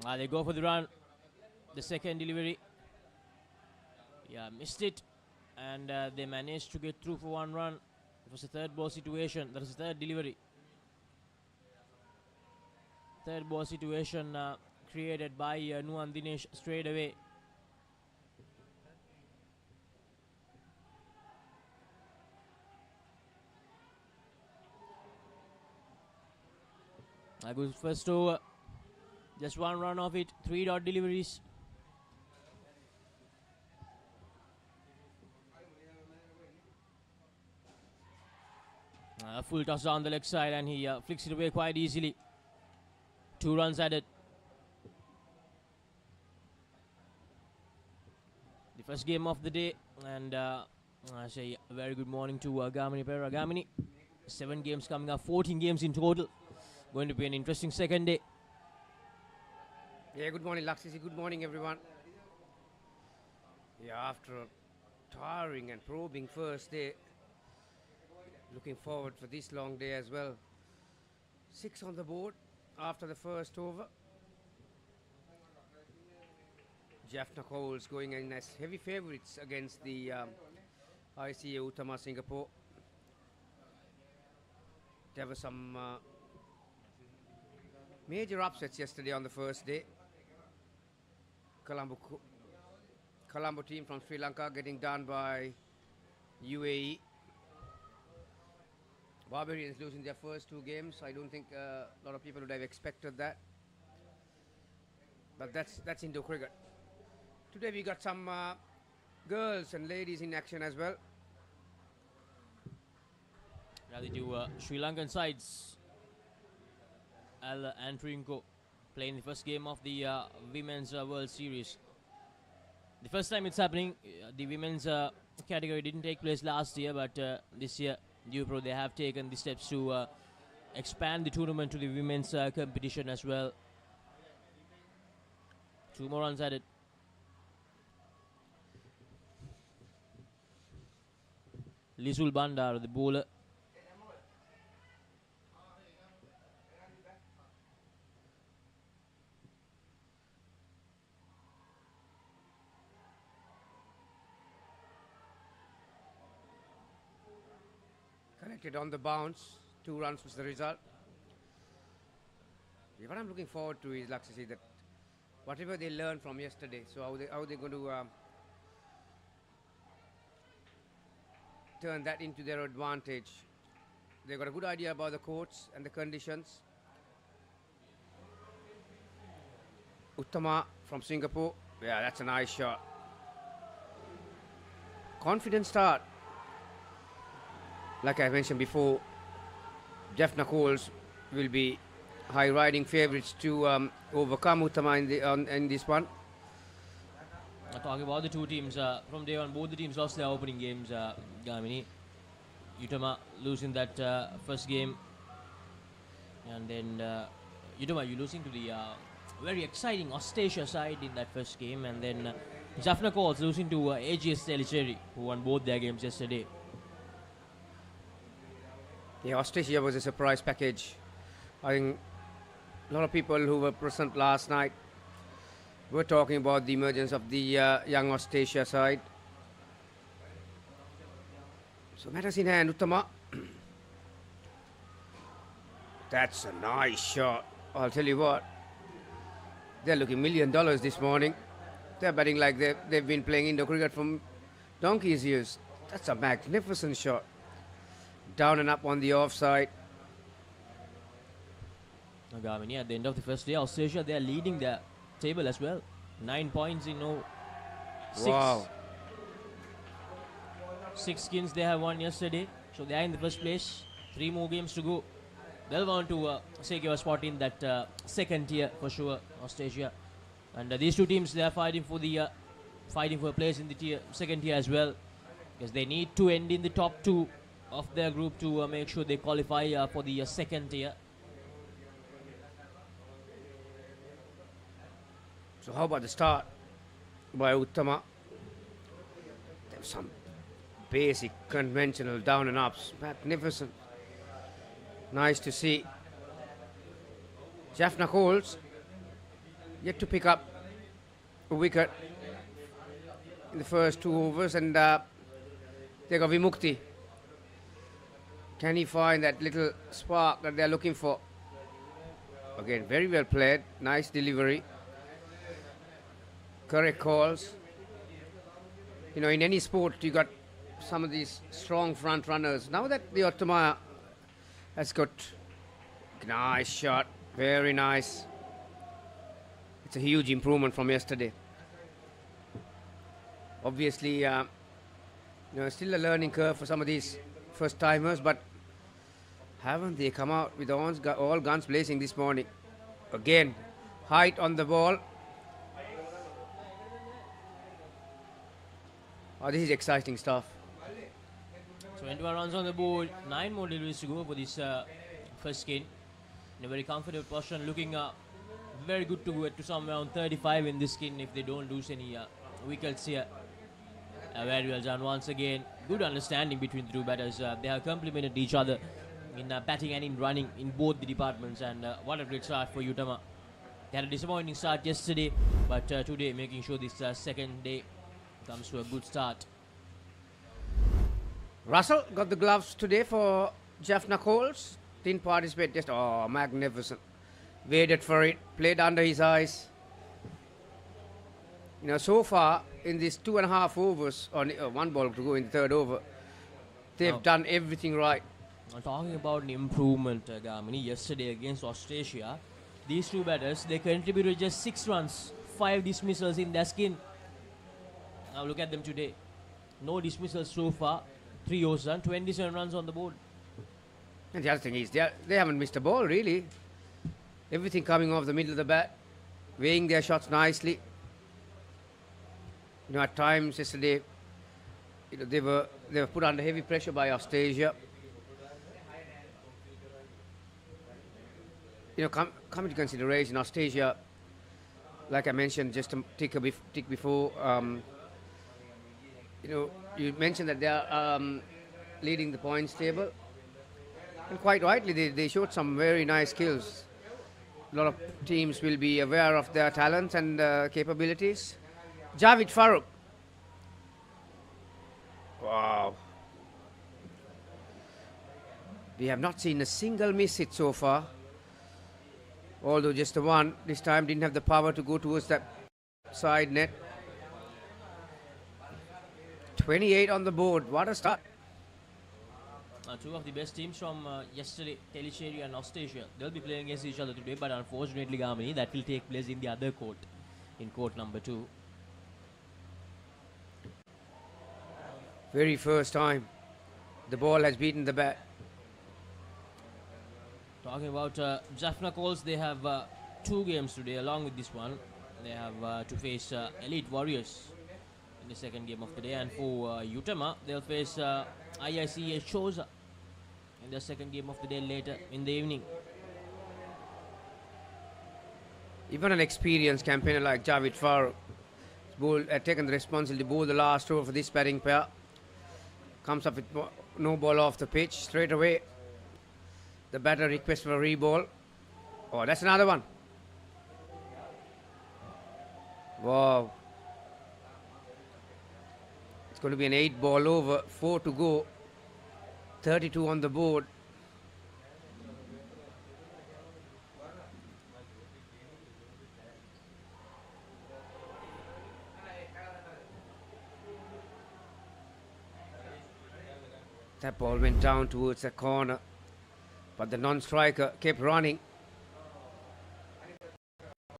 They go for the run. The second delivery. Yeah, missed it. And they managed to get through for one run. It was a third ball situation. That was the third delivery. Third ball situation created by Nuan Dinesh straight away. Good first over. Just one run of it. 3 dot deliveries. Full toss down the leg side, and he flicks it away quite easily. 2 runs added. The first game of the day, and I say a very good morning to Gamini Pera. Gamini, 7 games coming up, 14 games in total. Going to be an interesting second day. Yeah, good morning, Laksisi. Good morning, everyone. Yeah, after a tiring and probing first day, looking forward for this long day as well. 6 on the board after the first over. Jaffna Coles going in as heavy favourites against the ICA Utama Singapore. There were some major upsets yesterday on the first day. Colombo team from Sri Lanka getting done by UAE. Barbarians losing their first 2 games. I don't think a lot of people would have expected that. But that's Indo cricket. Today we got some girls and ladies in action as well. Now the 2 Sri Lankan sides. Al and Trinco playing the first game of the Women's World Series. The first time it's happening. The women's category didn't take place last year, but this year U-Pro they have taken the steps to expand the tournament to the women's competition as well. 2 more runs added. Lisul Bandar, the bowler. Connected on the bounce. 2 runs was the result. Yeah, what I'm looking forward to is, like to see that whatever they learned from yesterday, so how they going to turn that into their advantage. They've got a good idea about the courts and the conditions. Utama from Singapore. Yeah, that's a nice shot. Confident start. Like I mentioned before, Jaffna Coles will be high riding favourites to overcome Utama in this one. Talking about the 2 teams, from day one, both the teams lost their opening games. Gamini, Utama losing that first game, and then Utama, you losing to the very exciting Austrasia side in that first game, and then Jaffna Coles losing to AGS Telecheri, who won both their games yesterday. Yeah, Australia was a surprise package. I think a lot of people who were present last night were talking about the emergence of the young Australia side. So matters in hand, Utama. That's a nice shot. I'll tell you what, they're looking $1 million this morning. They're batting like they've been playing Indo cricket from donkey's years. That's a magnificent shot. Down and up on the offside. Gamini, at the end of the first day, Australia, they are leading the table as well. 9 points in 6. Wow. 6 skins they have won yesterday, so they are in the first place. 3 more games to go. They'll want to secure a spot in that second tier for sure, Australia. And these 2 teams, they are fighting for a place in the second tier as well, because they need to end in the top 2 of their group to make sure they qualify for the second tier. So how about the start by Utama? There's some basic conventional down and ups. Magnificent. Nice to see. Jaffna Coles yet to pick up a wicket in the first 2 overs, and they got Vimukti. Can he find that little spark that they're looking for? Again, very well played, nice delivery, correct calls. You know, in any sport, you got some of these strong front runners. Now that the Utama has got nice shot, very nice. It's a huge improvement from yesterday. Obviously, still a learning curve for some of these first timers, but haven't they come out with all guns blazing this morning? Again, height on the ball. Oh, this is exciting stuff. 21 runs on the board, 9 more deliveries to go for this first skin. In a very comfortable position, looking very good to get to somewhere around 35 in this skin if they don't lose any wickets here. Very well done once again. Good understanding between the two batters. They have complemented each other in batting and in running in both the departments, and what a great start for Utama. They had a disappointing start yesterday, but today making sure this second day comes to a good start. Russell got the gloves today for Jaffna Coles. Didn't participate, just magnificent. Waited for it, played under his eyes. You know, so far in these 2.5 overs, on 1 ball to go in the 3rd over, they've done everything right. Talking about an improvement, Gamini, yesterday against Australia, these two batters, they contributed just 6 runs, 5 dismissals in their skin. Now look at them today. No dismissals so far, 3 overs done, 27 runs on the board. And the other thing is, they haven't missed a ball really. Everything coming off the middle of the bat, weighing their shots nicely. You know, at times yesterday, they were put under heavy pressure by Australia. You know, come into consideration, Australia, like I mentioned just a tick before, you mentioned that they are leading the points table. And quite rightly, they showed some very nice skills. A lot of teams will be aware of their talents and capabilities. Javed Farooq. Wow. We have not seen a single miss hit so far. Although just the one, this time didn't have the power to go towards that side net. 28 on the board. What a start. Two of the best teams from yesterday, Tellicherry and Australia. They'll be playing against each other today, but unfortunately, Gamini, that will take place in the other court, in court number 2. Very first time the ball has beaten the bat. Talking about Jaffna Coles, they have 2 games today along with this one. They have to face Elite Warriors in the second game of the day, and for Utama, they'll face IICA Choza in the second game of the day later in the evening. Even an experienced campaigner like Javed Farooq had taken the responsibility to bowl the last over for this batting pair. Comes up with no ball off the pitch straight away. The batter requests for a reball. Oh, that's another one. Wow. It's going to be an 8 ball over, 4 to go. 32 on the board. That ball went down towards the corner, but the non-striker kept running.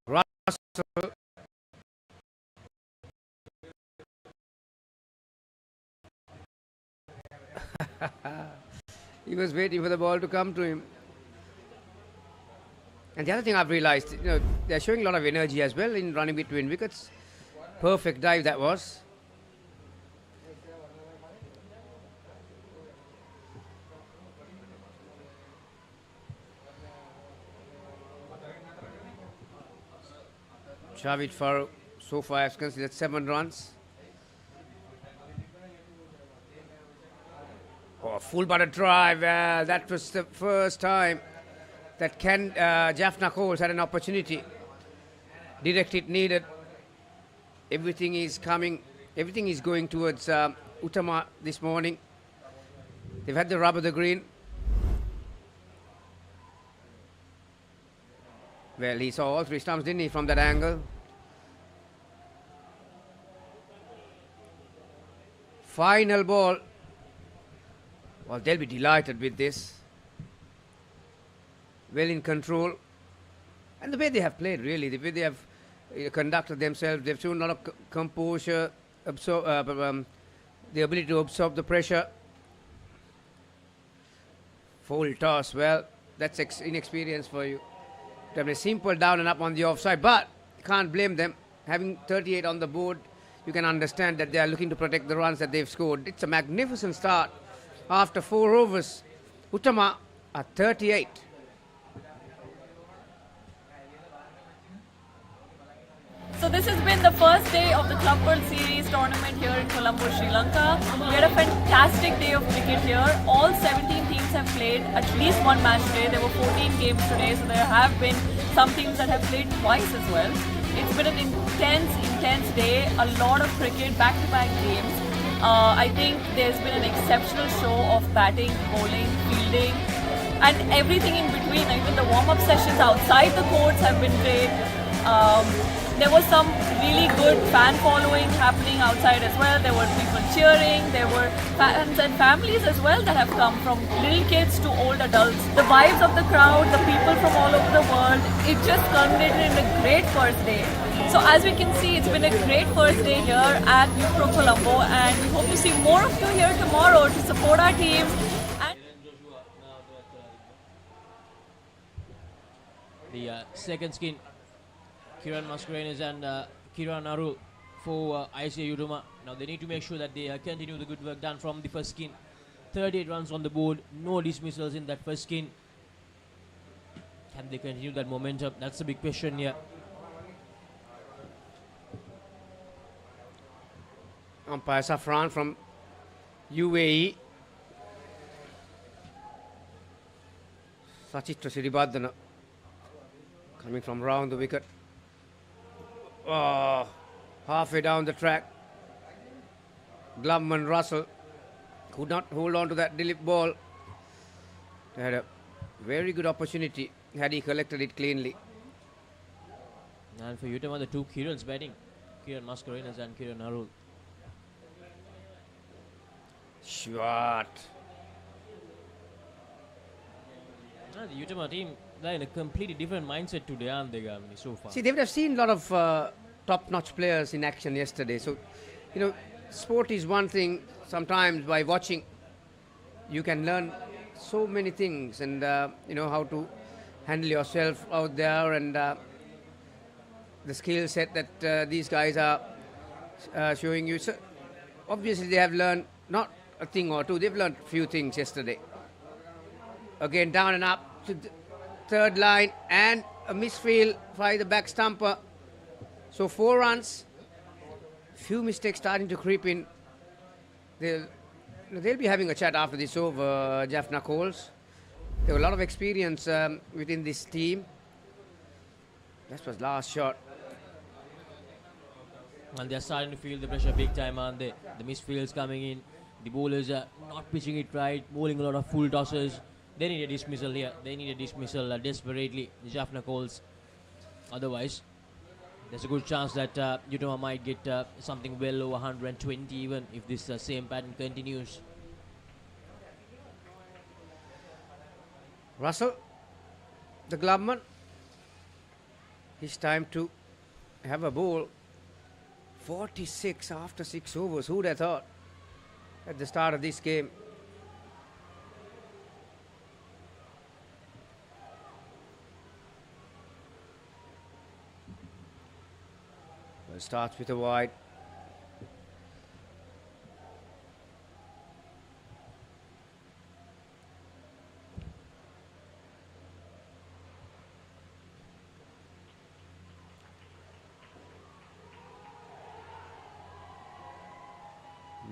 Russell. He was waiting for the ball to come to him. And the other thing I've realized, they're showing a lot of energy as well in running between wickets. Perfect dive that was. Javed Farooq so far has considered 7 runs. Oh, full butter drive. That was the first time that Jaffna Coles had an opportunity. direct hit needed. Everything is coming, everything is going towards Utama this morning. They've had the rubber, the green. Well, he saw all three stumps, didn't he, from that angle? Final ball. Well, they'll be delighted with this. Well in control. And the way they have played, really, the way they have conducted themselves, they've shown a lot of composure, the ability to absorb the pressure. Full toss, well, that's inexperience for you. To have a simple down and up on the offside, but can't blame them. Having 38 on the board, you can understand that they are looking to protect the runs that they've scored. It's a magnificent start after 4 overs. Utama at 38. So this has been the first day of the Club World Series tournament here in Colombo, Sri Lanka. We had a fantastic day of cricket here. All 17 teams have played at least one match today. There were 14 games today, so there have been some teams that have played twice as well. It's been an intense day. A lot of cricket, back-to-back games. I think there's been an exceptional show of batting, bowling, fielding, and everything in between. Even the warm-up sessions outside the courts have been great. There was some really good fan following happening outside as well. There were people cheering. There were fans and families as well that have come, from little kids to old adults. The vibes of the crowd, the people from all over the world, it just culminated in a great first day. So as we can see, it's been a great first day here at U-Pro Colombo, and we hope to see more of you here tomorrow to support our teams. And the second skin, Kiran Mascarenas and Kiran Arul for ICA Utama. Now they need to make sure that they continue the good work done from the first skin. 38 runs on the board, no dismissals in that first skin. Can they continue that momentum? That's the big question here. Umpire Safran from UAE. Sachitra Siribadana coming from round the wicket. Oh, halfway down the track. Glumman Russell could not hold on to that Dilip ball. They had a very good opportunity had he collected it cleanly. And for Utama, the two Kirans batting, Kiran Mascarenas and Kiran Arul. Shot. The Utama team, they're in a completely different mindset today, aren't they, Gamini, so far? See, they would have seen a lot of top-notch players in action yesterday. So, you know, sport is one thing. Sometimes by watching, you can learn so many things, and you know how to handle yourself out there, and the skill set that these guys are showing you. So obviously, they have learned not a thing or two. They've learned a few things yesterday. Again, down and up to the third line, and a misfield by the back stumper. So 4 runs. Few mistakes starting to creep in. They'll be having a chat after this over, Jaffna Coles. There were a lot of experience within this team. That was last shot. And they're starting to feel the pressure big time, aren't they? The misfields coming in. The bowlers are not pitching it right, bowling a lot of full tosses. They need a dismissal here. They need a dismissal desperately, the Jaffna Coles. Otherwise, there's a good chance that Utama might get something well over 120 even if this same pattern continues. Russell, the gloveman. It's time to have a bowl. 46 after 6 overs. Who'd have thought at the start of this game? Well, starts with a wide.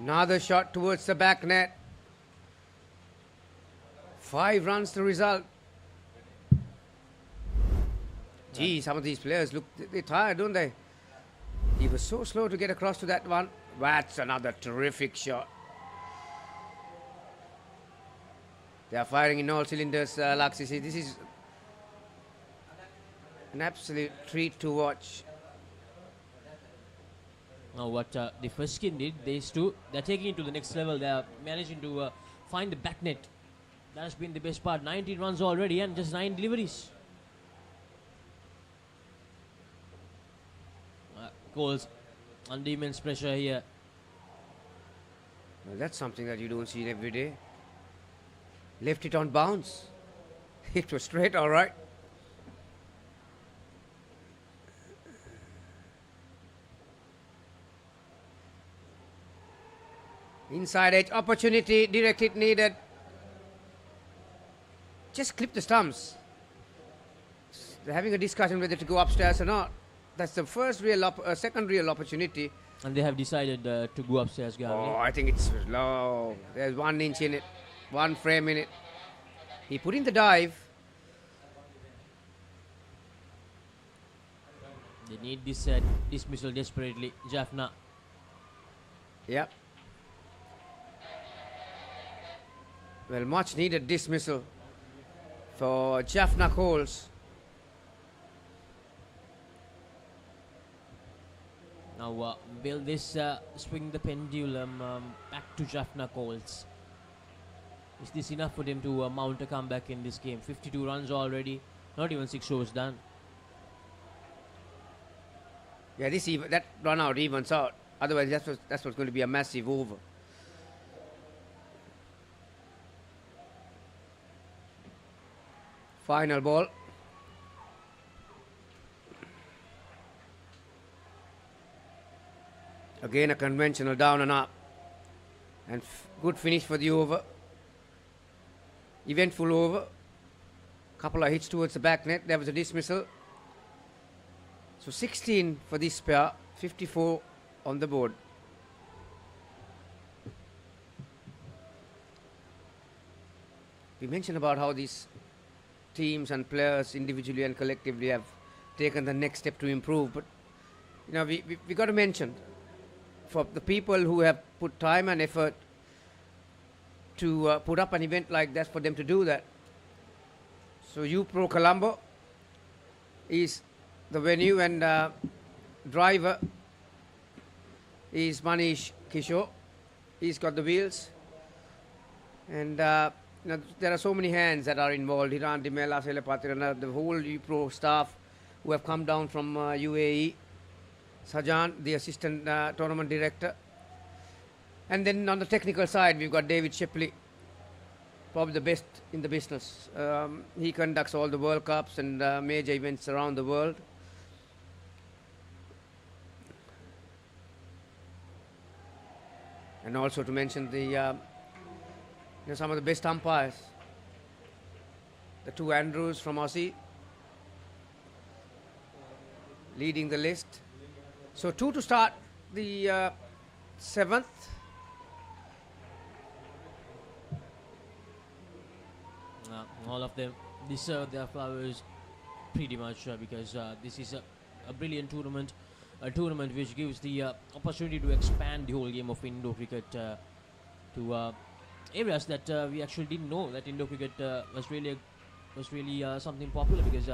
Another shot towards the back net. 5 runs the result. Gee, some of these players look, they're tired, don't they? He was so slow to get across to that one. That's another terrific shot. They are firing in all cylinders, Laxi. See, this is an absolute treat to watch. Now what the first skin did, they're taking it to the next level. They're managing to find the back net. That's been the best part. 19 runs already and just 9 deliveries. Goals under immense pressure here. Well, that's something that you don't see every day. Left it on bounce. It was straight, all right. Inside edge opportunity, direct hit needed. Just clip the stumps. They're having a discussion whether to go upstairs or not. That's the first real, second real opportunity. And they have decided to go upstairs, Gary. Oh, I think it's low. There's 1 inch in it, 1 frame in it. He put in the dive. They need this dismissal desperately. Jaffna. Yep. Well, much needed dismissal for Jaffna Coles. Now, will this swing the pendulum back to Jaffna Coles? Is this enough for them to mount a comeback in this game? 52 runs already, not even 6 overs done. Yeah, that run out evens out. Otherwise, that's what's going to be a massive over. Final ball. Again, a conventional down and up. And good finish for the over. Eventful over. Couple of hits towards the back net. There was a dismissal. So 16 for this pair. 54 on the board. We mentioned about how these teams and players individually and collectively have taken the next step to improve. But, you know, we got to mention for the people who have put time and effort to put up an event like that, for them to do that. So U-Pro Colombo is the venue, and driver is Manish Kishore. He's got the wheels. And you know, there are so many hands that are involved. Hiran Dimela, Selepatirana, the whole U-Pro staff who have come down from UAE. Sajan, the assistant tournament director. And then on the technical side, we've got David Shepley, probably the best in the business. He conducts all the World Cups and major events around the world. And also to mention the some of the best umpires. The 2 Andrews from Aussie leading the list. So 2 to start the 7th. All of them deserve their flowers pretty much because this is a brilliant tournament. A tournament which gives the opportunity to expand the whole game of indoor cricket to areas that we actually didn't know that indoor cricket was really something popular, because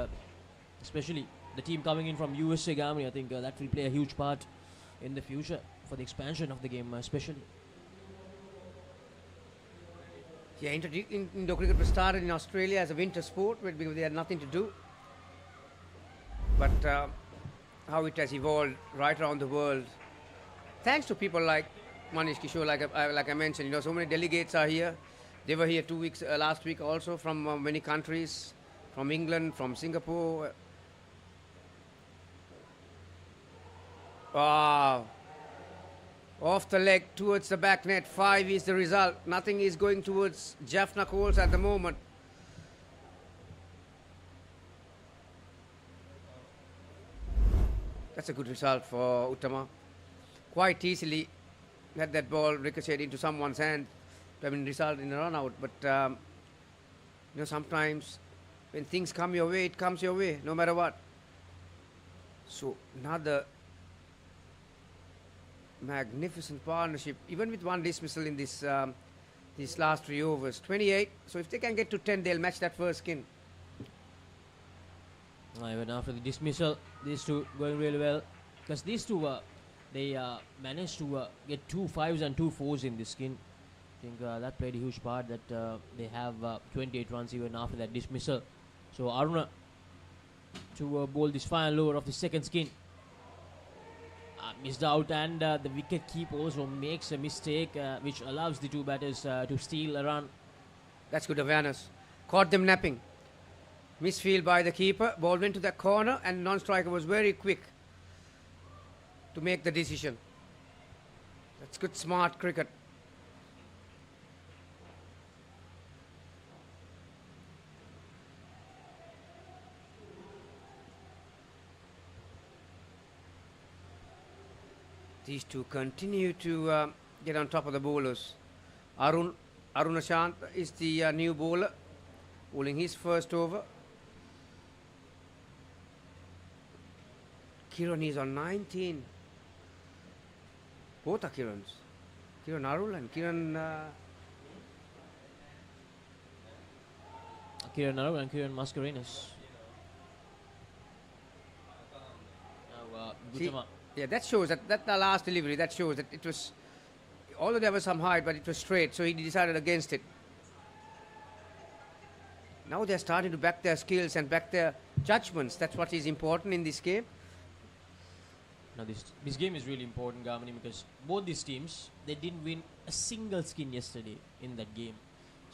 especially the team coming in from USA, Germany, I think that will play a huge part in the future for the expansion of the game especially. Yeah, indoor cricket was started in Australia as a winter sport because they had nothing to do. But how it has evolved right around the world, thanks to people like Manish Kishore, like I mentioned, so many delegates are here. They were here 2 weeks last week also from many countries, from England, from Singapore. Wow. Off the leg towards the back net. 5 is the result. Nothing is going towards Jaffna Coles at the moment. That's a good result for Utama. Quite easily had that ball ricocheted into someone's hand to have been result in a run out. But sometimes when things come your way, it comes your way, no matter what. So another magnificent partnership, even with one dismissal in this these last 3 overs. 28. So if they can get to 10, they'll match that first skin. Even after the dismissal, these two going really well, because these two they managed to get 2 5s and 2 4s in this skin. I think that played a huge part, that they have 28 runs even after that dismissal. So Aruna to bowl this final over of the second skin. Missed out, and the wicket keeper also makes a mistake, which allows the two batters to steal a run. That's good awareness. Caught them napping. Misfield by the keeper. Ball went to the corner, and non-striker was very quick to make the decision. That's good, smart cricket. These two continue to get on top of the bowlers. Arun Ashant is the new bowler, bowling his first over. Kiran is on 19. Both are Kirans. Kiran Arul and Kiran... Kiran Arul and Kiran Mascarenas. Now, Utama. Yeah, that shows that the last delivery, that shows that it was, although there was some height, but it was straight, so he decided against it. Now they're starting to back their skills and back their judgments. That's what is important in this game. Now this game is really important, Gamani, because both these teams, they didn't win a single skin yesterday in that game.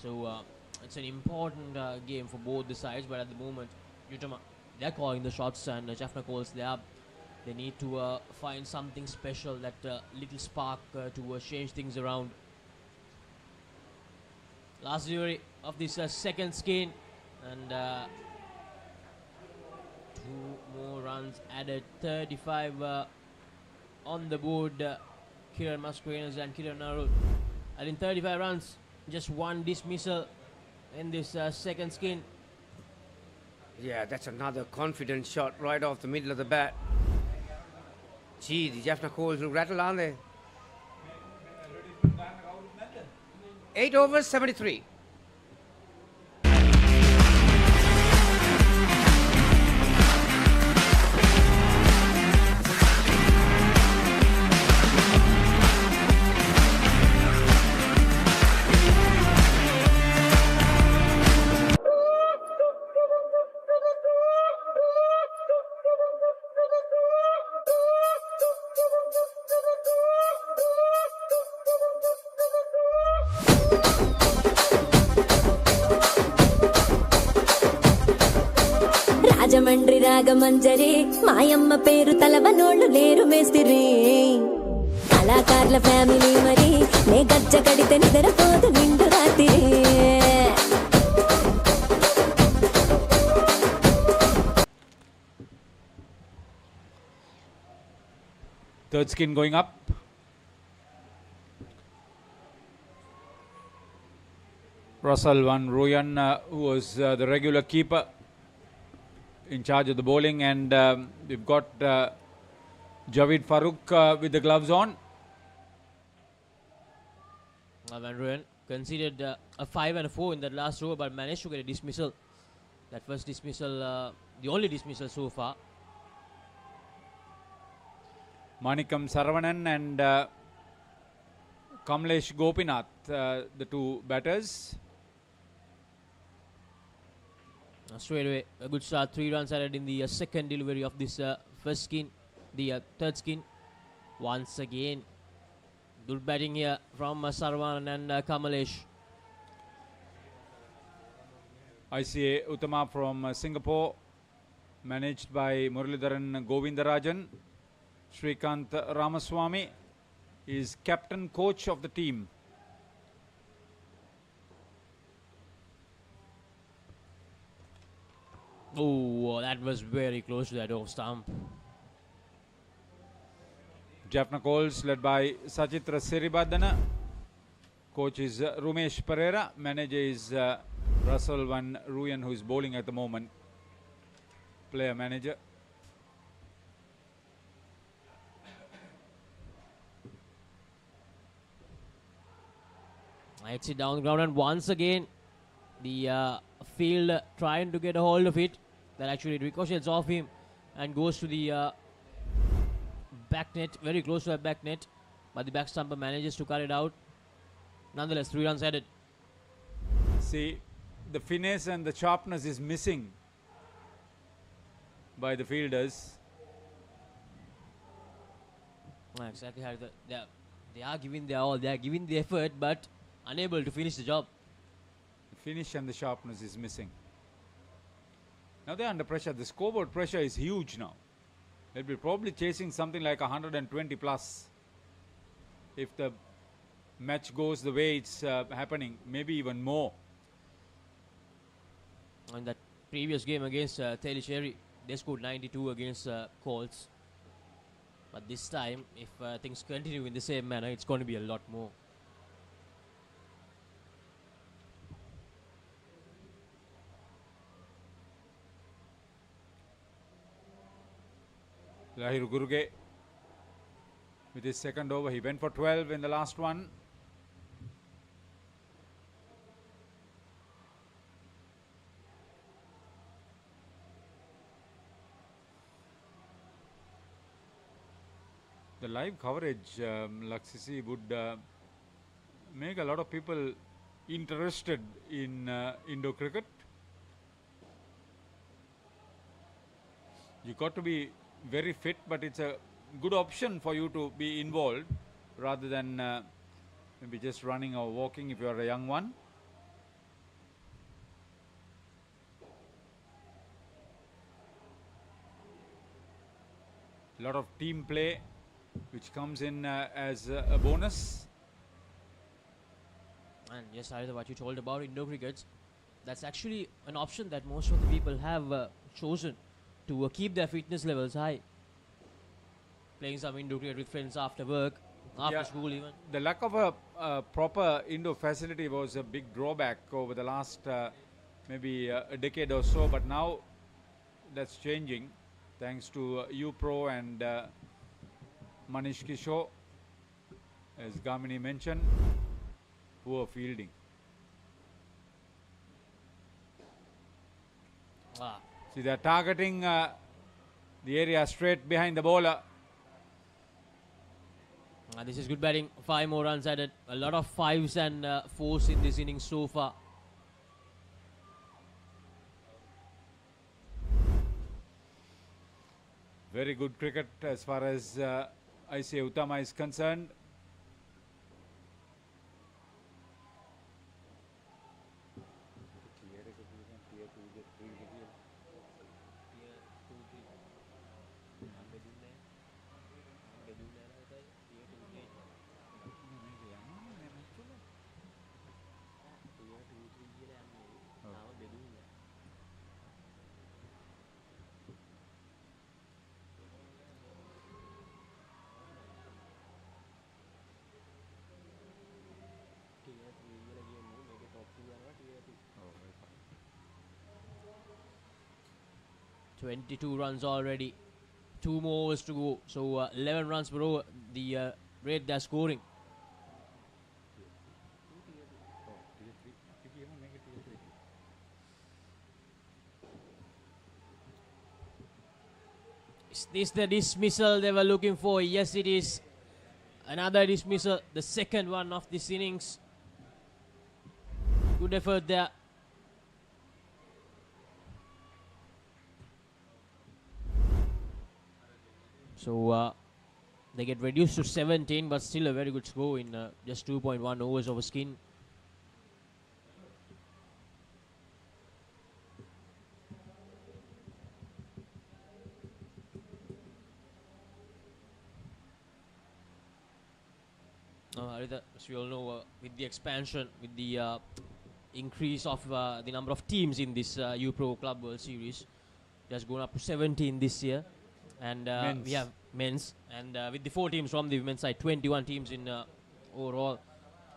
So it's an important game for both the sides, but at the moment, Utama, they're calling the shots, and Jaffna calls they up. They need to find something special, that little spark to change things around. Last delivery of this second skin, and 2 more runs added. 35 on the board. Kiran Mascarenas and Kiran Arul. And in 35 runs, just 1 dismissal in this second skin. Yeah, that's another confident shot right off the middle of the bat. Gee, the Jaffna calls will rattle, aren't they? 8 overs, 73. Rajahmundry Ragamanjari మాయమ్మ పేరు తలవనోళ్ళు లేరు మేస్తిరి కళాకారుల family మరి నే గజ్జ కడితే నిద్రపోదు నిండు రాత్రి Third skin going up. Russell one, Royan, who was the regular keeper, in charge of the bowling, and we've got Javid Farooq with the gloves on. Van Rooyen conceded a 5 and a 4 in that last over, but managed to get a dismissal. That first dismissal, the only dismissal so far. Manikam Saravanan and Kamlesh Gopinath, the two batters. Straight away, a good start. 3 runs added in the second delivery of this first skin, the third skin. Once again, good batting here from Sarwan and Kamalesh. ICA Utama from Singapore, managed by Muralidharan Govindarajan. Srikanth Ramaswamy is captain coach of the team. Oh, that was very close to that off stump. Jaffna calls led by Sachitra Siribadana. Coach is Rumesh Pereira. Manager is Russell Van Rooyen, who is bowling at the moment. Player manager. Hits it down the ground, and once again the field trying to get a hold of it. That actually ricochets off him and goes to the back net, very close to the back net, but the back stumper manages to cut it out. Nonetheless, 3 runs added. See, the finesse and the sharpness is missing by the fielders. Exactly how they are giving their all, they are giving the effort, but unable to finish the job. The finish and the sharpness is missing. Now they're under pressure. The scoreboard pressure is huge now. They'll be probably chasing something like 120 plus if the match goes the way it's happening, maybe even more. In that previous game against Cherry, they scored 92 against Colts. But this time, if things continue in the same manner, it's going to be a lot more. Lahiru Guruge with his second over. He went for 12 in the last one. The live coverage, Laksisi, would make a lot of people interested in Indo cricket. You got to be very fit, but it's a good option for you to be involved rather than maybe just running or walking if you are a young one. A lot of team play which comes in as a bonus. And yes, either what you told about Indo cricket, that's actually an option that most of the people have chosen to keep their fitness levels high. Playing some Indo cricket with friends after work, after school even. The lack of a proper Indo facility was a big drawback over the last maybe a decade or so, but now that's changing thanks to U-Pro and Manish Kishore, as Gamini mentioned, who are fielding. See, they're targeting the area straight behind the bowler. This is good batting. 5 more runs added. A lot of 5s and 4s in this innings so far. Very good cricket as far as ICA Utama is concerned. Oh, 22 runs already. 2 more overs to go. So 11 runs per over, the rate they're scoring. Is this the dismissal they were looking for? Yes, it is. Another dismissal, the second one of this innings. Good effort there. So they get reduced to 17, but still a very good score in just 2.1 overs over skin. As we all know, with the expansion, with the increase of the number of teams in this U-Pro Club World Series, it has gone up to 17 this year. And we have men's, and with the 4 teams from the women's side, 21 teams in overall.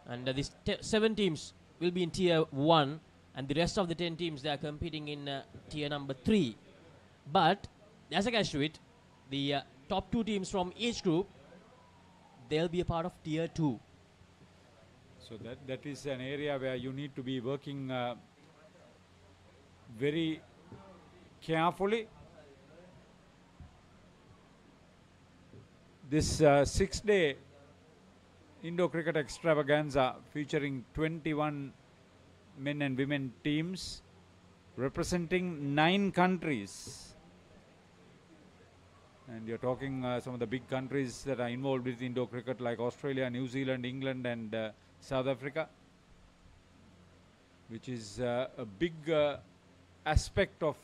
And these 7 teams will be in tier 1, and the rest of the 10 teams, they are competing in tier number 3. But there's a catch to it. The top 2 teams from each group, they'll be a part of tier 2. So that is an area where you need to be working very carefully. This 6-day Indo Cricket Extravaganza featuring 21 men and women teams representing 9 countries. And you're talking some of the big countries that are involved with Indo cricket like Australia, New Zealand, England and South Africa, which is a big aspect of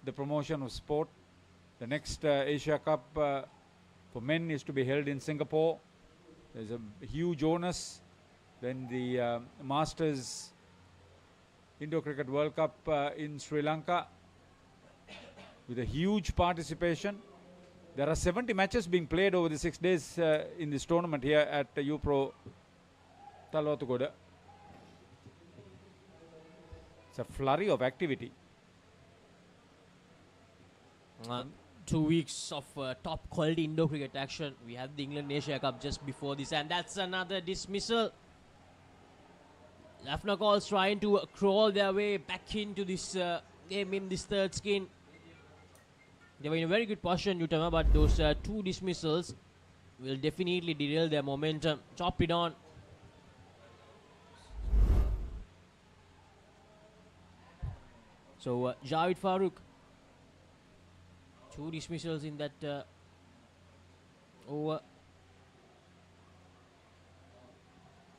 the promotion of sport. The next Asia Cup for men is to be held in Singapore. There's a huge onus. Then the Masters Indo Cricket World Cup in Sri Lanka with a huge participation. There are 70 matches being played over the 6 days in this tournament here at U-Pro Colombo. It's a flurry of activity. 2 weeks of top quality Indo cricket action. We had the England Asia Cup just before this, and that's another dismissal. Jaffna calls trying to crawl their way back into this game in this third skin. They were in a very good position, Utama, but those 2 dismissals will definitely derail their momentum. Chop it on. So Javed Farooq, 2 dismissals in that over.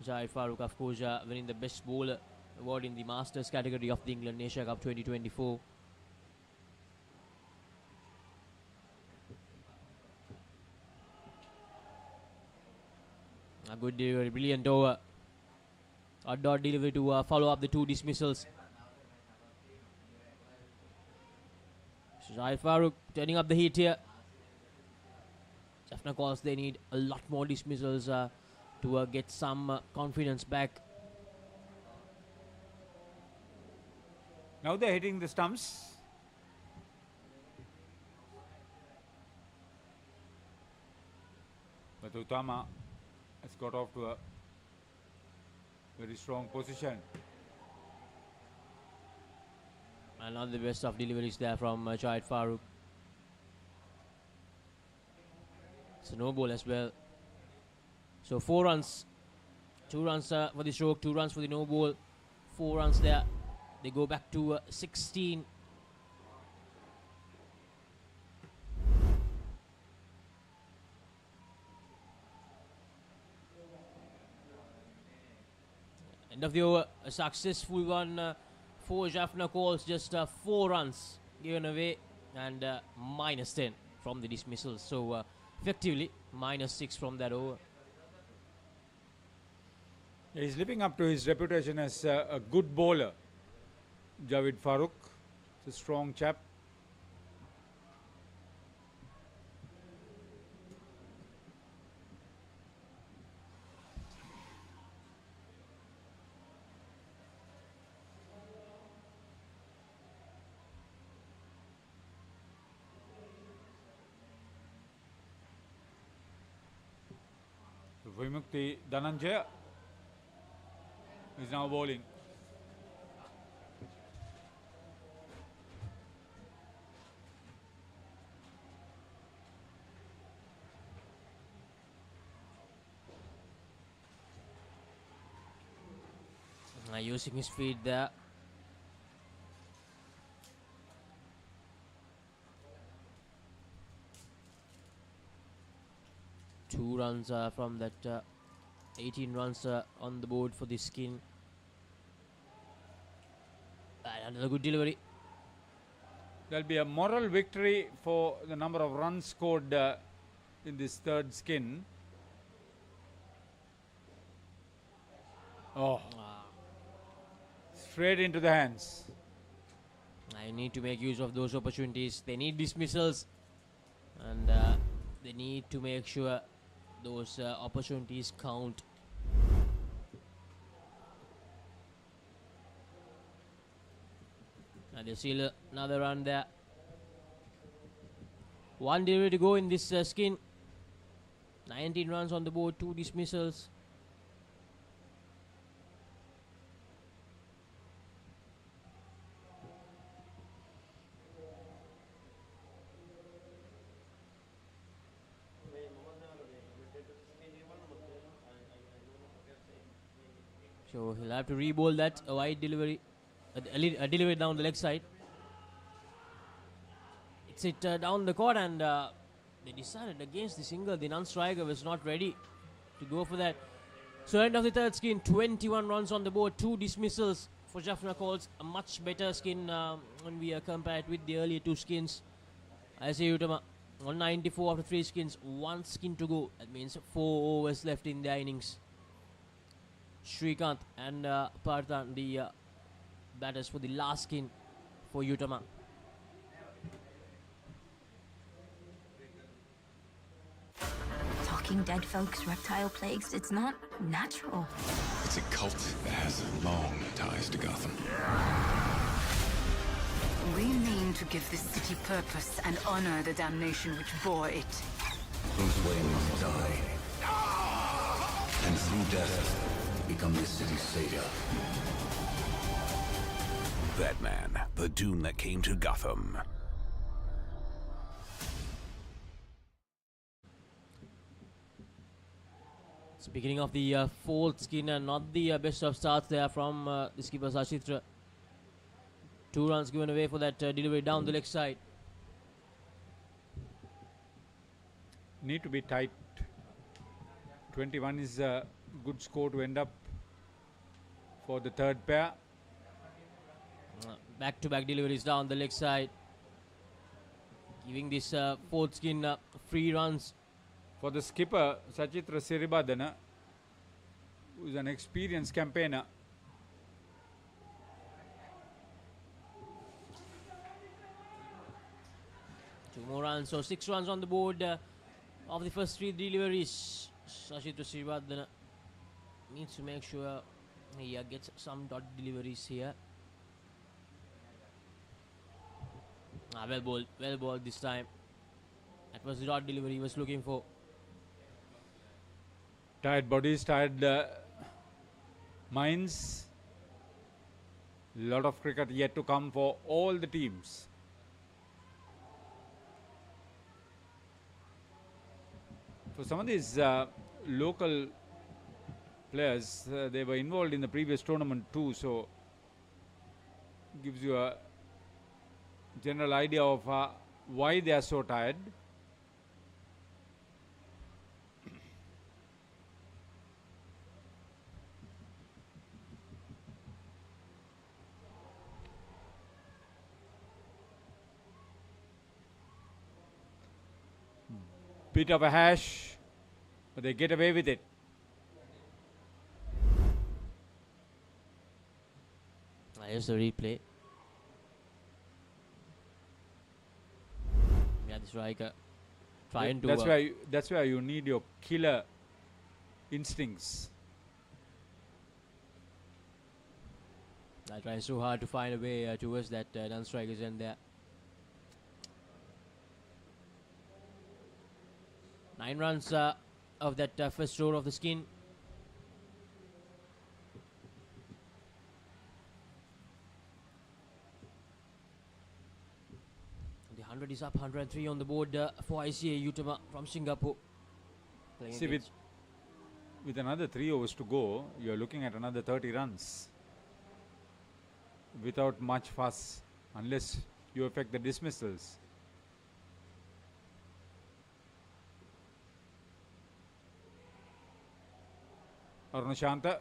Javed Farooq, of course, winning the best bowler award in the Masters category of the England Asia Cup 2024. A good delivery, brilliant over. A dot delivery to follow up the 2 dismissals. Javed Farooq turning up the heat here. Jaffna calls they need a lot more dismissals to get some confidence back. Now they're hitting the stumps. But Utama has got off to a very strong position. And not the best of deliveries there from Javed Farooq. It's a no ball as well. So 4 runs. 2 runs for the stroke, 2 runs for the no ball. 4 runs there. They go back to 16. End of the over. A successful one. 4 Jaffna calls, just 4 runs given away and minus 10 from the dismissals. So effectively minus 6 from that over. He's living up to his reputation as a good bowler, Javed Farooq. He's a strong chap. Vimukti Dhananjaya is now bowling. Using his feet there. Two runs from that 18 runs on the board for the skin. And another good delivery. There'll be a moral victory for the number of runs scored in this third skin. Oh, straight into the hands. I need to make use of those opportunities. They need dismissals, and they need to make sure those opportunities count. And there's still another run there. 1 delivery to go in this skin. 19 runs on the board, 2 dismissals. So he'll have to re-bowl that. A wide delivery. A delivery down the leg side. It's it down the court, and they decided against the single. The non-striker was not ready to go for that. So end of the third skin, 21 runs on the board, 2 dismissals for Jaffna calls. A much better skin when we compare it with the earlier 2 skins. I say Utama, 194 after 3 skins, 1 skin to go. That means 4 overs left in their innings. Shrikant and Parthan, the batters for the last skin for Utama. Talking dead folks, reptile plagues, it's not natural. It's a cult that has long ties to Gotham. We mean to give this city purpose and honor the damnation which bore it. Bruce Wayne must die. And through death, become this city's savior. Batman, the doom that came to Gotham. It's beginning of the 4th skin, and not the best of starts there from the skipper Sachitra. 2 runs given away for that delivery down the leg side. Need to be tight. 21 is a good score to end up for the third pair. Back-to-back deliveries down the leg side, giving this 4th skin 3 runs. For the skipper, Sachitra Siribadana, who is an experienced campaigner. Two more runs, so 6 runs on the board of the first 3 deliveries. Sachitra Siribadana needs to make sure he gets some dot deliveries here. Well bowled this time. That was the dot delivery he was looking for. Tired bodies, tired minds. Lot of cricket yet to come for all the teams. For some of these local players, they were involved in the previous tournament too, so gives you a general idea of why they are so tired. Bit of a hash, but they get away with it. Here's the replay. Yeah, the striker trying to. That's why you need your killer instincts. I try so hard to find a way towards that non-strikers end there. 9 runs of that first row of the skin. The 100 is up, 103 on the board for ICA Utama from Singapore. See, with another 3 overs to go, you're looking at another 30 runs. Without much fuss, unless you affect the dismissals. Arunashanta,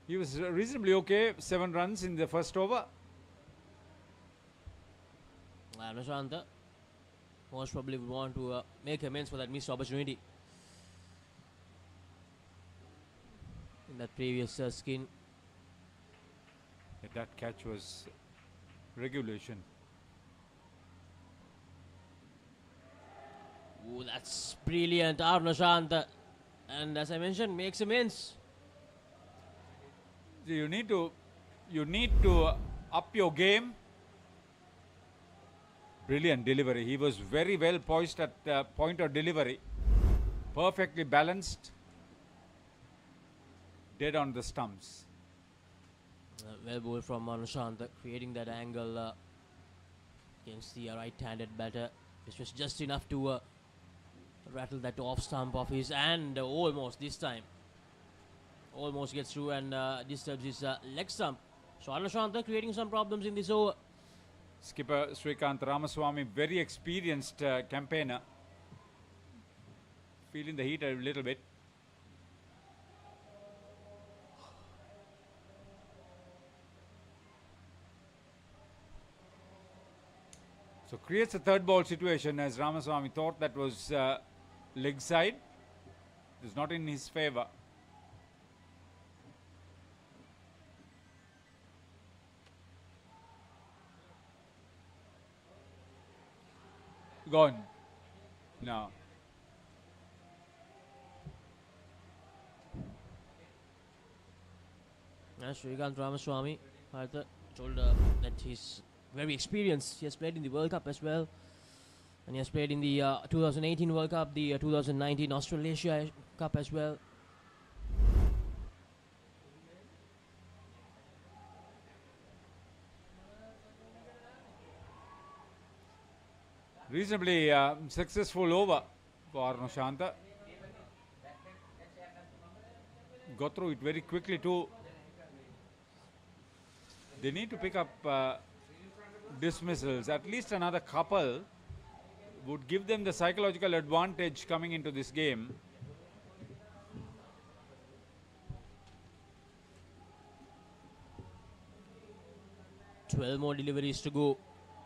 he was reasonably okay, 7 runs in the first over. Arunashanta most probably would want to make amends for that missed opportunity in that previous skin. That catch was regulation. Ooh, that's brilliant, Arunashanta. And as I mentioned, makes amends. You need to up your game. Brilliant delivery. He was very well poised at the point of delivery. Perfectly balanced. Dead on the stumps. Well bowled from Arunashanta, creating that angle against the right-handed batter. This was just enough to rattle that off stump of his, and almost this time. almost gets through and disturbs his leg stump. So Anashanta creating some problems in this over. Skipper Srikanth Ramaswamy, very experienced campaigner. Feeling the heat a little bit. So creates a third ball situation as Ramaswamy thought that was leg side. It is not in his favor. Gone. No. Srikanth Ramaswamy told that he's very experienced. He has played in the World Cup as well. And he has played in the 2018 World Cup, the 2019 Australasia Cup as well. Reasonably successful over for Arnoshanta. Got through it very quickly too. They need to pick up dismissals. At least another couple would give them the psychological advantage coming into this game. "12 more deliveries to go.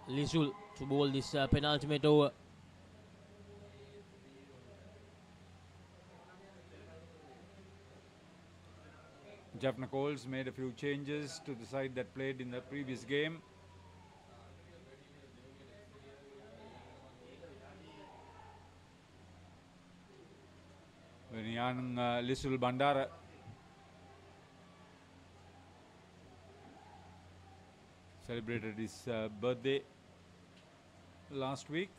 Lisul to bowl this penultimate over. Jaffna Coles made a few changes to the side that played in the previous game. When young Lisul Bandara celebrated his birthday last week.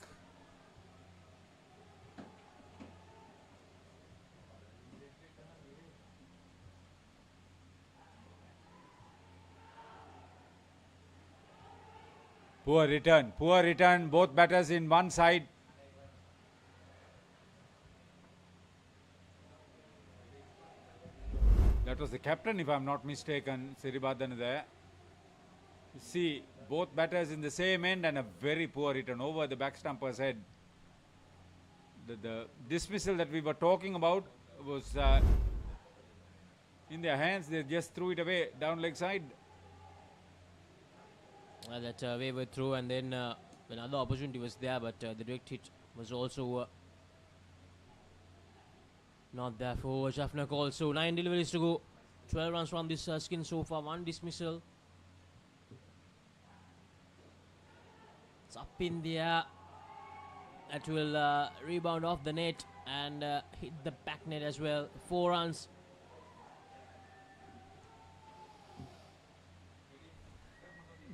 Poor return, both batters in one side. That was the captain, if I'm not mistaken, Siribadhan there. See, both batters in the same end and a very poor return over the back stumper's head. The dismissal that we were talking about was in their hands. They just threw it away down leg side. That wavered through, and then another opportunity was there, but the direct hit was also not there for Jaffna call. So 9 deliveries to go. 12 runs from this skin so far. 1 dismissal. It's up in the air. That will rebound off the net and hit the back net as well. 4 runs.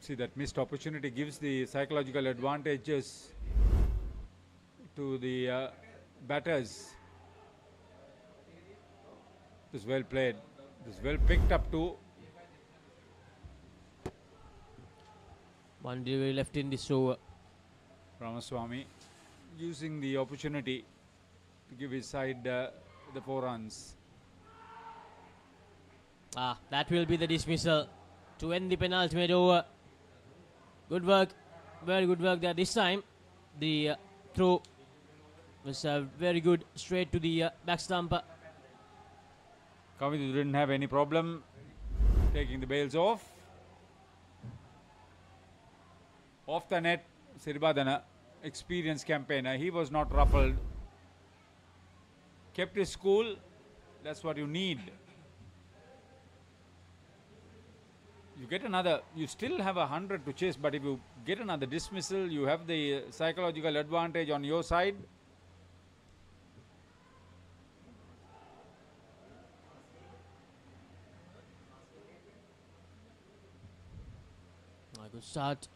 See, that missed opportunity gives the psychological advantages to the batters. It was well played. It was well picked up too. 1 delivery left in this over. Ramaswamy using the opportunity to give his side the 4 runs. That will be the dismissal to end the penultimate over. Good work, very good work there. This time the throw was very good, straight to the back stumper. Kavidu didn't have any problem taking the bails off. Off the net, Siribadhana, experienced campaigner. He was not ruffled. Kept his cool. That's what you need. You get another, you still have 100 to chase, but if you get another dismissal, you have the psychological advantage on your side. Good start.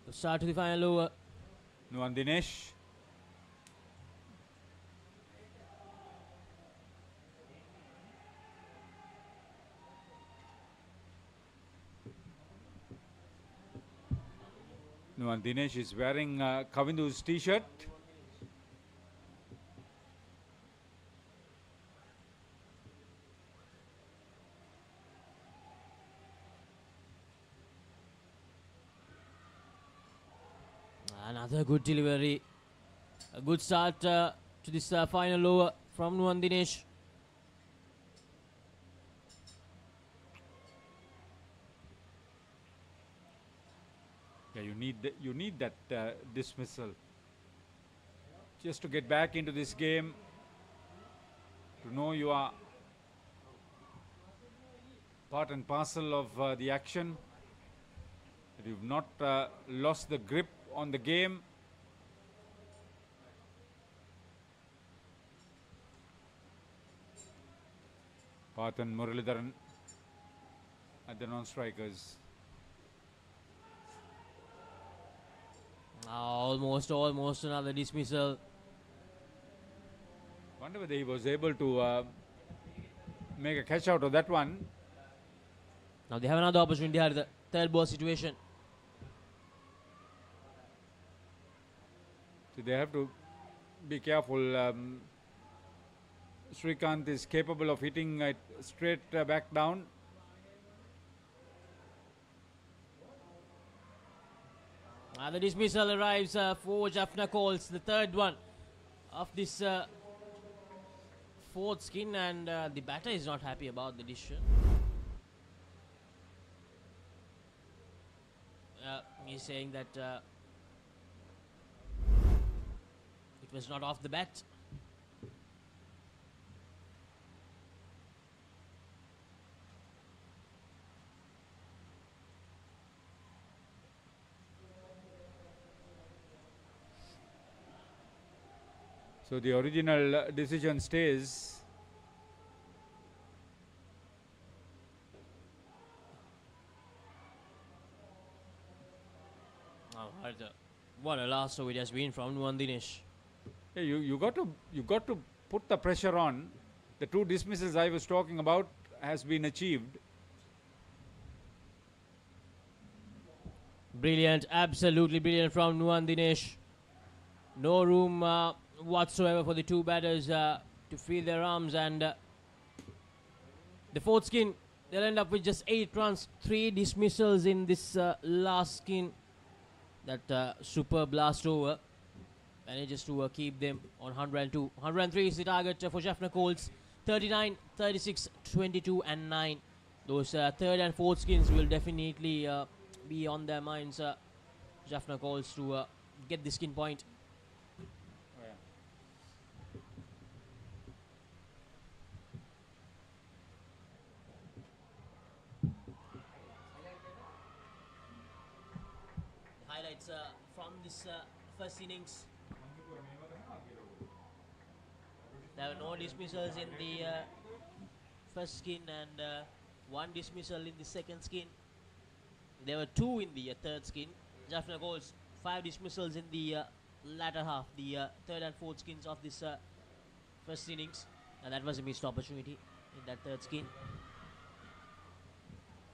Good start to the final over. Nuwan Dinesh. Nuwan Dinesh is wearing Kavindu's t-shirt. Another good delivery. A good start to this final over from Nuwan Dinesh. Yeah, you need that dismissal just to get back into this game, to know you are part and parcel of the action, that you've not lost the grip on the game. Parthan Muralidharan at the non-strikers. Almost another dismissal. Wonder whether he was able to make a catch out of that one. Now they have another opportunity here, the third ball situation. So they have to be careful. Srikanth is capable of hitting it straight back down. The dismissal arrives for Jaffna calls, the third one of this fourth skin, and the batter is not happy about the decision. He's saying that it was not off the bat. So the original decision stays. What a last over it has been from Nuwan Dinesh. Yeah, you got to put the pressure on. The two dismissals I was talking about has been achieved. Brilliant, absolutely brilliant from Nuwan Dinesh. No room whatsoever for the two batters to free their arms, and the fourth skin, they'll end up with just 8 runs, 3 dismissals in this last skin. That superb last over manages to keep them on 102. 103 is the target for Jaffna Colts. 39, 36, 22 and 9. Those third and fourth skins will definitely be on their minds. Jaffna Colts to get the skin point. Highlights from this first innings. There were no dismissals in the first skin and 1 dismissal in the second skin. There were 2 in the third skin. Jaffna Colts 5 dismissals in the latter half, the third and fourth skins of this first innings, and that was a missed opportunity in that third skin.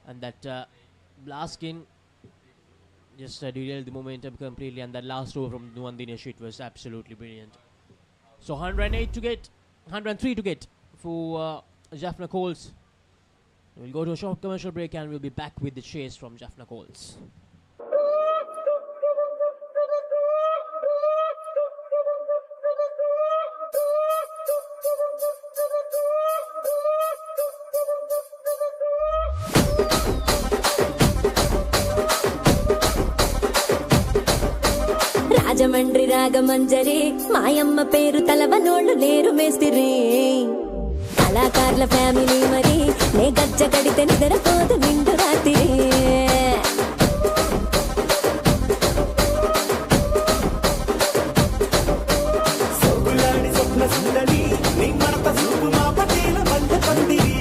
And that last skin just derailed the momentum completely, and that last over from Nuwan Dinesh, it was absolutely brilliant. So 103 to get for Jaffna Colts. We'll go to a short commercial break and we'll be back with the chase from Jaffna Colts. Rajahmundry Ragamanjari మాయమ్మ పేరు తలవనోళ్ళు లేరు మేస్తిరి కళాకారుల family మరి నే గజ్జ కడితే నిద్రపోదు నిండు రాత్రి సోకులాడి స్వప్న సుందరి నీ మడత చూపు మా పటేల బండ పందిరి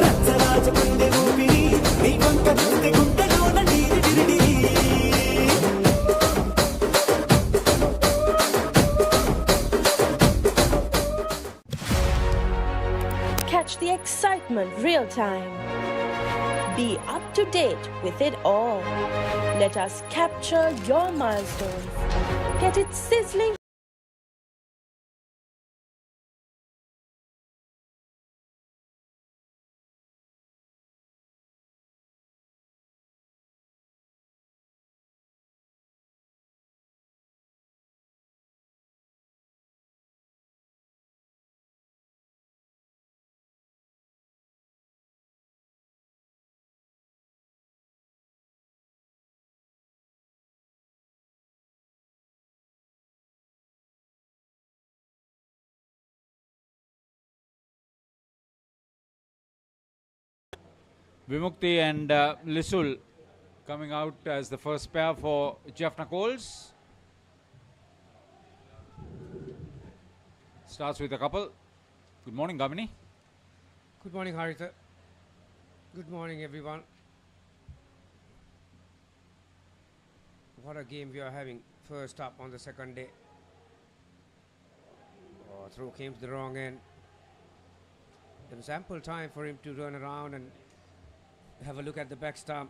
రచ్చరాజు గుండె ఊపిరి నీ వంక చూస్తే గుండెలోన డీరి డిరిడి. Catch the excitement real time. Be up to date with it all. Let us capture your milestones. Get it sizzling Vimukti and Lisul coming out as the first pair for Jaffna Coles. Starts with a couple. Good morning, Gamini. Good morning, Haritha. Good morning, everyone. What a game we are having. First up on the second day. Oh, throw came to the wrong end. There was ample time for him to run around and have a look at the back stump.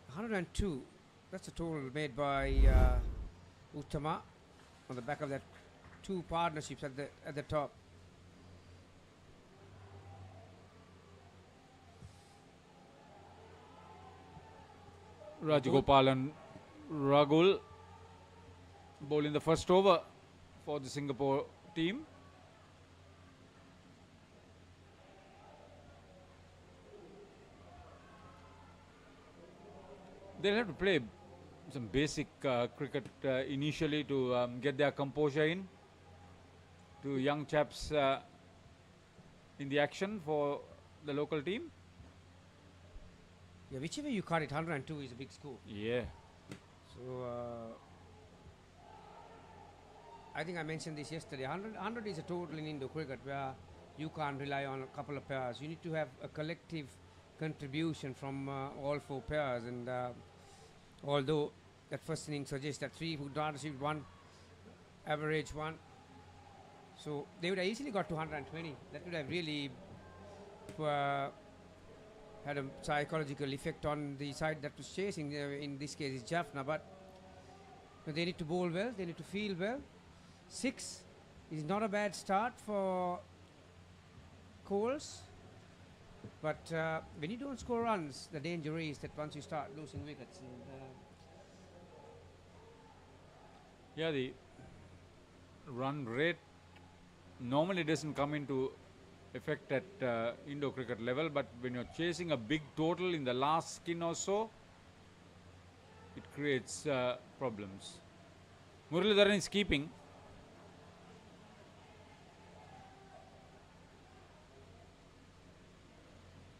102. That's a total made by Utama on the back of that two partnerships at the top. Rajagopal and Ragul bowling the first over for the Singapore team. They'll have to play some basic cricket initially to get their composure in. Two young chaps in the action for the local team. Yeah, whichever you cut it, 102 is a big score. Yeah. So, I think I mentioned this yesterday. 100 is a total in Indo cricket where you can't rely on a couple of pairs. You need to have a collective contribution from all four pairs. And although that first inning suggests that 3 would not receive 1, average 1. So they would have easily got to 120. That would have really had a psychological effect on the side that was chasing. In this case, is Jaffna. But they need to bowl well. They need to feel well. 6 is not a bad start for Coles. But when you don't score runs, the danger is that once you start losing wickets. And, yeah, the run rate normally doesn't come into effect at Indo cricket level, but when you're chasing a big total in the last skin or so, it creates problems. Muralidharan is keeping.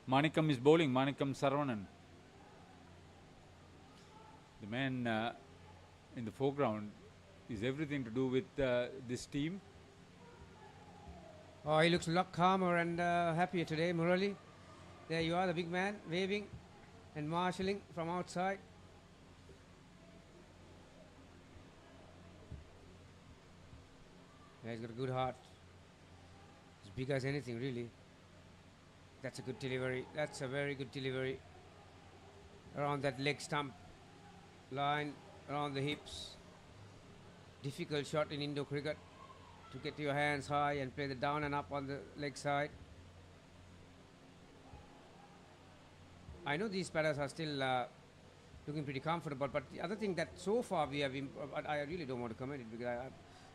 Manikam is bowling, Manikam Saravanan. The man in the foreground is everything to do with this team. Oh, he looks a lot calmer and happier today, Murali. There you are, the big man, waving and marshalling from outside. Yeah, he's got a good heart. As big as anything, really. That's a good delivery. That's a very good delivery. Around that leg stump line, around the hips. Difficult shot in Indo cricket to get your hands high and play the down and up on the leg side. I know these batters are still looking pretty comfortable, but the other thing that so far we have, I really don't want to comment it because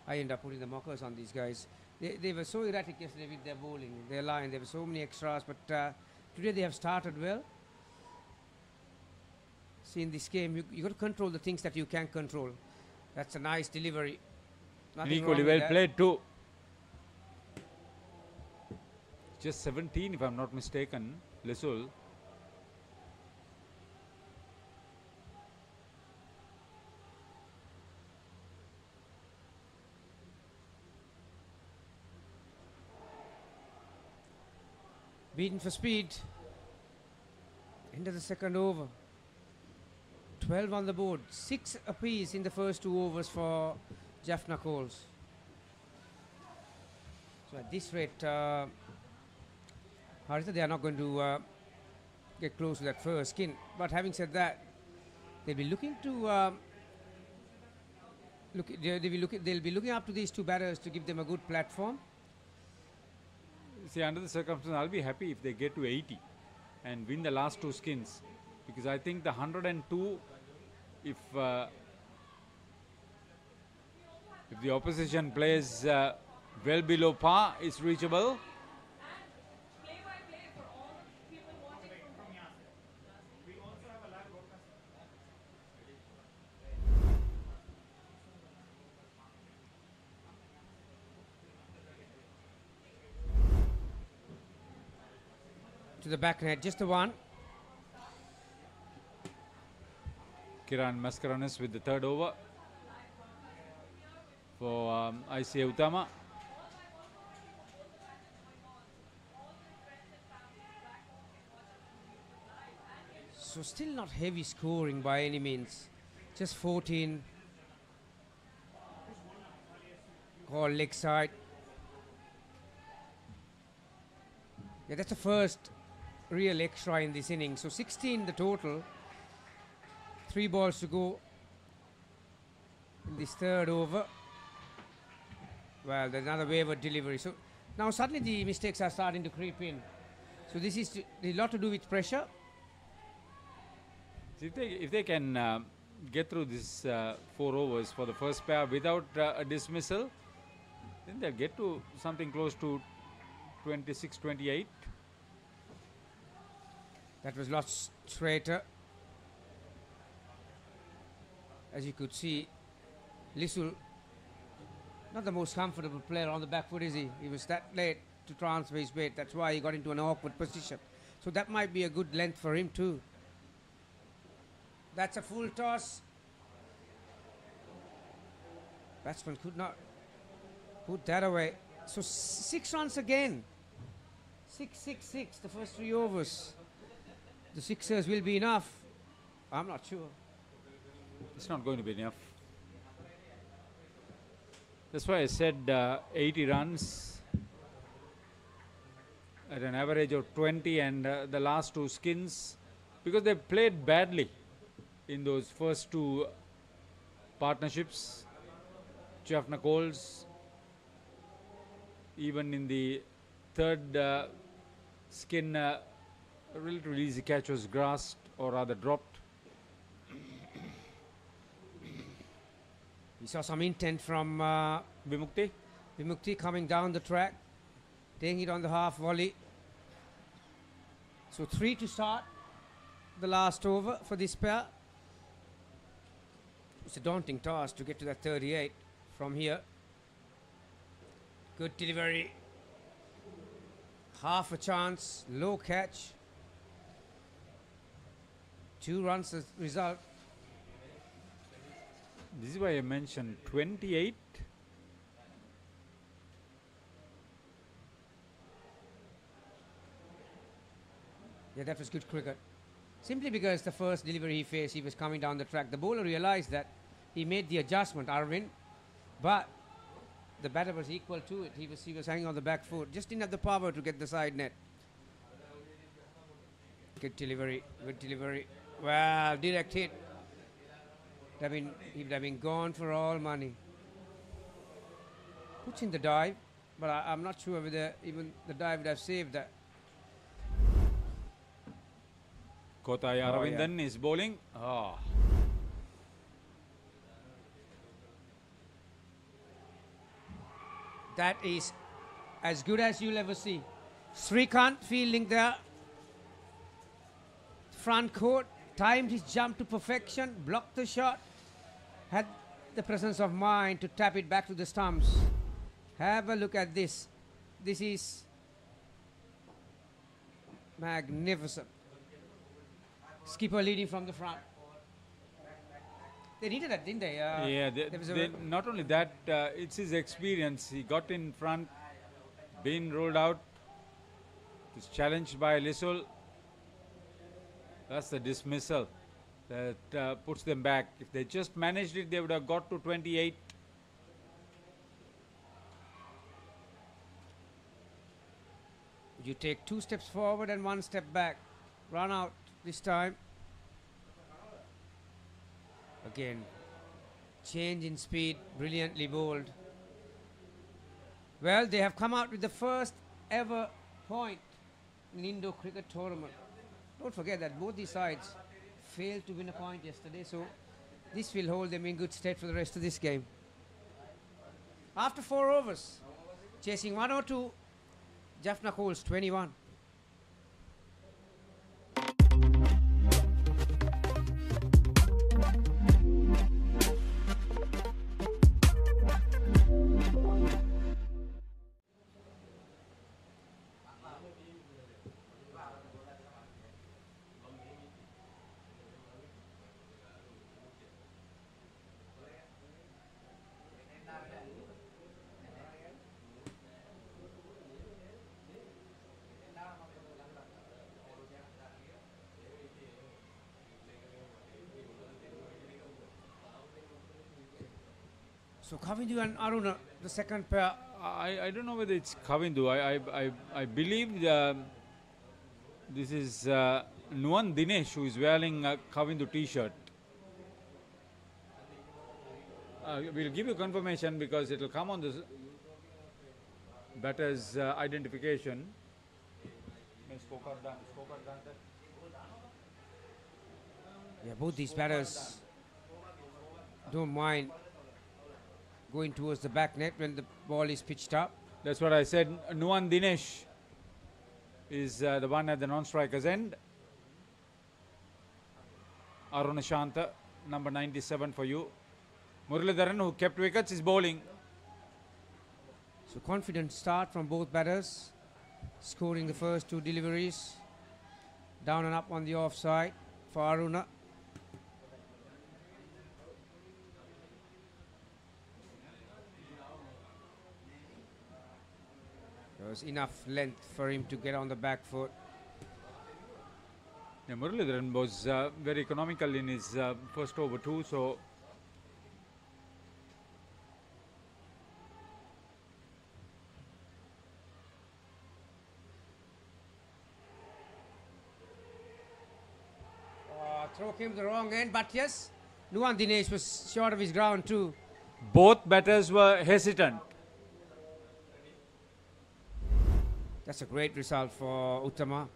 I end up putting the mockers on these guys. They were so erratic yesterday with their bowling, their line. There were so many extras, but today they have started well. See, in this game, you got to control the things that you can control. That's a nice delivery. And equally well played too. Just 17, if I'm not mistaken, Lisul. Beaten for speed. End of the second over. 12 on the board. 6 apiece in the first 2 overs for Jaffna Coles. So at this rate, Haritha, they are not going to get close to that first skin. But having said that, they'll be looking to they'll be looking up to these 2 batters to give them a good platform. See, under the circumstances, I'll be happy if they get to 80 and win the last 2 skins, because I think the 102, if the opposition plays well below par, is reachable. to the back net, just the one. Kiran Maskaranis with the third over for ICA Utama. So still not heavy scoring by any means. Just 14. Call leg side. Yeah, that's the first real extra in this inning. So 16 the total. 3 balls to go in this third over. Well, there's another wayward delivery. So now suddenly the mistakes are starting to creep in. So this is a lot to do with pressure. If they can get through this 4 overs for the first pair without a dismissal, then they'll get to something close to 26, 28. That was lost straighter. As you could see, Lisul, not the most comfortable player on the back foot, is he? He was that late to transfer his weight. That's why he got into an awkward position. So that might be a good length for him too. That's a full toss. Batsman could not put that away. So 6 runs again. 6, 6, 6, the first 3 overs. The sixers will be enough. I'm not sure. It's not going to be enough. That's why I said 80 runs at an average of 20 and the last 2 skins, because they played badly in those first 2 partnerships. Jaffna Coles, even in the third skin, a relatively easy catch was grasped or rather dropped. We saw some intent from Vimukti. Vimukti coming down the track, taking it on the half volley. So 3 to start the last over for this pair. It's a daunting task to get to that 38 from here. Good delivery. Half a chance, low catch. 2 runs as result. This is why I mentioned 28. Yeah, that was good cricket. Simply because the first delivery he faced, he was coming down the track. The bowler realized that. He made the adjustment, Arvind, but the batter was equal to it. He was hanging on the back foot. Just didn't have the power to get the side net. Good delivery, good delivery. Wow, direct hit. He would have been gone for all money. Puts in the dive, but I'm not sure whether even the dive would have saved that. Kotai Aravindan is bowling. Oh. That is as good as you'll ever see. Srikanth fielding there. Front court, timed his jump to perfection, blocked the shot, had the presence of mind to tap it back to the stumps. Have a look at this. This is magnificent. Skipper leading from the front. They needed that, didn't they? Not only that, it's his experience. He got in front, been rolled out, was challenged by Lisul. That's the dismissal that puts them back. If they just managed it, they would have got to 28. You take 2 steps forward and 1 step back. Run out this time. Again, change in speed, brilliantly bowled. Well, they have come out with the first ever point in Indo cricket tournament. Don't forget that both these sides failed to win a point yesterday, so this will hold them in good stead for the rest of this game. After 4 overs, chasing 102, Jaffna Coles 21. So Kavindu and Aruna, the second pair. I don't know whether it's Kavindu. I believe this is Nuan Dinesh who is wearing a Kavindu t-shirt. We'll give you confirmation because it will come on the batter's identification. Yeah, both these batters don't mind going towards the back net when the ball is pitched up. That's what I said. Nuan Dinesh is the one at the non-striker's end. Aruna Shanta, number 97 for you. Muralidharan, who kept wickets, is bowling. So confident start from both batters, scoring the first two deliveries. Down and up on the offside for Aruna. There was enough length for him to get on the back foot. Yeah, Muralidharan was very economical in his first over too, so Throw came the wrong end, but yes, Nuan Dinesh was short of his ground too. both batters were hesitant. That's a great result for Utama.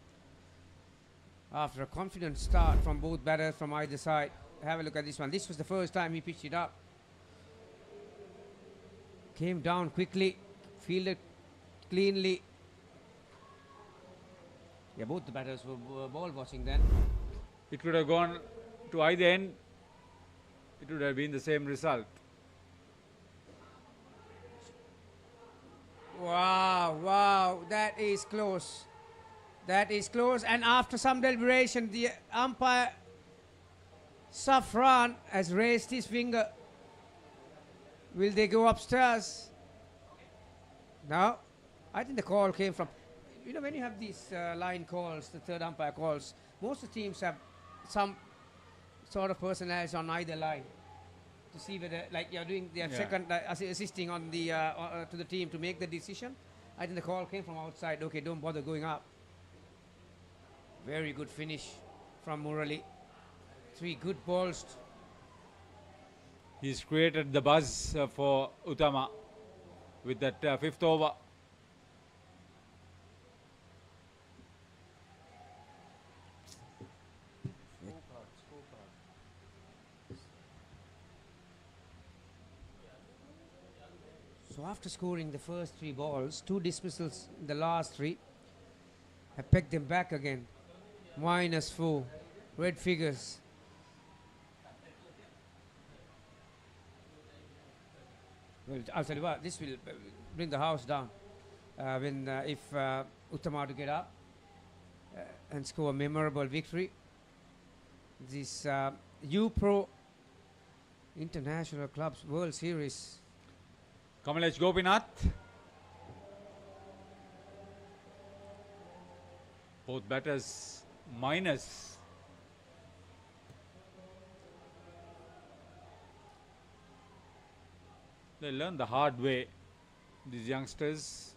After a confident start from both batters from either side. Have a look at this one. This was the first time he pitched it up. Came down quickly, fielded cleanly. Yeah, both the batters were ball watching then. It could have gone to either end. It would have been the same result. Wow, that is close. That is close. And after some deliberation, the umpire, Safran, has raised his finger. Will they go upstairs? No. I think the call came from, you know, when you have these line calls, the third umpire calls, most of the teams have some sort of personality on either line to see whether, like you're doing, they are second assisting on the to the team to make the decision. I think the call came from outside. Okay, don't bother going up. Very good finish from Murali. 3 good balls. He's created the buzz for Utama with that 5th over. So after scoring the first 3 balls, 2 dismissals in the last 3, I pegged them back again. -4, red figures. Well, I'll tell you what, this will bring the house down when if Utama to get up and score a memorable victory. This U-Pro International Clubs World Series. Kamalesh Gopinath. Both batters minus. They learn the hard way, these youngsters.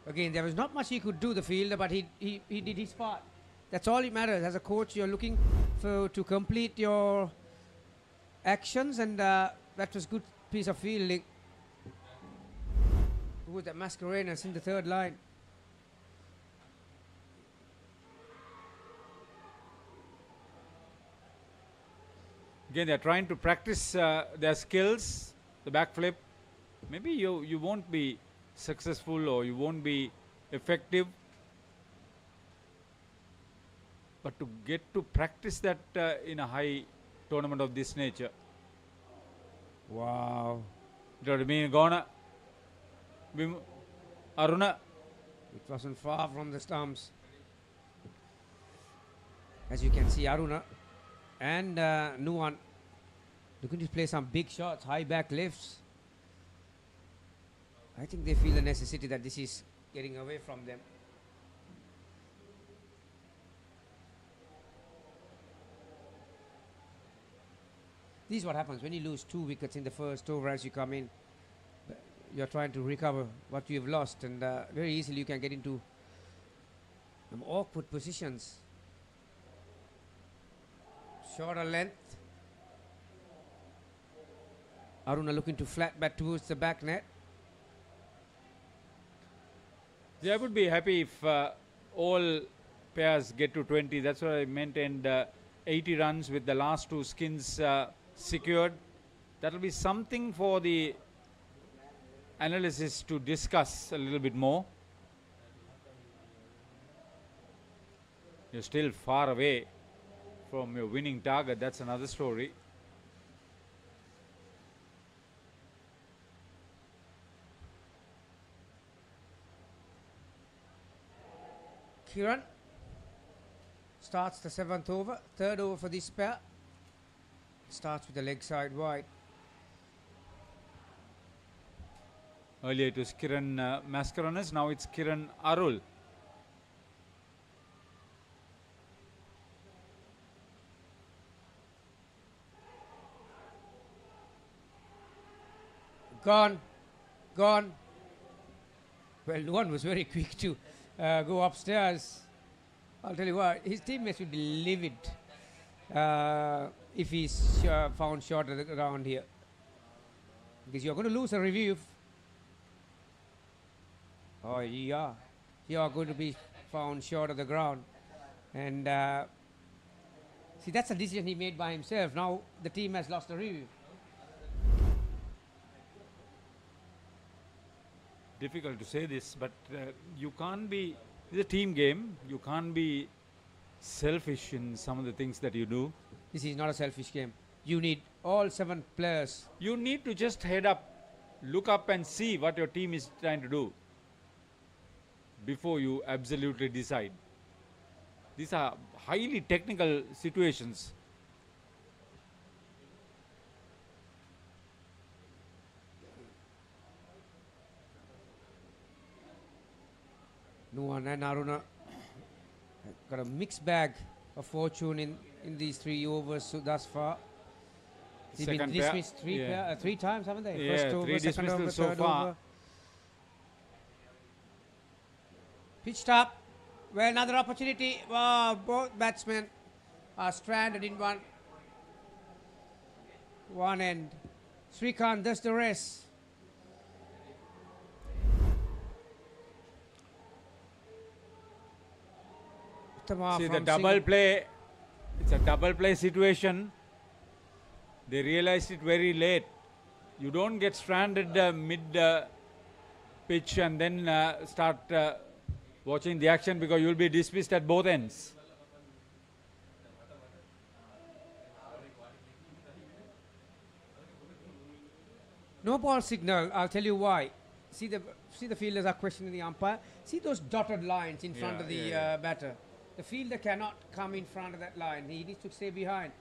Again, there was not much he could do, the fielder, but he did his part. That's all it matters. As a coach, you're looking for to complete your actions, and that was good piece of fielding. Who was that? Mascarenas in the third line. Again, they're trying to practice their skills, the backflip. Maybe you won't be successful or you won't be effective, but to get to practice that in a high tournament of this nature. Wow. It would have been gone. Aruna. It wasn't far from the stumps. As you can see, Aruna and Nuan looking to play some big shots, high back lifts. I think they feel the necessity that this is getting away from them. This is what happens when you lose 2 wickets in the first over as you come in. You're trying to recover what you've lost, and very easily you can get into awkward positions. Shorter length. Aruna looking to flat bat towards the back net. Yeah, I would be happy if all pairs get to 20. That's what I meant. And 80 runs with the last 2 skins secured. That will be something for the analysis to discuss a little bit more. You're still far away from your winning target. That's another story. Kiran starts the 7th over, 3rd over for this pair. Starts with the leg side wide. Earlier it was Kiran Mascaronis, now it's Kiran Arul. Gone. Well, one was very quick to go upstairs. I'll tell you what, his teammates would be livid if he's found short of the ground here. Because you're going to lose a review. Oh, yeah. You're going to be found short of the ground. And see, that's a decision he made by himself. Now the team has lost the review. Difficult to say this, but you can't be, it's a team game, you can't be selfish in some of the things that you do. This is not a selfish game. You need all 7 players. You need to just head up, look up and see what your team is trying to do before you absolutely decide. These are highly technical situations. Nuwan and Aruna got a mixed bag of fortune in these 3 overs so thus far. They've been dismissed 3 times, haven't they? Yeah, First over, 3 second over, dismissals so third far. over. Pitched up. Well, another opportunity. Wow, both batsmen are stranded in one end. Srikanth does the rest. Utama See the from double play, it's a double play situation. They realized it very late. You don't get stranded mid pitch and then start watching the action because you'll be dismissed at both ends. No ball signal. I'll tell you why. See the fielders are questioning the umpire. See those dotted lines in front of the batter. The fielder cannot come in front of that line. He needs to stay behind.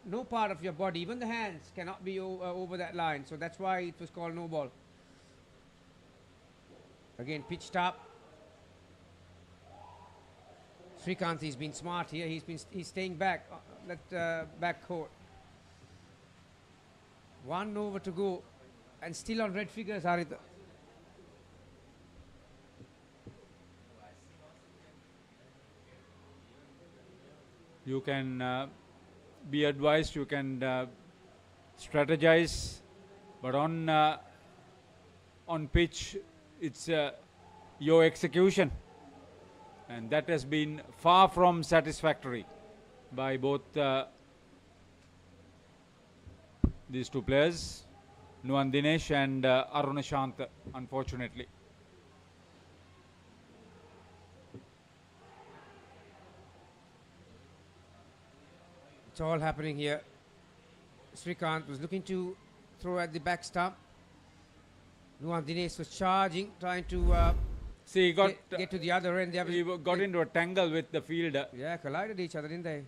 No part of your body, even the hands, cannot be over that line. So that's why it was called no ball. Again, pitched up. Srikanth, he's been smart here. He's staying back, that back court. 1 over to go, and still on red figures, Haritha. You can be advised, you can strategize, but on pitch, it's your execution, and that has been far from satisfactory by both these 2 players, Nuwan Dinesh and Aruna Shant, unfortunately. It's all happening here. Srikanth was looking to throw at the back stump. Nuwan Dinesh was charging, trying to See, he got get to the other end. he got into a tangle with the fielder. Yeah, collided each other, didn't they?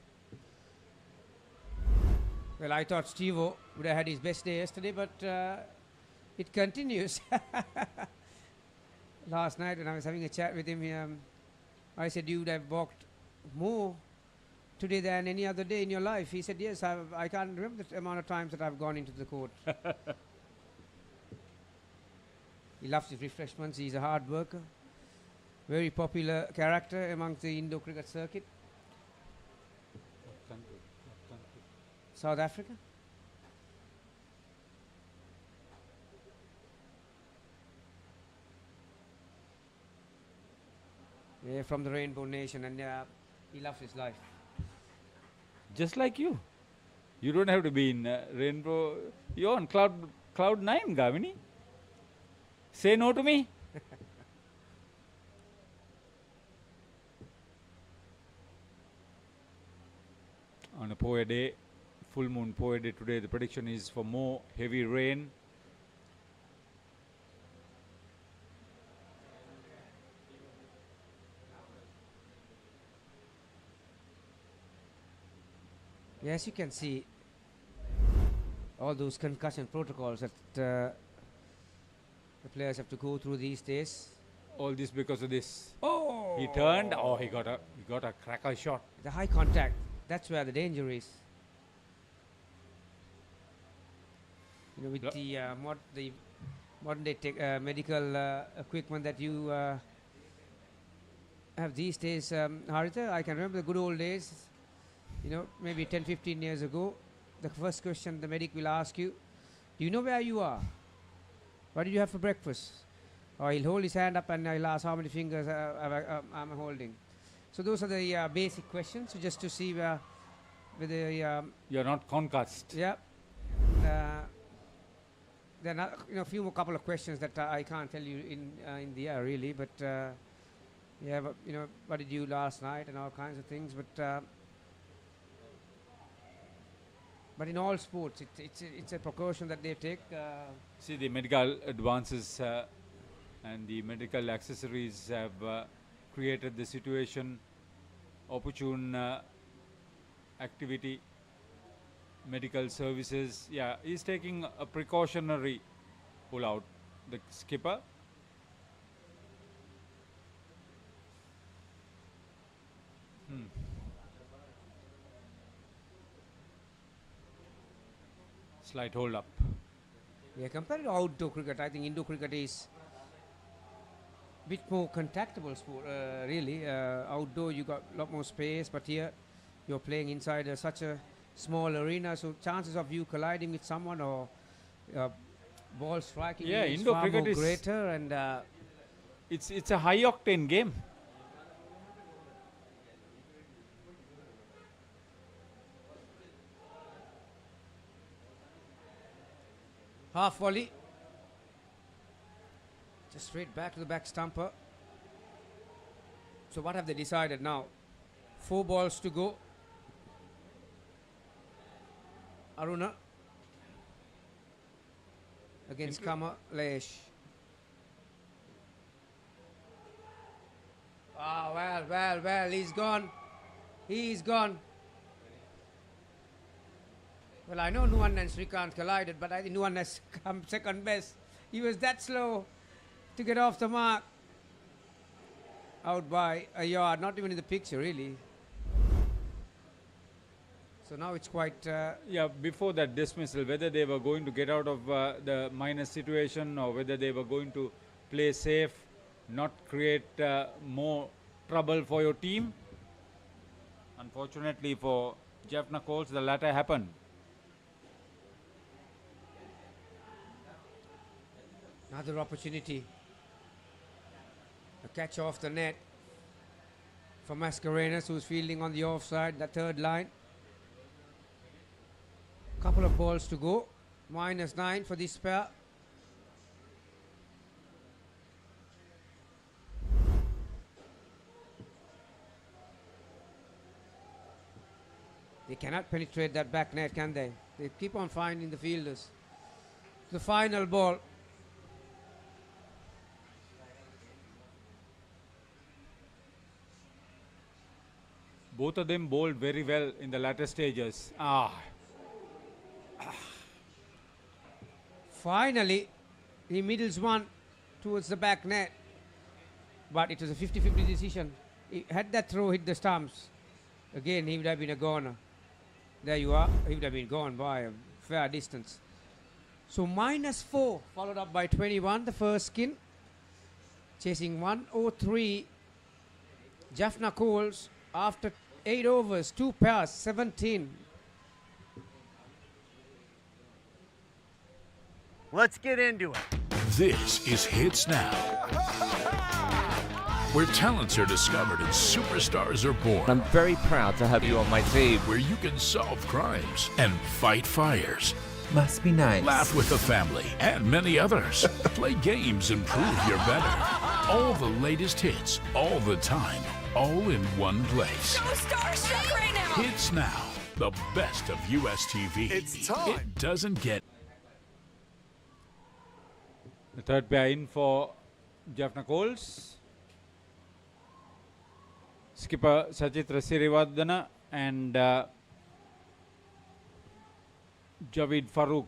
Well, I thought Steve-O would have had his best day yesterday, but it continues. Last night when I was having a chat with him, I said you would have walked more today than any other day in your life? He said, yes, I can't remember the amount of times that I've gone into the court. He loves his refreshments. He's a hard worker. Very popular character amongst the Indo cricket circuit. South Africa. Yeah, from the Rainbow Nation, and he loves his life. Just like you. You don't have to be in Rainbow. You're on cloud 9, Gavini. Say no to me. On a poor day, full moon poor day today, the prediction is for more heavy rain. Yes, you can see all those concussion protocols that the players have to go through these days. All this because of this. Oh! He turned. Oh, he got a cracker shot. The high contact. That's where the danger is. You know, with the modern day medical equipment that you have these days, Haritha, I can remember the good old days. You know, maybe 10, 15 years ago, the first question the medic will ask you, do you know where you are? What did you have for breakfast? Or he'll hold his hand up and I'll ask how many fingers I'm holding. So those are the basic questions, so just to see whether you're not concussed. Yeah. There are a few more couple of questions that I can't tell you in the air really, but yeah, but, you know, what did you last night and all kinds of things, but in all sports, it's a precaution that they take. See, the medical advances and the medical accessories have created the situation, opportune activity, medical services. Yeah, he's taking a precautionary pull out, the skipper. Slight hold up. Yeah, compared to outdoor cricket, I think indoor cricket is a bit more contactable sport, really. Outdoor, you got a lot more space, but here you're playing inside such a small arena, so chances of you colliding with someone or ball striking is indoor far cricket more is greater, and it's a high octane game. half volley. Just straight back to the back stumper. So what have they decided now? 4 balls to go. Aruna against Kama Lesh. Ah, well, he's gone. He's gone. Well, I know Nuwan and Srikanth collided, but I think Nuwan has come second best. He was that slow to get off the mark. Out by a yard, not even in the picture, really. So now it's quite... yeah, before that dismissal, whether they were going to get out of the minus situation or whether they were going to play safe, not create more trouble for your team. Unfortunately for Jaffna Coles, the latter happened. Another opportunity. A catch off the net for Mascarenas, who's fielding on the offside, the third line. Couple of balls to go. -9 for this pair. They cannot penetrate that back net, can they? They keep on finding the fielders. The final ball. Both of them bowled very well in the latter stages. Finally, he middles one towards the back net. But it was a 50-50 decision. Had that throw hit the stumps, Again, he would have been a goner. There you are. He would have been gone by a fair distance. So -4, followed up by 21, the first skin. Chasing 103. Jaffna Coles after 8 overs, 2 pairs, 17. Let's get into it. This is Hits Now, where talents are discovered and superstars are born. I'm very proud to have you on my team. Where you can solve crimes and fight fires. Must be nice. Laugh with the family and many others. Play games and prove you're better. All the latest hits, all the time, all in one place. So starstruck right now. Hits Now, the best of US TV. It's time. It doesn't get. The third pair in for Jaffna Coles. Skipper Sachitra Sirivardhana and Javid Farooq.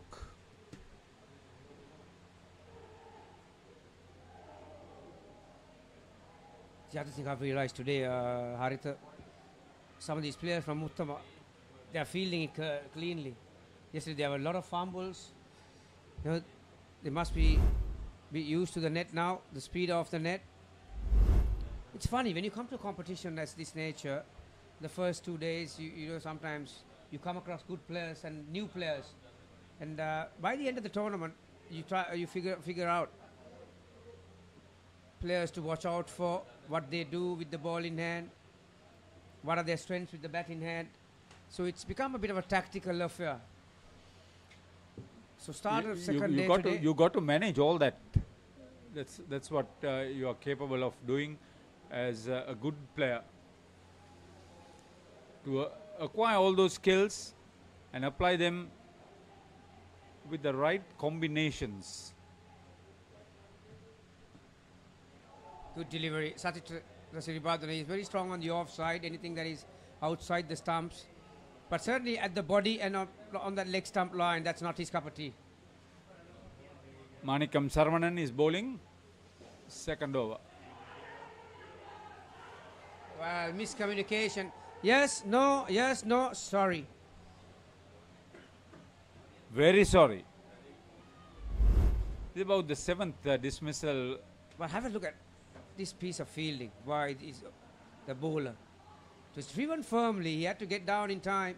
The other thing I've realized today, Haritha, some of these players from Utama, they are fielding it cleanly. Yesterday there were a lot of fumbles. You know, they must be used to the net now, the speed of the net. It's funny, when you come to a competition as this nature, the first 2 days, you know, sometimes you come across good players and new players. And by the end of the tournament, you figure out players to watch out for, what they do with the ball in hand, what are their strengths with the bat in hand. So it's become a bit of a tactical affair. So start of second day today. You got to manage all that. That's what you are capable of doing as a good player. To acquire all those skills and apply them with the right combinations. Good delivery. Sachitra Sirivardhana is very strong on the offside, anything that is outside the stumps. But certainly at the body and on that leg stump line, that's not his cup of tea. Manikam Sarvanan is bowling. Second over. Well, miscommunication. Yes, no, sorry. Very sorry. This is about the 7th dismissal. But have a look at this piece of fielding. Why is the bowler? It was driven firmly. He had to get down in time.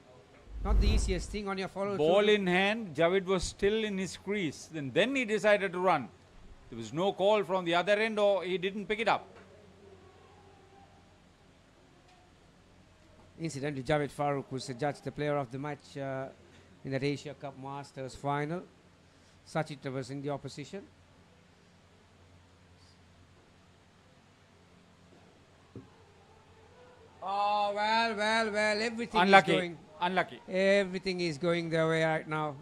Not the easiest thing on your follow. Ball in hand. Javid was still in his crease. Then he decided to run. There was no call from the other end, or he didn't pick it up. Incidentally, Javid Farooq was adjudged the player of the match in that Asia Cup Masters final. Sachitra was in the opposition. Oh, well, everything Unlucky. is going. Unlucky. Everything is going their way right now.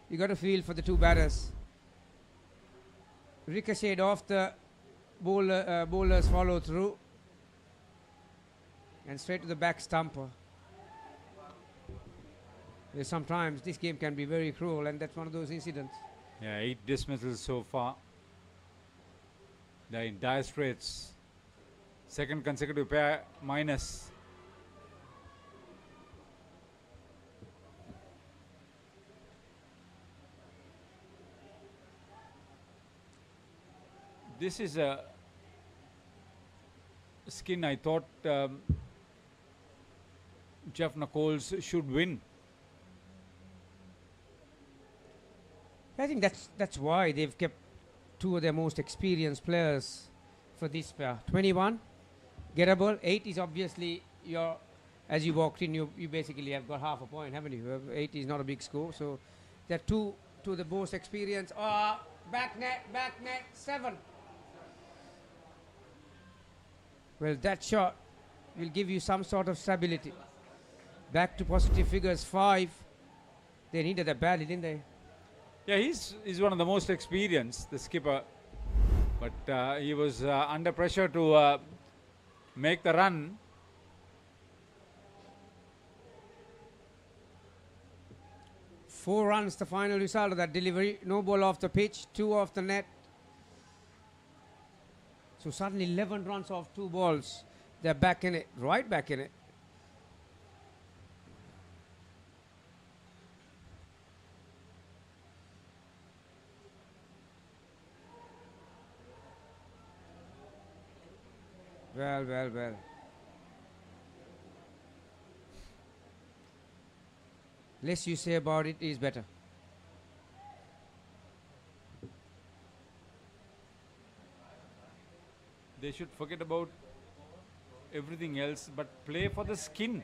You got to feel for the two batters. Ricocheted off the bowler's follow through. And straight to the back stumper. Sometimes this game can be very cruel, and that's one of those incidents. Yeah, 8 dismissals so far. They're in dire straits. Second consecutive pair minus. This is a skin I thought Jaffna Coles should win. I think that's why they've kept two of their most experienced players for this pair. 21, gettable. 8 is obviously your, as you walked in, you basically have got half a point, haven't you? 8 is not a big score, so they're two of the most experienced. Back net, 7. Well, that shot will give you some sort of stability. Back to positive figures, 5. They needed that badly, didn't they? Yeah, he's one of the most experienced, the skipper. But he was under pressure to make the run. Four runs, the final result of that delivery. No ball off the pitch, 2 off the net. So suddenly 11 runs off 2 balls. They're back in it, right back in it. Well, well, well. Less you say about it is better. They should forget about everything else but play for the skin.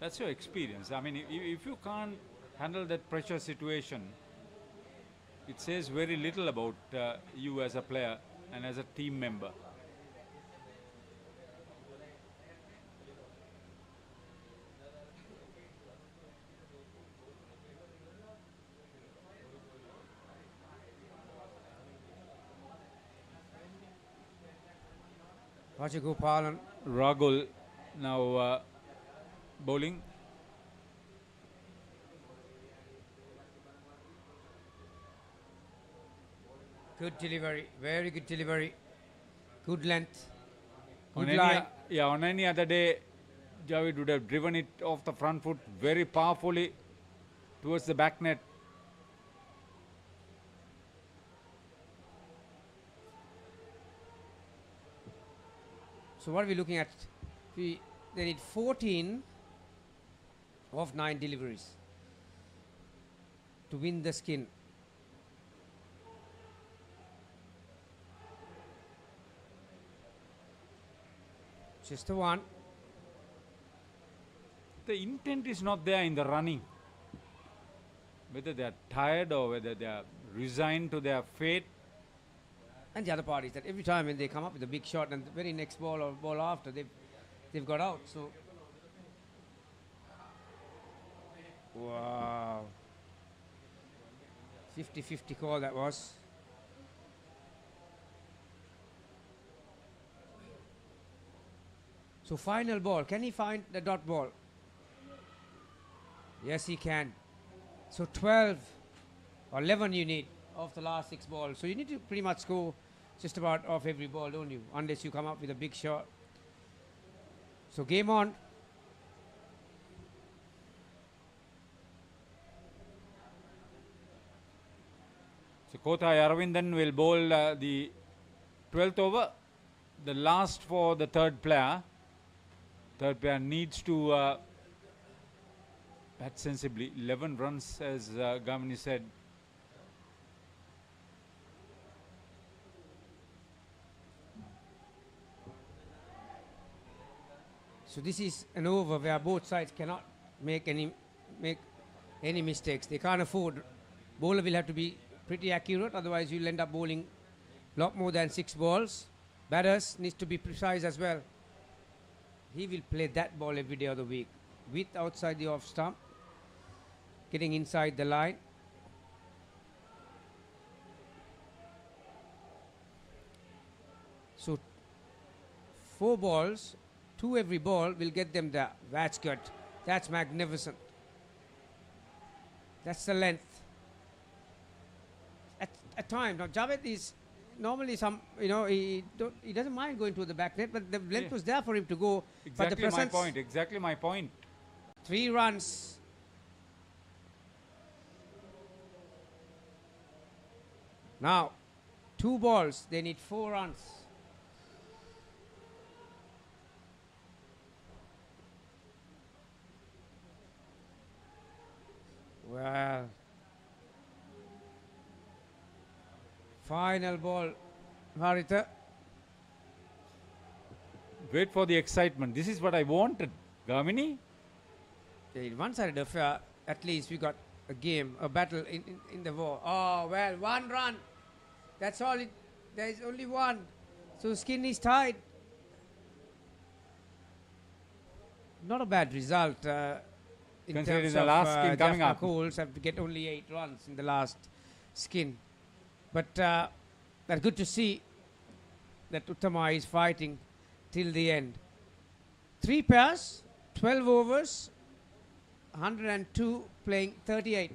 That's your experience. I mean, if you can't handle that pressure situation, it says very little about you as a player and as a team member. Rajagopalan. Rahul now bowling. Good delivery, very good delivery. Good length. Good On line. on any other day, Javed would have driven it off the front foot very powerfully towards the back net. So what are we looking at? They need 14 of 9 deliveries to win the skin. Just the one. The intent is not there in the running. Whether they are tired or whether they are resigned to their fate. And the other part is that every time when they come up with a big shot and the very next ball or ball after, they've got out. So, wow. 50-50 call that was. So final ball, can he find the dot ball? Yes, he can. So 12 or 11 you need of the last 6 balls. So you need to pretty much score just about off every ball, don't you? Unless you come up with a big shot. So game on. So Kothai Aravindan will bowl the 12th over. The last for the third player. Third player needs to bat sensibly. 11 runs, as Gamini said. So this is an over where both sides cannot make any mistakes. They can't afford. Bowler will have to be pretty accurate, otherwise you'll end up bowling a lot more than 6 balls. Batters needs to be precise as well. He will play that ball every day of the week, with outside the off stump, getting inside the line. So 4 balls, 2 every ball will get them there. That's good. That's magnificent. That's the length. At times, now Javed is normally he doesn't mind going to the back net, but the length was there for him to go. But the presence, Exactly my point. 3 runs. Now, 2 balls, they need 4 runs. Well, final ball, Harita. Wait for the excitement. This is what I wanted. Gamini? In one-sided affair, at least we got a game, a battle in the war. Oh, well, 1 run. That's all. There is only 1. So skin is tied. Not a bad result. In Considering terms the of last skin coming Jaffna up. Coles have to get only 8 runs in the last skin. But that's good to see that Utama is fighting till the end. 3 pairs, 12 overs, 102 playing 38.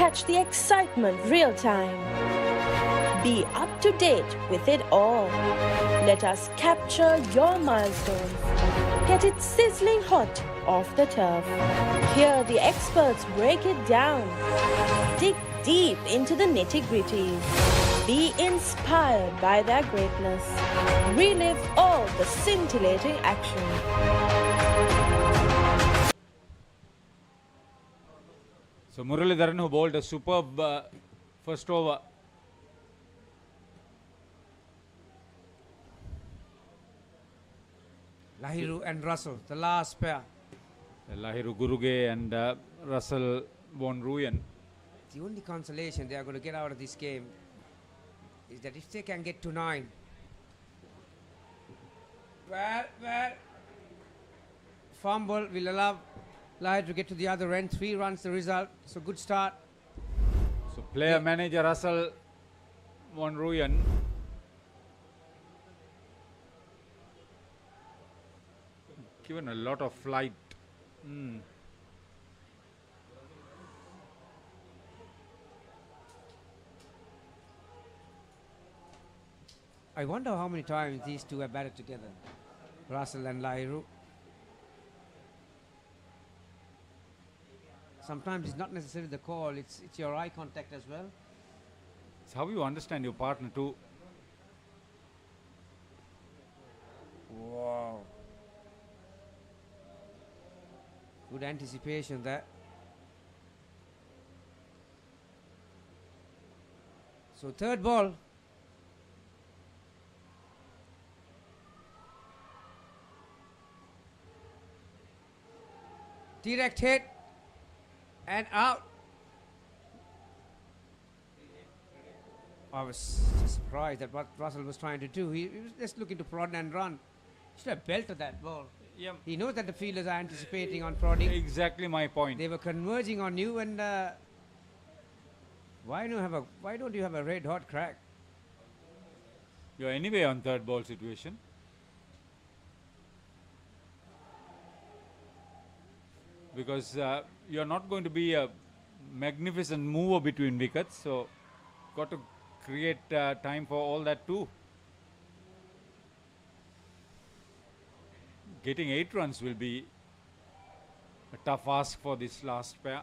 catch the excitement real time. Be up to date with it all. Let us capture your milestones. Get it sizzling hot off the turf. Hear the experts break it down. Dig deep into the nitty-gritties. Be inspired by their greatness. Relive all the scintillating action. So Muralidharan, who bowled a superb first over. Lahiru and Russell, the last pair. Lahiru Guruge and Russell von Ruyen. The only consolation they are going to get out of this game is that if they can get to 9. Well, fumble will allow Lahiru to get to the other end. 3 runs the result. So good start. So player manager Russell von Ruyen. Given a lot of flight. I wonder how many times these two have batted together, Russell and Lahiru. Sometimes it's not necessarily the call, it's your eye contact as well. It's how you understand your partner too. Wow. Good anticipation there. So third ball. Direct hit and out. I was just surprised at what Russell was trying to do. He was just looking to prod and run. Should have belted that ball. Yeah. He knows that the fielders are anticipating on prodding. Exactly my point. They were converging on you, and why don't you have a red hot crack? You're anyway on third ball situation. Because you're not going to be a magnificent mover between wickets, so got to create time for all that too. Getting 8 runs will be a tough ask for this last pair.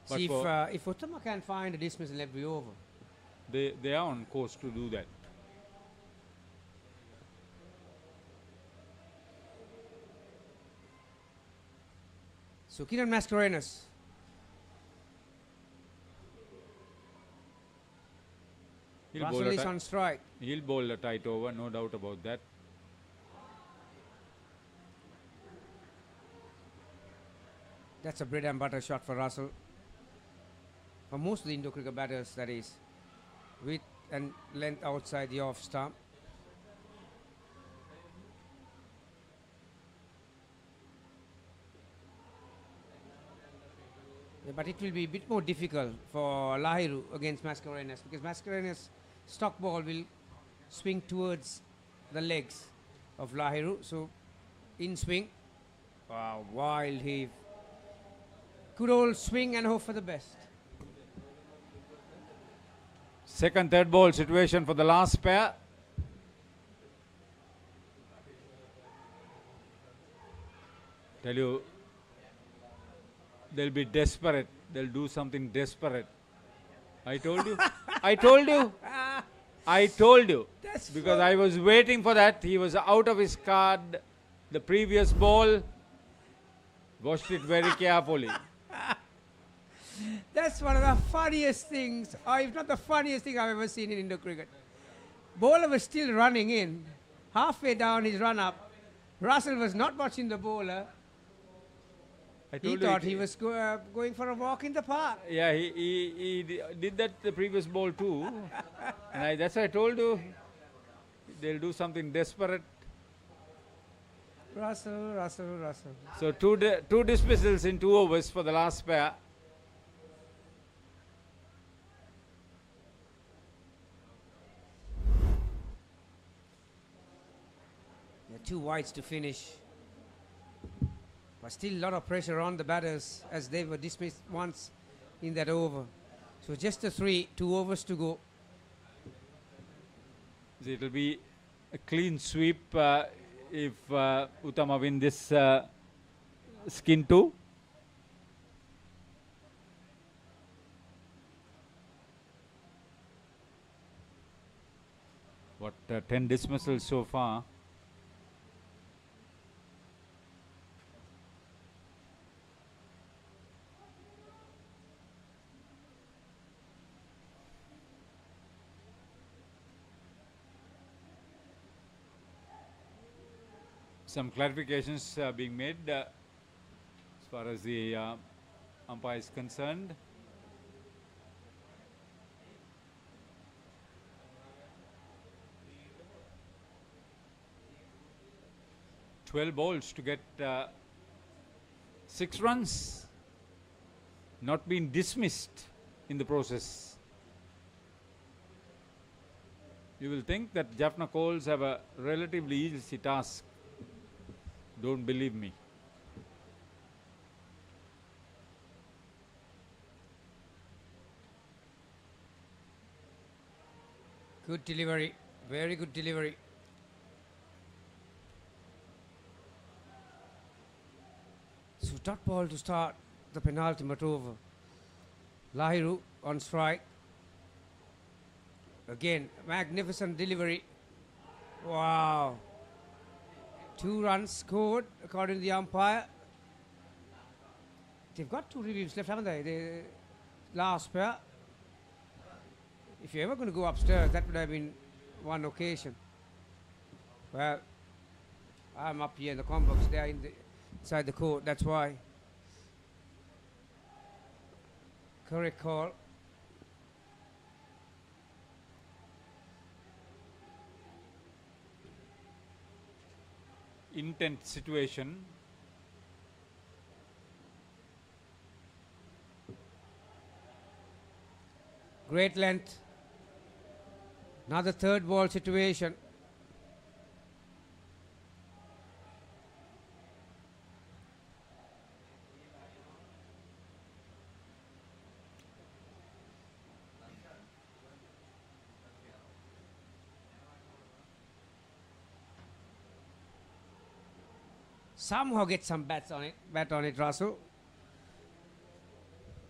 But See if Utama can find a dismissal every over. They are on course to do that. So Kiran Mascarenhas. Russell is on strike. He'll bowl a tight over, no doubt about that. That's a bread and butter shot for Russell. For most of the Indo-cricket batters, that is. Width and length outside the off stump. Yeah, but it will be a bit more difficult for Lahiru against Mascarenhas, because Mascarenhas' stock ball will swing towards the legs of Lahiru. So in swing, wow, wild heave. Good old swing and hope for the best. Second, third ball situation for the last pair. Tell you, they'll be desperate. They'll do something desperate. I told you. I told you. I told you. That's because I was waiting for that. He was out of his card. The previous ball. Watched it very carefully. That's one of the funniest things, or if not the funniest thing I've ever seen in Indo-cricket. Bowler was still running in. Halfway down his run-up, Russell was not watching the bowler. He thought he was going for a walk in the park. Yeah, he did that the previous ball too. And that's why I told you, they'll do something desperate. Russell. So two dismissals in 2 overs for the last pair. 2 wides to finish. But still a lot of pressure on the batters as they were dismissed once in that over. So just a 3, 2 overs to go. It will be a clean sweep if Utama win this skin too. What 10 dismissals so far. Some clarifications being made as far as the umpire is concerned. "12 balls to get 6 runs, not being dismissed in the process." You will think that Jaffna Coles have a relatively easy task. Don't believe me. Good delivery, very good delivery. So dot ball to start the penultimate over. Lahiru on strike. Again, magnificent delivery. Wow. 2 runs scored according to the umpire. They've got 2 reviews left, haven't they? The last pair. If you're ever going to go upstairs, that would have been one occasion. Well, I'm up here in the conbox. They are inside the court. That's why. Correct call. Intense situation. Great length. Another 3rd ball situation. Somehow get some bat on it, Rasu.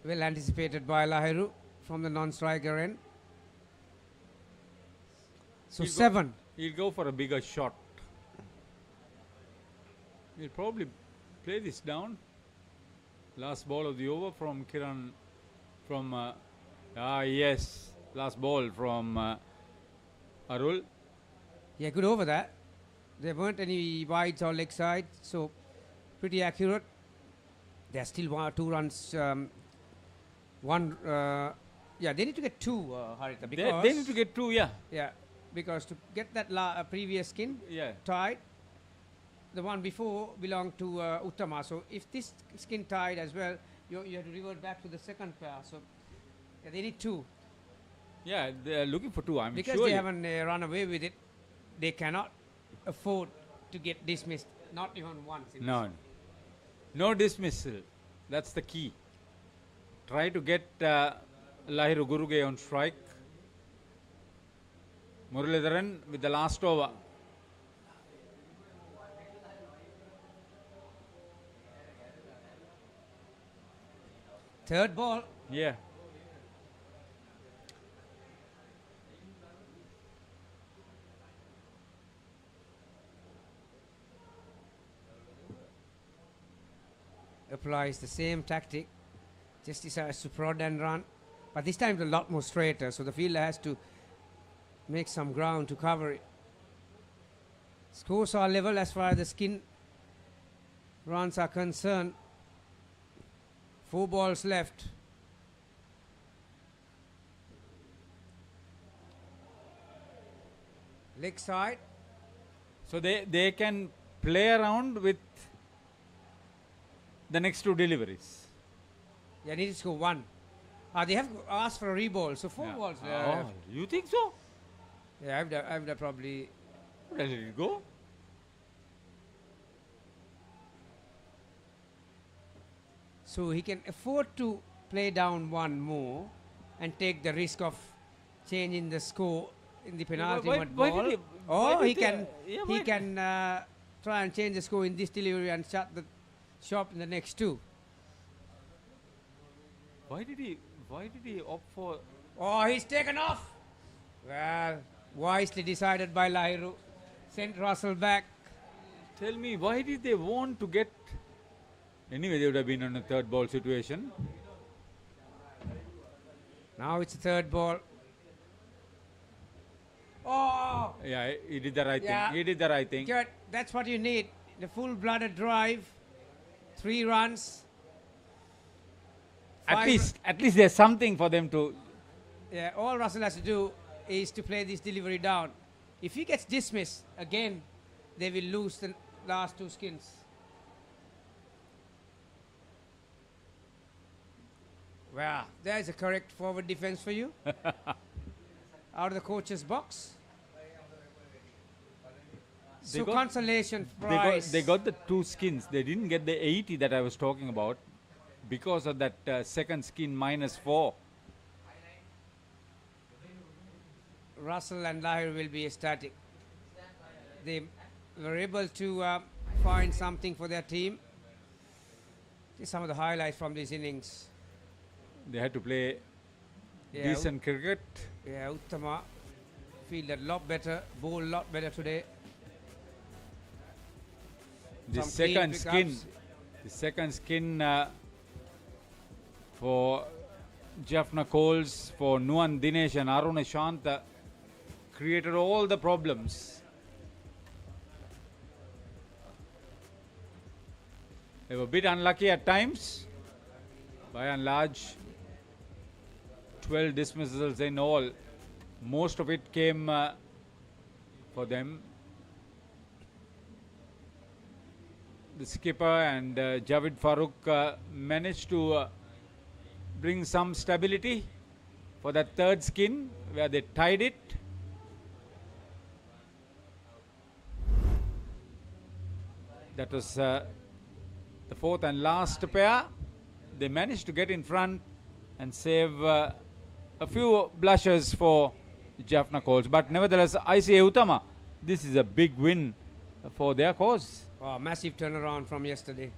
Well anticipated by Lahiru from the non-striker end. So 7. He'll go for a bigger shot. He'll probably play this down. Last ball of the over from Kiran. Yes, last ball from Arul. Yeah, good over that. There weren't any wides or leg side, so pretty accurate. There's still 2 runs. They need to get 2, Haritha. Because They need to get 2, yeah. Yeah, because to get that previous skin tied, the one before belonged to Utama. So if this skin tied as well, you have to revert back to the second pair. So they need 2. Yeah, they're looking for 2. I'm because sure. Because they haven't run away with it, they cannot afford to get dismissed. Not even once. No dismissal. That's the key. Try to get Lahiru Guruge on strike. Muralidharan with the last over. Third ball. Yeah. Applies the same tactic, just decides to prod and run, but this time it's a lot more straighter, so the fielder has to make some ground to cover it. Scores are level as far as the skin runs are concerned. 4 balls left. Leg side. So they can play around with the next 2 deliveries. Yeah, need to score 1. They have asked for a reball, so 4 balls left. You think so? Yeah, I've probably let it go. So he can afford to play down one more and take the risk of changing the score in the penultimate ball. Or he can try and change the score in this delivery and shut the shop in the next two. Why did he opt for? Oh, he's taken off. Well, wisely decided by Lahiru. Sent Russell back. Tell me, why did they want to get? Anyway, they would have been on a third ball situation. Now it's a third ball. Oh! Yeah, he did the right Yeah. thing. He did the right thing. Good. That's what you need. The full-blooded drive. 3 runs. At least there's something for them to. Yeah, all Russell has to do is to play this delivery down. If he gets dismissed again, they will lose the last 2 skins. Well, there is a correct forward defense for you. Out of the coach's box. So consolation prize. They got the 2 skins. They didn't get the 80 that I was talking about because of that second skin -4. Russell and Lahir will be ecstatic. They were able to find something for their team. These are some of the highlights from these innings. They had to play decent cricket. Yeah, Utama fielded a lot better, bowled a lot better today. The Some second clean skin for Jaffna Coles, for Nuan Dinesh and Arun Ashant created all the problems. They were a bit unlucky at times. By and large, 12 dismissals in all. Most of it came for them. The skipper and Javid Farooq managed to bring some stability for that third skin where they tied it. That was the fourth and last pair. They managed to get in front and save a few blushes for Jaffna Coles. But nevertheless, I say Utama, this is a big win for their cause. Oh, massive turnaround from yesterday.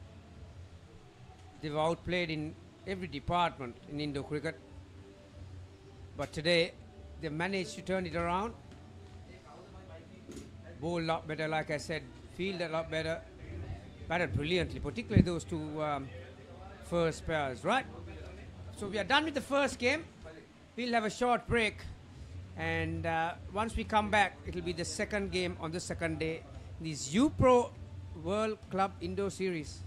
They were outplayed in every department in Indo cricket. But today, they managed to turn it around. Bowl a lot better, like I said. Field a lot better. Batted brilliantly, particularly those 2 first pairs, right? So we are done with the first game. We'll have a short break. And once we come back, it'll be the second game on the second day. This U-Pro World Club Indoor Series.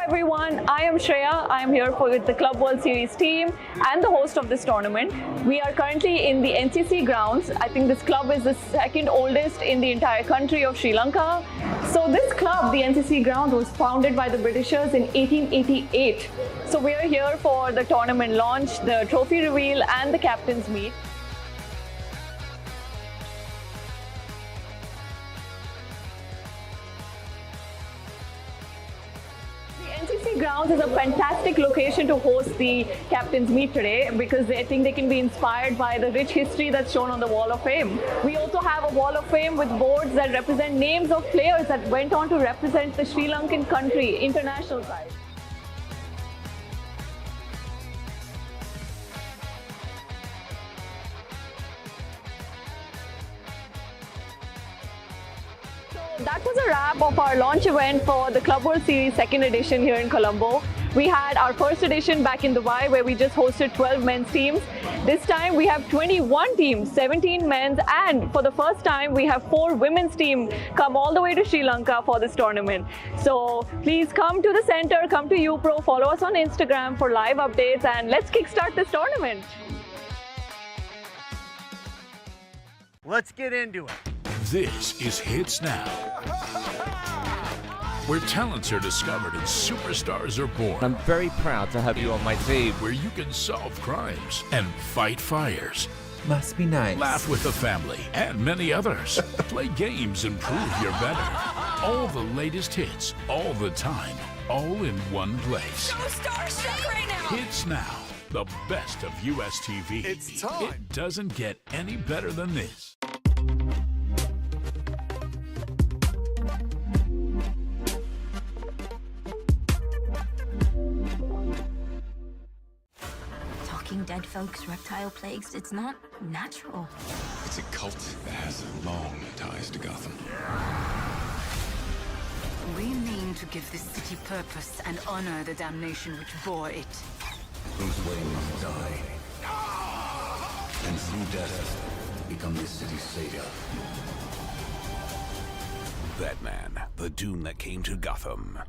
Everyone, I am Shreya. I am here with the Club World Series team and the host of this tournament. We are currently in the NCC grounds. I think this club is the second oldest in the entire country of Sri Lanka. So this club, the NCC ground, was founded by the Britishers in 1888. So we are here for the tournament launch, the trophy reveal and the captain's meet. NCC grounds is a fantastic location to host the captain's meet today because I think they can be inspired by the rich history that's shown on the Wall of Fame. We also have a Wall of Fame with boards that represent names of players that went on to represent the Sri Lankan country international side. That was a wrap of our launch event for the Club World Series 2nd edition here in Colombo. We had our first edition back in Dubai where we just hosted 12 men's teams. This time we have 21 teams, 17 men's, and for the first time we have 4 women's teams come all the way to Sri Lanka for this tournament. So please come to the center, come to U-Pro, follow us on Instagram for live updates, and let's kickstart this tournament. Let's get into it. This is Hits Now. Where talents are discovered and superstars are born. I'm very proud to have you on my team. Where you can solve crimes and fight fires. Must be nice. Laugh with the family and many others. Play games and prove you're better. All the latest hits, all the time, all in one place. So starstruck right now. Hits Now, the best of US TV. It's time. It doesn't get any better than this. Talking dead folks, reptile plagues, it's not natural. It's a cult that has long ties to Gotham. We mean to give this city purpose and honor the damnation which bore it. Bruce Wayne must die. And through death, become this city's savior. Batman, the Dune that came to Gotham.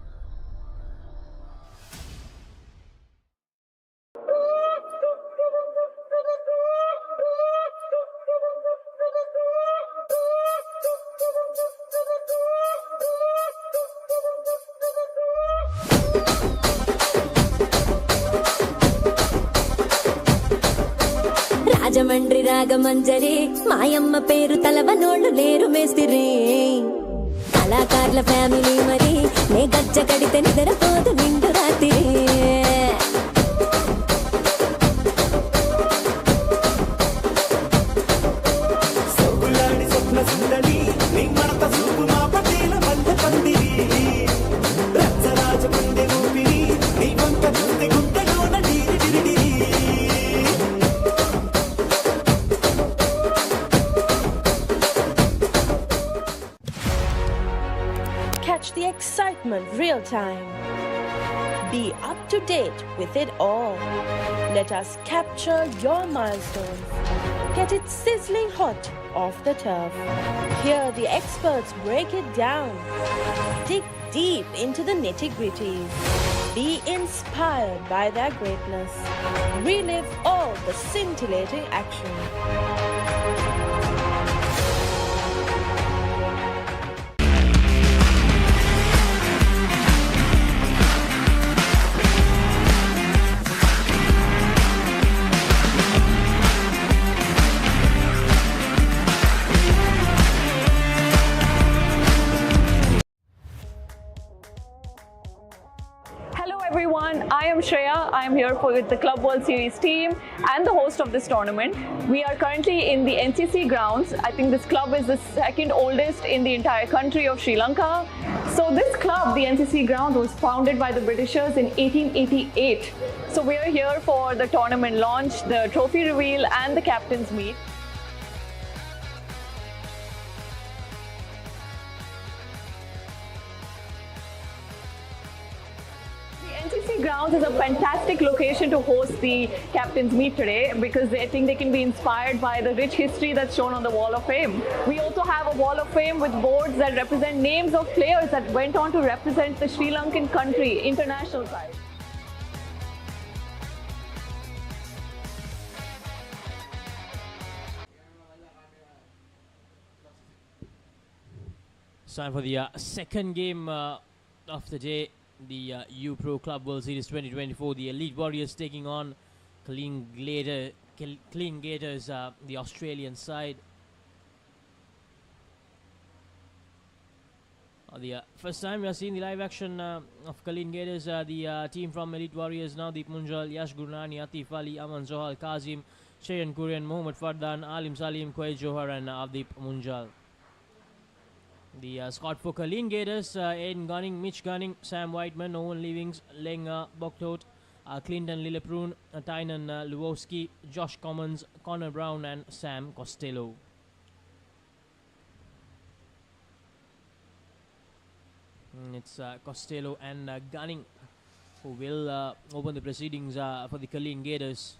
Rajahmundry Ragamanjari మాయమ్మ పేరు తలవనోళ్ళు లేరు మేస్తిరి కళాకారుల family మరి నే గజ్జ కడితే నిద్రపోదు నిండు రాత్రి సోకులాడి స్వప్న సుందరి నీ మడత చూపు మా పటేల మల్ల పందిరి రచ్చరాజ పందె ఊపిరి నీ వంక చూస్తే గుంటలోన డీరి డిరిడి Catch the excitement real time. Be up to date with it all. Let us capture your milestones. Get it sizzling hot off the turf. Hear the experts break it down. Dig deep into the nitty-gritties. Be inspired by their greatness. Relive all the scintillating action. Hello everyone, I am Shreya. I am here with the Club World Series team and the host of this tournament. We are currently in the NCC grounds. I think this club is the second oldest in the entire country of Sri Lanka. So this club, the NCC ground, was founded by the Britishers in 1888. So we are here for the tournament launch, the trophy reveal and the captain's meet. NCC grounds is a fantastic location to host the captain's meet today because I think they can be inspired by the rich history that's shown on the Wall of Fame. We also have a Wall of Fame with boards that represent names of players that went on to represent the Sri Lankan country international side. It's time for the second game of the day. The U-Pro Club World Series 2024, the Elite Warriors taking on Clean Gators, the Australian side. The first time we are seeing the live action of Clean Gators, the team from Elite Warriors, Navdeep Munjal, Yash Gurnani, Atif Ali, Aman Zohal, Kazim, Shayan Kurian, Mohammad Fardan, Alim Salim, Quaid Johar and Avdeep Munjal. The squad for Clean Gators, Aiden Gunning, Mitch Gunning, Sam Whiteman, Owen Leavings, Leng Boktot, Clinton Lilleprun, Tynan Lewowski, Josh Commons, Connor Brown and Sam Costello. It's Costello and Gunning who will open the proceedings for the Clean Gators.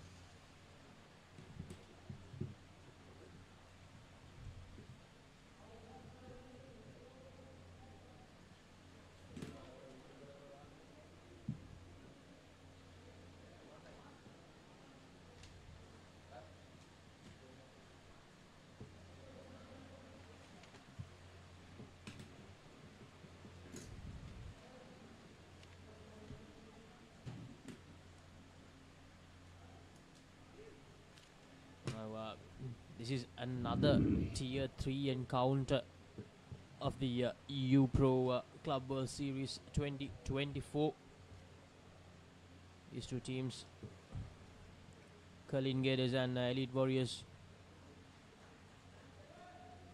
This is another Tier 3 encounter of the U-Pro Club World Series 2024. These two teams, Colin Gators and Elite Warriors.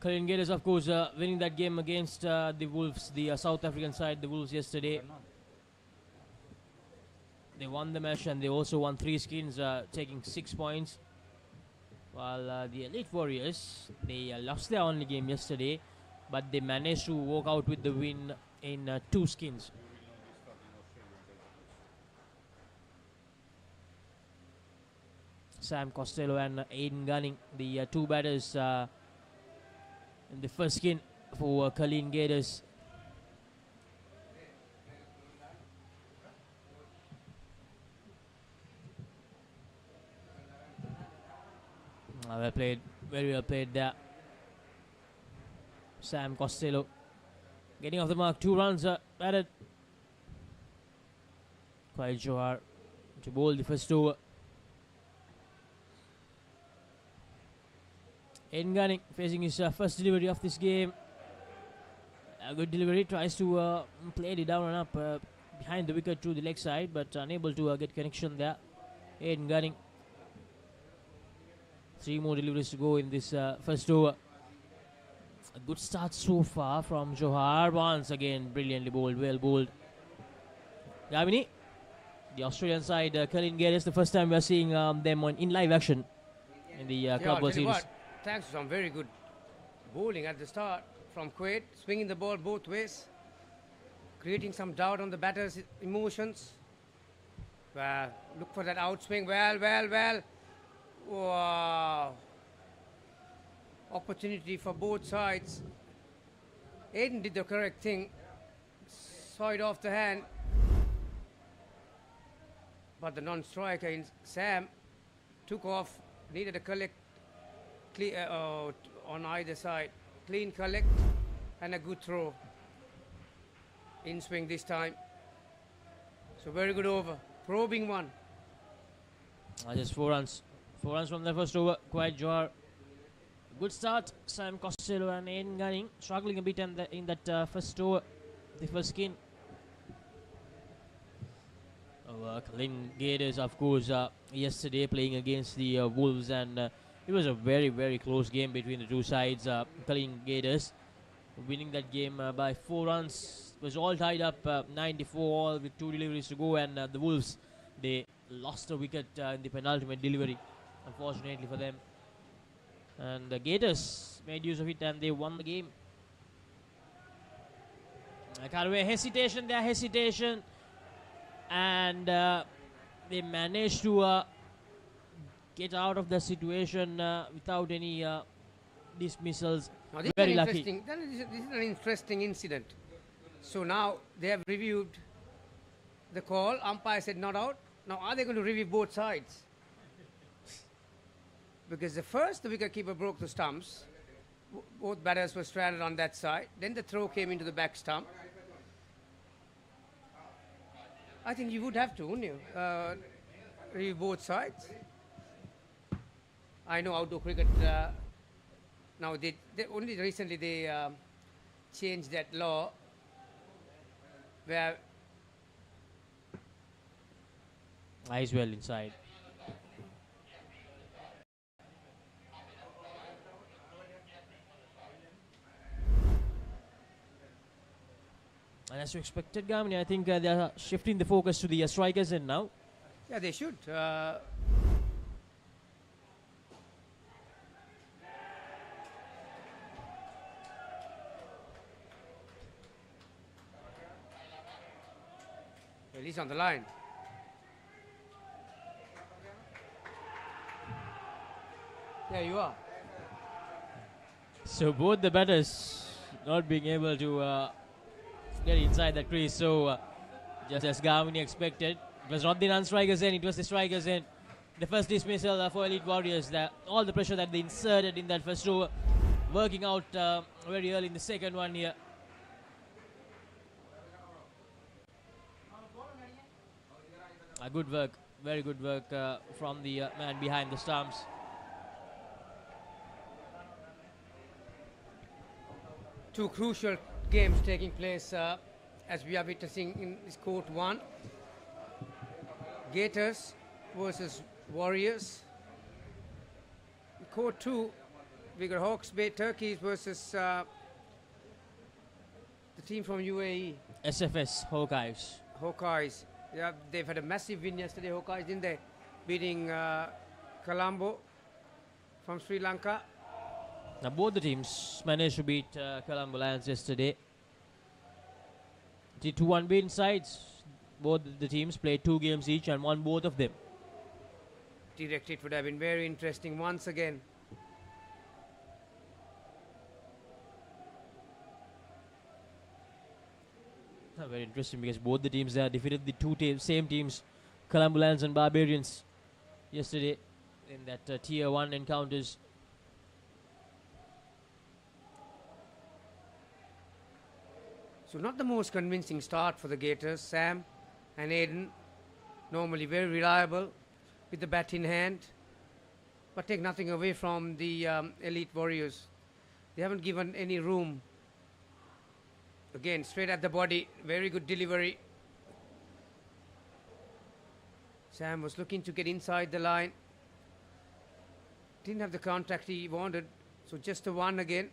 Colin Gators, of course, winning that game against the Wolves, the South African side, the Wolves yesterday. They won the match and they also won 3 skins, taking 6 points. While the Elite Warriors, they lost their only game yesterday, but they managed to walk out with the win in 2 skins. Sam Costello and Aiden Gunning, the 2 batters in the first skin for Colin Gators. Well played, very well played there. Sam Costello getting off the mark, 2 runs batted. Quite Johar to bowl the first over. Aiden Gunning facing his first delivery of this game. A good delivery, tries to play it down and up behind the wicket to the leg side, but unable to get connection there. Aiden Gunning. 3 more deliveries to go in this first over. A good start so far from Johar. Once again, brilliantly bowled, well bowled. Yamini, the Australian side, Colin Gators, the first time we are seeing them in live action in the Club World Series. Thanks to some very good bowling at the start from Kuwait, swinging the ball both ways, creating some doubt on the batter's emotions. Well, look for that outswing. Well. Wow. Opportunity for both sides. Aiden did the correct thing. Saw it off the hand. But the non-striker in Sam took off. Needed a collect on either side. Clean collect and a good throw. In swing this time. So very good over. Probing one. Just 4 runs. 4 runs from the first over. Quite Johar. Good start. Sam Costello and Aiden Gunning struggling a bit in that first over, the first skin. Colin Gators, of course, yesterday playing against the Wolves, and it was a very, very close game between the two sides. Colin Gators winning that game by 4 runs. It was all tied up, 94 all with 2 deliveries to go, and the Wolves, they lost a wicket in the penultimate delivery, unfortunately for them. And the Gators made use of it and they won the game. Karwe, hesitation. And they managed to get out of the situation without any dismissals. Now this very is lucky. This is an interesting incident. So now they have reviewed the call. Umpire said not out. Now are they going to review both sides? Because the wicketkeeper broke the stumps. Both batters were stranded on that side. Then the throw came into the back stump. I think you would have to, wouldn't you? Review both sides. I know outdoor cricket, now they only recently they changed that law where Eyes well inside. And as you expected, Gamini, I think they are shifting the focus to the strikers end now. Yeah, they should. Well, he's on the line. There you are. So both the batters not being able to get inside the crease. So just as Gamini expected, it was not the non-strikers end, it was the strikers end. The first dismissal for Elite Warriors. All the pressure that they inserted in that first over working out very early in the second one here. Good work, very good work from the man behind the stumps. Two crucial games taking place as we are witnessing in this court 1. Gators versus Warriors. In court 2, we got Hawke's Bay Turkeys versus the team from UAE. SFS Hawkeyes. Hawkeyes. Yeah, they've had a massive win yesterday, Hawkeyes, didn't they? Beating Colombo from Sri Lanka. Now both the teams managed to beat Colombo Lions yesterday. The 2 unbeaten sides. Both the teams played 2 games each and won both of them. Direct it would have been very interesting once again. Very interesting because both the teams defeated the same teams, Colombo Lions and Barbarians, yesterday in that Tier 1 encounters. So not the most convincing start for the Gators. Sam and Aiden, normally very reliable with the bat in hand, but take nothing away from the elite Warriors. They haven't given any room. Again, straight at the body, very good delivery. Sam was looking to get inside the line. Didn't have the contact he wanted, so just a 1 again.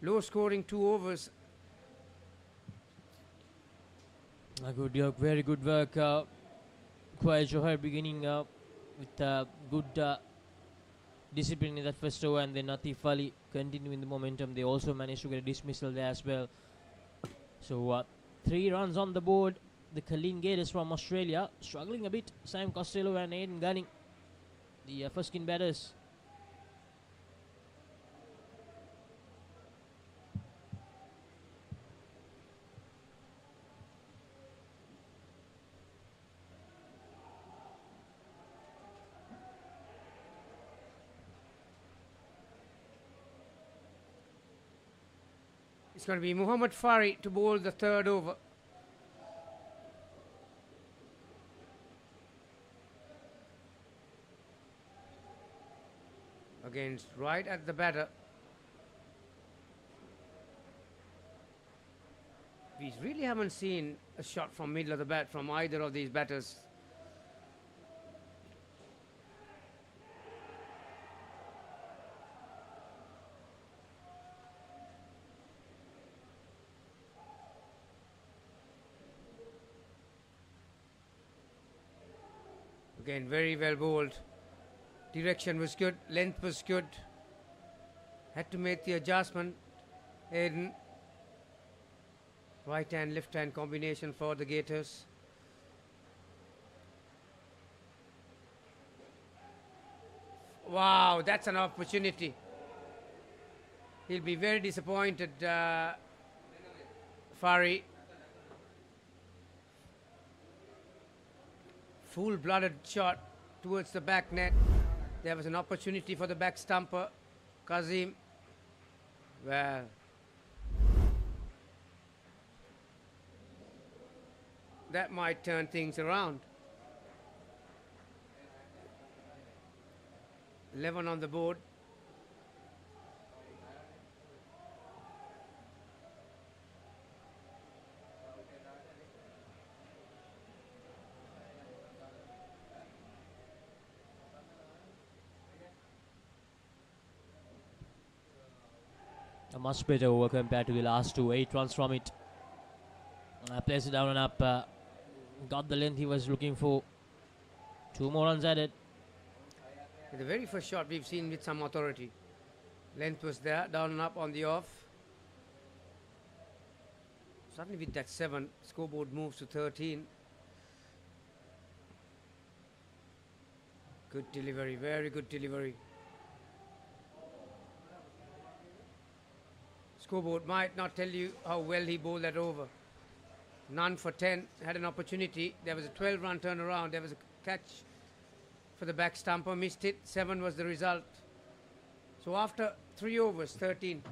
Low scoring 2 overs. Very good work. Kwai Johar beginning with good discipline in that first over, and then Atif Ali continuing the momentum. They also managed to get a dismissal there as well. So 3 runs on the board. The Colleen Gators from Australia struggling a bit. Sam Costello and Aiden Gunning, the first skin batters. It's going to be Muhammad Fari to bowl the 3rd over. Against right at the batter. We really haven't seen a shot from middle of the bat from either of these batters. Again, very well bowled. Direction was good, length was good. Had to make the adjustment. Aiden. Right hand, left hand combination for the Gators. Wow, that's an opportunity. He'll be very disappointed, Fari. Full-blooded shot towards the back net. There was an opportunity for the back stumper, Kazim. Well, that might turn things around. 11 on the board. A much better over compared to the last 2. 8 runs from it. Plays it down and up. Got the length he was looking for. 2 more runs added. The very first shot we've seen with some authority. Length was there, down and up on the off. Suddenly with that 7, scoreboard moves to 13. Good delivery, very good delivery. Scoreboard might not tell you how well he bowled that over. None for 10, had an opportunity. There was a 12-run turnaround. There was a catch for the back stumper, missed it. 7 was the result. So after 3 overs, 13.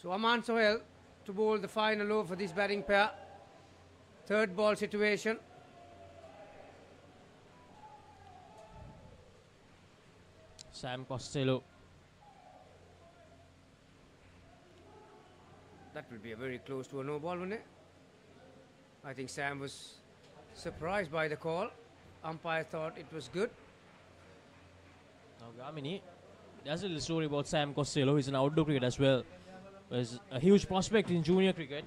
So Aman Sohail to bowl the final over for this batting pair. Third ball situation. Sam Costello. That would be a very close to a no ball, wouldn't it? I think Sam was surprised by the call. Umpire thought it was good. Now Gamini, there's a little story about Sam Costello. He's an outdoor cricket as well. He's a huge prospect in junior cricket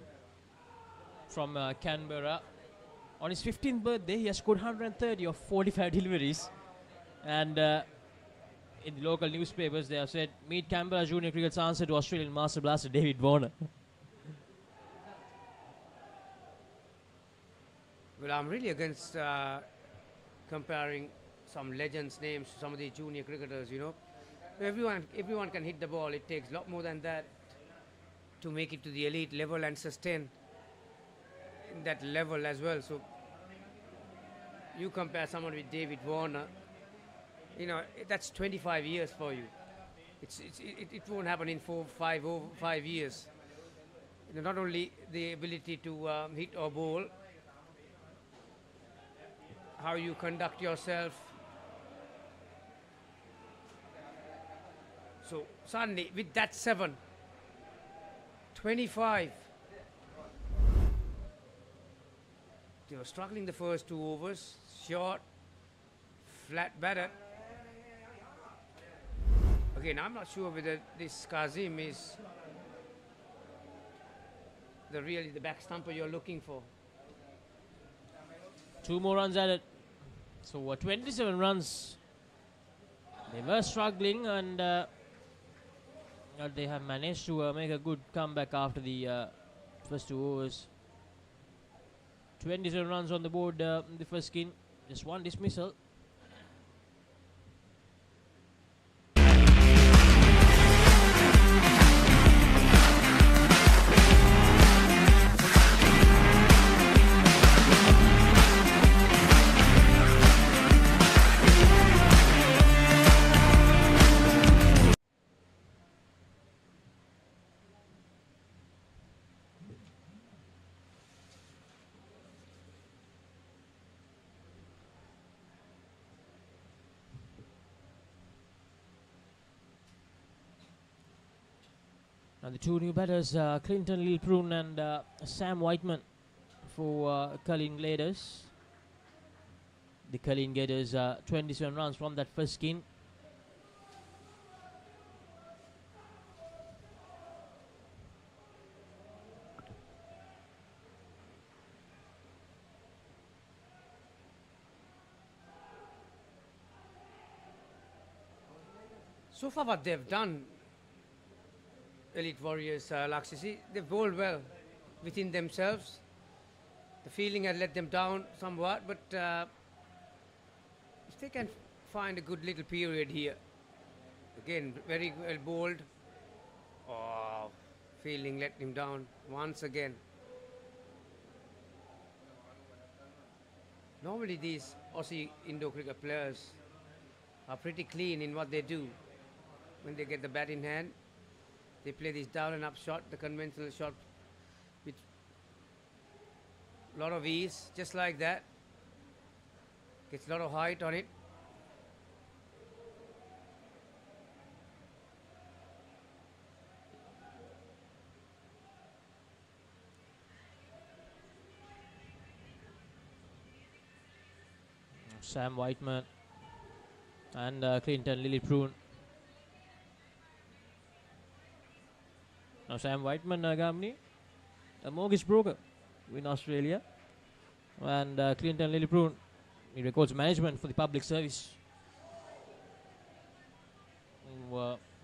from Canberra. On his 15th birthday, he has scored 130 of 45 deliveries. And in the local newspapers, they have said, meet Canberra junior cricket's answer to Australian master blaster David Warner. Well, I'm really against comparing some legends' names to some of the junior cricketers, you know. Everyone can hit the ball. It takes a lot more than that to make it to the elite level and sustain in that level as well. So you compare someone with David Warner, you know, that's 25 years for you. It won't happen in 5 years. You know, not only the ability to hit or bowl, how you conduct yourself. So suddenly with that 25. They were struggling the first 2 overs. Short, flat batter. Again, I'm not sure whether this Kazim is really the back stumper you're looking for. 2 more runs added. So 27 runs. They were struggling and they have managed to make a good comeback after the first 2 overs. 27 runs on the board in the first skin. Just 1 dismissal. And the 2 new batters, Clinton Lilprune and Sam Whiteman for Culleen Gators. The Culleen Gators 27 runs from that first skin. So far what they've done, Elite Warriors, Laksisi, they've bowled well within themselves. The fielding had let them down somewhat, but if they can find a good little period here, again, very well bowled. Oh, fielding let him down once again. Normally these Aussie Indo cricket players are pretty clean in what they do. When they get the bat in hand, they play this down and up shot, the conventional shot with a lot of ease, just like that. Gets a lot of height on it. Sam Whiteman and Clinton Lilprune. Now Sam Whiteman, Gamni, a mortgage broker in Australia, and Clinton Lilprune, he records management for the public service.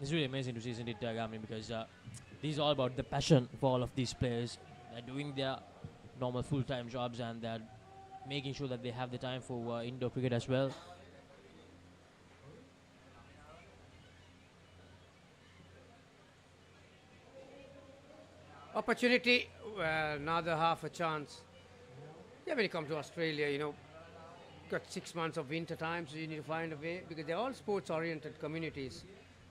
It's really amazing to see, isn't it, Gamni, because this is all about the passion for all of these players. They're doing their normal full-time jobs and they're making sure that they have the time for indoor cricket as well. Opportunity, well, another half a chance. Yeah, when you come to Australia, you know, got 6 months of winter time, so you need to find a way, because they're all sports-oriented communities,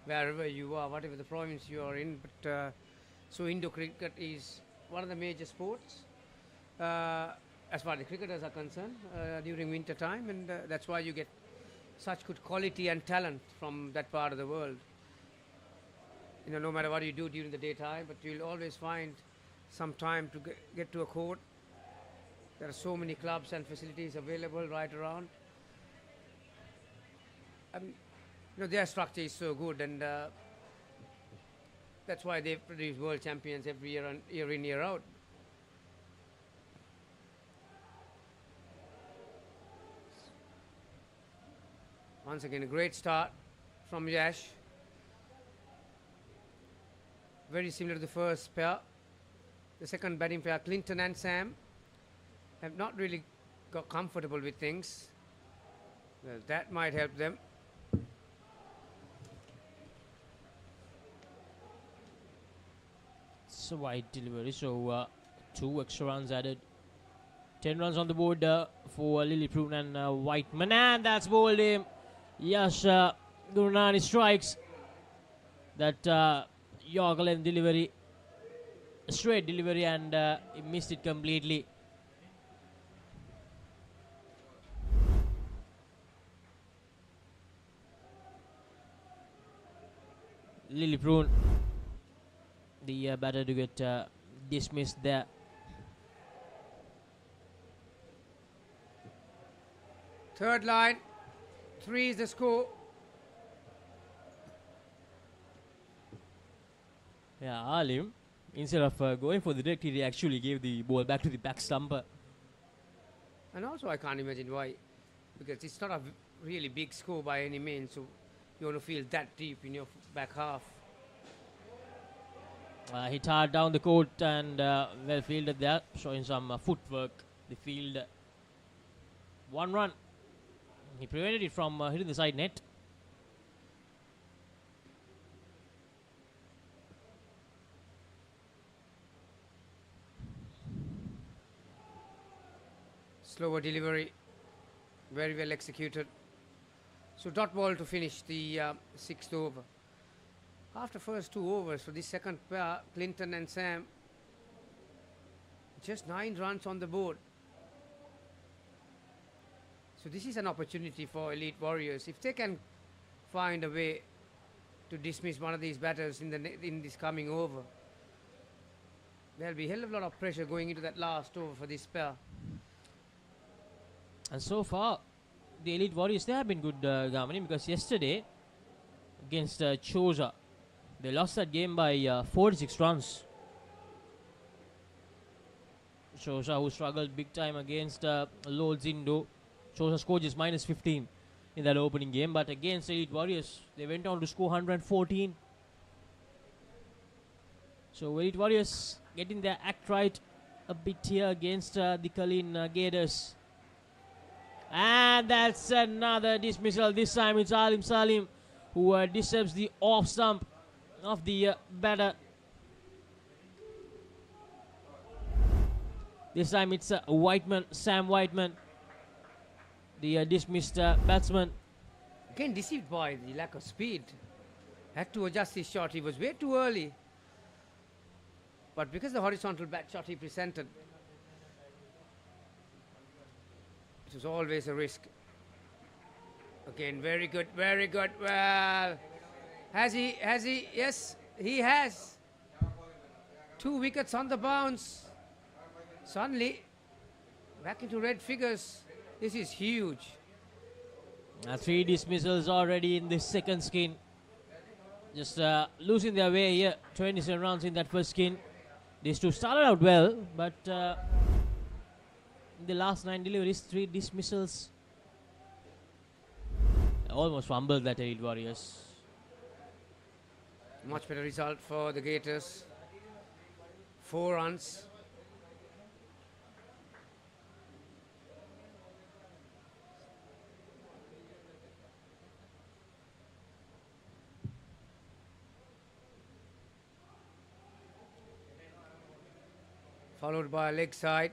wherever you are, whatever the province you are in. But So indoor cricket is one of the major sports as far as the cricketers are concerned during winter time, and that's why you get such good quality and talent from that part of the world. You know, no matter what you do during the daytime, but you'll always find some time to get to a court. There are so many clubs and facilities available right around. You know, their structure is so good, and that's why they produce world champions every year, and year in, year out. Once again, a great start from Yash. Very similar to the first pair. The second batting pair, Clinton and Sam, have not really got comfortable with things. Well, that might help them. It's a wide delivery, so 2 extra runs added. 10 runs on the board for Lilliprune and Whiteman, and that's bowled him. Yash Gurnani strikes that Yorker length delivery, straight delivery, and he missed it completely. Lilliprune, the batter, to get dismissed there. Third line, 3 is the score. Yeah, Alim, instead of going for the direct, he actually gave the ball back to the back stumper. And also, I can't imagine why, because it's not a really big score by any means, so you want to feel that deep in your back half. He tarred down the court and well fielded there, showing some footwork. The field, 1 run. He prevented it from hitting the side net. Slower delivery, very well executed. So dot ball to finish the 6th over. After first 2 overs for this second pair, Clinton and Sam, just 9 runs on the board. So this is an opportunity for Elite Warriors. If they can find a way to dismiss one of these batters in this coming over, there'll be a hell of a lot of pressure going into that last over for this pair. And so far, the Elite Warriors, they have been good, Gamani, because yesterday against Choza, they lost that game by 46 runs. Choza, who struggled big time against Lol Zindo. Choza scored just minus 15 in that opening game, but against Elite Warriors, they went on to score 114. So Elite Warriors getting their act right a bit here against the Kalin Gators. And that's another dismissal. This time it's Alim Salim who disturbs the off stump of the batter. This time it's Whiteman, Sam Whiteman, the dismissed batsman. Again deceived by the lack of speed. Had to adjust his shot. He was way too early. But because the horizontal bat shot he presented, it was always a risk. Again, very good, very good. Well, has he? Yes, he has. 2 wickets on the bounce. Suddenly, back into red figures. This is huge. 3 dismissals already in the second skin. Just losing their way here. 27 runs in that first skin. These two started out well, but in the last 9 deliveries, 3 dismissals. Almost fumbled that Elite Warriors. Much better result for the Gators. 4 runs. Followed by a leg side.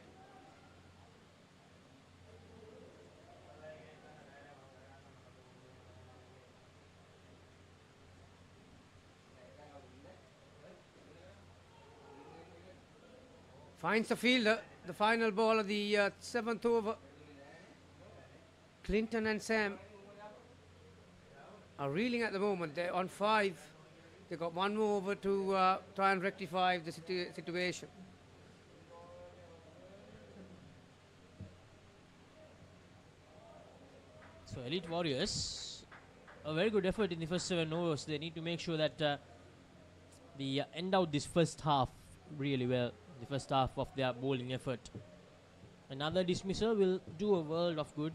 Finds the fielder. The final ball of the 7th over. Clinton and Sam are reeling at the moment. They're on 5. They've got one more over to try and rectify the situation. So Elite Warriors, a very good effort in the first 7 overs. They need to make sure that they end out this first half really well. The first half of their bowling effort. Another dismissal will do a world of good.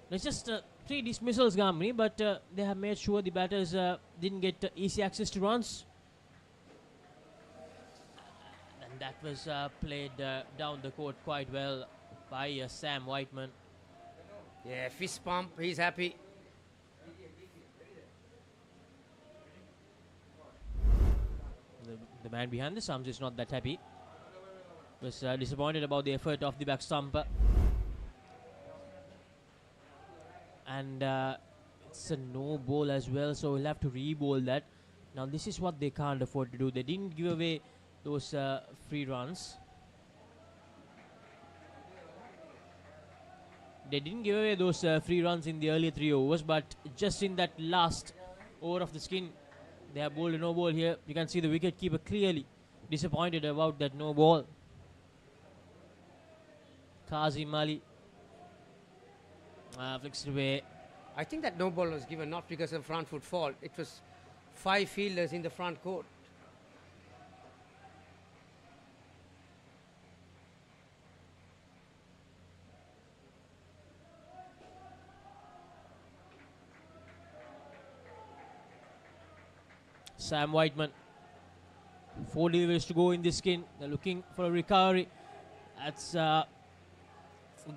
There's just 3 dismissals, Gamri, but they have made sure the batters didn't get easy access to runs. And that was played down the court quite well by Sam Whiteman. Yeah, fist pump, he's happy. The man behind the stumps is not that happy. Was disappointed about the effort of the back stumper. And it's a no ball as well, so we'll have to re-bowl that. Now this is what they can't afford to do. They didn't give away those free runs. They didn't give away those free runs in the earlier 3 overs, but just in that last over of the skin, they have bowled a no ball here. You can see the wicketkeeper clearly disappointed about that no ball. Kazim Ali flicks it away. I think that no ball was given not because of front foot fault. It was 5 fielders in the front court. Sam Whiteman, 4 deliveries to go in this skin. They're looking for a recovery. That's a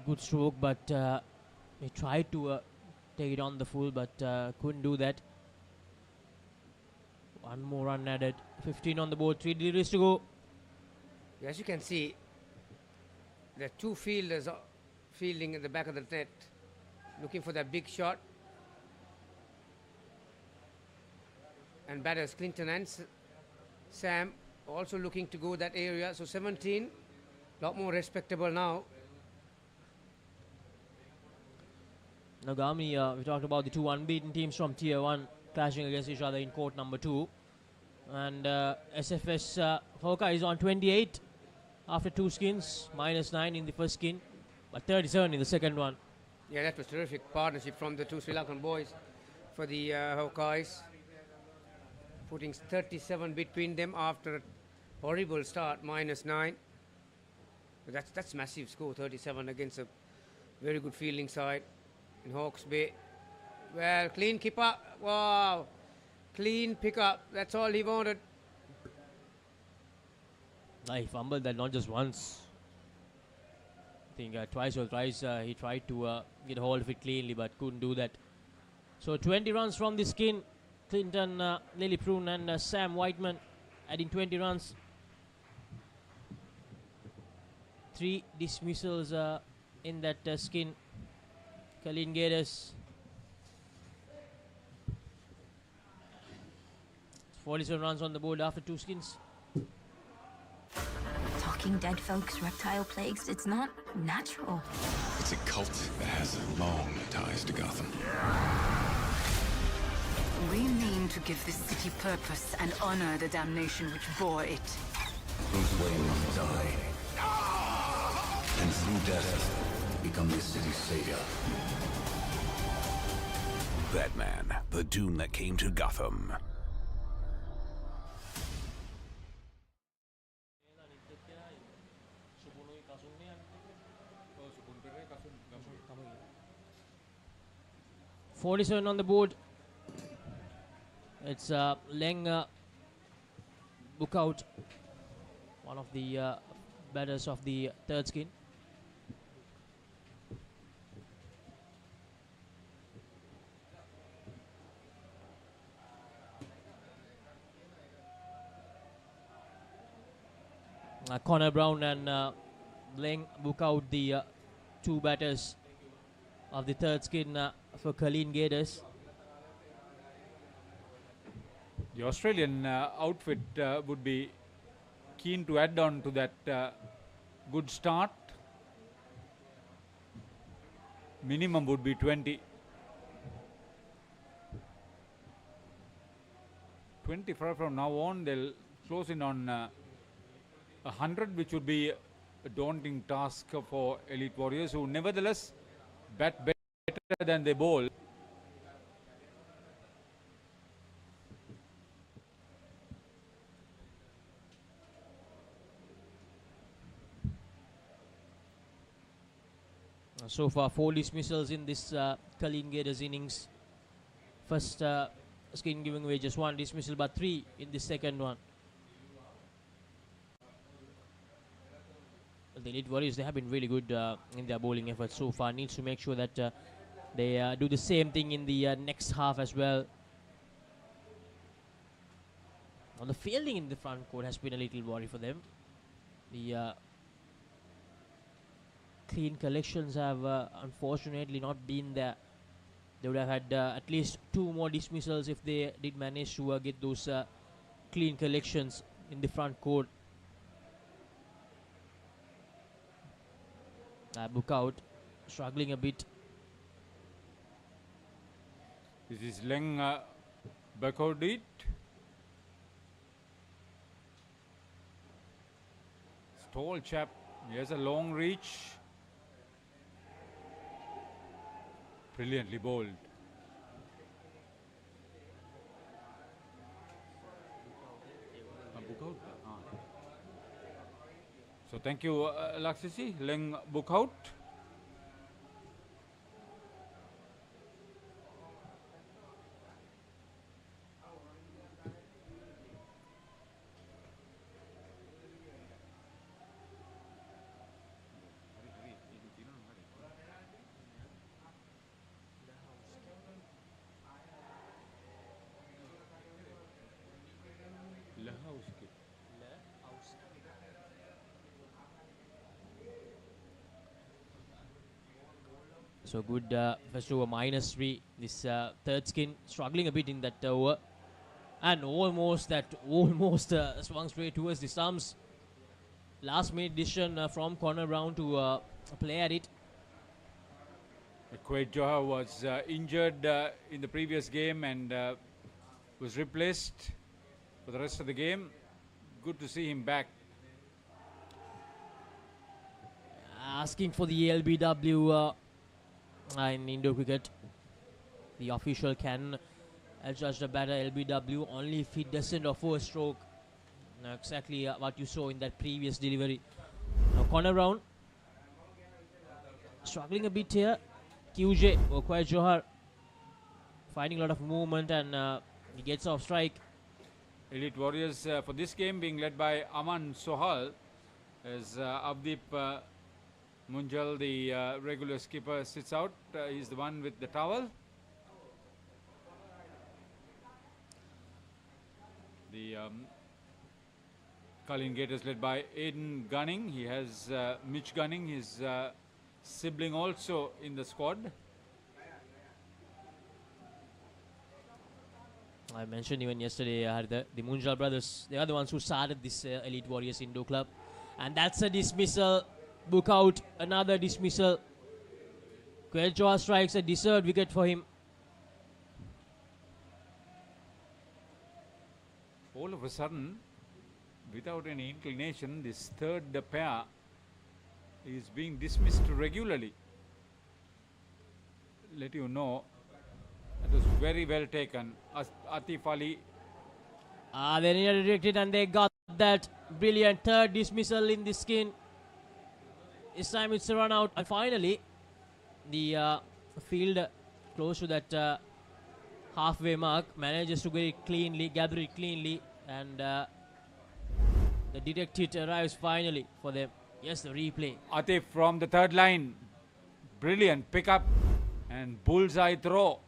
good stroke, but they tried to take it on the full, but couldn't do that. 1 more run added. 15 on the board, 3 deliveries to go. As you can see, there are 2 fielders fielding at the back of the net, looking for that big shot. And batters Clinton and Sam also looking to go that area. So 17, a lot more respectable now. Now, Gami, we talked about the 2 unbeaten teams from Tier 1 clashing against each other in court number 2. And SFS Hoka is on 28 after 2 skins, -9 in the first skin, but 37 in the second one. Yeah, that was terrific partnership from the 2 Sri Lankan boys for the Hokais. Putting 37 between them after a horrible start, -9. But that's massive score, 37 against a very good fielding side in Hawke's Bay. Well, clean keeper. Wow. Clean pickup. That's all he wanted. He fumbled that not just once. I think twice or thrice he tried to get a hold of it cleanly, but couldn't do that. So 20 runs from the skin. Clinton, Lilliprune and Sam Whiteman adding 20 runs. 3 dismissals in that skin. Colleen Gators. 47 runs on the board after 2 skins. Talking dead folks, reptile plagues, it's not natural. It's a cult that has long ties to Gotham. We mean to give this city purpose and honor the damnation which bore it. Bruce Wayne must die. And through death, become this city's savior. Batman, the doom that came to Gotham. .47 on the board. It's Leng Bookout, one of the batters of the 3rd skin. Connor Brown and Leng Bookout, the 2 batters of the 3rd skin for Colleen Gators. The Australian outfit would be keen to add on to that good start. Minimum would be 20. 25 from now on, they'll close in on 100, which would be a daunting task for Elite Warriors, who nevertheless bat better than they bowl. So far, 4 dismissals in this Colleen Gators innings. First skin giving away just 1 dismissal, but 3 in the second one. The Elite Warriors, they have been really good in their bowling efforts so far. Needs to make sure that they do the same thing in the next half as well. On the fielding in the front court has been a little worry for them. The clean collections have unfortunately not been there. They would have had at least 2 more dismissals if they did manage to get those clean collections in the front court. Book out, struggling a bit. This is Leng Bakodit. Tall chap. He has a long reach. Brilliantly bowled. So thank you, Laksisi. Leng book out. So good first over -3. This third skin struggling a bit in that over, and almost swung straight towards the stumps. Last minute decision from corner round to play at it. Quaid Johar was injured in the previous game and was replaced for the rest of the game. Good to see him back. Asking for the LBW in Indo cricket. The official can adjudge the batter LBW only if he doesn't offer a stroke. Exactly what you saw in that previous delivery. Now corner round. Struggling a bit here. QJ or Quaid Johar finding a lot of movement, and he gets off strike. Elite Warriors for this game being led by Aman Sohal, as Avdeep Munjal, the regular skipper, sits out. He's the one with the towel. The Colleen Gators led by Aiden Gunning. He has Mitch Gunning, his sibling, also in the squad. I mentioned even yesterday, the Munjal brothers, they are the ones who started this Elite Warriors Indo club. And that's a dismissal. Book out, another dismissal. Quaid Johar strikes a deserved wicket for him. All of a sudden, without any inclination, this third pair is being dismissed regularly. Let you know, it was very well taken. Atif Ali. They nearly rejected and they got that brilliant third dismissal in the skin. This time it's a run out, and finally the field close to that halfway mark manages to get it cleanly, gather it cleanly, and the detective arrives finally for them. Yes, the replay. Atif from the third line. Brilliant pick up and bullseye throw.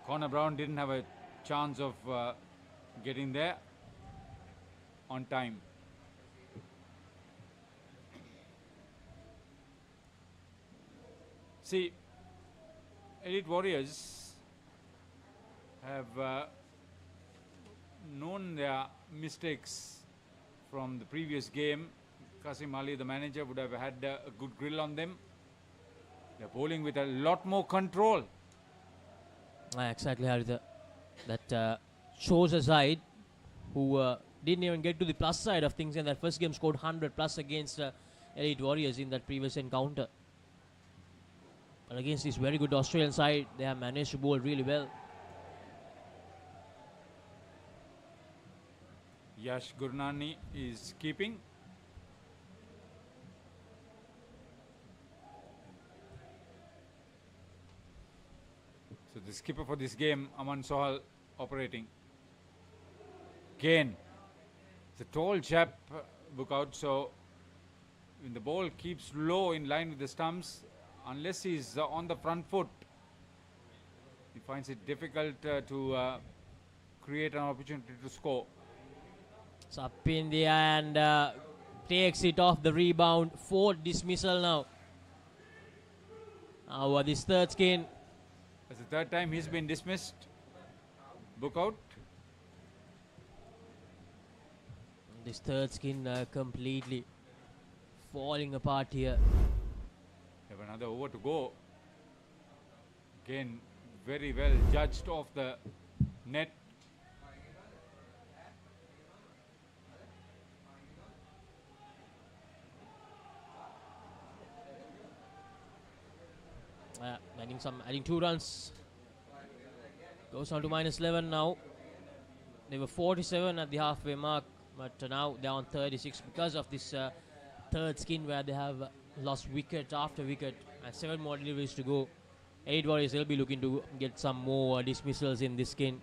Connor Brown didn't have a chance of getting there on time. See, Elite Warriors have known their mistakes from the previous game. Kasim Ali, the manager, would have had a good grill on them. They're bowling with a lot more control. Exactly, Haritha. That shows a side who didn't even get to the plus side of things in that first game, scored 100 plus against Elite Warriors in that previous encounter. But against this very good Australian side, they have managed to bowl really well. Yash Gurnani is keeping. So the skipper for this game, Aman Sohal, operating. Again, it's a tall chap, book out, so when the ball keeps low in line with the stumps, unless he's on the front foot, he finds it difficult to create an opportunity to score. It's up in the air and takes it off the rebound. 4th dismissal now. Now this third skin. That's the third time he's been dismissed. Book out. This third skin completely falling apart here. Have another over to go. Again, very well judged off the net. Adding 2 runs. Goes on to minus 11 now. They were 47 at the halfway mark, but now they're on 36 because of this third skin where they have lost wicket after wicket and 7 more deliveries to go. 8 Warriors will be looking to get some more dismissals in this skin.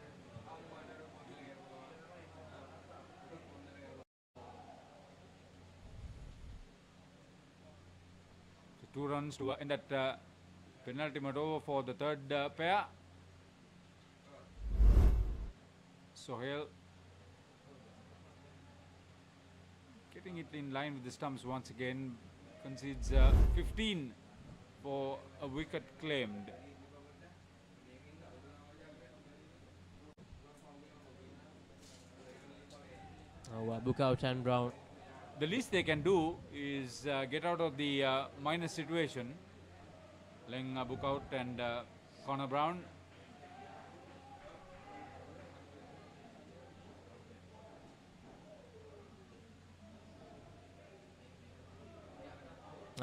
So 2 runs to end that penultimate over for the third pair. Sohail getting it in line with the stumps once again, concedes 15 for a wicket claimed. Book out and Brown. The least they can do is get out of the minus situation. Laying book out and Connor Brown.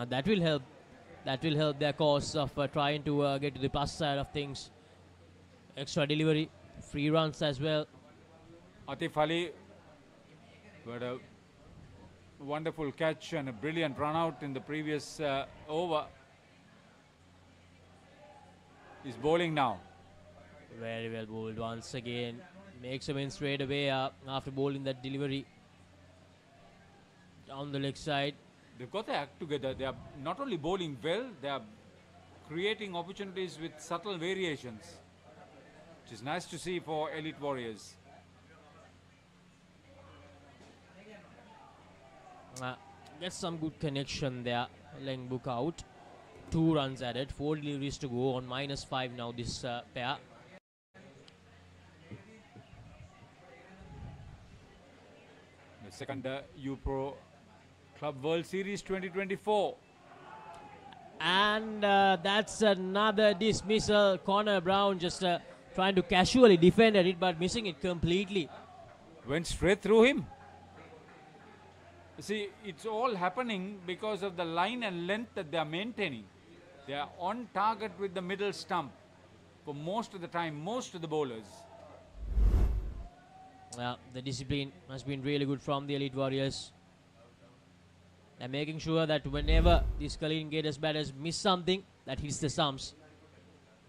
That will help. That will help their cause of trying to get to the plus side of things. Extra delivery, free runs as well. Atif Ali had a wonderful catch and a brilliant run out in the previous over. He's bowling now. Very well bowled once again. Makes him in straight away after bowling that delivery. Down the leg side. They've got their act together. They are not only bowling well, they are creating opportunities with subtle variations, which is nice to see for Elite Warriors. Gets some good connection there. Laying book out. 2 runs added, 4 deliveries to go on minus 5 now this pair. The second U-Pro Club World Series 2024. And that's another dismissal. Connor Brown just trying to casually defend at it but missing it completely. Went straight through him. See, it's all happening because of the line and length that they are maintaining. They are on target with the middle stump for most of the time, most of the bowlers. The discipline has been really good from the Elite Warriors. They're making sure that whenever these Kalin Gators batters miss something, that hits the stumps.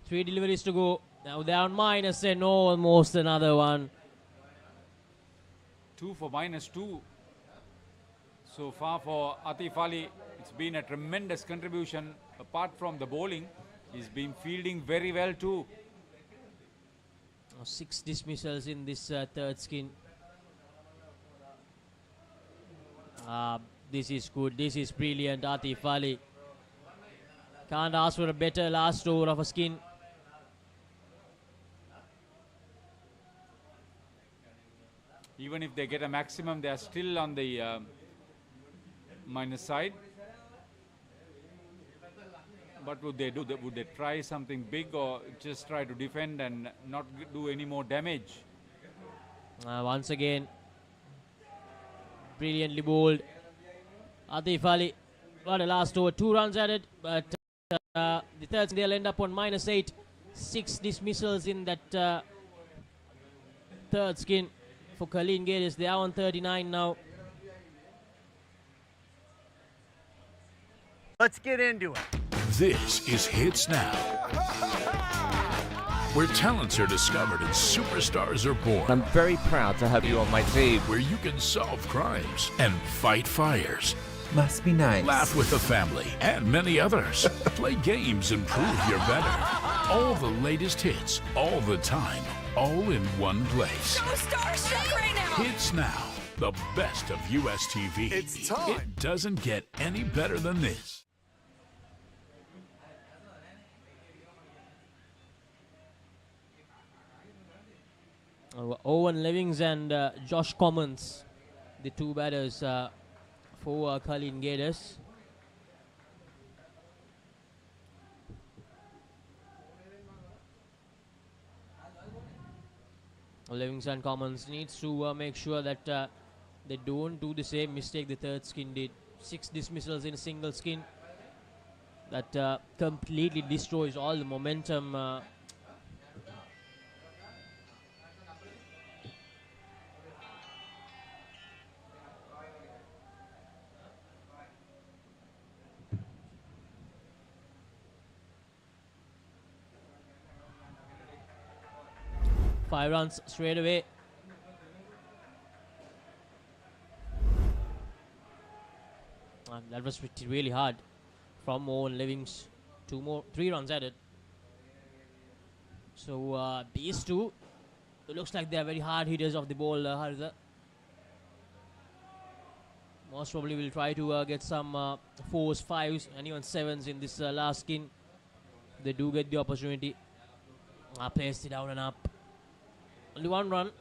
3 deliveries to go. Now they're on minus and almost another one. 2 for -2. So far for Atif Ali, it's been a tremendous contribution. Apart from the bowling, he's been fielding very well too. 6 dismissals in this third skin. This is good. This is brilliant, Atif Ali. Can't ask for a better last over of a skin. Even if they get a maximum, they are still on the minus side. What would they do? Would they try something big or just try to defend and not do any more damage? Once again, brilliantly bowled. Atif Ali got a last over, 2 runs at it, but the third they'll end up on -8. 6 dismissals in that third skin for Colin Gators. They are on 39 now. Let's get into it. This is Hits Now, where talents are discovered and superstars are born. I'm very proud to have you on my team. Where you can solve crimes and fight fires. Must be nice. Laugh with the family and many others. Play games and prove you're better. All the latest hits, all the time, all in one place. So starstruck right now. Hits Now, the best of US TV. It's time. It doesn't get any better than this. Owen Levings and Josh Commons, the two batters for Colin Gators. Levings and Commons needs to make sure that they don't do the same mistake the third skin did. 6 dismissals in a single skin. That completely destroys all the momentum. 5 runs straight away. That was really hard from Owen Levings. 3 runs added. So these two, it looks like they are very hard hitters of the ball, Haritha. Most probably will try to get some 4s, 5s and even 7s in this last skin. They do get the opportunity. Placed it down and up. Only 1 run.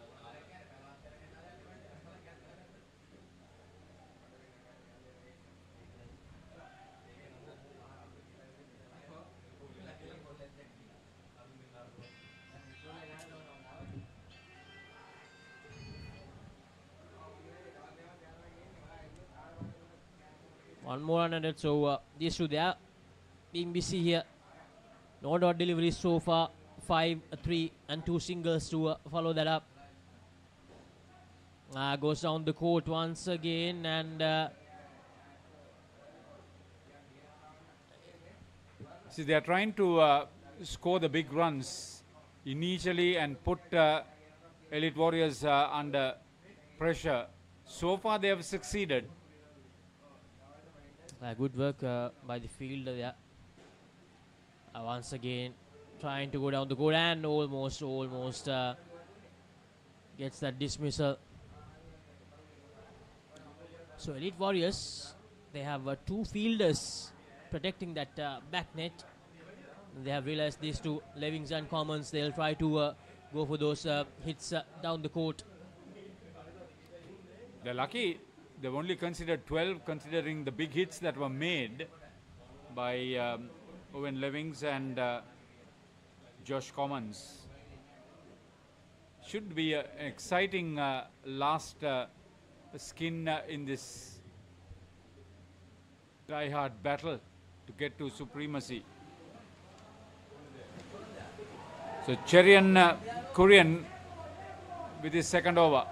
One more run at it, so these two, they are being busy here. No dot deliveries so far. 5, 3 and 2 singles to follow that up. Goes down the court once again, and see, they are trying to score the big runs initially and put Elite Warriors under pressure. So far they have succeeded. Good work by the fielder there. Once again trying to go down the court and almost gets that dismissal. So Elite Warriors, they have 2 fielders protecting that back net. They have realized these two, Levings and Commons, they'll try to go for those hits down the court. They're lucky they've only considered 12, considering the big hits that were made by Owen Levings and Josh Commons. Should be an exciting last skin in this die-hard battle to get to supremacy. So Cherian Kurian with his second over.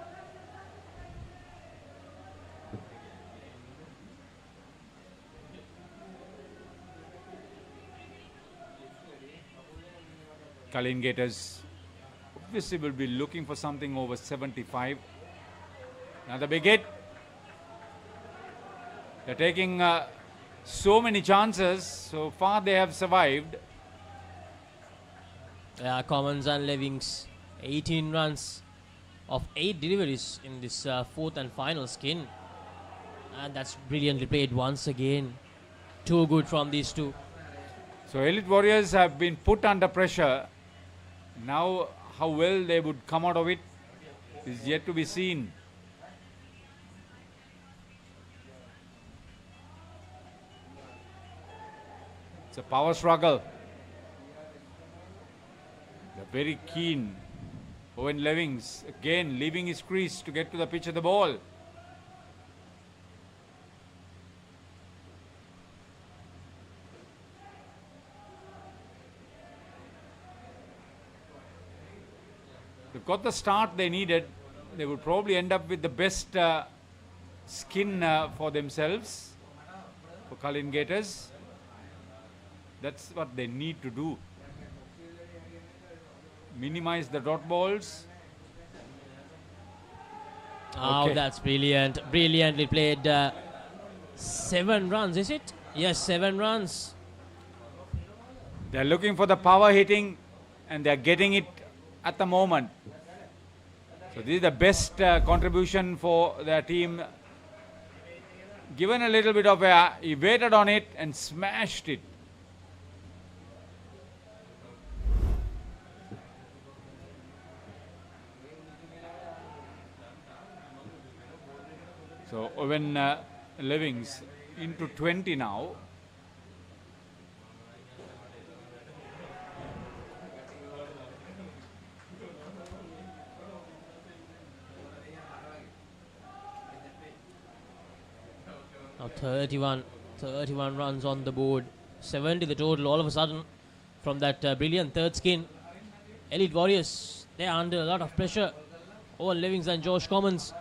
Colin Gators obviously will be looking for something over 75. Another big hit. They're taking so many chances. So far they have survived. Commons and Levings, 18 runs of 8 deliveries in this 4th and final skin. And that's brilliantly played once again. Too good from these two. So Elite Warriors have been put under pressure. Now how well they would come out of it. is yet to be seen. It's a power struggle. They're very keen. Owen Levings again leaving his crease to get to the pitch of the ball. They've got the start they needed. They would probably end up with the best skin for themselves, for Cullen Gators. That's what they need to do. Minimize the dot balls. Oh, that's brilliant. Brilliantly played. 7 runs, is it? Yes, 7 runs. They're looking for the power hitting and they're getting it at the moment. So this is the best contribution for their team. Given a little bit of air, he waited on it and smashed it. So Owen Levings into 20 now. Now 31 runs on the board. 70 the total all of a sudden from that brilliant third skin. Elite Warriors, they are under a lot of pressure. Owen Levings and Josh Commons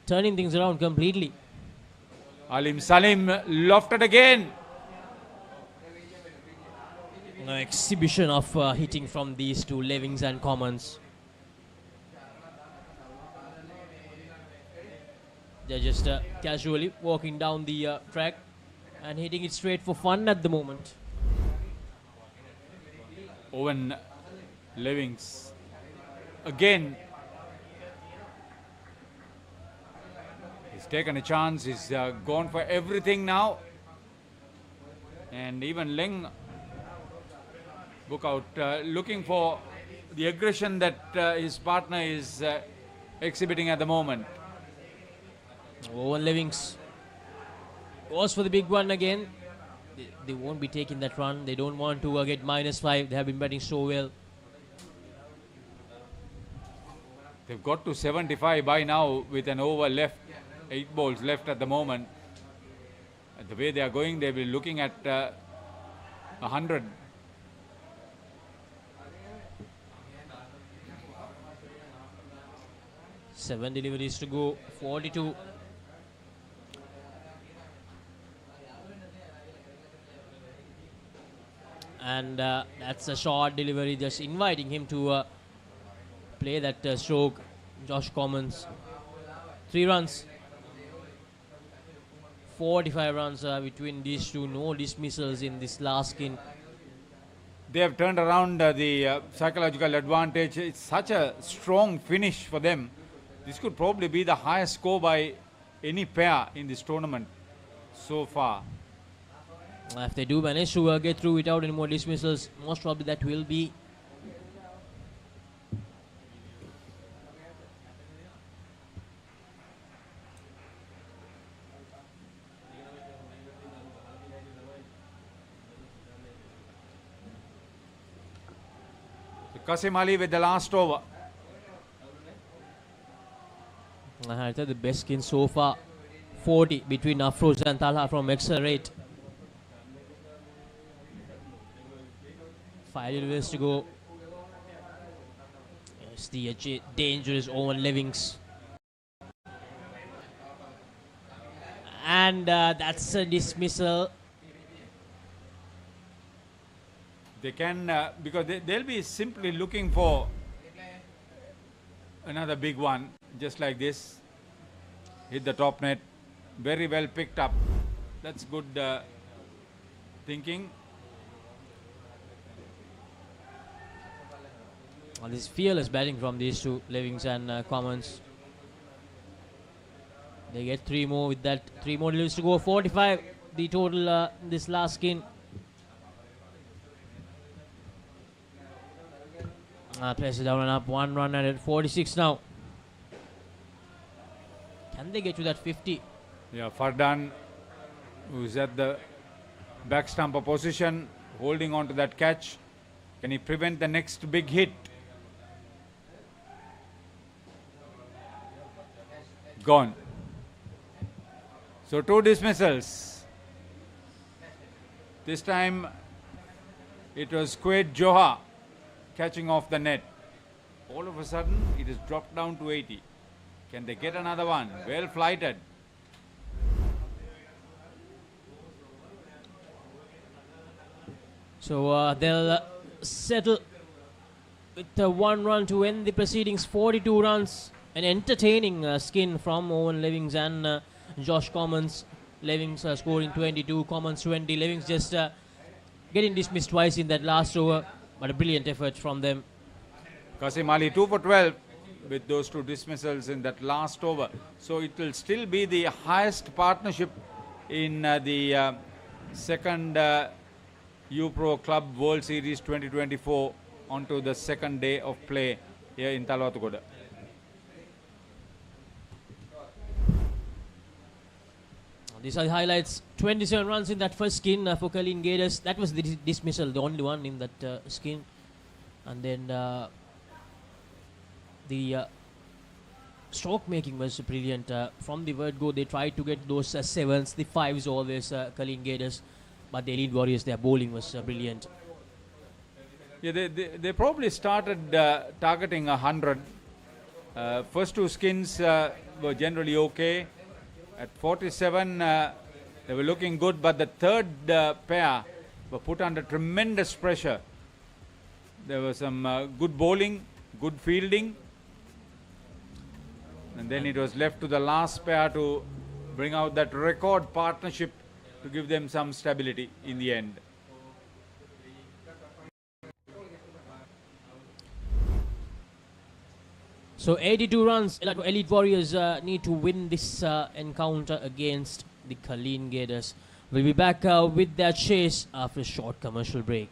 turning things around completely. Alim Salim lofted again. An exhibition of hitting from these two, Levings and Commons. They're just casually walking down the track and hitting it straight for fun at the moment. Owen Levings again. He's taken a chance. He's gone for everything now. And even Leng book out looking for the aggression that his partner is exhibiting at the moment. Owen Levings goes for the big one again. They won't be taking that run. They don't want to get -5. They have been batting so well. They've got to 75 by now with an over left. 8 balls left at the moment. And the way they are going, they'll be looking at 100. Seven deliveries to go. 42. And that's a short delivery, just inviting him to play that stroke. Josh Commons. 3 runs. 45 runs between these two. No dismissals in this last skin. They have turned around the psychological advantage. It's such a strong finish for them. This could probably be the highest score by any pair in this tournament so far. If they do manage to get through without any more dismissals, most probably that will be. Kasim Ali with the last over. I thought the best skin so far. 40 between Afroz and Talha from Accelerate. 5 deliveries to go. It's the dangerous Owen Levings. And that's a dismissal. They can, because they'll be simply looking for another big one, just like this. Hit the top net. Very well picked up. That's good thinking. Well, this fearless batting from these two, Levings and Commons. They get 3 more with that. 3 more deliveries to go. 45 the total this last skin. Places down and up. 1 run at 46 now. Can they get to that 50? Yeah, Fardan, who's at the back stumper position, holding on to that catch. Can he prevent the next big hit? Gone. So 2 dismissals. This time it was Quaid Joha catching off the net. All of a sudden it is dropped down to 80. Can they get another one? Well flighted. So they'll settle with 1 run to end the proceedings. 42 runs. An entertaining skin from Owen Levings and Josh Commons. Levings scoring 22, Commons 20. Levings just getting dismissed twice in that last over, but a brilliant effort from them. Qasim Ali 2 for 12 with those 2 dismissals in that last over. So it will still be the highest partnership in the second U-Pro Club World Series 2024 onto the second day of play here in Talwatugoda. These are the highlights. 27 runs in that first skin for Colleen Gators. That was the dismissal, the only one in that skin. And then the stroke making was brilliant. From the word go, they tried to get those 7s, the 5s always, Colleen Gators. But the Elite Warriors, their bowling was brilliant. Yeah, they probably started targeting 100. First 2 skins were generally okay. At 47, they were looking good, but the third pair were put under tremendous pressure. There was some good bowling, good fielding, and then it was left to the last pair to bring out that record partnership to give them some stability in the end. So 82 runs. Elite Warriors need to win this encounter against the Colleen Gators. We'll be back with their chase after a short commercial break.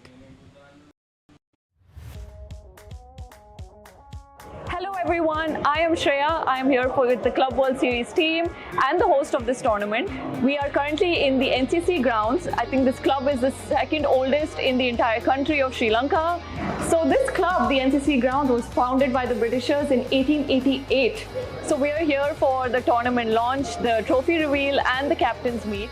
Hello everyone, I am Shreya. I am here with the Club World Series team and the host of this tournament. We are currently in the NCC grounds. I think this club is the second oldest in the entire country of Sri Lanka. So this club, the NCC ground, was founded by the Britishers in 1888. So we are here for the tournament launch, the trophy reveal and the captain's meet.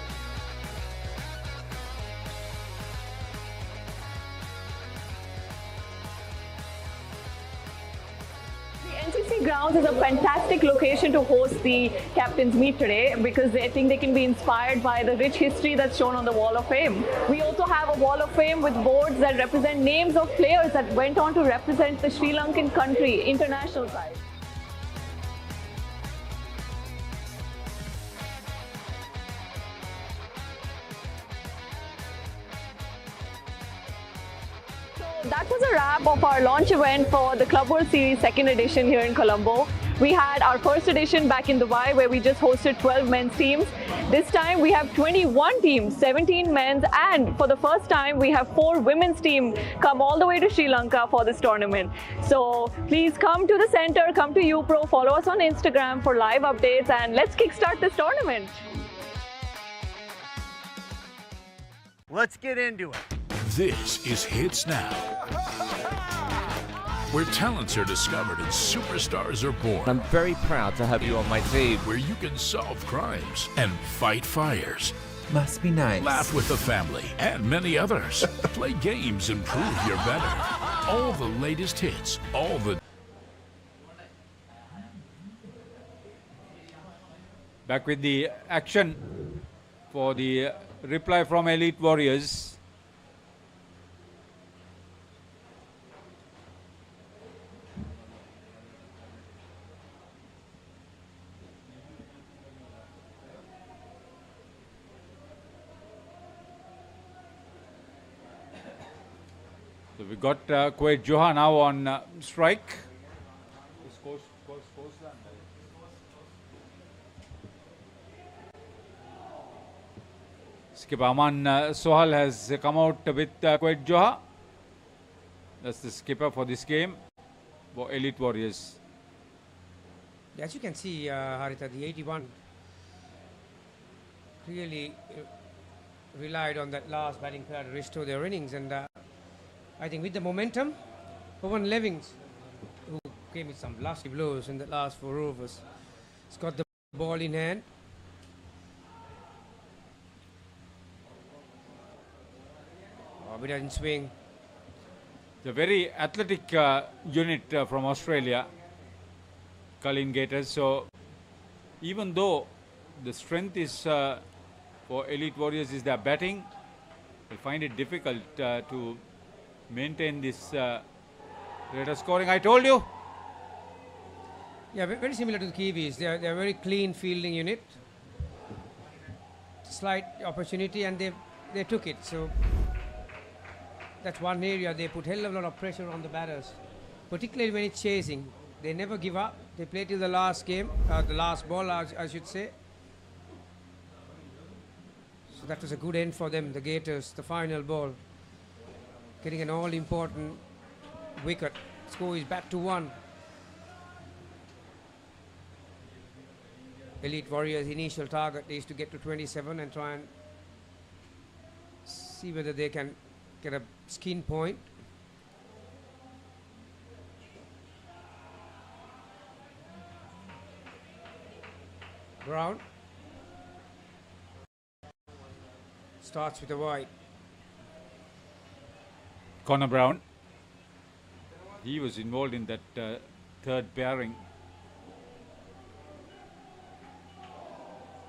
NCC grounds is a fantastic location to host the captain's meet today because I think they can be inspired by the rich history that's shown on the Wall of Fame. We also have a Wall of Fame with boards that represent names of players that went on to represent the Sri Lankan country international side. That was a wrap of our launch event for the Club World Series 2nd edition here in Colombo. We had our first edition back in Dubai where we just hosted 12 men's teams. This time we have 21 teams, 17 men's, and for the first time we have 4 women's teams come all the way to Sri Lanka for this tournament. So please come to the center, come to U-Pro, follow us on Instagram for live updates, and let's kickstart this tournament. Let's get into it. This is Hits Now, where talents are discovered and superstars are born. I'm very proud to have you on my team. Where you can solve crimes and fight fires. Must be nice. Laugh with the family and many others. Play games and prove you're better. All the latest hits, all the... Back with the action for the reply from Elite Warriors. So we got Quaid Joha now on strike. Skipper Aman Sohal has come out with Quaid Joha. That's the skipper for this game for Elite Warriors. As you can see, Haritha, the 81 really relied on that last batting pair to restore their innings, and I think with the momentum, Owen Levings, who came with some lusty blows in the last 4 overs, has got the ball in hand. He doesn't swing. The very athletic unit from Australia, Colin Gators. So even though the strength is for Elite Warriors is their batting, they find it difficult to maintain this rate of scoring. I told you. Yeah, very similar to the Kiwis. They are a very clean fielding unit. Slight opportunity and they took it. So that's one area they put hell of a lot of pressure on the batters, particularly when it's chasing. They never give up. They play till the last game, the last ball, I should say. So that was a good end for them, the Gators, the final ball. Getting an all-important wicket. Score is back to 1. Elite Warriors' initial target is to get to 27 and try and see whether they can get a skin point. Brown starts with a wide. Connor Brown. He was involved in that third pairing.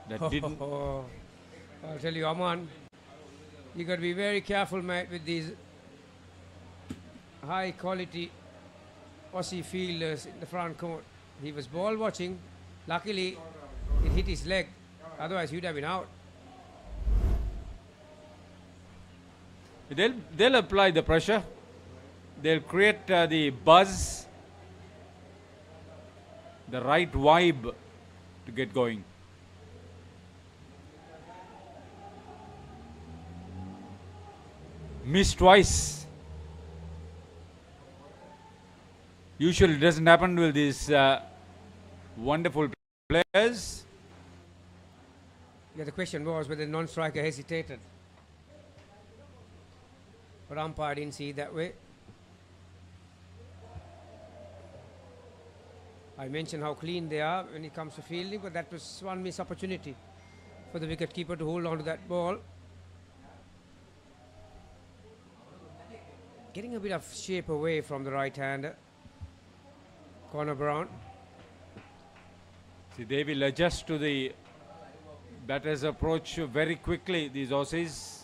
That didn't. I'll tell you, Aman, you got to be very careful, mate, with these high quality Aussie fielders in the front court. He was ball watching. Luckily, it hit his leg. Otherwise, he'd have been out. They'll apply the pressure. They'll create the buzz, the right vibe to get going. Missed twice. Usually it doesn't happen with these wonderful players. Yeah, the question was whether the non-striker hesitated. But umpire didn't see it that way. I mentioned how clean they are when it comes to fielding, but that was one missed opportunity for the wicket-keeper to hold on to that ball. Getting a bit of shape away from the right-hander, Connor Brown. See, they will adjust to the batter's approach very quickly, these Aussies.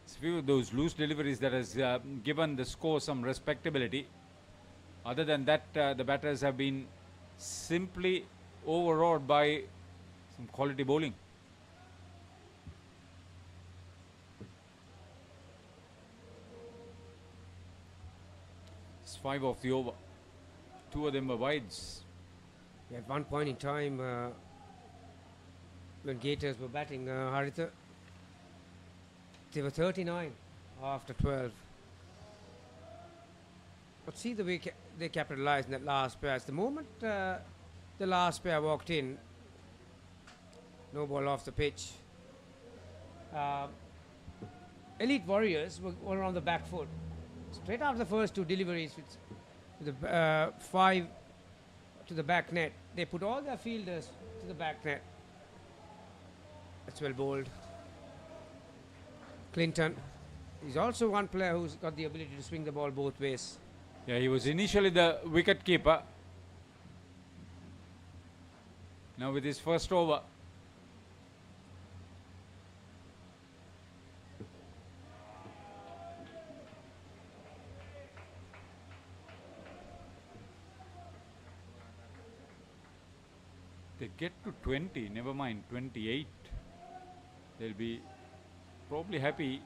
It's few of those loose deliveries that has given the score some respectability. Other than that, the batters have been simply overawed by some quality bowling. It's 5 off the over. 2 of them were wides. At one point in time, when Gators were batting, Haritha, they were 39 after 12. But see the way they capitalized in that last pair. The moment the last pair walked in, no ball off the pitch. Elite Warriors were on the back foot. Straight after the first 2 deliveries with the 5 to the back net, they put all their fielders to the back net. That's well bowled. Clinton. He's also one player who's got the ability to swing the ball both ways. Yeah, he was initially the wicket keeper. Now with his first over. They get to 20, never mind 28. They'll be probably happy.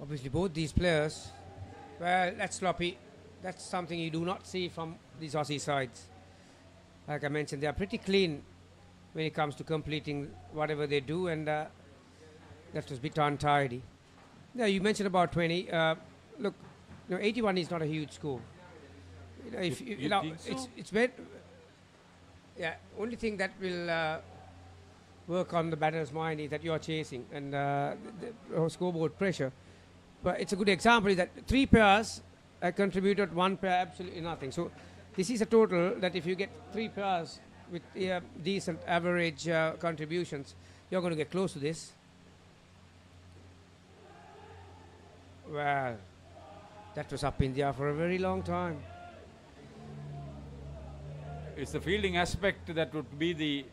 Obviously both these players, well, that's sloppy. That's something you do not see from these Aussie sides. Like I mentioned, they are pretty clean when it comes to completing whatever they do, and that was a bit untidy. Yeah, you mentioned about 20. Look, 81 is not a huge score. If You think so? it's very. Yeah, only thing that will work on the batter's mind is that you're chasing and the scoreboard pressure. But it's a good example that 3 pairs contributed, 1 pair absolutely nothing. So this is a total that if you get 3 pairs with decent average contributions, you're going to get close to this. Well, that was up in the air for a very long time. It's the fielding aspect that would be the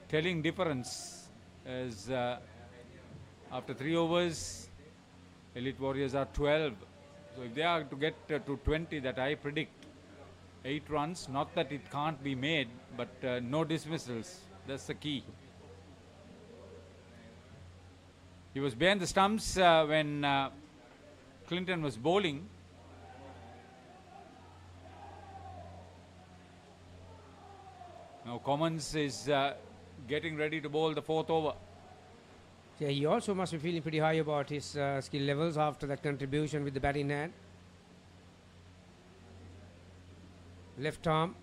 telling difference, as after 3 overs, Elite Warriors are 12. So if they are to get to 20, that I predict 8 runs, not that it can't be made, but no dismissals. That's the key. He was behind the stumps when Clinton was bowling. Now Commons is getting ready to bowl the 4th over. Yeah, he also must be feeling pretty high about his skill levels after that contribution with the bat in hand. Left arm.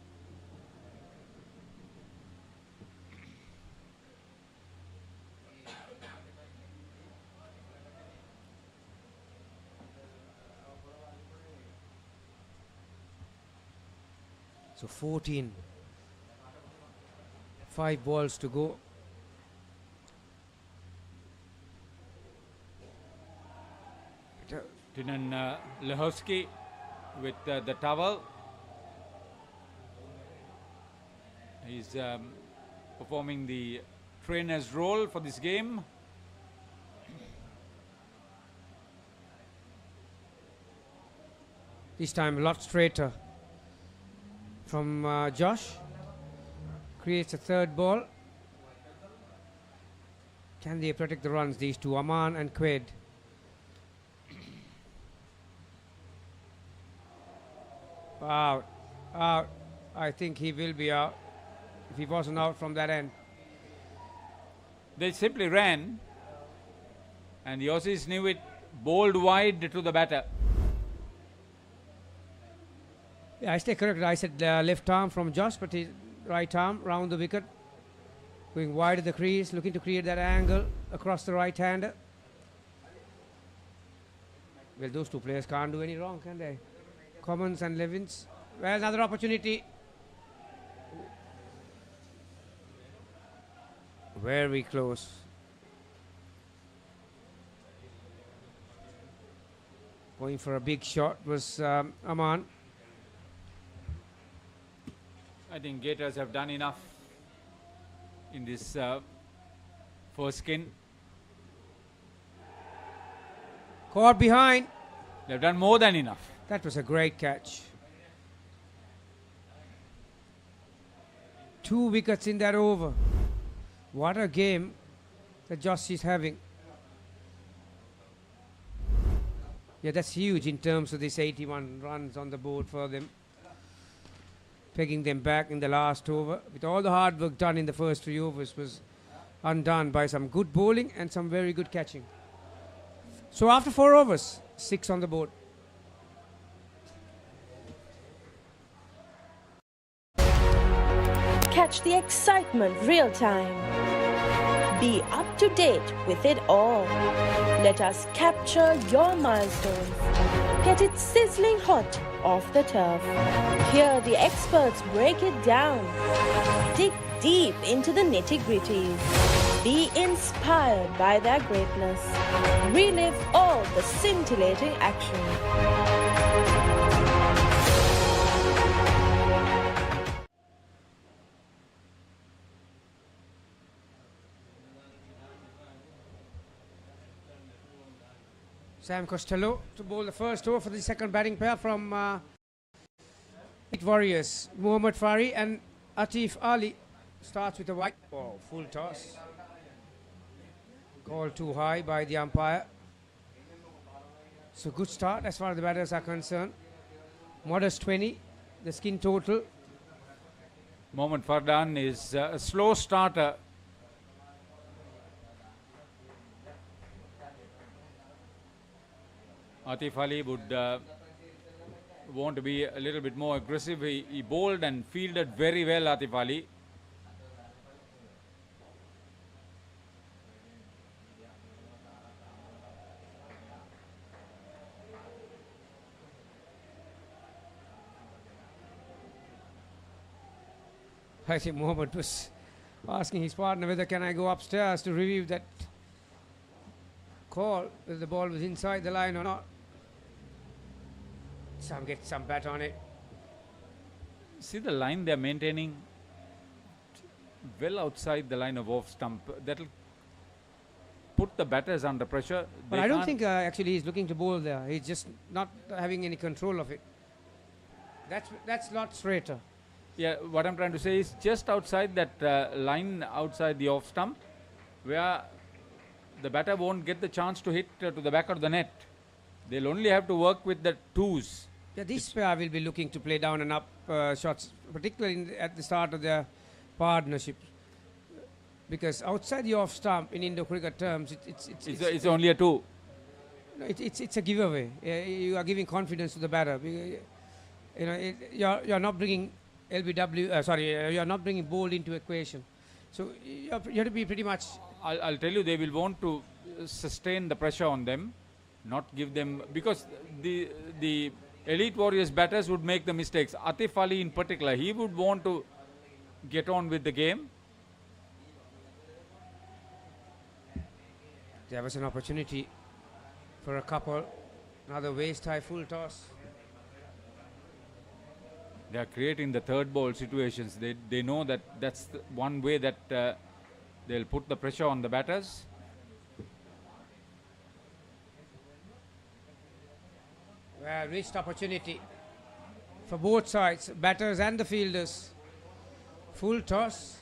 So 14. 5 balls to go. Tinan Lehovsky with the towel. He's performing the trainer's role for this game. This time a lot straighter from Josh. Creates a 3rd ball. Can they protect the runs, these two, Aman and Quaid? Out. Out. I think he will be out if he wasn't out from that end. They simply ran, and the Aussies knew it, bowled wide to the batter. Yeah, I stay corrected. I said left arm from Josh, but his right arm round the wicket, going wide of the crease, looking to create that angle across the right hander. Well, those 2 players can't do any wrong, can they? Commons and Levins. Well, another opportunity. Very close. Going for a big shot was Aman. I think Gators have done enough in this first skin. Caught behind. They've done more than enough. That was a great catch. 2 wickets in that over. What a game that Josh is having. Yeah, that's huge in terms of this 81 runs on the board for them. Pegging them back in the last over. With all the hard work done in the first 3 overs was undone by some good bowling and some very good catching. So after 4 overs, 6 on the board. Catch the excitement real time. Be up to date with it all. Let us capture your milestones. Get it sizzling hot off the turf. Hear the experts break it down. Dig deep into the nitty-gritties. Be inspired by their greatness. Relive all the scintillating action. Sam Costello to bowl the first over for the second batting pair from Elite Warriors. Muhammad Fari and Atif Ali starts with a white ball. Full toss. Called too high by the umpire. So good start as far as the batters are concerned. Modest 20, the skin total. Mohammad Fardan is a slow starter. Atif Ali would want to be a little bit more aggressive. He bowled and fielded very well, Atif Ali. I think Mohammed was asking his partner whether can I go upstairs to review that call, whether the ball was inside the line or not. Get some bat on it. See the line they're maintaining well outside the line of off stump. That'll put the batters under pressure. But I don't think actually he's looking to bowl there. He's just not having any control of it. That's not straighter. Yeah, what I'm trying to say is just outside that line, outside the off stump, where the batter won't get the chance to hit to the back of the net. They'll only have to work with the twos. Yeah, this pair will be looking to play down and up shots, particularly at the start of their partnership. Because outside the off stump, in Indo cricket terms, it's only a two. No, it's a giveaway. You are giving confidence to the batter. You're not bringing LBW. You're not bringing ball into equation. So you have to be pretty much. I'll tell you, they will want to sustain the pressure on them, not give them, because the Elite Warriors batters would make the mistakes. Atif Ali in particular, he would want to get on with the game. There was an opportunity for a couple. Another waist high full toss. They are creating the third ball situations. They know that that's the one way that they'll put the pressure on the batters. Well, missed opportunity for both sides, batters and the fielders. Full toss.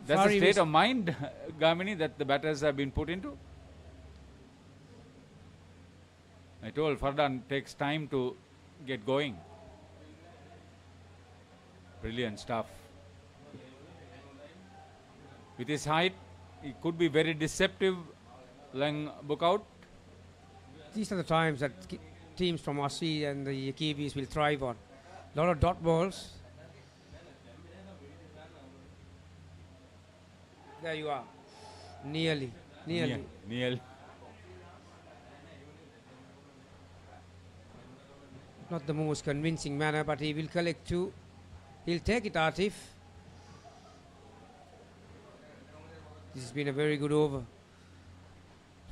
That's the state of mind, Gamini, that the batters have been put into. I told Fardan takes time to get going. Brilliant stuff. With his height, he could be very deceptive, Lang book out. These are the times that teams from Aussie and the Kiwis will thrive on. A lot of dot balls. There you are. Nearly. Not the most convincing manner, but he will collect two. He'll take it, Atif. This has been a very good over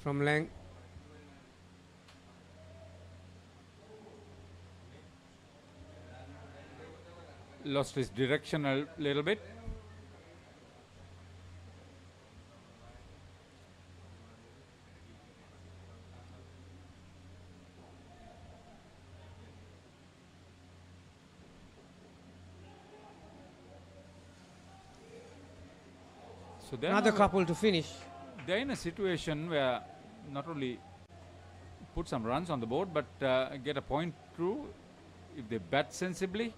from Lang. Lost his direction a little bit. So another couple to finish. They're in a situation where not only put some runs on the board, but get a point through if they bat sensibly.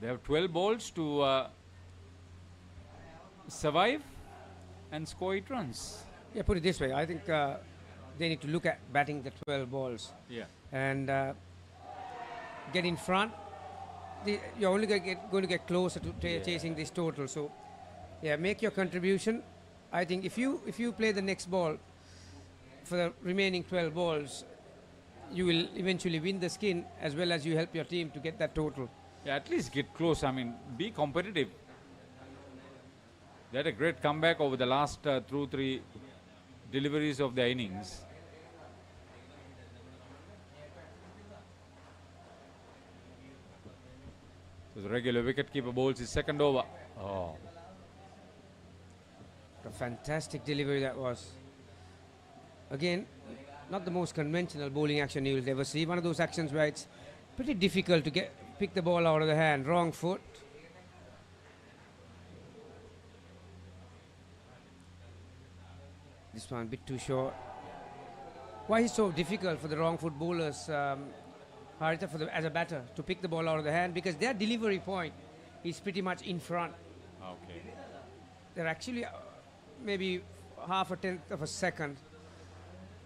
They have 12 balls to survive and score 8 runs. Yeah, put it this way. I think they need to look at batting the 12 balls. Yeah. And get in front. You're only going to get closer to chasing this total. So, yeah, make your contribution. I think if you play the next ball for the remaining 12 balls, you will eventually win the skin as well as you help your team to get that total. Yeah, at least get close. I mean, be competitive. They had a great comeback over the last 2-3 deliveries of the innings. So the regular wicketkeeper bowls his second over. Oh. A fantastic delivery that was. Again, not the most conventional bowling action you will ever see. One of those actions where it's pretty difficult to pick the ball out of the hand. Wrong foot. This one a bit too short. Why is it so difficult for the wrong foot bowlers, Haritha, as a batter, to pick the ball out of the hand? Because their delivery point is pretty much in front. Okay. They're actually maybe half a tenth of a second.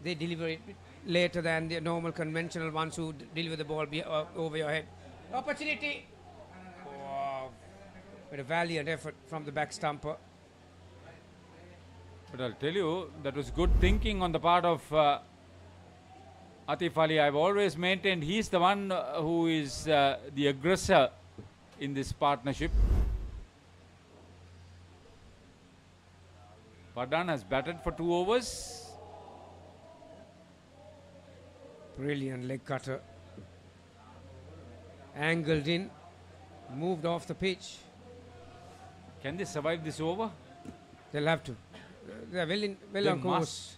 They deliver it later than the normal conventional ones who deliver the ball over your head. Opportunity. Wow. With a valiant effort from the back stumper. But I'll tell you, that was good thinking on the part of Atif Ali. I've always maintained he's the one who is the aggressor in this partnership. Pardhan has batted for 2 overs. Brilliant leg cutter. Angled in, moved off the pitch. Can they survive this over? They'll have to. They're well on course.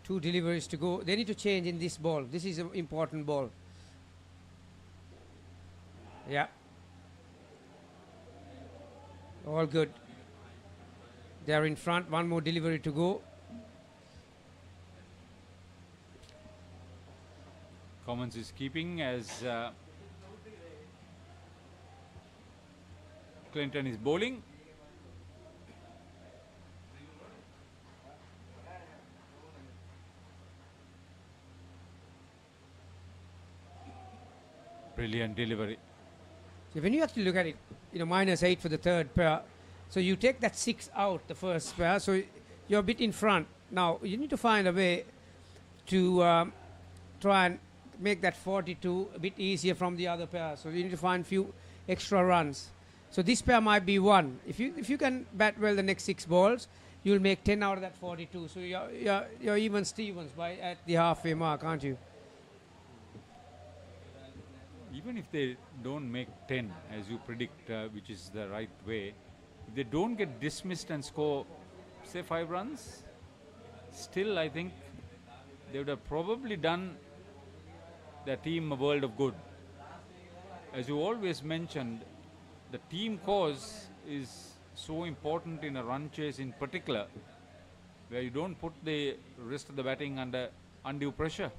2 deliveries to go. They need to change in this ball. This is an important ball. Yeah. All good. They're in front. 1 more delivery to go. Commons is keeping as Clinton is bowling. Brilliant delivery. So when you actually look at it, -8 for the third pair. So you take that 6 out, the first pair. So you're a bit in front. Now you need to find a way to try and make that 42 a bit easier from the other pair. So you need to find few extra runs. So this pair might be 1. If you can bat well the next 6 balls, you'll make 10 out of that 42. So you're even Stevens at the halfway mark, aren't you? Even if they don't make 10, as you predict, which is the right way, if they don't get dismissed and score, say, 5 runs, still I think they would have probably done their team a world of good. As you always mentioned, the team cause is so important in a run chase in particular, where you don't put the rest of the batting under undue pressure.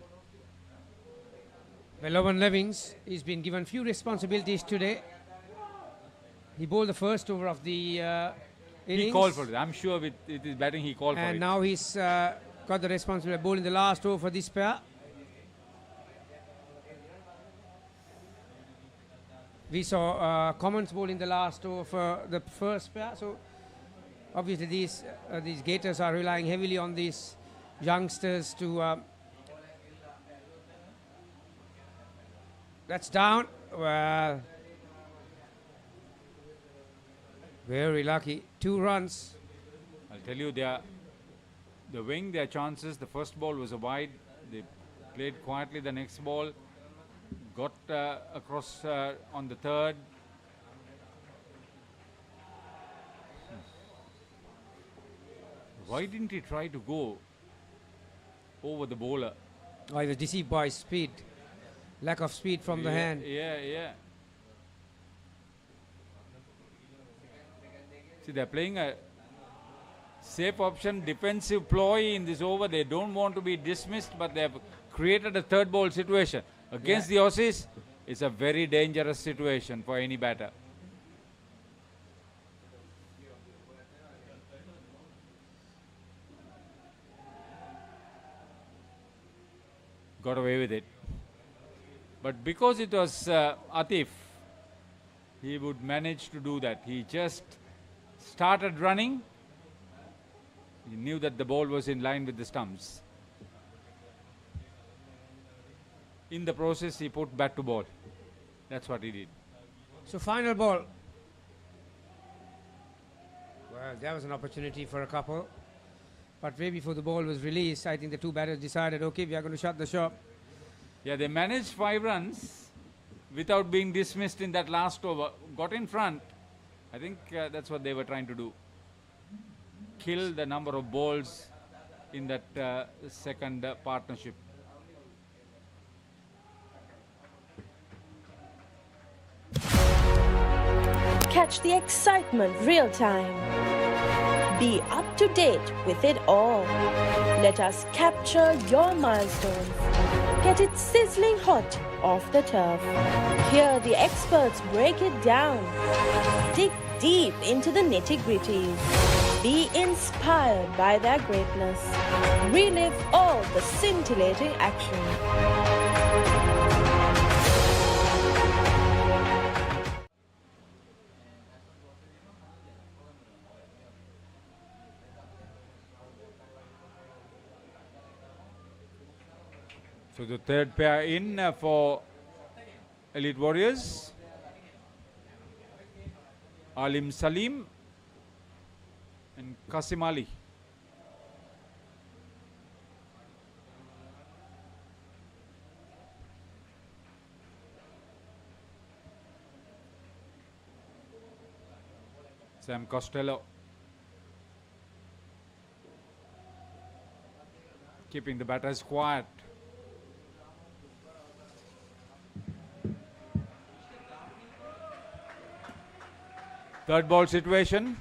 Well, Owen Levings, he's been given few responsibilities today. He bowled the first over of the innings. He called for it. I'm sure with his batting he called for it. And now he's got the responsibility of bowling the last over for this pair. We saw Commons bowling the last over for the first pair. So obviously these Gators are relying heavily on these youngsters to... that's down. Well, very lucky. 2 runs. I'll tell you, they're weighing their chances. The first ball was a wide. They played quietly the next ball. Got across on the third. Why didn't he try to go over the bowler? Oh, he was deceived by speed. Lack of speed from the hand. Yeah. See, they're playing a safe option, defensive ploy in this over. They don't want to be dismissed, but they have created a third ball situation. Against the Aussies, it's a very dangerous situation for any batter. Got away with it. But because it was Atif, he would manage to do that. He just started running. He knew that the ball was in line with the stumps. In the process, he put bat to ball. That's what he did. So final ball. Well, there was an opportunity for a couple. But way before the ball was released, I think the 2 batters decided, okay, we are going to shut the shop. Yeah, they managed 5 runs without being dismissed in that last over. Got in front. I think that's what they were trying to do. Kill the number of balls in that second partnership. Catch the excitement real time. Be up to date with it all. Let us capture your milestones. Get it sizzling hot off the turf. Hear the experts break it down. Dig deep into the nitty-gritties. Be inspired by their greatness. Relive all the scintillating action. So the third pair in for Elite Warriors. Alim Salim and Qasim Ali. Sam Costello keeping the batters quiet. Third ball situation.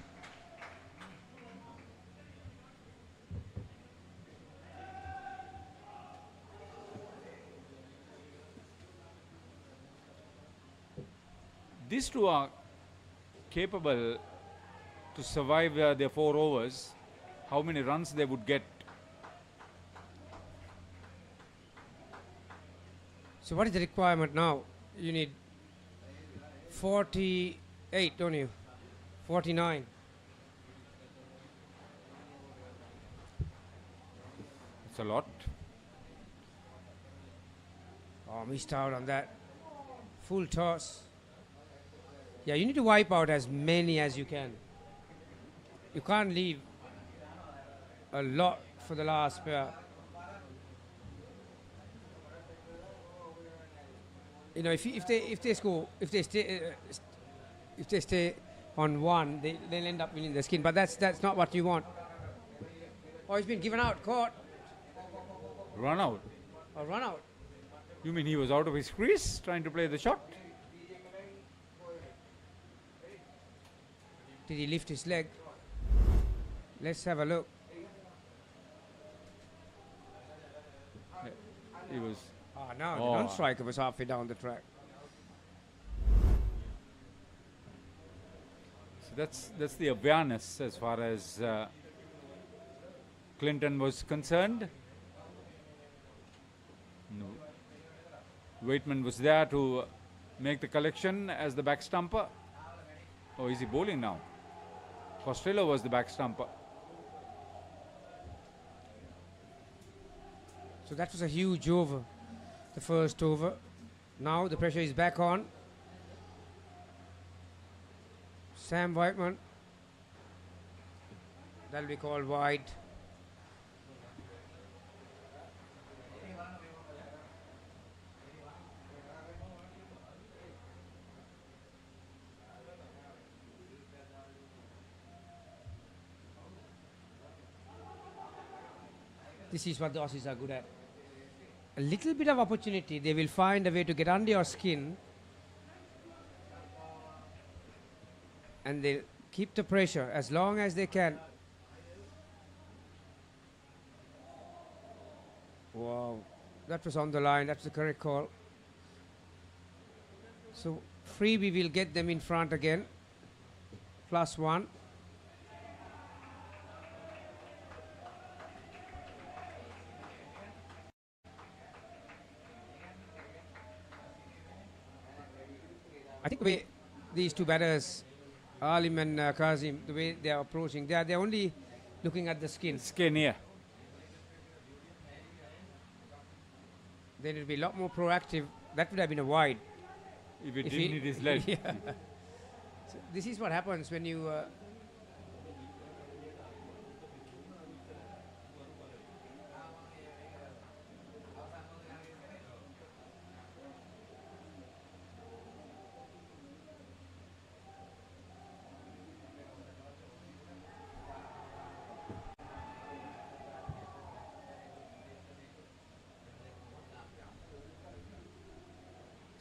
These two are capable to survive their 4 overs. How many runs they would get? So what is the requirement now? You need 48, don't you? 49. It's a lot. Oh, missed out on that. Full toss. Yeah, you need to wipe out as many as you can. You can't leave a lot for the last pair. You know, if they stay on one, they'll end up winning the skin. But that's not what you want. Oh, he's been given out, caught. Run out. Or run out. You mean he was out of his crease trying to play the shot? Did he lift his leg? Let's have a look. He was. Ah, no, the non-striker was halfway down the track. So that's the awareness as far as Clinton was concerned. No. Waitman was there to make the collection as the back stumper. Oh, is he bowling now? Costello was the back stumper. So that was a huge over, the first over. Now the pressure is back on. Sam Whiteman. That'll be called wide. This is what the Aussies are good at. A little bit of opportunity, they will find a way to get under your skin and they'll keep the pressure as long as they can. Wow, that was on the line, that's the correct call. So Freebie will get them in front again, +1. I think the way these two batters, Alim and Kazim, the way they are approaching, they're only looking at the skin. Skin, yeah. They need to be a lot more proactive. That would have been a wide. If it didn't hit his leg. Yeah. So this is what happens when you...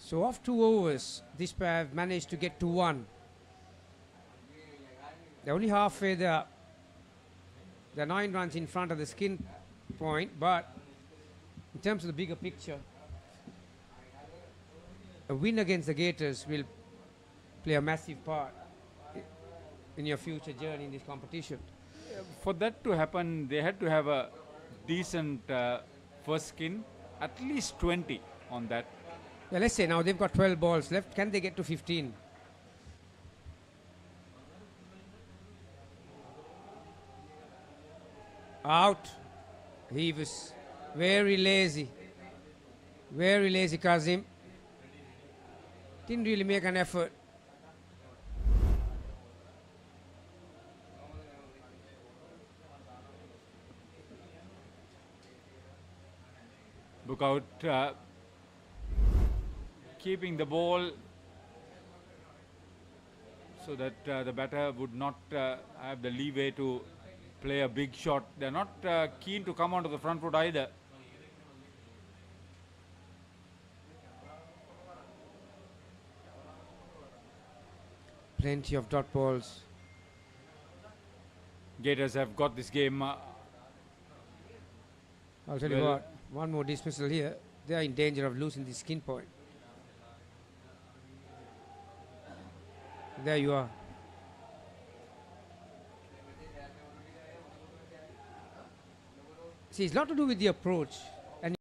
So off 2 overs, this pair have managed to get to 1. They're only halfway there. They're 9 runs in front of the skin point, but in terms of the bigger picture, a win against the Gators will play a massive part in your future journey in this competition. For that to happen, they had to have a decent first skin, at least 20 on that. Yeah, let's say now they've got 12 balls left. Can they get to 15? Out. He was very lazy. Very lazy, Kazim. Didn't really make an effort. Look out, keeping the ball so that the batter would not have the leeway to play a big shot. They're not keen to come onto the front foot either. Plenty of dot balls. Gators have got this game. I'll tell you well. what, one more dismissal here. They are in danger of losing the skin point. There you are. See, it's not to do with the approach and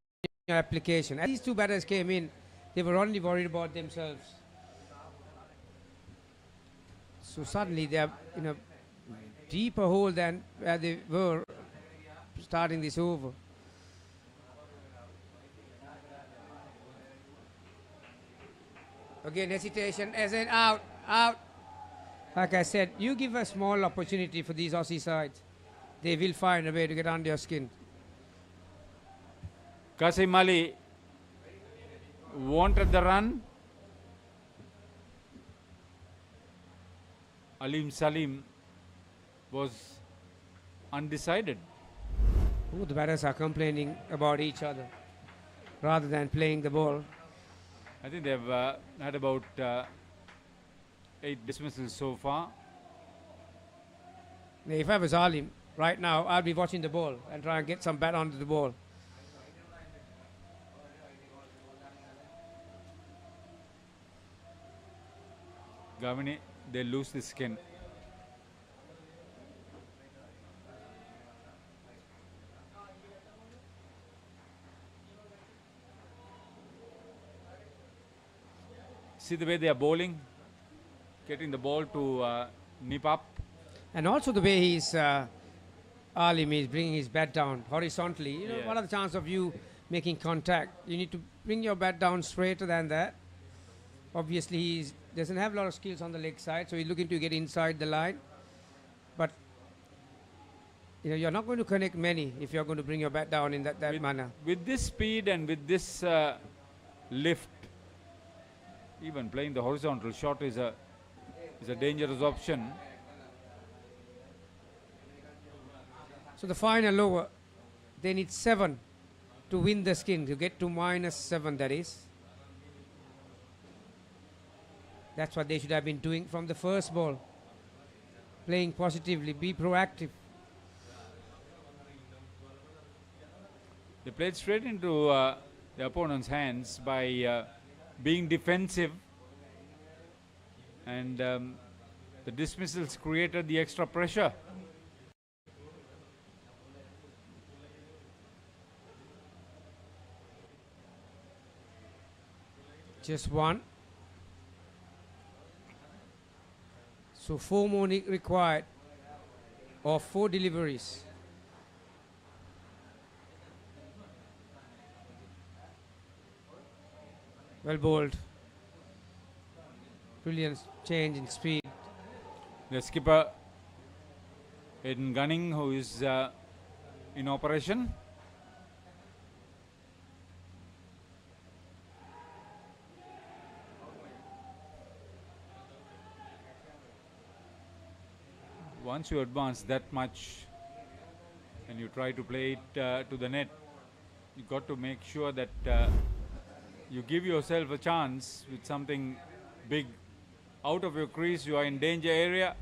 your application. As these two batters came in, they were only worried about themselves. So suddenly they are in a deeper hole than where they were starting this over. Again, hesitation, as in out. Like I said, you give a small opportunity for these Aussie sides, they will find a way to get under your skin. Qasim Ali wanted the run. Alim Salim was undecided. The batters are complaining about each other rather than playing the ball. I think they've had about 8 dismissals so far. If I was Alim right now, I'll be watching the ball and try and get some bat onto the ball. Gavini, they lose the skin. See the way they are bowling, getting the ball to nip up. And also the way he's, Alim is bringing his bat down horizontally. You know, Yeah. what are the chances of you making contact? You need to bring your bat down straighter than that. Obviously, he doesn't have a lot of skills on the leg side, so he's looking to get inside the line. But you know, you're not going to connect many if you're going to bring your bat down in that manner. With this speed and with this lift, even playing the horizontal shot is a dangerous option. So the final over, they need 7 to win the skin, to get to -7, that is. That's what they should have been doing from the first ball. Playing positively, be proactive. They played straight into the opponent's hands by being defensive, and the dismissals created the extra pressure. Just one. So 4 more required, or 4 deliveries. Well bowled. Brilliant change in speed. The skipper, Aiden Gunning, who is in operation. Once you advance that much and you try to play it to the net, you got to make sure that you give yourself a chance with something big out of your crease. You are in danger area.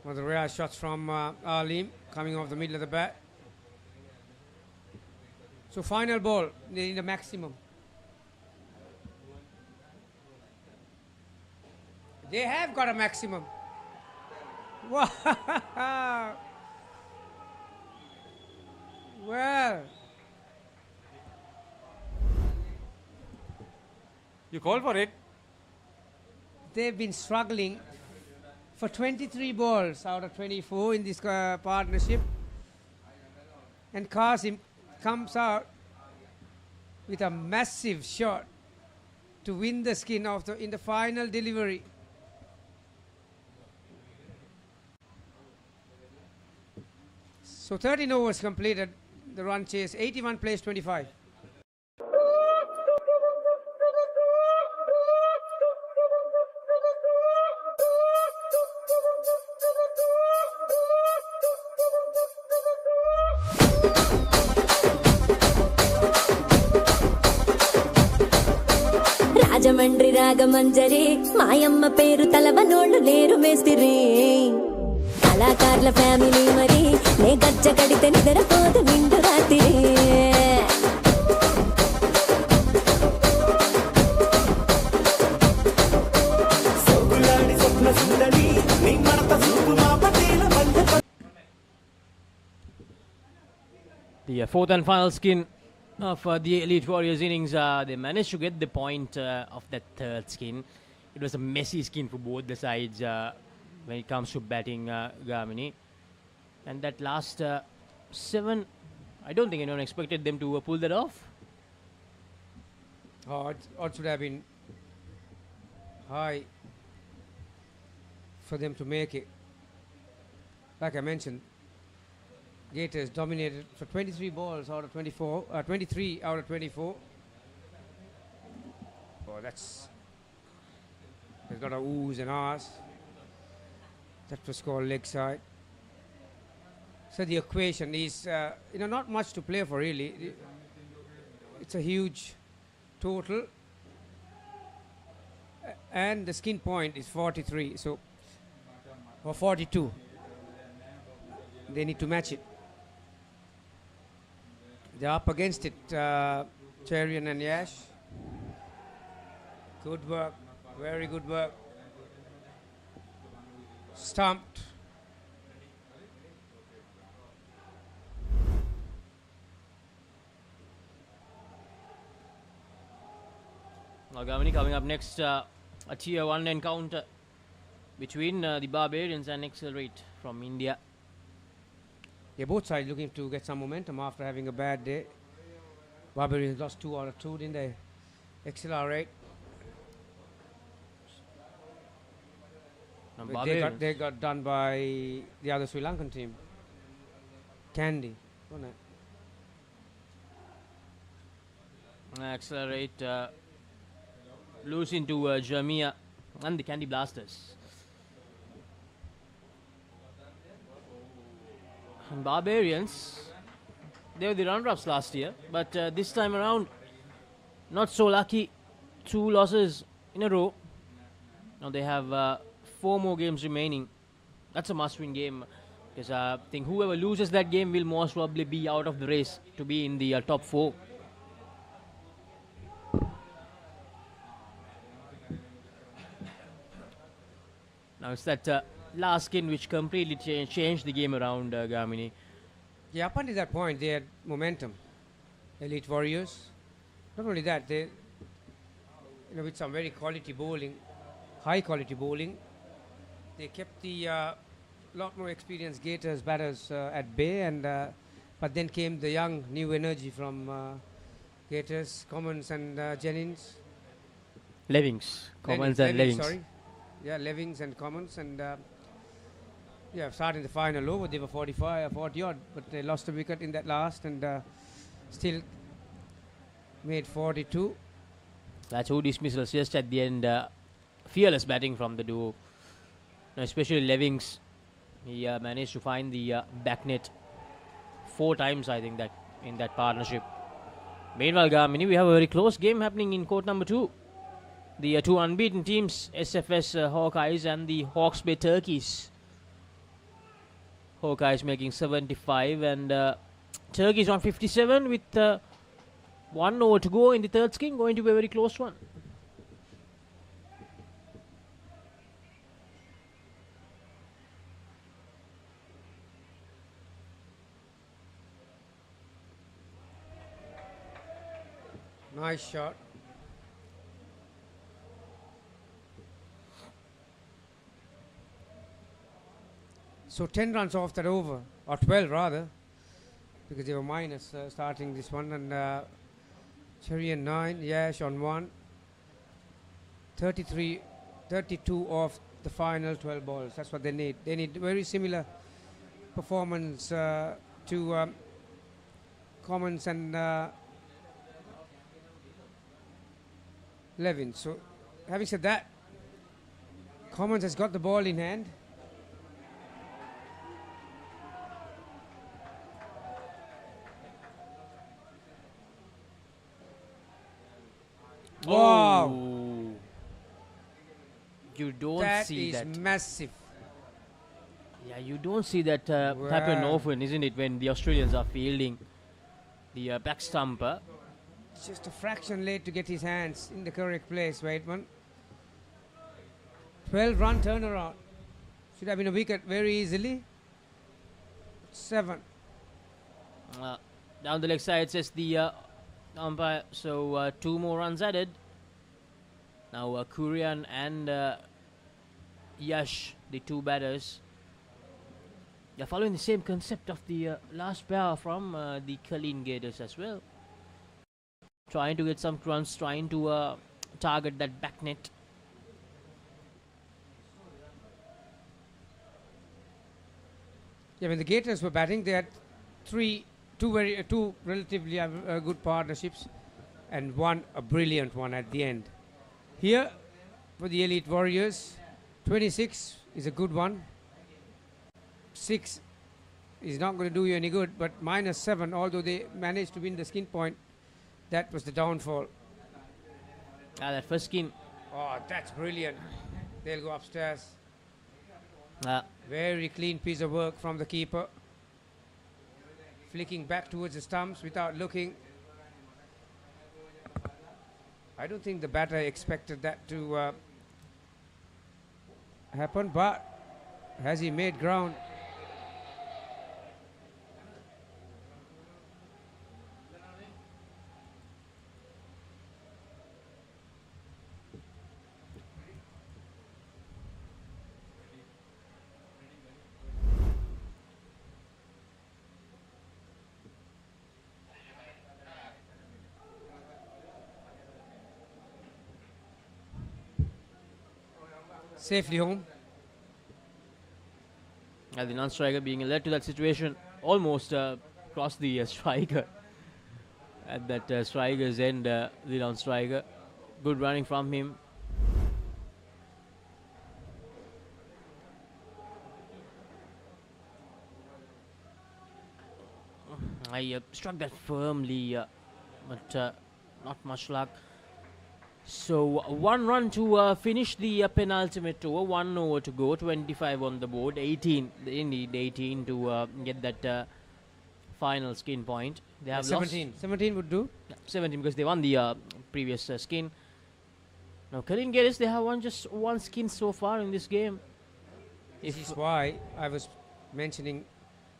One of the rare shots from Alim coming off the middle of the bat. So final ball, they need a maximum. They have got a maximum. Wow. Well. You call for it? They've been struggling for 23 balls out of 24 in this partnership. And Qasim comes out with a massive shot to win the skin of in the final delivery. So 13 overs completed, the run chase, 81 plays 25. Rajahmundry Ragamanjari మాయమ్మ పేరు తలవనోళ్ళు లేరు మేస్తిరి కళాకారుల family మరి నే గజ్జ కడితే నిద్రపోదు నిండు రాత్రి సోకులాడి స్వప్న సుందరి నీ మడత చూపు మా పటేల వల్ల. The fourth and final skin of the Elite Warriors innings, they managed to get the point of that third skin. It was a messy skin for both the sides when it comes to batting, Gamini. And that last 7, I don't think anyone expected them to pull that off. Oh, it should have been high for them to make it. Like I mentioned, Gators dominated for 23 balls out of 24, 23 out of 24. Oh, that's got a oohs and ahs. That was called leg side. So the equation is, not much to play for really. It's a huge total, and the skin point is 43. So, or 42. They need to match it. They're up against it, Cherian and Yash. Good work, very good work. Stumped. Now, Gamini, coming up next, a tier 1 encounter between the Barbarians and Accelerate from India. Yeah, both sides looking to get some momentum after having a bad day. Barbarians lost 2 out of 2, didn't they? Accelerate. They got done by the other Sri Lankan team. Candy, wasn't it? Accelerate lose into Jamia and the Candy Blasters. And Barbarians, they were the runner-ups last year, but this time around, not so lucky. 2 losses in a row. Now they have 4 more games remaining. That's a must-win game, because I think whoever loses that game will most probably be out of the race to be in the top 4. Now it's that last skin which completely changed the game around, Gamini. Yeah, up until that point, they had momentum. Elite Warriors. Not only that, they, with some very quality bowling, high quality bowling, they kept the lot more experienced Gators batters at bay, and but then came the young new energy from Gators, Commons and Jennings. Levings, Commons and Levings. Sorry. Yeah, Levings and Commons, and starting the final over, they were 45 or 40 odd, but they lost a wicket in that last, and still made 42. That's 2 dismissals just at the end. Fearless batting from the duo, especially Levings. He managed to find the back net 4 times, I think, that in that partnership. Meanwhile, Gamini, we have a very close game happening in court number 2. The 2 unbeaten teams, SFS Hawkeyes and the Hawke's Bay Turkeys. Hawkeyes making 75, and Turkey's on 57 with 1 over to go in the third skin. Going to be a very close one. Nice shot. So 10 runs off that over, or 12 rather, because they were minus starting this one, and Cherry on 9, Yash on 1, 33, 32 off the final 12 balls. That's what they need. They need very similar performance to Commons and Levin. So having said that, Commons has got the ball in hand. Wow! Oh. You don't That see is that. massive. Yeah, you don't see that happen Wow. often, isn't it, when the Australians are fielding the back stumper. Just a fraction late to get his hands in the correct place, Waitman. 12-run turnaround. Should have been a wicket very easily. 7. Down the leg side says the umpire, so 2 more runs added. Now Kurian and Yash, the 2 batters, they're following the same concept of the last pair from the Kalin Gators as well. Trying to get some runs, trying to target that back net. Yeah, when the Gators were batting, they had two relatively good partnerships, and a brilliant one at the end. Here, for the Elite Warriors, 26 is a good one. 6 is not going to do you any good, but -7, although they managed to win the skin point, that was the downfall. That first skin. Oh, that's brilliant. They'll go upstairs. Very clean piece of work from the keeper. Flicking back towards the stumps without looking. I don't think the batter expected that to happen, but has he made ground? Safely home. The non-striker being led to that situation, almost crossed the striker. At that striker's end, the non-striker. Good running from him. I struck that firmly, but not much luck. So 1 run to finish the penultimate over. 1 over to go. 25 on the board. 18. They need 18 to get that final skin point. They have 17. lost. 17 would do. Yeah, 17 because they won the previous skin. Now Kalin Gators, they have won just 1 skin so far in this game. This is why I was mentioning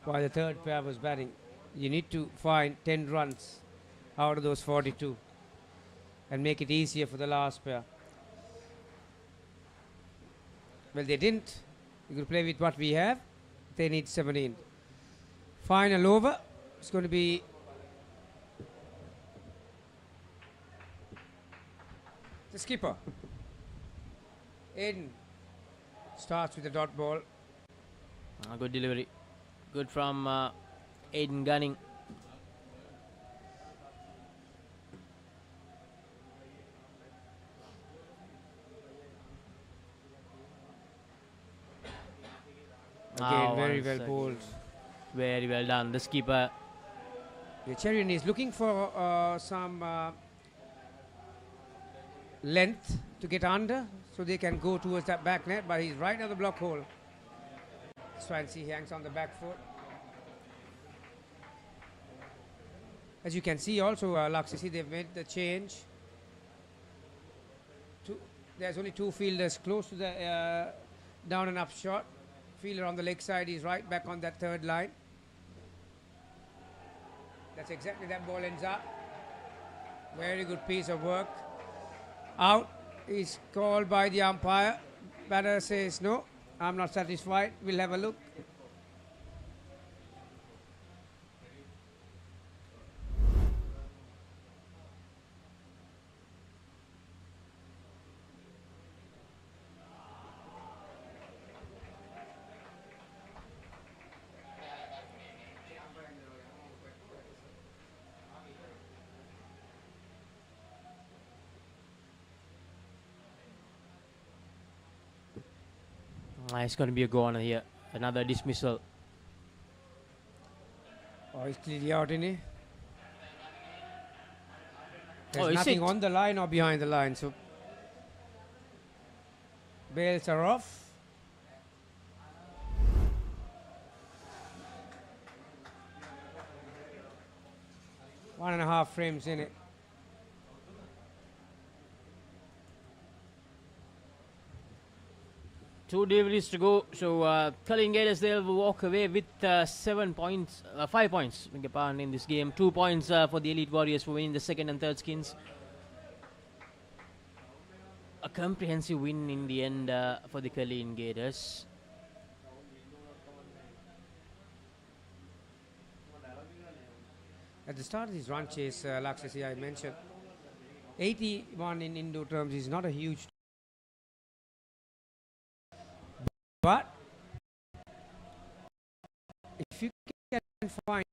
why the third pair was batting. You need to find 10 runs out of those 42 and make it easier for the last pair. Well, they didn't. You could play with what we have. They need 17. Final over. It's going to be the skipper. Aiden starts with the dot ball. Good delivery. Good from Aiden Gunning. Again, very well bowled. Very well done. The skipper. The Cherian is looking for some length to get under so they can go towards that back net, but he's right at the block hole. Swansea hangs on the back foot. As you can see also, Lux, you see they've made the change. There's only two fielders close to the down and up shot. Fielder on the leg side is right back on that third line. That's exactly that ball ends up. Very good piece of work. Out is called by the umpire. Batter says no, I'm not satisfied. We'll have a look. It's going to be a go on here. Another dismissal. Oh, he's clearly out, isn't he? There's Is nothing it? on the line or behind the line, so bails are off. One and a half frames in it. Two deliveries to go. So Cullen Gators, they'll walk away with 5 points, beg your pardon, in this game. 2 points for the Elite Warriors for winning the second and third skins. A comprehensive win in the end for the Cullen Gators. At the start of this run chase, Laksasi, I mentioned 81 in Indo terms is not a huge, but if you can find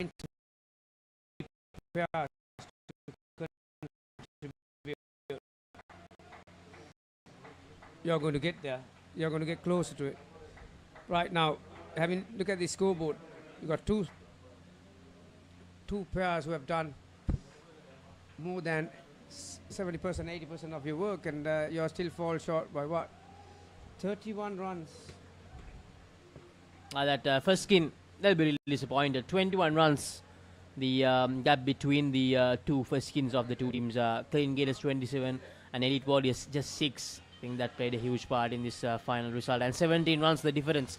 pairs to contribute, you're going to get there. You're going to get closer to it. Right now, look at the scoreboard. You got two pairs who have done more than 70%, 80% of your work, and you still fall short by what? 31 runs. That first skin, they'll be really disappointed. 21 runs, the gap between the two first skins of the two teams. Cullen Gators 27 and Elite Warriors just 6. I think that played a huge part in this final result. And 17 runs the difference.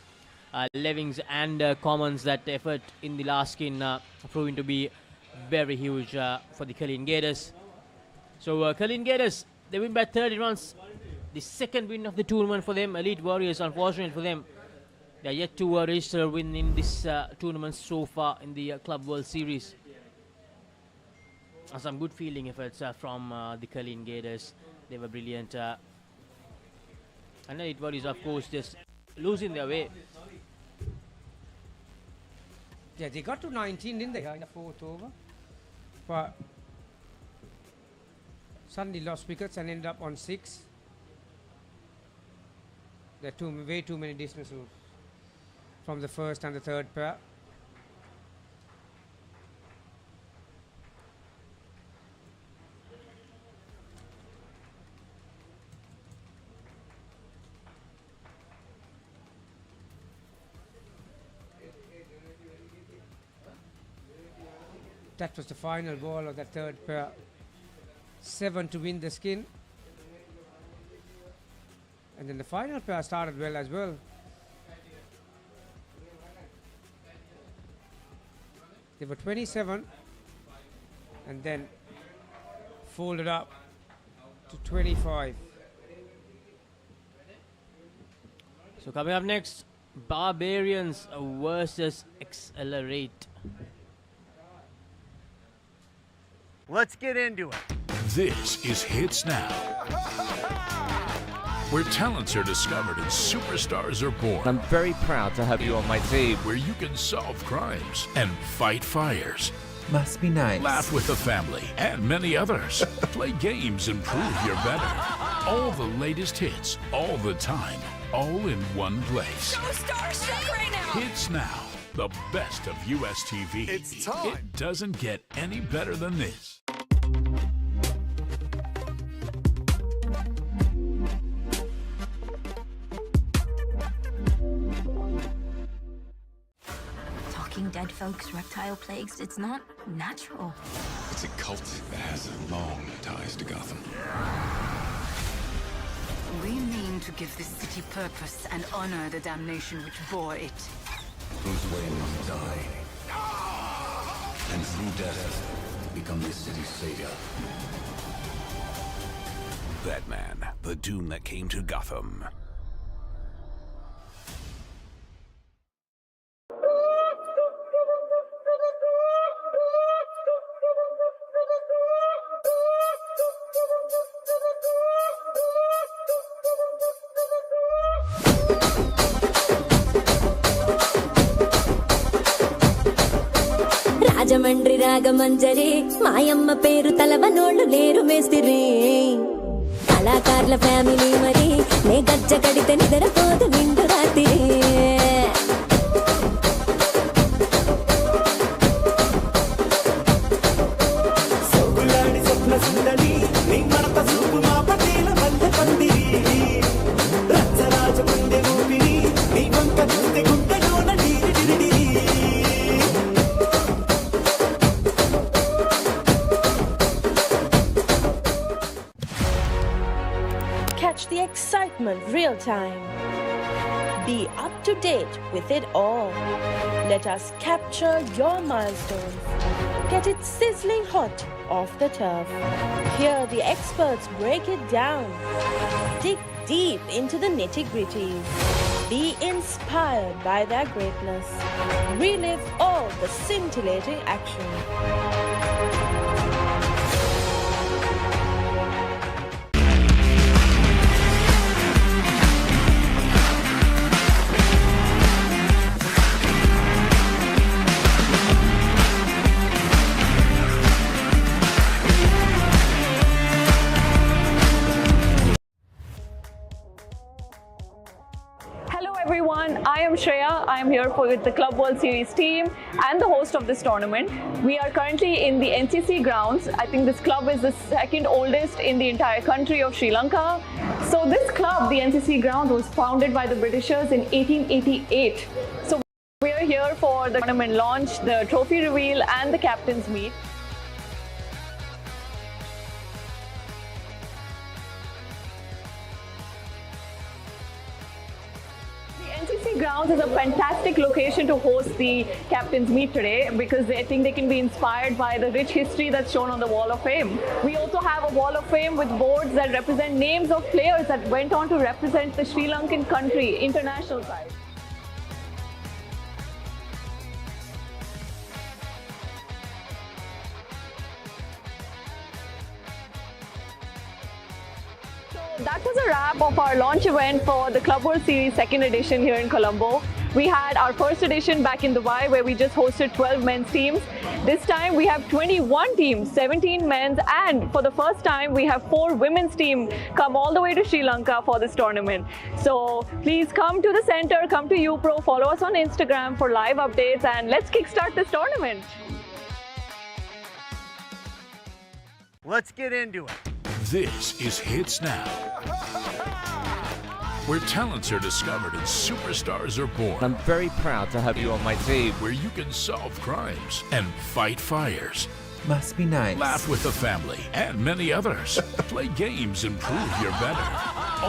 Levings and Commons, that effort in the last skin proving to be very huge for the Cullen Gators. So Cullen Gators, they win by 30 runs. The second win of the tournament for them. Elite Warriors, unfortunately for them, they are yet to register a win in this tournament so far in the Club World Series. Some good fielding efforts from the Cullen Gators. They were brilliant. And Elite Warriors, of course, just losing their way. Yeah, they got to 19, didn't they, in the fourth over? But suddenly lost wickets and ended up on 6. There are way too many dismissals from the first and the third pair. That was the final ball of the third pair. 7 to win the skin. And then the final pair started well as well. They were 27 and then folded up to 25. So coming up next, Barbarians versus Accelerate. Let's get into it. This is Hits Now, where talents are discovered and superstars are born. I'm very proud to have you on my team. Where you can solve crimes and fight fires. Must be nice. Laugh with the family and many others. Play games and prove you're better. All the latest hits, all the time, all in one place. So starstruck right now. Hits Now, the best of US TV. It's time. It doesn't get any better than this. dead folks, reptile plagues, it's not natural. It's a cult that has long ties to Gotham. We mean to give this city purpose and honor the damnation which bore it. Bruce Wayne must die. And through death, become this city's savior. Batman, the doom that came to Gotham. Rajahmundry Ragamanjari మాయమ్మ పేరు తలవనోళ్ళు లేరు మేస్తిరి కళాకారుల family మరి నే గజ్జ కడితే నిద్రపోదు నిండు రాత్రి సోగులాడి స్వప్న సుందరి నీ మడత చూపు మా పటేల మల్లె పందిరి రచ్చరాజ ముందె ఊపిరి నీ వంక చూస్తే గుండెలోన డీరి Catch the excitement real time. Be up to date with it all. Let us capture your milestones. Get it sizzling hot off the turf. Hear the experts break it down. Dig deep into the nitty-gritties. Be inspired by their greatness. Relive all the scintillating action. Everyone, I am Shreya. I am here with the Club World Series team and the host of this tournament. We are currently in the NCC grounds. I think this club is the second oldest in the entire country of Sri Lanka. So this club, the NCC ground, was founded by the Britishers in 1888. So we are here for the tournament launch, the trophy reveal and the captain's meet. NCC grounds is a fantastic location to host the captain's meet today because I think they can be inspired by the rich history that's shown on the Wall of Fame. We also have a Wall of Fame with boards that represent names of players that went on to represent the Sri Lankan country international side. That was a wrap of our launch event for the Club World Series 2nd edition here in Colombo. We had our first edition back in Dubai where we just hosted 12 men's teams. This time we have 21 teams, 17 men's, and for the first time we have 4 women's teams come all the way to Sri Lanka for this tournament. So please come to the center, come to U-Pro, follow us on Instagram for live updates, and let's kickstart this tournament. Let's get into it. This is Hits Now, where talents are discovered and superstars are born. I'm very proud to have you on my team. Where you can solve crimes and fight fires. Must be nice. Laugh with the family and many others. Play games and prove you're better.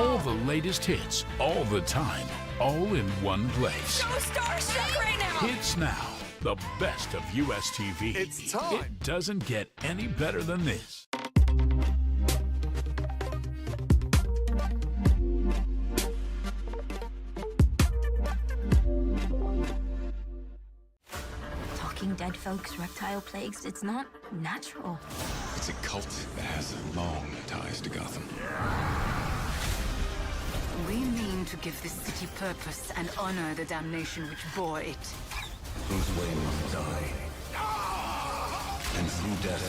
All the latest hits, all the time, all in one place. So starstruck right now. Hits Now, the best of US TV. It's time. It doesn't get any better than this. Dead folks, reptile plagues, it's not natural. It's a cult that has long ties to Gotham. We mean to give this city purpose and honor the damnation which bore it. Bruce Wayne must die. And through death,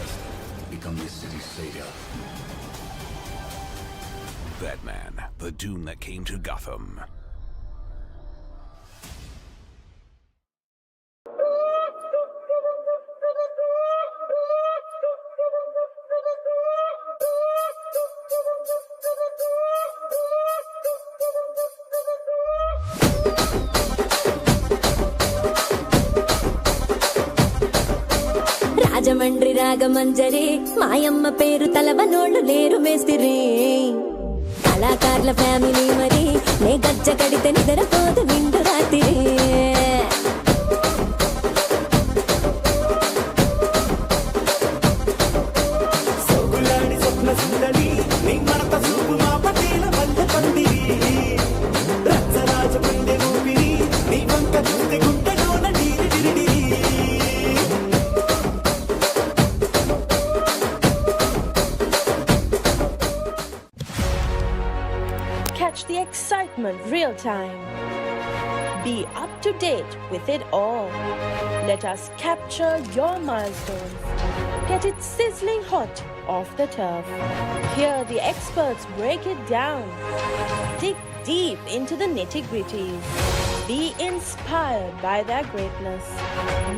become this city's savior. Batman, the doom that came to Gotham. Rajahmundry Ragamanjari మాయమ్మ పేరు తలవనోళ్ళు లేరు మేస్తిరి కళాకారుల family మరి నే గజ్జ కడితే నిద్రపోదు నిండు రాత్రి సోగులాడి స్వప్న సుందరి నీ మడత చూపు మా పటేల వల్ల పందిరి రచ్చరాజ గుండె ఊపిరి నీ వంక చూస్తే గుండెలోన డీరి డిరిడి Catch the excitement real time. Be up to date with it all. Let us capture your milestones. Get it sizzling hot off the turf. Hear the experts break it down. Dig deep into the nitty-gritties. Be inspired by their greatness.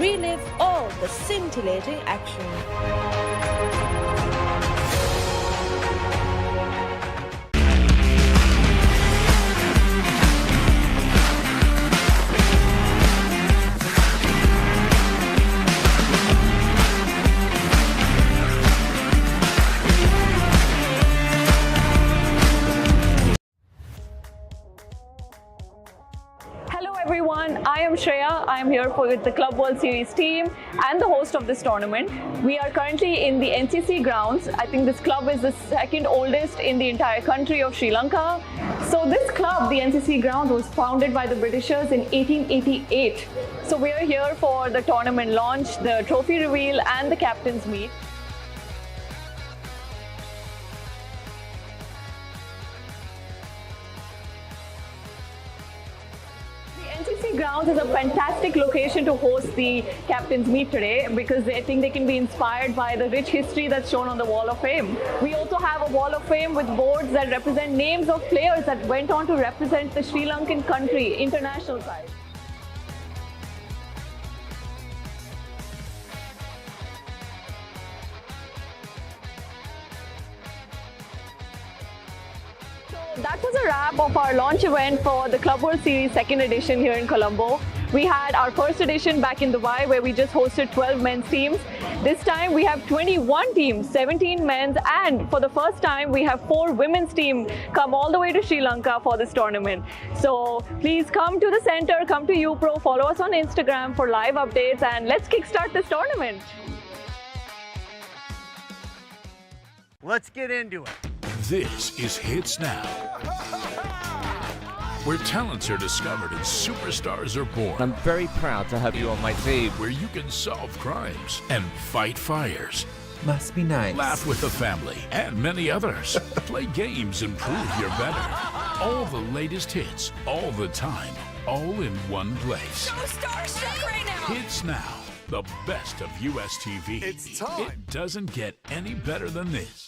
Relive all the scintillating action. Everyone, I am Shreya. I am here with the Club World Series team and the host of this tournament. We are currently in the NCC grounds. I think this club is the second oldest in the entire country of Sri Lanka. So this club, the NCC ground, was founded by the Britishers in 1888. So we are here for the tournament launch, the trophy reveal and the captain's meet. NCC grounds is a fantastic location to host the captain's meet today because I think they can be inspired by the rich history that's shown on the Wall of Fame. We also have a Wall of Fame with boards that represent names of players that went on to represent the Sri Lankan country international side. That was a wrap of our launch event for the Club World Series second edition here in Colombo. We had our first edition back in Dubai where we just hosted 12 men's teams. This time we have 21 teams, 17 men's, and for the first time we have 4 women's teams come all the way to Sri Lanka for this tournament. So please come to the center, come to U-Pro, follow us on Instagram for live updates, and let's kickstart this tournament. Let's get into it. This is Hits Now, where talents are discovered and superstars are born. I'm very proud to have you on my team. Where you can solve crimes and fight fires. Must be nice. Laugh with the family and many others. Play games and prove you're better. All the latest hits, all the time, all in one place. So starstruck right now. Hits Now, the best of US TV. It's time. It doesn't get any better than this.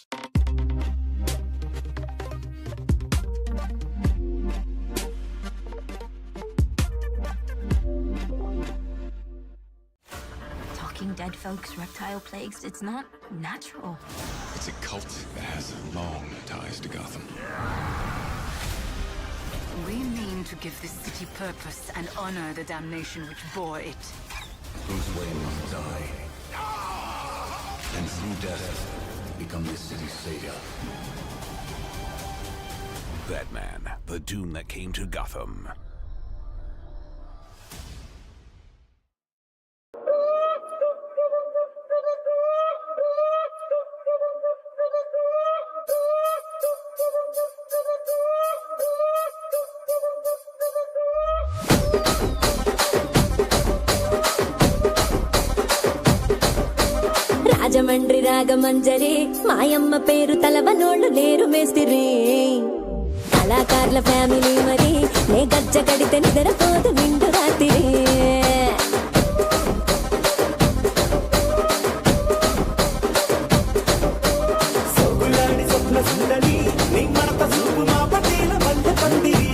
Dead folks, reptile plagues, it's not natural. It's a cult that has long ties to Gotham. We mean to give this city purpose and honor the damnation which bore it. Whose way must die, and through death become this city's savior. Batman, the doom that came to Gotham. Rajahmundry Ragamanjari మాయమ్మ పేరు తలవనోళ్ళు లేరు మేస్తిరి కళాకారుల family మరి నే గజ్జ కడితే నిద్రపోదు నిండు రాత్రి సోగులాడి స్వప్న సుందరి నీ మడత చూపు మా పటేల వల్ల పందిరి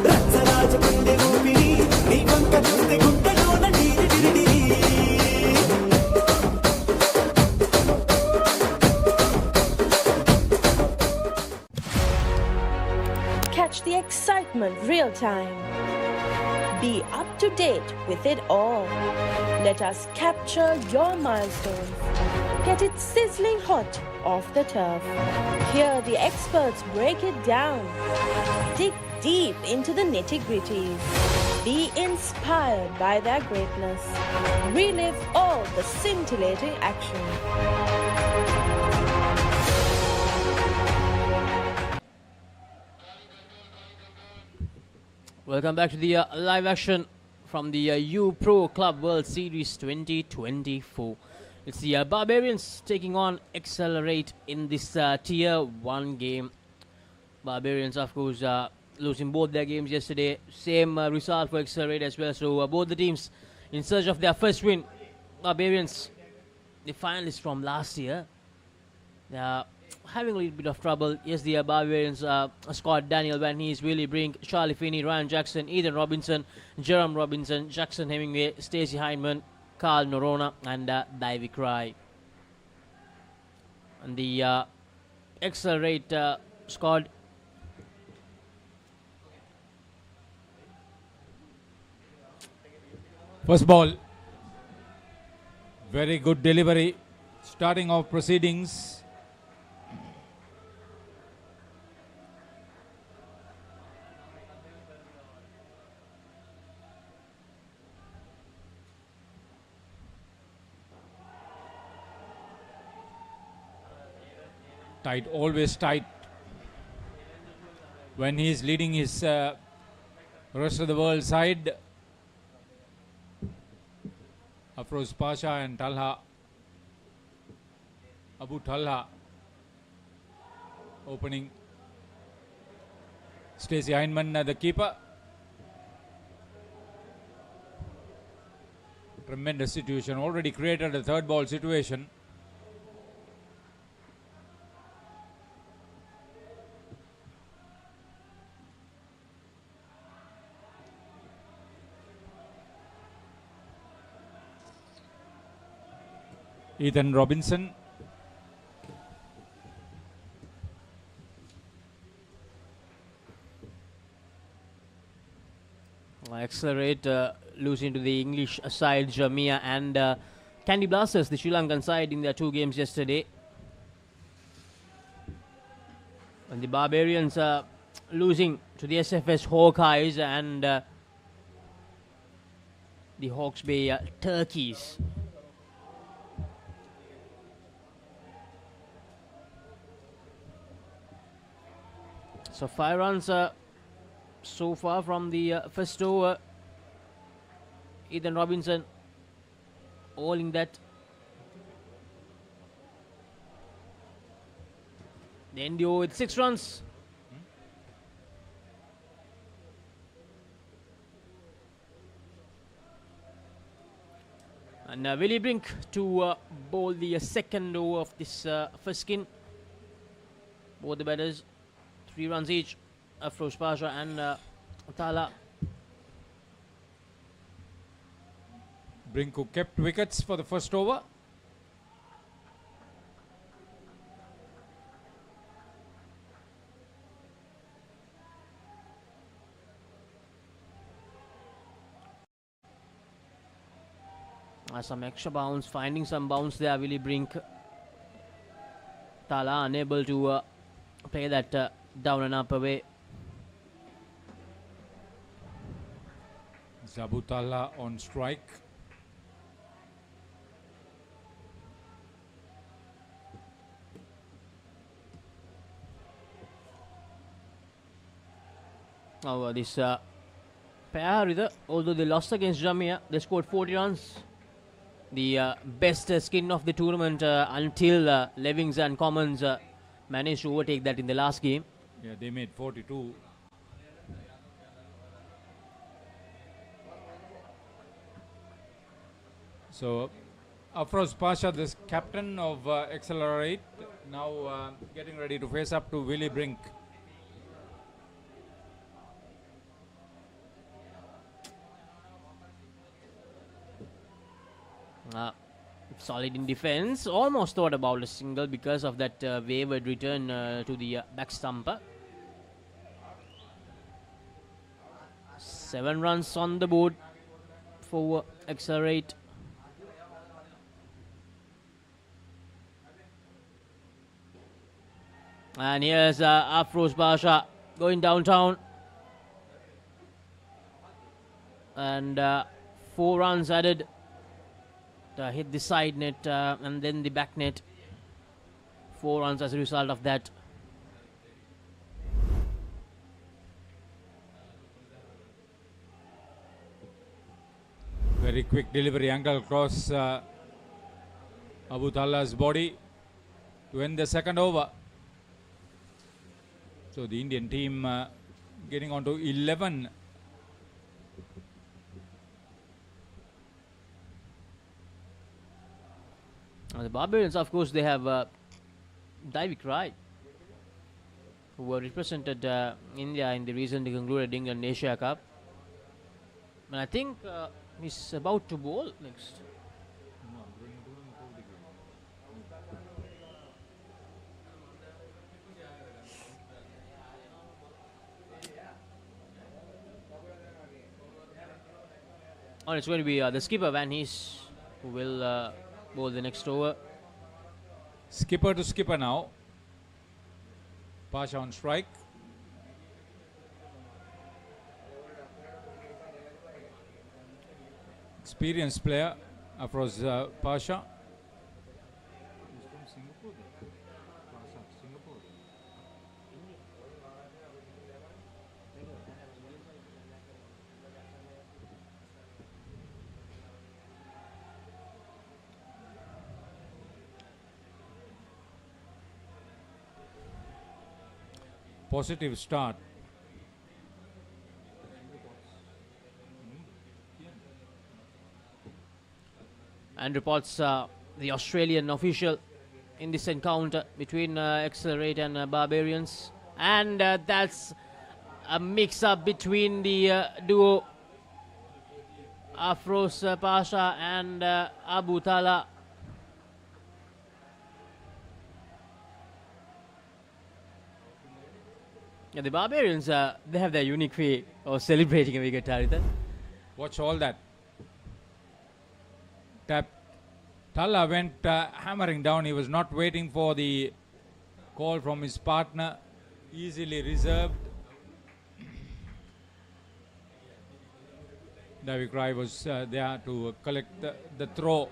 రచ్చరాజ గుండె ఊపిరి నీ వంక చూస్తే గుండెలోన డీరి డిరిడి Catch the excitement real time. Be up to date with it all. Let us capture your milestones. Get it sizzling hot off the turf. Hear the experts break it down. Dig deep into the nitty-gritties. Be inspired by their greatness. Relive all the scintillating action. Welcome back to the live action from the U-Pro Club World Series 2024. It's the Barbarians taking on Accelerate in this Tier 1 game. Barbarians, of course, losing both their games yesterday. Same result for Accelerate as well. So both the teams in search of their first win. Barbarians, the finalists from last year, they are having a little bit of trouble. Yes, the Barbarians Scott Daniel, Van Hees, Willie Brink, Charlie Finney, Ryan Jackson, Ethan Robinson, Jerome Robinson, Jackson Hemingway, Stacey Hindman, Carl Norona, and Davik Rai. And the Accelerate squad. First ball. Very good delivery. Starting off proceedings. Tight, always tight. When he is leading his rest of the world side, Afroz Pasha and Talha, Abu Talha opening. Stacey Hindman, the keeper. Tremendous situation, already created a third ball situation. Ethan Robinson. Accelerate losing to the English side Jamia and Candy Blasters, the Sri Lankan side, in their two games yesterday. And the Barbarians losing to the SFS Hawkeyes and the Hawke's Bay Turkeys. So 5 runs so far from the first over. Ethan Robinson holding that. The end over with 6 runs. And Willie Brink to bowl the second over of this first skin. Both the batters 3 runs each. Afroz Pasha and Tala. Brink, who kept wickets for the first over. Some extra bounce, finding some bounce there. Willie Brink. Tala unable to play that down and up away. Zabutalla on strike. Now this pair, although they lost against Jamia, they scored 40 runs. The best skin of the tournament until Levings and Commons managed to overtake that in the last game. Yeah, they made 42. So, Afroz Pasha, this captain of Accelerate, now getting ready to face up to Willie Brink. Solid in defense. Almost thought about a single because of that wayward return to the back stumper. 7 runs on the board for Accelerate. And here's Afroz Pasha going downtown. And 4 runs added. Hit the side net and then the back net. 4 runs as a result of that. Very quick delivery angle across Abu Tala's body to end the second over. So the Indian team getting on to 11. The Barbarians, of course, they have W.I.C.F, who represented India in the recently concluded England Asia Cup. And I think he's about to bowl next. Oh, it's going to be the skipper Van Hees who will bowl the next over. Skipper to skipper now. Pasha on strike. Experienced player, Afroz Pasha. Positive start. And reports the Australian official in this encounter between Accelerate and Barbarians. And that's a mix-up between the duo Afroz Pasha and Abu Tala. Yeah, the Barbarians, they have their unique way of celebrating a wicket, Haritha. Watch all that. Tala went hammering down. He was not waiting for the call from his partner. Easily reserved. W.I.C.F was there to collect the throw.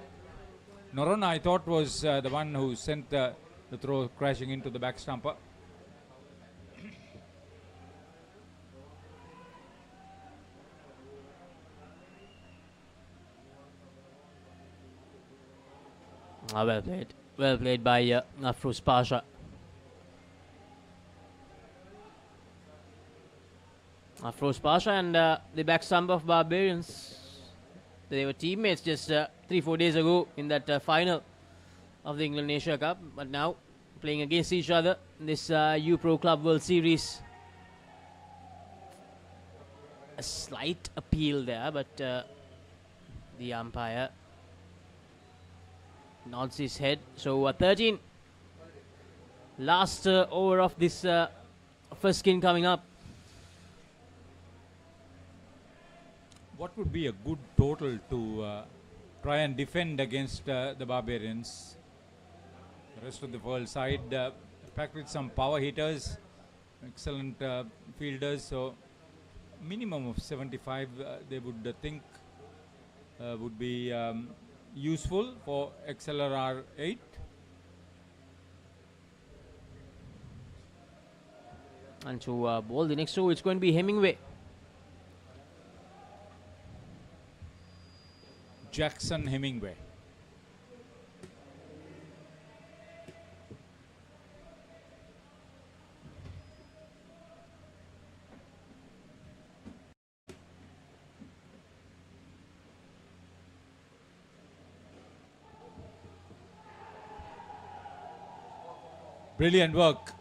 Norona, I thought, was the one who sent the throw crashing into the back stumper. Well played. Well played by Afroz Pasha. Afroz Pasha and the back stump of Barbarians. They were teammates just 3-4 days ago in that final of the England Asia Cup. But now playing against each other in this U-Pro Club World Series. A slight appeal there, but the umpire nods his head. So 13. Last over of this first skin coming up. What would be a good total to try and defend against the Barbarians? The rest of the world side packed with some power hitters, excellent fielders. So minimum of 75 they would think would be useful for XLR 8. And to bowl the next over, it's going to be Hemingway. Jackson Hemingway. Brilliant work.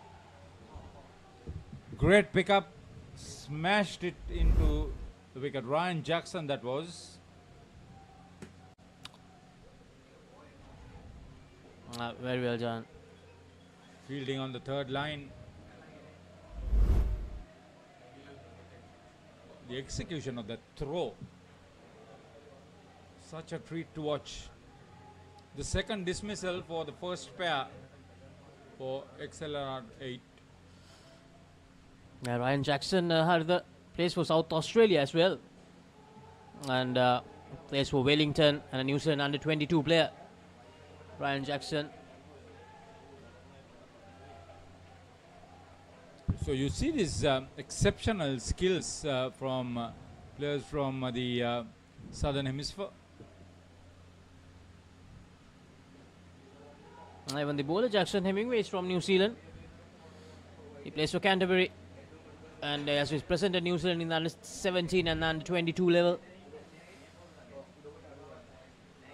Great pickup. Smashed it into the wicket. Ryan Jackson, that was. Very well done. Fielding on the third line. The execution of that throw. Such a treat to watch. The second dismissal for the first pair for XLR 8. Ryan Jackson had the plays for South Australia as well, and plays for Wellington, and a New Zealand under 22 player. Ryan Jackson. So you see these exceptional skills from players from the Southern Hemisphere. Even the bowler Jackson Hemingway is from New Zealand. He plays for Canterbury, and as he's present at New Zealand in the under 17 and under 22 level.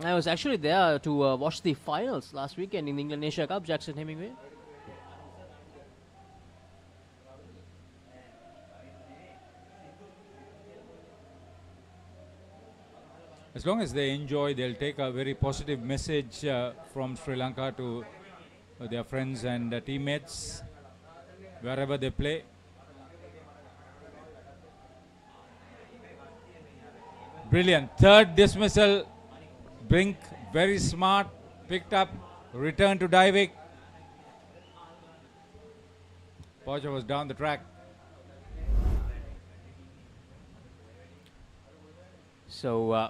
I was actually there to watch the finals last weekend in the England Asia Cup. Jackson Hemingway. As long as they enjoy, they'll take a very positive message from Sri Lanka to their friends and teammates wherever they play. Brilliant. Third dismissal. Brink, very smart, picked up, returned to diving. Potter was down the track. So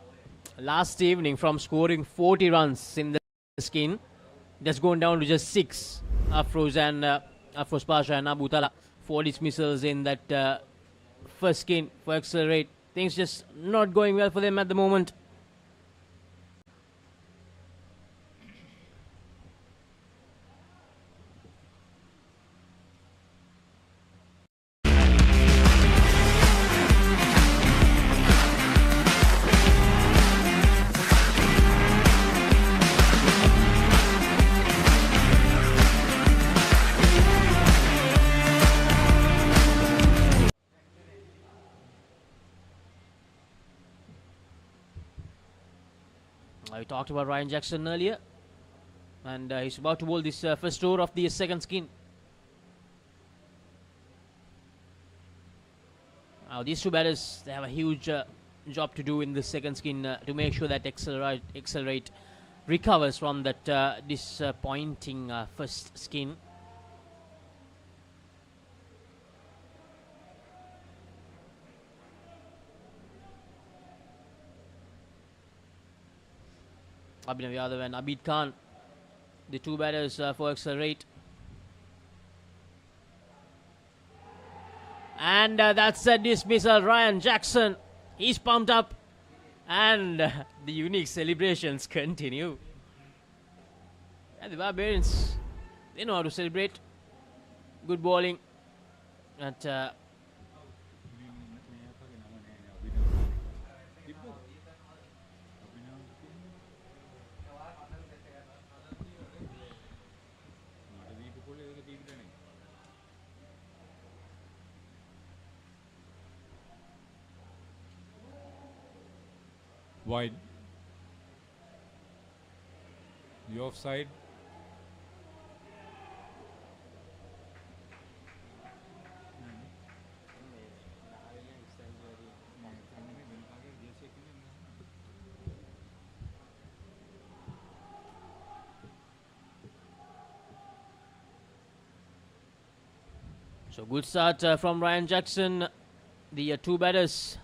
last evening, from scoring 40 runs in the skin, that's gone down to just 6. Afroz Pasha and Abu Tala, 4 dismissals in that first skin for Accelerate. Things just not going well for them at the moment. We talked about Ryan Jackson earlier, and he's about to bowl this first over of the second skin. Now these two batters, they have a huge job to do in the second skin to make sure that Accelerate recovers from that disappointing first skin. Abhinav Yadav and Abid Khan, the two batters for Accelerate. And that's a dismissal. Ryan Jackson, he's pumped up, and the unique celebrations continue. And the Barbarians, they know how to celebrate. Good bowling. At wide. The offside. So good start from Ryan Jackson. The two batters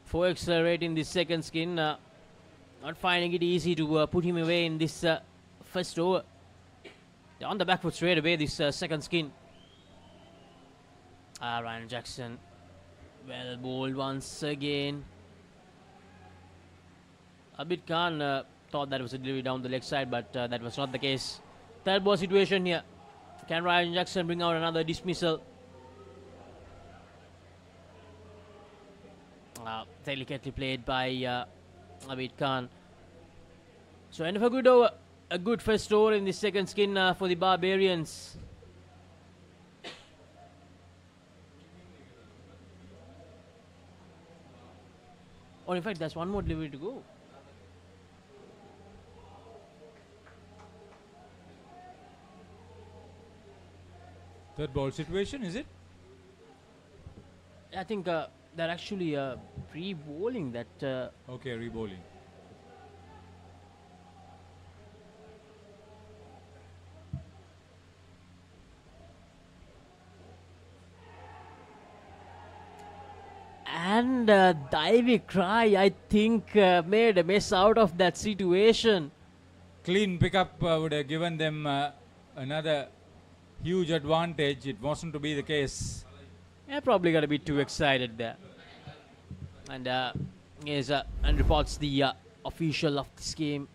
for Accelerate in this second skin, not finding it easy to put him away in this first over. They're on the back foot straight away this second skin. Ryan Jackson, well bowled once again. Abid Khan thought that was a delivery down the leg side, but that was not the case. Third ball situation here. Can Ryan Jackson bring out another dismissal? Delicately played by Abid Khan. So end of a good over, a good first over in the second skin for the Barbarians. Or in fact, there's one more delivery to go. Third ball situation, is it? I think they're actually pre-bowling that. Okay, re-bowling. And W.I.C.F, I think, made a mess out of that situation. Clean pickup would have given them another huge advantage. It wasn't to be the case. They're probably going to be too excited there. And and reports the official of this game.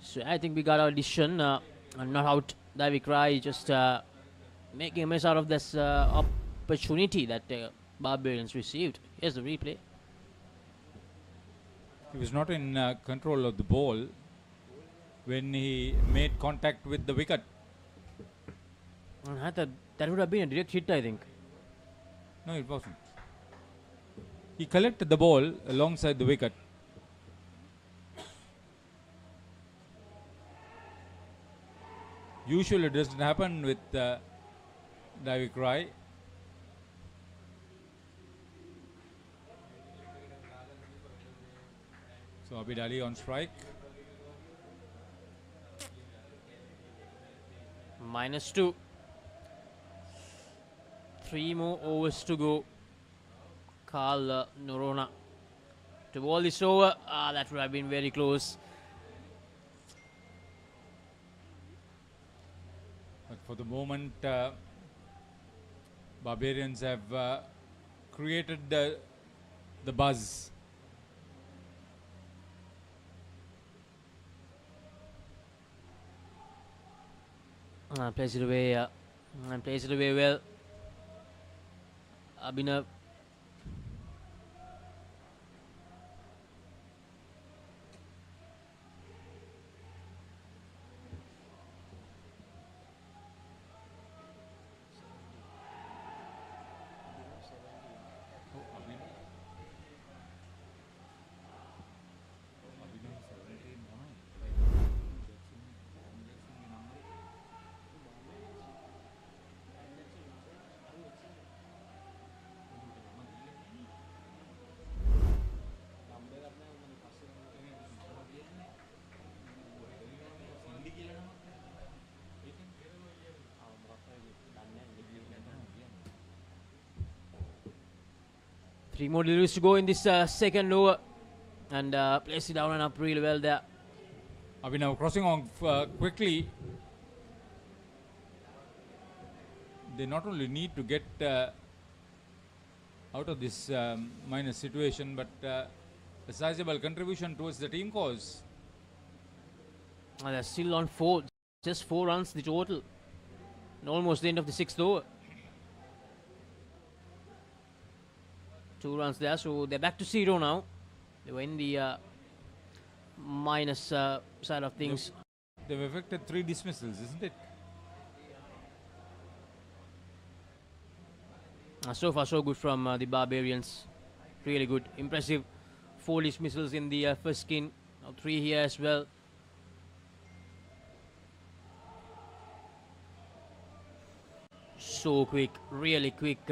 So I think we got our decision, and not out. W.I.C.F just making a mess out of this opportunity that Barbarians received. Here's the replay. He was not in control of the ball when he made contact with the wicket. And I thought that would have been a direct hit, I think. No, it wasn't. He collected the ball alongside the wicket. Usually it doesn't happen with W.I.C.F. So Abid Ali on strike. -2. 3 more overs to go. Carl Norona to ball this over. That would have been very close. But for the moment, Barbarians have created the buzz. Plays it away. And plays it away well. Abhinav. Three more deliveries to go in this second over. And plays it down and up really well there. Abhinav crossing on quickly. They not only need to get out of this minus situation, but a sizable contribution towards the team cause. And they're still on 4. Just 4 runs the total. And almost the end of the 6th over. 2 runs there, so they're back to 0 now. They were in the minus side of things. They've affected 3 dismissals, isn't it? So far, so good from the Barbarians. Really good. Impressive. 4 dismissals in the first skin. Now 3 here as well. So quick. Really quick.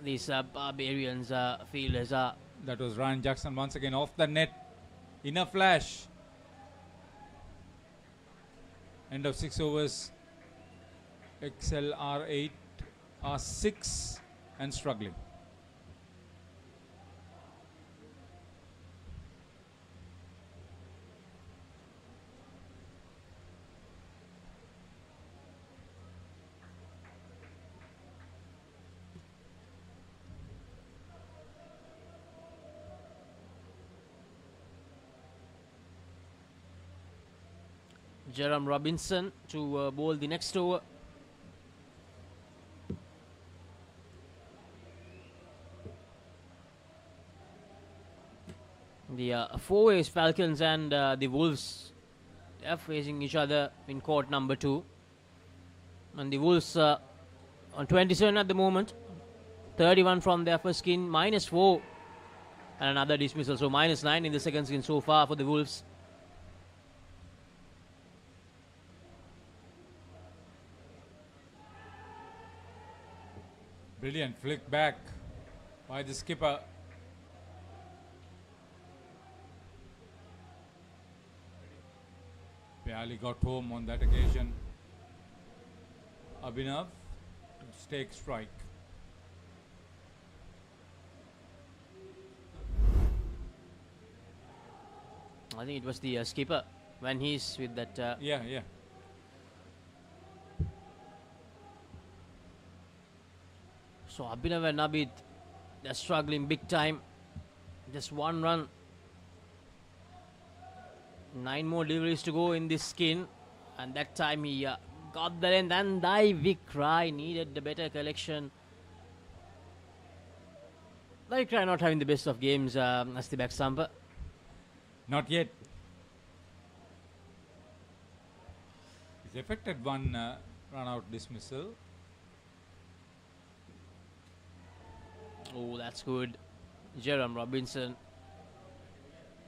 These Barbarians fielders are. That was Ryan Jackson once again off the net. In a flash. End of 6 overs. XLR8 are 6 and struggling. Jerome Robinson to bowl the next over. The four-ways Falcons and the Wolves are facing each other in court number 2. And the Wolves on 27 at the moment. 31 from their first skin, -4. And another dismissal, so -9 in the second skin so far for the Wolves. Brilliant flick back by the skipper. Barely got home on that occasion. Abhinav to take strike. I think it was the skipper when he's with that. Yeah. So Abhinav and Abid, they're struggling big time. Just 1 run. 9 more deliveries to go in this skin. And that time he got the length, and W.I.C.F needed the better collection. W.I.C.F not having the best of games as the back stumper. Not yet. He's affected one run out dismissal. Oh, that's good. Jerome Robinson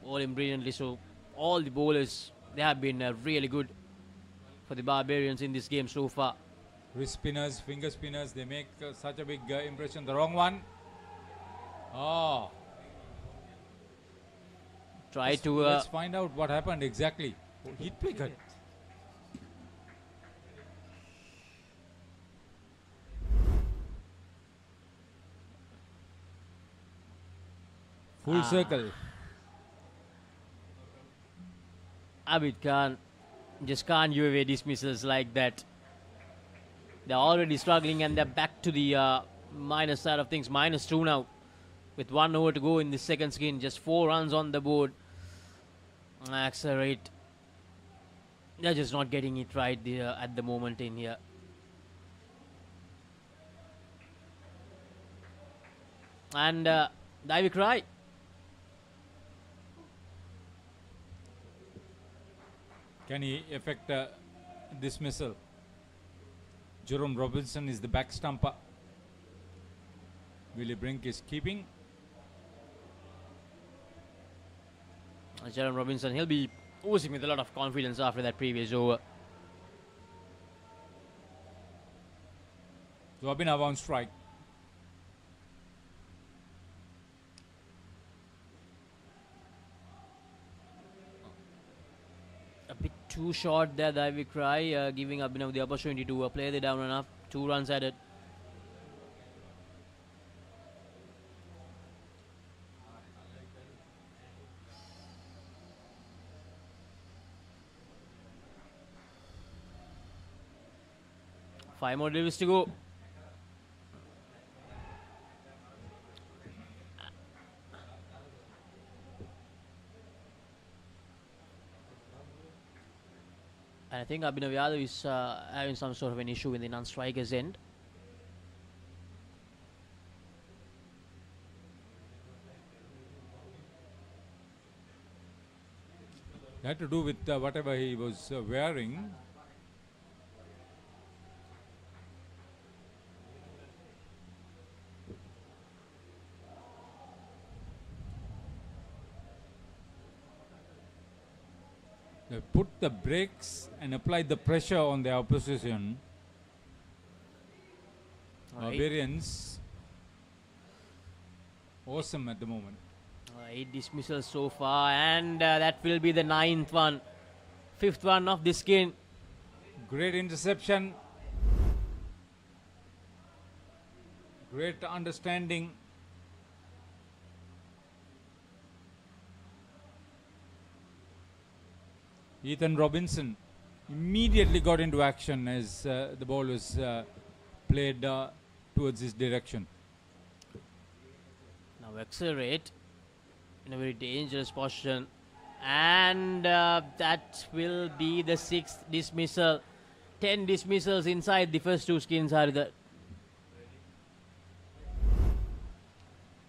bowling brilliantly. So all the bowlers, they have been really good for the Barbarians in this game so far. Wrist spinners, finger spinners, they make such a big impression. The wrong one. Oh. Let's find out what happened exactly. Hit wicket. Full circle. Abid Khan just can't give away dismissals like that. They're already struggling and they're back to the minus side of things. -2 now. With 1 over to go in the second skin. Just 4 runs on the board. Accelerate. They're just not getting it right at the moment in here. And W.I.C.F. Can he effect a dismissal? Jerome Robinson is the back stumper. Willie Brink is keeping. Jerome Robinson, he'll be oozing with a lot of confidence after that previous over. So Abhinav on strike. A bit too short there, W.I.C.F, giving Abhinav the opportunity to play the down and up. 2 runs added. Five more deliveries to go. And I think Abhinav Yadav is having some sort of an issue in the non-striker's end. It had to do with whatever he was wearing. They put the brakes and applied the pressure on the opposition. Barbarians, awesome at the moment. 8 dismissals so far, and that will be the 9th one. 5th one of this game. Great interception. Great understanding. Ethan Robinson immediately got into action as the ball was played towards his direction. Now accelerate in a very dangerous position. And that will be the 6th dismissal. 10 dismissals inside the first 2 skins, Haridha.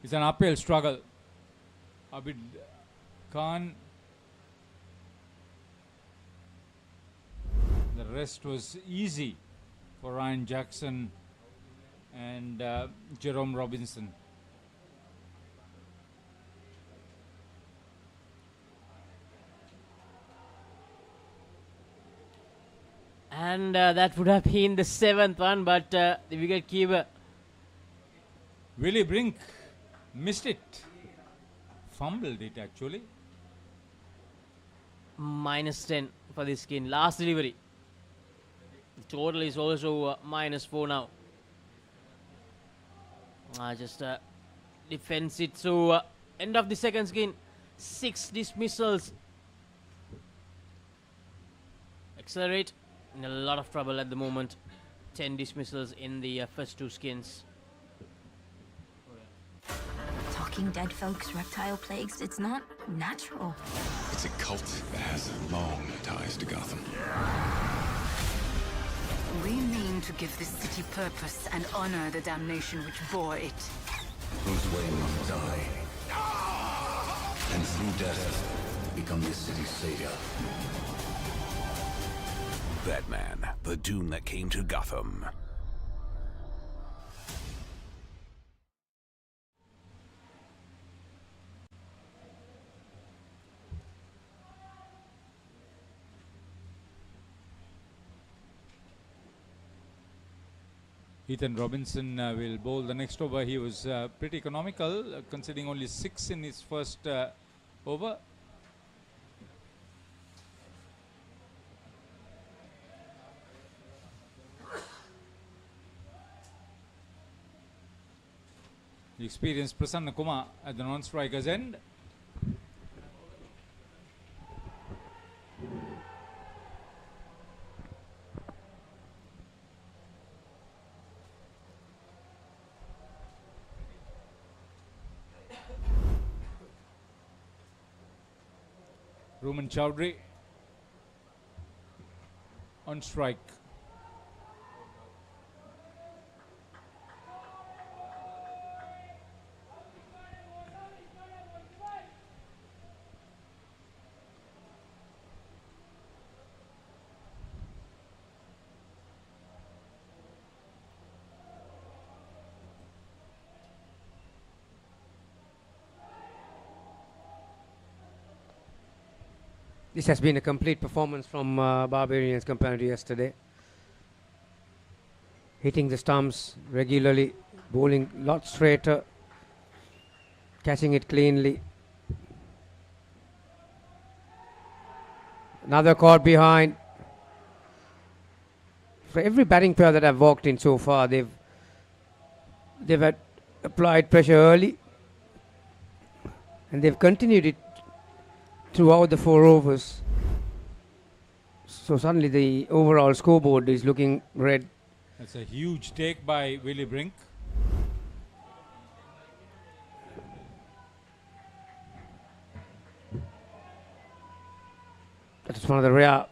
It's an uphill struggle. Abid Khan. The rest was easy for Ryan Jackson and Jerome Robinson. And that would have been the 7th one, but the wicket keeper Willie Brink missed it. Fumbled it actually. -10 for this skin. Last delivery. The total is also -4 now. Just defends it. So end of the second skin. 6 dismissals. Accelerate. In a lot of trouble at the moment. 10 dismissals in the first 2 skins. Talking dead folks, reptile plagues, it's not natural. It's a cult that has long ties to Gotham. We mean to give this city purpose and honor the damnation which bore it. Bruce Wayne must die. And through death, become this city's savior. Batman, the doom that came to Gotham. Ethan Robinson will bowl the next over. He was pretty economical, conceding only 6 in his first over. The experienced Prasanna Kumar at the non-striker's end. Ruman Chowdhury on strike. This has been a complete performance from Barbarians compared to yesterday. Hitting the stumps regularly, bowling a lot straighter, catching it cleanly. Another caught behind. For every batting pair that I've walked in so far, they've had applied pressure early, and they've continued it throughout the 4 overs. So suddenly the overall scoreboard is looking red. That's a huge take by Willie Brink. That's one of the rare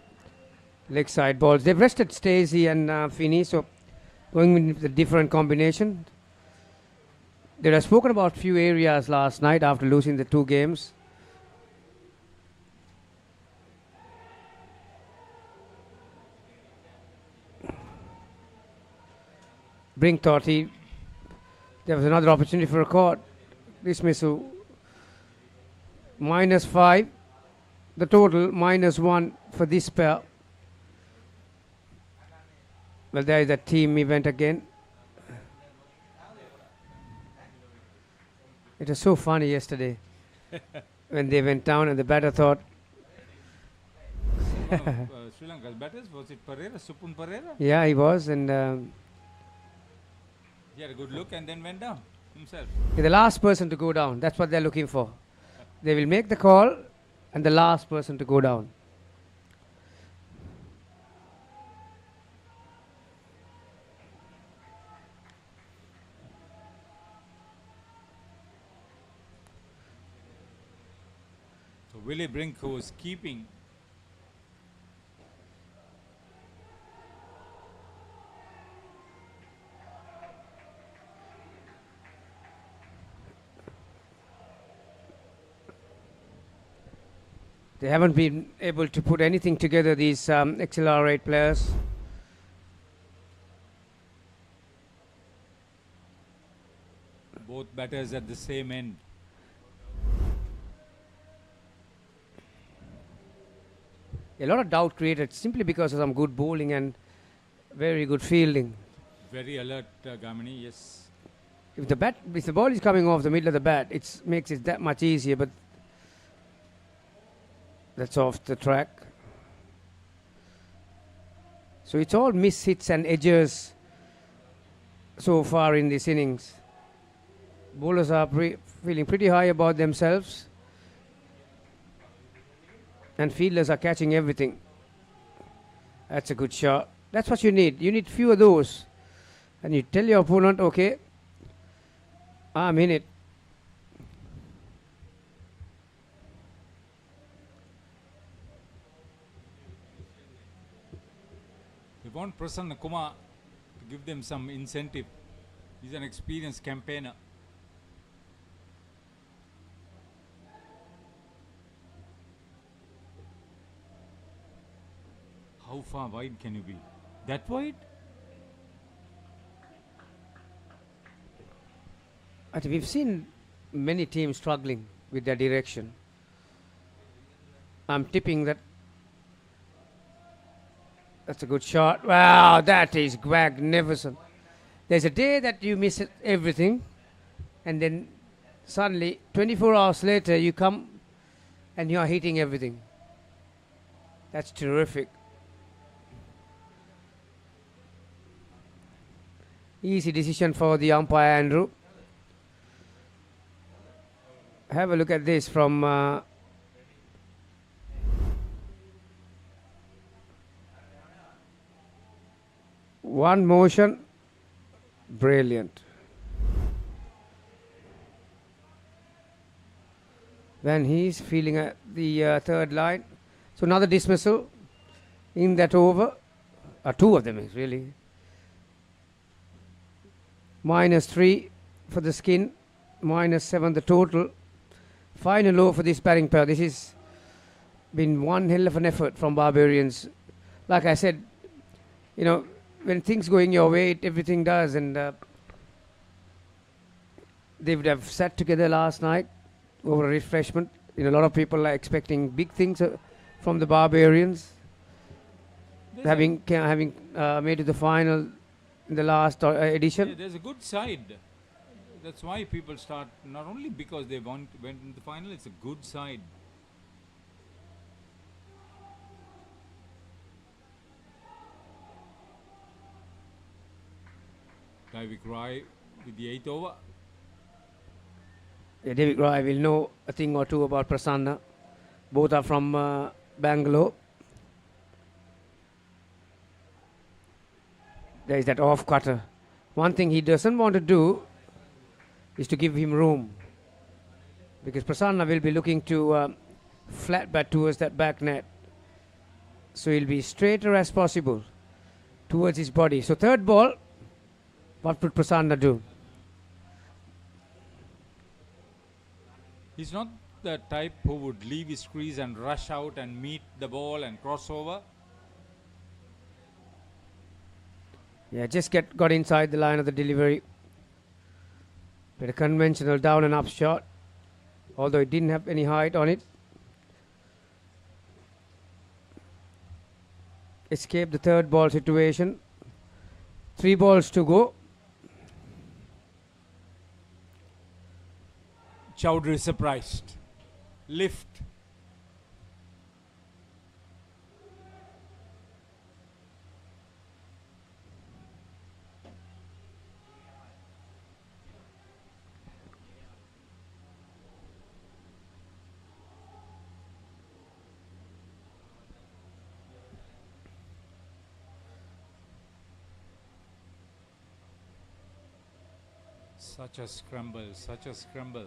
leg side balls. They've rested Stacey and Finney, so going with a different combination. They have spoken about few areas last night after losing the 2 games. Brink thought there was another opportunity for a caught. Dismissal. -5. The total -1 for this pair. Well, there is that team event again. It was so funny yesterday when they went down and the batter thought. One of Sri Lanka's batters, was it Pereira, Supun Pereira? Yeah, he was, and he had a good look and then went down himself. the last person to go down. That's what they're looking for. They will make the call and the last person to go down. So Willie Billy Brink, who was keeping. They haven't been able to put anything together, these XLR8 players. Both batters at the same end. A lot of doubt created simply because of some good bowling and very good fielding. Very alert, Gamini, yes. If the ball is coming off the middle of the bat, it makes it that much easier, but that's off the track. So it's all miss hits and edges so far in this innings. Bowlers are feeling pretty high about themselves, and fielders are catching everything. That's a good shot. That's what you need. You need few of those. And you tell your opponent, okay, I'm in it. We want Prasanna Kumar to give them some incentive. He's an experienced campaigner. How far wide can you be? That wide? I think we've seen many teams struggling with their direction. I'm tipping that. That's a good shot. Wow, that is magnificent. There's a day that you miss everything, and then suddenly, 24 hours later, you come and you are hitting everything. That's terrific. Easy decision for the umpire, Andrew. Have a look at this from one motion. Brilliant. Then he's feeling at the third line. So another dismissal in that over. Two of them is really. -3 for the skin. -7 the total. Final over for this batting pair. This has been one hell of an effort from Barbarians. Like I said, you know, when things going your way, everything does, and they would have sat together last night over a refreshment. You know, a lot of people are expecting big things from the Barbarians, having made it to the final in the last edition. Yeah, there's a good side. That's why people start, not only because they went in the final, it's a good side. David Rai with the 8th over. Yeah, David Rai will know a thing or two about Prasanna. Both are from Bangalore. There is that off cutter. One thing he doesn't want to do is to give him room, because Prasanna will be looking to flat bat towards that back net. So he'll be straighter as possible towards his body. So third ball, what would Prasanna do? He's not the type who would leave his crease and rush out and meet the ball and cross over. Yeah, just got inside the line of the delivery. With a conventional down and up shot, although it didn't have any height on it. Escaped the third ball situation. 3 balls to go. Chowdhury surprised. Lift. Such a scramble, such a scramble.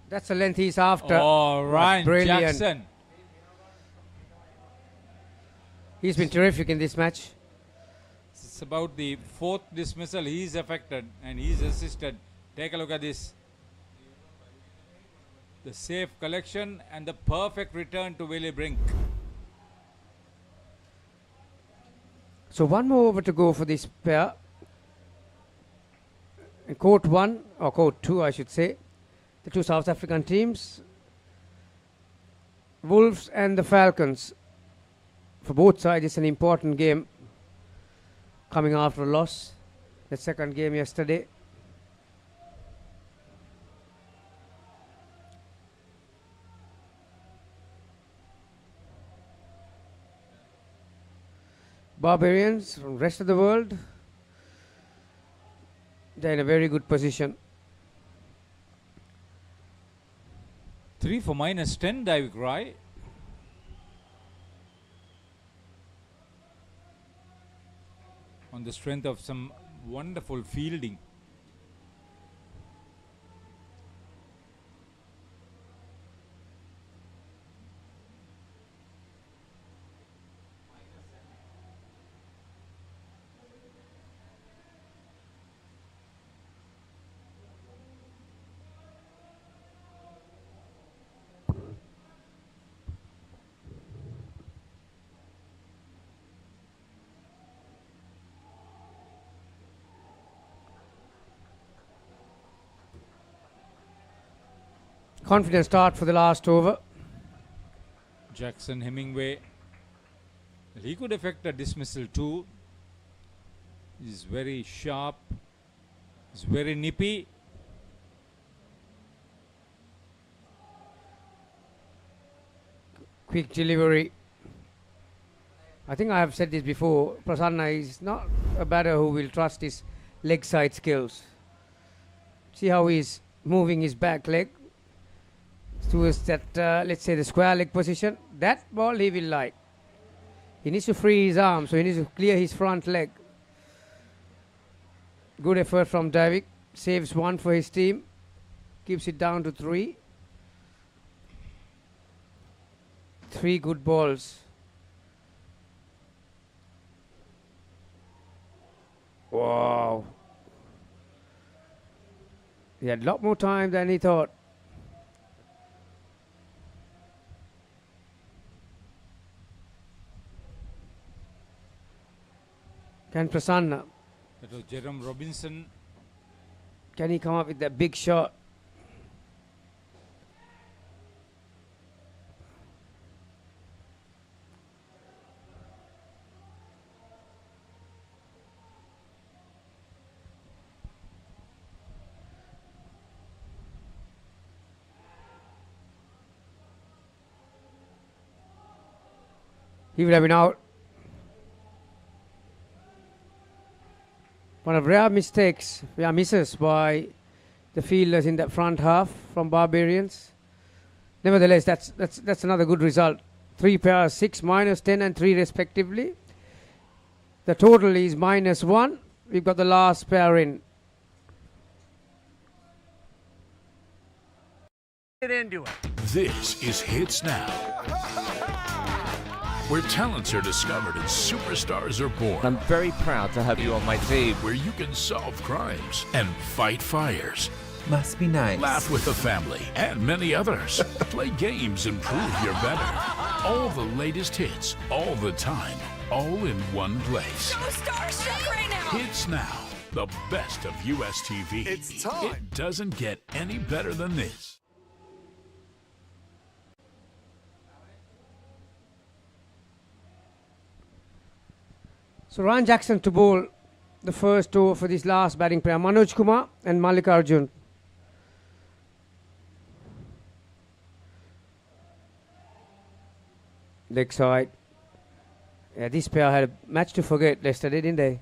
That's the length he's after. Oh, Ryan Brilliant. Jackson. He's been terrific in this match. It's about the fourth dismissal. He's affected and he's assisted. Take a look at this. The safe collection and the perfect return to Willie Brink. So one more over to go for this pair. In court 1, or court 2 I should say, the two South African teams, Wolves and the Falcons. For both sides it's an important game coming after a loss. The second game yesterday. Barbarians from the rest of the world, they're in a very good position. 3 for -10, Davik Rai. On the strength of some wonderful fielding. Confident start for the last over. Jackson Hemingway. He could affect a dismissal too. He's very sharp. He's very nippy. Quick delivery. I think I have said this before. Prasanna is not a batter who will trust his leg side skills. See how he's moving his back leg towards that, let's say, the square leg position. That ball he will like. He needs to free his arm, so he needs to clear his front leg. Good effort from Davik. Saves 1 for his team. Keeps it down to 3. 3 good balls. Wow. He had a lot more time than he thought. Can Prasanna, That was Jerome Robinson. can he come up with that big shot? He would have been out. One of rare mistakes, rare misses by the fielders in that front half from Barbarians. Nevertheless, that's another good result. 3 pairs, 6, -10 and 3 respectively. The total is -1. We've got the last pair in. Get into it. This is Hits Now, where talents are discovered and superstars are born. I'm very proud to have you on my team. Where you can solve crimes and fight fires. Must be nice. Laugh with the family and many others. Play games and prove you're better. All the latest hits, all the time, all in one place. So starstruck right now. Hits Now, the best of US TV. It's time. It doesn't get any better than this. So Ryan Jackson to bowl the first over for this last batting pair. Manoj Kumar and Mallikarjun. Leg side. Yeah, this pair had a match to forget yesterday, didn't they?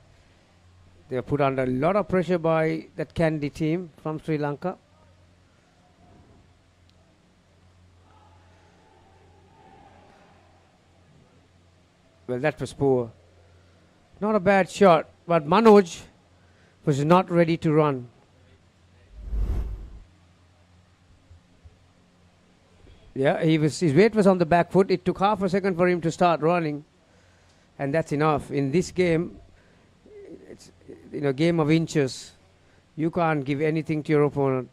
They were put under a lot of pressure by that Candy team from Sri Lanka. Well, that was poor. Not a bad shot, but Manoj was not ready to run. Yeah, his weight was on the back foot. It took half a second for him to start running, and that's enough. In this game, it's game of inches. You can't give anything to your opponent.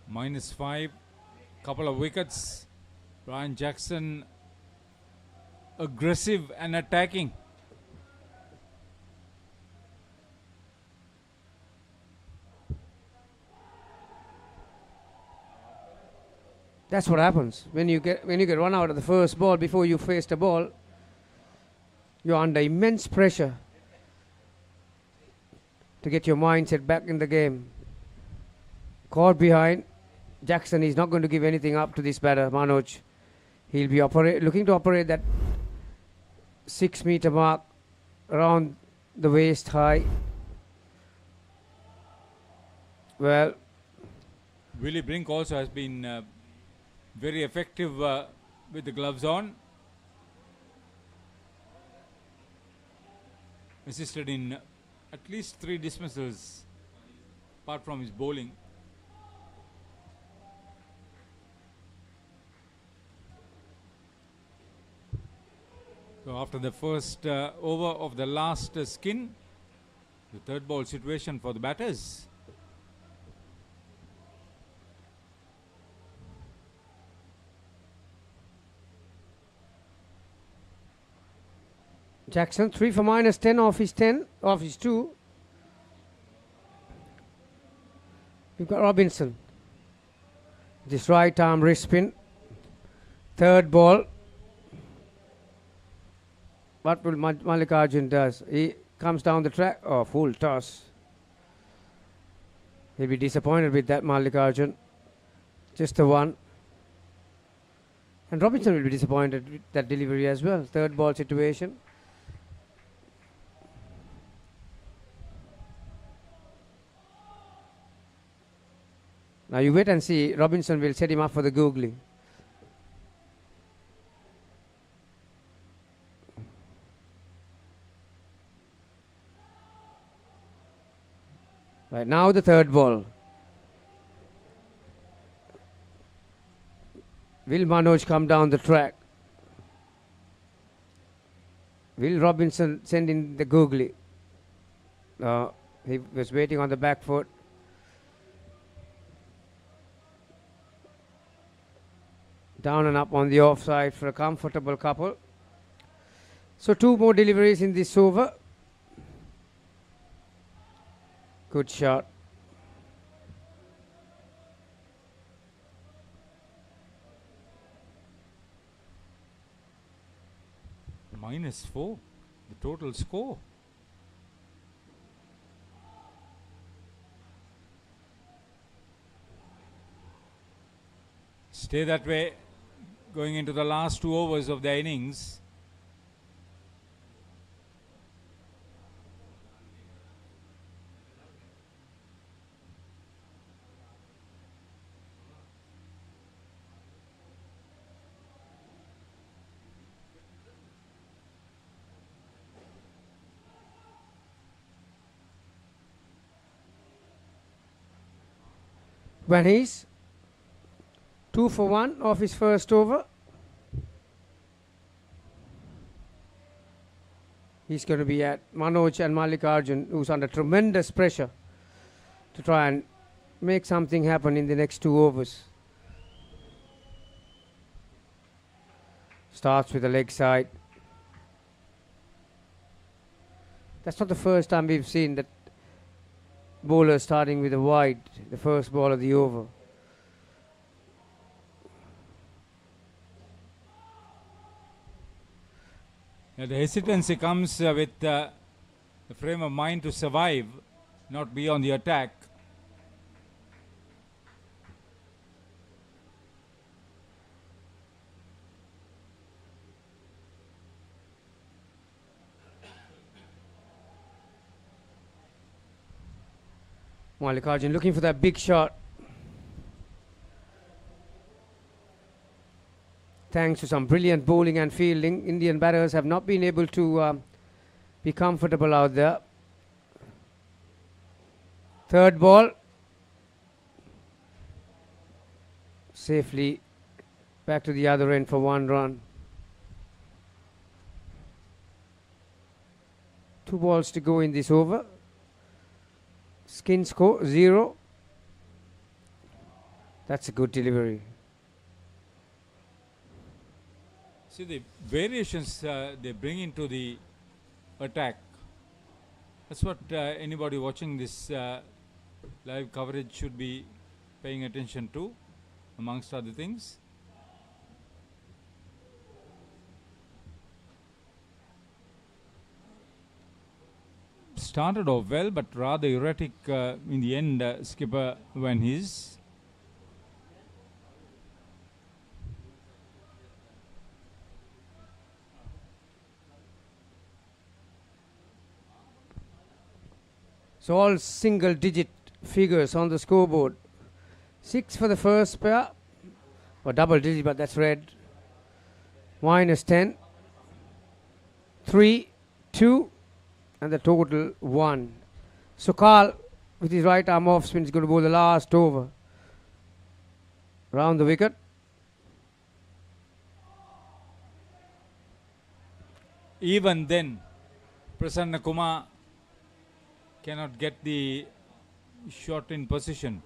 -5, couple of wickets. Brian Jackson aggressive and attacking. That's what happens when you get run out of the first ball before you face the ball. You're under immense pressure to get your mindset back in the game. Caught behind. Jackson is not going to give anything up to this batter, Manoj. He'll be looking to operate that 6-meter mark around the waist high. Well, Willie Brink also has been very effective with the gloves on. Assisted in at least 3 dismissals apart from his bowling. So after the first over of the last skin, the third ball situation for the batters. Jackson 3 for -10 off his 2. We've got Robinson. This right arm wrist spin. Third ball. What will Mallikarjun does? He comes down the track. Oh, full toss. He'll be disappointed with that, Mallikarjun. Just the one. And Robinson will be disappointed with that delivery as well. Third ball situation. Now you wait and see. Robinson will set him up for the googly. Right, now the third ball. Will Manoj come down the track? Will Robinson send in the googly? He was waiting on the back foot. Down and up on the offside for a comfortable couple. So 2 more deliveries in this over. Good shot. -4, the total score. Stay that way going into the last 2 overs of the innings. When he's 2 for 1 off his first over. He's going to be at Manoj and Mallikarjun, who's under tremendous pressure to try and make something happen in the next 2 overs. Starts with the leg side. That's not the first time we've seen that bowler starting with a wide, the first ball of the over. The hesitancy comes with the frame of mind to survive, not be on the attack. Mallikarjun looking for that big shot. Thanks to some brilliant bowling and fielding, Indian batters have not been able to be comfortable out there. Third ball. safely back to the other end for 1 run. 2 balls to go in this over. Skin score 0. That's a good delivery. See the variations they bring into the attack. That's what anybody watching this live coverage should be paying attention to, amongst other things. Started off well, but rather erratic in the end, skipper when his. So all single digit figures on the scoreboard. 6 for the first pair, or double digit, but that's red. -10. 3, 2, and the total 1. So Carl, with his right arm off spin, is going to bowl the last over. Round the wicket. Even then, Prasanna Kumar cannot get the shot in position.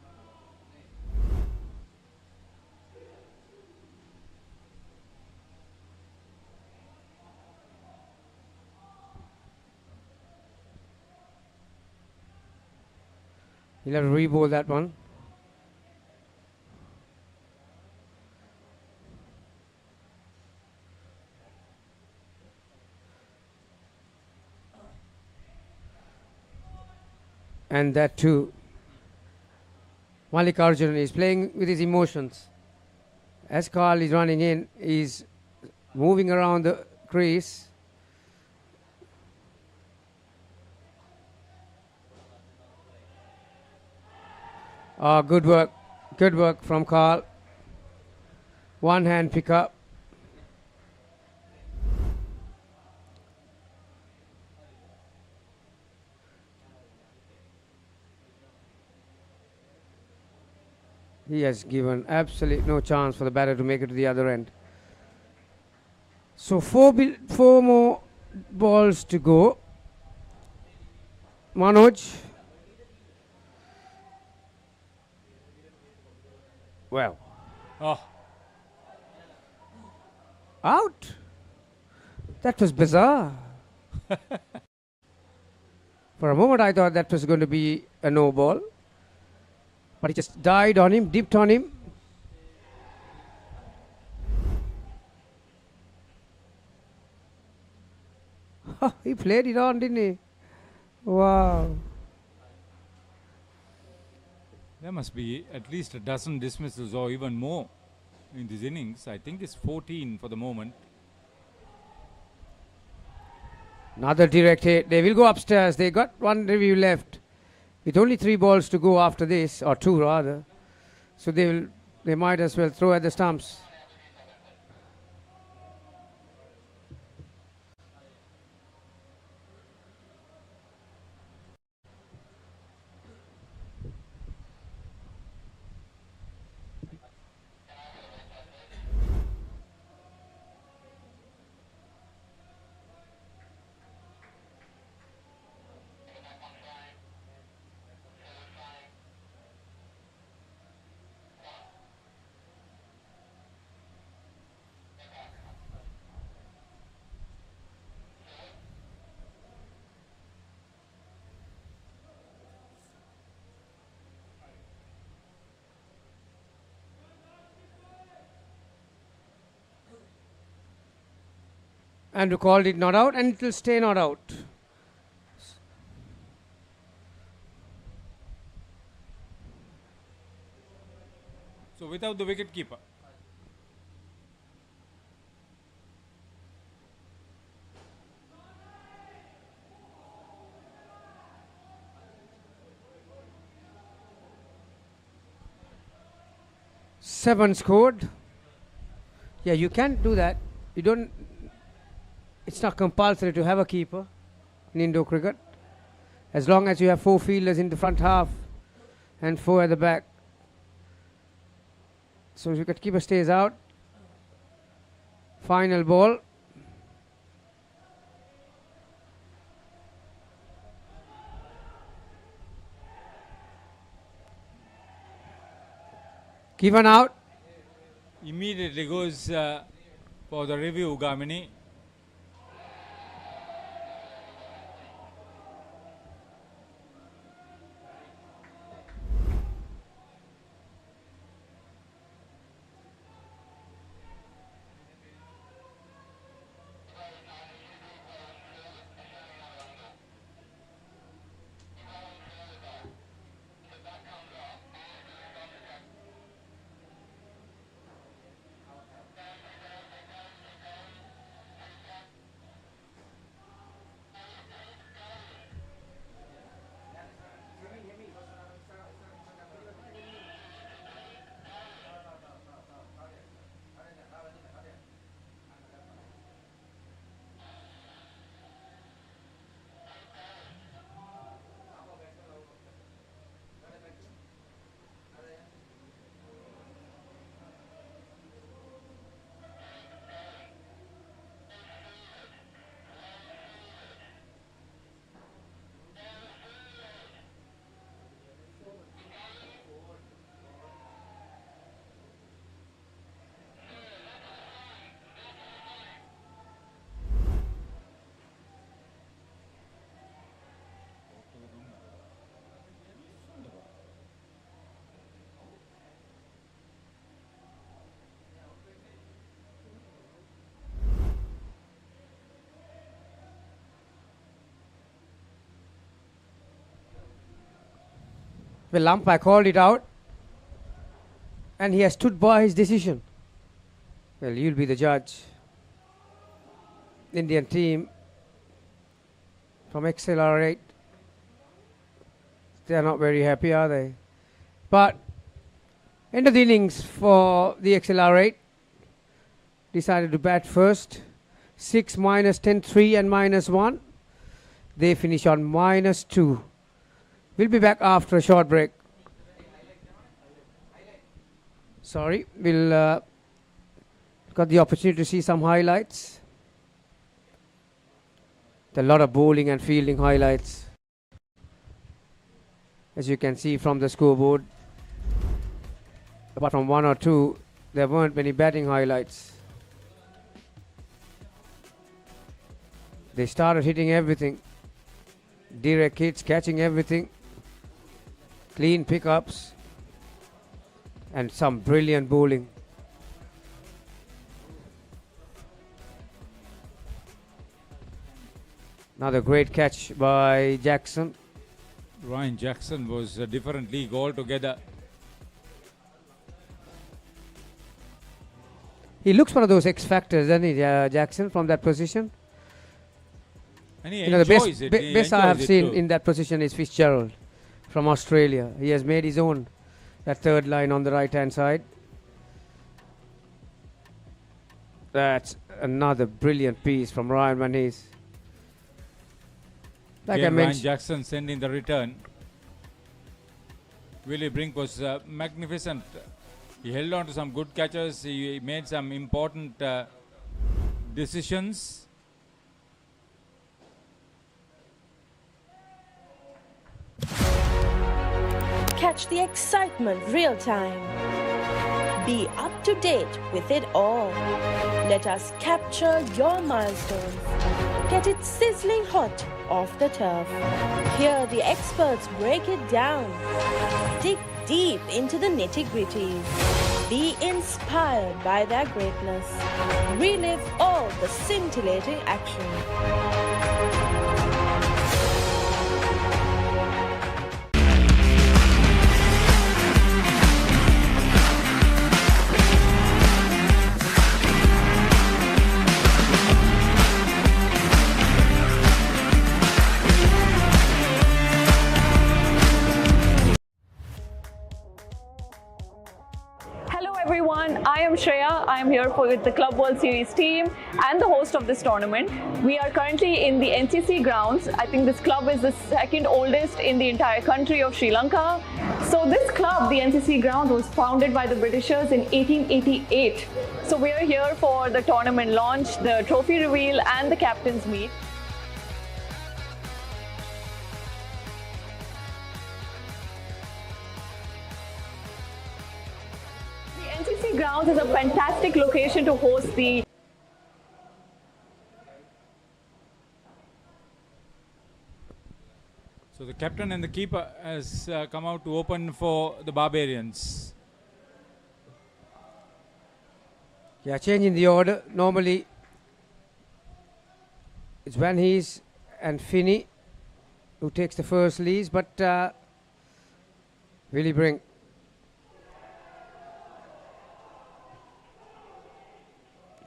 He'll have to re-bowl that one. And that too. Mallikarjunan is playing with his emotions. As Carl is running in, he's moving around the crease. Good work from Carl. One hand pick up. He has given absolutely no chance for the batter to make it to the other end. So four more balls to go. Manoj. Well. Oh. Out. That was bizarre. For a moment I thought that was going to be a no ball. But he just died on him, dipped on him. He played it on, didn't he? Wow. There must be at least a dozen dismissals or even more in this innings. I think it's 14 for the moment. Another direct hit. They will go upstairs. They got one review left. With only 3 balls to go after this, or 2 rather. So they might as well throw at the stumps. Andrew called it not out, and it will stay not out. So without the wicket keeper. Seven scored. Yeah, you can't do that. You don't. It's not compulsory to have a keeper in Indo cricket, as long as you have 4 fielders in the front half and 4 at the back. So wicketkeeper stays out. Final ball. Given out. Immediately goes for the review, Gamini. Well, umpire called it out, and he has stood by his decision. Well, you'll be the judge. Indian team from XLR8. They are not very happy, are they? But end of the innings for the XLR8. Decided to bat first. 6, -10, 3 and -1. They finish on -2. We'll be back after a short break. Sorry, we'll got the opportunity to see some highlights. A lot of bowling and fielding highlights. As you can see from the scoreboard, apart from 1 or 2, there weren't many batting highlights. They started hitting everything. Direct hits, catching everything. Clean pickups. And some brilliant bowling. Another great catch by Jackson. Ryan Jackson was a different league altogether. He looks one of those X factors, doesn't he, Jackson, from that position? And he the enjoys it. best I have seen in that position is Fitzgerald from Australia. He has made his own, that third line on the right-hand side. That's another brilliant piece from Ryan Manis. Like I mentioned, Ryan Jackson sending the return. Willie Brink was magnificent. He held on to some good catches. He made some important decisions. Catch the excitement real time. Be up to date with it all. Let us capture your milestones. Get it sizzling hot off the turf. Hear the experts break it down. Dig deep into the nitty-gritties. Be inspired by their greatness. Relive all the scintillating action. Hello everyone, I am Shreya. I am here with the Club World Series team and the host of this tournament. We are currently in the NCC grounds. I think this club is the second oldest in the entire country of Sri Lanka. So this club, the NCC ground, was founded by the Britishers in 1888. So we are here for the tournament launch, the trophy reveal and the captain's meet. NCC grounds is a fantastic location to host the So the captain and the keeper has come out to open for the Barbarians. Yeah, changing the order. Normally it's Van Hees and Finney who takes the first leads, but Willie Brink.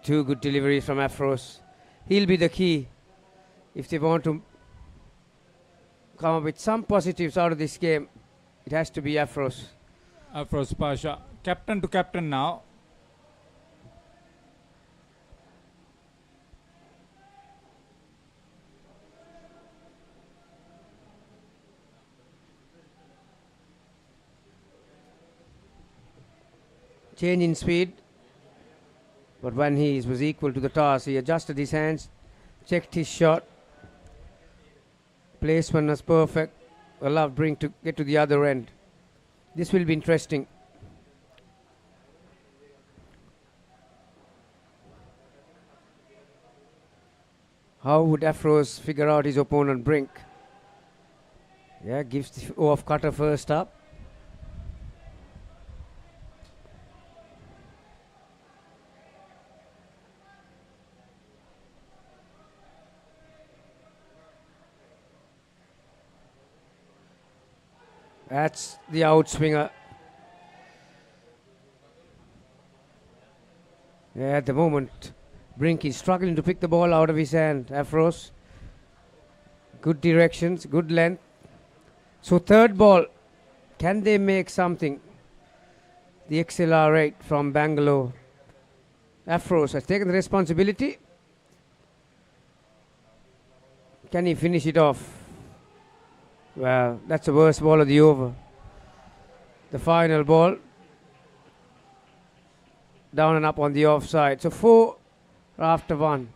Two good deliveries from Afros. He'll be the key if they want to come up with some positives out of this game. It has to be Afros. Afros Pasha. Captain to captain now. Change in speed. But when he was equal to the toss, he adjusted his hands, checked his shot. Placement was perfect. Allowed Brink to get to the other end. This will be interesting. How would Afros figure out his opponent Brink? Yeah, gives the off cutter first up. That's the outswinger. Yeah, at the moment, Brink is struggling to pick the ball out of his hand. Afros. Good directions, good length. So third ball, can they make something? The XLR8 from Bangalore. Afros has taken the responsibility. Can he finish it off? Well, that's the worst ball of the over. The final ball. Down and up on the offside. So 4 after 1.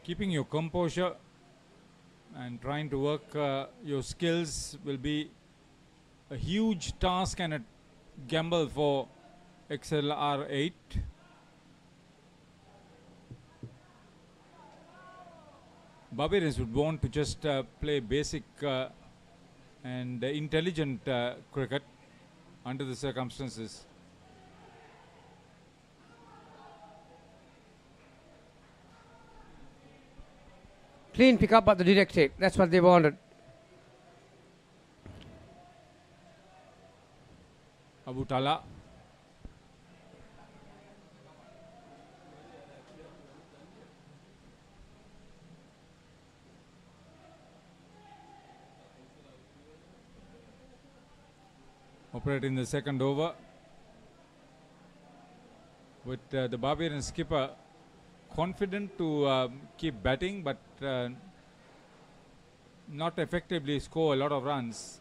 Keeping your composure and trying to work your skills will be a huge task and a gamble for XLR8. Barbarians would want to just play basic and intelligent cricket under the circumstances. Clean pick up at the direct hit. That's what they wanted. Abu Tala. Operate in the second over with the Barbarian skipper confident to keep batting but not effectively score a lot of runs.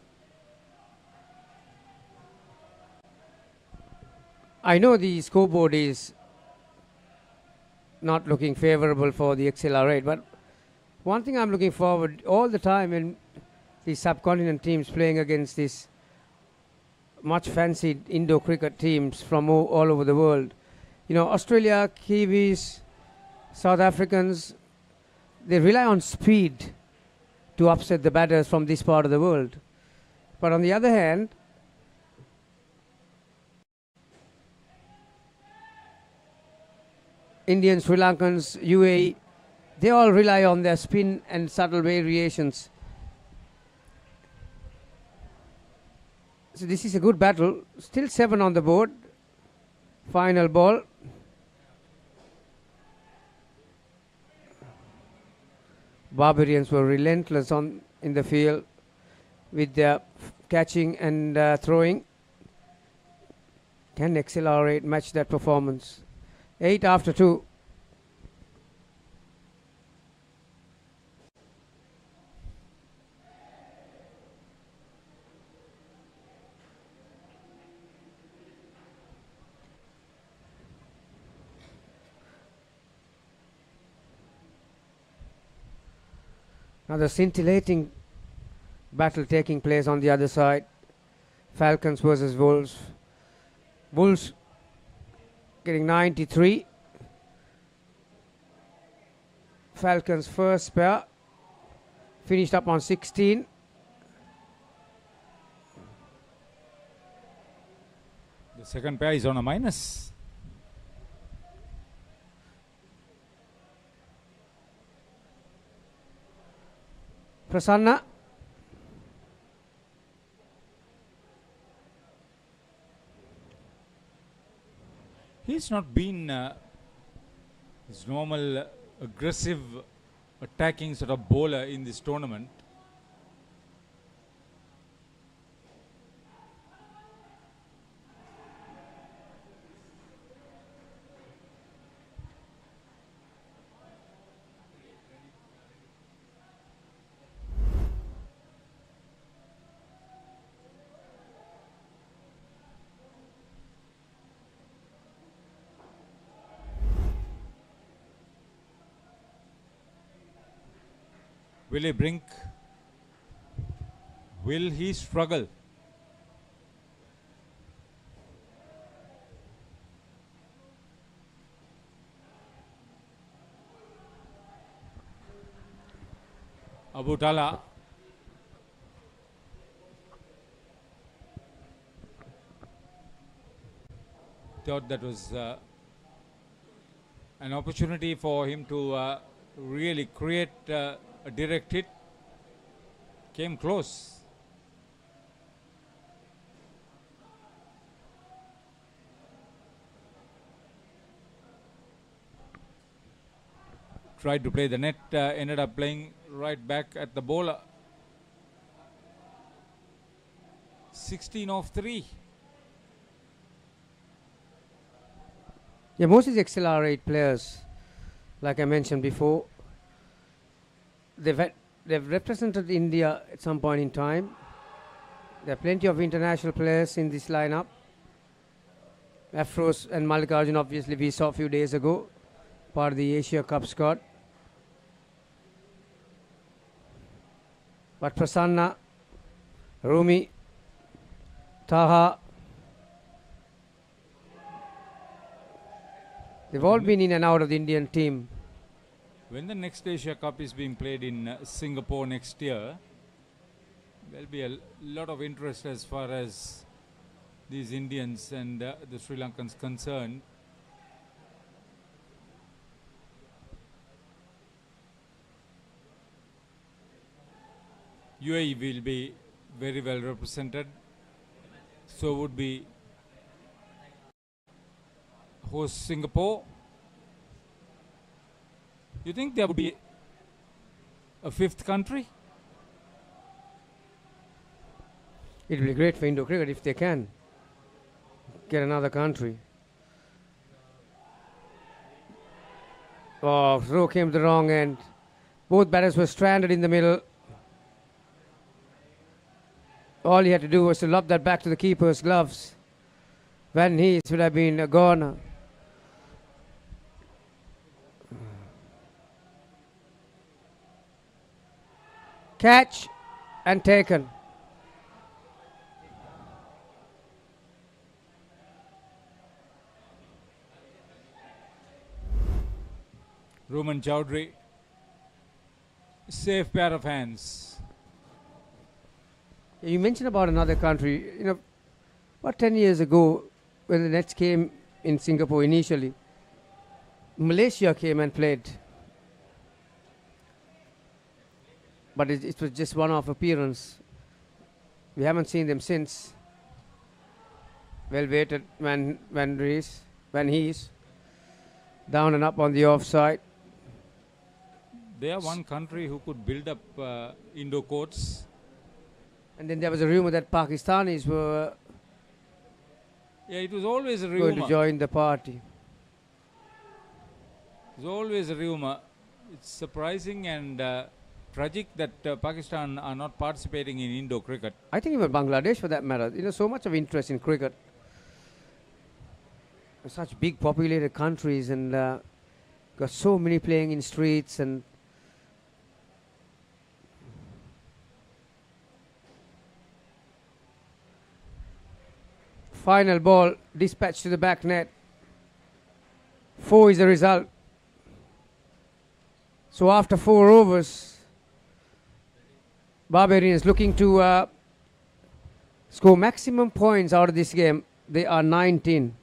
I know the scoreboard is not looking favorable for the XLR8, but one thing I'm looking forward all the time when these subcontinent teams playing against these much fancied Indo cricket teams from all over the world. You know, Australia, Kiwis, South Africans, they rely on speed to upset the batters from this part of the world. But on the other hand, Indians, Sri Lankans, UAE, they all rely on their spin and subtle variations. So this is a good battle. Still 7 on the board. Final ball. Barbarians were relentless in the field with their catching and throwing. Can accelerate, match that performance. 8 after 2. Another scintillating battle taking place on the other side. Falcons versus Wolves. Wolves getting 93. Falcons first pair finished up on 16. The second pair is on a minus. Prasanna. He's not been his normal aggressive attacking sort of bowler in this tournament. Will he brink? Will he struggle? Abu Tala. Thought that was an opportunity for him to really create a direct hit. Came close. Tried to play the net, ended up playing right back at the bowler. 16 off 3. Yeah, most of the XLR8 players, like I mentioned before, they've represented India at some point in time. There are plenty of international players in this lineup. Afros and Mallikarjun, obviously, we saw a few days ago, part of the Asia Cup squad. But Prasanna, Rumi, Taha, they've all been in and out of the Indian team. When the next Asia Cup is being played in Singapore next year, there'll be a lot of interest as far as these Indians and the Sri Lankans concerned. UAE will be very well represented. So would be host Singapore. You think there would be a fifth country? It will be great for Indo cricket if they can get another country. Oh, throw came to the wrong end. Both batters were stranded in the middle. All he had to do was to lob that back to the keeper's gloves. Van Hees would have been a goner. Catch and taken. Roman Chowdhury, safe pair of hands. You mentioned about another country. You know, about 10 years ago, when the Nets came in Singapore initially, Malaysia came and played. But it was just one-off appearance. We haven't seen them since. Well weighted Van Hees. Down and up on the offside. They are one country who could build up indoor courts. And then there was a rumor that Pakistanis were Yeah, it was always a going rumor. to join the party. It was always a rumor. It's surprising and tragic that Pakistan are not participating in indoor cricket. I think even Bangladesh, for that matter. So much of interest in cricket. Such big populated countries, and got so many playing in streets. And final ball dispatched to the back net. 4 is the result. So after 4 overs, Barbarians looking to score maximum points out of this game. They are 19.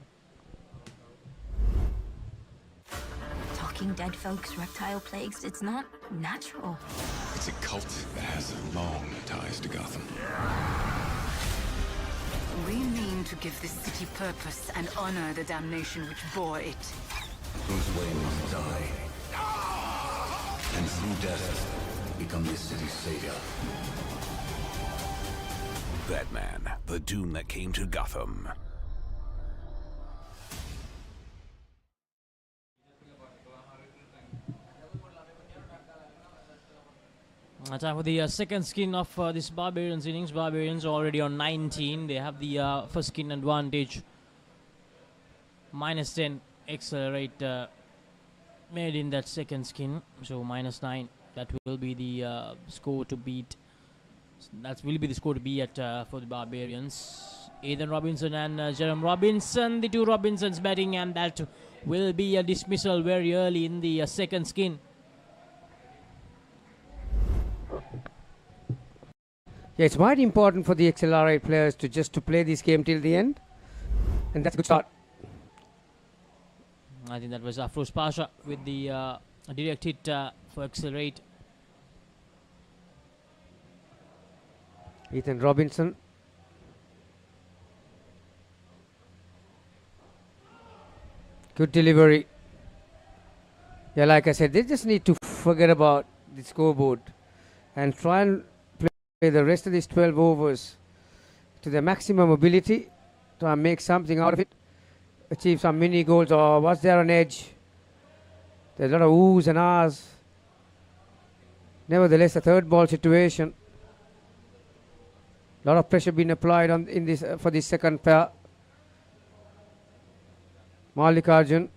Talking dead folks, reptile plagues, it's not natural. It's a cult that has long ties to Gotham. We mean to give this city purpose and honor the damnation which bore it. Whose way must die. And through death, become this city's savior. Batman, the doom that came to Gotham. Time for the second skin of this Barbarians innings. Barbarians already on 19. They have the first skin advantage. -10 accelerate made in that second skin. So -9. That will be the score to beat. That will be the score to be at for the Barbarians. Ethan Robinson and Jerome Robinson, the two Robinsons batting, and that will be a dismissal very early in the second skin. Yeah, it's quite important for the XLRI players to play this game till the end, and that's a good start. I think that was Afroz Pasha with the direct hit for Accelerate. Ethan Robinson. Good delivery. Yeah, like I said, they just need to forget about the scoreboard and try and play the rest of these 12 overs to their maximum ability, try and make something out of it, achieve some mini goals, or was there an edge? There's a lot of oohs and ahs. Nevertheless, a third ball situation. A lot of pressure being applied on in this for this second pair. Mallikarjun.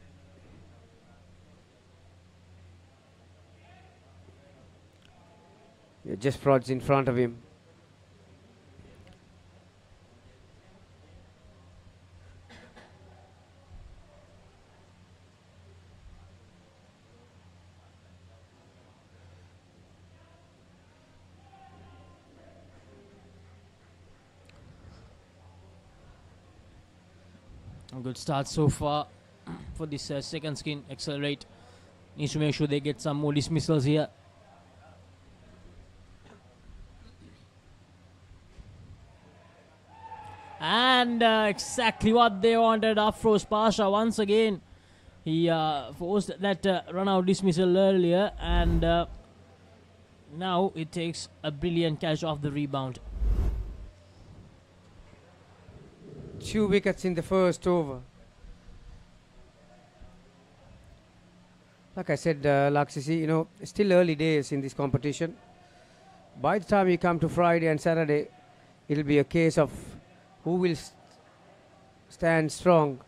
Yeah, just prods in front of him. A good start so far for this second skin. Accelerate needs to make sure they get some more dismissals here. And exactly what they wanted. Afroz Pasha once again. He forced that run out dismissal earlier, and now it takes a brilliant catch off the rebound. 2 wickets in the first over. Like I said, Laksisi, still early days in this competition. By the time we come to Friday and Saturday, it'll be a case of who will stand strong,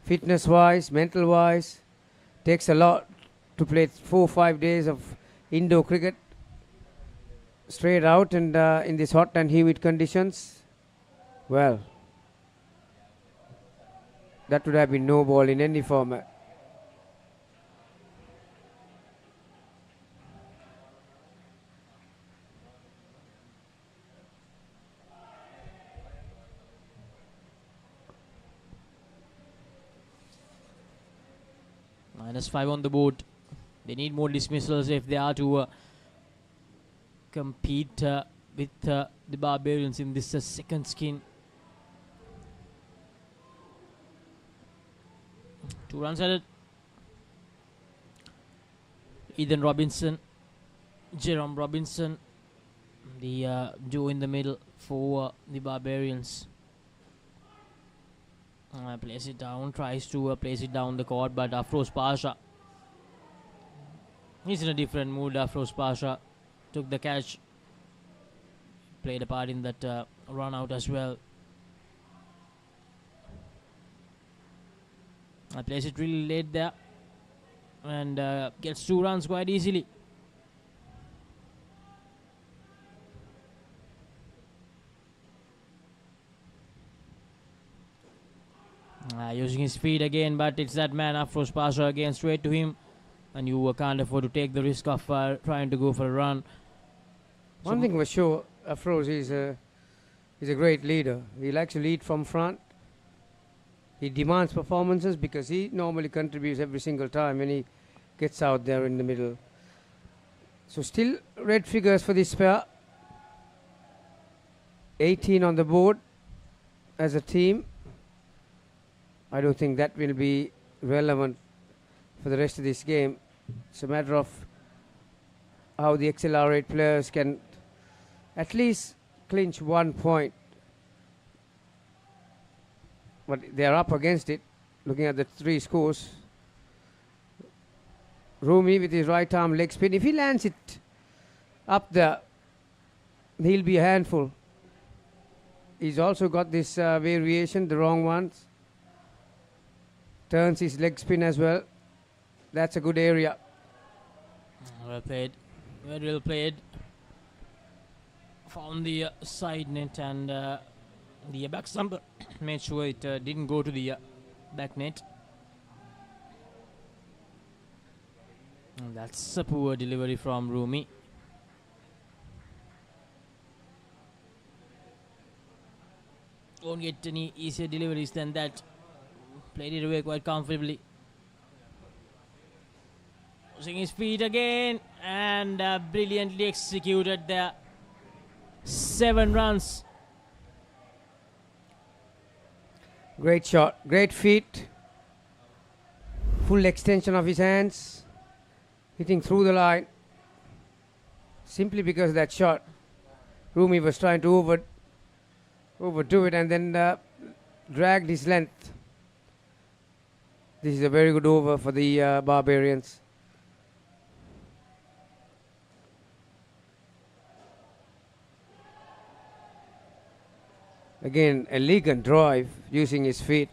fitness-wise, mental-wise. Takes a lot to play 4 or 5 days of indoor cricket straight out, and in these hot and humid conditions. Well, that would have been no ball in any format. -5 on the board. They need more dismissals if they are to compete with the Barbarians in this second skin. 2 runs at it. Ethan Robinson Jerome Robinson, the duo in the middle for the Barbarians. Plays it down, tries to place it down the court, but Afroz Pasha, he's in a different mood. Afroz Pasha took the catch, played a part in that run out as well. Plays it really late there and gets 2 runs quite easily. Using his feet again, but it's that man Afroz Pasha again, straight to him, and you can't afford to take the risk of trying to go for a run. One thing for sure, Afroz is a great leader. He likes to lead from front. He demands performances because he normally contributes every single time when he gets out there in the middle. So still red figures for this pair. 18 on the board as a team. I don't think that will be relevant for the rest of this game. It's a matter of how the XLR8 players can at least clinch 1 point. But they are up against it, looking at the 3 scores. Rumi with his right arm leg spin. If he lands it up there, he'll be a handful. He's also got this variation, the wrong ones. Turns his leg spin as well. That's a good area. Well played. Very well played. Found the side net and the back stumper. Made sure it didn't go to the back net. And that's a poor delivery from Rumi. Won't get any easier deliveries than that. Played it away quite comfortably. Using his feet again and brilliantly executed there. 7 runs. Great shot, great feet. Full extension of his hands. Hitting through the line. Simply because of that shot. Rumi was trying to overdo it and then dragged his length. This is a very good over for the Barbarians. Again, elegant drive using his feet.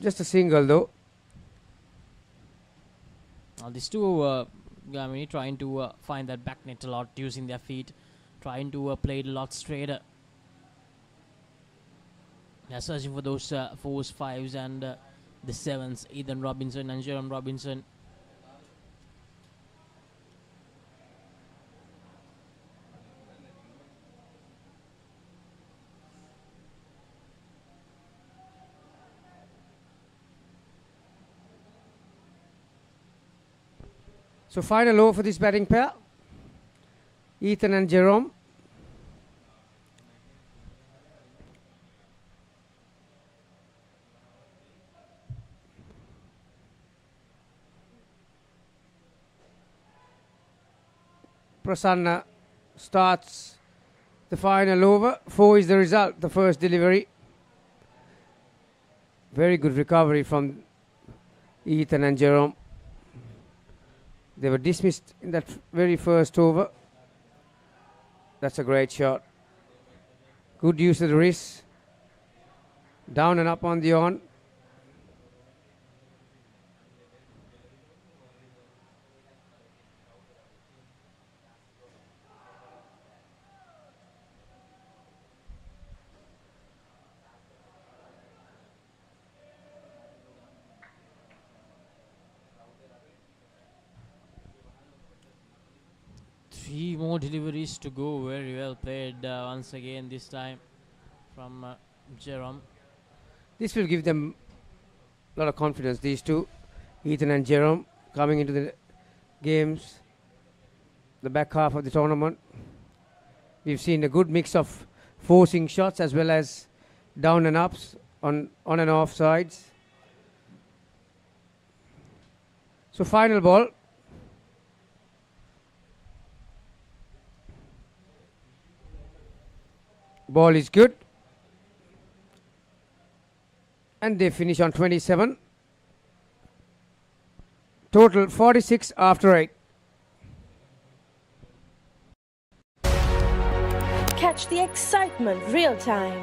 Just a single though. These two trying to find that back net a lot using their feet. Trying to play it a lot straighter. They're searching for those 4s, 5s and the 7s. Ethan Robinson and Jerome Robinson. So final over for this batting pair. Ethan and Jerome. Prasanna starts the final over. 4 is the result, the first delivery. Very good recovery from Ethan and Jerome. They were dismissed in that very first over. That's a great shot. Good use of the wrist. Down and up on the on. Three more deliveries to go. Very well played once again this time from Jerome. This will give them a lot of confidence, these two, Ethan and Jerome, coming into the games, the back half of the tournament. We've seen a good mix of forcing shots as well as down and ups on and off sides. So final ball, Ball is good. And they finish on 27. Total 46 after 8. Catch the excitement real time.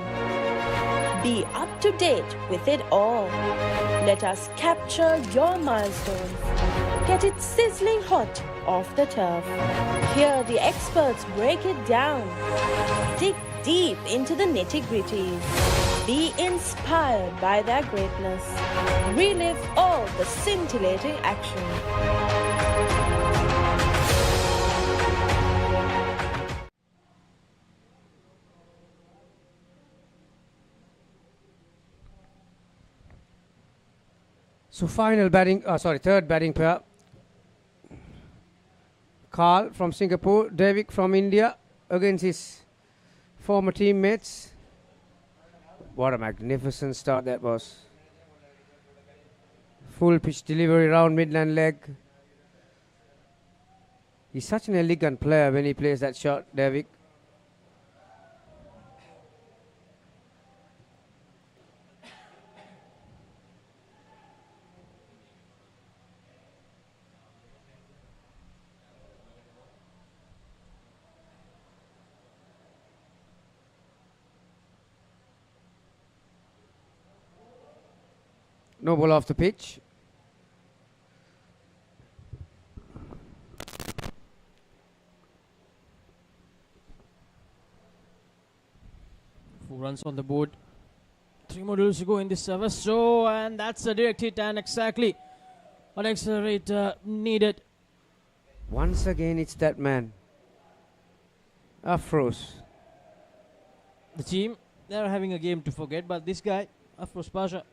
Be up to date with it all. Let us capture your milestones. Get it sizzling hot off the turf. Hear the experts break it down. Dig deep into the nitty-gritties. Be inspired by their greatness. Relive all the scintillating action. So third batting pair. Carl from Singapore, David from India against his former teammates. What a magnificent start that was. Full pitch delivery round midland leg. He's such an elegant player when he plays that shot, David. No ball off the pitch. Four runs on the board. 3 more drills to go in this service. So, and that's a direct hit and exactly what accelerate needed. Once again, it's that man. Afros. The team, they're having a game to forget, but this guy, Afros Pasha,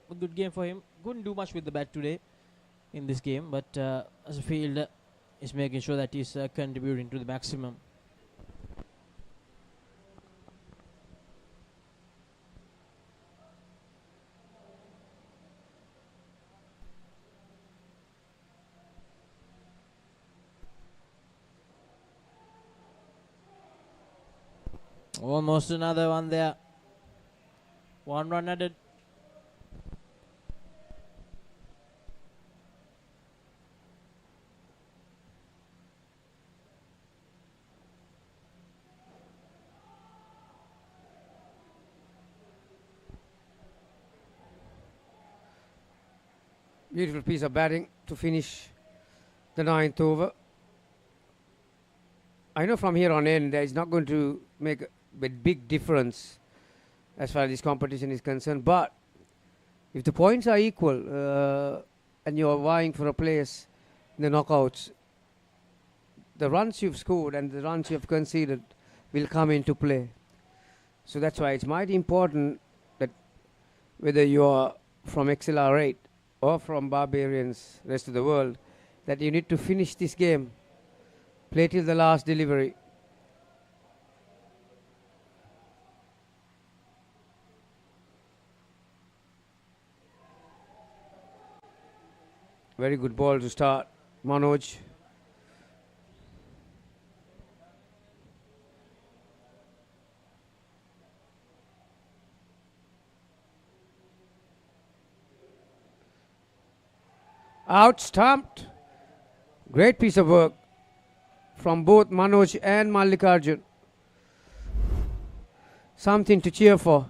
a good game for him. Couldn't do much with the bat today in this game, but as a fielder, he's making sure that he's contributing to the maximum. Almost another one there. 1 run added. Beautiful piece of batting to finish the 9th over. I know from here on in there is not going to make a big difference as far as this competition is concerned, but if the points are equal and you are vying for a place in the knockouts, the runs you've scored and the runs you have conceded will come into play. So that's why it's mighty important that whether you are from XLR8 or from Barbarians, rest of the world, that you need to finish this game, play till the last delivery. Very good ball to start, Manoj. Out, stumped. Great piece of work from both Manoj and Mallikarjun. Something to cheer for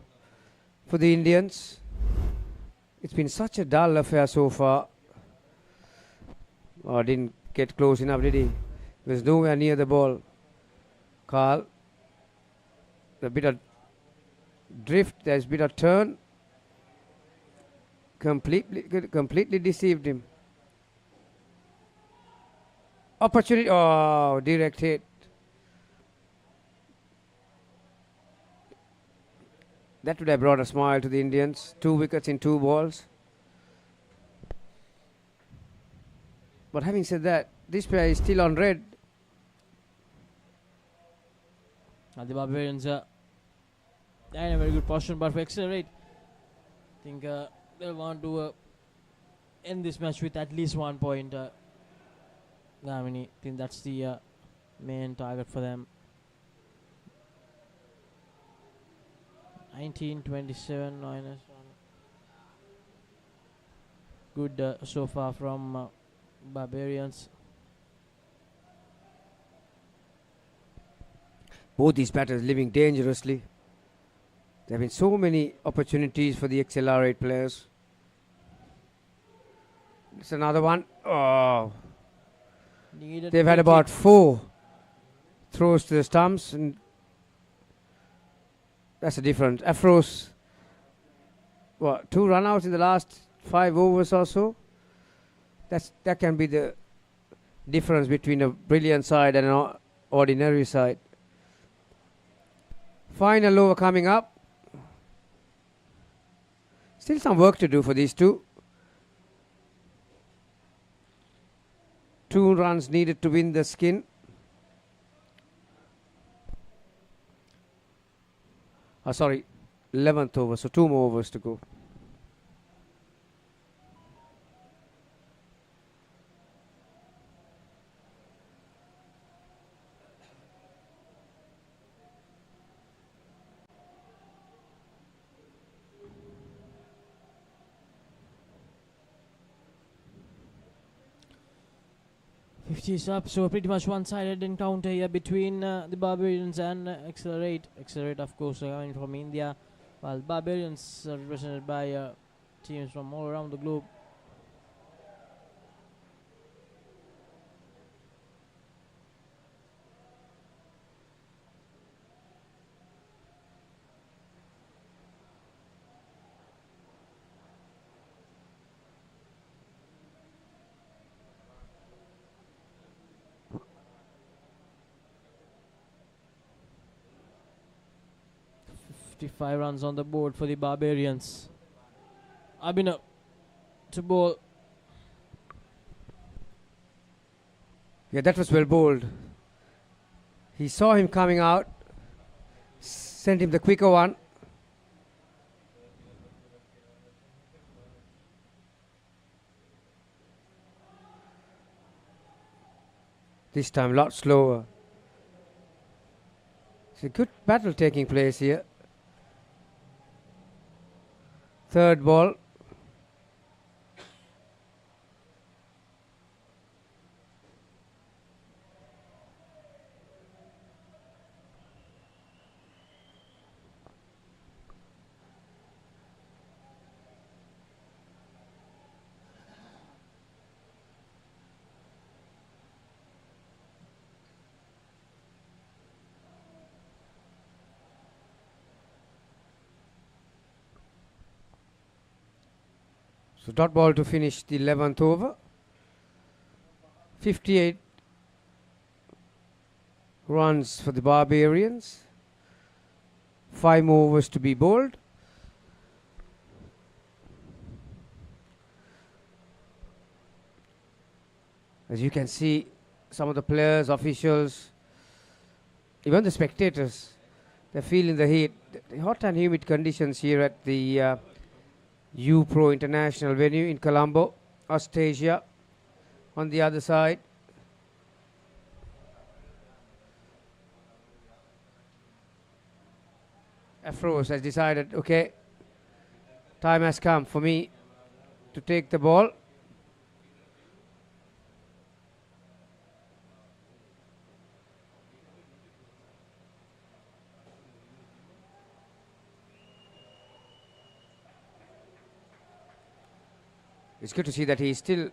the Indians. It's been such a dull affair so far. Oh, didn't get close enough, did he? He was nowhere near the ball. Carl. A bit of drift, there's a bit of turn. Completely deceived him. Opportunity. Oh, direct hit. That would have brought a smile to the Indians. 2 wickets in 2 balls. But having said that, this player is still on red. The Barbarians are in a very good position, but for accelerate, I think they'll want to end this match with at least 1 point. I think that's the main target for them. 19-27 minus 1. Good so far from Barbarians. Both these batters living dangerously. There have been so many opportunities for the XLR8 players. It's another one. Oh. They've had about 4 throws to the stumps, and that's the difference. Afros, 2 run-outs in the last 5 overs or so. That can be the difference between a brilliant side and an ordinary side. Final over coming up. Still some work to do for these two. 2 runs needed to win the skin. Sorry, 11th over, so 2 more overs to go. Is up, so pretty much one-sided encounter here between the Barbarians and Accelerate. Accelerate, of course, coming from India, while Barbarians are represented by teams from all around the globe. Five runs on the board for the Barbarians. Abhinav to bowl. Yeah, that was well bowled. He saw him coming out, sent him the quicker one. This time a lot slower. It's a good battle taking place here. 3rd ball. So dot ball to finish the 11th over. 58 runs for the Barbarians. 5 more overs to be bowled. As you can see, some of the players, officials, even the spectators, they're feeling the heat. The hot and humid conditions here at the U-Pro International venue in Colombo, Australia. On the other side, Afros has decided, okay, time has come for me to take the ball. It's good to see that he's still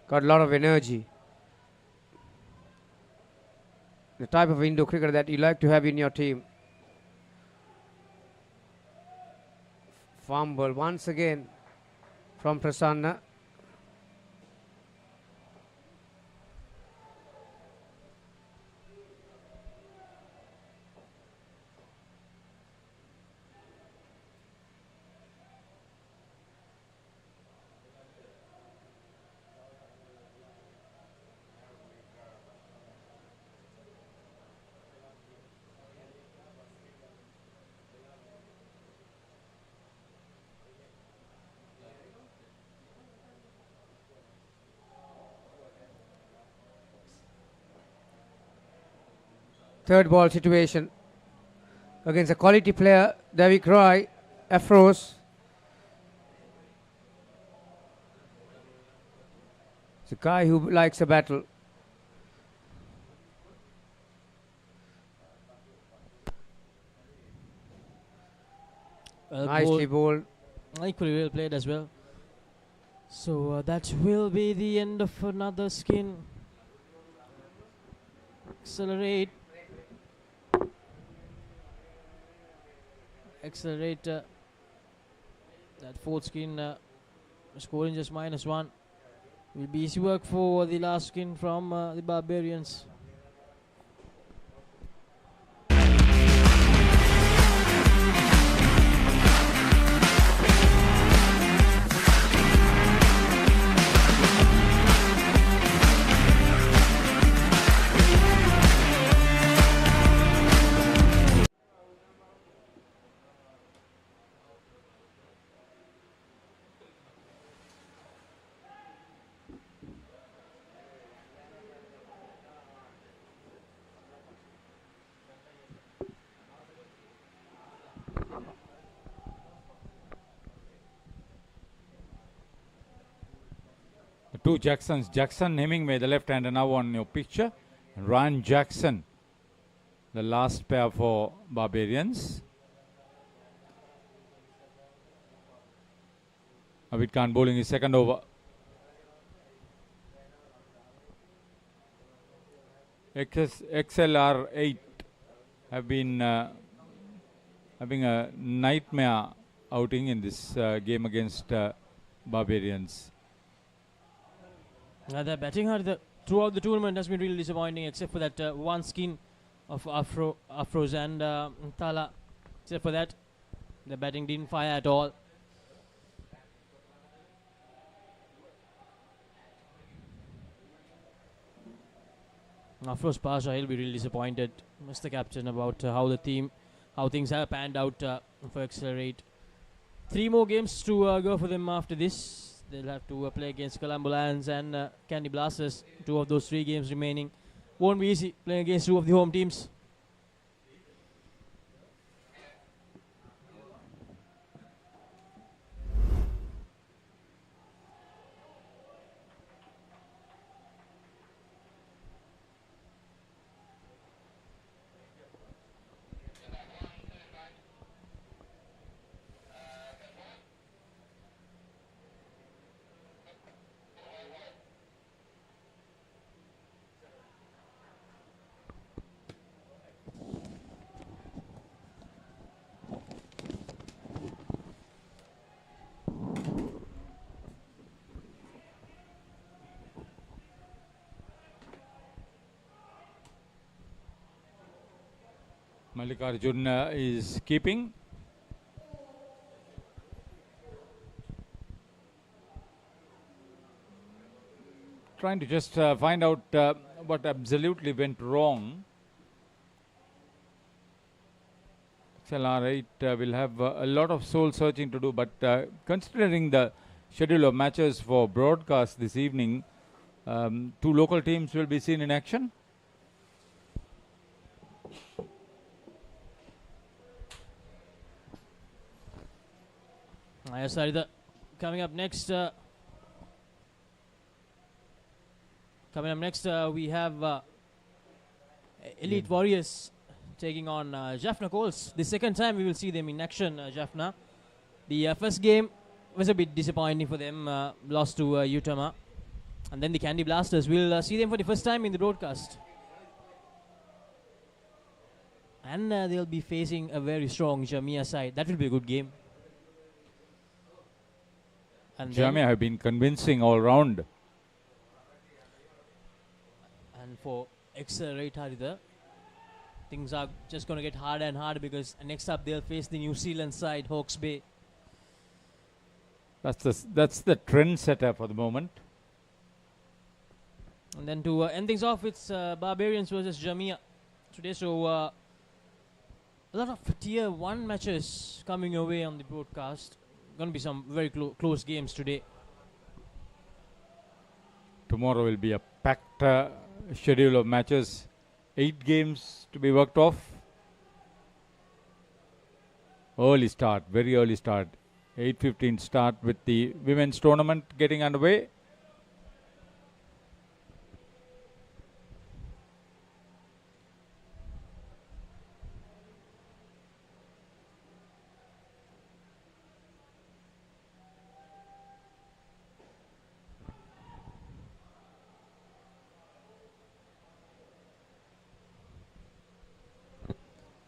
got a lot of energy. The type of Indo cricketer that you like to have in your team. Fumble once again from Prasanna. Third ball situation. against a quality player, David Roy, Afros. It's a guy who likes a battle. Nicely bowled. Equally well played as well. So that will be the end of another skin. Accelerate. Accelerate. That fourth skin scoring just -1. Will be easy work for the last skin from the Barbarians. Two Jacksons, Jackson Hemingway, the left hander now on your picture, and Ryan Jackson, the last pair for Barbarians. Abid Khan bowling his second over. XLR 8 have been having a nightmare outing in this game against Barbarians. Their batting throughout the tournament has been really disappointing, except for that one skin of Afros and Thala. Except for that, the batting didn't fire at all. Afros Pasha, he'll be really disappointed, Mr. Captain, about how things have panned out for Accelerate. 3 more games to go for them after this. They'll have to play against Colombo Lions and Candy Blasters. 2 of those 3 games remaining. Won't be easy playing against 2 of the home teams. Mallikarjun is keeping. Trying to just find out what absolutely went wrong. XLR 8 will have a lot of soul searching to do, but considering the schedule of matches for broadcast this evening, 2 local teams will be seen in action. Coming up next, we have Elite Warriors taking on Jaffna Coles. The second time we will see them in action, Jaffna. The first game was a bit disappointing for them, lost to Utama. And then the Candy Blasters, we'll see them for the first time in the broadcast. And they'll be facing a very strong Jamia side. That will be a good game. Jamia have been convincing all round. And for Accelerate Haritha, things are just going to get harder and harder because next up they'll face the New Zealand side, Hawke's Bay. That's the trend setter for the moment. And then to end things off, it's Barbarians versus Jamia today. So a lot of tier 1 matches coming away on the broadcast. Going to be some very close games today. Tomorrow will be a packed schedule of matches. 8 games to be worked off. Early start, very early start. 8:15 start with the women's tournament getting underway.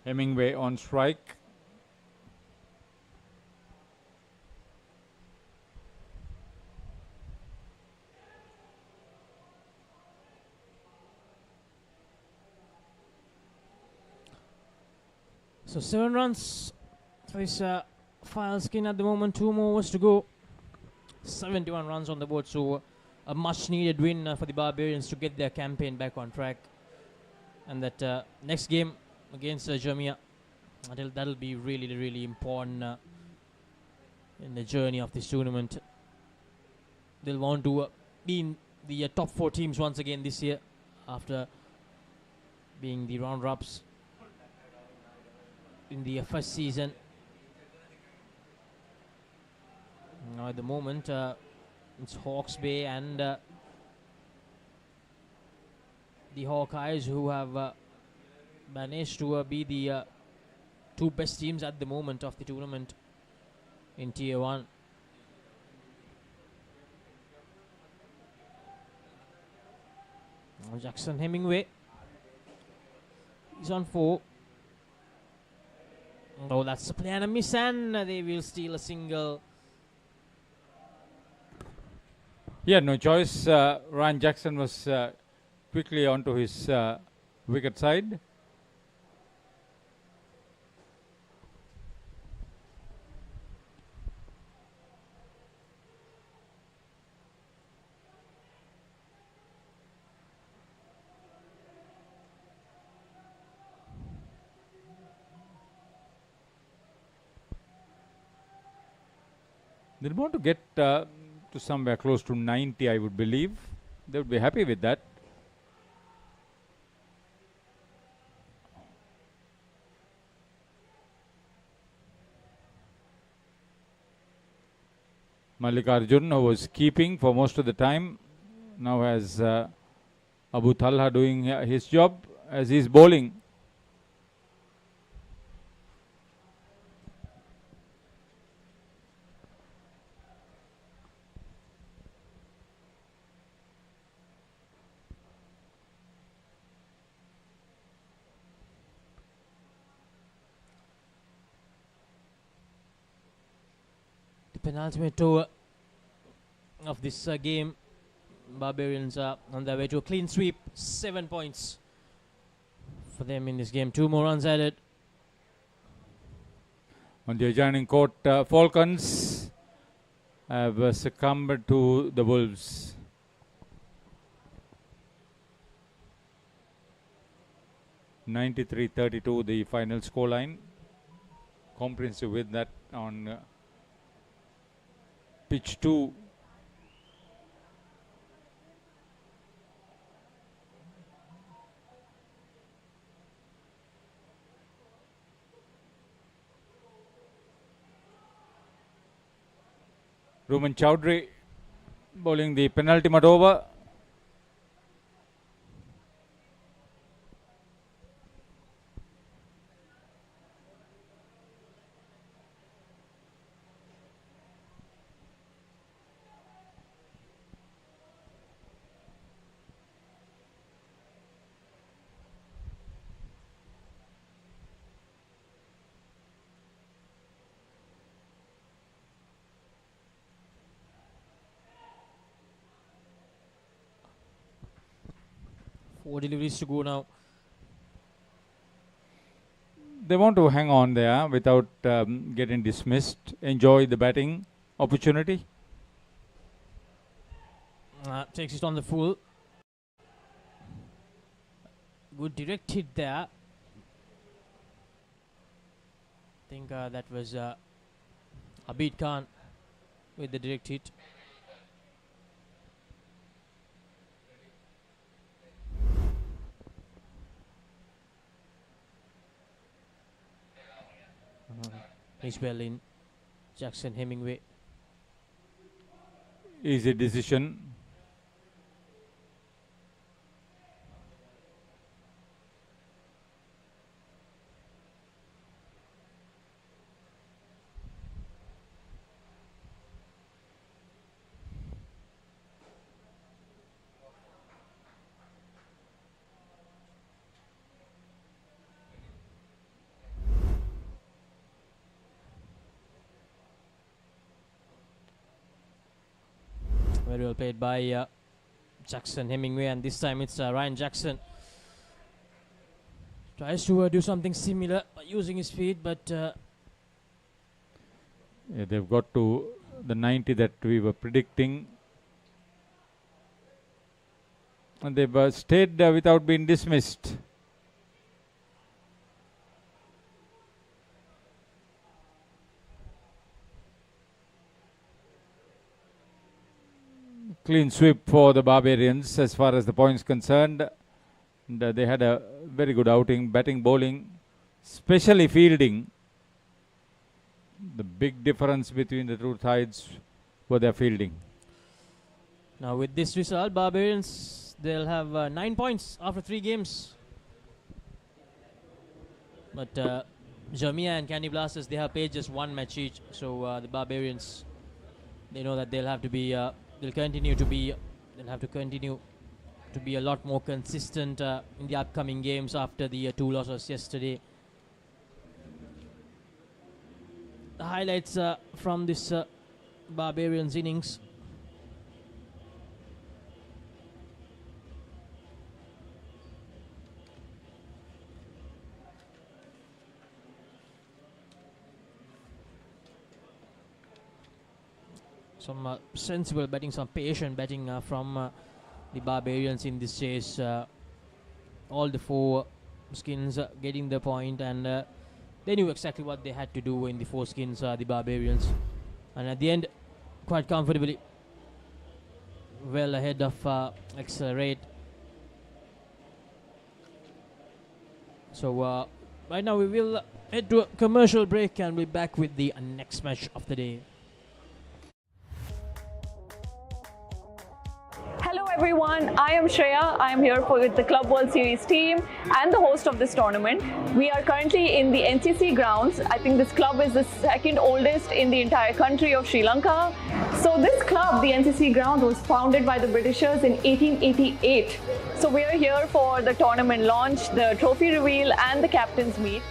Hemingway on strike. So 7 runs for this final skin at the moment. 2 more overs to go. 71 runs on the board. So a much needed win for the Barbarians to get their campaign back on track. And that next game against Germany, that'll be really, really important in the journey of this tournament. They'll want to be in the top 4 teams once again this year after being the round-ups in the first season. Now at the moment it's Hawke's Bay and the Hawkeyes who have managed to be the 2 best teams at the moment of the tournament in Tier 1. Now Jackson Hemingway is on 4. Oh, that's a play and a miss, and they will steal a single. Yeah, no choice. Ryan Jackson was quickly onto his wicket side. They want to get to somewhere close to 90, I would believe. They would be happy with that. Mallikarjun, who was keeping for most of the time, now has Abu Talha doing his job as he's bowling. Penultimate over of this game. Barbarians are on their way to a clean sweep. 7 points for them in this game. 2 more runs added. On the adjoining court, Falcons have succumbed to the Wolves. (93-32) the final scoreline. Comprehensive with that on pitch 2. Ruman Chowdhury bowling the penultimate over. Four deliveries to go now. They want to hang on there without getting dismissed. Enjoy the batting opportunity. Takes it on the full. Good direct hit there. I think that was Abid Khan with the direct hit. He's well in. Jackson Hemingway. Easy decision. Very well played by Jackson Hemingway, and this time it's Ryan Jackson. Tries to do something similar by using his feet, but yeah, they've got to the 90 that we were predicting, and they've stayed without being dismissed. Clean sweep for the Barbarians as far as the points concerned. And, they had a very good outing, batting, bowling, especially fielding. The big difference between the two sides were their fielding. Now with this result, Barbarians, they'll have 9 points after 3 games. But Jamia and Candy Blasters, they have played just 1 match each. So the Barbarians, they know that they'll have to be, they'll have to continue to be a lot more consistent in the upcoming games after the 2 losses yesterday. The highlights from this Barbarians innings. Some sensible batting, some patient batting from the Barbarians in this chase. All the 4 skins getting the point, and they knew exactly what they had to do in the 4 skins, the Barbarians. And at the end, quite comfortably, well ahead of Accelerate. So right now we will head to a commercial break and we'll be back with the next match of the day. Hello everyone, I am Shreya. I am here with the Club World Series team and the host of this tournament. We are currently in the NCC grounds. I think this club is the 2nd oldest in the entire country of Sri Lanka. So this club, the NCC ground, was founded by the Britishers in 1888. So we are here for the tournament launch, the trophy reveal and the captain's meet.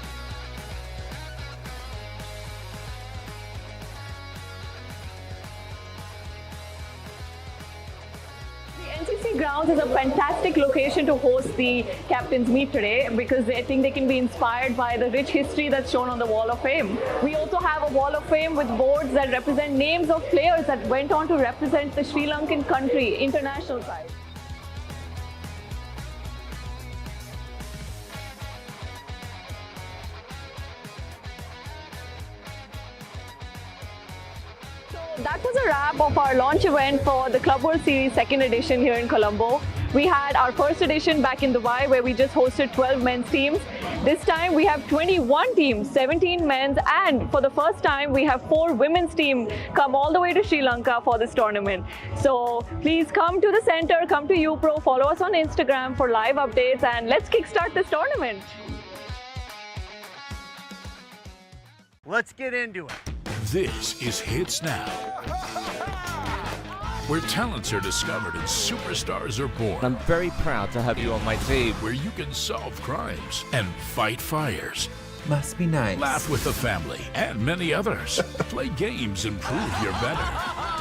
Grounds is a fantastic location to host the captain's meet today because I think they can be inspired by the rich history that's shown on the Wall of Fame. We also have a Wall of Fame with boards that represent names of players that went on to represent the Sri Lankan country international side. That was a wrap of our launch event for the Club World Series 2nd edition here in Colombo. We had our 1st edition back in Dubai where we just hosted 12 men's teams. This time we have 21 teams, 17 men's, and for the first time we have 4 women's teams come all the way to Sri Lanka for this tournament. So please come to the center, come to U-Pro, follow us on Instagram for live updates, and let's kickstart this tournament. Let's get into it. This is Hits Now, where talents are discovered and superstars are born. I'm very proud to have you on my team. Where you can solve crimes and fight fires. Must be nice. Laugh with the family and many others. Play games and prove you're better.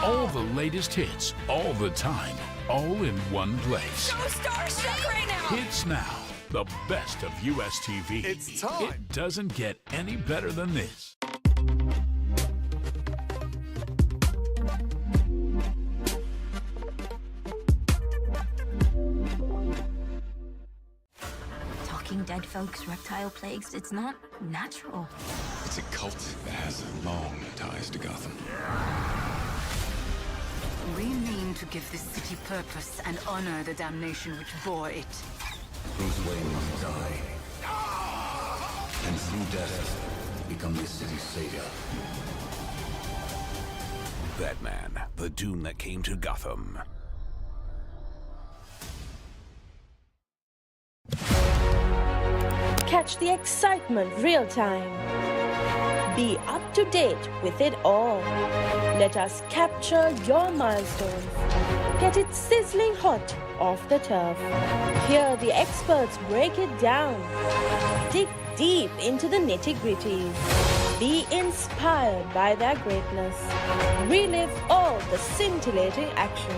All the latest hits, all the time, all in one place. So starstruck right now. Hits Now, the best of US TV. It's time. It doesn't get any better than this. Dead folks, reptile plagues, it's not natural. It's a cult that has long ties to Gotham. Renamed to give this city purpose and honor the damnation which bore it. Bruce Wayne must die. And through death become this city's savior. Batman, the Doom that came to Gotham. Catch the excitement real time. Be up to date with it all. Let us capture your milestones. Get it sizzling hot off the turf. Hear the experts break it down. Dig deep into the nitty-gritties. Be inspired by their greatness. Relive all the scintillating action.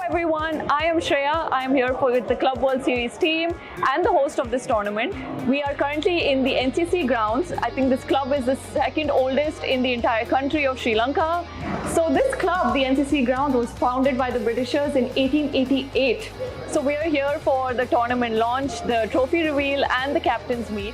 Everyone, I am Shreya. I am here with the Club World Series team and the host of this tournament. We are currently in the NCC grounds. I think this club is the second oldest in the entire country of Sri Lanka. So this club, the NCC ground, was founded by the Britishers in 1888. So we are here for the tournament launch, the trophy reveal and the captain's meet.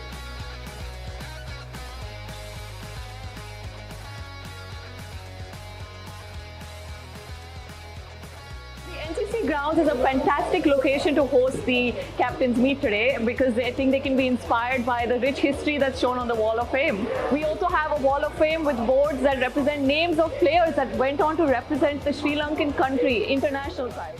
NCC grounds is a fantastic location to host the captain's meet today because I think they can be inspired by the rich history that's shown on the Wall of Fame. We also have a Wall of Fame with boards that represent names of players that went on to represent the Sri Lankan country international side.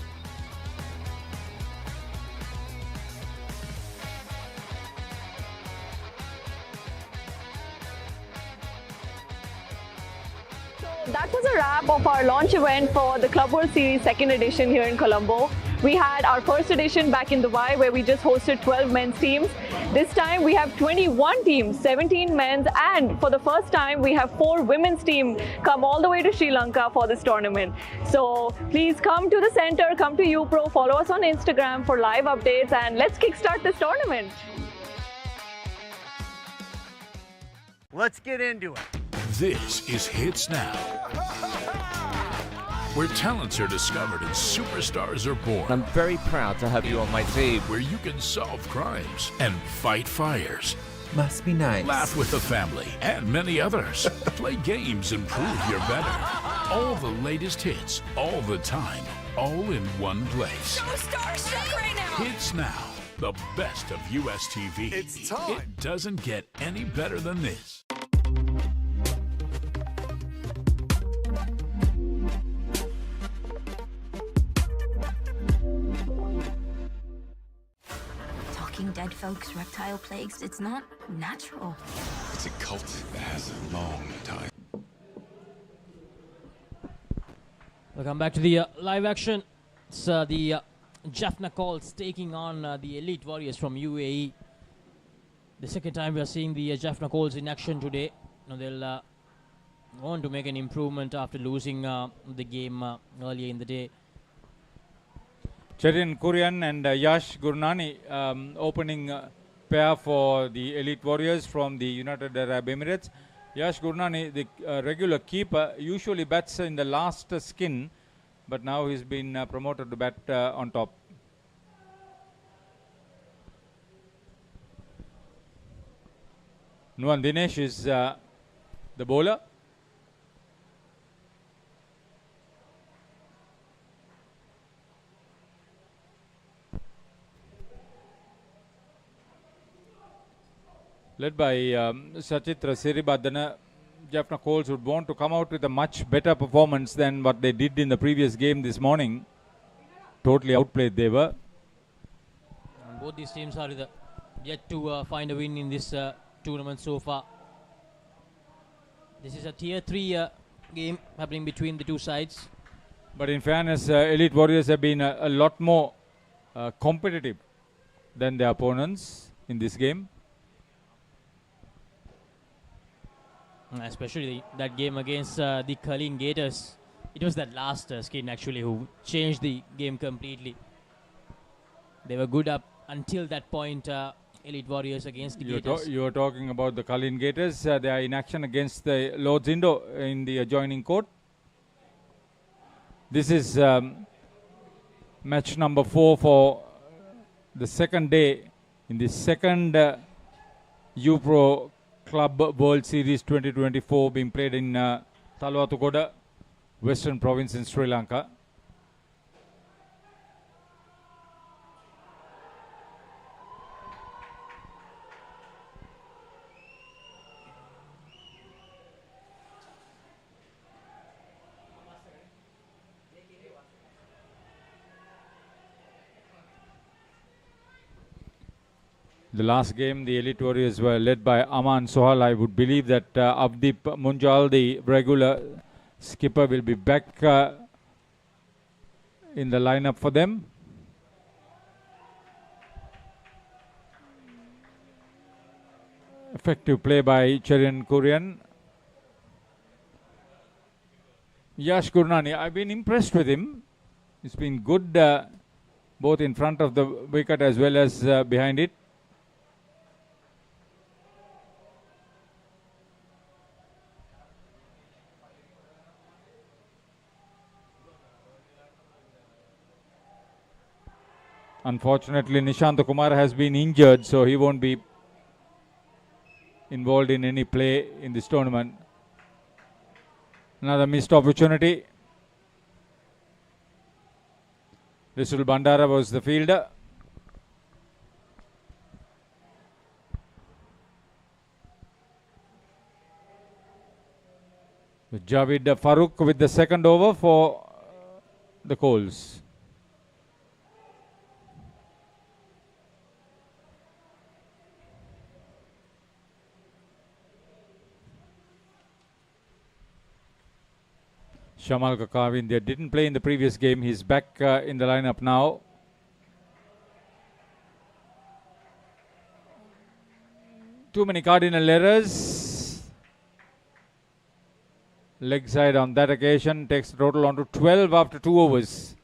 That was a wrap of our launch event for the Club World Series 2nd edition here in Colombo. We had our first edition back in Dubai where we just hosted 12 men's teams. This time we have 21 teams, 17 men's, and for the first time we have 4 women's teams come all the way to Sri Lanka for this tournament. So please come to the center, come to U-Pro, follow us on Instagram for live updates, and let's kickstart this tournament. Let's get into it. This is Hits Now, where talents are discovered and superstars are born. I'm very proud to have you on my team. Where you can solve crimes and fight fires. Must be nice. Laugh with the family and many others. Play games and prove you're better. All the latest hits, all the time, all in one place. So starstruck right now. Hits Now, the best of US TV. It's time. It doesn't get any better than this. Dead folks, reptile plagues, it's not natural. It's a cult that has a long tie. Welcome back to the live action. It's the Jaffna Colts taking on the Elite Warriors from UAE. The second time we are seeing the Jaffna Colts in action today. Now they'll want to make an improvement after losing the game earlier in the day. Cherin Kurian and Yash Gurnani opening pair for the Elite Warriors from the United Arab Emirates. Yash Gurnani, the regular keeper, usually bats in the last skin, but now he's been promoted to bat on top. Nuan Dinesh is the bowler. Led by Sachitra Siribadana, Jaffna Colts would want to come out with a much better performance than what they did in the previous game this morning. Totally outplayed they were. And both these teams are yet to find a win in this tournament so far. This is a tier 3 game happening between the two sides. But in fairness, Elite Warriors have been a lot more competitive than their opponents in this game. Especially that game against the Kalin Gators. It was that last skin actually who changed the game completely. They were good up until that point, Elite Warriors against the Gators. You are talking about the Kalin Gators. They are in action against the Lords Indo in the adjoining court. This is Match number 4 for the second day in the second U-Pro Club World Series 2024 being played in Talwatukoda, Western Province in Sri Lanka. The last game, the Elite Warriors were led by Aman Sohal. I would believe that Avdeep Munjal, the regular skipper, will be back in the lineup for them. Effective play by Cherian Kurian. Yash Gurnani, I've been impressed with him. He's been good both in front of the wicket as well as behind it. Unfortunately, Nishant Kumar has been injured, so he won't be involved in any play in this tournament. Another missed opportunity. Risul Bandara was the fielder. Javid Farooq with the second over for the Coles. Shamal Kakavin didn't play in the previous game. He's back in the lineup now. Too many cardinal errors. Leg side on that occasion takes the total on to 12 after 2 overs.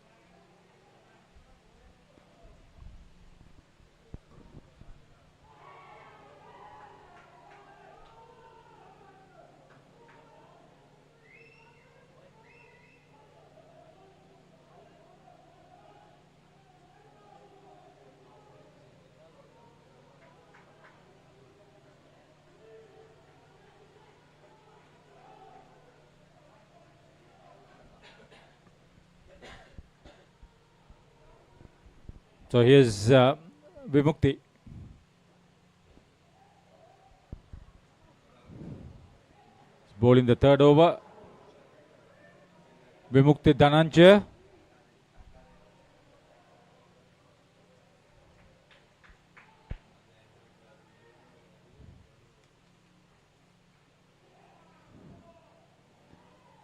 So here's Vimukti. Bowling the third over. Vimukti Dhananjaya.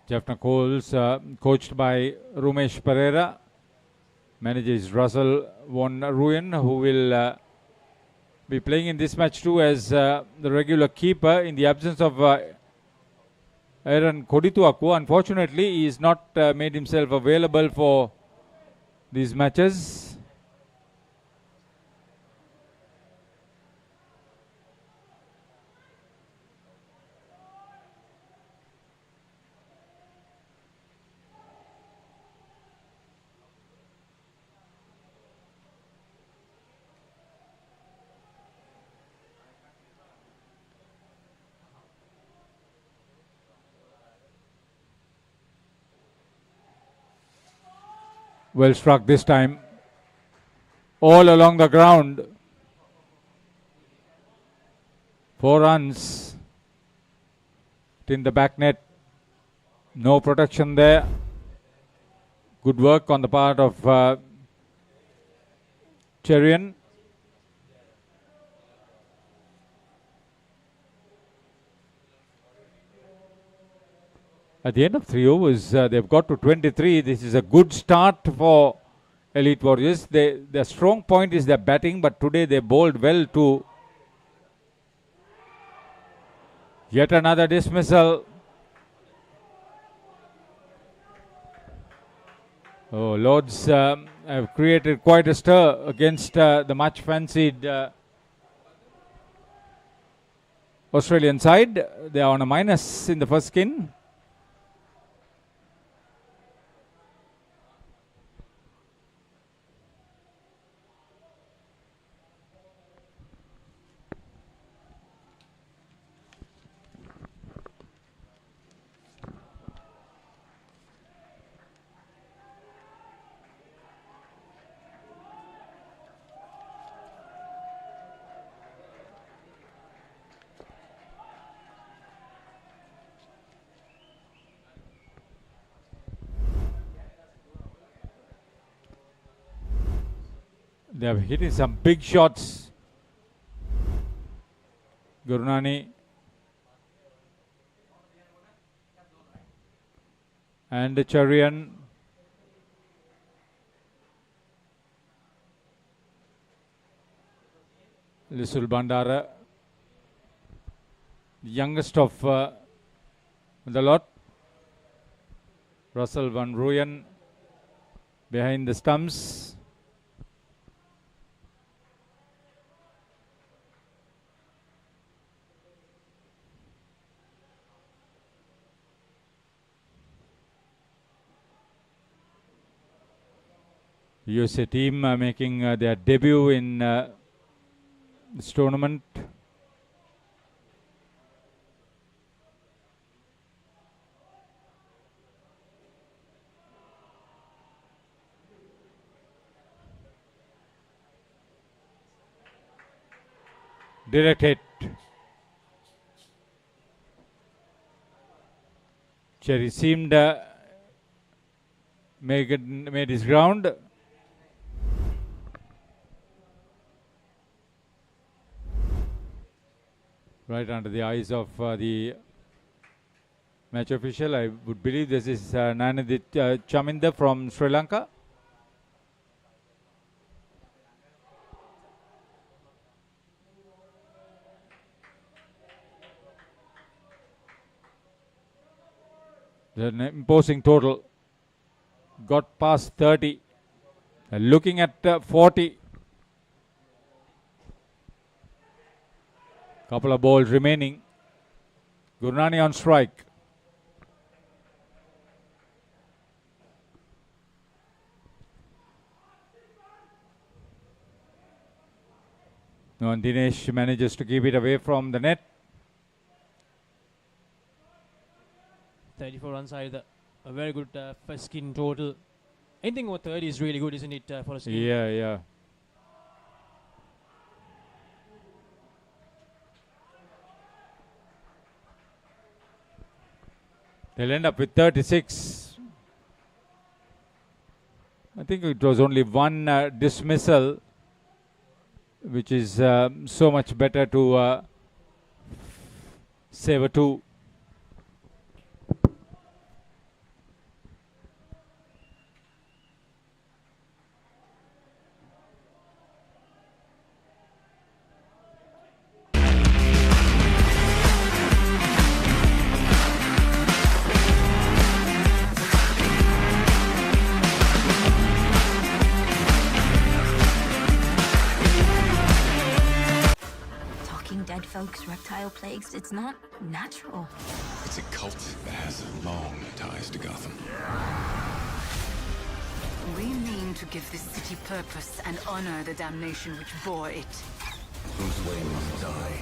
Jaffna Coles, coached by Rumesh Pereira. Manager is Russell Von Ruyen, who will be playing in this match too as the regular keeper in the absence of Aaron Kodituaku. Unfortunately, he is not made himself available for these matches. Well struck this time. All along the ground. 4 runs. In the back net. No protection there. Good work on the part of Cherian. At the end of 3 overs, they've got to 23. This is a good start for Elite Warriors. Their strong point is their batting, but today they bowled well too. Yet another dismissal. Oh, Lords have created quite a stir against the much fancied Australian side. They are on a minus in the first skin. They have hit some big shots. Gurnani and Charian. Lisul Bandara, youngest of the lot. Russell Van Rooyen behind the stumps. USA team making their debut in this tournament. Direct hit. Cherry seemed made his ground. Right under the eyes of the match official. I would believe this is Nanadit Chaminda from Sri Lanka. An imposing total. Got past 30. Looking at 40. Couple of balls remaining. Gurnani on strike. No, and Dinesh manages to keep it away from the net. 34 runs either. A very good first skin total. Anything over 30 is really good, isn't it, for a skin? Yeah, yeah. They'll end up with 36. I think it was only one dismissal, which is so much better to save a 2. Folks, reptile plagues, it's not natural. It's a cult that has long ties to Gotham. We mean to give this city purpose and honor the damnation which bore it. Bruce Wayne must die.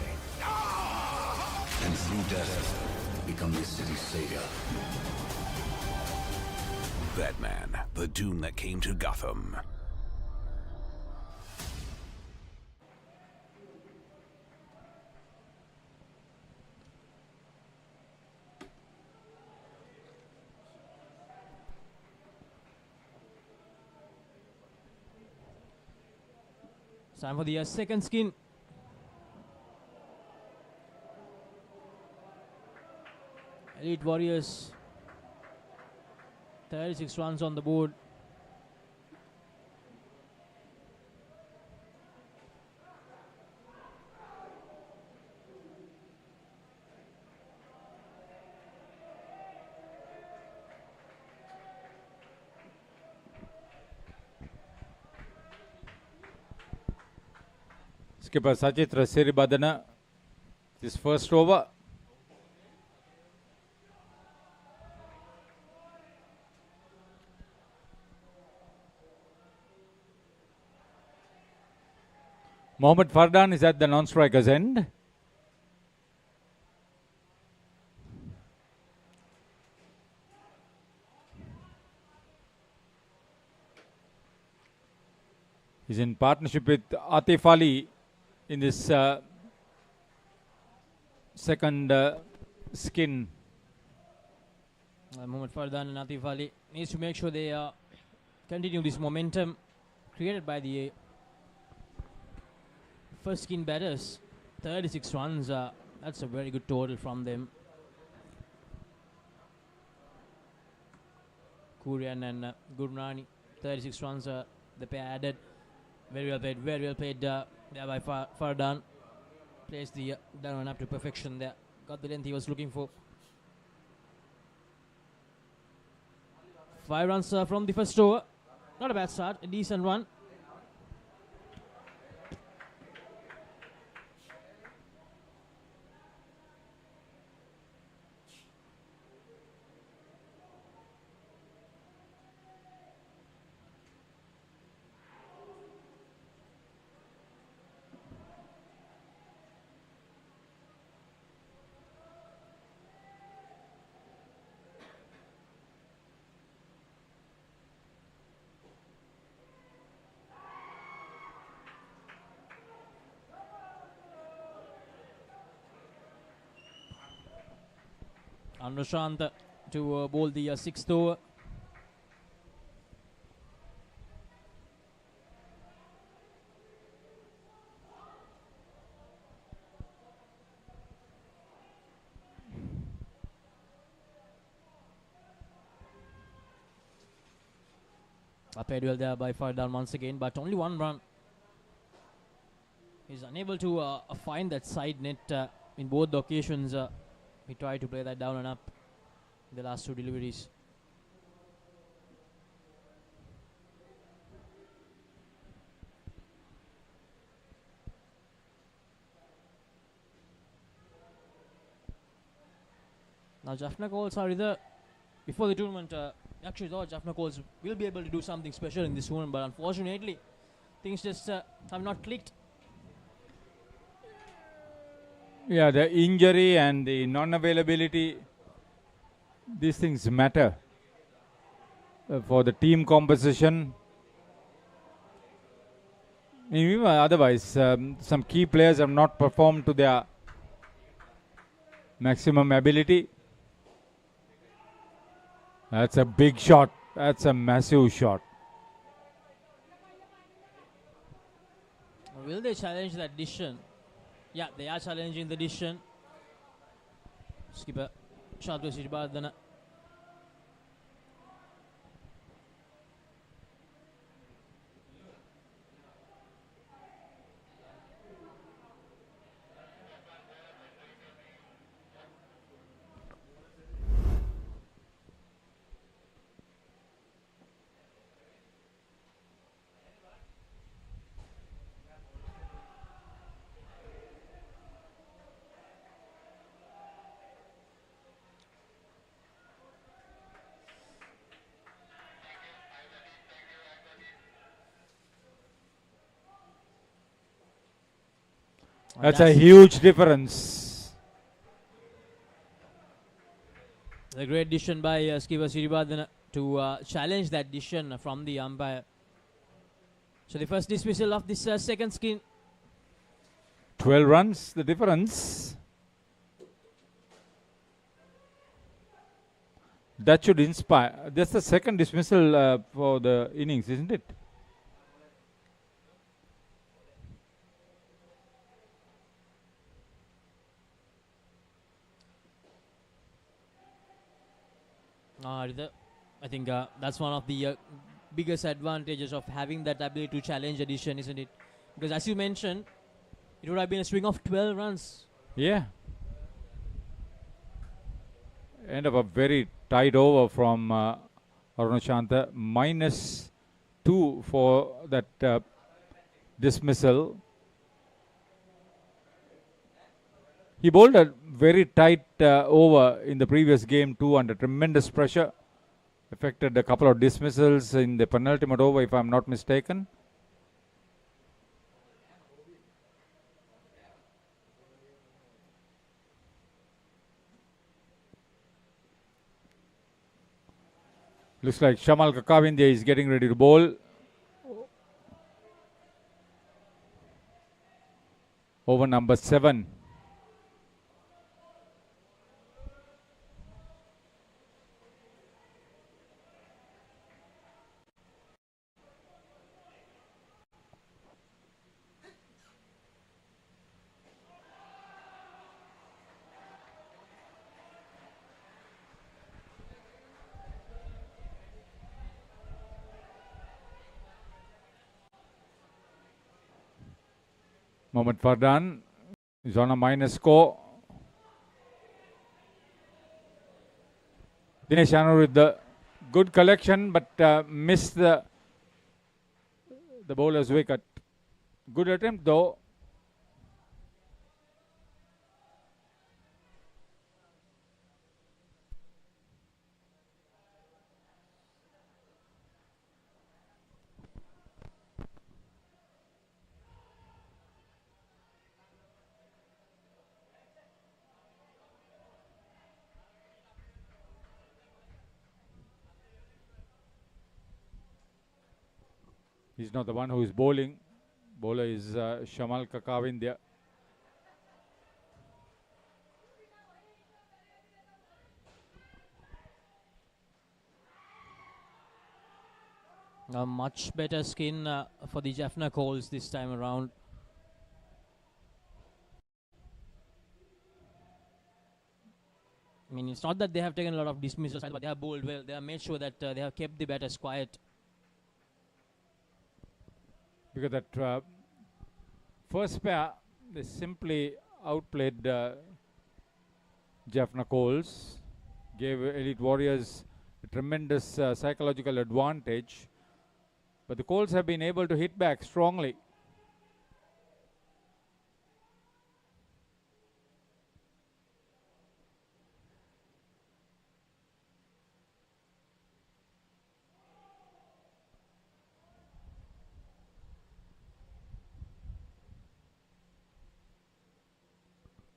And through death, become this city's savior. Batman, the doom that came to Gotham. Time for the second skin. Elite Warriors. 36 runs on the board. Skipper Sachitra Siribadana, this first over. Mohammad Fardan is at the non-striker's end. He's in partnership with Atif Ali in this second skin. Mohammad Fardan and Atif Ali needs to make sure they continue this momentum created by the first skin batters. 36 runs. That's a very good total from them. Kurian and Gurnani. 36 runs. The pair added. Very well played. Very well played there by Fardan. Plays the down and up to perfection there. Got the length he was looking for. 5 runs from the first over. Not a bad start. A decent run. Anurshant to bowl the 6th over. Played well there by Fardan once again, but only 1 run. He's unable to find that side net in both the occasions. He tried to play that down and up in the last 2 deliveries. Now Jaffna calls are either before the tournament. Actually thought Jaffna calls will be able to do something special in this tournament, but unfortunately things just have not clicked. Yeah, the injury and the non-availability, these things matter for the team composition. Even otherwise, some key players have not performed to their maximum ability. That's a big shot. That's a massive shot. Will they challenge that decision? Yeah, they are challenging the decision. Skipper shot to Siribardana. That's a huge difference. A great decision by skipper Siribardana to challenge that decision from the umpire. So the first dismissal of this second skin. 12 runs, the difference. That should inspire. That's the second dismissal for the innings, isn't it? I think that's one of the biggest advantages of having that ability to challenge a decision, isn't it? Because as you mentioned, it would have been a swing of 12 runs. Yeah. End of a very tight over from Arunashanta. -2 for that dismissal. He bowled a very tight over in the previous game too, under tremendous pressure. Affected a couple of dismissals in the penultimate over, if I'm not mistaken. Looks like Shamal Kakavindya is getting ready to bowl. Over number 7. Mohammad Fardan is on a minus score. Dinesh Anur with the good collection, but missed the bowler's wicket. Good attempt though. He's not the one who is bowling. Bowler is Shamal Kakawindia. A much better skin for the Jaffna Coles this time around. I mean, it's not that they have taken a lot of dismissals, but they have bowled well. They have made sure that they have kept the batters quiet. Because that first pair, they simply outplayed Jaffna Coles, gave Elite Warriors a tremendous psychological advantage. But the Coles have been able to hit back strongly.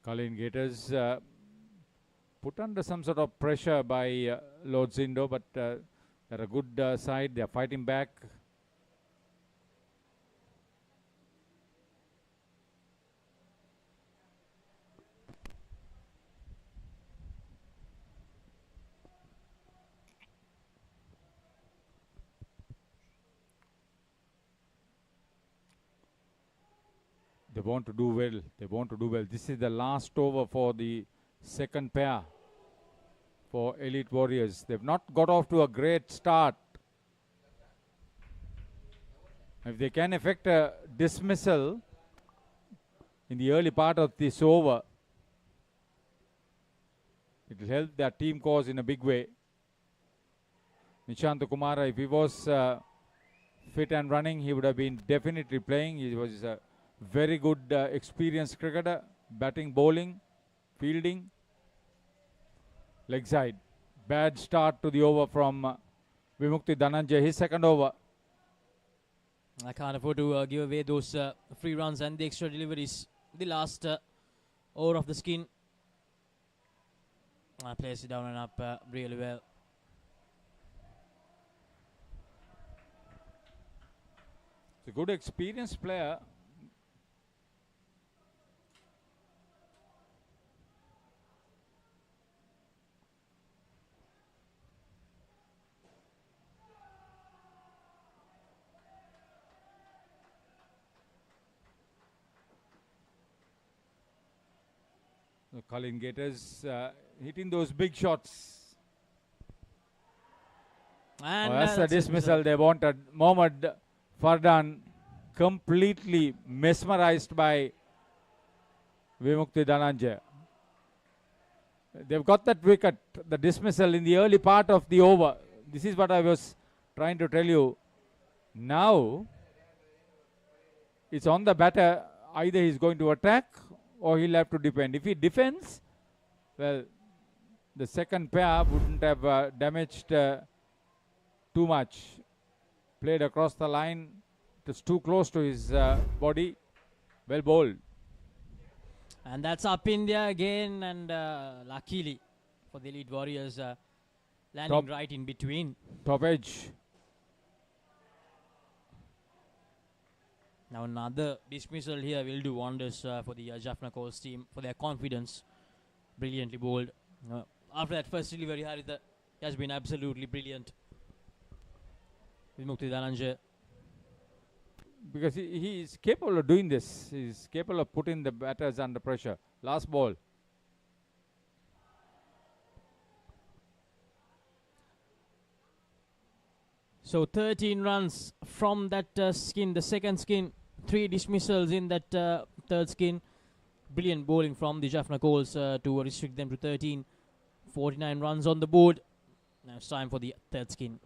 Colin Gators put under some sort of pressure by Lord Zindo, but they're a good side. They're fighting back. They want to do well. They want to do well. This is the last over for the second pair for Elite Warriors. They've not got off to a great start. If they can effect a dismissal in the early part of this over, it will help their team cause in a big way. Nishant Kumara, if he was fit and running, he would have been definitely playing. He was a very good experienced cricketer, batting, bowling, fielding, leg side. Bad start to the over from Vimukti Dhananjay, his second over. I can't afford to give away those free runs and the extra deliveries. The last over of the skin. I plays it down and up really well. It's a good experienced player. Colin Gators hitting those big shots. And that's the dismissal they wanted. Mohammad Fardan completely mesmerized by Vimukti Dhananjay. They've got that wicket, the dismissal in the early part of the over. This is what I was trying to tell you. Now, it's on the batter. Either he's going to attack or he'll have to defend. If he defends, well, the second pair wouldn't have damaged too much. Played across the line. It was too close to his body. Well bowled. And that's up in there again, and luckily for the Elite Warriors, landing right in between. Top edge. Now another dismissal here will do wonders for the Jaffna Coles team, for their confidence. Brilliantly bowled. After that first delivery, Haritha has been absolutely brilliant. Vimukti Dhananjay. Because he is capable of doing this. He is capable of putting the batters under pressure. Last ball. So 13 runs from that skin, the second skin. 3 dismissals in that third skin. Brilliant bowling from the Jaffna Coles to restrict them to 13. 49 runs on the board. Now it's time for the third skin.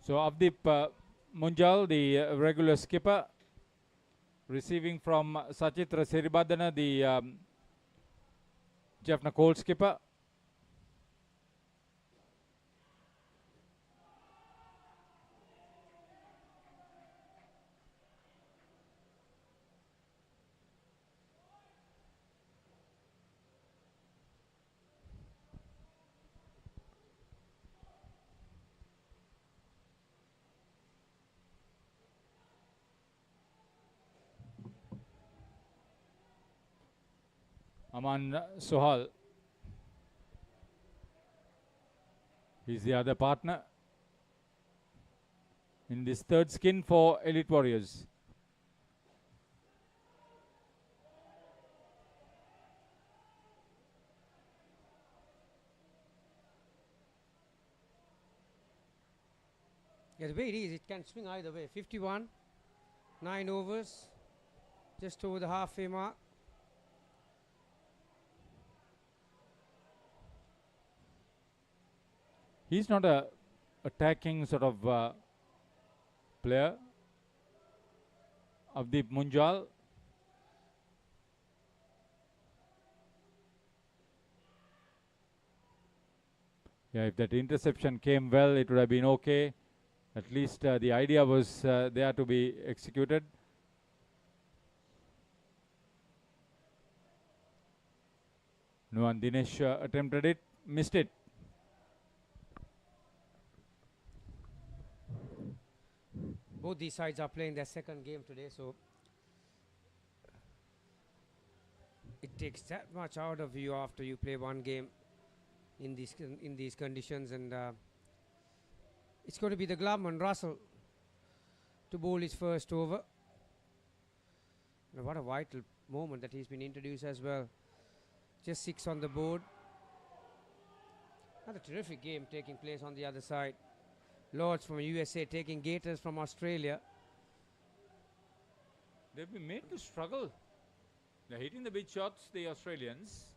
So Avdeep Munjal, the regular skipper, receiving from Sachitra Seribadana, the Jaffna Coles skipper. Aman Sohal. He's the other partner in this third skin for Elite Warriors. Yeah, the way it is, it can swing either way. 51, 9 overs, just over the halfway mark. He's not a attacking sort of player. Avdeep Munjal. Yeah, if that interception came well, it would have been okay. At least the idea was there to be executed. Nuan Dinesh attempted it, missed it. Both these sides are playing their second game today, so it takes that much out of you after you play one game in these conditions, and it's going to be the Gloveman Russell to bowl his first over. And what a vital moment that he's been introduced as well. Just 6 on the board. Another terrific game taking place on the other side. Lords from USA taking Gators from Australia. They've been made to struggle. They're hitting the big shots, the Australians.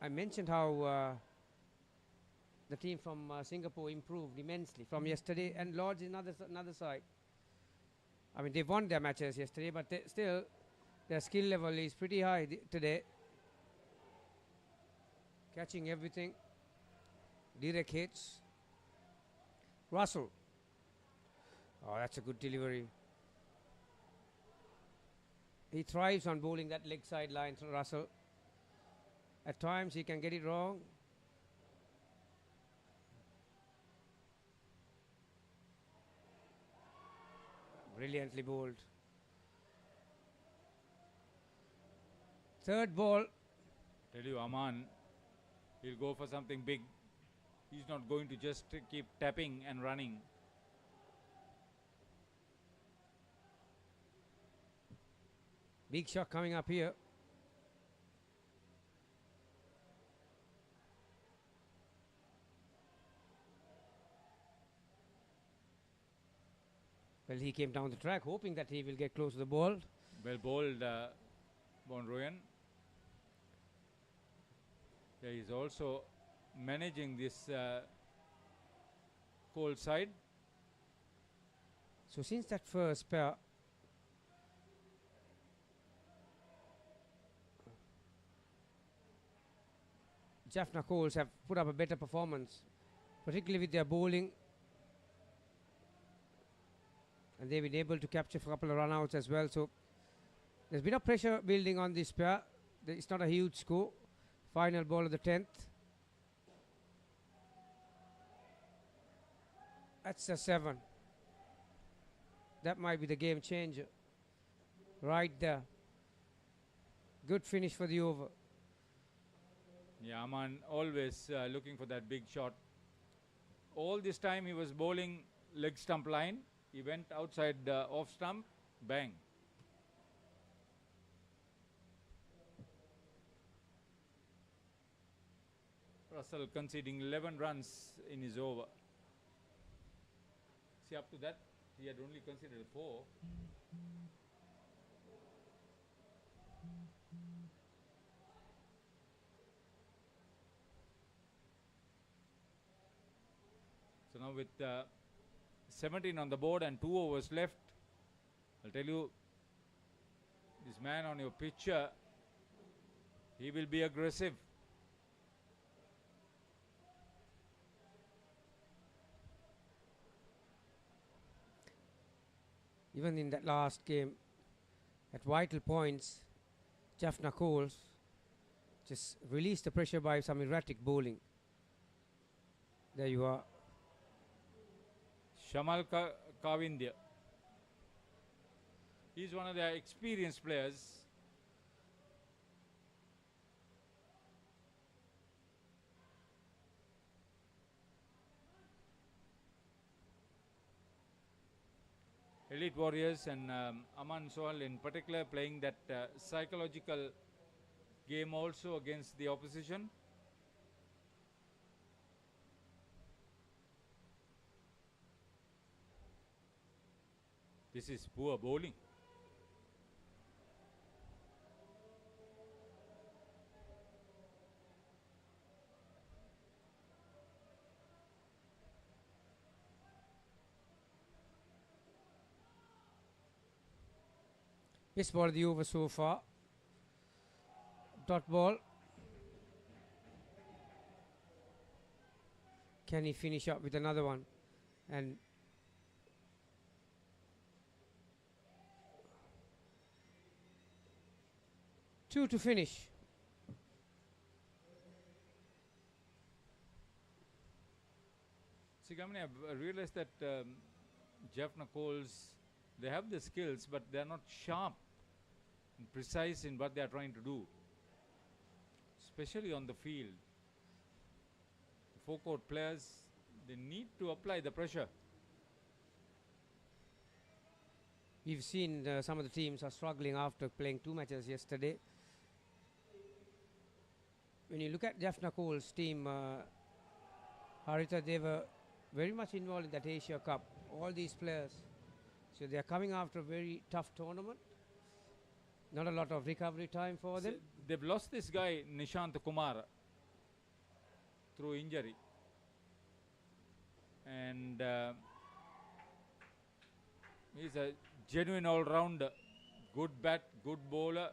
I mentioned how the team from Singapore improved immensely from yesterday, and Lords is another side. I mean, they won their matches yesterday, but still their skill level is pretty high today. Catching everything. Direct hits. Russell. Oh, that's a good delivery. He thrives on bowling that leg side line, Russell. At times he can get it wrong. Brilliantly bowled. Third ball. Tell you, Aman, he'll go for something big. He's not going to just keep tapping and running. Big shot coming up here. Well, he came down the track hoping that he will get close to the ball. Well bowled, Bon Royan. Yeah, he's also managing this cold side. So since that first pair, Jaffna Coles have put up a better performance, particularly with their bowling. and they've been able to capture a couple of runouts as well. So there's been a pressure building on this pair. It's not a huge score. Final ball of the 10th. That's a 7. That might be the game changer. Right there. Good finish for the over. Yeah, Aman always looking for that big shot. All this time he was bowling leg stump line. He went outside off stump, bang. Russell conceding 11 runs in his over. See, up to that, he had only conceded 4. So now with 17 on the board and 2 overs left, I'll tell you, this man on your picture, he will be aggressive. Even in that last game, at vital points, Jaffna Coles just released the pressure by some erratic bowling. There you are. Shamal Kavindya. He's one of their experienced players. Elite Warriors and Aman Sohal in particular playing that psychological game also against the opposition. This is poor bowling. Best ball of the over so far. Dot ball. Can he finish up with another one? And two to finish. See, Gamini, I've realized that Jaffna Coles, they have the skills, but they're not sharp and precise in what they're trying to do, especially on the field. The forecourt players, they need to apply the pressure. We've seen some of the teams are struggling after playing 2 matches yesterday. When you look at Jaffna Coles' team, Harita, they were very much involved in that Asia Cup. All these players. So they are coming after a very tough tournament. Not a lot of recovery time for them. They've lost this guy, Nishant Kumar, through injury. And he's a genuine all-rounder. Good bat, good bowler,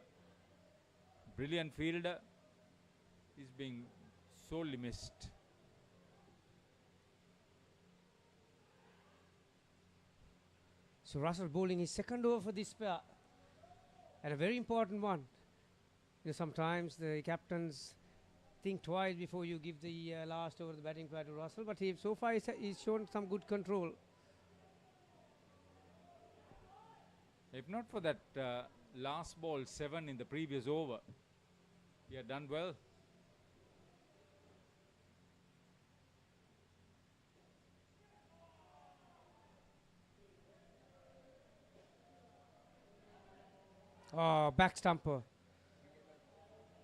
brilliant fielder. He's being sorely missed. So Russell bowling his second over for this pair. And a very important one. You know, sometimes the captains think twice before you give the last over the batting pair to Russell. But so far he's shown some good control. If not for that last ball 7 in the previous over, he had done well. Oh, back stumper.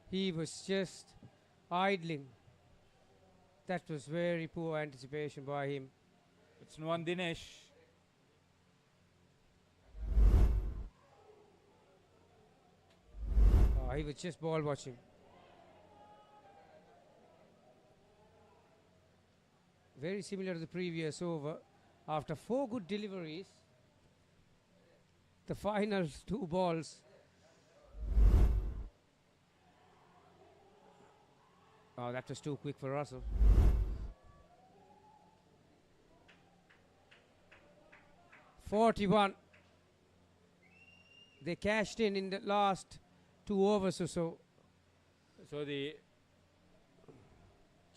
He was just idling. That was very poor anticipation by him. It's Nuwan Dinesh. Oh, he was just ball watching. Very similar to the previous over. After 4 good deliveries, the final 2 balls. Oh, that was too quick for Russell. 41. They cashed in the last 2 overs or so. So the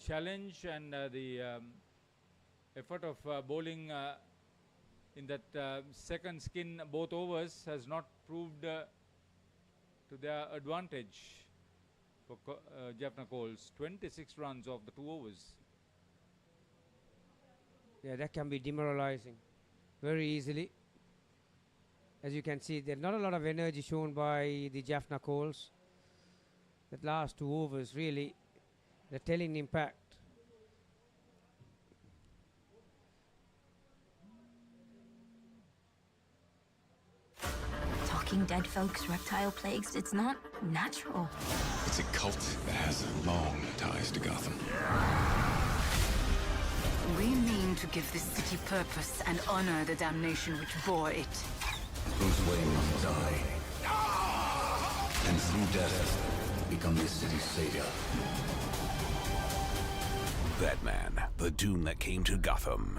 challenge and the effort of bowling in that second skin both overs has not proved to their advantage for Jaffna Coles. 26 runs off the 2 overs. Yeah, that can be demoralizing very easily. As you can see, there's not a lot of energy shown by the Jaffna Coles. That last 2 overs really, the telling impact. Talking dead folks, reptile plagues, it's not natural. It's a cult that has long ties to Gotham. We mean to give this city purpose and honor the damnation which bore it. Bruce Wayne must die. And through death, become this city's savior. Batman, the Doom that came to Gotham.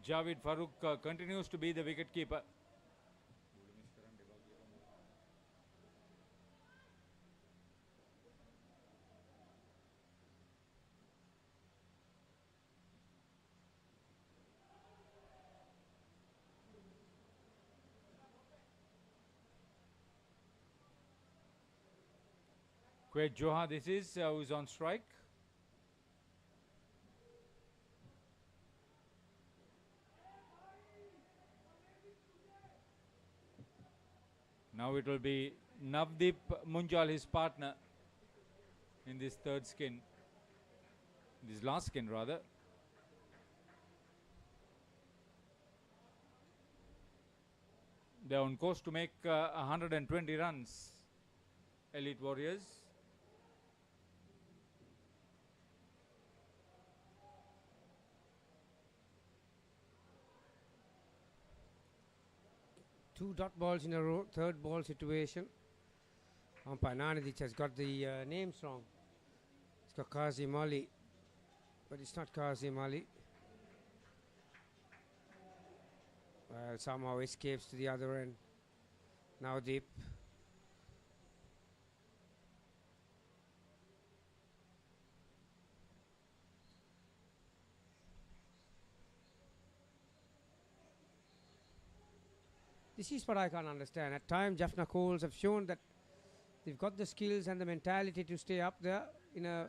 Javid Farooq continues to be the wicketkeeper. Quaid Joha, this is who's on strike. Now it will be Navdeep Munjal, his partner, in this third skin. This last skin, rather. They are on course to make 120 runs, Elite Warriors. Two dot balls in a row, third ball situation. Umpire Nanadic has got the names wrong. It's got Kazim Ali, but it's not Kazim Ali. Well, somehow escapes to the other end. Now deep. This is what I can't understand. At times, Jaffna Coles have shown that they've got the skills and the mentality to stay up there in a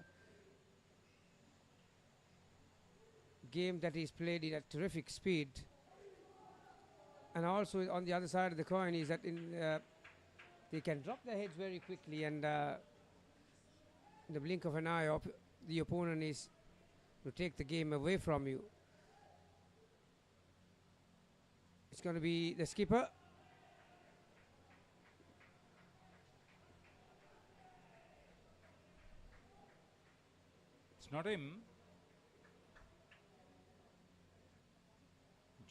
game that is played at terrific speed. And also on the other side of the coin is that they can drop their heads very quickly, and in the blink of an eye, the opponent is to take the game away from you. It's going to be the skipper. It's not him.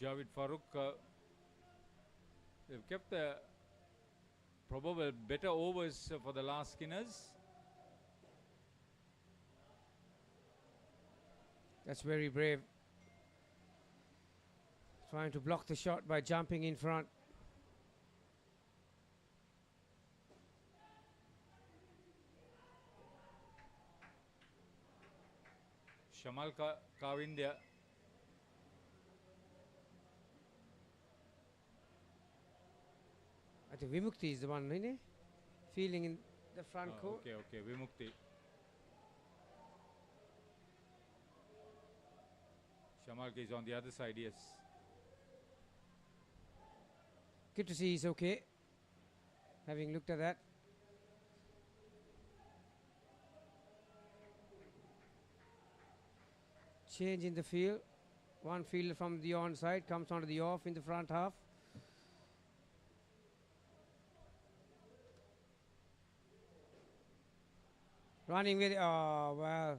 Javid Farooq. They've kept the probable better overs for the last skinners. That's very brave. Trying to block the shot by jumping in front. Shamal Kawindya. I think Vimukti is the one, isn't he? Feeling in the front court. Okay, Vimukti. Shamal is on the other side, yes. Good to see he's okay. Having looked at that. Change in the field. One fielder from the on side comes onto the off in the front half. Running with, oh well.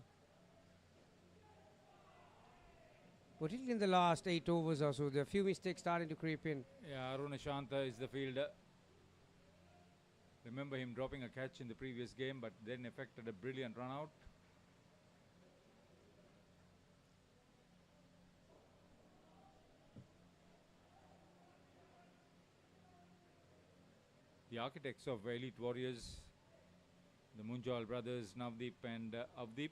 Particularly in the last 8 overs or so, there are a few mistakes starting to creep in. Yeah, Aruna Shanta is the fielder. Remember him dropping a catch in the previous game, but then effected a brilliant run out. The architects of Elite Warriors, the Munjal brothers, Navdeep and Avdeep.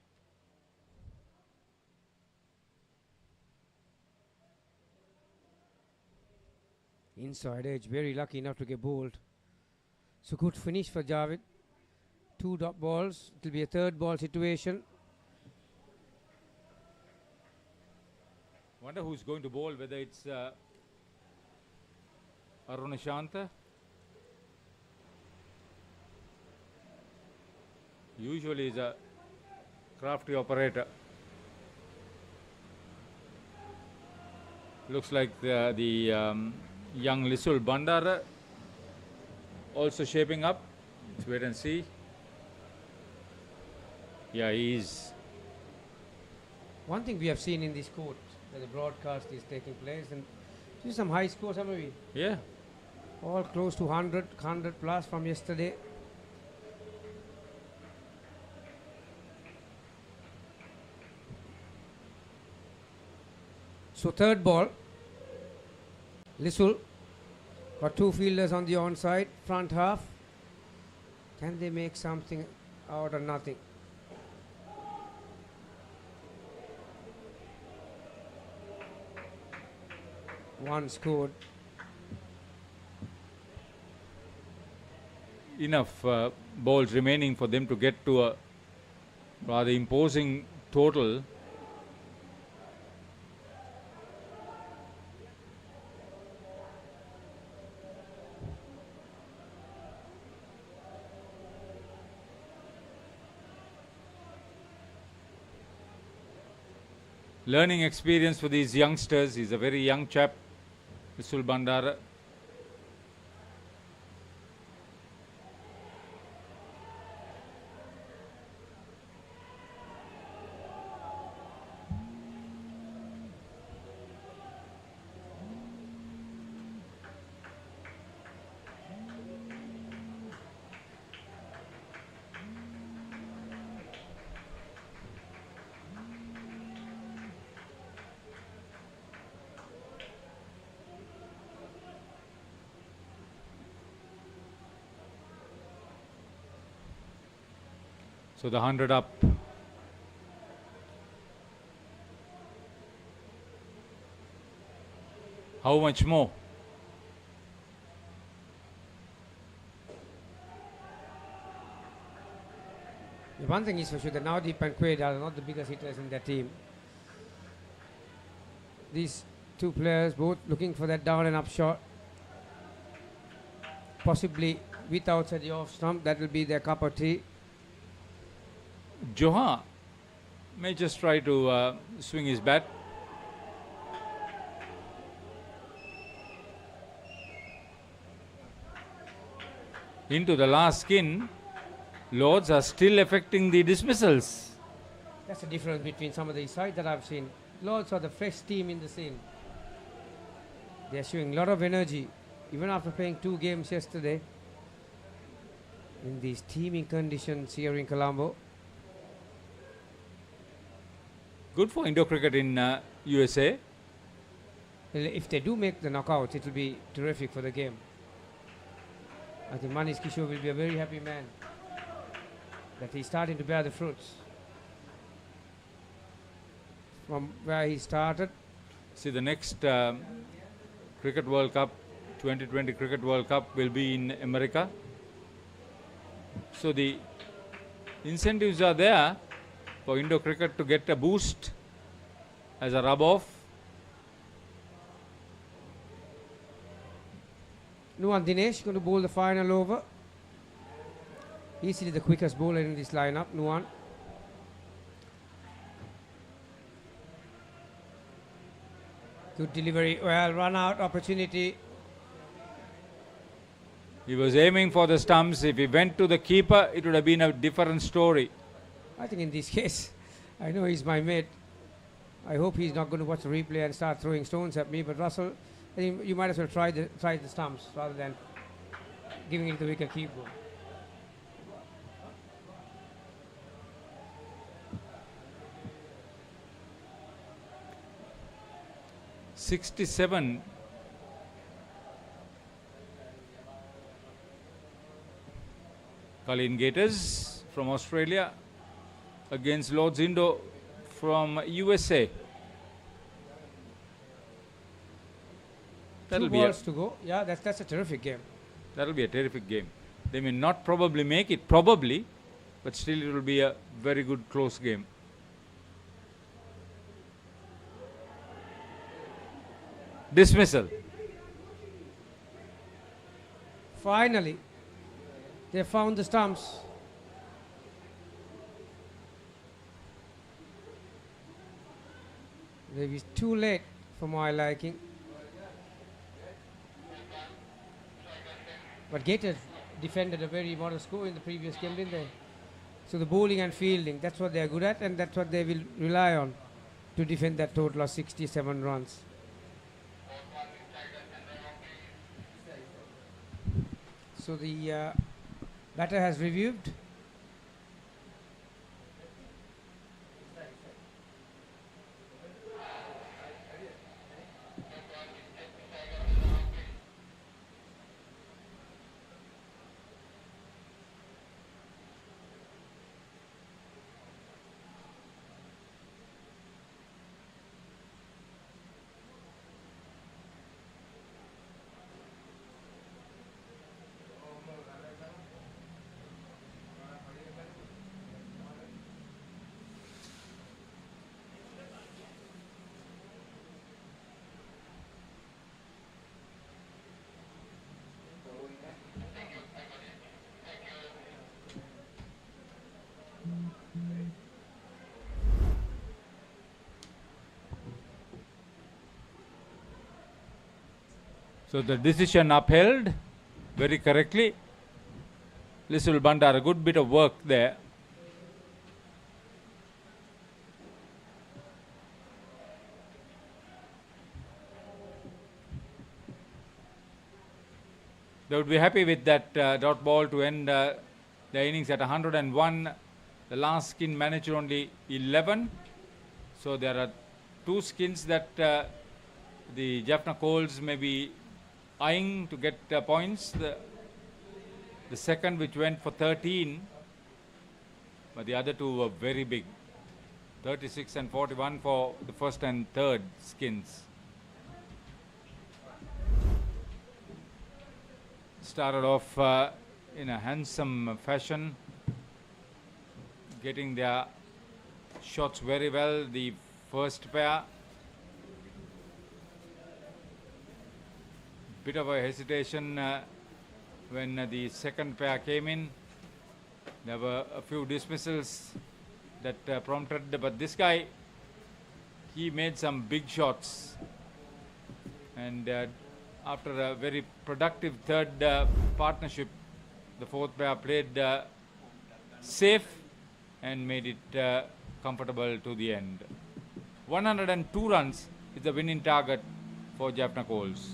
Inside edge, very lucky enough to get bowled. So good finish for Javed. 2 dot balls. It will be a third ball situation. Wonder who's going to bowl, whether it's Arunashanta. Usually is a crafty operator. Looks like the young Lisul Bandara also shaping up. Let's wait and see. Yeah, he is. One thing we have seen in this court, where the broadcast is taking place, and this is some high scores, haven't we? Yeah. All close to 100 plus from yesterday. So third ball, Lisul got 2 fielders on the onside, front half. Can they make something out of nothing? One scored. Enough balls remaining for them to get to a rather imposing total. Learning experience for these youngsters. He's a very young chap, Lisul Bandara. So the 100 up. How much more? The one thing is for sure that Navdeep and Quaid are not the biggest hitters in their team. These 2 players both looking for that down and up shot. Possibly with outside the off stump, that will be their cup of tea. Joha may just try to swing his bat. Into the last skin. Lords are still affecting the dismissals. That's the difference between some of the sides that I've seen. Lords are the fresh team in the scene. They're showing a lot of energy, even after playing 2 games yesterday in these teaming conditions here in Colombo. Good for Indo cricket in USA. Well, if they do make the knockouts, it will be terrific for the game. I think Manish Kishore will be a very happy man that he's starting to bear the fruits from where he started. See, the next Cricket World Cup, 2020 Cricket World Cup will be in America. So the incentives are there for Indo cricket to get a boost as a rub-off. Nuwan Dinesh going to bowl the final over. Easily the quickest bowler in this lineup, Nuwan. Good delivery, well run out opportunity. He was aiming for the stumps. If he went to the keeper, it would have been a different story. I think in this case, I know he's my mate. I hope he's not going to watch the replay and start throwing stones at me. But Russell, I think you might as well try the stumps rather than giving it the wicket keeper. Colin Gators from Australia against Lords Indo from USA. Two balls to go. Yeah, that's a terrific game. That'll be a terrific game. They may not probably make it, probably, but still it will be a very good close game. Dismissal. Finally, they found the stumps. Maybe it's too late for my liking. But Gators defended a very modest score in the previous game, didn't they? So the bowling and fielding, that's what they're good at, and that's what they will rely on to defend that total of 67 runs. So the batter has reviewed. So the decision upheld very correctly. Lisul Bandar, a good bit of work there. They would be happy with that dot ball to end the innings at 101. The last skin managed only 11. So there are two skins that the Jaffna Coles may be eyeing to get points. The second, which went for 13, but the other two were very big. 36 and 41 for the first and third skins. Started off in a handsome fashion, getting their shots very well. The first pair, bit of a hesitation when the second pair came in. There were a few dismissals that prompted, but this guy, he made some big shots, and after a very productive third partnership, the fourth pair played safe and made it comfortable to the end. 102 runs is the winning target for Jaffna Coles.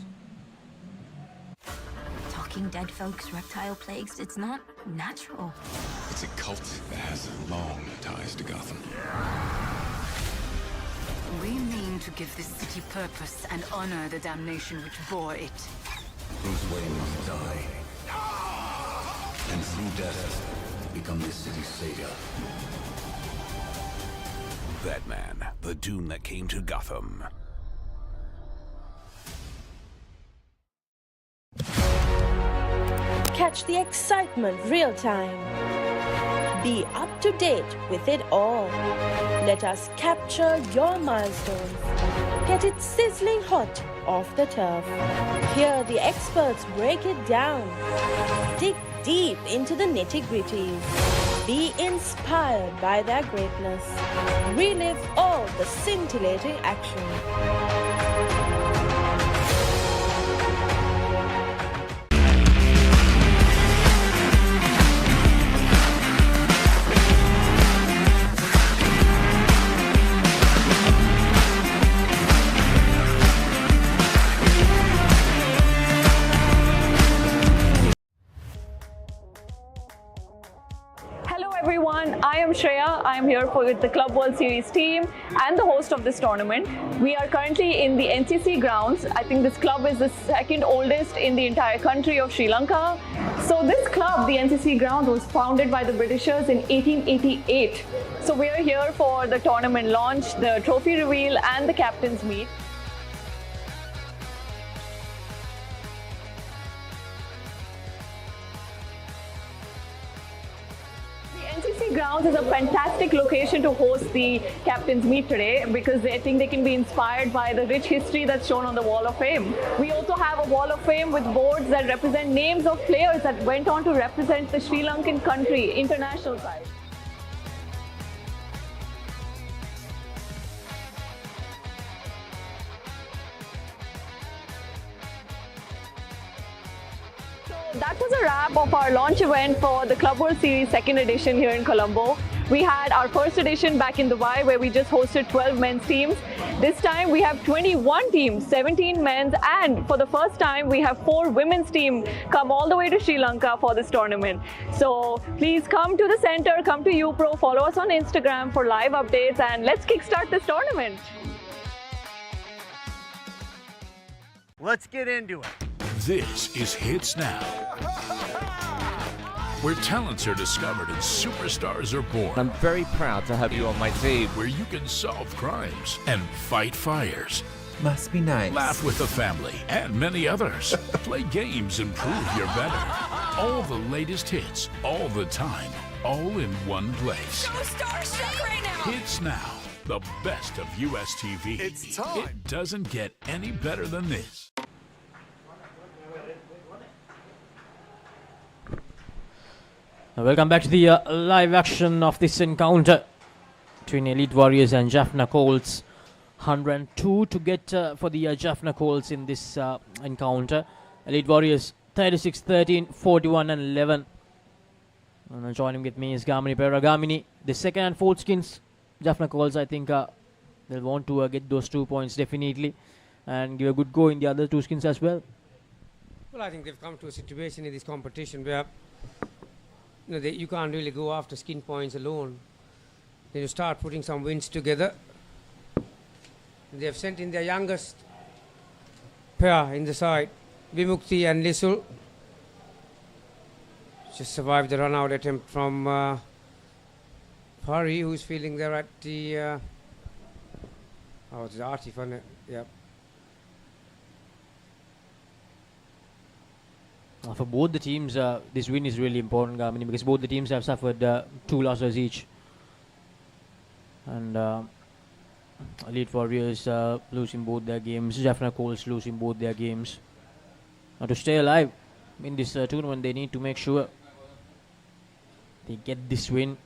Talking dead folks, reptile plagues, it's not natural. It's a cult that has long ties to Gotham. We mean to give this city purpose and honor the damnation which bore it. Bruce Wayne must die. And through death, become this city's savior. Batman, the doom that came to Gotham. Catch the excitement real time. Be up to date with it all. Let us capture your milestones. Get it sizzling hot off the turf. Hear the experts break it down. Dig deep into the nitty-gritties. Be inspired by their greatness. Relive all the scintillating action. I am Shreya. I am here with the Club World Series team and the host of this tournament. We are currently in the NCC grounds. I think this club is the second oldest in the entire country of Sri Lanka. So this club, the NCC ground, was founded by the Britishers in 1888. So we are here for the tournament launch, the trophy reveal and the captain's meet. NCC grounds is a fantastic location to host the captain's meet today because I think they can be inspired by the rich history that's shown on the Wall of Fame. We also have a Wall of Fame with boards that represent names of players that went on to represent the Sri Lankan country international side. That was a wrap of our launch event for the Club World Series 2nd edition here in Colombo. We had our first edition back in Dubai where we just hosted 12 men's teams. This time we have 21 teams, 17 men's, and for the first time we have 4 women's teams come all the way to Sri Lanka for this tournament. So please come to the center, come to U-Pro, follow us on Instagram for live updates, and let's kickstart this tournament. Let's get into it. This is Hits Now, where talents are discovered and superstars are born. I'm very proud to have you on my team. Where you can solve crimes and fight fires. Must be nice. Laugh with the family and many others. Play games and prove you're better. All the latest hits, all the time, all in one place. So starstruck right now. Hits Now, the best of US TV. It's time. It doesn't get any better than this. Welcome back to the live action of this encounter between Elite Warriors and Jaffna Colts. 102 to get for the Jaffna Colts in this encounter. Elite Warriors 36-13, 41 and 11. And joining with me is Gamini Peragamini. The second and fourth skins, Jaffna Colts, I think they'll want to get those 2 points definitely and give a good go in the other 2 skins as well. Well, I think they've come to a situation in this competition where you can't really go after skin points alone. Then you start putting some wins together. They have sent in their youngest pair in the side, Vimukti and Lisul. Just survived the run-out attempt from Pari, who's feeling there at the... it's the Artif, isn't it? Yep. For both the teams, this win is really important, Gamini, because both the teams have suffered 2 losses each. And Elite Warriors losing both their games, Jaffna Colts losing both their games. Now to stay alive in this tournament, they need to make sure they get this win.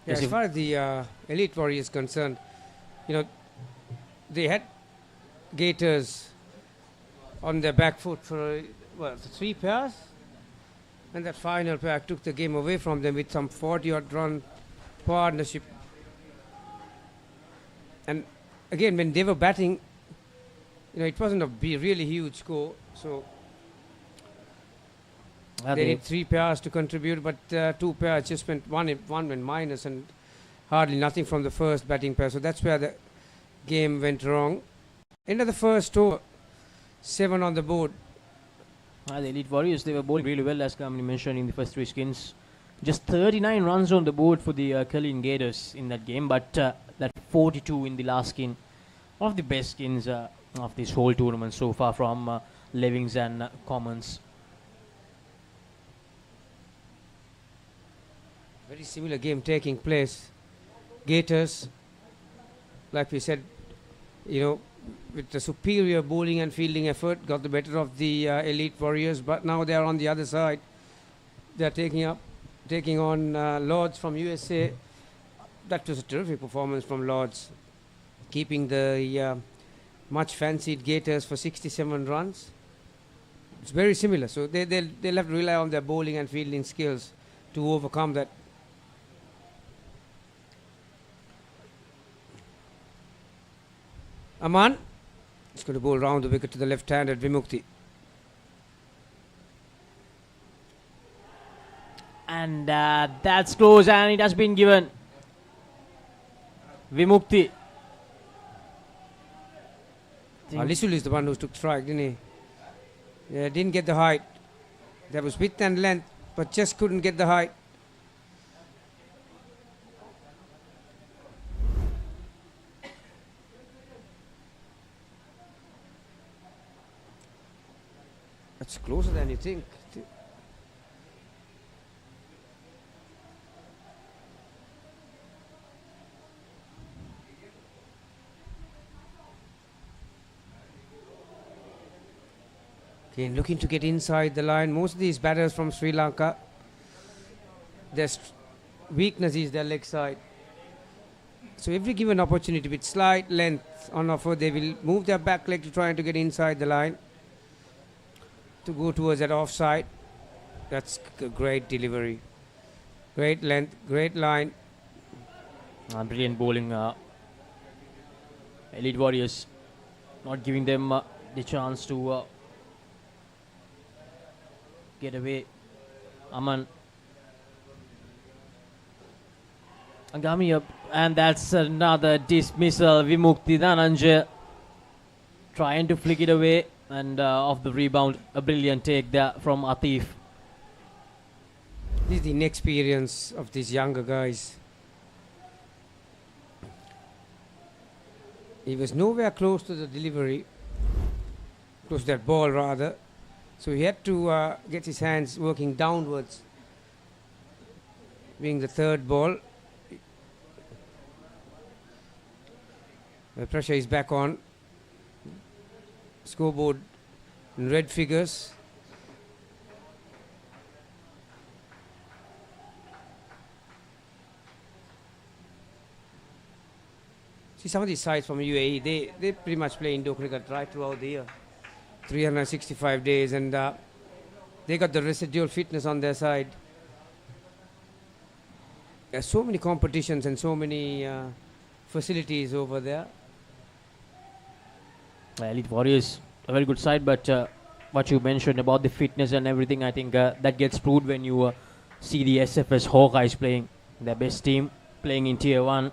Yeah, as far as the Elite Warriors is concerned, they had Gators on their back foot for 3 pairs, and that final pair took the game away from them with some 40-odd run partnership. And again, when they were batting, it wasn't a really huge score, so they need 3 pairs to contribute, but 2 pairs just went one went minus and hardly nothing from the first batting pair, so that's where the game went wrong. End of the first over, 7 on the board. The Elite Warriors, they were bowling really well, as Gamini mentioned, in the first 3 skins. Just 39 runs on the board for the Kalin Gators in that game, but that 42 in the last skin. One of the best skins of this whole tournament so far from Levings and Commons. Very similar game taking place. Gators, like we said, with the superior bowling and fielding effort, got the better of the Elite Warriors, but now they are on the other side. They are taking on Lords from USA. That was a terrific performance from Lords, keeping the much fancied Gators for 67 runs. It's very similar, so they'll have to rely on their bowling and fielding skills to overcome that. Aman is going to bowl round the wicket to the left-handed Vimukti. And that's close, and it has been given. Vimukti. Lisul is the one who took strike, didn't he? Yeah, didn't get the height. There was width and length, but just couldn't get the height. That's closer than you think. Okay, looking to get inside the line. Most of these batters from Sri Lanka, their weakness is their leg side. So every given opportunity with slight length on offer, they will move their back leg to try to get inside the line, to go towards that offside. That's a great delivery. Great length, great line. Brilliant bowling. Elite Warriors not giving them the chance to get away. Aman Agami up, and that's another dismissal. Vimukti Dhananjay trying to flick it away, and off the rebound, a brilliant take there from Atif. This is the inexperience of these younger guys. He was nowhere close to the delivery, close to that ball rather. So he had to get his hands working downwards, being the third ball. The pressure is back on. Scoreboard in red figures. See, some of these sides from UAE, they pretty much play indoor cricket right throughout the year. 365 days, and they got the residual fitness on their side. There's so many competitions and so many facilities over there. Elite Warriors, a very good side, but what you mentioned about the fitness and everything, I think that gets proved when you see the SFS Hawkeyes playing. Their best team playing in Tier 1.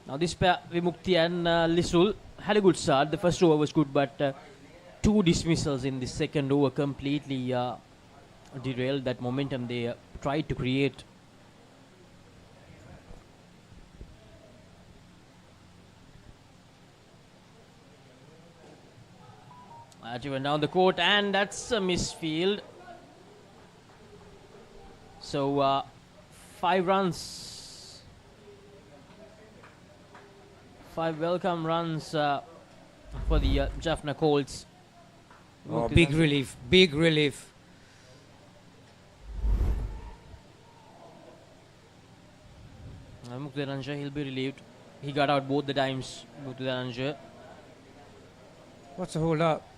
Now this pair, Vimukti and Lisul, had a good start. The first over was good, but two dismissals in the second over completely derailed that momentum they tried to create. Driven down the court, and that's a misfield. So 5 runs. 5 welcome runs for the Jaffna Colts. Oh, big relief, big relief. Mukti Dhananjay, he'll be relieved. He got out both the times, Mukti Dhananjay. What's the hold up?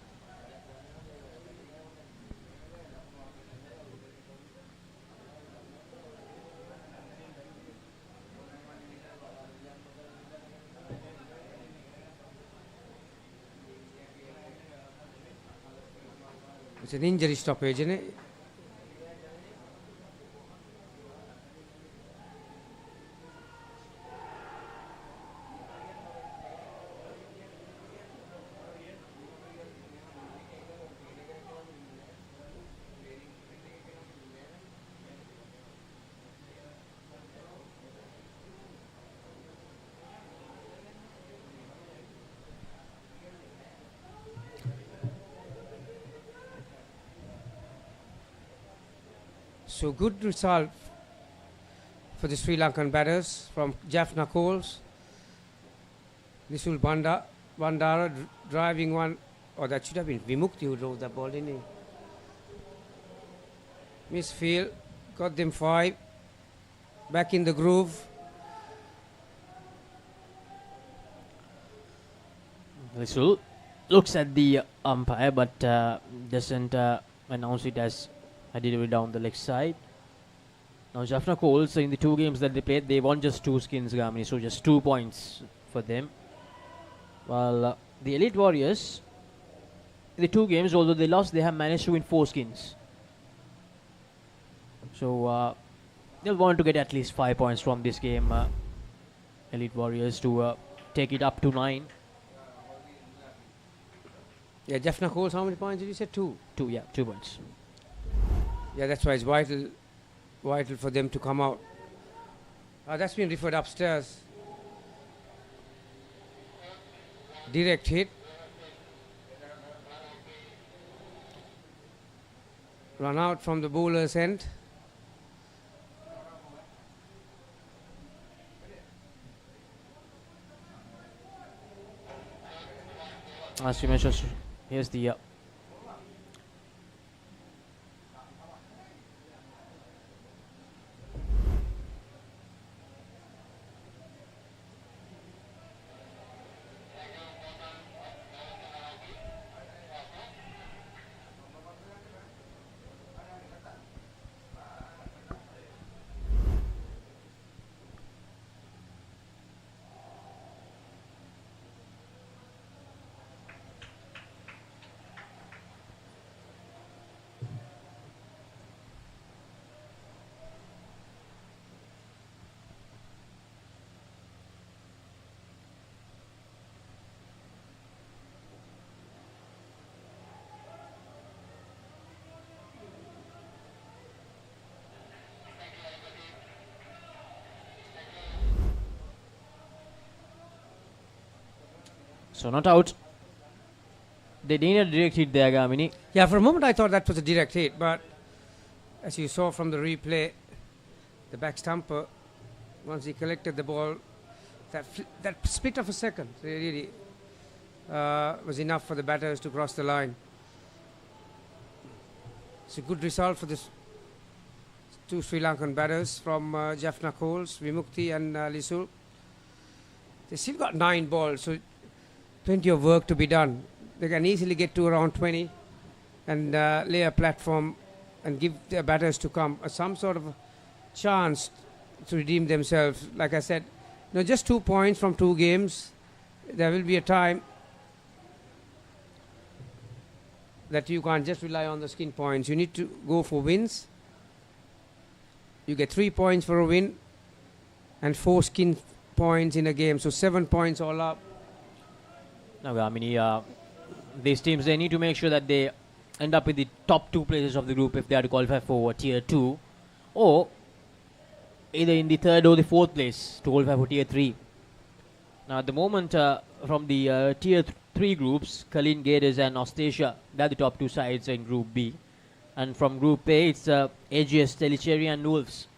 It's an injury stoppage, isn't it? So good result for the Sri Lankan batters from Jaffna Coles. Lisul Bandara driving one. Oh, that should have been Vimukti who drove the ball, didn't he? Misfield, got them 5. Back in the groove. Lisul looks at the umpire, but doesn't announce it as a delivery down the leg side. Now Jaffna Coles, in the 2 games that they played, they won just 2 skins, Gamini, so just 2 points for them. While the Elite Warriors, in the 2 games, although they lost, they have managed to win 4 skins. So they'll want to get at least 5 points from this game, Elite Warriors, to take it up to 9. Yeah, Jaffna Coles, how many points did you say? 2? 2, yeah, 2 points. Yeah, that's why it's vital for them to come out. That's been referred upstairs. Direct hit. Run out from the bowler's end. As you mentioned, here's the so not out. They didn't direct hit there, Gamini. Yeah, for a moment I thought that was a direct hit, but as you saw from the replay, the back stumper, once he collected the ball, that split of a second really was enough for the batters to cross the line. It's a good result for the 2 Sri Lankan batters from Jaffna Coles, Vimukti and Lisul. They still got 9 balls, so plenty of work to be done. They can easily get to around 20 and lay a platform and give their batters to come some sort of a chance to redeem themselves. Like I said, just 2 points from 2 games. There will be a time that you can't just rely on the skin points. You need to go for wins. You get 3 points for a win and 4 skin points in a game, so 7 points all up. Now, Gamini, these teams, they need to make sure that they end up in the top 2 places of the group if they are to qualify for Tier 2, or either in the 3rd or the 4th place to qualify for Tier 3. Now, at the moment, from the Tier 3 groups, Kalin, Gators and Austasia, they're the top 2 sides in Group B. And from Group A, it's AGS, Telecherry and Wolves.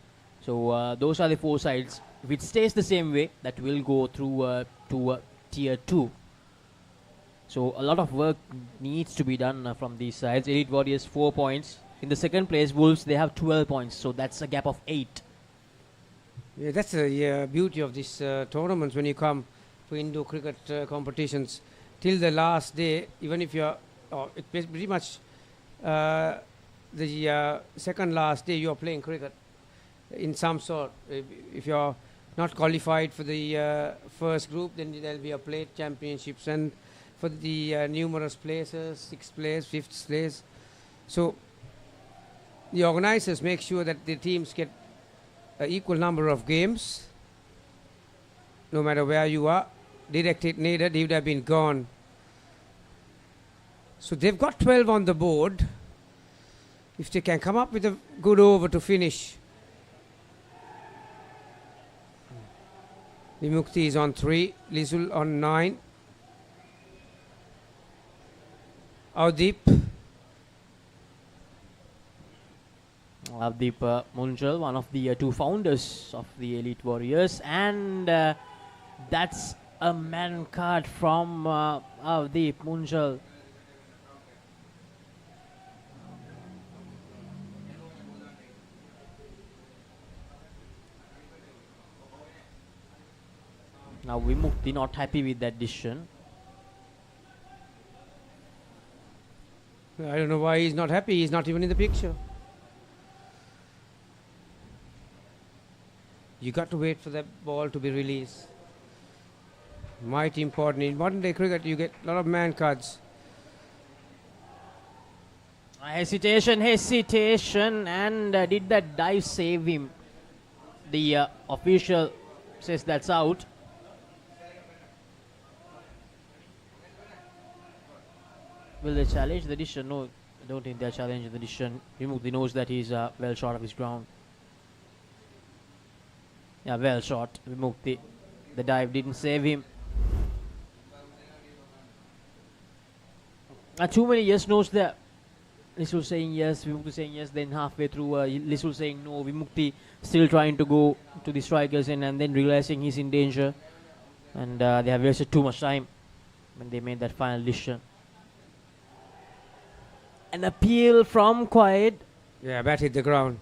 So, those are the 4 sides. If it stays the same way, that will go through to Tier 2. So a lot of work needs to be done from these sides. Elite Warriors 4 points. In the 2nd place, Wolves, they have 12 points. So that's a gap of 8. Yeah, that's the beauty of this tournaments when you come to Indo cricket competitions. Till the last day, even if you're, it's pretty much the second last day you're playing cricket in some sort. If you're not qualified for the first group, then there'll be a plate championships, and for the numerous places, 6th place, 5th place. So the organizers make sure that the teams get an equal number of games, no matter where you are. Direct hit needed, he would have been gone. So they've got 12 on the board. If they can come up with a good over to finish. Vimukti is on 3, Lisul on 9. Avdeep Munjal, one of the 2 founders of the Elite Warriors, and that's a man card from Avdeep Munjal. Now Vimukti not happy with that decision. I don't know why he's not happy. He's not even in the picture. You got to wait for that ball to be released. Mighty important. In modern day cricket, you get a lot of man cards. Hesitation, and did that dive save him? The official says that's out. Will they challenge the decision? No, I don't think they're challenging the decision. Vimukti knows that he's well short of his ground. Yeah, well shot. Vimukti. The dive didn't save him. Too many yes no's there. Lisul saying yes, Vimukti saying yes, then halfway through Lisul saying no, Vimukti still trying to go to the strikers and then realizing he's in danger. And they have wasted too much time when they made that final decision. An appeal from Quiet. Yeah, bat hit the ground.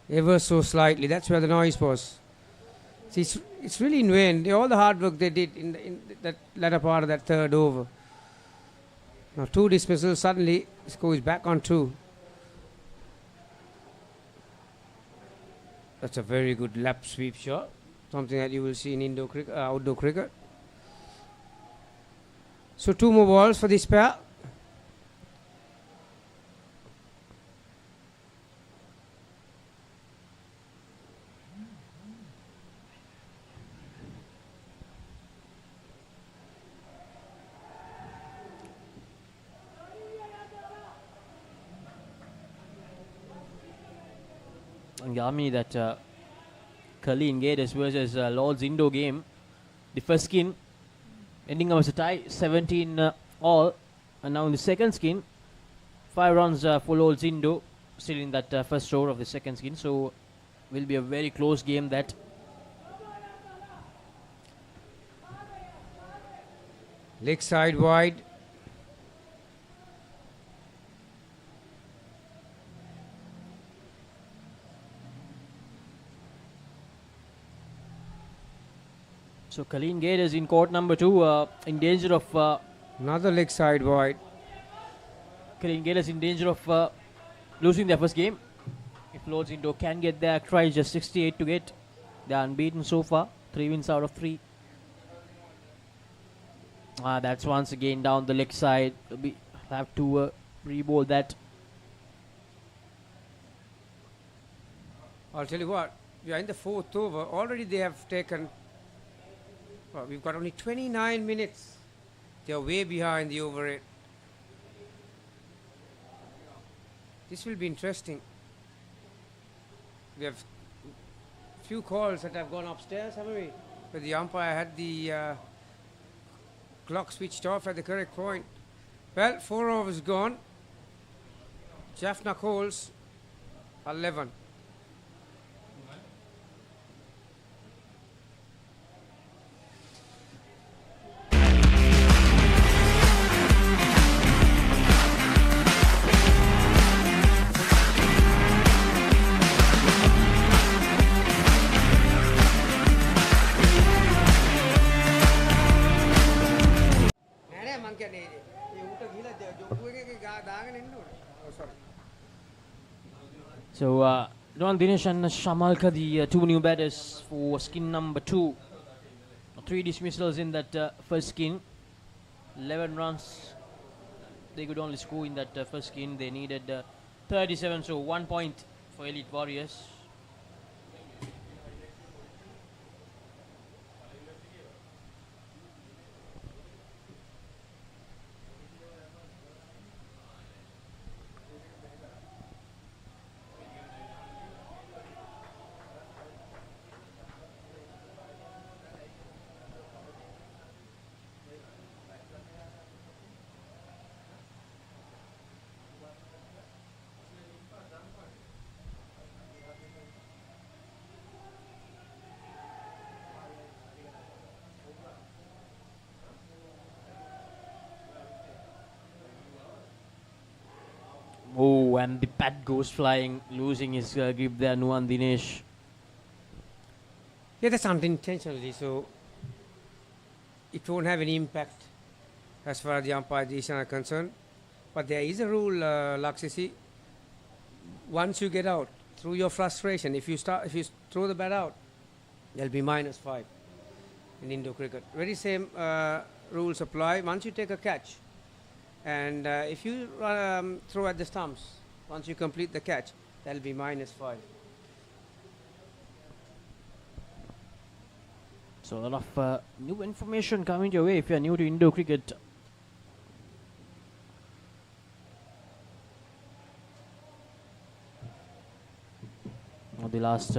Ever so slightly. That's where the noise was. See, it's really in vain. All the hard work they did in that latter part of that third over. Now 2 dismissals, suddenly score is back on 2. That's a very good lap sweep shot. Something that you will see in outdoor cricket. So 2 more balls for this pair. Yami, that Colleen Gators versus Lord's Indo game. The first skin ending up as a tie, 17 all. And now in the second skin, 5 runs for Lord's Indo, still in that first over of the second skin. So will be a very close game that. Leg side wide. So Colleen Gators in court number 2, in danger of another leg side wide. Colleen Gators in danger of losing their first game. If Lord's Indo can get their try, just 68 to get. They are unbeaten so far, 3 wins out of 3. That's once again down the leg side. We have to re-bowl that. I'll tell you what, we are in the 4th over. Already they have taken. Well, we've got only 29 minutes. They are way behind the over 8. This will be interesting. We have few calls that have gone upstairs, haven't we? But the umpire had the clock switched off at the correct point. Well, 4 overs gone. Jaffna calls 11. So, Ron Dinesh and Shamalka, the 2 new batters for skin number 2. 3 dismissals in that first skin. 11 runs. They could only score in that first skin. They needed 37, so 1 point for Elite Warriors. Oh, and the pad goes flying, losing his grip there, Nuwan Dinesh. Yeah, that's unintentionally, so it won't have any impact as far as the umpire decision are concerned. But there is a rule, Laksisi. Once you get out, through your frustration, if you throw the bat out, There'll be -5 in Indo cricket. Very same rules apply. Once you take a catch, and if you throw at the stumps, once you complete the catch, that'll be -5. So a lot of new information coming your way if you're new to Indo cricket. The last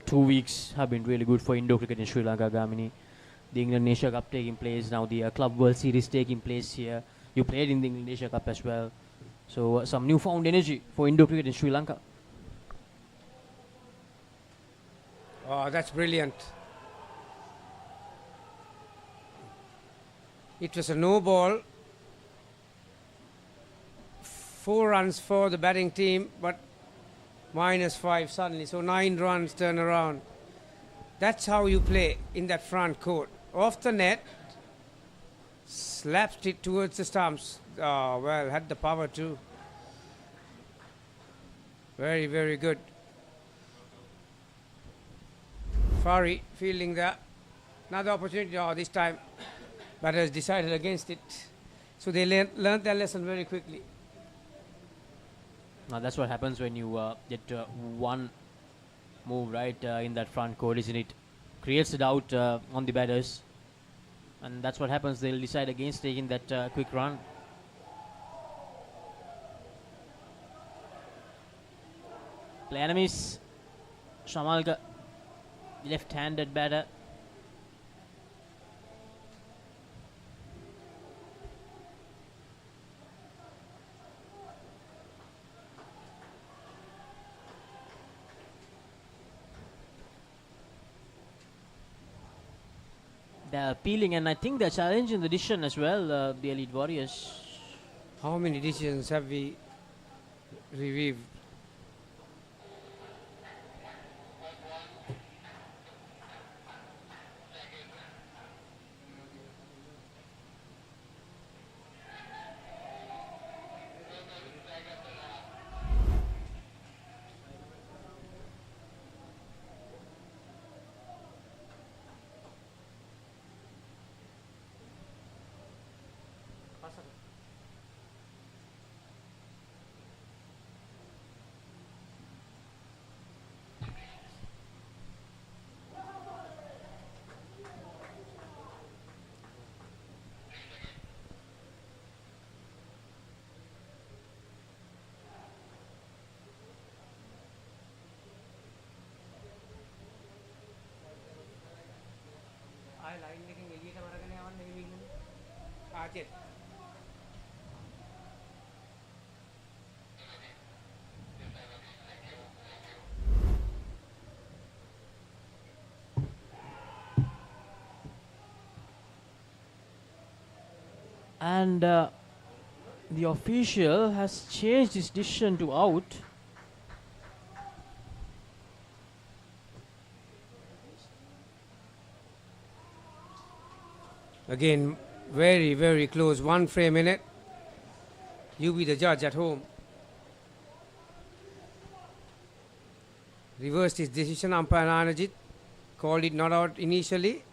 2 weeks have been really good for Indo cricket in Sri Lanka, Gamini. The England Asia Cup taking place, now the Club World Series taking place here. You played in the England Asia Cup as well. So some newfound energy for Indo cricket in Sri Lanka. Oh, that's brilliant. It was a no ball. 4 runs for the batting team, but -5 suddenly. So 9 runs turn around. That's how you play in that front court. Off the net, slapped it towards the stumps. Oh, well, had the power too. Very, very good. Fari fielding that. Another opportunity. Oh, this time batters decided against it. So they learned their lesson very quickly. Now that's what happens when you get one move right in that front court, isn't it? Creates a doubt on the batters, and that's what happens. They'll decide against taking that quick run. Play enemies. Shamalka, left-handed batter. They're appealing, and I think they're challenging the decision as well, the Elite Warriors. How many decisions have we reviewed? And the official has changed his decision to out. Again, very, very close. 1 frame in it. You be the judge at home. Reversed his decision. Umpire Anajit called it not out initially,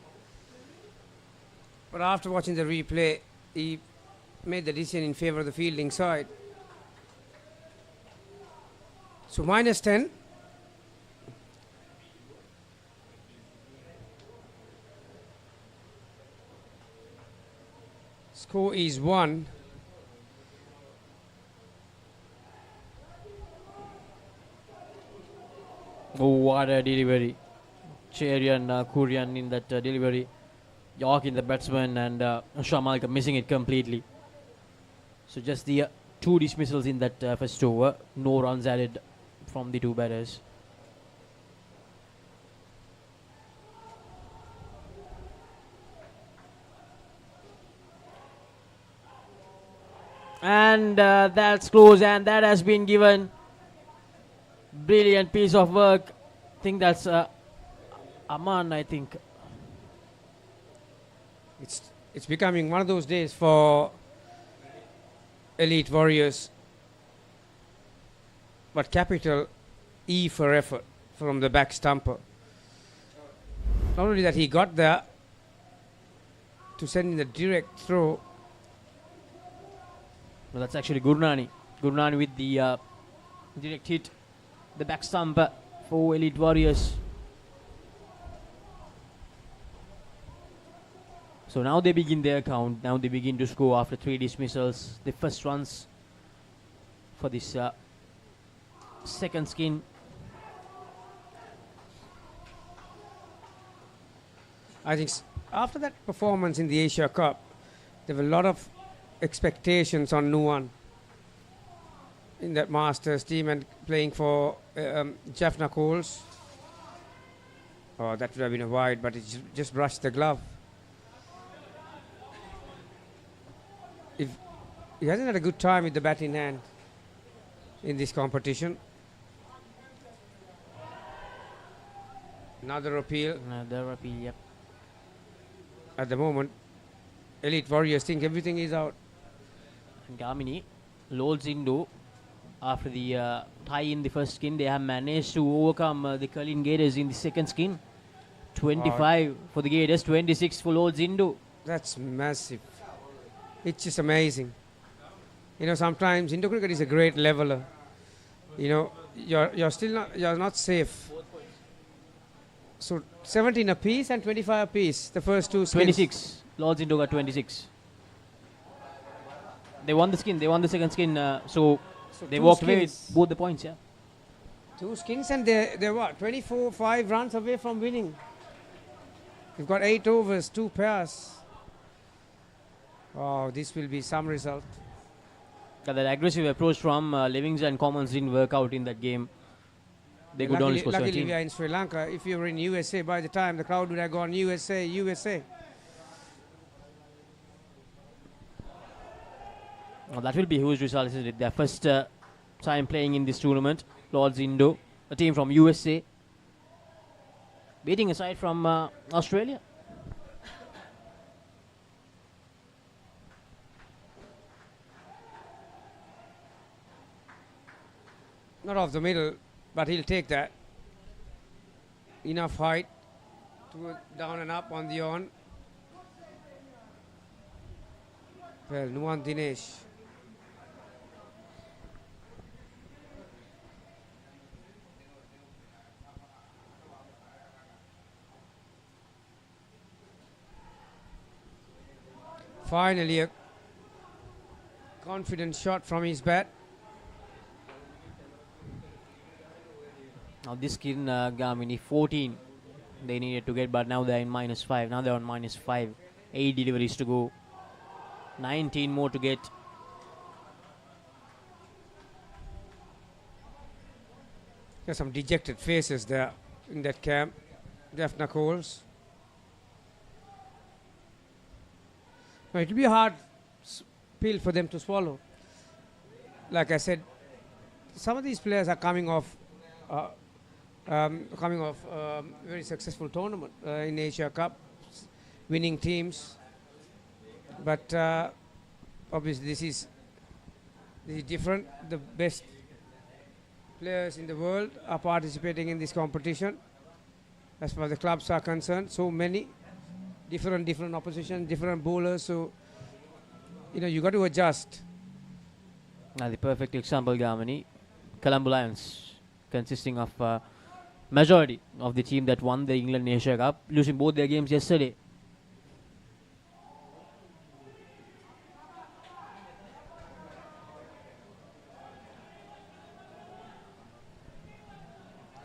but after watching the replay, he made the decision in favor of the fielding side. So -10. Score is 1. Oh, what a delivery. Cherian, Kurian in that delivery. York in the batsman, and Shamalka missing it completely. So just the 2 dismissals in that first over. No runs added from the 2 batters. And that's close, and that has been given. Brilliant piece of work. I think that's Aman, I think. It's becoming one of those days for Elite Warriors. But capital E for effort from the back stumper. Not only that, he got there to send in the direct throw. No, that's actually Gurnani. Gurnani with the direct hit. The back stump for Elite Warriors. So now they begin their count. Now they begin to score after 3 dismissals. The first runs for this second skin. I think after that performance in the Asia Cup, there were a lot of expectations on Nuwan in that Masters team and playing for Jaffna Coles. Oh, that would have been a wide, but it just brushed the glove. If he hasn't had a good time with the bat in hand in this competition. Another appeal. Another appeal, yep. At the moment, Elite Warriors think everything is out. And Gamini loads into after the tie in the first skin. They have managed to overcome the Kalin Gators in the second skin. 25 for the Gators, 26 for Lords Indo. That's massive. It's just amazing. You know, sometimes Indo cricket is a great leveler. You know, you're not safe. So 17 apiece and 25 apiece. The first two skins. 26. Lords Indo got 26. They won the skin. They won the second skin. So they walked away with both the points. Yeah. 2 skins and they're what? 5 runs away from winning. You've got 8 overs, 2 pairs. Oh, this will be some result. That aggressive approach from Livingston and Commons didn't work out in that game. They could only score 17. Luckily, we are in Sri Lanka. If you were in USA, by the time the crowd would have gone USA, USA. Well, that will be a huge result, isn't it? Their first time playing in this tournament. Lords Indo, a team from USA, beating a side from Australia. Not off the middle, but he'll take that. Enough height to down and up on the on. Well, Nuwan Dinesh. Finally, a confident shot from his bat. Now this skin, Gamini, 14 they needed to get, but now they're in -5. Now they're on -5. 8 deliveries to go. 19 more to get. There's some dejected faces there in that camp. Jaffna Coles. Now it will be a hard pill for them to swallow. Like I said, some of these players are coming off very successful tournament in Asia Cup, winning teams. But obviously this is different. The best players in the world are participating in this competition. As far as the clubs are concerned, so many different opposition, different bowlers. So you got to adjust. Now the perfect example, Gamini, Colombo Lions, consisting of majority of the team that won the England Asia Cup, losing both their games yesterday.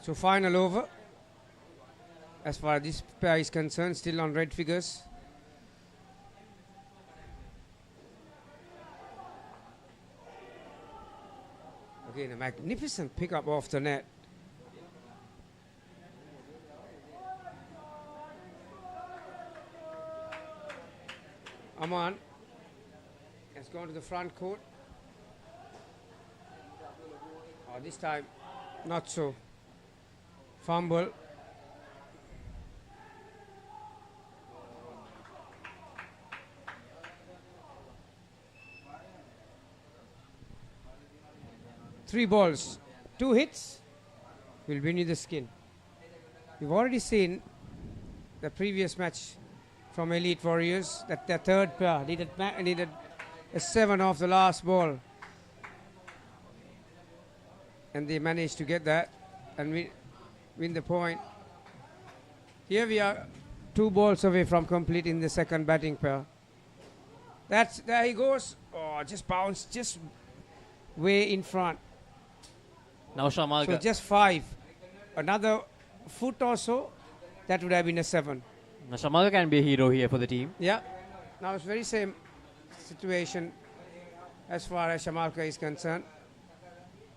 So final over. As far as this pair is concerned, still on red figures. Again, a magnificent pickup off the net. Aman has gone to the front court. Oh, this time, not so. Fumble. Three balls, 2 hits will win you the skin. You've already seen the previous match from Elite Warriors, that their third pair needed a 7 off the last ball. And they managed to get that and win the point. Here we are 2 balls away from completing the second batting pair. There he goes. Oh, just bounced just way in front. Now Shamalka. So just 5. Another foot or so, that would have been a 7. Now Shamalka can be a hero here for the team. Yeah. Now it's very same situation as far as Shamalka is concerned.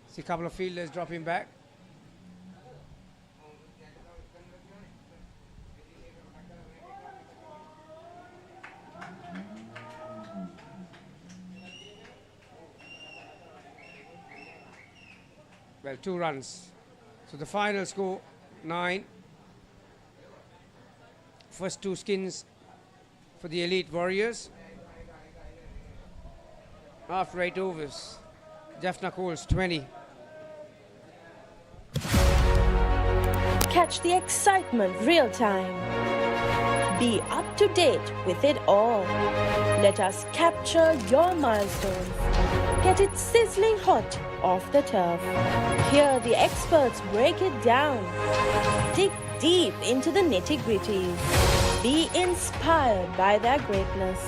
See a couple of fielders dropping back. Well, 2 runs. So the final score, 9. First 2 skins for the Elite Warriors. After 8 overs, Jaffna Coles 20. Catch the excitement real time. Be up to date with it all. Let us capture your milestones. Get it sizzling hot off the turf. Hear the experts break it down. Dig deep into the nitty-gritties. Be inspired by their greatness.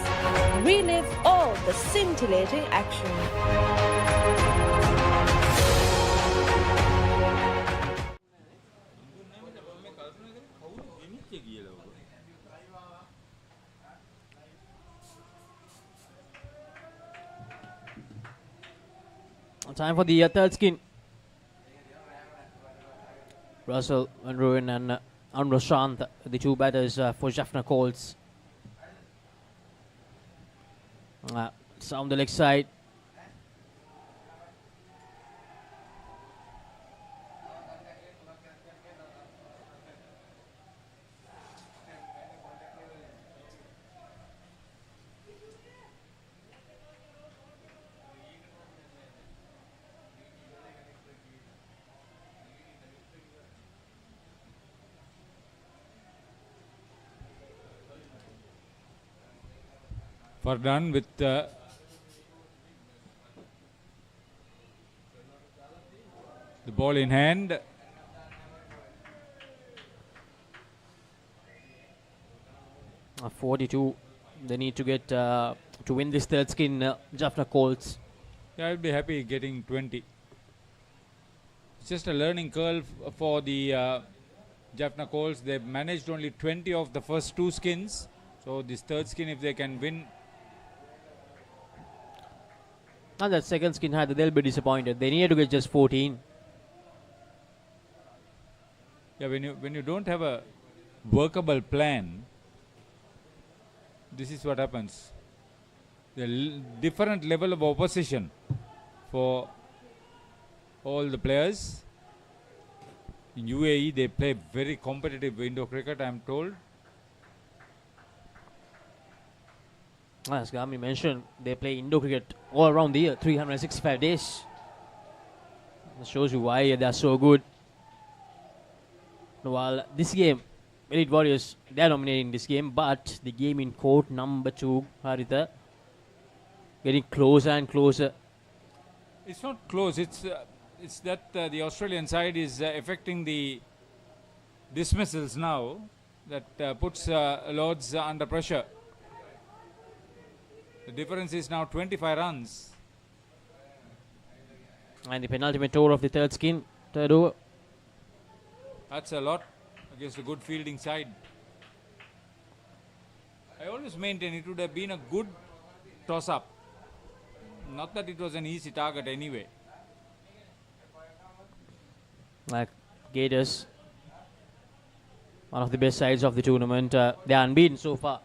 Relive all the scintillating action. Time for the third skin. Russell and Ruin and Anroshant, the 2 batters for Jaffna Coles. Down the leg side. Fardan with the ball in hand. Uh, 42. They need to get to win this third skin, Jaffna Coles. Yeah, I'll be happy getting 20. It's just a learning curve for the Jaffna Coles. They've managed only 20 of the first 2 skins. So this third skin, if they can win. And that second skin had, they'll be disappointed. They need to get just 14. Yeah, when you don't have a workable plan, this is what happens. The different level of opposition for all the players. In UAE, they play very competitive window cricket, I am told. As Gami mentioned, they play Indo cricket all around the year, 365 days. That shows you why they are so good. While this game, Elite Warriors, they are dominating this game, but the game in court number 2, Haritha, getting closer and closer. It's not close. It's that the Australian side is affecting the dismissals now. That puts Lords under pressure. The difference is now 25 runs. And the penultimate over of the third skin, third over. That's a lot against a good fielding side. I always maintain it would have been a good toss-up. Not that it was an easy target anyway. Like Gators, one of the best sides of the tournament. They are unbeaten so far.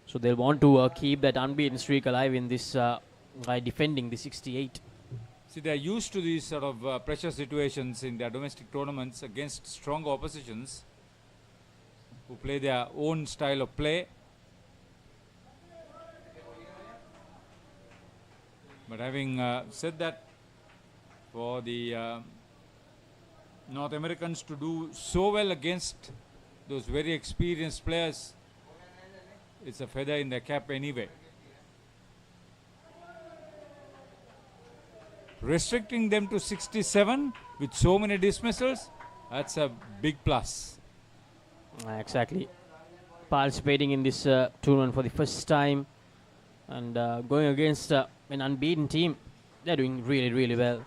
So they'll want to keep that unbeaten streak alive in this by defending the 68. See, they're used to these sort of pressure situations in their domestic tournaments against strong oppositions who play their own style of play. But having said that, for the North Americans to do so well against those very experienced players, it's a feather in their cap anyway. Restricting them to 67 with so many dismissals, that's a big plus. Exactly. Participating in this tournament for the first time and going against an unbeaten team, they're doing really, really well.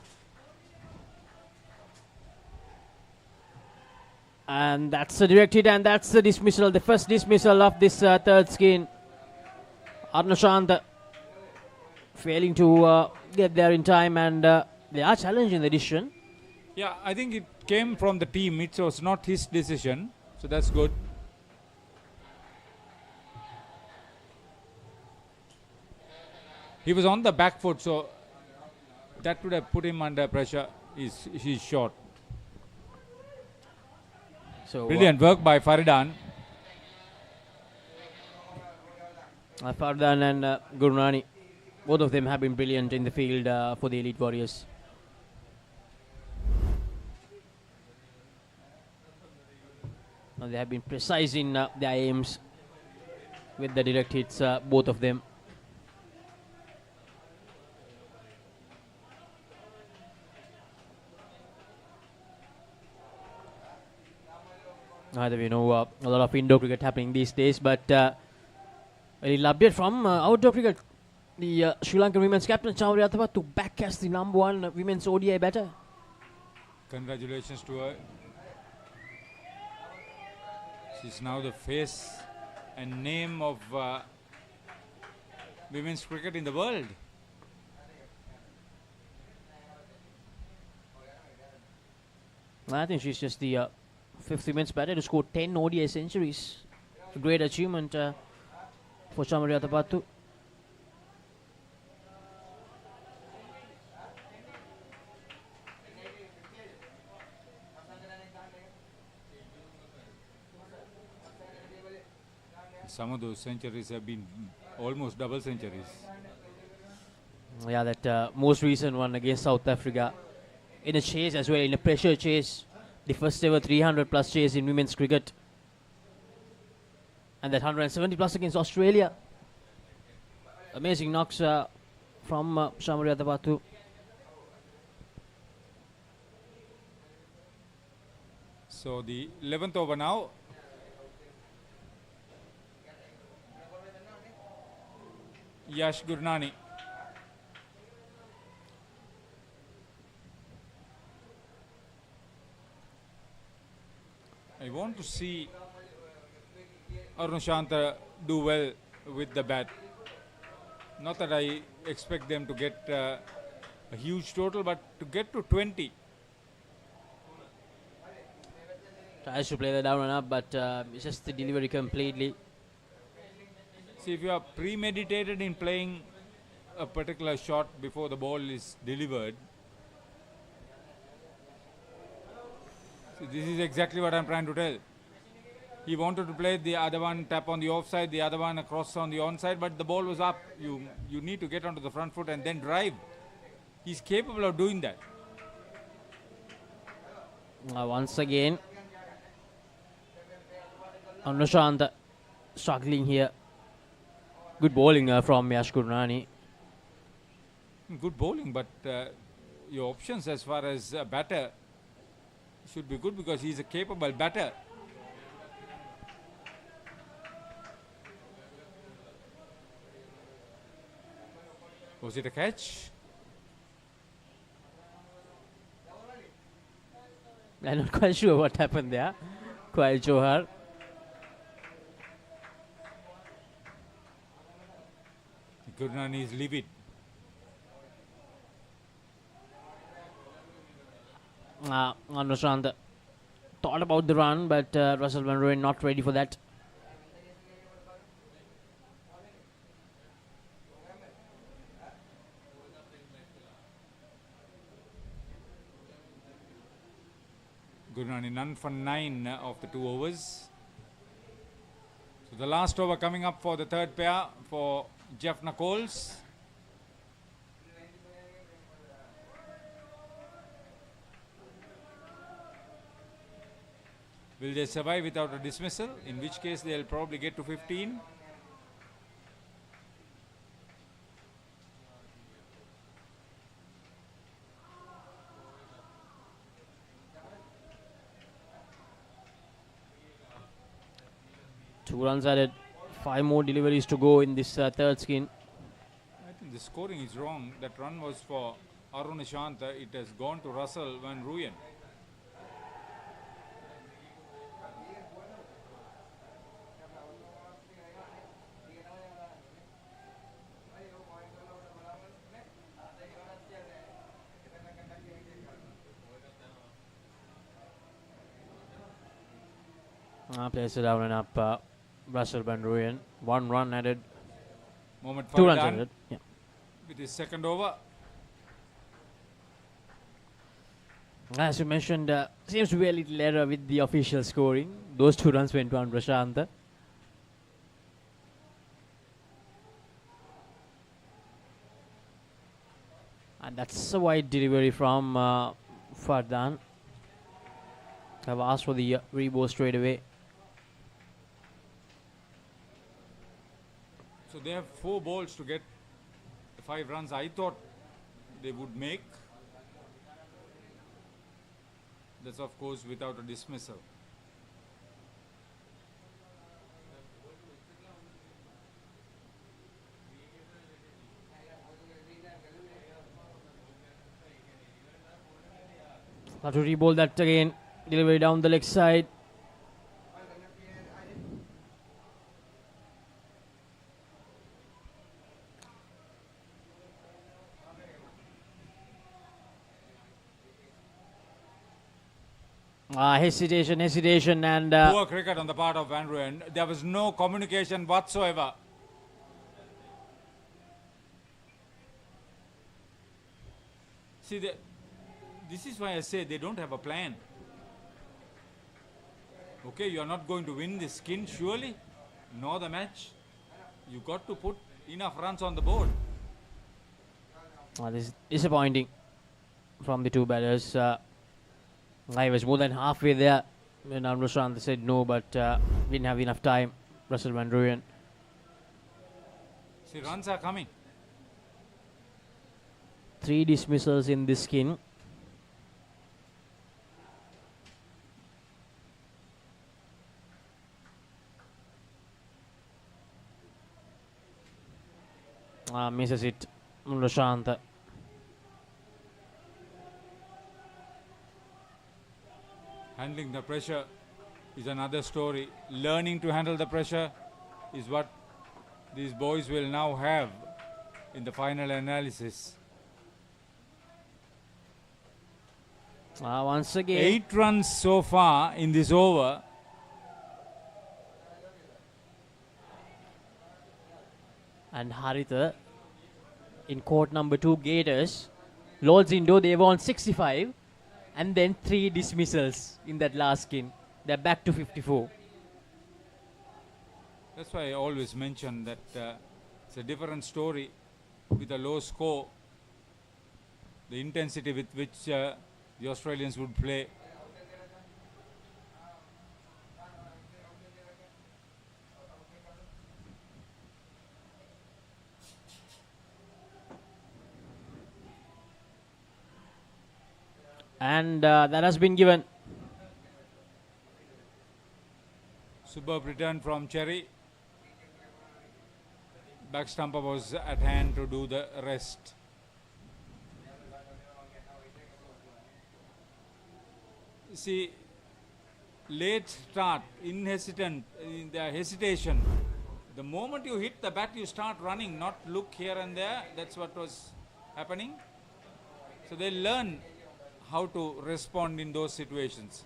And that's the direct hit, and that's the dismissal, the first dismissal of this third skin. Arnashant failing to get there in time, and they are challenging the decision. Yeah, I think it came from the team. It was not his decision, so that's good. He was on the back foot, so that would have put him under pressure. He's short. So brilliant work by Faridan. Faridan and Gurnani, both of them have been brilliant in the field for the Elite Warriors. Now they have been precise in their aims with the direct hits, both of them. Either we know a lot of indoor cricket happening these days, but a little update from outdoor cricket. The Sri Lankan women's captain Chamari Athawa to back as the #1 women's ODI batter. Congratulations to her. She's now the face and name of women's cricket in the world. I think she's just the 5th women's batter to score 10 ODI centuries. A great achievement for Chamari Athawa. Some of those centuries have been almost double centuries. Yeah, that most recent one against South Africa. In a chase as well, in a pressure chase. The first ever 300 plus chase in women's cricket. And that 170 plus against Australia. Amazing knocks from Chamari Athawa. So the 11th over now. Yash Gurnani. I want to see Arunashant do well with the bat. Not that I expect them to get a huge total, but to get to 20. Tries to play the down and up, but it's just the delivery completely. See, if you are premeditated in playing a particular shot before the ball is delivered, so this is exactly what I'm trying to tell. He wanted to play the other one, tap on the offside, the other one across on the onside, but the ball was up. You need to get onto the front foot and then drive. He's capable of doing that. Once again, Anushanth struggling here. Good bowling from Yash Gurnani. Good bowling, but your options as far as a batter should be good because he's a capable batter. Was it a catch? I'm not quite sure what happened there. Kyle Johar. Gurnani is livid. Anushanth thought about the run, but Russell Van Rooyen not ready for that. Gurnani none for 9 of the 2 overs. So the last over coming up for the third pair for Jaffna Coles. Will they survive without a dismissal? In which case they'll probably get to 15. Two runs added. 5 more deliveries to go in this third skin. I think the scoring is wrong. That run was for Aruna Shanta. It has gone to Russell Van Rooyen. Plays it down and up. Russell Van Rooyen. 1 run added. Mohammad 2 runs Faridan added. Yeah. with his second over. As you mentioned, seems to be a little error with the official scoring. Those 2 runs went to Andra Shanta. And that's a wide delivery from Fardan. Have asked for the rebound straight away. So they have 4 balls to get the 5 runs I thought they would make. That's of course without a dismissal. Have to re-bowl that again. Delivery down the leg side. Hesitation, and poor cricket on the part of Van Rooyen. There was no communication whatsoever. See, this is why I say they don't have a plan. Okay, you are not going to win this skin, surely, nor the match. You got to put enough runs on the board. This is disappointing from the 2 batters. I was more than halfway there when Amrushan said no, but didn't have enough time. Russell Van Rooyen. See, runs are coming. 3 dismissals in this skin. Misses it, Amrushan. Handling the pressure is another story. Learning to handle the pressure is what these boys will now have in the final analysis. Once again, 8 runs so far in this over. And Haritha in court number 2, Gators. Lords Indo, they won 65. And then 3 dismissals in that last skin. They're back to 54. That's why I always mention that it's a different story with a low score. The intensity with which the Australians would play. And that has been given. Superb return from Cherry. Back stumper was at hand to do the rest. See, late start, hesitation. The moment you hit the bat, you start running, not look here and there. That's what was happening. So they learn how to respond in those situations.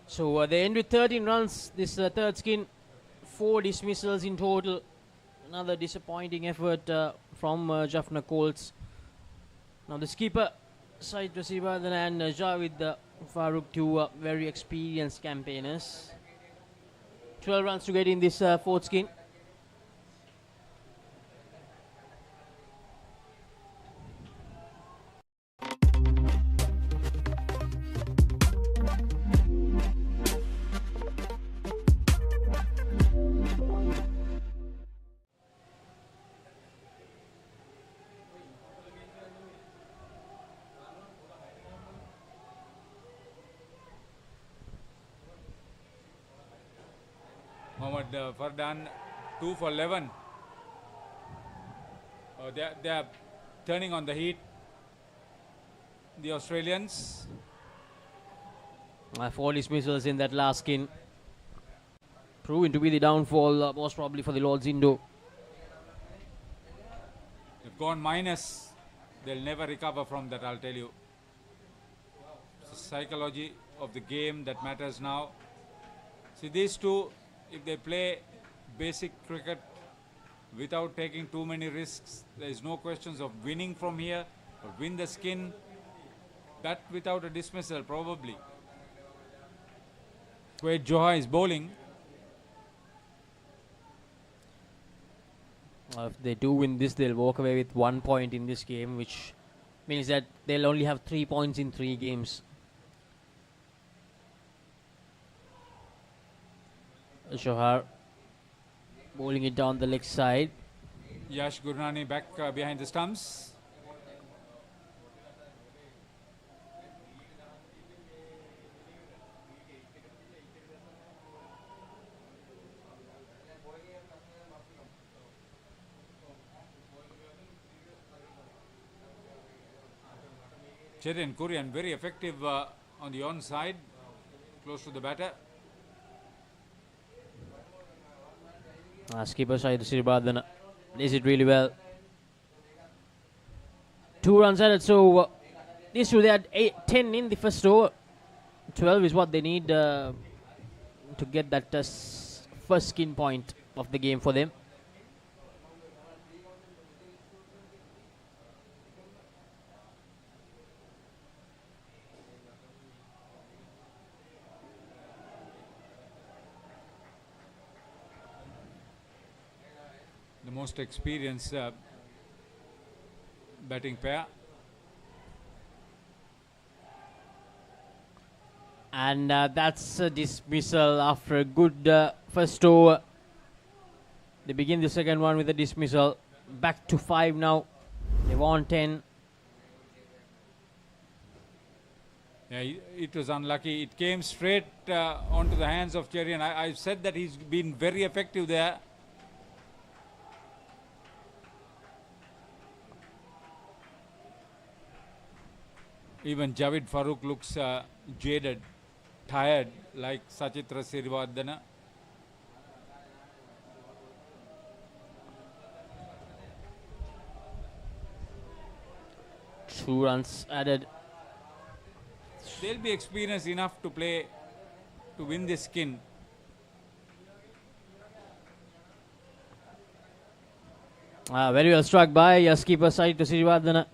So they end with 13 runs. This third skin, 4 dismissals in total. Another disappointing effort from Jaffna Colts. Now the skipper, Syed Rasivardhan and Javed Farooq, 2 very experienced campaigners. 12 runs to get in this 4th skin. Fardan 2 for 11. They are turning on the heat. The Australians. 4 dismissals in that last skin. Proving to be the downfall, most probably for the Lords Indo. They've gone minus. They'll never recover from that, I'll tell you. It's the psychology of the game that matters now. See, these two, if they play basic cricket without taking too many risks, there is no questions of winning from here or win the skin. That without a dismissal, probably. Kuwait Johar is bowling. If they do win this, they'll walk away with 1 point in this game, which means that they'll only have 3 points in 3 games. Johar bowling it down the leg side. Yash Gurnani back behind the stumps. Cherian Kurian very effective on the onside, close to the batter. Skipper side to Siribardana does it really well. 2 runs added, so these two, they had 10 in the first over. 12 is what they need to get that first skin point of the game for them. The most experienced batting pair. And that's a dismissal after a good first over. They begin the second one with a dismissal. Back to 5 now. They won 10. Yeah, it was unlucky. It came straight onto the hands of Cherian. I've said that he's been very effective there. Even Javid Farooq looks jaded, tired, like Sachitra Sirivardhana. Two runs added. They'll be experienced enough to play to win this skin. Very well struck by skipper side to Sirivardhana.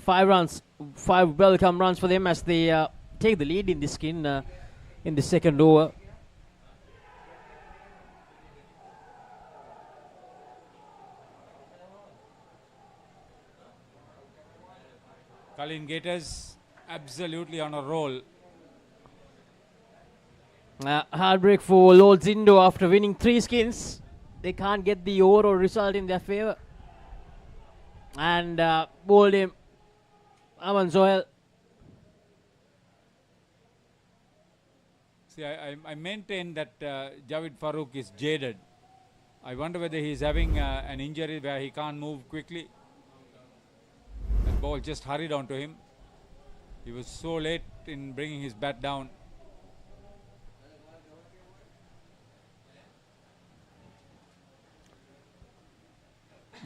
5 runs, 5 welcome runs for them as they take the lead in the skin in the second over. Colin Gators absolutely on a roll. Heartbreak for Lords Indo after winning 3 skins. They can't get the overall result in their favour. And bowled him. Aman Zohel. See, I maintain that Javid Farooq is jaded. I wonder whether he's having an injury where he can't move quickly. That ball just hurried onto him. He was so late in bringing his bat down.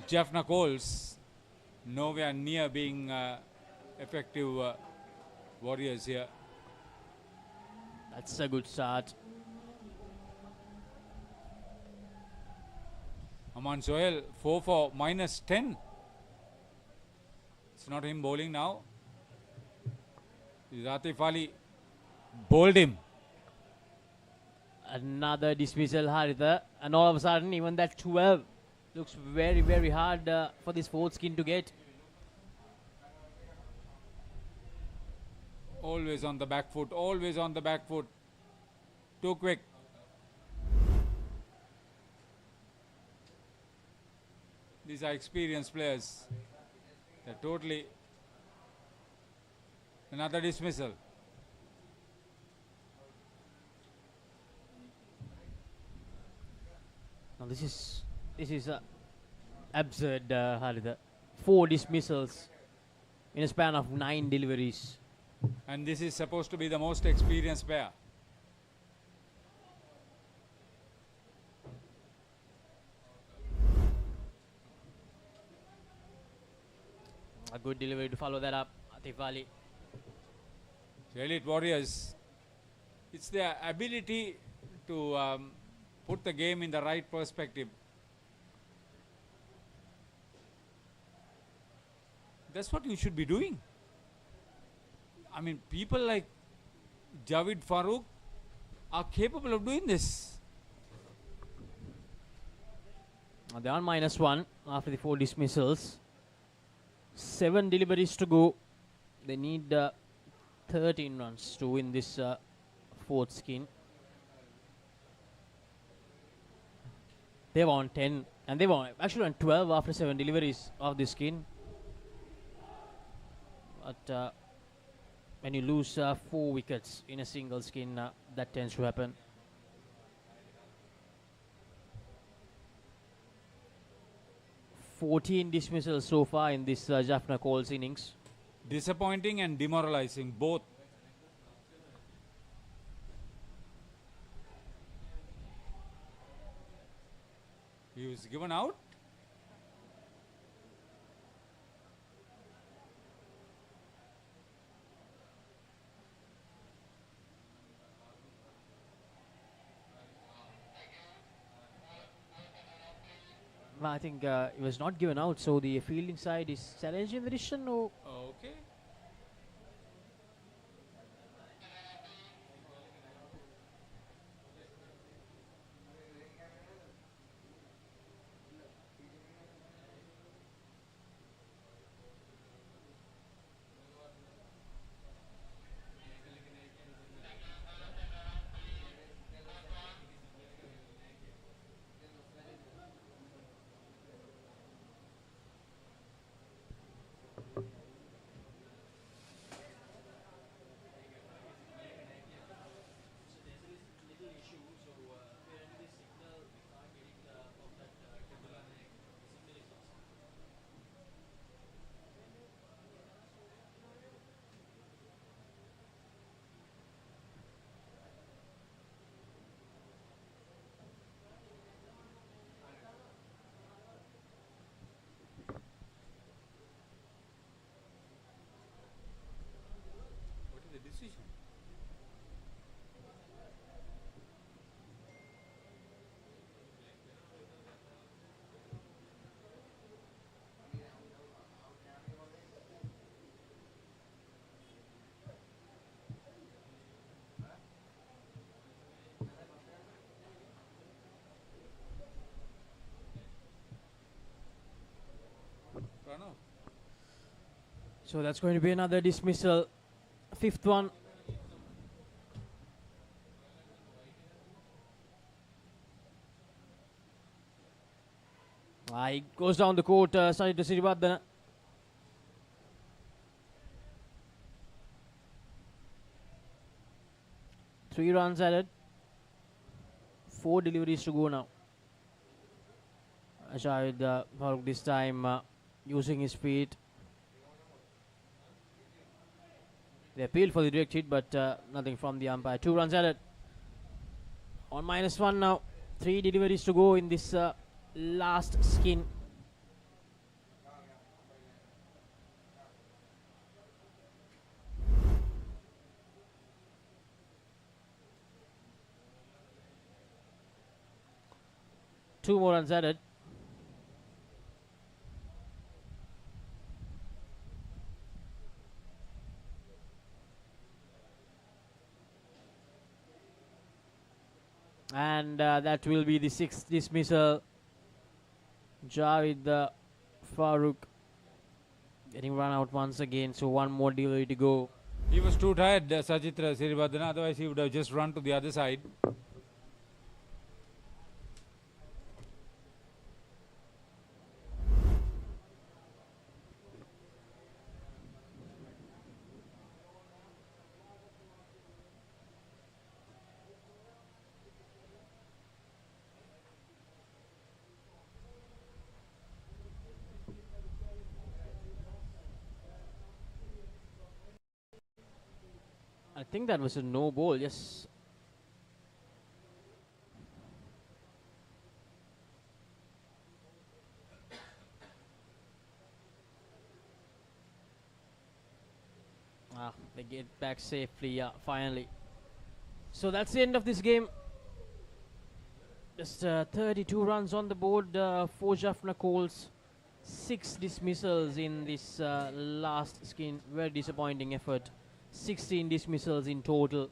Jaffna Coles nowhere near being effective warriors here. That's a good start. Aman Sohail 4 for minus 10. It's not him bowling now. Atif Ali bowled him. Another dismissal, Haritha. And all of a sudden, even that 12 looks very, very hard for this fourth skin to get. Always on the back foot, always on the back foot. Too quick. These are experienced players. They're totally... Another dismissal. Now this is absurd, Haritha. 4 dismissals in a span of 9 deliveries. And this is supposed to be the most experienced pair. A good delivery to follow that up, Atif Ali. Elite Warriors, it's their ability to put the game in the right perspective. That's what you should be doing. I mean, people like Javid Farooq are capable of doing this. They are -1 after the 4 dismissals. 7 deliveries to go. They need 13 runs to win this 4th skin. They won 10 and they won actually on 12 after 7 deliveries of this skin. But when you lose 4 wickets in a single skin, that tends to happen. "14 dismissals so far in this Jaffna Cole's innings. Disappointing and demoralizing, both. He was given out. Well, I think it was not given out, so the fielding side is challenging the decision. Or Okay. What is the decision? Pranav. so that's going to be another dismissal. 5th one. He goes down the court, Sajid Sirivardhana. Three runs added. 4 deliveries to go now. Shahid Farooq this time using his feet. They appealed for the direct hit, but nothing from the umpire. 2 runs added. On -1 now. 3 deliveries to go in this last skin. Two more runs added. And that will be the 6th dismissal. Javed Farooq getting run out once again, so 1 more delivery to go. He was too tired, Sajitra Sirivardhana, otherwise he would have just run to the other side. think that was a no ball, yes. They get back safely, finally. So that's the end of this game. Just 32 runs on the board for Jaffna calls. 6 dismissals in this last skin. Very disappointing effort. 16 dismissals in total.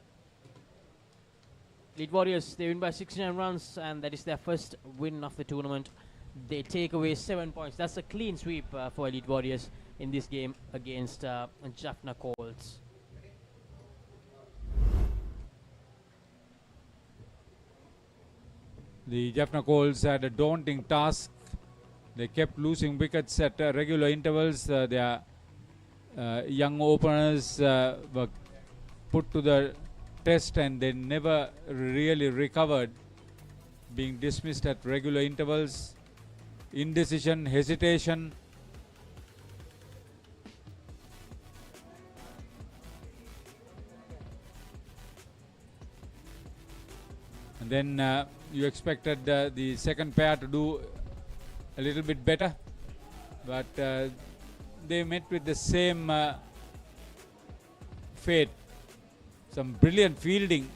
Lead Warriors, they win by 69 runs, and that is their first win of the tournament. They take away 7 points. That's a clean sweep for Elite Warriors in this game against Jaffna Colts. The Jaffna Colts had a daunting task. They kept losing wickets at regular intervals. Their young openers were put to the test and they never really recovered, being dismissed at regular intervals. Indecision, hesitation. And then you expected the second pair to do a little bit better, but they met with the same fate. Some brilliant fielding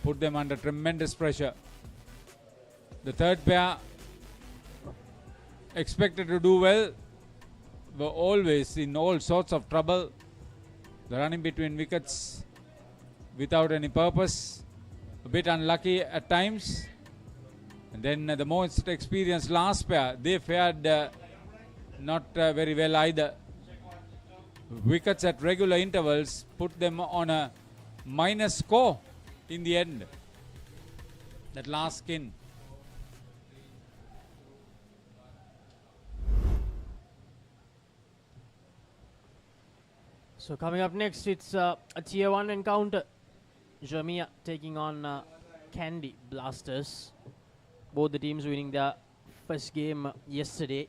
put them under tremendous pressure. The third pair, expected to do well, were always in all sorts of trouble. The running between wickets without any purpose, a bit unlucky at times. And then the most experienced last pair, they fared not very well either. Wickets at regular intervals put them on a minus score in the end. That last skin. So coming up next, it's a tier 1 encounter. Jamia taking on Candy Blasters. Both the teams winning their first game yesterday.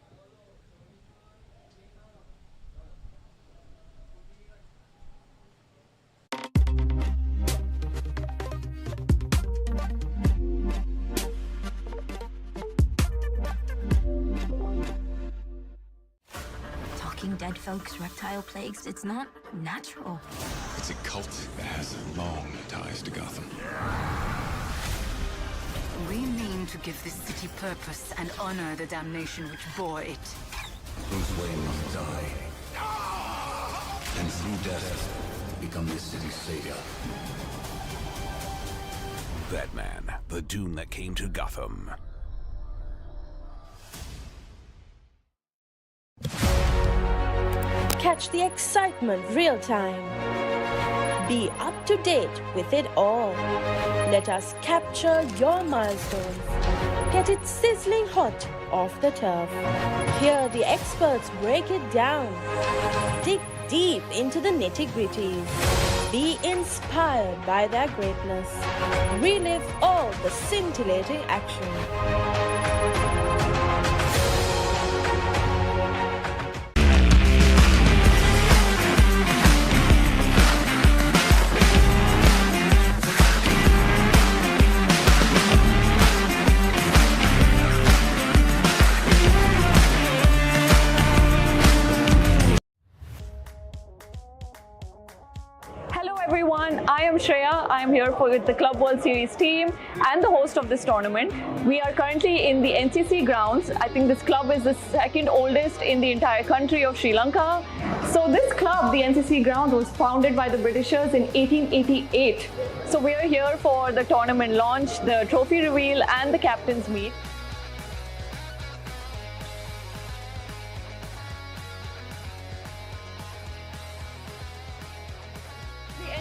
Talking dead folks, reptile plagues, it's not natural. It's a cult that has long ties to Gotham. Rename to give this city purpose and honor the damnation which bore it. Bruce Wayne must die. And through death, become this city's savior. Batman, the Doom that came to Gotham. Catch the excitement real time. Be up to date with it all. Let us capture your milestones. Get it sizzling hot off the turf. Hear the experts break it down. Dig deep into the nitty-gritties. Be inspired by their greatness. Relive all the scintillating action. I am Shreya. I am here with the Club World Series team and the host of this tournament. We are currently in the NCC grounds. I think this club is the second oldest in the entire country of Sri Lanka. So this club, the NCC ground, was founded by the Britishers in 1888. So we are here for the tournament launch, the trophy reveal and the captain's meet.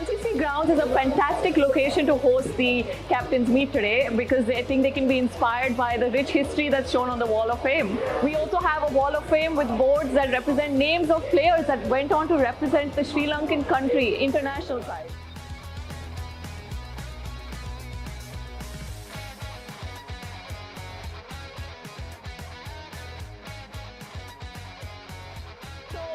NCC grounds is a fantastic location to host the captain's meet today because I think they can be inspired by the rich history that's shown on the Wall of Fame. We also have a Wall of Fame with boards that represent names of players that went on to represent the Sri Lankan country international side.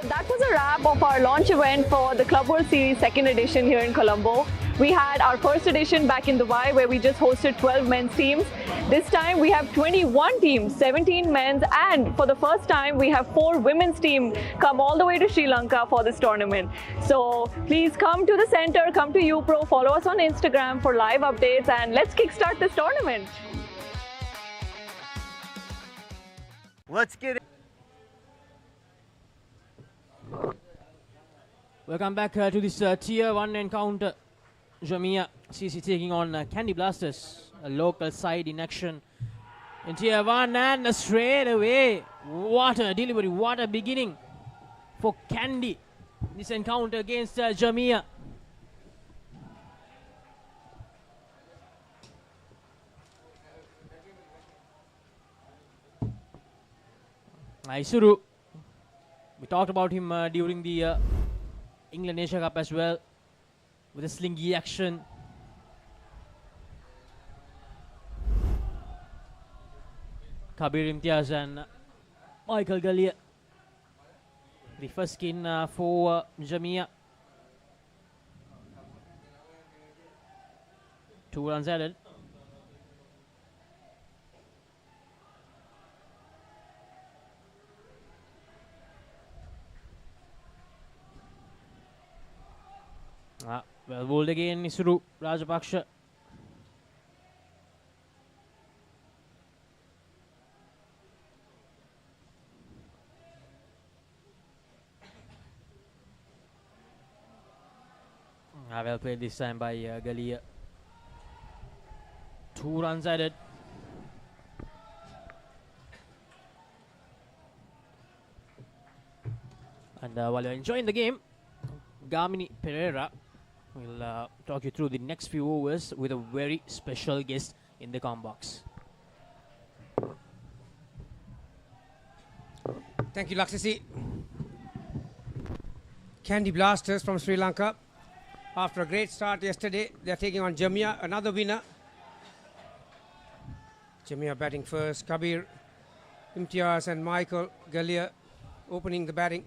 that was a wrap of our launch event for the Club World Series 2nd edition here in Colombo. We had our first edition back in Dubai where we just hosted 12 men's teams. This time we have 21 teams, 17 men's, and for the first time we have 4 women's teams come all the way to Sri Lanka for this tournament. So please come to the center, come to U-Pro, follow us on Instagram for live updates, and let's kickstart this tournament. Let's get it. Welcome back to this Tier 1 encounter. Jamia CC taking on Candy Blasters, a local side in action in Tier 1, and straight away, what a delivery, what a beginning for Candy. This encounter against Jamia. Isuru, we talked about him during the England Asia Cup as well, with a slingy action. Kabir Imtiaz and Michael Gallia. The first skin for Jamia. 2 runs added. Well bowled again, Isuru Rajapaksha. Well played this time by Gallia. 2 runs added. And while you're enjoying the game, Gamini Pereira will talk you through the next few overs with a very special guest in the comm box. Thank you, Laksasi. Candy Blasters from Sri Lanka. After a great start yesterday, they are taking on Jamia, another winner. Jamia batting first. Kabir Imtiaz and Michael Gallia opening the batting.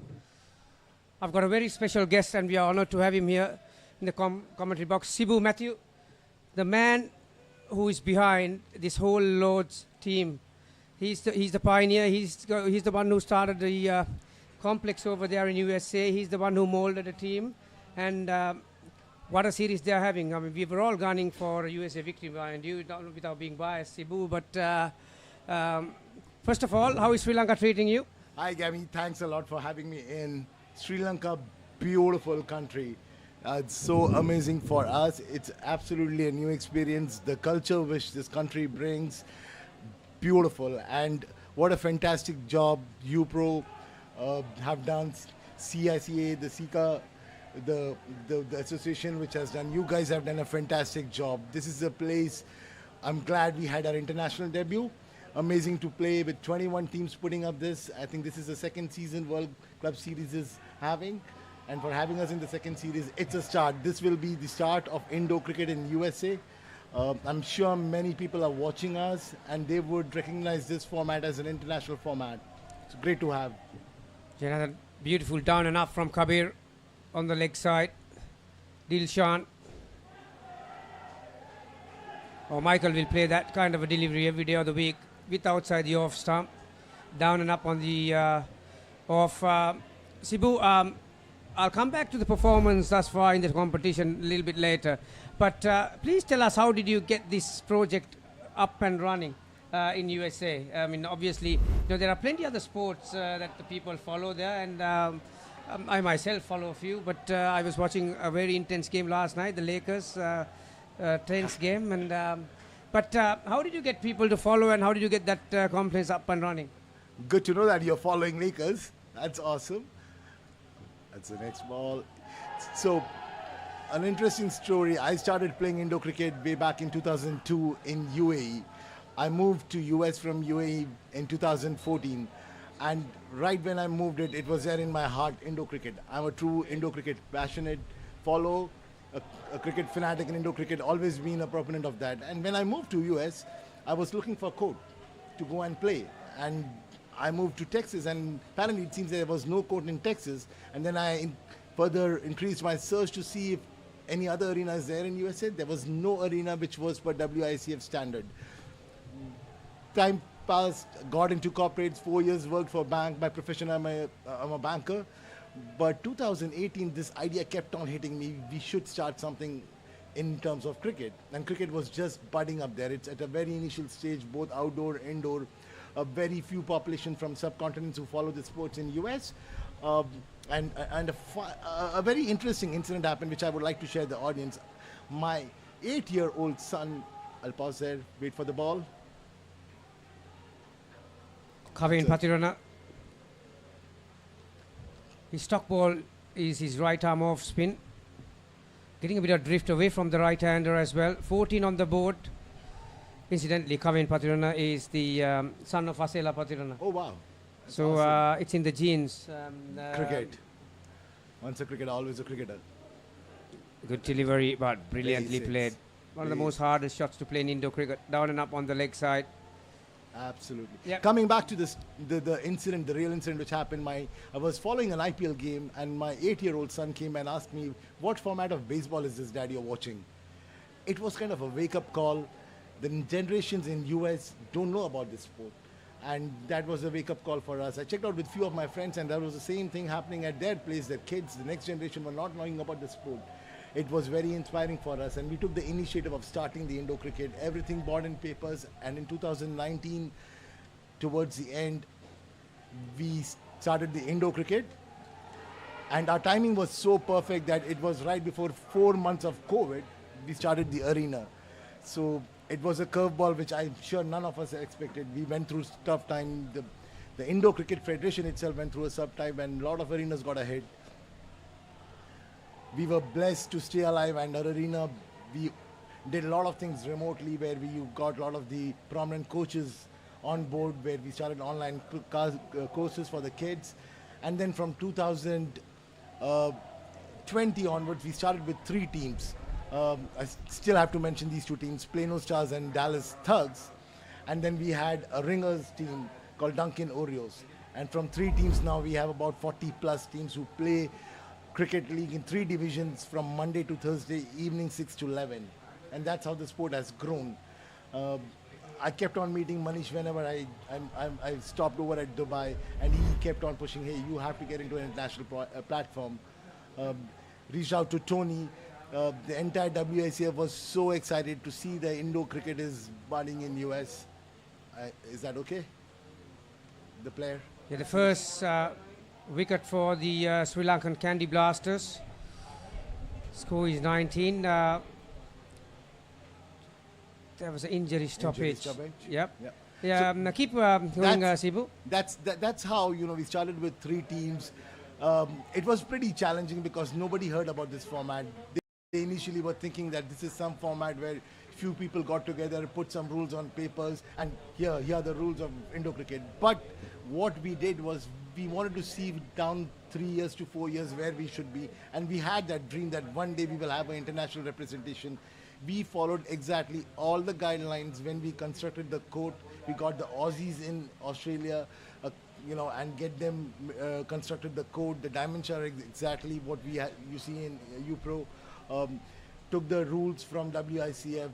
I've got a very special guest, and we are honored to have him here in the commentary box. Sibu Matthew, the man who is behind this whole Lord's team. He's the pioneer. He's the one who started the complex over there in USA. He's the one who molded the team, and what a series they are having. I mean, we were all gunning for a USA victory, mind you, without being biased, Sibu. But first of all, how is Sri Lanka treating you? Hi, Gami. Thanks a lot for having me in. Sri Lanka, beautiful country. It's so amazing for us. It's absolutely a new experience. The culture which this country brings, beautiful. And what a fantastic job U-Pro have done. CICA, the SICA, the association which has done. You guys have done a fantastic job. This is a place, I'm glad we had our international debut. Amazing to play with 21 teams putting up this. I think this is the second season World Club Series is having. And for having us in the second series, it's a start. This will be the start of Indo cricket in USA. I'm sure many people are watching us and they would recognize this format as an international format. It's great to have. Another beautiful down and up from Kabir on the leg side. Dilshan. Oh, Michael will play that kind of a delivery every day of the week with outside the off stump. Down and up on the off. Sibu, I'll come back to the performance thus far in the competition a little bit later. But please tell us, how did you get this project up and running in USA? I mean, obviously, there are plenty other sports that the people follow there, and I myself follow a few. But I was watching a very intense game last night, the Lakers tense game. And but how did you get people to follow, and how did you get that complex up and running? Good to know that you're following Lakers. That's awesome. That's the next ball. So, an interesting story. I started playing Indo cricket way back in 2002 in UAE. I moved to US from UAE in 2014. And right when I moved it was there in my heart, Indo cricket. I'm a true Indo cricket passionate, follow, a cricket fanatic in Indo cricket, always been a proponent of that. And when I moved to US, I was looking for a coach to go and play. And I moved to Texas, and apparently it seems there was no court in Texas. And then I further increased my search to see if any other arena is there in USA. There was no arena which was per W.I.C.F standard. Time passed, got into corporates, 4 years worked for a bank. By profession, I'm a banker. But 2018, this idea kept on hitting me. We should start something in terms of cricket. And cricket was just budding up there. It's at a very initial stage, both outdoor, indoor. A very few population from subcontinents who follow the sports in US. And a very interesting incident happened, which I would like to share with the audience. My 8-year-old son, I'll pause there, wait for the ball. Kavin Patirana. His stock ball is his right arm off spin. Getting a bit of drift away from the right-hander as well. 14 on the board. Incidentally, Kavin Patirana is the son of Asela Patirana. Oh, wow. So awesome. it's in the genes. Cricket. Once a cricketer, always a cricketer. Good delivery, but brilliantly played. One of the most hardest shots to play in Indo cricket. Down and up on the leg side. Absolutely. Yep. Coming back to this, the incident, the real incident which happened, I was following an IPL game, and my 8-year-old son came and asked me, what format of baseball is this, Dad, you're watching? It was kind of a wake-up call. The generations in US don't know about this sport. And that was a wake-up call for us. I checked out with a few of my friends, and there was the same thing happening at their place. Their kids, the next generation, were not knowing about the sport. It was very inspiring for us, and we took the initiative of starting the Indo cricket. Everything bought in papers, and in 2019, towards the end, we started the Indo cricket. And our timing was so perfect that it was right before 4 months of COVID, we started the arena. So it was a curveball which I'm sure none of us expected. We went through tough time. The Indo Cricket Federation itself went through a tough time, and a lot of arenas got ahead. We were blessed to stay alive, and our arena, we did a lot of things remotely, where we got a lot of the prominent coaches on board, where we started online courses for the kids. And then from 2020 onwards, we started with 3 teams. I still have to mention these 2 teams, Plano Stars and Dallas Thugs. And then we had a Ringers team called Duncan Oreos. And from 3 teams now, we have about 40 plus teams who play cricket league in 3 divisions from Monday to Thursday evening 6 to 11. And that's how the sport has grown. I kept on meeting Manish whenever I stopped over at Dubai, and he kept on pushing, hey, you have to get into an international platform. Reached out to Tony. The entire W.I.C.F was so excited to see the Indo cricket is budding in US. Is that okay? The player? Yeah, the first wicket for the Sri Lankan Candy Blasters. Score is 19. There was an injury stoppage. Yep. Yeah. So keep going, Sibu. That's how we started with 3 teams. It was pretty challenging because nobody heard about this format. They initially were thinking that this is some format where few people got together, put some rules on papers, and here are the rules of Indo cricket. But what we did was we wanted to see down 3 years to 4 years where we should be, and we had that dream that one day we will have an international representation. We followed exactly all the guidelines when we constructed the court. We got the Aussies in Australia, and get them constructed the code. The dimensions are exactly what you see in U-Pro. Took the rules from W.I.C.F.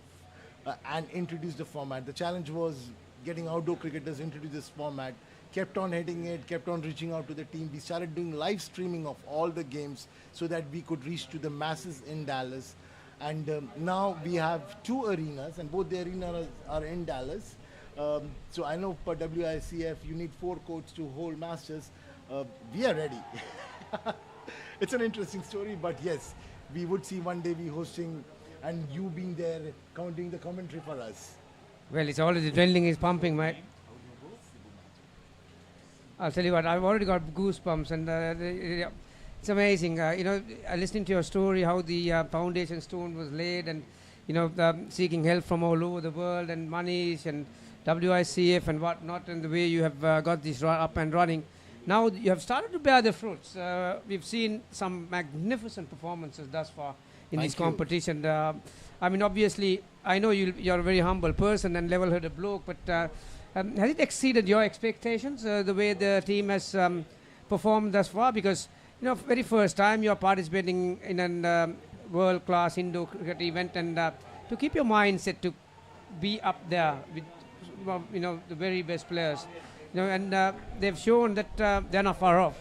And introduced the format. The challenge was getting outdoor cricketers into this format. Kept on hitting it, kept on reaching out to the team. We started doing live streaming of all the games so that we could reach to the masses in Dallas. And now we have 2 arenas, and both the arenas are in Dallas. So I know for W.I.C.F. you need 4 courts to hold Masters. We are ready. It's an interesting story, but yes, we would see one day we hosting and you being there, doing the commentary for us. Well, it's already the adrenaline is pumping, mate. I'll tell you what, I've already got goosebumps, and it's amazing. Listening to your story, how the foundation stone was laid, and seeking help from all over the world, and Manish and W.I.C.F. and whatnot, and the way you have got this up and running. Now you have started to bear the fruits. We've seen some magnificent performances thus far in this competition. I mean, obviously, I know you're a very humble person and level-headed bloke, but has it exceeded your expectations, the way the team has performed thus far? Because, very first time you're participating in an world-class indoor cricket event, and to keep your mindset to be up there with, the very best players, and they've shown that they're not far off.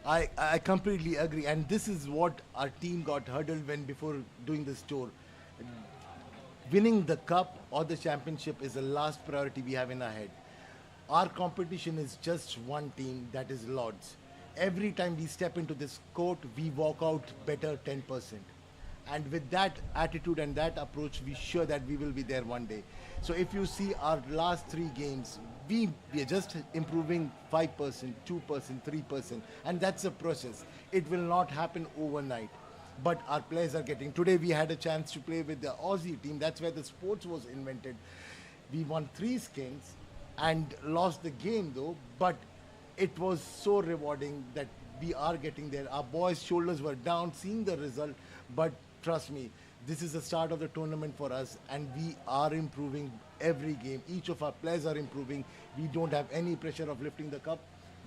I completely agree, and this is what our team got hurdled when before doing this tour. Winning the cup or the championship is the last priority we have in our head. Our competition is just one team, that is Lords. Every time we step into this court, we walk out better 10%. And with that attitude and that approach, we're sure that we will be there one day. So if you see our last 3 games, we are just improving 5%, 2%, 3%, and that's a process. It will not happen overnight. But our players are getting. Today we had a chance to play with the Aussie team. That's where the sports was invented. We won 3 skins and lost the game though, but it was so rewarding that we are getting there. Our boys' shoulders were down seeing the result, but trust me, this is the start of the tournament for us, and we are improving every game. Each of our players are improving. We don't have any pressure of lifting the cup,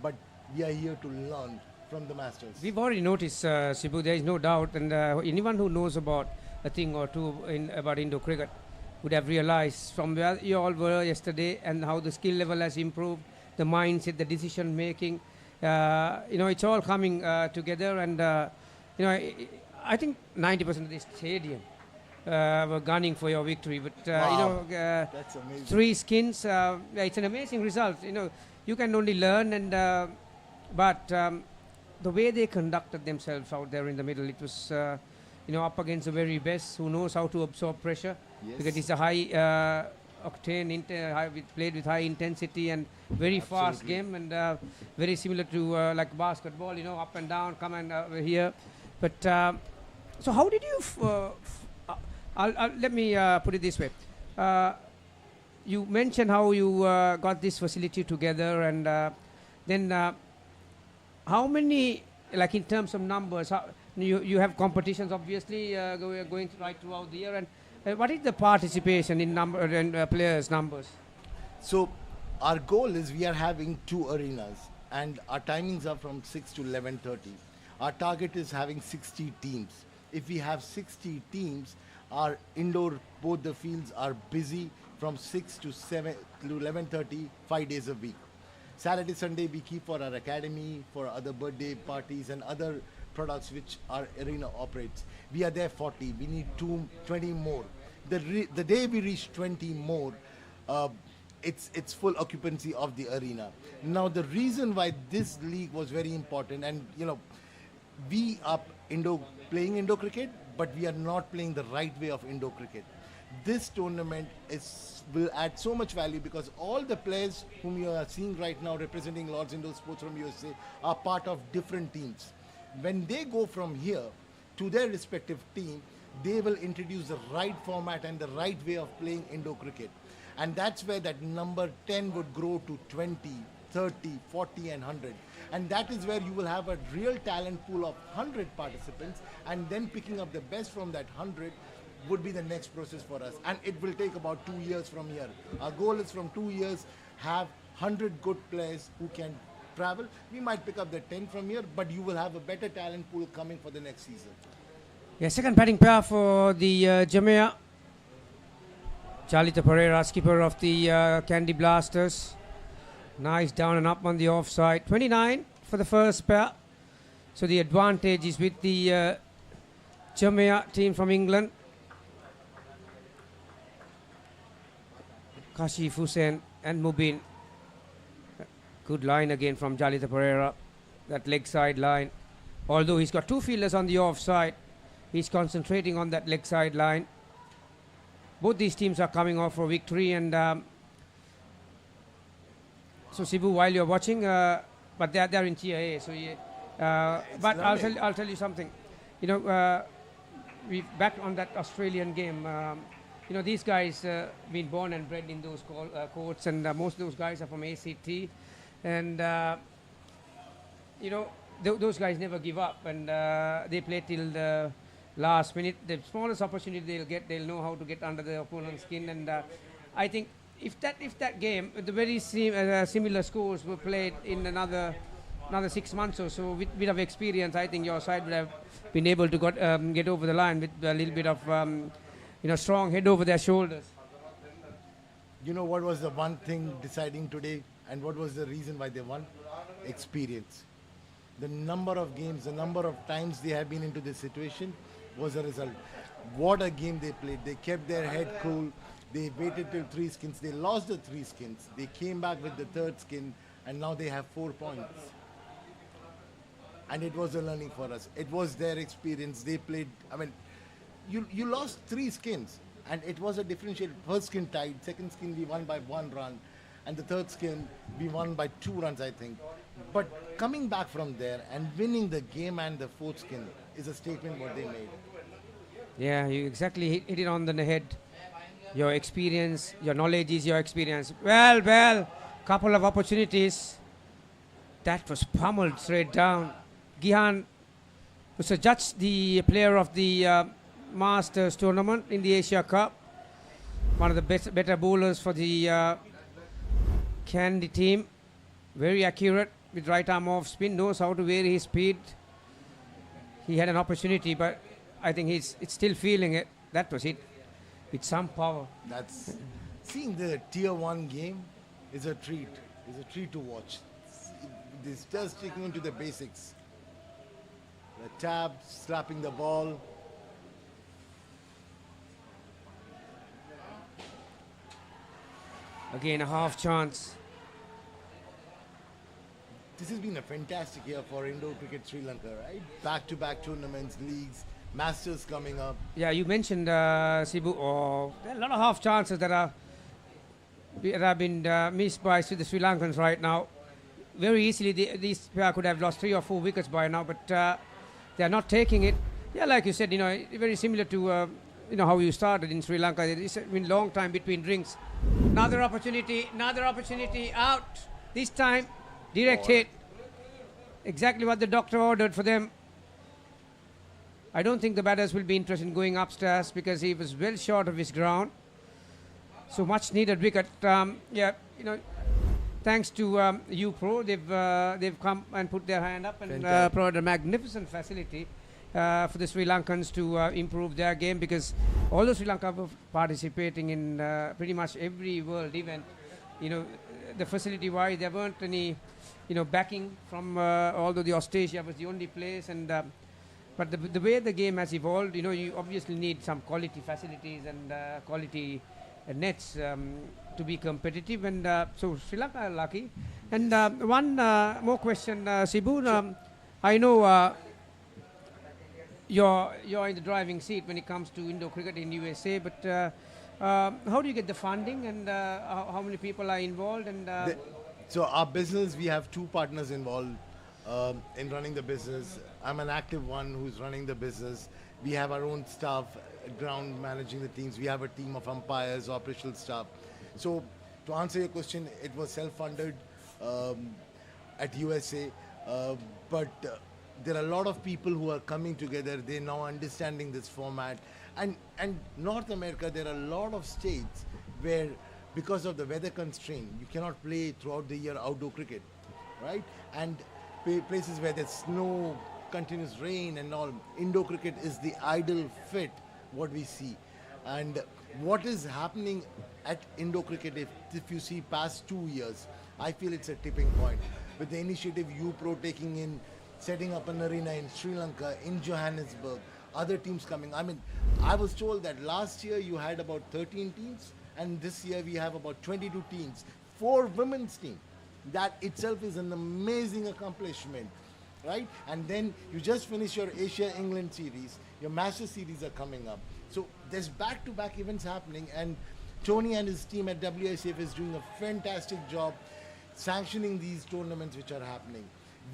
but we are here to learn from the masters. We've already noticed, Sibu, there is no doubt, and anyone who knows about a thing or two about Indo cricket would have realized from where you all were yesterday and how the skill level has improved, the mindset, the decision making. It's all coming together, and I think 90% of this stadium were gunning for your victory. But wow. That's amazing. 3 skins, it's an amazing result. You can only learn, and but the way they conducted themselves out there in the middle, it was up against the very best, who knows how to absorb pressure. Yes. Because it's a high octane, played with high intensity and very fast game, and very similar to like basketball, up and down, come and here. But so how did you? Let me put it this way. You mentioned how you got this facility together, and then how many, like in terms of numbers, you have competitions obviously going right throughout the year, and what is the participation in number and players numbers? So our goal is we are having 2 arenas, and our timings are from 6 to 11:30. Our target is having 60 teams. If we have 60 teams, our indoor, both the fields are busy from 6 to 7 to 11:30, 5 days a week. Saturday, Sunday we keep for our academy, for other birthday parties and other products which our arena operates. We are there 40. We need 20 more. The day we reach 20 more, it's full occupancy of the arena. Now the reason why this league was very important, and we are playing Indo cricket, but we are not playing the right way of Indo cricket. This tournament will add so much value because all the players whom you are seeing right now representing Lords Indoor Sports from USA are part of different teams. When they go from here to their respective team, they will introduce the right format and the right way of playing Indo cricket. And that's where that number 10 would grow to 20, 30, 40 and 100. And that is where you will have a real talent pool of 100 participants, and then picking up the best from that 100 would be the next process for us. And it will take about 2 years from here. Our goal is from 2 years, have 100 good players who can travel. We might pick up the 10 from here, but you will have a better talent pool coming for the next season. Yeah, second batting pair for the Jamia. Jalita Pereira, skipper of the Candy Blasters. Nice down and up on the offside. 29 for the first pair. So the advantage is with the Jamia team from England. Kashif Hussain and Mubin. Good line again from Jalita Pereira. That leg side line. Although he's got 2 fielders on the offside, he's concentrating on that leg side line. Both these teams are coming off for victory, and so Sibu, while you're watching, but they're in TIA, so but I'll tell you something. We back on that Australian game. These guys been born and bred in those courts, and most of those guys are from ACT, and those guys never give up, and they play till last minute. The smallest opportunity they'll get, they'll know how to get under the opponent's skin. And I think if that game, the very similar scores were played in another 6 months or so, with a bit of experience, I think your side would have been able to get over the line with a little bit of strong head over their shoulders. You know what was the one thing deciding today, and what was the reason why they won? Experience. The number of games, the number of times they have been into this situation was a result. What a game they played. They kept their head cool. They waited till 3 skins. They lost the 3 skins. They came back with the 3rd skin, and now they have 4 points. And it was a learning for us. It was their experience. They played, you lost 3 skins, and it was a differential. 1st skin tied, 2nd skin we won by 1 run, and the 3rd skin we won by 2 runs, I think. But coming back from there and winning the game and the 4th skin is a statement what they made. Yeah, you exactly hit it on the head. Your experience, your knowledge is your experience. Well, couple of opportunities. That was pummeled straight down. Gihan was adjudged the player of the Masters tournament in the Asia Cup. One of the better bowlers for the Candy team. Very accurate with right arm off spin, knows how to vary his speed. He had an opportunity, but I think it's still feeling it. That was it, with some power. That's seeing the tier 1 game is a treat. It's a treat to watch. It's just sticking into the basics. The tap, slapping the ball. Again, a half chance. This has been a fantastic year for Indo Cricket Sri Lanka, right? Back-to-back tournaments, leagues, Masters coming up. Yeah, you mentioned Cebu. Oh, there are a lot of half chances that have been missed by the Sri Lankans right now. Very easily, these pair could have lost 3 or 4 wickets by now, but they are not taking it. Yeah, like you said, very similar to how you started in Sri Lanka. It's been a long time between drinks. Another opportunity out. This time, direct hit. Exactly what the doctor ordered for them. I don't think the batters will be interested in going upstairs because he was well short of his ground. So much needed wicket. Thanks to U-Pro, they've come and put their hand up and provided a magnificent facility for the Sri Lankans to improve their game, because although Sri Lanka were participating in pretty much every world event, the facility-wise there weren't any backing from, although the Australia was the only place, and but the way the game has evolved, you obviously need some quality facilities and quality nets to be competitive, and so Sri Lanka are lucky. And one more question, Sibu. Sure. I know you're in the driving seat when it comes to Indo cricket in USA, but how do you get the funding, and how many people are involved? And so our business, we have 2 partners involved in running the business. I'm an active one who's running the business. We have our own staff ground managing the teams. We have a team of umpires, operational staff. So to answer your question, it was self-funded at USA, but there are a lot of people who are coming together. They're now understanding this format. And North America, there are a lot of states where, because of the weather constraint, you cannot play throughout the year outdoor cricket, right? And places where there's snow, continuous rain and all, Indo cricket is the ideal fit, what we see. And what is happening at Indo cricket, if you see past 2 years, I feel it's a tipping point. With the initiative U-Pro setting up an arena in Sri Lanka, in Johannesburg, other teams coming. I was told that last year you had about 13 teams, and this year we have about 22 teams, 4 women's teams. That itself is an amazing accomplishment, right? And then you just finish your Asia-England series, your Master series are coming up. So there's back-to-back events happening, and Tony and his team at W.I.C.F is doing a fantastic job sanctioning these tournaments which are happening.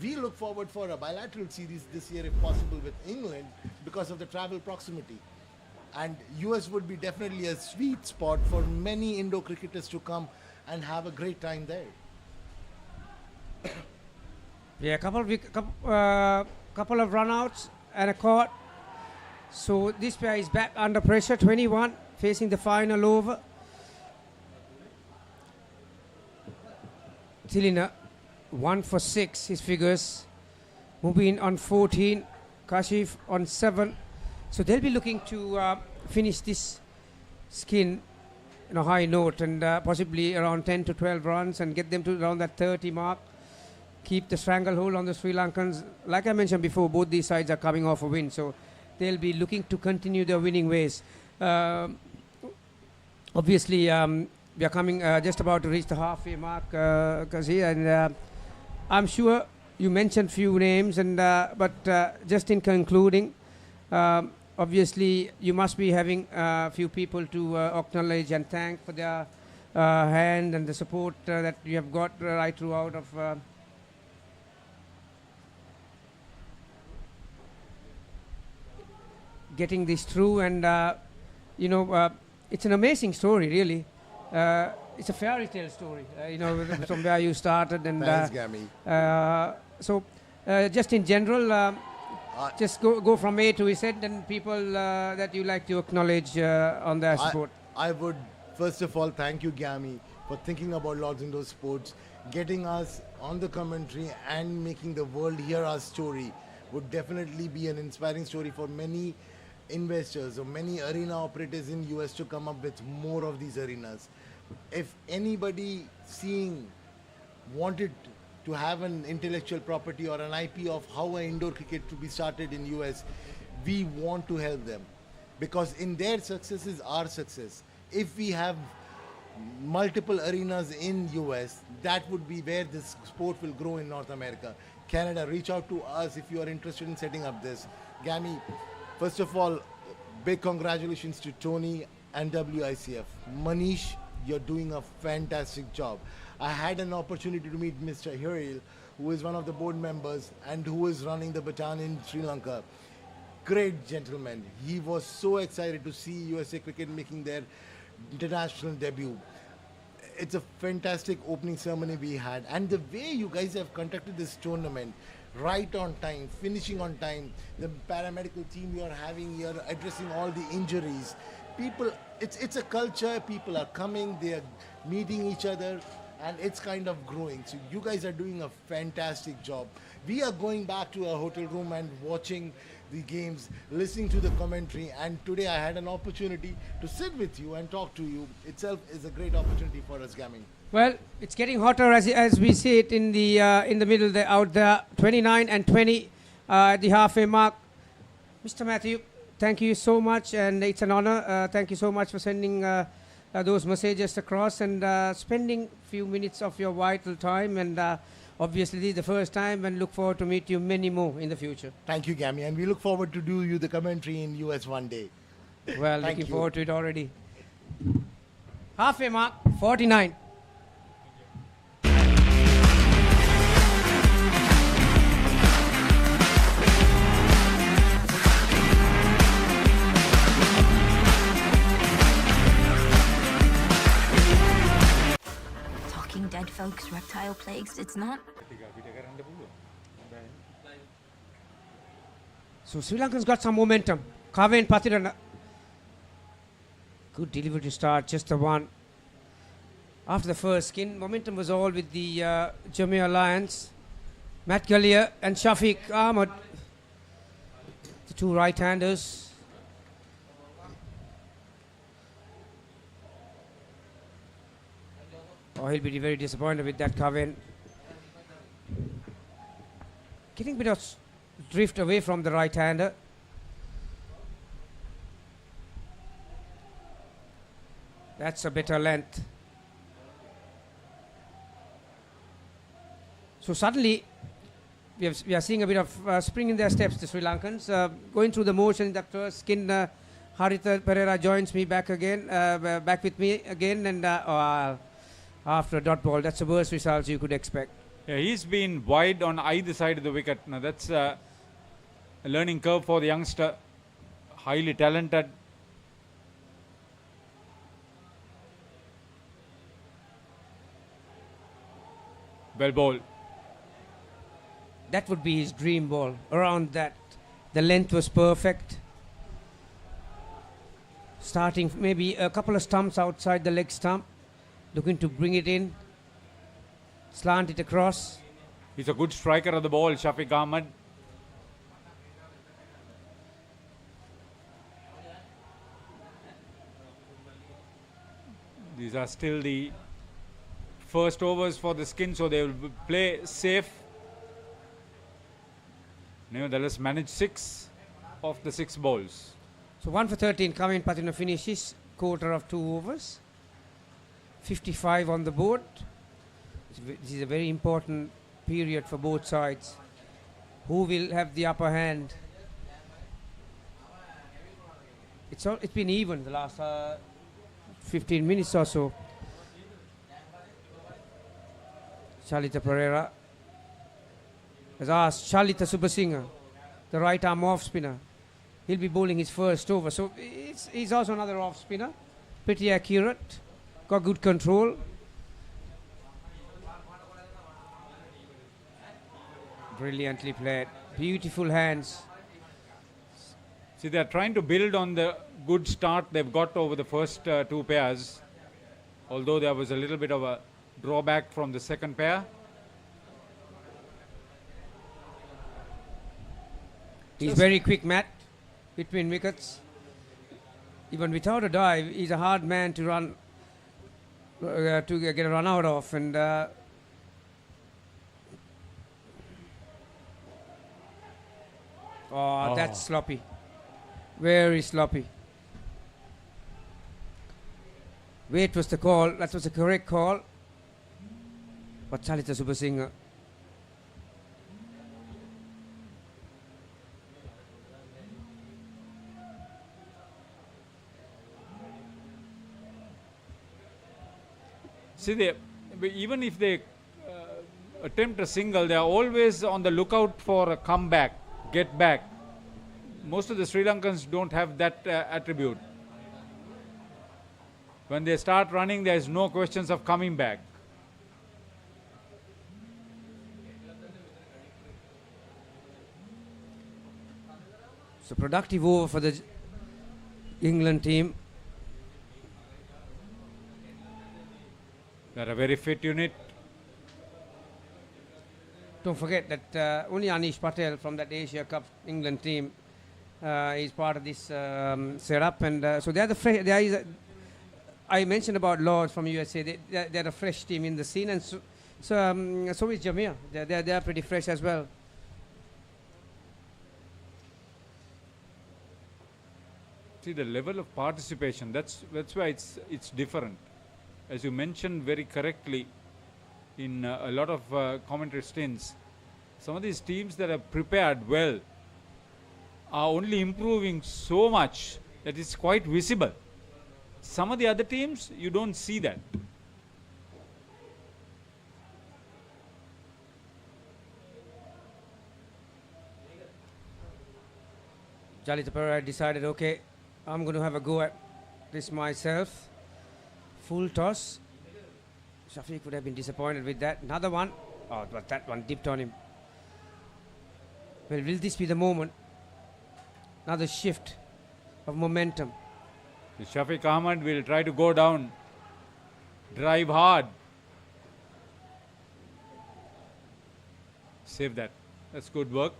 We look forward for a bilateral series this year, if possible, with England because of the travel proximity. And US would be definitely a sweet spot for many Indo cricketers to come and have a great time there. Yeah, couple of runouts and a caught. So this pair is back under pressure, 21, facing the final over. Tilina, 1 for 6, his figures. Mubin on 14, Kashif on 7. So they'll be looking to finish this skin on a high note and possibly around 10 to 12 runs and get them to around that 30 mark. Keep the stranglehold on the Sri Lankans. Like I mentioned before, both these sides are coming off a win, so they'll be looking to continue their winning ways. Obviously, we are coming just about to reach the halfway mark, Kazi, and I'm sure you mentioned few names, and but just in concluding, obviously you must be having a few people to acknowledge and thank for their hand and the support that you have got right throughout of getting this through, and you know, it's an amazing story, really. It's a fairy tale story, you know, from where you started, and Thanks, Gammy. So just in general, just go from A to Z, and people that you like to acknowledge on their support. I would first of all thank you, Gammy, for thinking about Lords Indoor Sports, getting us on the commentary and making the world hear our story. Would definitely be an inspiring story for many investors or many arena operators in US to come up with more of these arenas. If anybody wanted to have an intellectual property or an IP of how an indoor cricket to be started in US, we want to help them, because in their success is our success. If we have multiple arenas in US, that would be where this sport will grow in North America. Canada, reach out to us if you are interested in setting up this. Gammy, first of all, big congratulations to Tony and W.I.C.F. Manish, you're doing a fantastic job. I had an opportunity to meet Mr. Hiril, who is one of the board members and who is running the baton in Sri Lanka. Great gentleman. He was so excited to see USA Cricket making their international debut. It's a fantastic opening ceremony we had, and the way you guys have conducted this tournament, right on time, finishing on time, the paramedical team you are having here, addressing all the injuries. People, it's a culture, people are coming, they are meeting each other, and it's kind of growing. So you guys are doing a fantastic job. We are going back to our hotel room and watching the games, listening to the commentary, and today I had an opportunity to sit with you and talk to you. Itself is a great opportunity for us, Gaming. Well, it's getting hotter as we see it in the middle there, out there. 29 and 20 at the halfway mark. Mr. Matthew, thank you so much, and it's an honor. Thank you so much for sending those messages across and spending a few minutes of your vital time. And obviously, this is the first time, and look forward to meet you many more in the future. Thank you, Gammy, and we look forward to do you the commentary in US one day. Well, looking forward to it already. Halfway mark, 49. Dead folks, reptile plagues, it's not. So Sri Lanka's got some momentum. Kaven Patirana. Good delivery to start, just the one. After the first skin, momentum was all with the Jamia Alliance. Matt Gallia and Shafiq Ahmad, the two right-handers. Oh, he'll be very disappointed with that Kaven. Getting a bit of drift away from the right-hander. That's a better length. So suddenly, we are seeing a bit of spring in their steps, the Sri Lankans. Going through the motion in that first skin, Haritha Pereira joins me back again, back with me again, and after a dot ball, that's the worst results you could expect. Yeah, he's been wide on either side of the wicket. Now that's a learning curve for the youngster. Highly talented. Well ball. That would be his dream ball. Around that, the length was perfect. Starting maybe a couple of stumps outside the leg stump. Looking to bring it in. Slant it across. He's a good striker of the ball, Shafiq Ahmed. These are still the first overs for the Skin, so they will play safe. Nevertheless, manage 6 of the 6 balls. So 1 for 13 coming. Patina finishes quarter of 2 overs. 55 on the board. This is a very important period for both sides. Who will have the upper hand? It's been even the last 15 minutes or so. Chalita Pereira has asked Chalita Subasinghe, the right arm off spinner. He'll be bowling his first over. So he's also another off spinner. Pretty accurate. Got good control. Brilliantly played. Beautiful hands. See, they're trying to build on the good start they've got over the first 2 pairs. Although there was a little bit of a drawback from the second pair. He's very quick, Matt, between wickets. Even without a dive, he's a hard man to run, to get a run out of. And that's sloppy. Very sloppy. Wait was the call. That was the correct call. But Chalita Subasinghe. See, even if they attempt a single, they are always on the lookout for a comeback, get back. Most of the Sri Lankans don't have that attribute. When they start running, there is no questions of coming back. So productive over for the England team. They're a very fit unit. Don't forget that only Anish Patel from that Asia Cup England team is part of this setup, and so they're the fresh. There is I mentioned about Lords from USA. They're a fresh team in the scene, and so is Jamia. They're pretty fresh as well. See the level of participation. That's why it's different. As you mentioned very correctly in a lot of commentary stints, some of these teams that are prepared well are only improving so much that it's quite visible. Some of the other teams, you don't see that. Chalita Pereira decided, okay, I'm going to have a go at this myself. Full toss. Shafiq would have been disappointed with that. Another one. Oh, but that one dipped on him. Well, will this be the moment? Another shift of momentum. Shafiq Ahmed will try to go down, drive hard. Save that. That's good work.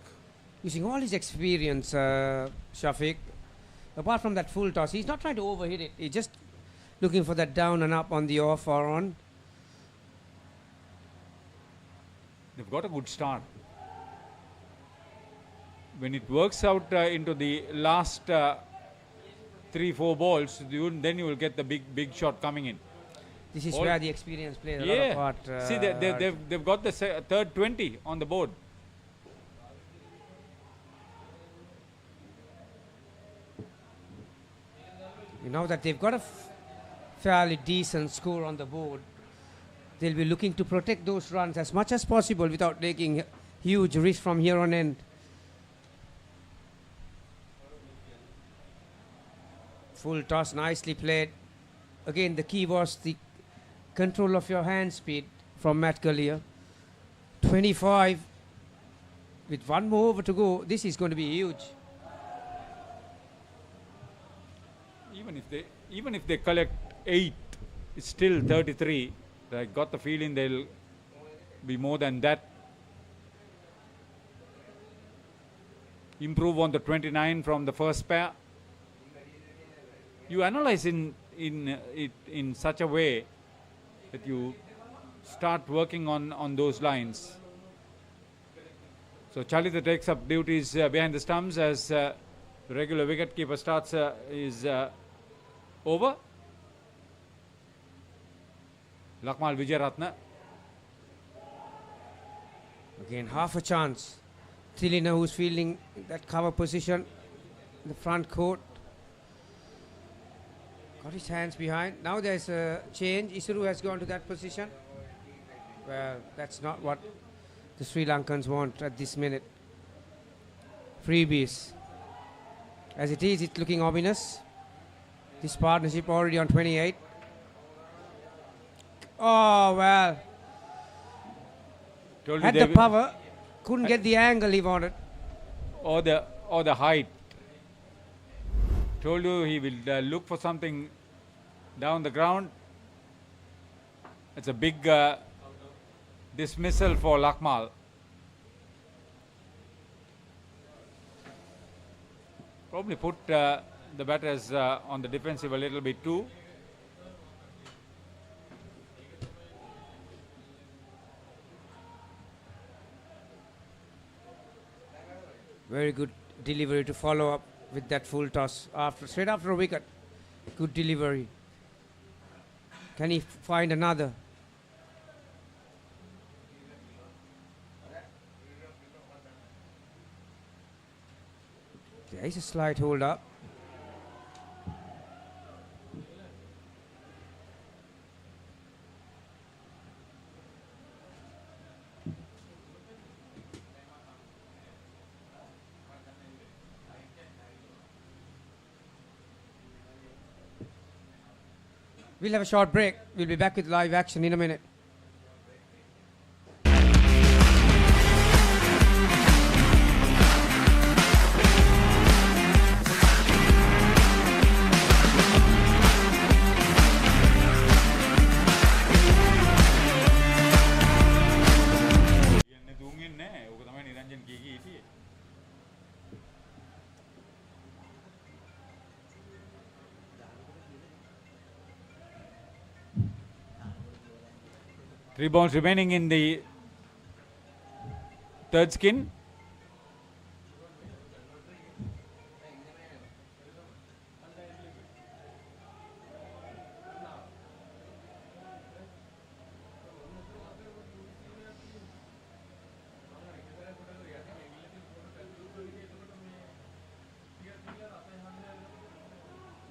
Using all his experience, Shafiq, apart from that full toss, he's not trying to overhit it. He's just looking for that down and up on the off or on. They've got a good start. When it works out into the last 3-4 balls, then you will get the big shot coming in. This is where the experience plays a lot of part. See, they've got the third 20 on the board. Now that they've got a fairly decent score on the board, they'll be looking to protect those runs as much as possible without taking huge risk from here on end. Full toss, nicely played. Again, the key was the control of your hand speed from Matt Gallia. 25 with one more over to go. This is going to be huge. even if they collect 8, it's still 33. I got the feeling they'll be more than that. Improve on the 29 from the first pair. You analyze in such a way that you start working on those lines. So Chalita takes up duties behind the stumps as the regular wicketkeeper starts is over. Lakmal Vijayaratna. Again, half a chance. Tilina, who's fielding that cover position in the front court. Got his hands behind. Now there's a change. Isuru has gone to that position. Well, that's not what the Sri Lankans want at this minute. Freebies. As it is, it's looking ominous. This partnership already on 28. Oh, well. Had the power, couldn't get the angle he wanted. Or the height. Told you he will look for something down the ground. It's a big dismissal for Lakmal. Probably put the batters on the defensive a little bit too. Very good delivery to follow up with that full toss straight after a wicket. Good delivery. Can he find another? There is a slight hold up. We'll have a short break. We'll be back with live action in a minute. Three balls remaining in the third skin.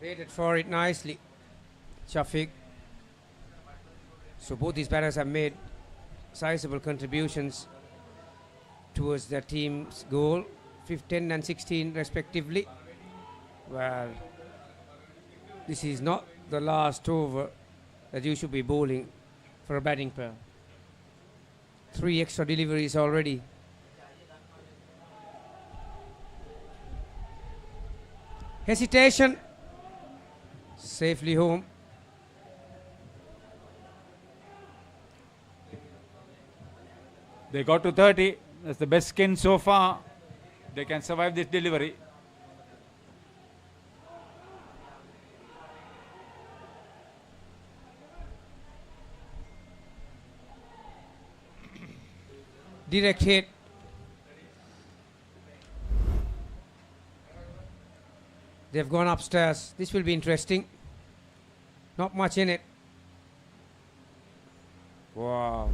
Waited for it nicely. Shafiq. So both these batters have made sizable contributions towards their team's goal, 10 and 16 respectively. Well, this is not the last over that you should be bowling for a batting pair. 3 extra deliveries already. Hesitation. Safely home. They got to 30. That's the best skin so far. They can survive this delivery. Direct hit. They've gone upstairs. This will be interesting. Not much in it. Wow.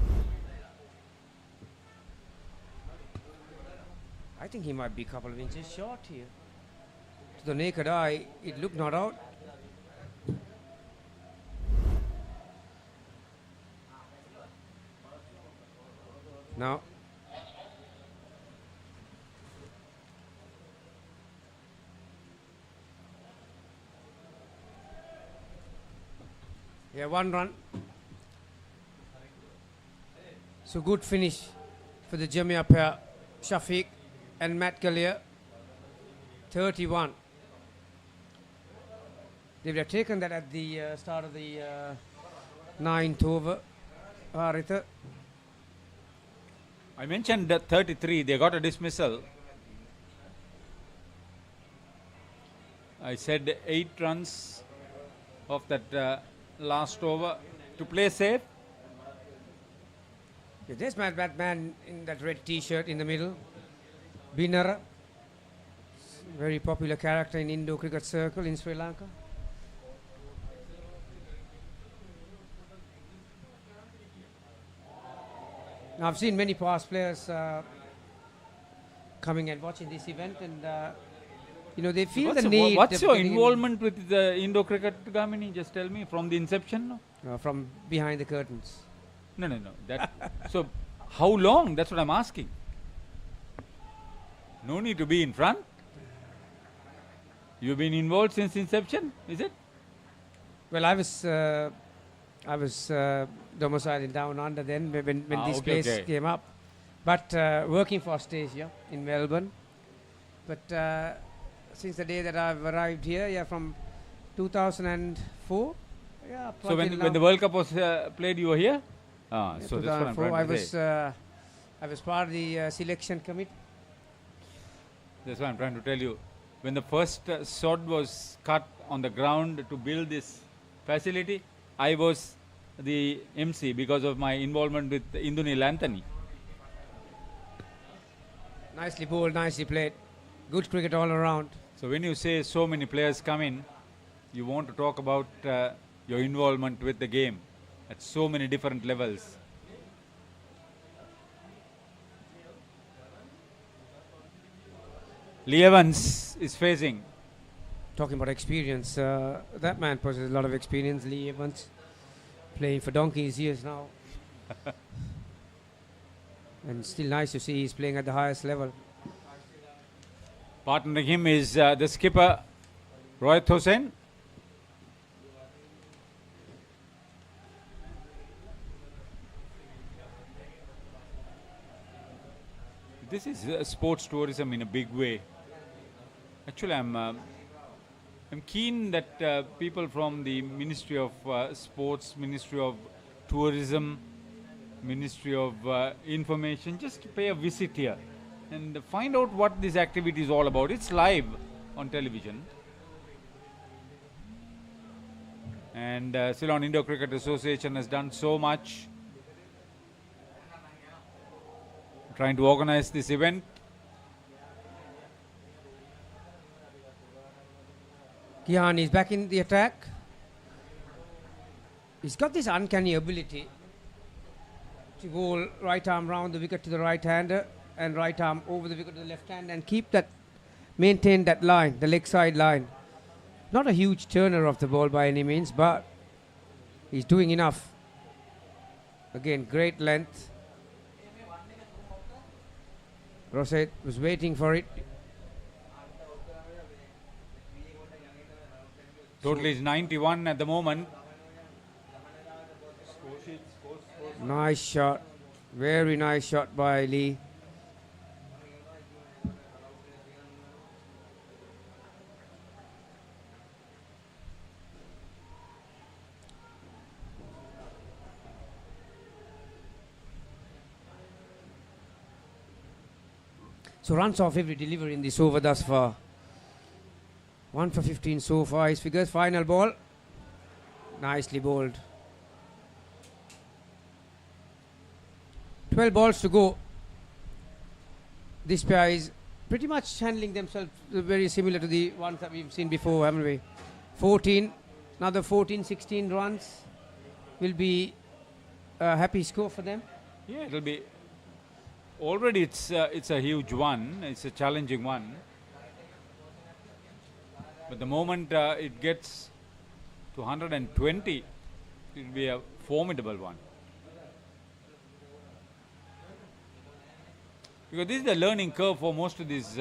I think he might be a couple of inches short here. To the naked eye, it looked not out. Now. Yeah, 1 run. So good finish for the Jamia pair, Shafiq and Matt Gallier. 31. They would have taken that at the start of the 9th over. Haritha. I mentioned that 33, they got a dismissal. I said 8 runs of that last over to play safe. Yeah, there's that man in that red t-shirt in the middle. Binara. Very popular character in Indo cricket circle in Sri Lanka. Now, I've seen many past players coming and watching this event, and you know, they feel the need. What's your involvement with the Indo cricket, Gamini? Just tell me from the inception. From behind the curtains. No. That so, how long? That's what I'm asking. No need to be in front. You've been involved since inception, is it? Well, I was domiciled in Down Under then when this place came up, but working for Stasia in Melbourne. But since the day that I've arrived here, from 2004. Yeah. So when the World Cup was played, you were here. So that's what I'm trying to say. I was part of the selection committee. That's what I'm trying to tell you. When the first sod was cut on the ground to build this facility, I was the MC because of my involvement with Indunil Anthony. Nicely bowled, nicely played. Good cricket all around. So when you say so many players come in, you want to talk about your involvement with the game at so many different levels. Lee Evans is facing. Talking about experience, that man possesses a lot of experience, Lee Evans. Playing for donkey's years now. And still nice to see he's playing at the highest level. Partnering him is the skipper, Rohit Hossain. This is sports tourism in a big way. Actually, I'm keen that people from the Ministry of Sports, Ministry of Tourism, Ministry of Information just pay a visit here and find out what this activity is all about. It's live on television. And Ceylon Indo Cricket Association has done so much trying to organize this event. Kihan is back in the attack. He's got this uncanny ability to bowl right arm round the wicket to the right hander and right arm over the wicket to the left hand and maintain that line, the leg side line. Not a huge turner of the ball by any means, but he's doing enough. Again, great length. Rosette was waiting for it. Total is 91 at the moment. Nice shot. Very nice shot by Lee. So runs off every delivery in this over thus far. 1 for 15 so far. His figures. Final ball. Nicely bowled. 12 balls to go. This pair is pretty much handling themselves very similar to the ones that we've seen before, haven't we? 14, another 14, 16 runs will be a happy score for them. Yeah, it'll be. Already it's a huge one. It's a challenging one. But the moment it gets to 120, it will be a formidable one. Because this is the learning curve for most of these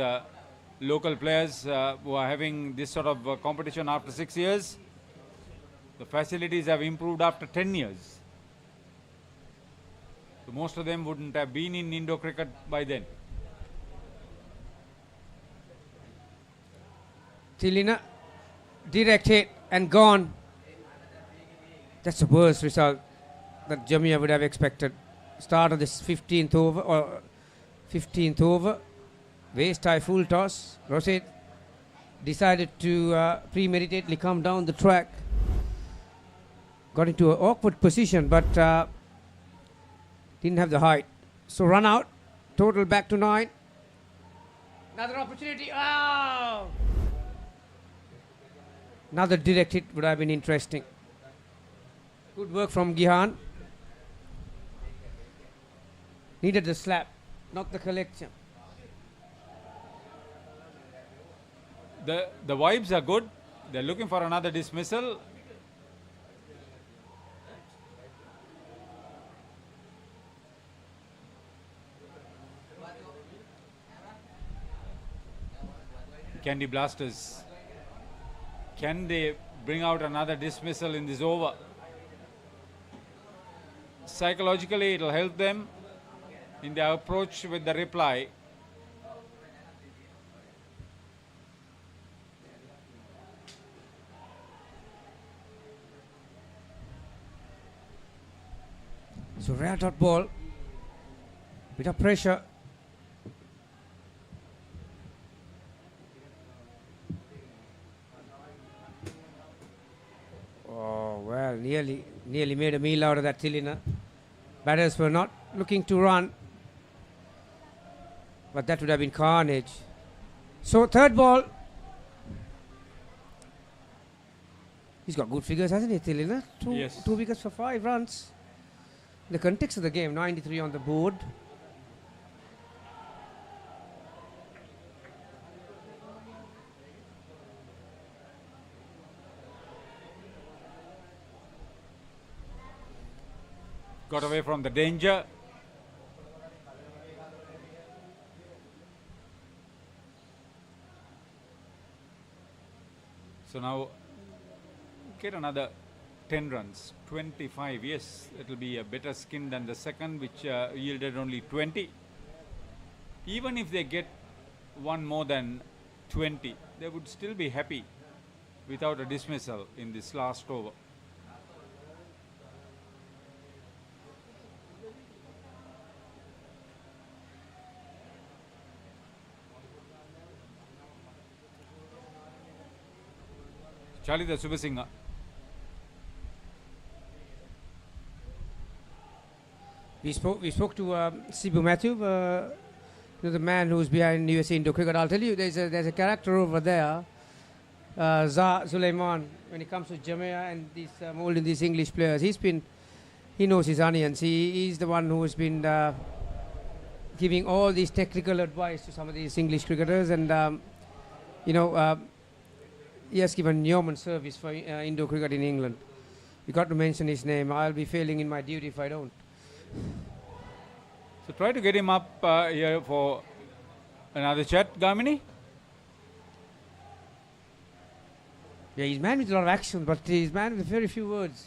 local players who are having this sort of competition after 6 years. The facilities have improved after 10 years. So most of them wouldn't have been in Indo cricket by then. Tilina, direct hit. and gone. That's the worst result that Jamia would have expected. Start of this 15th over. Waste high full toss. Rosette decided to premeditately come down the track. Got into an awkward position, but didn't have the height. So run out. Total back to 9. Another opportunity. Oh! Another direct hit would have been interesting. Good work from Gihan. Needed the slap, not the collection. The vibes are good. They're looking for another dismissal. Candy Blasters. Can they bring out another dismissal in this over? Psychologically, it will help them in their approach with the reply. So rare dot ball. Bit of pressure. Oh, well, nearly made a meal out of that Tilina. Batters were not looking to run, but that would have been carnage. So third ball. He's got good figures, hasn't he, Tilina? Yes. 2 wickets for 5 runs. In the context of the game, 93 on the board. Got away from the danger. So now get another 10 runs, 25. Yes, it will be a better skin than the second, which yielded only 20. Even if they get one more than 20, they would still be happy without a dismissal in this last over. Chalita Subasingha. We spoke to Sibu Matthew, the man who's behind USA Indo Cricket. I'll tell you, there's a character over there, Zah Suleiman. When it comes to Jamia and molding these English players, he knows his onions. He's the one who's been giving all these technical advice to some of these English cricketers, and he has given yeoman service for Indo cricket in England. You got to mention his name. I'll be failing in my duty if I don't. So try to get him up here for another chat, Gamini. Yeah, he's man with a lot of action, but he's man with very few words.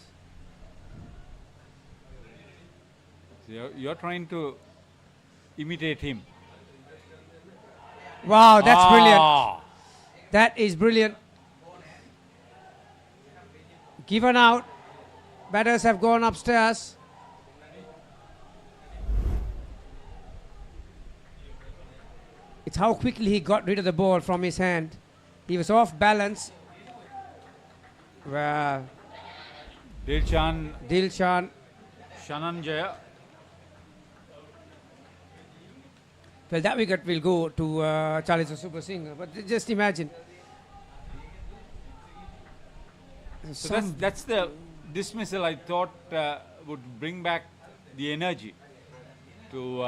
So you're trying to imitate him. Wow, that's brilliant. That is brilliant. Given out. Batters have gone upstairs. It's how quickly he got rid of the ball from his hand. He was off balance. Well, Dilshan Shananjaya. Well, that wicket will go to Chalita Subasingha. But just imagine. So that's the dismissal I thought would bring back the energy to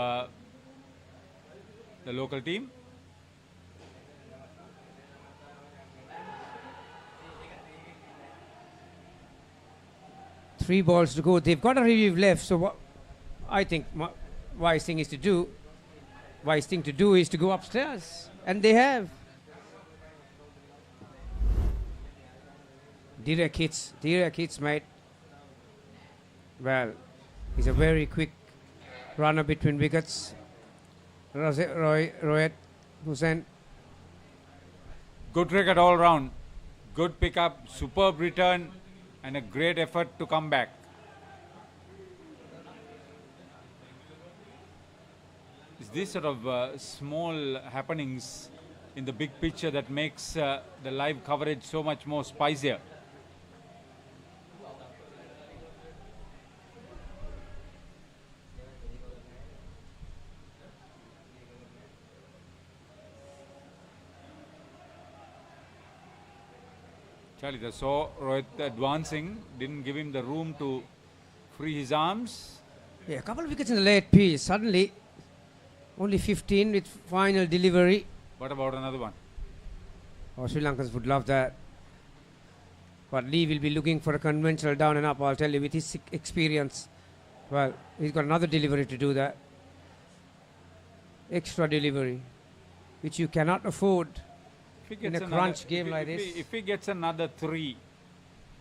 the local team. Three balls to go. They've got a review left. So what I think wise thing to do is to go upstairs, and they have. Direct hits, mate. Well, he's a very quick runner between wickets. Rohit Hussain. Good cricket all round. Good pickup, superb return, and a great effort to come back. It's these sort of small happenings in the big picture that makes the live coverage so much more spicier. Charlie, saw Rohit advancing, didn't give him the room to free his arms. Yeah, a couple of wickets in the late piece. Suddenly, only 15 with final delivery. What about another one? Oh, Sri Lankans would love that. But Lee will be looking for a conventional down and up, I'll tell you, with his experience. Well, he's got another delivery to do that. Extra delivery, which you cannot afford in a crunch game like this. If he gets another 3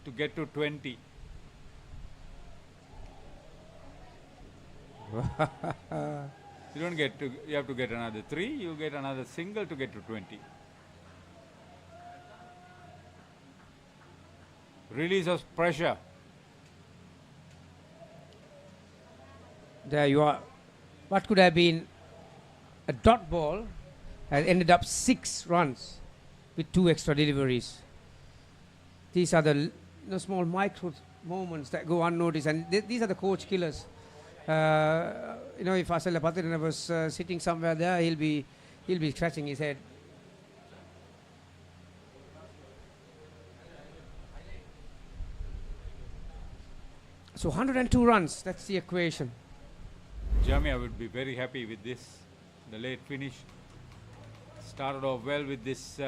to get to 20. You don't get to, you have to get another 3, you get another single to get to 20. Release of pressure. There you are. What could have been a dot ball has ended up 6 runs with 2 extra deliveries. These are the small micro moments that go unnoticed, and these are the coach killers. If Asala Patirana was sitting somewhere there, he'll be scratching his head. So 102 runs, that's the equation. Jamia would be very happy with this. The late finish started off well with this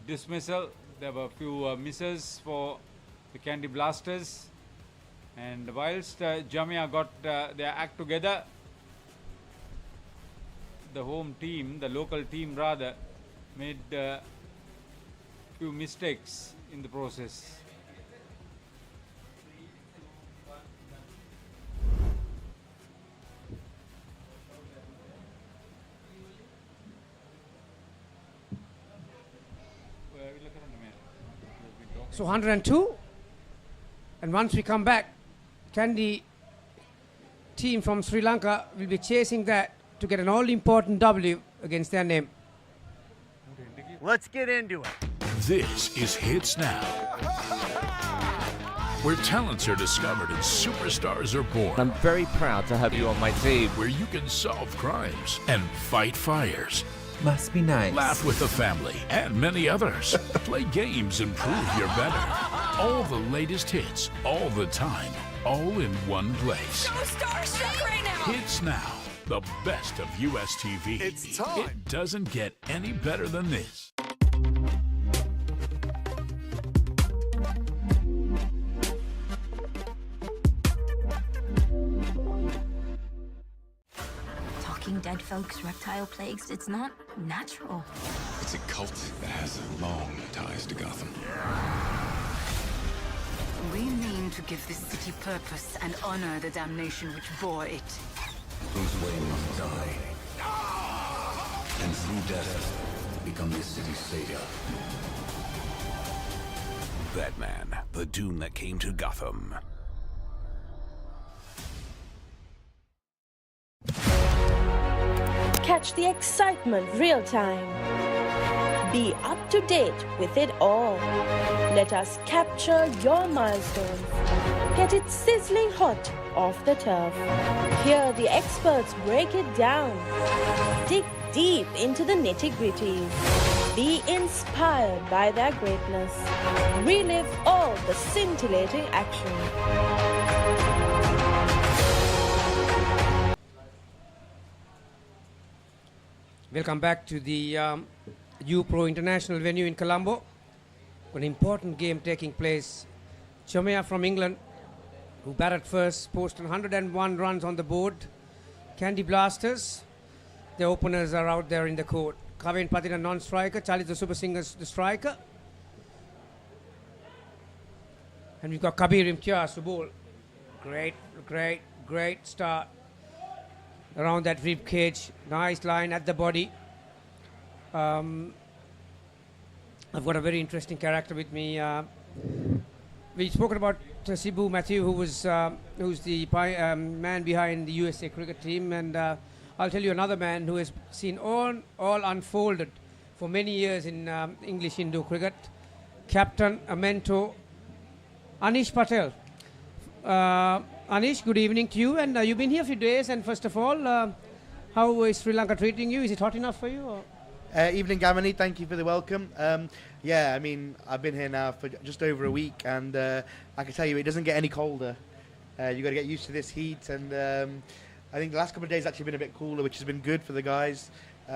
dismissal. There were a few misses for the Candy Blasters. And whilst Jamia got their act together, the home team, the local team rather, made a few mistakes in the process. So 102, and once we come back, Candy team from Sri Lanka will be chasing that to get an all-important W against their name. Let's get into it. This is Hits Now, where talents are discovered and superstars are born. I'm very proud to have you on my team. Where you can solve crimes and fight fires. Must be nice. Laugh with the family and many others. Play games and prove you're better. All the latest hits, all the time, all in one place. So starstruck right now. Hits Now, the best of US TV. It's time. It doesn't get any better than this. Talking dead folks, reptile plagues, it's not natural. It's a cult that has long ties to Gotham. We mean to give this city purpose and honor the damnation which bore it. Bruce Wayne must die. And through death, become this city's savior. Batman, the Doom that came to Gotham. Catch the excitement real time. Be up to date with it all. Let us capture your milestones. Get it sizzling hot off the turf. Hear the experts break it down. Dig deep into the nitty-gritties. Be inspired by their greatness. Relive all the scintillating action. Welcome back to the U-Pro International venue in Colombo. An important game taking place. Chomea from England, who batted first, posted 101 runs on the board. Candy Blasters, the openers are out there in the court. Kavin Patina non-striker, Charlie the Super Singers the striker. And we've got Kabir Imtiaz to bowl. Great start. Around that rib cage, nice line at the body. I've got a very interesting character with me. We've spoken about Sibu Matthew, who's the man behind the USA cricket team, and I'll tell you another man who has seen all unfolded for many years in English Indo cricket. Captain, a mentor, Anish Patel. Anish, good evening to you, and you've been here a few days, and first of all, how is Sri Lanka treating you? Is it hot enough for you? Or? Evening, Gamini. Thank you for the welcome. Yeah, I mean, I've been here now for just over a week, and I can tell you, it doesn't get any colder. You've got to get used to this heat, and I think the last couple of days actually been a bit cooler, which has been good for the guys. But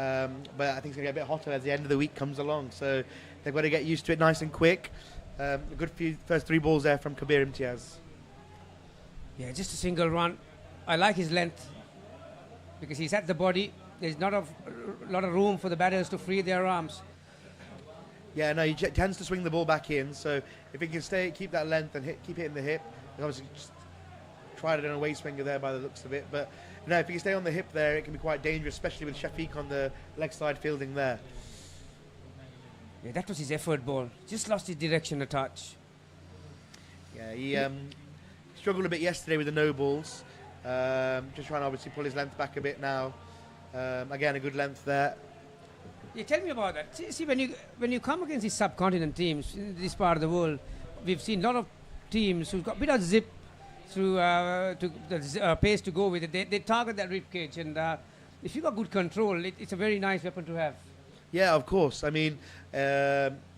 I think it's going to get a bit hotter as the end of the week comes along, so they've got to get used to it nice and quick. A good few first 3 balls there from Kabir Imtiaz. Yeah, just a single run. I like his length because he's at the body. There's not a lot of room for the batters to free their arms. Yeah, no, he tends to swing the ball back in. So if he can keep that length and keep hitting the hip, and obviously just tried it on a waist swinger there by the looks of it. But no, if he can stay on the hip there, it can be quite dangerous, especially with Shafiq on the leg side fielding there. Yeah, that was his effort ball. Just lost his direction a touch. Yeah, he struggled a bit yesterday with the no balls. Just trying to obviously pull his length back a bit now. Again, a good length there. Yeah, tell me about that. See, when you come against these subcontinent teams in this part of the world, we've seen a lot of teams who've got a bit of zip through the pace to go with it. They target that rib cage, and if you got good control, it's a very nice weapon to have. Yeah, of course. I mean,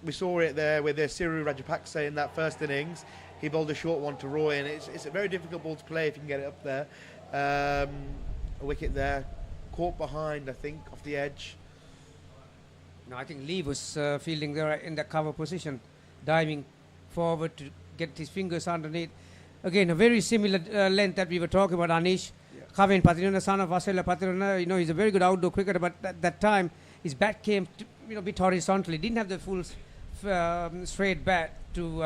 we saw it there with Siru Rajapaksa in that first innings. He bowled a short one to Roy, and it's a very difficult ball to play if you can get it up there. A wicket there. Caught behind, I think, off the edge. No, I think Lee was fielding there in the cover position, diving forward to get his fingers underneath. Again, a very similar length that we were talking about, Anish. Kavin Patirana, son of Vasela Patirana, he's a very good outdoor cricketer, but at that time, his bat came a bit horizontally. Didn't have the full straight bat to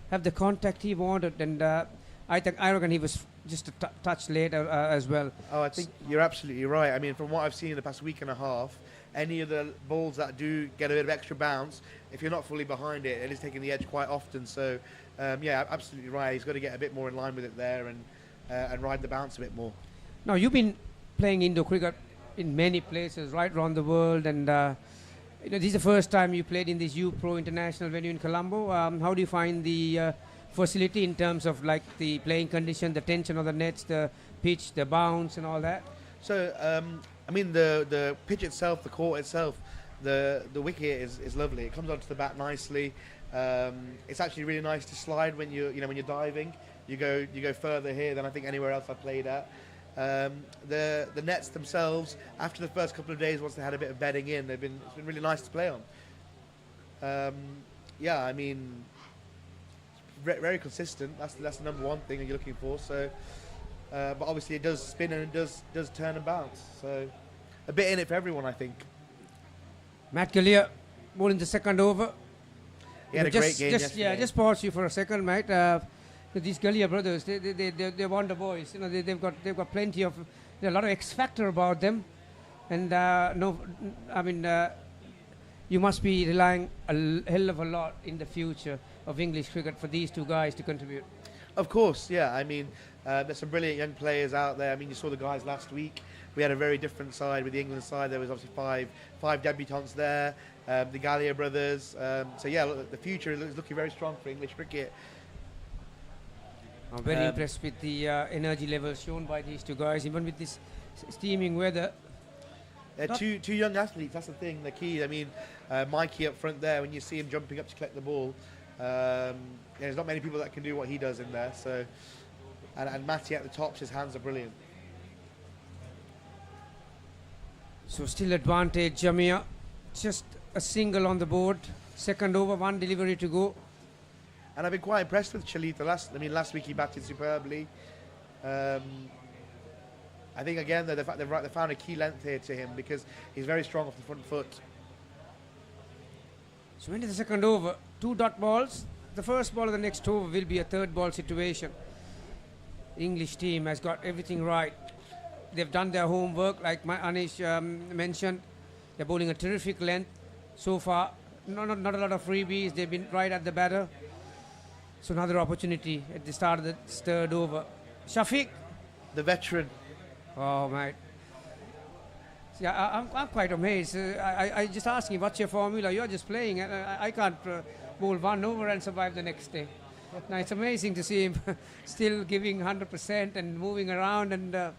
have the contact he wanted, and I reckon he was just a touch late as well. Oh, I think you're absolutely right. I mean, from what I've seen in the past week and a half, any of the balls that do get a bit of extra bounce, if you're not fully behind it, it is taking the edge quite often. So, yeah, absolutely right. He's got to get a bit more in line with it there and ride the bounce a bit more. Now, you've been playing Indo cricket in many places right around the world, and this is the first time you played in this U-Pro international venue in Colombo. How do you find the facility in terms of like the playing condition, the tension of the nets, the pitch, the bounce, and all that? So, I mean, the pitch itself, the court itself, the wicket is lovely. It comes onto the bat nicely. It's actually really nice to slide when you're diving. You go further here than I think anywhere else I've played at. The nets themselves, after the first couple of days, once they had a bit of bedding in, it's been really nice to play on. Yeah, I mean, very consistent. That's the number one thing that you're looking for. So, but obviously it does spin and it does turn and bounce. So, a bit in it for everyone, I think. Matt Gallia bowling the second over. He had a great game yesterday. Yeah, just pause you for a second, mate. These Gallia brothers, they're wonder boys. They've got plenty of, a lot of X factor about them, and you must be relying a hell of a lot in the future of English cricket for these two guys to contribute. Of course, yeah. I mean, there's some brilliant young players out there. I mean, you saw the guys last week. We had a very different side with the England side. There was obviously five debutants there, the Gallia brothers. So yeah, look, the future is looking very strong for English cricket. I'm very impressed with the energy levels shown by these two guys, even with this steaming weather. They're two young athletes, that's the thing, they're key. I mean, Mikey up front there, when you see him jumping up to collect the ball, there's not many people that can do what he does in there. So, and Matty at the tops, his hands are brilliant. So still advantage, Jamia. Just a single on the board. Second over, one delivery to go. And I've been quite impressed with Chalita. Last week he batted superbly. I think again they found a key length here to him because he's very strong off the front foot. So into the second over, 2 dot balls. The first ball of the next over will be a third ball situation. English team has got everything right. They've done their homework, like Anish mentioned. They're bowling a terrific length so far. not a lot of freebies. They've been right at the batter. So another opportunity at the start of the third over. Shafiq, the veteran. Oh, mate. See, I'm quite amazed. I just asking, what's your formula? You're just playing. I can't bowl one over and survive the next day. Now, it's amazing to see him still giving 100% and moving around. And I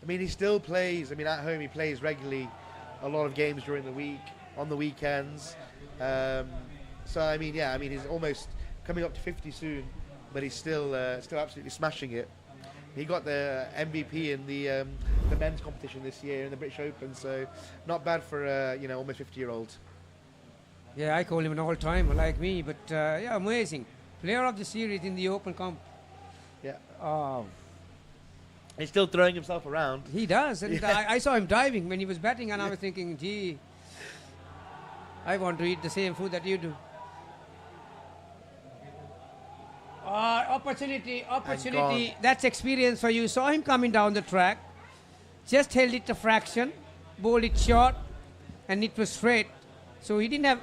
mean, he still plays. I mean, at home he plays regularly a lot of games during the week, on the weekends. So, I mean, yeah, I mean, he's almost coming up to 50 soon, but he's still absolutely smashing it. He got the MVP in the men's competition this year in the British Open, so not bad for almost 50-year-old. Yeah, I call him an all-timer like me, but yeah, amazing. Player of the series in the Open comp. Yeah. Oh. He's still throwing himself around. He does, and Yeah. I saw him diving when he was batting, and I was thinking, gee, I want to eat the same food that you do. Opportunity. That's experience for you. Saw him coming down the track, just held it a fraction, bowled it short, and it was straight. So he didn't have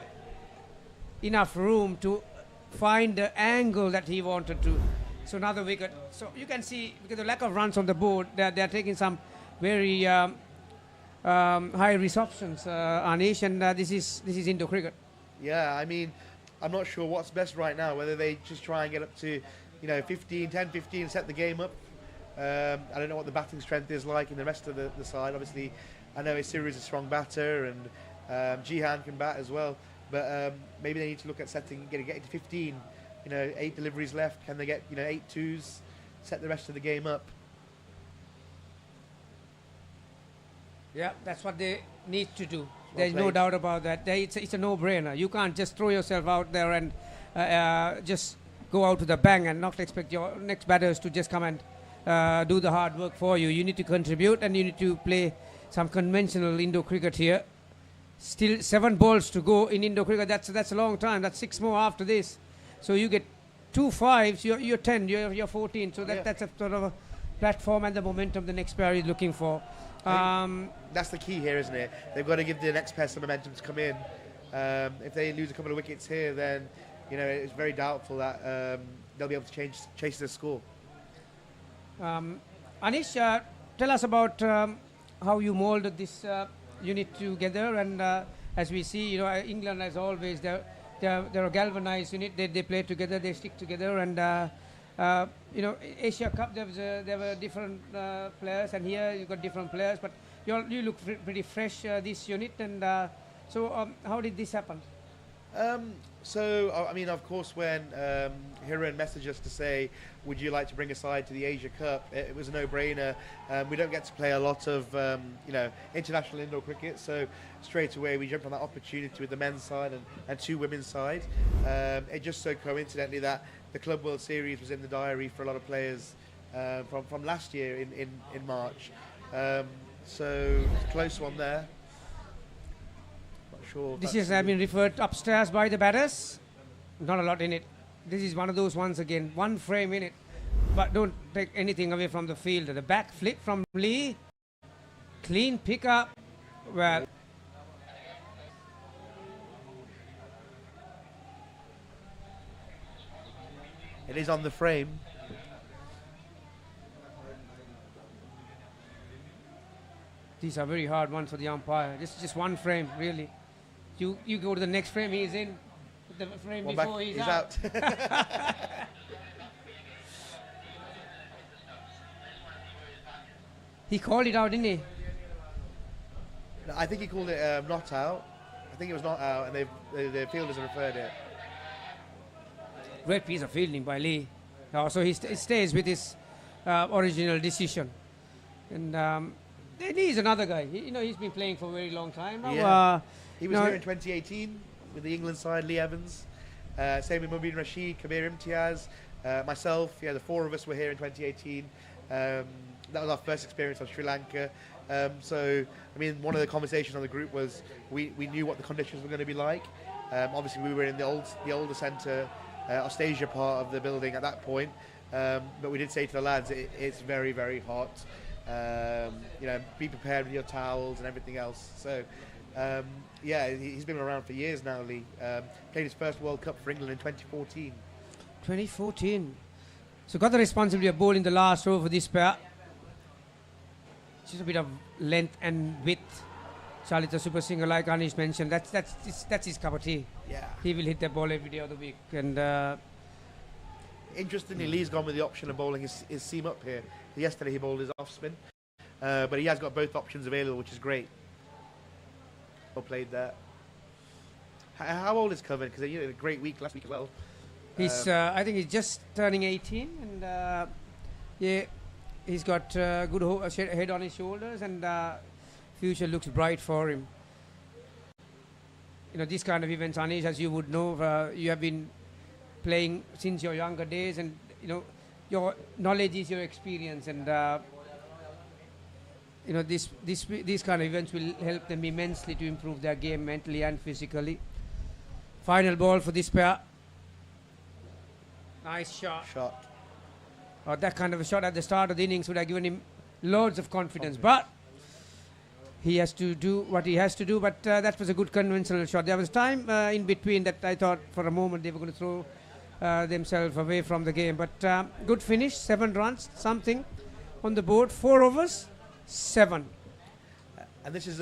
enough room to find the angle that he wanted to. So another wicket. So you can see, because of the lack of runs on the board, they're taking some very high receptions, Anish, and this is Indo cricket. Yeah, I mean, I'm not sure what's best right now, whether they just try and get up to, 10, 15, set the game up. I don't know what the batting strength is like in the rest of the side. Obviously, I know Isiru is a strong batter, and Jihan can bat as well. But maybe they need to look at getting to 15. 8 deliveries left. Can they get 8 twos, set the rest of the game up? Yeah, that's what they need to do. There's no doubt about that. It's a no-brainer. You can't just throw yourself out there and just go out to the bang and not expect your next batters to just come and do the hard work for you. You need to contribute, and you need to play some conventional Indo cricket here. Still 7 balls to go in Indo cricket. That's a long time. That's 6 more after this. So you get 2 5s. You're 10. You're 14. So that's a sort of a platform and the momentum the next pair is looking for. That's the key here, isn't it? They've got to give the next pair some momentum to come in. If they lose a couple of wickets here, then it's very doubtful that they'll be able to chase the score. Anish, tell us about how you molded this unit together. And as we see, England, as always, they're a galvanized unit. They play together, they stick together, and Asia Cup, there were different players, and here you got different players, but you look pretty fresh, this unit. And so how did this happen? So, I mean, of course, when Hiran messaged us to say, would you like to bring a side to the Asia Cup, it was a no-brainer. We don't get to play a lot of, international indoor cricket, so straight away we jumped on that opportunity with the men's side and 2 women's side. It just so coincidentally that the Club World Series was in the diary for a lot of players from last year in March. So, it's a close one there. Sure, this has been referred upstairs by the batters. Not a lot in it. This is one of those ones again. 1 frame in it. But don't take anything away from the field. The back flip from Lee. Clean pickup. Well. It is on the frame. These are very hard ones for the umpire. Just 1 frame, really. You go to the next frame, he's in. The frame One before back, he's he's out. He called it out, didn't he? I think he called it not out. I think it was not out, and the fielders have referred it. Great piece of fielding by Lee. So he stays with his original decision. And he's another guy. He's been playing for a very long time now. Yeah. He was here in 2018 with the England side, Lee Evans. Same with Mubin Rashid, Kabir Imtiaz, myself. Yeah, the 4 of us were here in 2018. That was our first experience on Sri Lanka. So, I mean, one of the conversations on the group was we knew what the conditions were going to be like. Obviously, we were in the older centre, Austasia part of the building at that point. But we did say to the lads, it's very, very hot. Be prepared with your towels and everything else. So, Yeah, he's been around for years now, Lee. Played his first World Cup for England in 2014. 2014. So got the responsibility of bowling the last over for this pair. Just a bit of length and width. Charlie's a super singer, like Anish mentioned. That's his cup of tea. Yeah. He will hit the ball every day of the week. And interestingly, Lee's gone with the option of bowling his seam up here. Yesterday he bowled his off spin, but he has got both options available, which is great. Well played there. How old is Coven? Because he had a great week last week as well. He's, I think he's just turning 18, and yeah, he's got good head on his shoulders, and future looks bright for him. You know, these kind of events, Anish, as you would know, you have been playing since your younger days, and you know, your knowledge is your experience, and you know, these kind of events will help them immensely to improve their game mentally and physically. Final ball for this pair. Nice shot. That kind of a shot at the start of the innings would have given him loads of confidence. But he has to do what he has to do. But that was a good conventional shot. There was time in between that I thought for a moment they were going to throw themselves away from the game. But good finish, 7 runs, something on the board. 4 overs, 7. And this is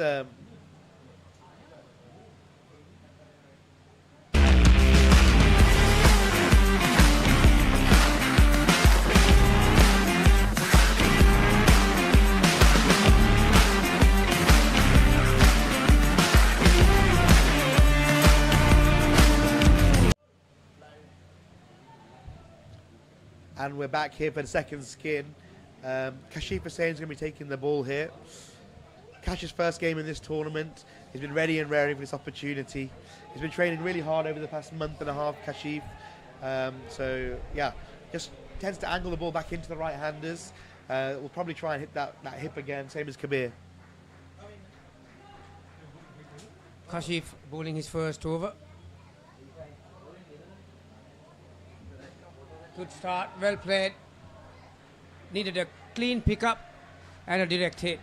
and we're back here for the second skin. Kashif Hussain's going to be taking the ball here. Kash's first game in this tournament. He's been ready and raring for this opportunity. He's been training really hard over the past month and a half, Kashif. So, yeah, just tends to angle the ball back into the right-handers. We'll probably try and hit that hip again, same as Kabir. Kashif bowling his first over. Good start, well played. Needed a clean pickup and a direct hit.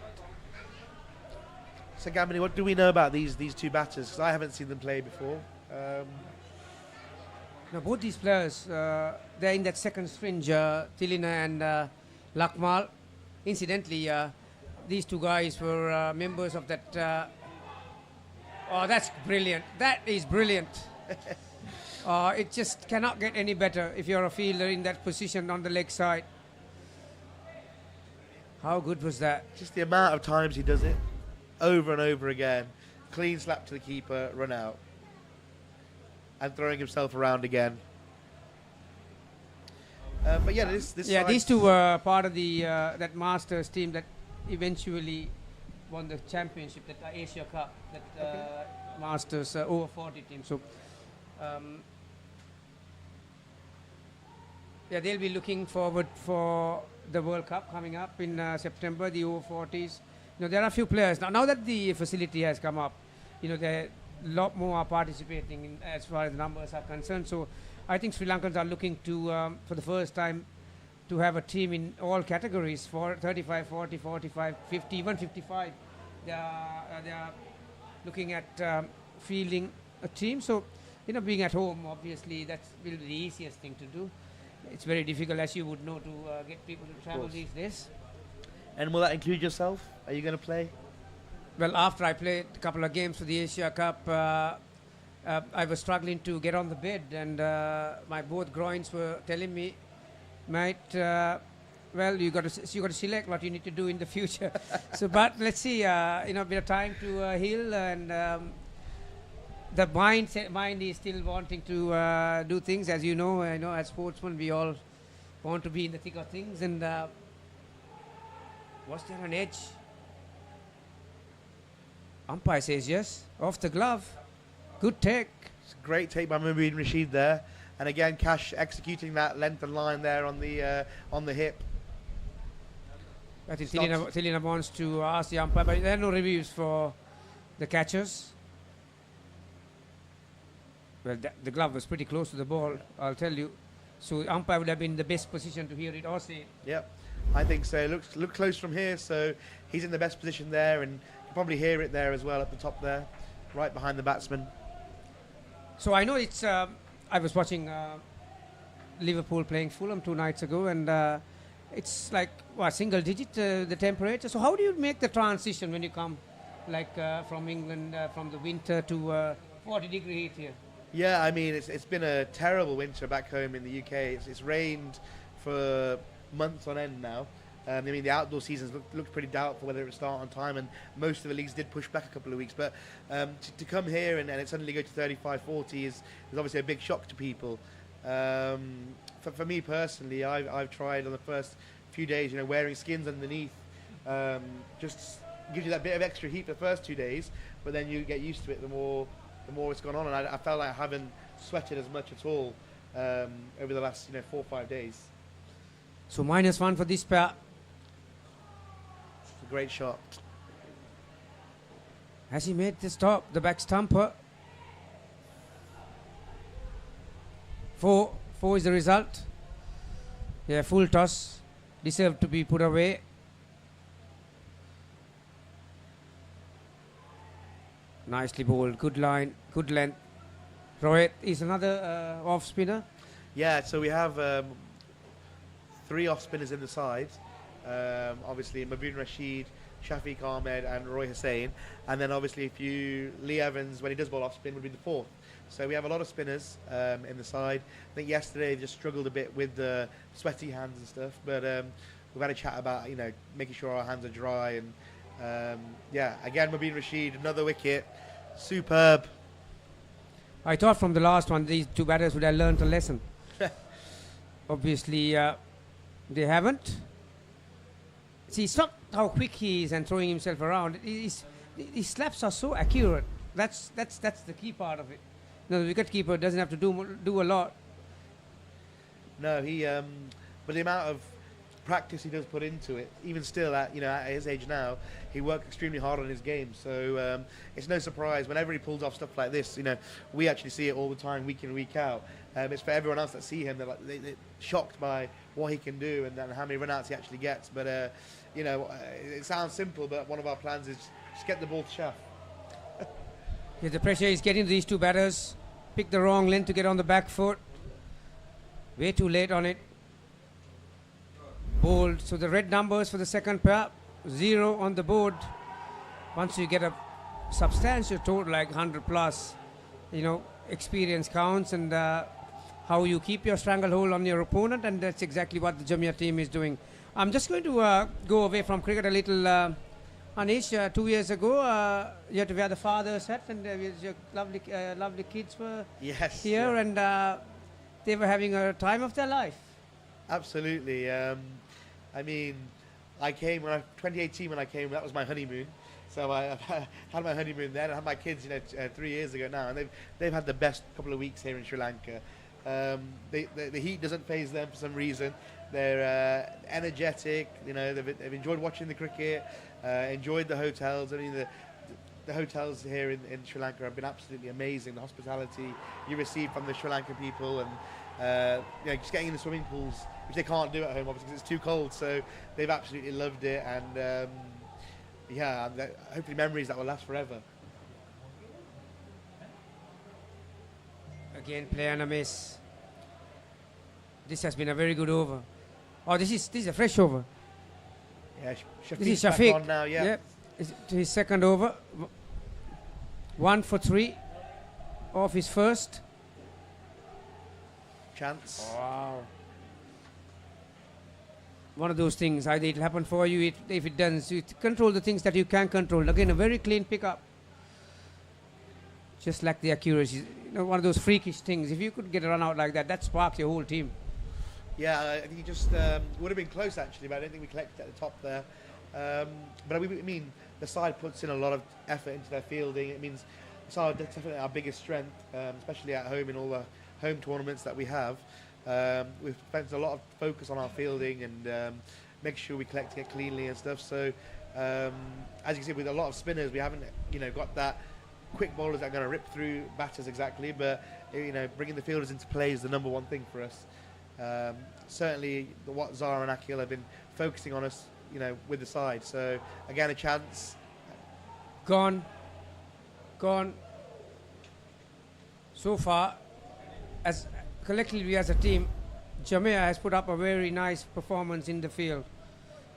So Gamini, what do we know about these two batters? Because I haven't seen them play before. Now both these players, they're in that second fringe, Tilina and Lakmal. Incidentally, these two guys were members of that. Oh, that's brilliant. That is brilliant. It just cannot get any better if you're a fielder in that position on the leg side. How good was that? Just the amount of times he does it over and over again. Clean slap to the keeper, run out. And throwing himself around again. But yeah, these two were part of the that Masters team that eventually won the championship, that Asia Cup, that Masters over 40 team. So yeah, they'll be looking forward for the World Cup coming up in September, the over 40s. You know, there are a few players now that the facility has come up. You know, there a lot more are participating in, as far as the numbers are concerned. So I think Sri Lankans are looking to for the first time to have a team in all categories, for 35, 40, 45, 50, even 55. They are looking at fielding a team. So, you know, being at home, obviously, that will be the easiest thing to do. It's very difficult, as you would know, to get people to travel these days. And will that include yourself? Are you going to play? Well, after I played a couple of games for the Asia Cup, I was struggling to get on the bed, and my both groins were telling me, mate, well, you got to select what you need to do in the future. So, but let's see, you know, a bit of time to heal, and the mind is still wanting to do things. As you know, as sportsmen, we all want to be in the thick of things. And was there an edge? Umpire says yes. Off the glove. Good take. It's a great take by Mubin Rashid there. And again, Cash executing that length and line there on the hip. I think Tilina wants to ask the umpire, but there are no reviews for the catchers. Well, the glove was pretty close to the ball, I'll tell you. So the umpire would have been in the best position to hear it or see it. Yep, I think so. Look close from here, so he's in the best position there, and you probably hear it there as well at the top there, right behind the batsman. So I know it's. I was watching Liverpool playing Fulham 2 nights ago, and it's like single digit the temperature. So how do you make the transition when you come, like from England from the winter to 40-degree heat here? Yeah, I mean it's been a terrible winter back home in the UK. It's rained for months on end now. I mean, the outdoor seasons looked pretty doubtful whether it would start on time, and most of the leagues did push back a couple of weeks. But to come here and it suddenly go to 35, 40 is obviously a big shock to people. For me personally, I've tried on the first few days, wearing skins underneath. Just gives you that bit of extra heat for the first 2 days, but then you get used to it the more it's gone on. And I felt like I haven't sweated as much at all over the last 4 or 5 days. So -1 for this pair. Great shot. Has he made the stop? The back stumper. 4 is the result. Yeah, full toss. Deserved to be put away. Nicely bowled. Good line. Good length. Rohit is another off spinner. Yeah, so we have 3 off spinners in the side. Obviously Mabin Rashid, Shafiq Ahmed and Roy Hussain, and then obviously Lee Evans, when he does bowl off spin, would be the 4th. So we have a lot of spinners in the side. I think yesterday they just struggled a bit with the sweaty hands and stuff, but we've had a chat about making sure our hands are dry, and yeah, again Mabin Rashid, another wicket, superb. I thought from the last one these 2 batters would have learned a lesson. Obviously they haven't. See, it's not how quick he is and throwing himself around. His slaps are so accurate. That's the key part of it. No, the wicketkeeper doesn't have to do a lot. No, but the amount of practice he does put into it, even still at his age now, he works extremely hard on his game. So it's no surprise whenever he pulls off stuff like this. We actually see it all the time, week in, week out. It's for everyone else that see him, they're shocked by what he can do and how many run-outs he actually gets. But it sounds simple, but one of our plans is just get the ball to Shaf. Yeah, the pressure is getting to these 2 batters. Pick the wrong length to get on the back foot. Way too late on it. Bowled. So the red numbers for the second pair, 0 on the board. Once you get a substantial total like 100 plus, experience counts, and how you keep your stranglehold on your opponent, and that's exactly what the Jamia team is doing. I'm just going to go away from cricket a little. Anish, 2 years ago, you had to wear the father's hat, and your lovely kids were here, and they were having a time of their life. Absolutely. I mean, I came 2018 when I came. That was my honeymoon. So I had my honeymoon then. I had my kids, 3 years ago now, and they've had the best couple of weeks here in Sri Lanka. The heat doesn't faze them for some reason. They're energetic. They've enjoyed watching the cricket. Enjoyed the hotels. I mean, the hotels here in Sri Lanka have been absolutely amazing. The hospitality you receive from the Sri Lankan people, and just getting in the swimming pools, which they can't do at home obviously because it's too cold. So they've absolutely loved it, and hopefully memories that will last forever. Again, play and a miss. This has been a very good over. Oh, this is a fresh over. Yeah, this is Shafiq Shafiq. on now, yeah. His second over. 1 for 3 off his first. Chance. Wow. One of those things, either it'll happen for you, if it doesn't, you control the things that you can control. Again, a very clean pickup. Just like the accuracy. One of those freakish things. If you could get a run out like that, that sparks your whole team. Yeah, I think he just would have been close actually, but I don't think we collected at the top there. But I mean, the side puts in a lot of effort into their fielding. It means it's definitely our biggest strength, especially at home in all the home tournaments that we have. We've spent a lot of focus on our fielding and make sure we collect it cleanly and stuff. So as you can see, with a lot of spinners, we haven't got that quick bowlers that are going to rip through batters exactly, but bringing the fielders into play is the number one thing for us. Certainly what Zara and Akil have been focusing on us with the side. So again, a chance. gone. So far, as collectively as a team, Jamaica has put up a very nice performance in the field.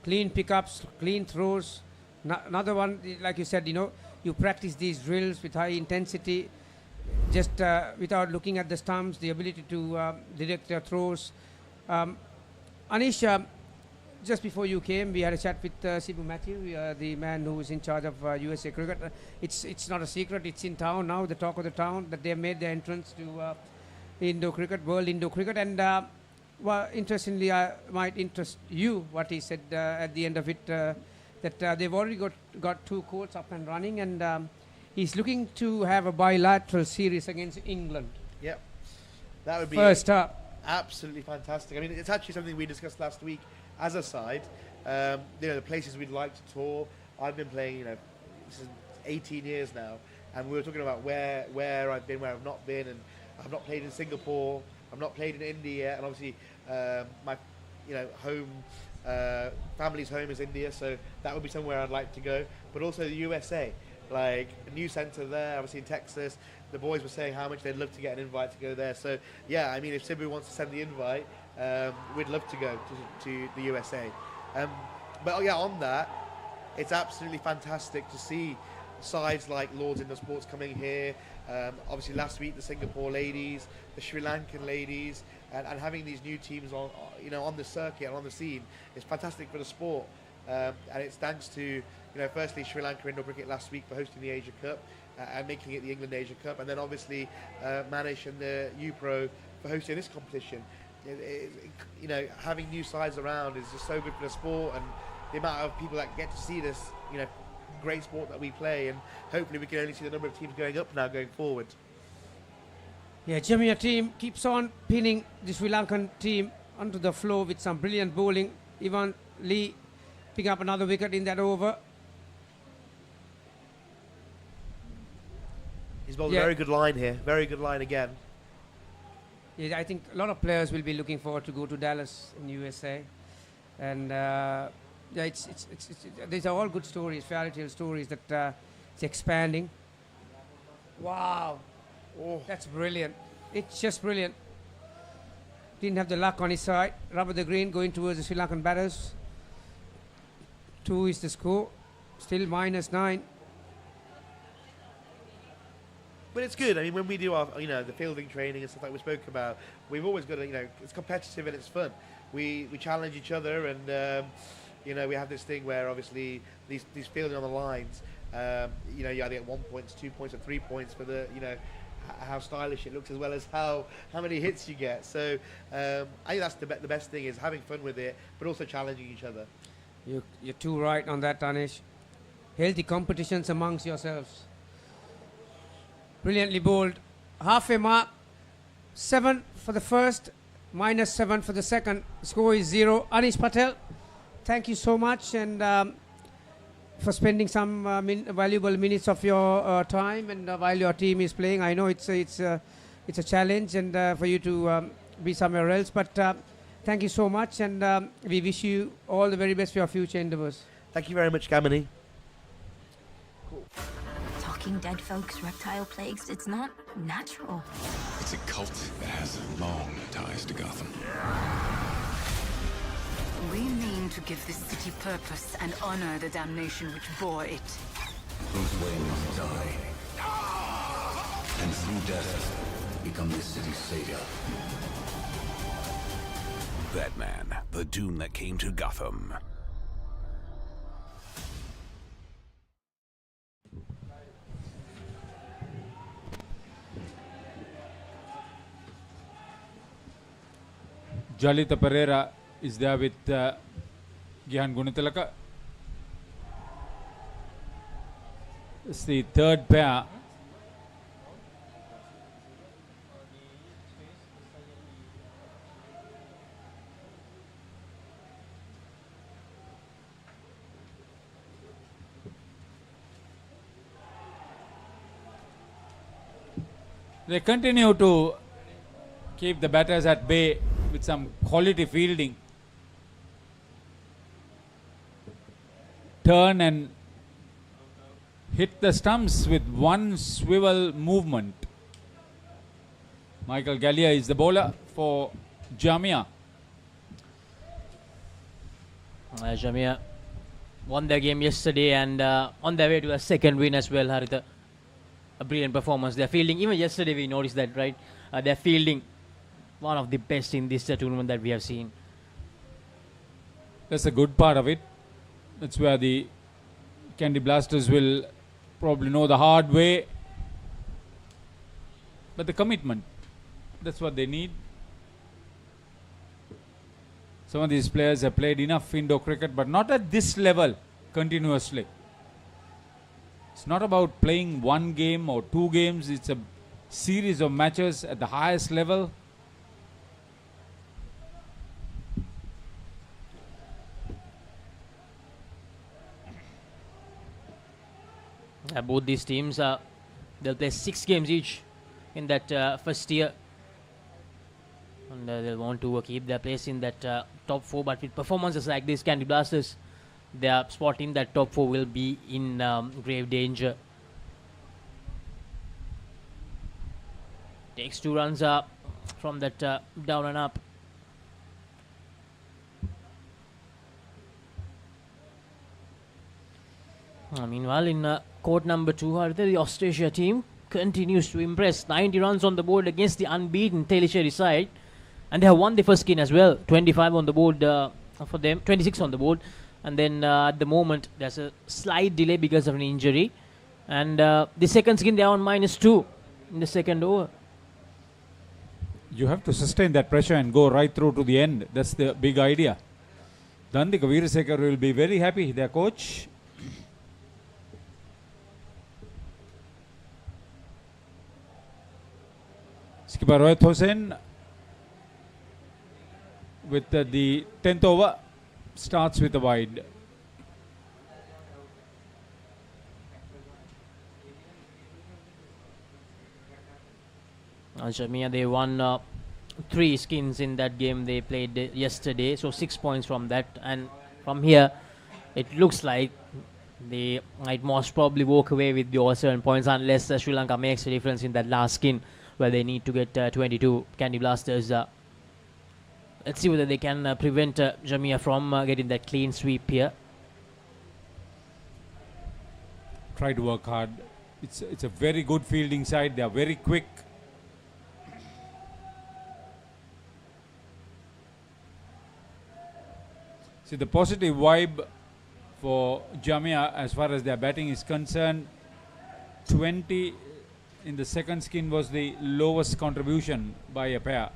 Clean pickups, clean throws. Another one, like you said, you practice these drills with high intensity, just without looking at the stumps, the ability to direct your throws. Anish, just before you came, we had a chat with Sibu Matthew, the man who is in charge of USA Cricket. It's not a secret, it's in town now, the talk of the town, that they have made their entrance to World Indo Cricket. And well, interestingly, might interest you what he said at the end of it, that they've already got 2 courts up and running, and he's looking to have a bilateral series against England. Yep. That would be first up. Absolutely fantastic. I mean, it's actually something we discussed last week as a side. The places we'd like to tour. I've been playing, this is 18 years now, and we were talking about where I've been, where I've not been, and I've not played in Singapore, I've not played in India, and obviously my home, family's home is India, so that would be somewhere I'd like to go. But also the USA, like a new centre there, obviously in Texas. The boys were saying how much they'd love to get an invite to go there. So yeah, I mean, if Sibu wants to send the invite, we'd love to go to the USA. But yeah, on that, it's absolutely fantastic to see sides like Lords Indoor Sports coming here. Obviously last week the Singapore ladies, the Sri Lankan ladies, and having these new teams on the circuit and on the scene is fantastic for the sport. And it's thanks to firstly Sri Lanka Indoor Cricket last week for hosting the Asia Cup and making it the England Asia Cup, and then obviously Manish and the U-Pro for hosting this competition. Having new sides around is just so good for the sport, and the amount of people that get to see this great sport that we play, and hopefully we can only see the number of teams going up now going forward. Yeah, Jamaica team keeps on pinning the Sri Lankan team onto the floor with some brilliant bowling. Ivan Lee picking up another wicket in that over. He's bowled a very good line here, very good line again. Yeah, I think a lot of players will be looking forward to go to Dallas in USA, and these are all good stories, fairy tale stories that it's expanding. Wow, that's brilliant! It's just brilliant. Didn't have the luck on his side. Rubber the green going towards the Sri Lankan batters. 2 is the score, still -9. But it's good. I mean, when we do our, the fielding training and stuff like we spoke about, we've always got to, it's competitive and it's fun. We challenge each other, and we have this thing where obviously these fielding on the lines, you either get 1 point, 2 points, or 3 points for the, how stylish it looks, as well as how many hits you get. So I think that's the best thing, is having fun with it, but also challenging each other. You're too right on that, Anish. Healthy competitions amongst yourselves. Brilliantly bowled. Halfway mark. 7 for the first, -7 for the second. Score is 0. Anish Patel, thank you so much, and for spending some valuable minutes of your time, and while your team is playing. I know it's a challenge, and for you to be somewhere else, but thank you so much, and we wish you all the very best for your future endeavours. Thank you very much, Gamini. Cool. Talking dead folks, reptile plagues, it's not natural. It's a cult that has long ties to Gotham. We mean to give this city purpose and honor the damnation which bore it. Bruce Wayne must die, and through death, become this city's savior. Batman, the Doom that came to Gotham. Jalita Pereira is there with Gihan Gunitilaka. It's the third pair. They continue to keep the batters at bay with some quality fielding. Turn and hit the stumps with one swivel movement. Michael Gallia is the bowler for Jamia. Jamia won their game yesterday and on their way to a second win as well, Haritha. A brilliant performance. Their fielding, even yesterday we noticed that, right? Their fielding, one of the best in this tournament that we have seen. That's a good part of it. That's where the Candy Blasters will probably know the hard way. But the commitment, that's what they need. Some of these players have played enough indoor cricket, but not at this level continuously. It's not about playing one game or two games. It's a series of matches at the highest level. Both these teams, they'll play 6 games each in that first year. And they'll want to keep their place in that top 4. But with performances like this, Candy Blasters, their spot in that top 4 will be in grave danger. Takes 2 runs from that down and up. Meanwhile, in court number 2, the Australia team continues to impress. 90 runs on the board against the unbeaten Telisheri side. And they have won the first skin as well. 25 on the board for them, 26 on the board. And then at the moment, there's a slight delay because of an injury. And the second skin, they are on -2 in the second over. You have to sustain that pressure and go right through to the end. That's the big idea. Dandika Veerasekar will be very happy, their coach. Skipper Rohit Hossain with the 10th over starts with a wide. Jamia, they won 3 skins in that game they played yesterday, so 6 points from that. And from here, it looks like they might most probably walk away with the all 7 points unless Sri Lanka makes a difference in that last skin where they need to get 22. Candy Blasters, let's see whether they can prevent Jamia from getting that clean sweep here. Try to work hard. It's a very good fielding side. They are very quick. See, the positive vibe for Jamia as far as their batting is concerned, 20 in the second skin was the lowest contribution by a pair.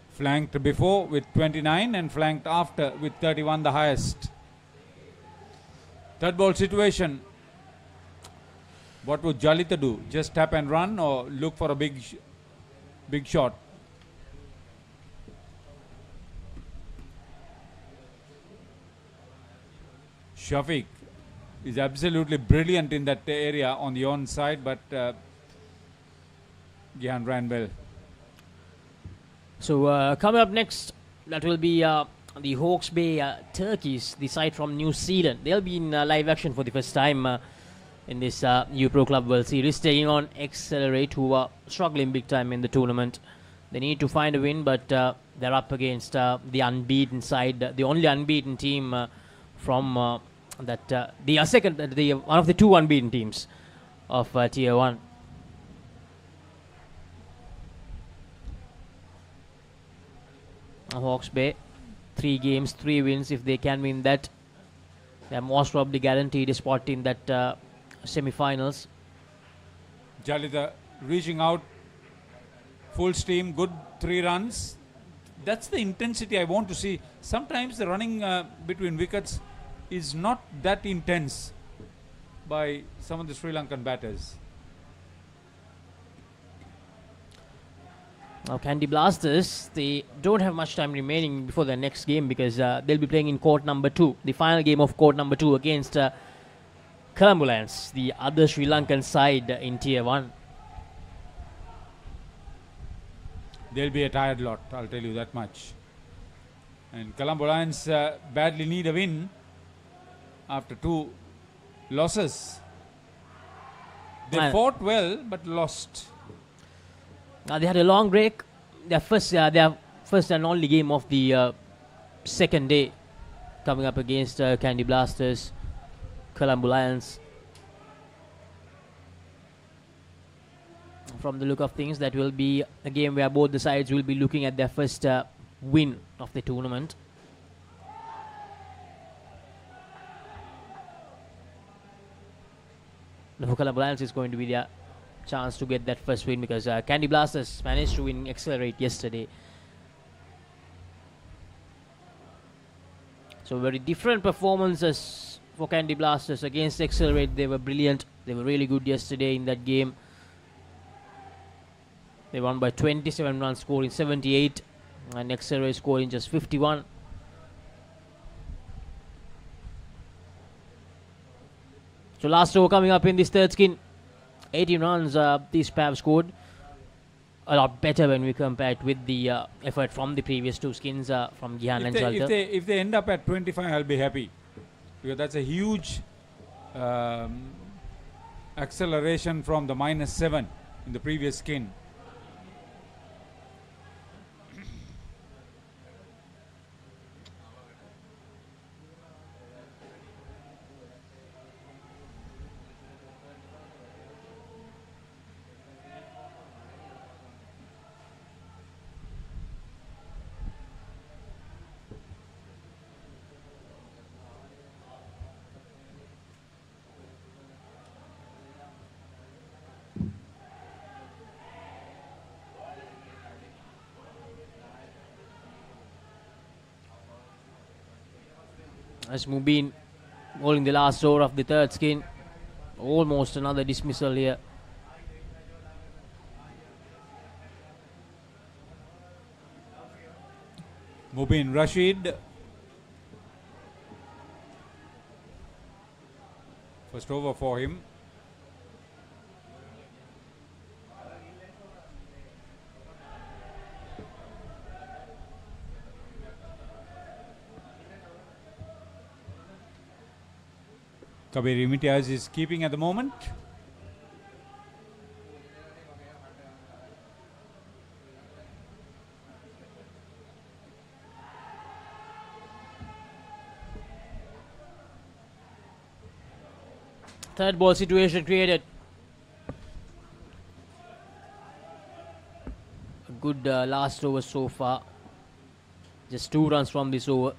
Flanked before with 29 and flanked after with 31, the highest. Third ball situation. What would Jalita do? Just tap and run or look for a big shot? Shafiq is absolutely brilliant in that area on the on side, but Gihan ran well. So coming up next, that will be the Hawke's Bay Turkeys, the side from New Zealand. They'll be in live action for the first time in this U-Pro Club World Series, taking on Accelerate, who are struggling big time in the tournament. They need to find a win, but they're up against the unbeaten side, the only unbeaten team from the second, one of the 2 unbeaten teams of Tier 1. Hawke's Bay, 3 games, 3 wins. If they can win that, they're most probably guaranteed a spot in that semi-finals. Jalita reaching out, full steam, good 3 runs. That's the intensity I want to see. Sometimes the running between wickets is not that intense by some of the Sri Lankan batters. Now Candy Blasters, they don't have much time remaining before their next game because they'll be playing in court number 2, the final game of court number 2 against Colombo, the other Sri Lankan side in Tier 1. They'll be a tired lot, I'll tell you that much. And Colombo Lions badly need a win after 2 losses. They fought well but lost. They had a long break. Their first and only game of the second day, coming up against Candy Blasters, Colombo Lions. From the look of things, that will be a game where both the sides will be looking at their first win of the tournament. For Colombo Lions, is going to be their chance to get that first win, because Candy Blasters managed to win Accelerate yesterday. So very different performances for Candy Blasters. Against Accelerate, they were brilliant. They were really good yesterday in that game. They won by 27 runs, scoring 78, and Accelerate scoring just 51. So last over coming up in this third skin, 18 runs these Pav scored. A lot better when we compare it with the effort from the previous 2 skins from Gihan and Shalter. If they end up at 25, I'll be happy, because that's a huge acceleration from the -7 in the previous skin. As Mubin bowling the last over of the third skin. Almost another dismissal here. Mubin Rashid. First over for him. Kabir Imtiaz is keeping at the moment. Third ball situation created. A good last over so far. Just 2 runs from this over.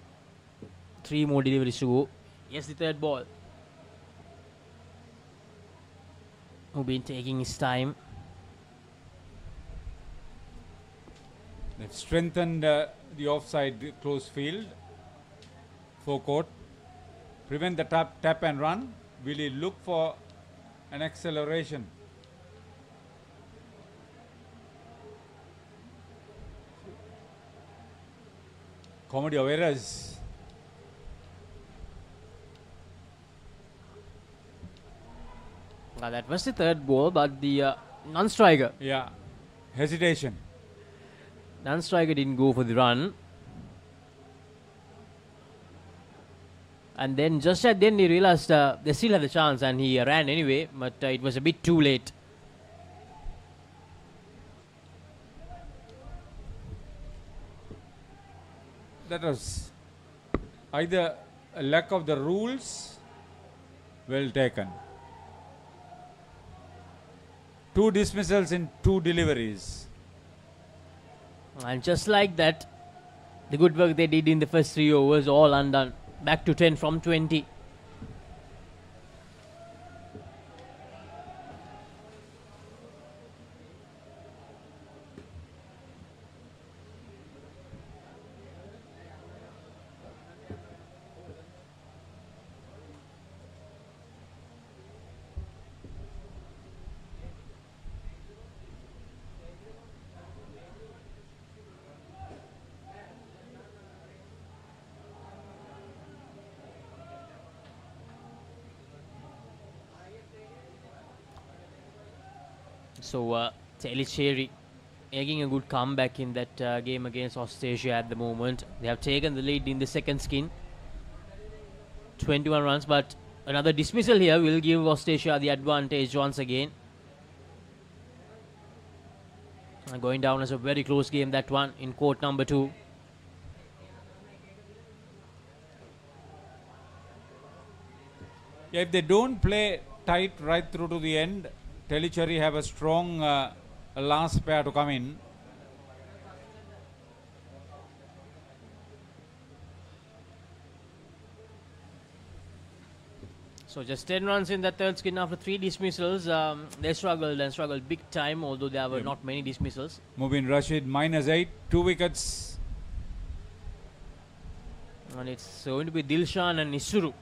3 more deliveries to go. Yes, the third ball. Who've been taking his time. They've strengthened the offside close field. Forecourt. Prevent the tap and run. Will he look for an acceleration? Comedy of errors. That was the third ball, but the non-striker. Yeah, hesitation. Non-striker didn't go for the run. And then just at the end he realized they still had the chance, and he ran anyway, but it was a bit too late. That was either a lack of the rules. Well taken. 2 dismissals in 2 deliveries. And just like that, the good work they did in the first 3 overs all undone. Back to 10 from 20. So, Telicheri making a good comeback in that game against Australia at the moment. They have taken the lead in the second skin, 21 runs, but another dismissal here will give Australia the advantage once again. Going down as a very close game, that one in court number 2. Yeah, if they don't play tight right through to the end, Tellicherry have a strong last pair to come in. So just 10 runs in that third skin after 3 dismissals. They struggled big time, although there were not many dismissals. Mubin Rashid -8, 2 wickets. And it's going to be Dilshan and Isuru,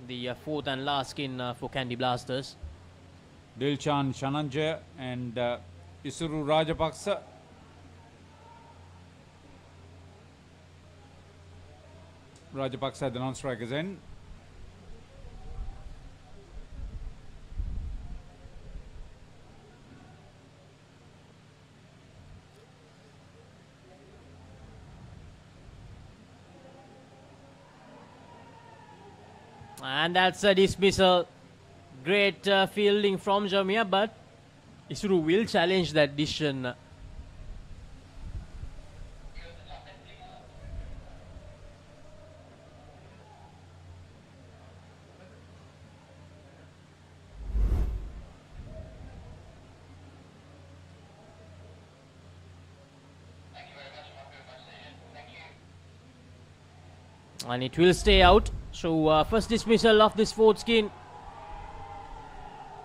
the fourth and last skin for Candy Blasters. Dilshan Shananjaya and Isuru Rajapaksa. Rajapaksa at the non-strikers end. And that's a dismissal. Great fielding from Jamia, but Isuru will challenge that decision. And it will stay out. So first dismissal of this fourth skin.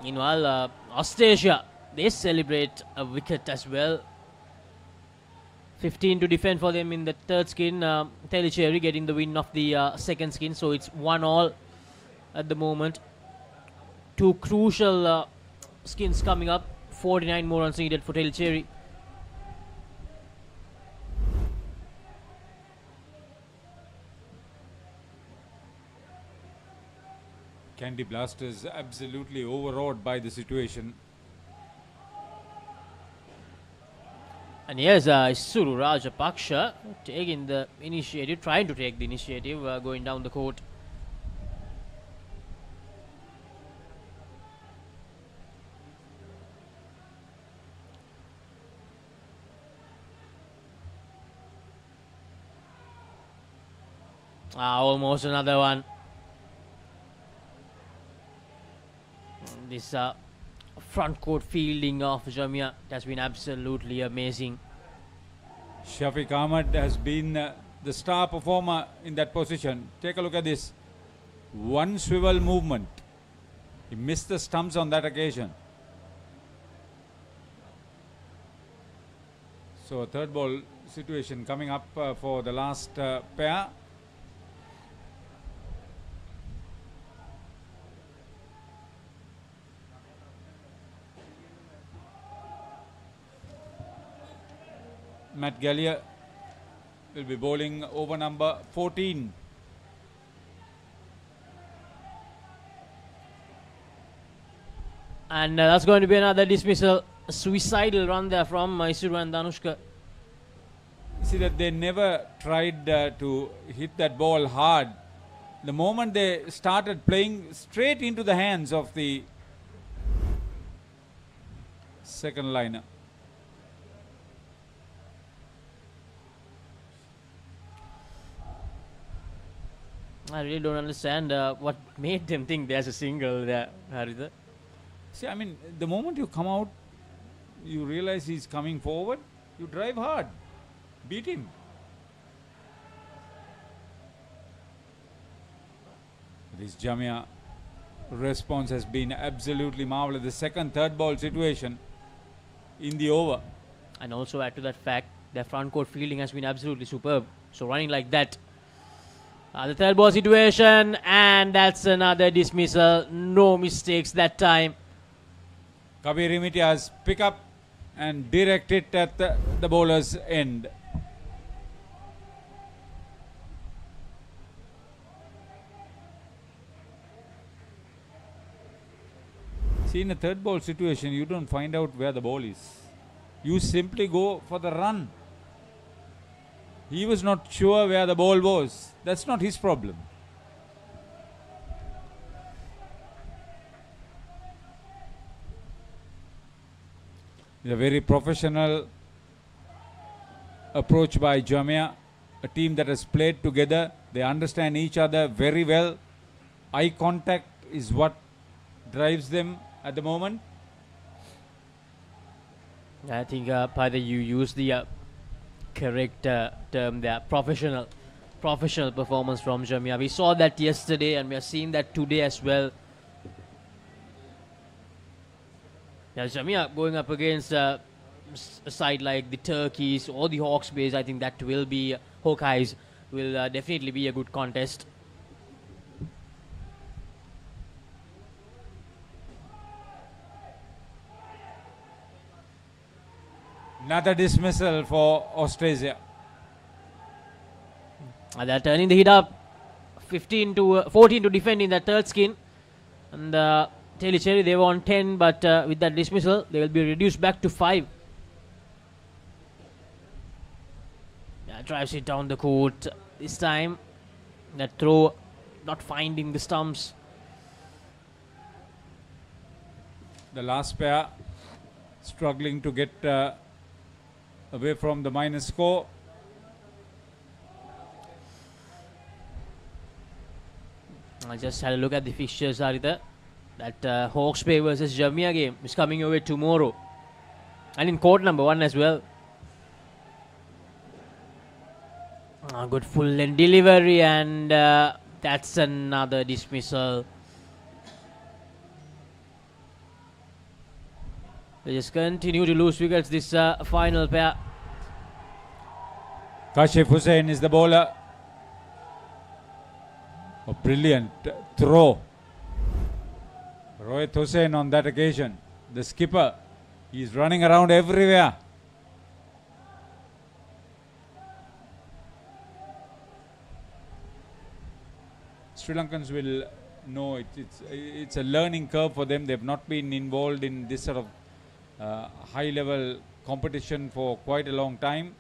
Meanwhile, Australia, they celebrate a wicket as well. 15 to defend for them in the third skin. Tellicherry getting the win of the second skin. So it's 1-all at the moment. 2 crucial skins coming up. 49 more runs needed for Tellicherry. Candy Blasters absolutely overawed by the situation. And here's Isuru Rajapaksa taking the initiative, trying to take the initiative, going down the court. Almost another one. This front court fielding of Jamia has been absolutely amazing. Shafiq Ahmad has been the star performer in that position. Take a look at this. One swivel movement. He missed the stumps on that occasion. So a third ball situation coming up for the last pair. Matt Gallier will be bowling over number 14. And that's going to be another dismissal. A suicidal run there from Isuru and Danushka. See that they never tried to hit that ball hard. The moment they started playing straight into the hands of the second liner. I really don't understand what made them think there's a single there, Haritha. See, I mean, the moment you come out, you realize he's coming forward, you drive hard, beat him. This Jamia response has been absolutely marvelous. The second, third ball situation in the over. And also add to that fact, their front court fielding has been absolutely superb. So running like that. The third ball situation, and that's another dismissal. No mistakes that time. Kabir Imitiaz pick up and direct it at the bowler's end. See, in a third ball situation, you don't find out where the ball is. You simply go for the run. He was not sure where the ball was. That's not his problem. It's a very professional approach by Jamia, a team that has played together. They understand each other very well. Eye contact is what drives them at the moment. I think, Pada, you use the correct term there. Professional performance from Jamia. We saw that yesterday and we are seeing that today as well. Yeah, Jamia going up against a side like the Turkeys or the Hawks Bays, I think that will be, Hawkeyes will definitely be a good contest. Another dismissal for Australia. They're turning the heat up. 14 to defend in that third skin. And Cherry, they were on 10, but with that dismissal, they will be reduced back to 5. Yeah, drives it down the court. This time, that throw not finding the stumps. The last pair struggling to get away from the minus score. I just had a look at the fixtures, Arita. That Hawks Bay versus Jamia game is coming away tomorrow. And in court number 1 as well. Good full length delivery, and that's another dismissal. They just continue to lose wickets this final pair. Kashif Hussain is the bowler. A brilliant throw. Rohit Hussain on that occasion, the skipper, he's running around everywhere. Sri Lankans will know it's a learning curve for them. They've not been involved in this sort of high level competition for quite a long time.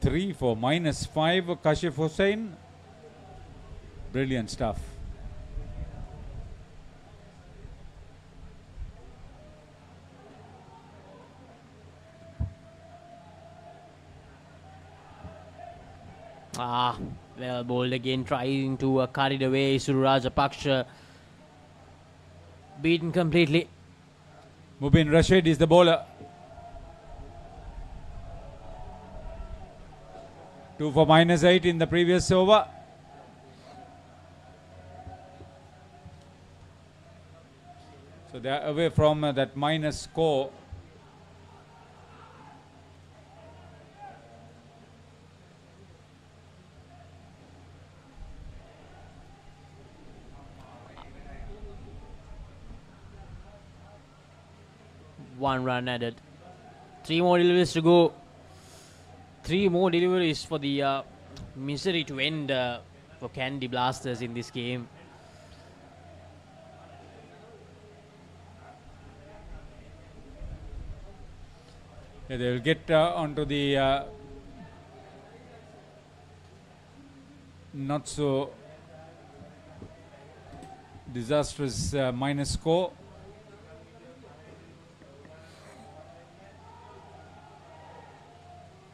Three for -5, Kashif Hussain. Brilliant stuff. Well bowled again, trying to cut it away. Surajapaksa beaten completely. Mubin Rashid is the bowler. 2 for -8 in the previous over. So they are away from that minus score. One run added. 3 more deliveries to go. 3 more deliveries for the misery to end for Candy Blasters in this game. Yeah, they will get onto the not so disastrous minus score.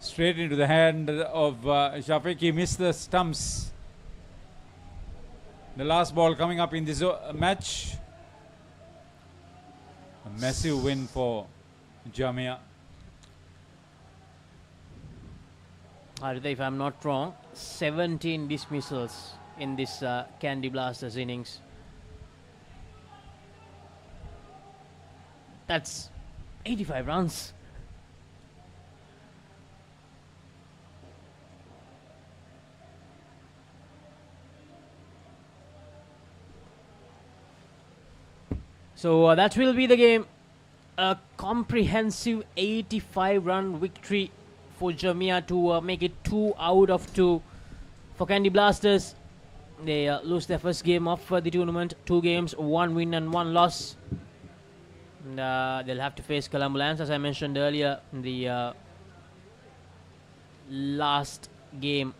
Straight into the hand of Shafiq. He missed the stumps. The last ball coming up in this match. A massive win for Jamia. If I'm not wrong, 17 dismissals in this Candy Blasters innings. That's 85 runs. So that will be the game. A comprehensive 85-run victory for Jamia to make it 2 out of 2 for Candy Blasters. They lose their first game of the tournament. 2 games, 1 win and 1 loss. And, they'll have to face Colombo Lions, as I mentioned earlier, in the last game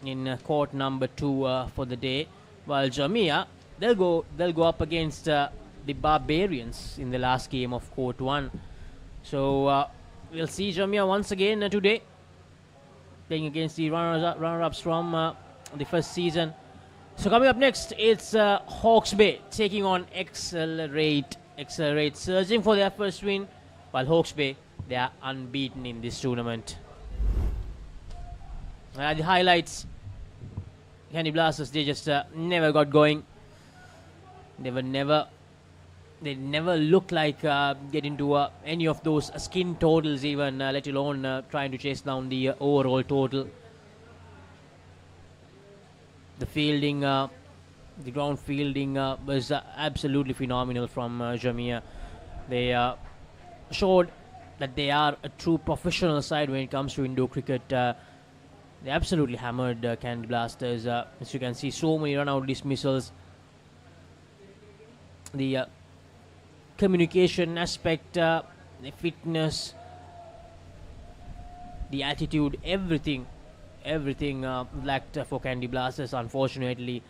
in court number 2 for the day. While Jamia, they'll go up against the Barbarians in the last game of court 1. So we'll see Jamia once again today, playing against the runner-ups from the first season. So coming up next, it's Hawke's Bay taking on Accelerate. Accelerate searching for their first win, while Hawke's Bay, they are unbeaten in this tournament. The highlights: Candy Blasters, they just never got going. They never looked like getting to any of those skin totals even, let alone trying to chase down the overall total. The fielding, the ground fielding was absolutely phenomenal from Jamia. They showed that they are a true professional side when it comes to indoor cricket. They absolutely hammered Candy Blasters. As you can see, so many run-out dismissals. The communication aspect, the fitness, the attitude, everything lacked for Candy Blasters, unfortunately,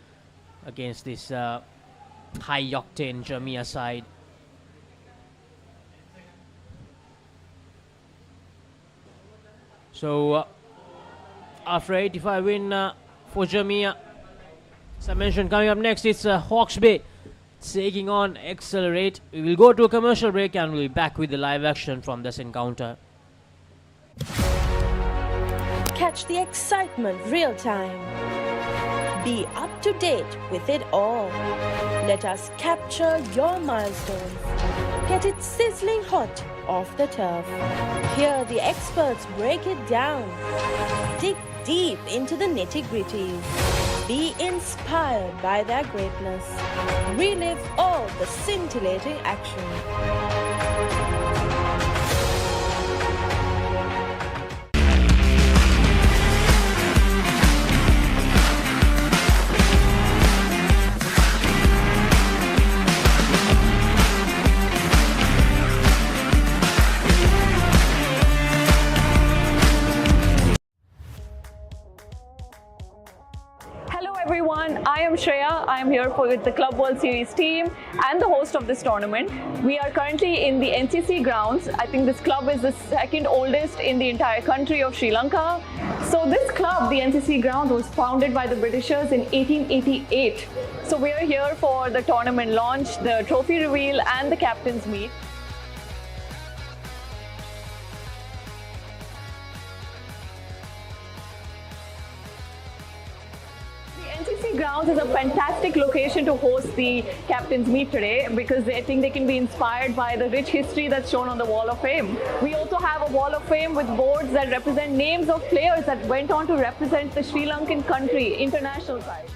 against this high-octane Jamia side. So after 85 win for Jamia, as I mentioned, coming up next, it's Hawke's Bay taking on Accelerate. We will go to a commercial break and we'll be back with the live action from this encounter. Catch the excitement real time. Be up to date with it all. Let us capture your milestones. Get it sizzling hot off the turf. Hear the experts break it down. Dig deep into the nitty-gritties. Be inspired by their greatness. Relive all the scintillating action. I am Shreya. I am here with the Club World Series team and the host of this tournament. We are currently in the NCC grounds. I think this club is the second oldest in the entire country of Sri Lanka. So this club, the NCC ground, was founded by the Britishers in 1888. So we are here for the tournament launch, the trophy reveal and the captain's meet. Grounds is a fantastic location to host the captain's meet today because I think they can be inspired by the rich history that's shown on the Wall of Fame. We also have a Wall of Fame with boards that represent names of players that went on to represent the Sri Lankan country international side.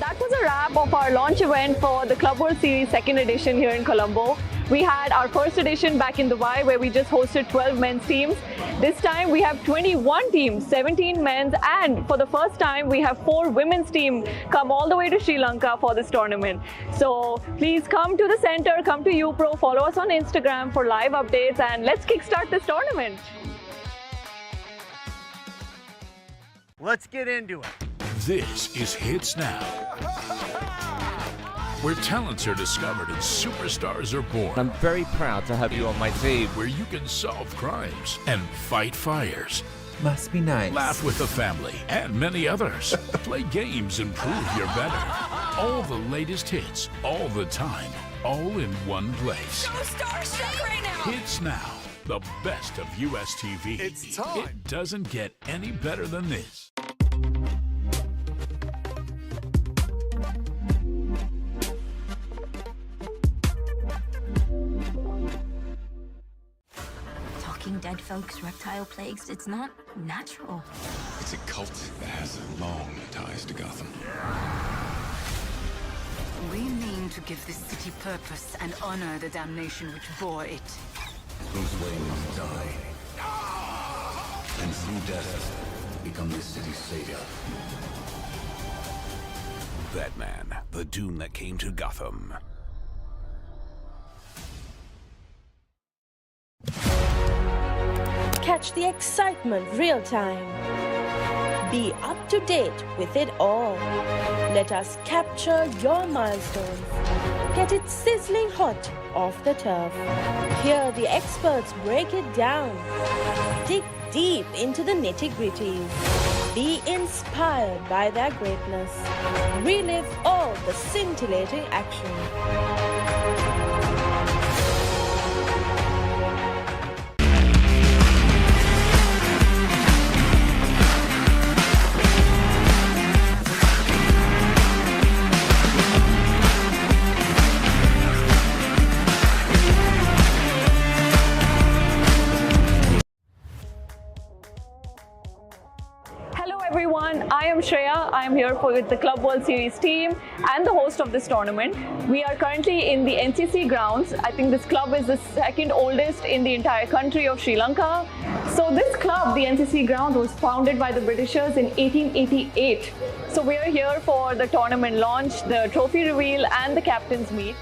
That was a wrap of our launch event for the Club World Series 2nd edition here in Colombo. We had our first edition back in Dubai where we just hosted 12 men's teams. This time we have 21 teams, 17 men's, and for the first time we have 4 women's teams come all the way to Sri Lanka for this tournament. So please come to the center, come to U-Pro, follow us on Instagram for live updates, and let's kickstart this tournament. Let's get into it. This is Hits Now, where talents are discovered and superstars are born. I'm very proud to have you on my team. Where you can solve crimes and fight fires. Must be nice. Laugh with the family and many others. Play games and prove you're better. All the latest hits, all the time, all in one place. So starstruck right now. Hits Now, the best of US TV. It's time. It doesn't get any better than this. Talking dead folks, reptile plagues, it's not natural. It's a cult that has long ties to Gotham. We mean to give this city purpose and honor the damnation which bore it. Bruce Wayne must die. And through death, become this city's savior. Batman, the doom that came to Gotham. Catch the excitement real time. Be up to date with it all. Let us capture your milestones. Get it sizzling hot off the turf. Hear the experts break it down. Dig deep into the nitty-gritties. Be inspired by their greatness. Relive all the scintillating action. Everyone, I am Shreya. I am here with the Club World Series team and the host of this tournament. We are currently in the NCC grounds. I think this club is the second oldest in the entire country of Sri Lanka. So this club, the NCC ground, was founded by the Britishers in 1888. So we are here for the tournament launch, the trophy reveal and the captain's meet.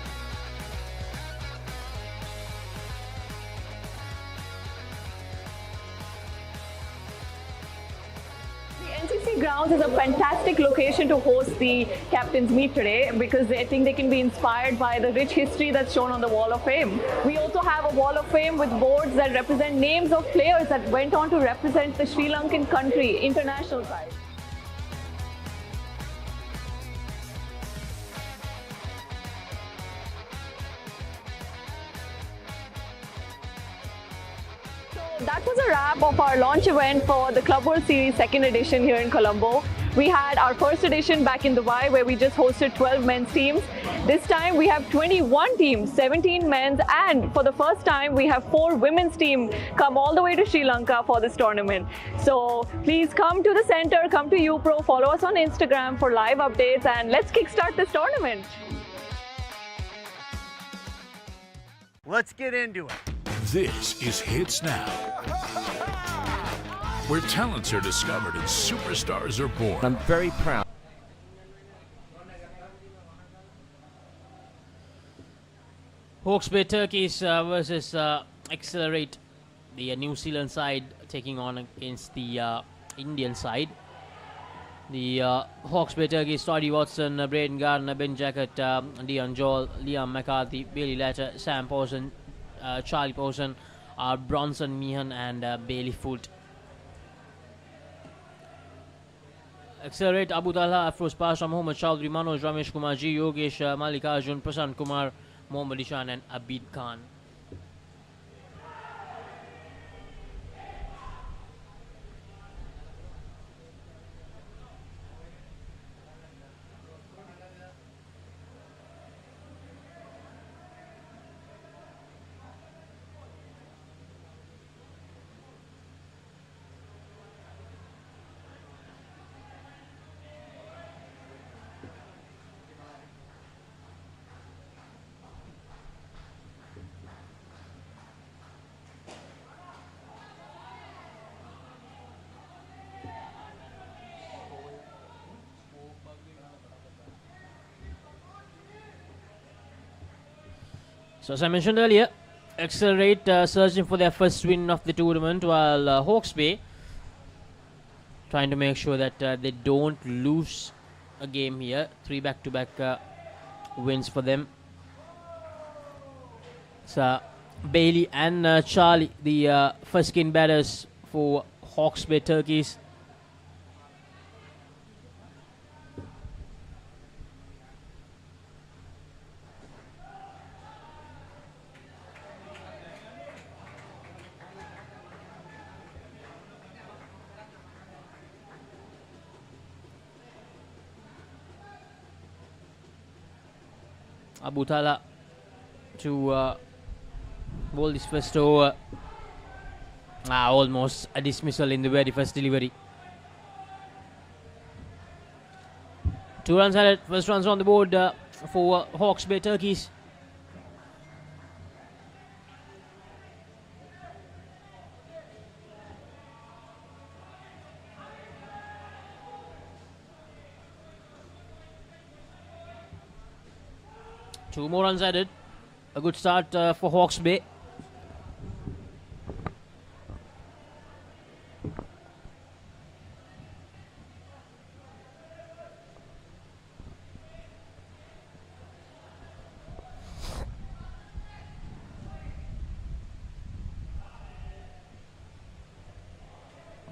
NCC grounds is a fantastic location to host the captain's meet today because I think they can be inspired by the rich history that's shown on the Wall of Fame. We also have a Wall of Fame with boards that represent names of players that went on to represent the Sri Lankan country international side. That was a wrap of our launch event for the Club World Series 2nd edition here in Colombo. We had our first edition back in Dubai where we just hosted 12 men's teams. This time we have 21 teams, 17 men's, and for the first time we have 4 women's teams come all the way to Sri Lanka for this tournament. So please come to the center, come to U-Pro, follow us on Instagram for live updates, and let's kickstart this tournament. Let's get into it. This is Hits Now, where talents are discovered and superstars are born. I'm very proud. Hawke's Bay Turkeys versus Accelerate, the New Zealand side taking on against the Indian side. The Hawke's Bay Turkeys, Toddy Watson, Braden Gardner, Ben Jackett, Dion Joel, Liam McCarthy, Bailey Latter, Sam Pawson, Charlie Pawson, Bronson Meehan and Bailey Foot. Accelerate, Abu Talha, Afroz Pasha, Mohammad Chaudhry, Manoj, Ramesh Kumar Ji, Yogesh, Mallikarjun, Prasant Kumar, Mohammad Ishan and Abid Khan. So as I mentioned earlier, Accelerate searching for their first win of the tournament, while Hawke's Bay trying to make sure that they don't lose a game here. 3 back-to-back wins for them. So Bailey and Charlie, the first skin batters for Hawke's Bay Turkeys. Abu Talha to bowl this first over. Almost a dismissal in the very first delivery. 2 runs added. First runs on the board for Hawke's Bay Turkeys. Two more runs added. A good start for Hawke's Bay.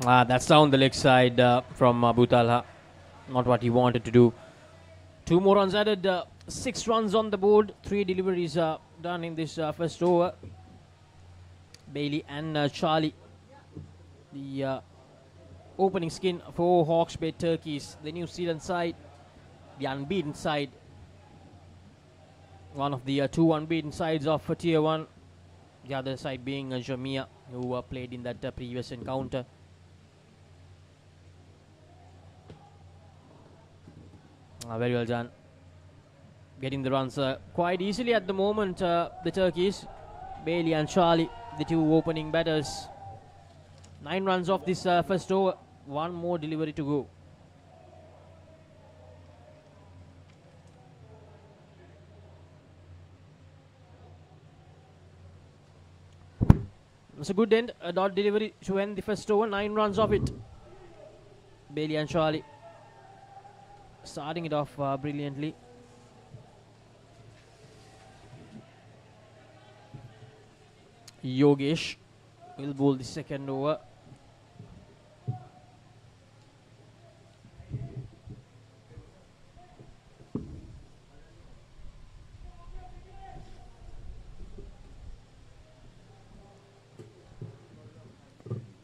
That's down the leg side from Abu Talha. Not what he wanted to do. 2 more runs added. 6 runs on the board. 3 deliveries done in this first over. Bailey and Charlie. The opening skin for Hawke's Bay Turkeys. The New Zealand side. The unbeaten side. One of the 2 unbeaten sides of Tier 1. The other side being Jamia, who played in that previous encounter. Very well done. Getting the runs quite easily at the moment, the Turkeys. Bailey and Charlie, the 2 opening batters. 9 runs off this first over. 1 more delivery to go. It's a good end, a dot delivery to end the first over. 9 runs off it. Bailey and Charlie starting it off brilliantly. Yogesh will bowl the second over.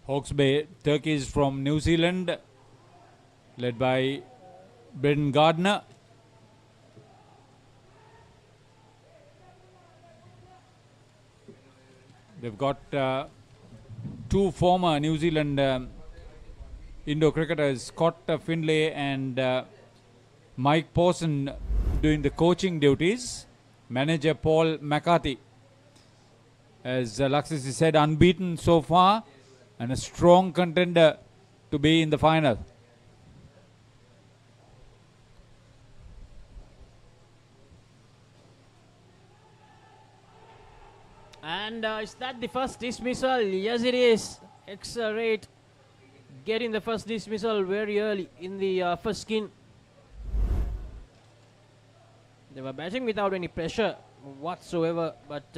Hawke's Bay Turkeys from New Zealand, led by Ben Gardner. They've got 2 former New Zealand Indo cricketers, Scott Finlay and Mike Pawson, doing the coaching duties. Manager Paul McCarthy, as Laksisi said, unbeaten so far and a strong contender to be in the final. And is that the first dismissal? Yes, it is. Extra rate getting the first dismissal very early in the first skin. They were batting without any pressure whatsoever, but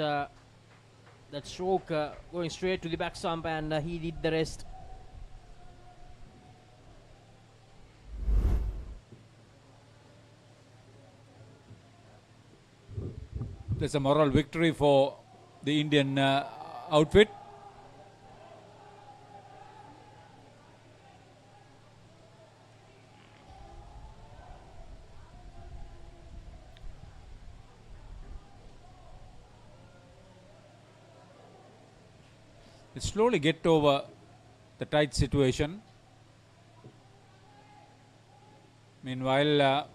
that stroke going straight to the back stump, and he did the rest. There's a moral victory for the Indian outfit. They slowly get over the tight situation. Meanwhile,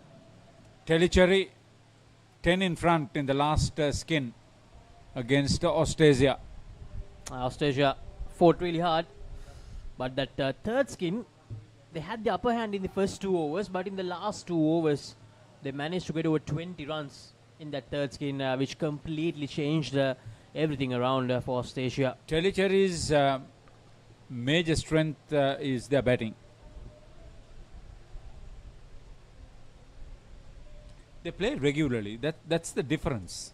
Tellicherry 10 in front in the last skin against Australia. Australia fought really hard, but that third skin, they had the upper hand in the first 2 overs, but in the last 2 overs, they managed to get over 20 runs in that third skin, which completely changed everything around for Australia. Tellicherry's major strength is their batting. They play regularly. That's the difference.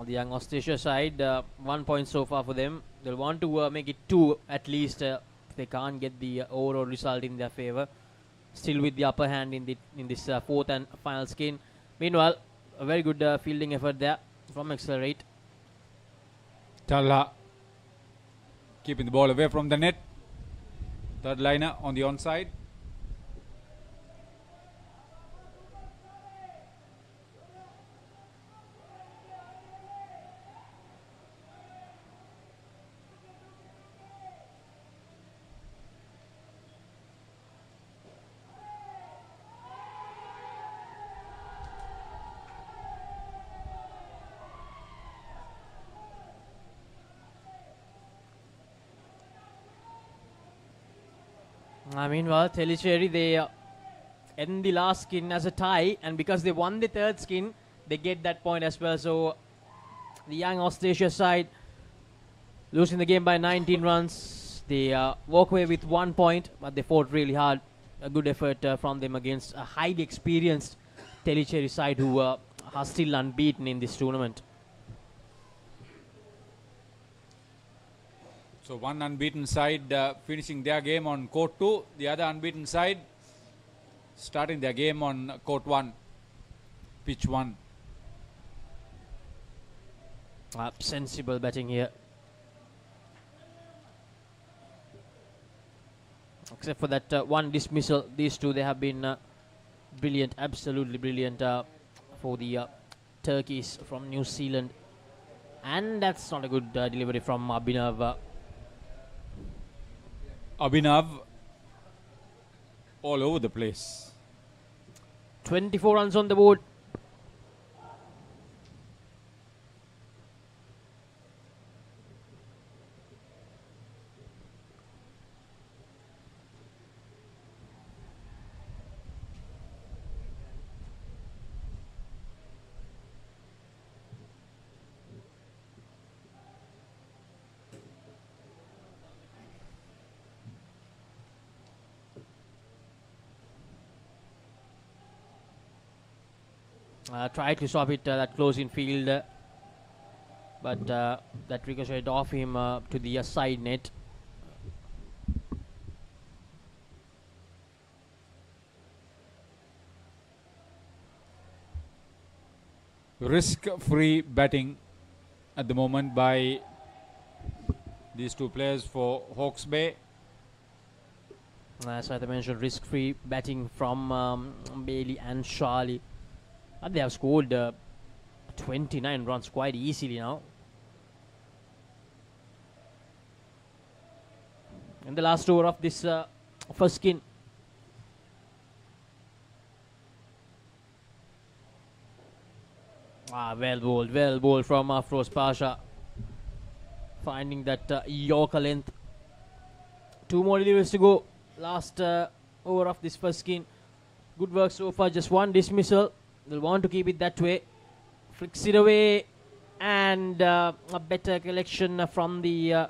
The young Australia side, 1 point so far for them. They'll want to make it 2 at least if they can't get the overall result in their favour. Still with the upper hand in this 4th and final skin. Meanwhile, a very good fielding effort there from Accelerate. Talha keeping the ball away from the net. Third liner on the onside. Meanwhile, Tellicherry, they end the last skin as a tie, and because they won the third skin, they get that point as well. So the young Australia side losing the game by 19 runs. They walk away with 1 point, but they fought really hard. A good effort from them against a highly experienced Tellicherry side who are still unbeaten in this tournament. So one unbeaten side finishing their game on court 2, the other unbeaten side starting their game on court 1, pitch 1. Sensible batting here. Except for that one dismissal, these two, they have been brilliant, absolutely brilliant for the Turkeys from New Zealand. And that's not a good delivery from Abhinav. Abhinav all over the place. 24 runs on the board. Tried to stop it that close in field, but that ricocheted off him to the side net. Risk-free batting at the moment by these two players for Hawke's Bay. As I mentioned, risk-free batting from Bailey and Charlie. They have scored 29 runs quite easily now. In the last over of this first skin. Well bowled from Afroz Pasha. Finding that Yorker length. 2 more deliveries to go. Last over of this first skin. Good work so far, just 1 dismissal. They'll want to keep it that way. Flicks it away, and a better collection from the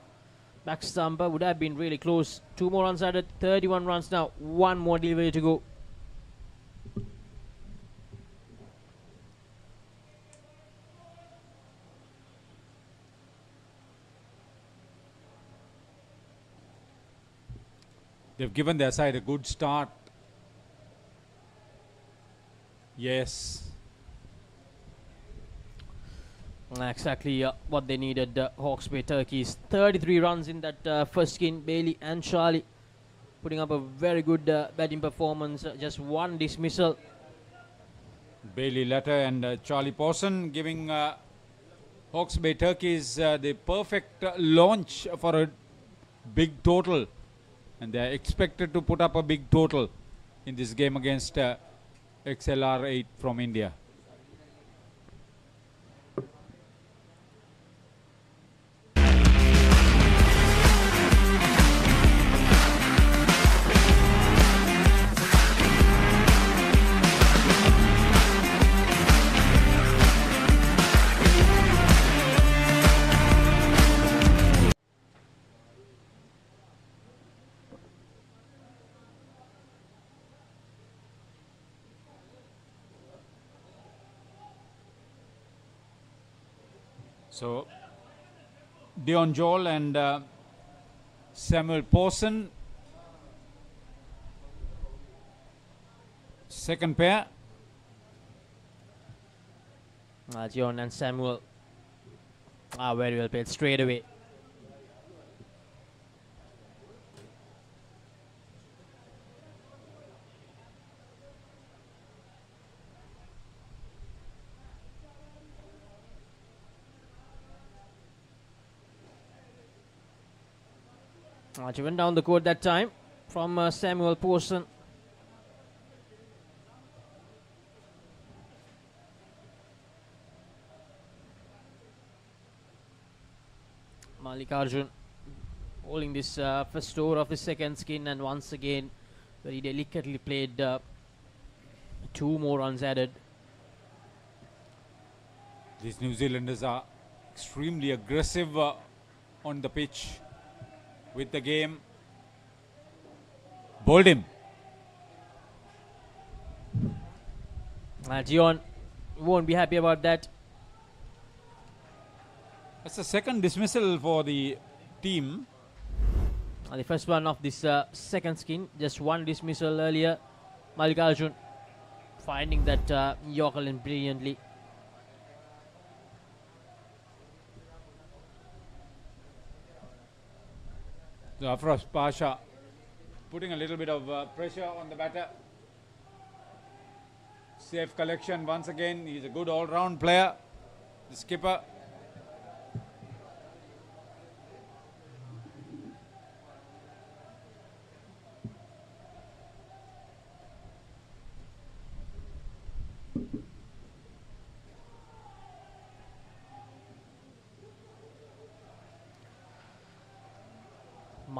back stumper would have been really close. 2 more runs added, 31 runs now. 1 more delivery to go. They've given their side a good start. Yes. Exactly what they needed, Hawke's Bay Turkeys. 33 runs in that first skin. Bailey and Charlie putting up a very good batting performance. Just 1 dismissal. Bailey Letter and Charlie Pawson giving Hawke's Bay Turkeys the perfect launch for a big total. And they are expected to put up a big total in this game against XLR 8 from India. So, Dion Joel and Samuel Pawson, second pair. Dion and Samuel are very well played straight away. Driven down the court that time from Samuel Porson. Mallikarjun holding this first over of the second skin, and once again very delicately played. 2 more runs added. These New Zealanders are extremely aggressive on the pitch with the game. Bowled him. Gion won't be happy about that. That's the second dismissal for the team. The first one of this second skin, just 1 dismissal earlier. Mallikarjun finding that Yorker in brilliantly. Afras Pasha putting a little bit of pressure on the batter. Safe collection once again. He's a good all-round player. The skipper.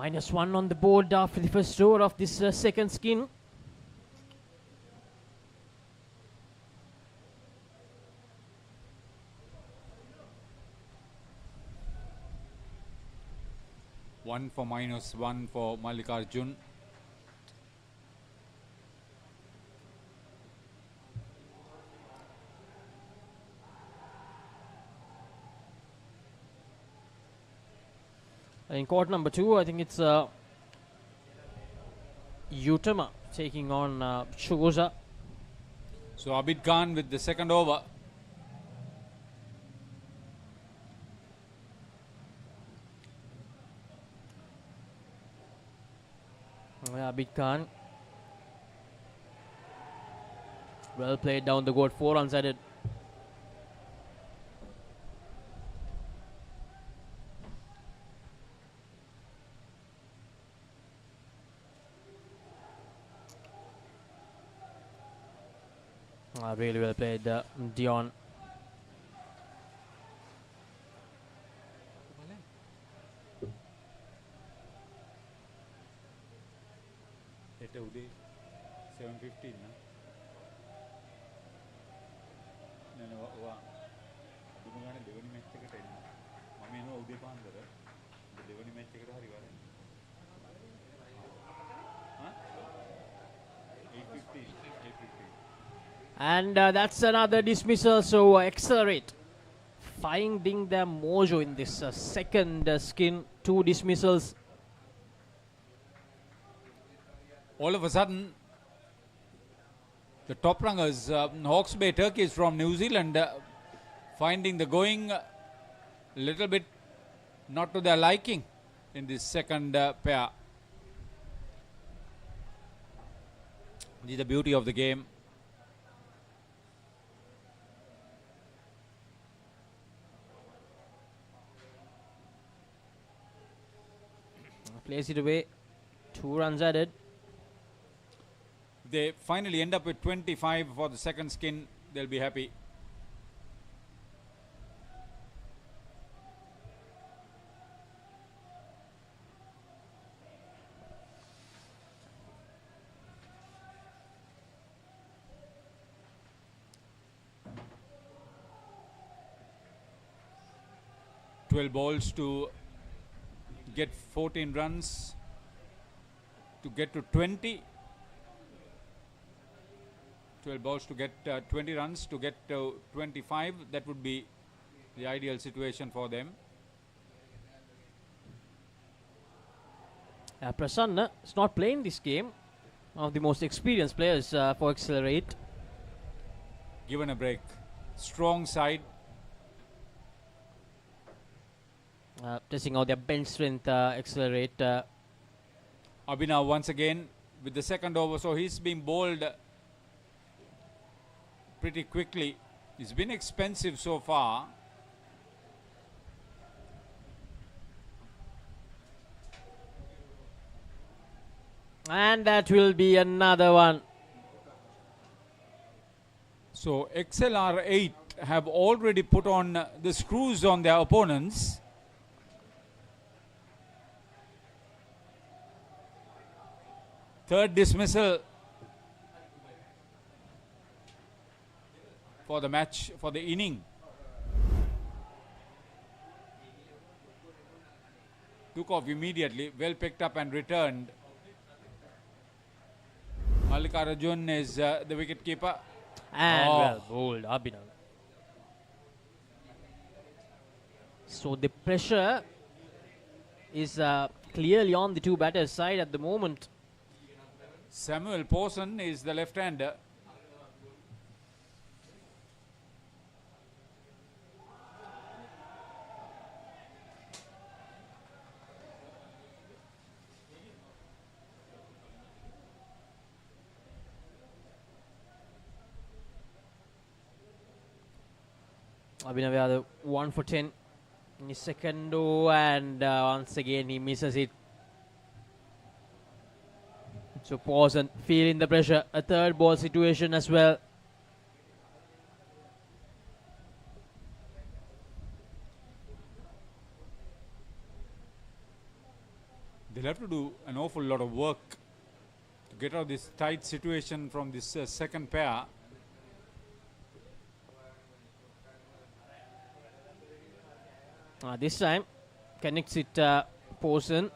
-1 on the board after the first over of this second skin. One for -1 for Mallikarjun. In court number 2, I think it's Utama taking on Chugoza. So Abid Khan with the second over. Abid Khan. Well played down the court, 4 runs added. Really well played, Dion. Ete ude 7:15 na. Nene wa dumagane devani match eකට enna. Mama enuwa ude paandara. Devani match eකට hari wara. Ha? 8:15. And that's another dismissal, so accelerate. Finding their mojo in this second skin, 2 dismissals. All of a sudden, the top runners, Hawke's Bay Turkeys from New Zealand, finding the going a little bit not to their liking in this second pair. This is the beauty of the game. Plays it away, 2 runs added. They finally end up with 25 for the second skin. They'll be happy. Twelve balls to get 14 runs to get to 20. 12 balls to get 20 runs to get to 25. That would be the ideal situation for them. Prasanna is not playing this game. One of the most experienced players for Accelerate. Given a break. Strong side. Testing out their bench strength, Accelerate. Abhinav once again with the second over. So he's being bowled pretty quickly. He's been expensive so far. And that will be another one. So XLR8 have already put on the screws on their opponents. Third dismissal for the match, for the inning. Took off immediately, well picked up and returned. Mallikarjun is the wicketkeeper. And well bowled, Abhinav. So the pressure is clearly on the two batters' side at the moment. Samuel Pawson is the left-hander. Abhinav Yadav 1 for 10 in his second over, and once again he misses it. So Pawson feeling the pressure. A third ball situation as well. They'll have to do an awful lot of work to get out of this tight situation from this second pair. This time connects it Pawson.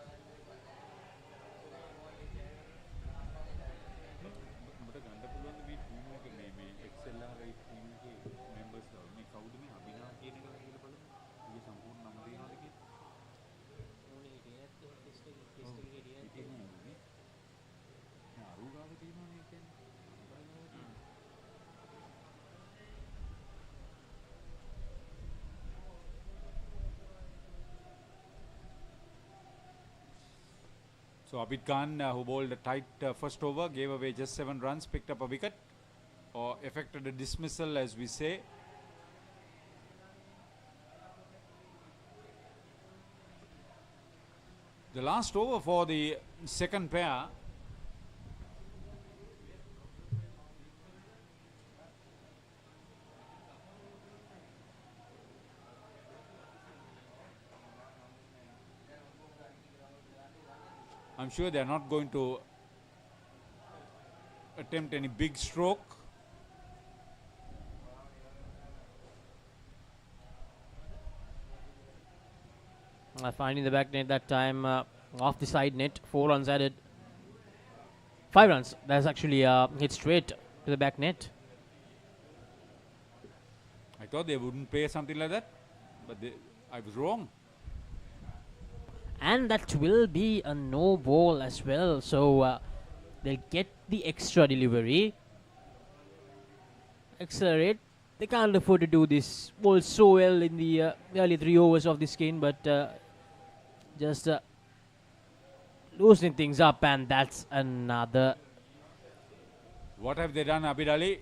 So Abid Khan, who bowled a tight first over, gave away just 7 runs, picked up a wicket, or effected a dismissal, as we say. The last over for the second pair. I'm sure they are not going to attempt any big stroke. Finding the back net that time off the side net. 4 runs added. 5 runs. That's actually hit straight to the back net. I thought they wouldn't play something like that, but I was wrong. And that will be a no ball as well. So they'll get the extra delivery. Accelerate. They can't afford to do this. Bowled so well in the early 3 overs of this game, but just loosening things up, and that's another. What have they done, Abid Ali?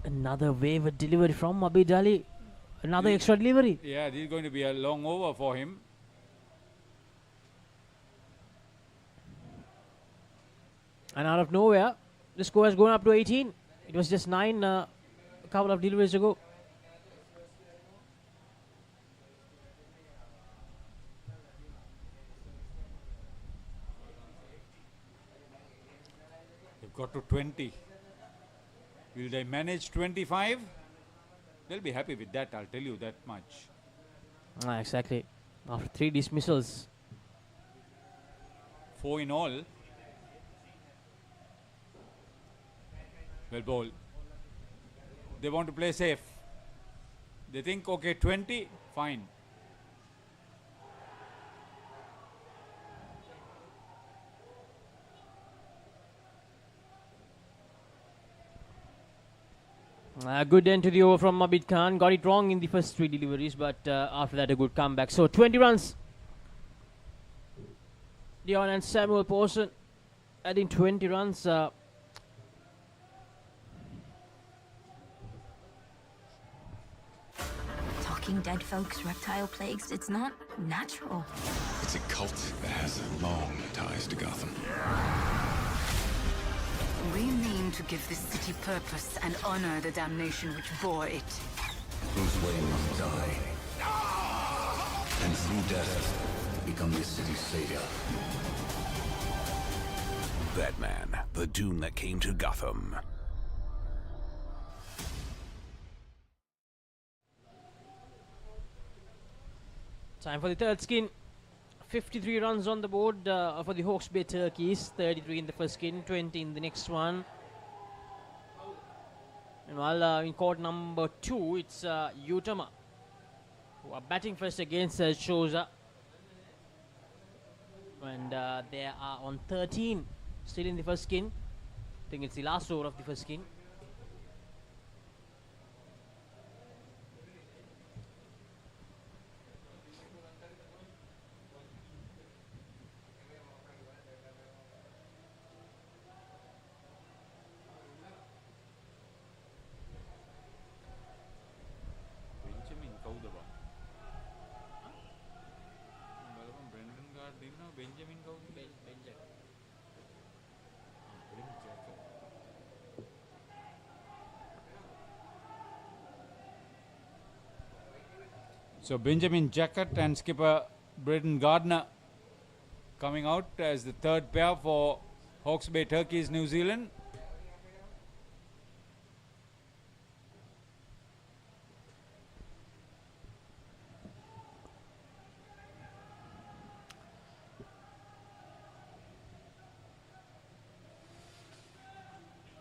Another wayward delivery from Abid Ali. Another extra delivery. Yeah, this is going to be a long over for him. And out of nowhere, the score has gone up to 18. It was just 9 a couple of deliveries ago. They've got to 20. Will they manage 25? They'll be happy with that, I'll tell you that much. Exactly. After 3 dismissals. 4 in all. Well bowled. They want to play safe. They think, okay, 20, fine. Good end to the over from Abid Khan. Got it wrong in the first 3 deliveries, but after that a good comeback. So 20 runs. Dion and Samuel Pawson adding 20 runs. Talking dead folks, reptile plagues, it's not natural. It's a cult that has long ties to Gotham. We mean to give this city purpose and honor the damnation which bore it. Bruce Wayne must die. And through death, become this city's savior. Batman, the Doom that came to Gotham. Time for the third skin. 53 runs on the board for the Hawke's Bay Turkeys. 33 in the first skin, 20 in the next one. And while in court number 2, it's Utama who are batting first against Shoza. And they are on 13, still in the first skin. I think it's the last over of the first skin. So Benjamin Jackett and skipper Braden Gardner coming out as the third pair for Hawke's Bay Turkeys, New Zealand.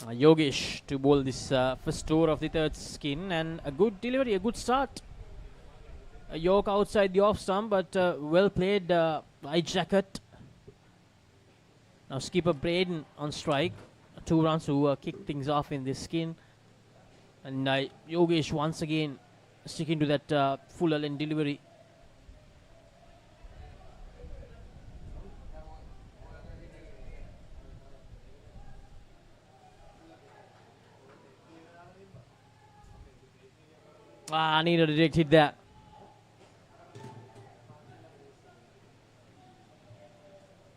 Yogesh to bowl this first over of the third skin, and a good delivery, a good start. A York outside the off stump, but well played by Jackett. Now skipper Braden on strike. 2 runs to kick things off in this skin. And Yogesh once again sticking to that full length delivery. Needed a direct hit there.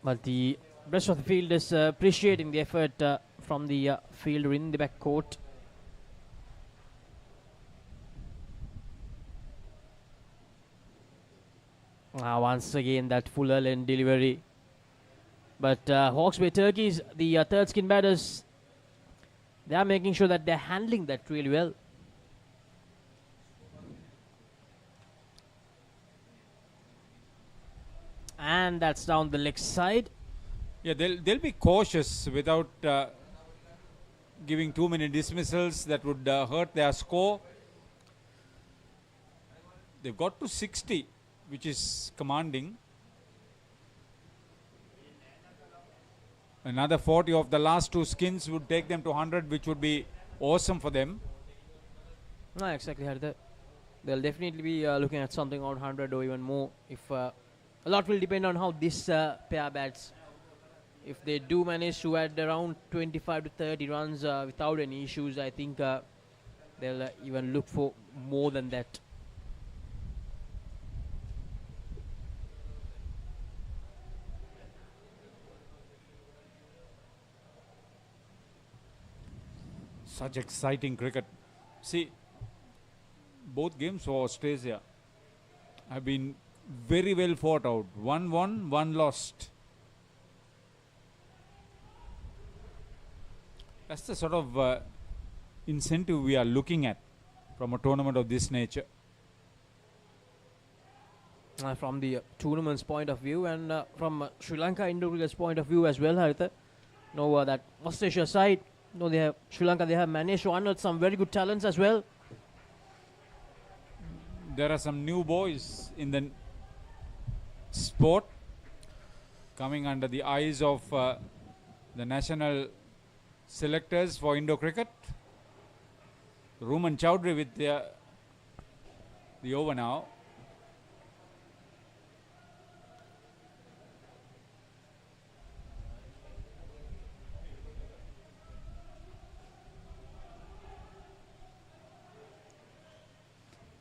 But the rest of the field is appreciating the effort from the fielder in the back court. Once again that fuller lane delivery. But Hawke's Bay Turkeys, the third skin batters, they are making sure that they're handling that really well. And that's down the leg side. Yeah, they'll be cautious without giving too many dismissals that would hurt their score. They've got to 60, which is commanding. Another 40 of the last 2 skins would take them to 100, which would be awesome for them. No, exactly, Haritha. They'll definitely be looking at something around 100 or even more. If a lot will depend on how this pair bats. If they do manage to add around 25 to 30 runs without any issues, I think they'll even look for more than that. Such exciting cricket. See, both games for Australia have been very well fought out. 1 won, 1 lost. That's the sort of incentive we are looking at from a tournament of this nature. From the tournament's point of view, and from Sri Lanka Indoor point of view as well, Haritha. That Australia side, they have Sri Lanka. They have managed to unearth some very good talents as well. There are some new boys in the sport coming under the eyes of the national selectors for Indo cricket. Ruman Chowdhury with the over now.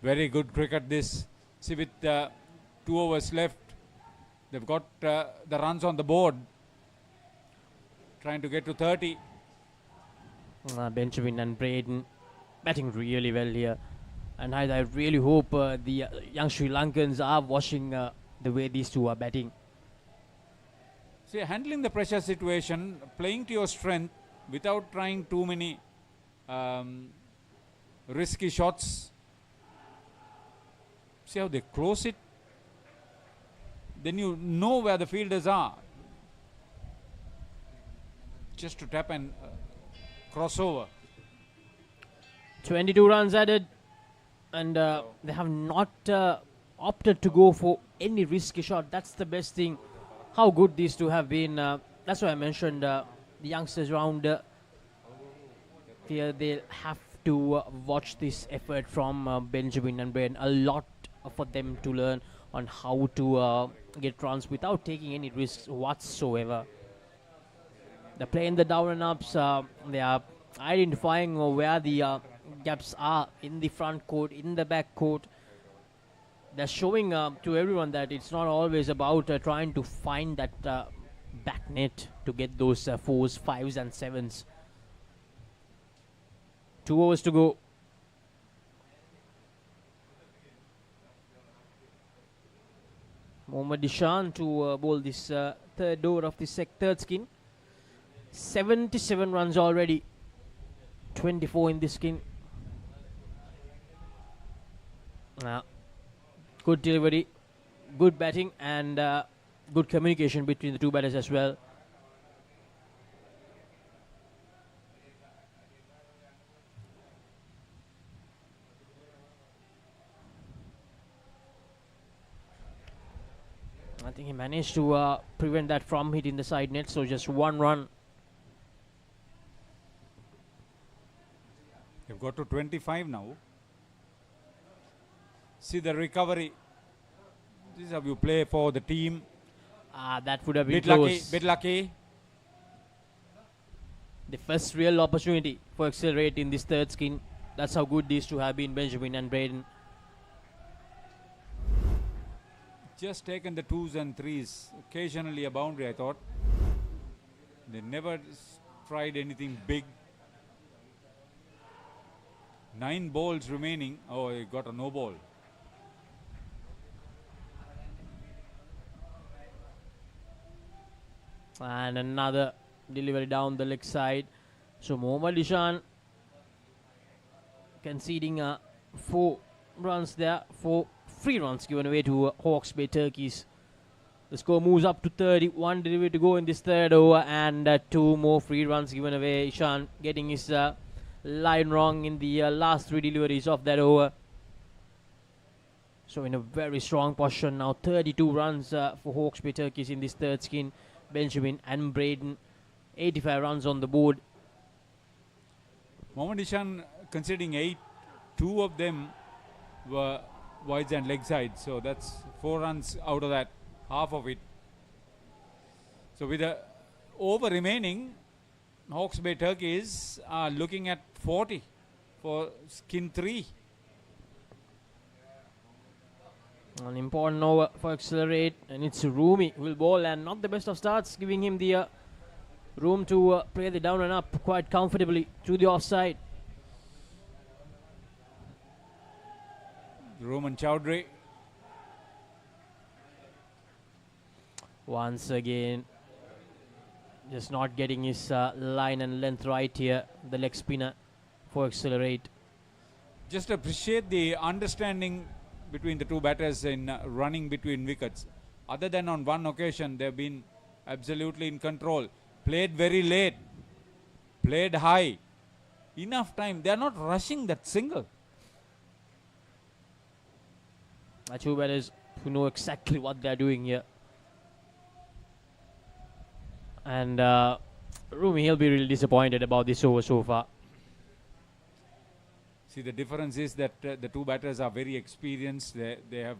Very good cricket this. See, with 2 overs left, They've got the runs on the board. Trying to get to 30. Benjamin and Braden batting really well here. And I really hope the young Sri Lankans are watching the way these two are batting. See, handling the pressure situation, playing to your strength without trying too many risky shots. See how they close it? Then you know where the fielders are. Just to tap and cross over. 22 runs added. And they have not opted to go for any risky shot. That's the best thing. How good these two have been. That's why I mentioned the youngsters around here. They'll have to watch this effort from Benjamin and Braden. A lot for them to learn on how to get runs without taking any risks whatsoever. They're playing the down and ups. They are identifying where the gaps are in the front court, in the back court. They're showing to everyone that it's not always about trying to find that back net to get those 4s, 5s and 7s. 2 overs to go. Mohammad Ishan to bowl this third over of the third skin. 77 runs already. 24 in this skin. Good delivery, good batting and good communication between the two batters as well. I think he managed to prevent that from hitting the side net, so just 1 run. They've got to 25 now. See the recovery. This is how you play for the team. That would have been close. Bit lucky. The first real opportunity for accelerate in this third skin. That's how good these two have been, Benjamin and Braden. Just taken the 2s and 3s. Occasionally a boundary, I thought. They never tried anything big. 9 balls remaining. Oh, he got a no ball. And another delivery down the leg side. So Mohammad Ishan conceding 4 runs there, 4 free runs given away to Hawke's Bay Turkeys. The score moves up to 30. 1 delivery to go in this third over and 2 more free runs given away. Ishan getting his line wrong in the last 3 deliveries of that over. So in a very strong position now. 32 runs for Hawke's Bay Turkeys in this third skin. Benjamin and Braden, 85 runs on the board. Mohammad Ishan conceding 8. 2 of them were wides and leg side. So that's 4 runs out of that, half of it. So with the over remaining, Hawke's Bay Turkeys are looking at 40 for skin 3. An important over for accelerate, and it's Rumi who will bowl, and not the best of starts, giving him the room to play the down and up quite comfortably to the offside. Roman Chowdhury. Once again, just not getting his line and length right here, the leg spinner for accelerate. Just appreciate the understanding between the two batters in running between wickets. Other than on one occasion, they've been absolutely in control. Played very late. Played high. Enough time. They're not rushing that single. Two batters who know exactly what they're doing here. And Rumi, he'll be really disappointed about this over so far. See, the difference is that the two batters are very experienced. They have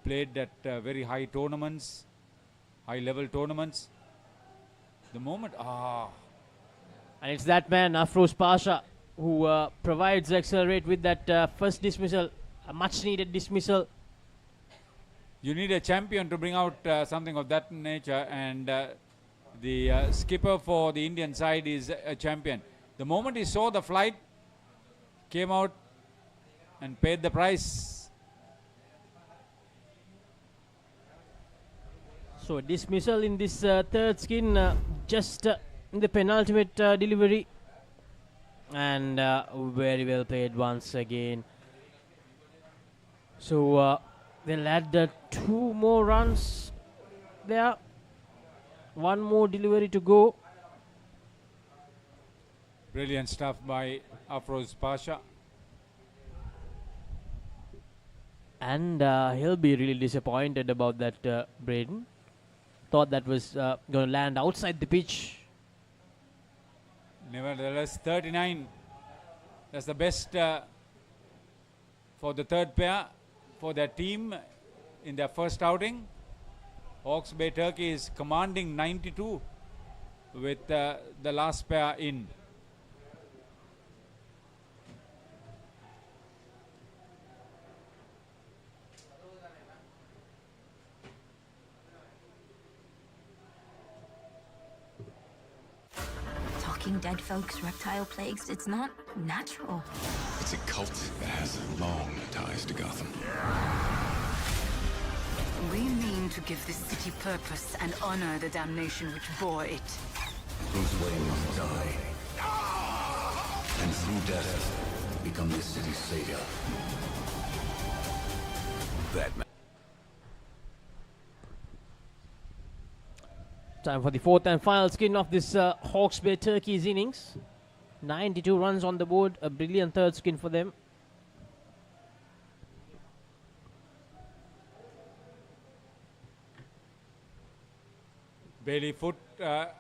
played at very high tournaments, high-level tournaments. The moment, and it's that man, Afroz Pasha, who provides accelerate with that first dismissal, a much-needed dismissal. You need a champion to bring out something of that nature, and the skipper for the Indian side is a champion. The moment he saw the flight, came out and paid the price. So dismissal in this third skin, just in the penultimate delivery, and very well played once again. So they'll add 2 more runs there. 1 more delivery to go. Brilliant stuff by Afroz Pasha. And he'll be really disappointed about that, Braden. Thought that was going to land outside the pitch. Nevertheless, 39. That's the best for the third pair for their team in their first outing. Hawke's Bay Turkey is commanding 92 with the last pair in. Talking dead folks, reptile plagues, it's not natural. It's a cult that has long ties to Gotham. We mean to give this city purpose and honor the damnation which bore it. Bruce Wayne must die. And through death, become this city's savior. Batman. Time for the fourth and final skin of this Hawke's Bay Turkey's innings. 92 runs on the board, a brilliant third skin for them. Bailey foot at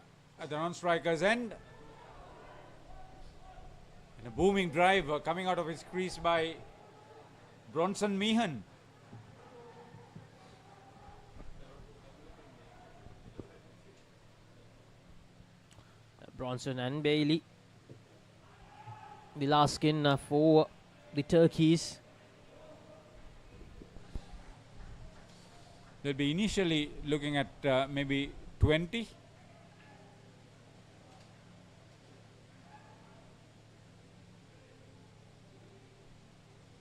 the non-striker's end. And a booming drive coming out of his crease by Bronson Meehan. Bronson and Bailey. The last skin for the Turkeys. They'll be initially looking at maybe 20.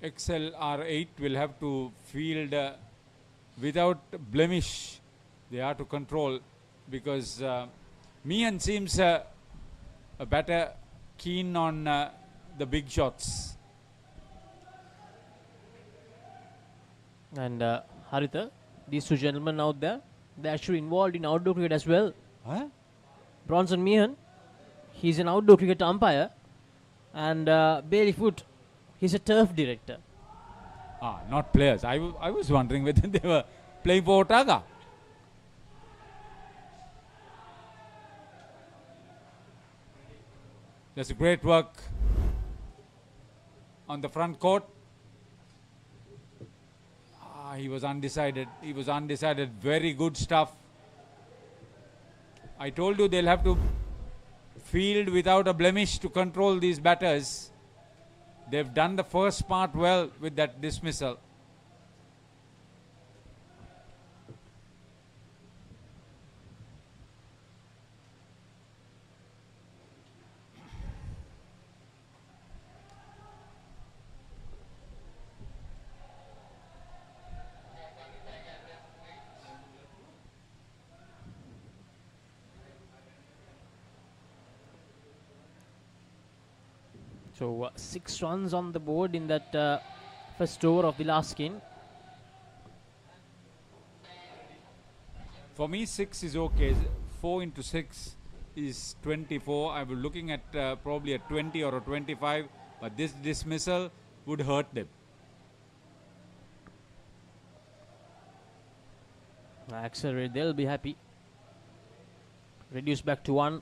XLR8 will have to field without blemish. They are to control because Meehan seems a better keen on the big shots. And Haritha, these 2 gentlemen out there, they're actually involved in outdoor cricket as well. Huh? Bronson Meehan, he's an outdoor cricket umpire. And Bailey Foot, he's a turf director. Ah, not players. I was wondering whether they were playing for Otaga. That's great work on the front court. He was undecided. He was undecided. Very good stuff. I told you they'll have to field without a blemish to control these batters. They've done the first part well with that dismissal. So 6 runs on the board in that first over of the last skin. For me, 6 is okay. 4 into 6 is 24. I was looking at probably a 20 or a 25, but this dismissal would hurt them. Accelerate, they'll be happy. Reduce back to 1.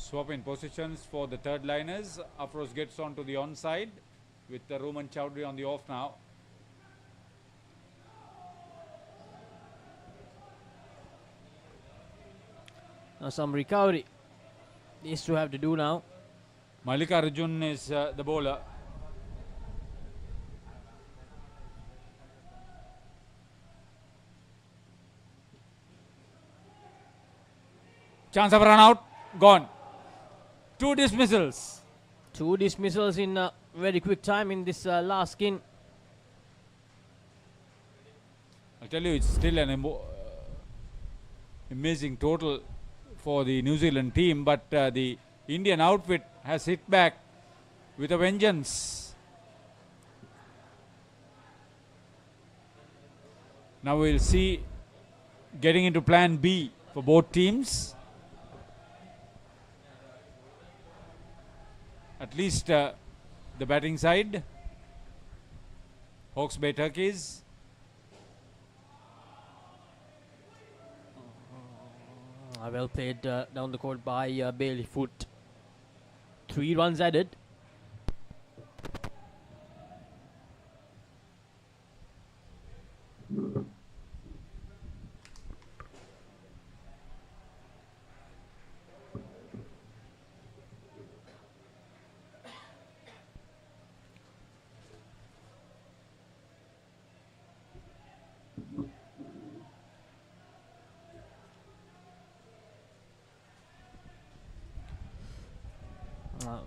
swap in positions for the third liners. Afros gets on to the onside with the Roman Chowdhury on the off now. Now some recovery needs to have to do now. Malika Arjun is the bowler. Chance of run out, gone. 2 dismissals. 2 dismissals in a very quick time in this last skin. I tell you, it's still an amazing total for the New Zealand team, but the Indian outfit has hit back with a vengeance. Now we'll see getting into plan B for both teams. At least the batting side. Hawke's Bay Turkeys. Well played down the court by Bailey Foot. 3 runs added.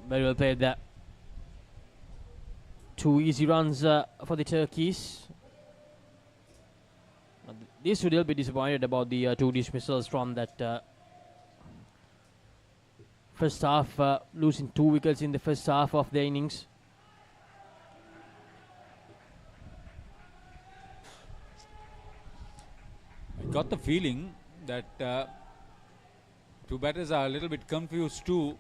Very well played there. 2 easy runs for the Turkeys. These would be disappointed about the 2 dismissals from that first half, losing 2 wickets in the first half of the innings. I got the feeling that 2 batters are a little bit confused too.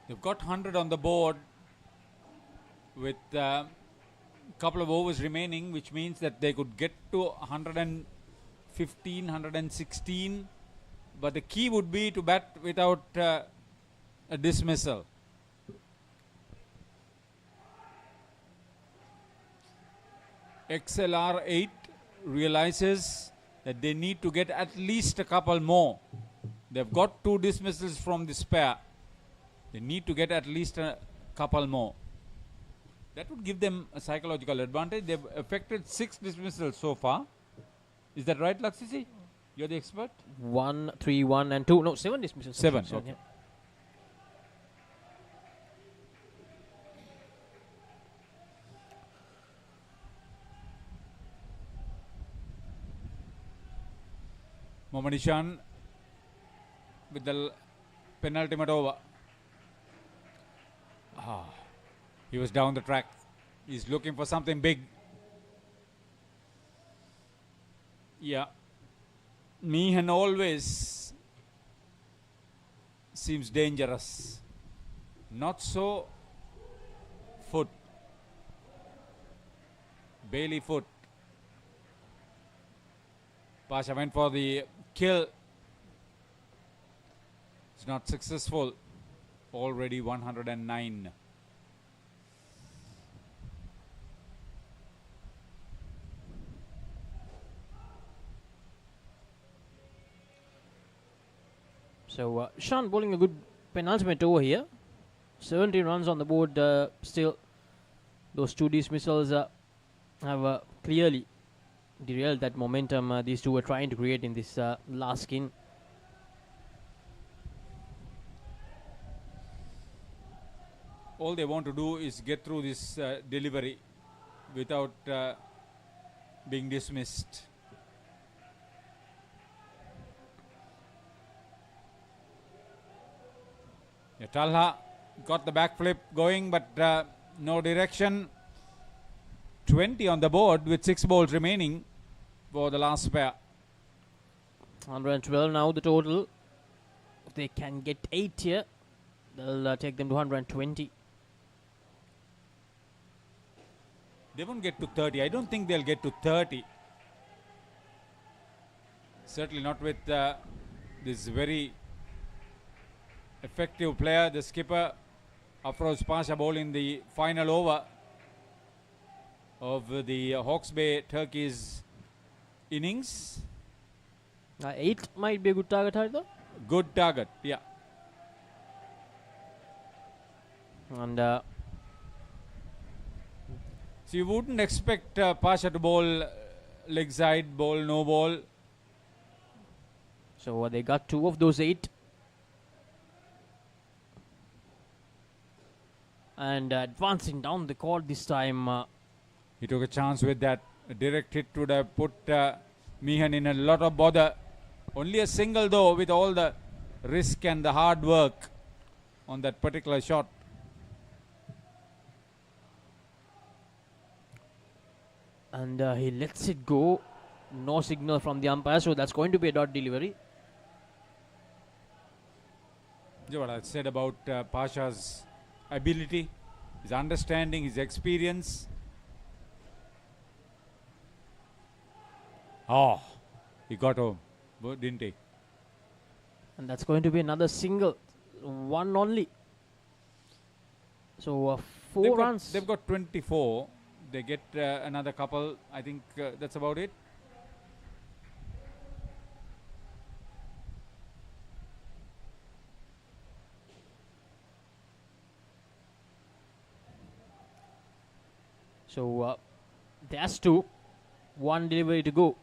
They've got 100 on the board with a couple of overs remaining, which means that they could get to 115, 116. But the key would be to bat without a dismissal. XLR 8 realizes that they need to get at least a couple more. They've got 2 dismissals from this pair. They need to get at least a couple more. That would give them a psychological advantage. They've effected 6 dismissals so far. Is that right, Laksisi? You're the expert? 1, 3, 1 and 2. No, 7 dismissals. 7, okay. Yeah. Mohammad Ishan with the penultimate over. He was down the track. He's looking for something big. Yeah. Meehan always seems dangerous. Not so Foot. Bailey Foot. Pasha went for the kill. It's not successful. Already 109. So Sean bowling a good penultimate over here. 17 runs on the board. Still, those 2 dismissals have clearly derailed that momentum these 2 were trying to create in this last skin. All they want to do is get through this delivery without being dismissed. Yeah, Talha got the backflip going, but no direction. 20 on the board with 6 balls remaining for the last pair. 112 now the total. If they can get 8 here, they'll take them to 120. They won't get to 30. I don't think they'll get to 30. Certainly not with this very effective player, the skipper, Afroz Pasha, bowling the final over of the Hawke's Bay Turkey's innings. 8 might be a good target, Haridha. Good target, yeah. And so you wouldn't expect Pasha to bowl leg side, bowl no ball. So they got 2 of those 8. And advancing down the court this time. He took a chance with that. A direct hit would have put Meehan in a lot of bother. Only a single though, with all the risk and the hard work on that particular shot. And he lets it go. No signal from the umpire, so that's going to be a dot delivery. What I said about Pasha's ability, his understanding, his experience. Oh, he got home, didn't he? And that's going to be another single, one only. So 4 runs. They've got 24. They get another couple. I think that's about it. So there's 2. 1 delivery to go.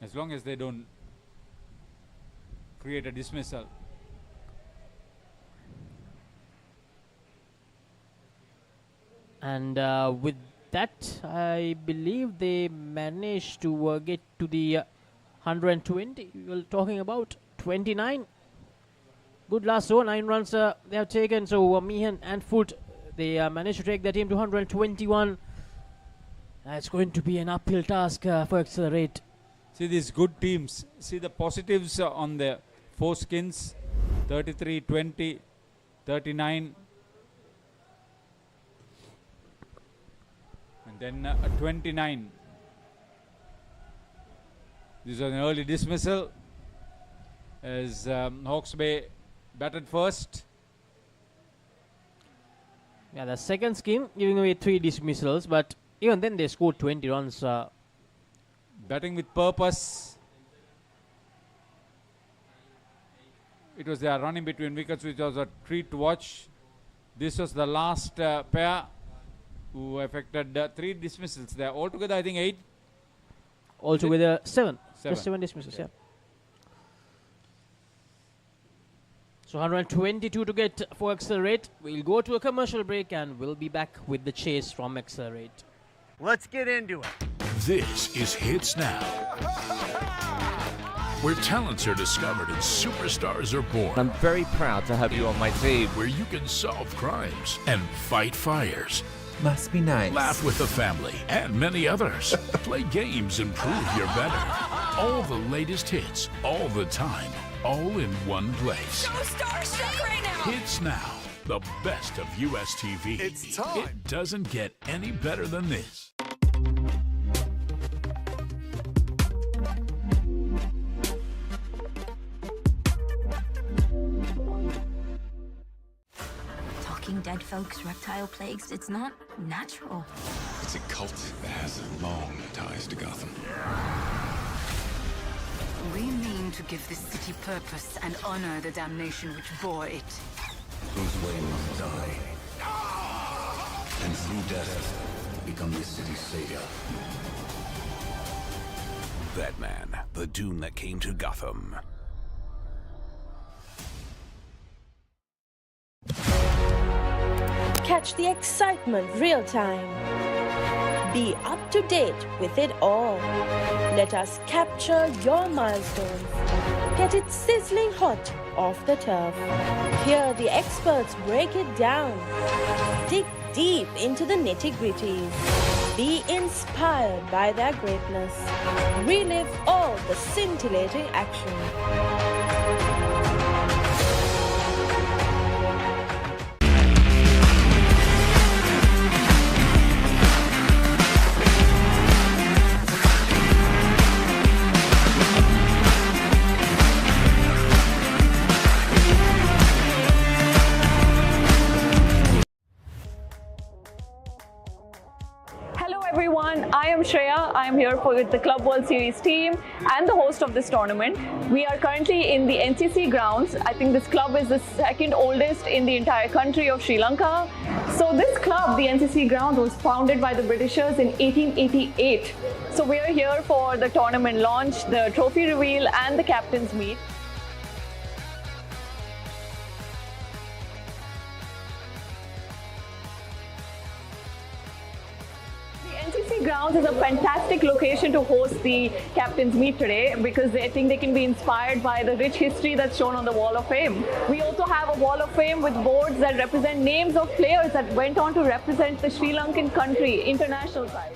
As long as they don't create a dismissal. And with that, I believe they managed to get to the 120. We were talking about 29. Good last over, 9 runs they have taken. So Meehan and Foot, they managed to take their team to 121. It's going to be an uphill task for Accelerate. See these good teams. See the positives on the 4 skins. 33, 20, 39. And then a 29. This is an early dismissal as Hawke's Bay batted first. Yeah, the second scheme giving away 3 dismissals, but even then they scored 20 runs. Batting with purpose. It was their running between wickets, which was a treat to watch. This was the last pair who affected 3 dismissals there. Altogether, I think 8. Altogether 7. Just 7 dismissals, yeah. So 122 to get for Accelerate. We'll go to a commercial break and we'll be back with the chase from Accelerate. Let's get into it. This is Hits Now, where talents are discovered and superstars are born. I'm very proud to have you on my team. Where you can solve crimes and fight fires. Must be nice. Laugh with the family and many others. Play games and prove you're better. All the latest hits, all the time, all in one place. So starstruck right now. Hits Now, the best of US TV. It's time. It doesn't get any better than this. Talking dead folks, reptile plagues, it's not natural. It's a cult that has long ties to Gotham. We mean to give this city purpose and honor the damnation which bore it. Bruce Wayne must die. And through death, become this city's savior. Batman, the doom that came to Gotham. Catch the excitement real time. Be up to date with it all. Let us capture your milestones. Get it sizzling hot off the turf. Hear the experts break it down. Dig deep into the nitty-gritties. Be inspired by their greatness. Relive all the scintillating action. I am Shreya. I am here with the Club World Series team and the host of this tournament. We are currently in the NCC grounds. I think this club is the second oldest in the entire country of Sri Lanka. So this club, the NCC ground, was founded by the Britishers in 1888. So we are here for the tournament launch, the trophy reveal and the captain's meet. NCC grounds is a fantastic location to host the captain's meet today because I think they can be inspired by the rich history that's shown on the Wall of Fame. We also have a Wall of Fame with boards that represent names of players that went on to represent the Sri Lankan country international side.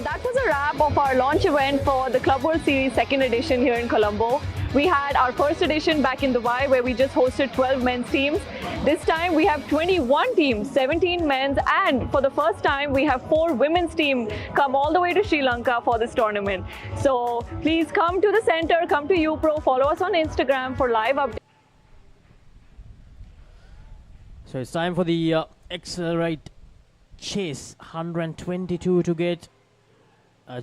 That was a wrap of our launch event for the Club World Series 2nd edition here in Colombo. We had our first edition back in Dubai where we just hosted 12 men's teams. This time we have 21 teams, 17 men's, and for the first time we have 4 women's teams come all the way to Sri Lanka for this tournament. So please come to the center, come to U-Pro, follow us on Instagram for live updates. So it's time for the Accelerate Chase 122 to get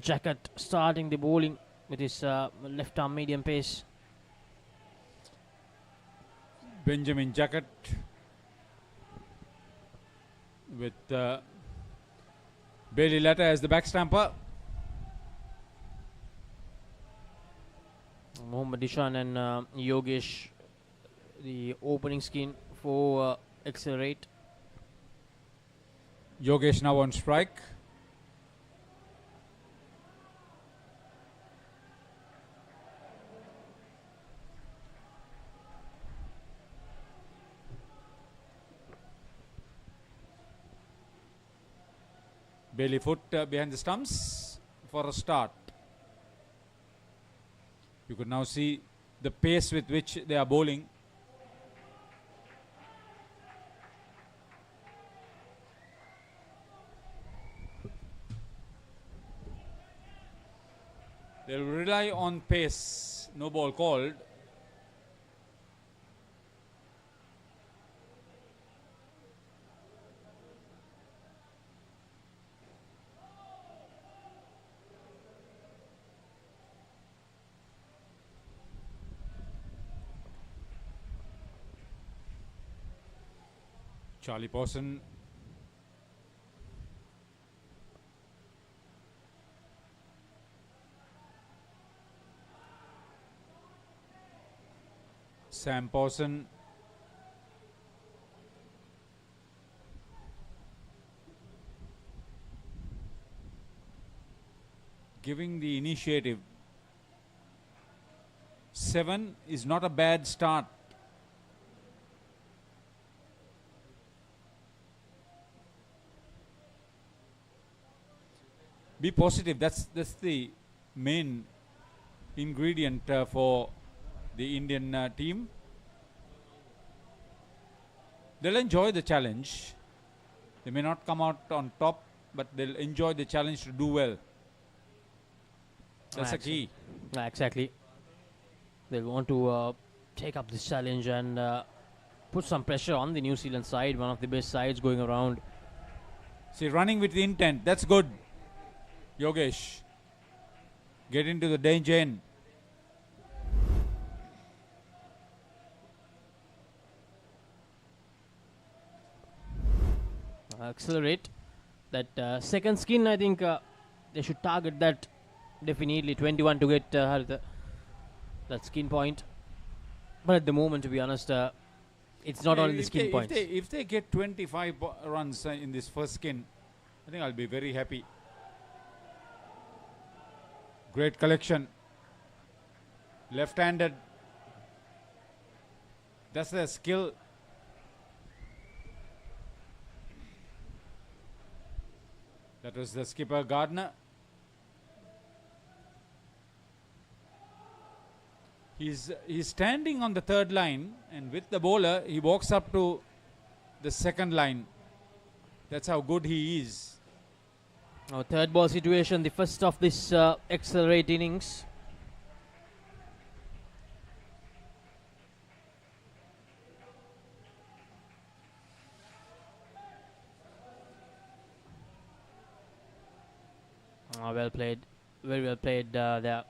Jacket starting the bowling with his left arm medium pace. Benjamin Jacket with Bailey Latta as the backstamper. Mohammad Ishan and Yogesh, the opening skin for Accelerate. Yogesh now on strike. Bailey foot behind the stumps for a start. You could now see the pace with which they are bowling. They'll rely on pace. No ball called. Charlie Pawson Sam Pawson giving the initiative. 7 is not a bad start. Be positive. That's the main ingredient for the Indian team. They'll enjoy the challenge. They may not come out on top, but they'll enjoy the challenge to do well. That's the key. Exactly. They'll want to take up this challenge and put some pressure on the New Zealand side, one of the best sides going around. See, running with intent. That's good. Yogesh, get into the danger end. Accelerate. That second skin, I think they should target that definitely. 21 to get that skin point. But at the moment, to be honest, it's not only the skin points. If they get 25 runs in this first skin, I think I'll be very happy. Great collection. Left-handed. That's their skill. That was the skipper Gardner. He's standing on the third line, and with the bowler, he walks up to the second line. That's how good he is. Our third ball situation, the first of this Accelerate innings. Well played. Very well played there.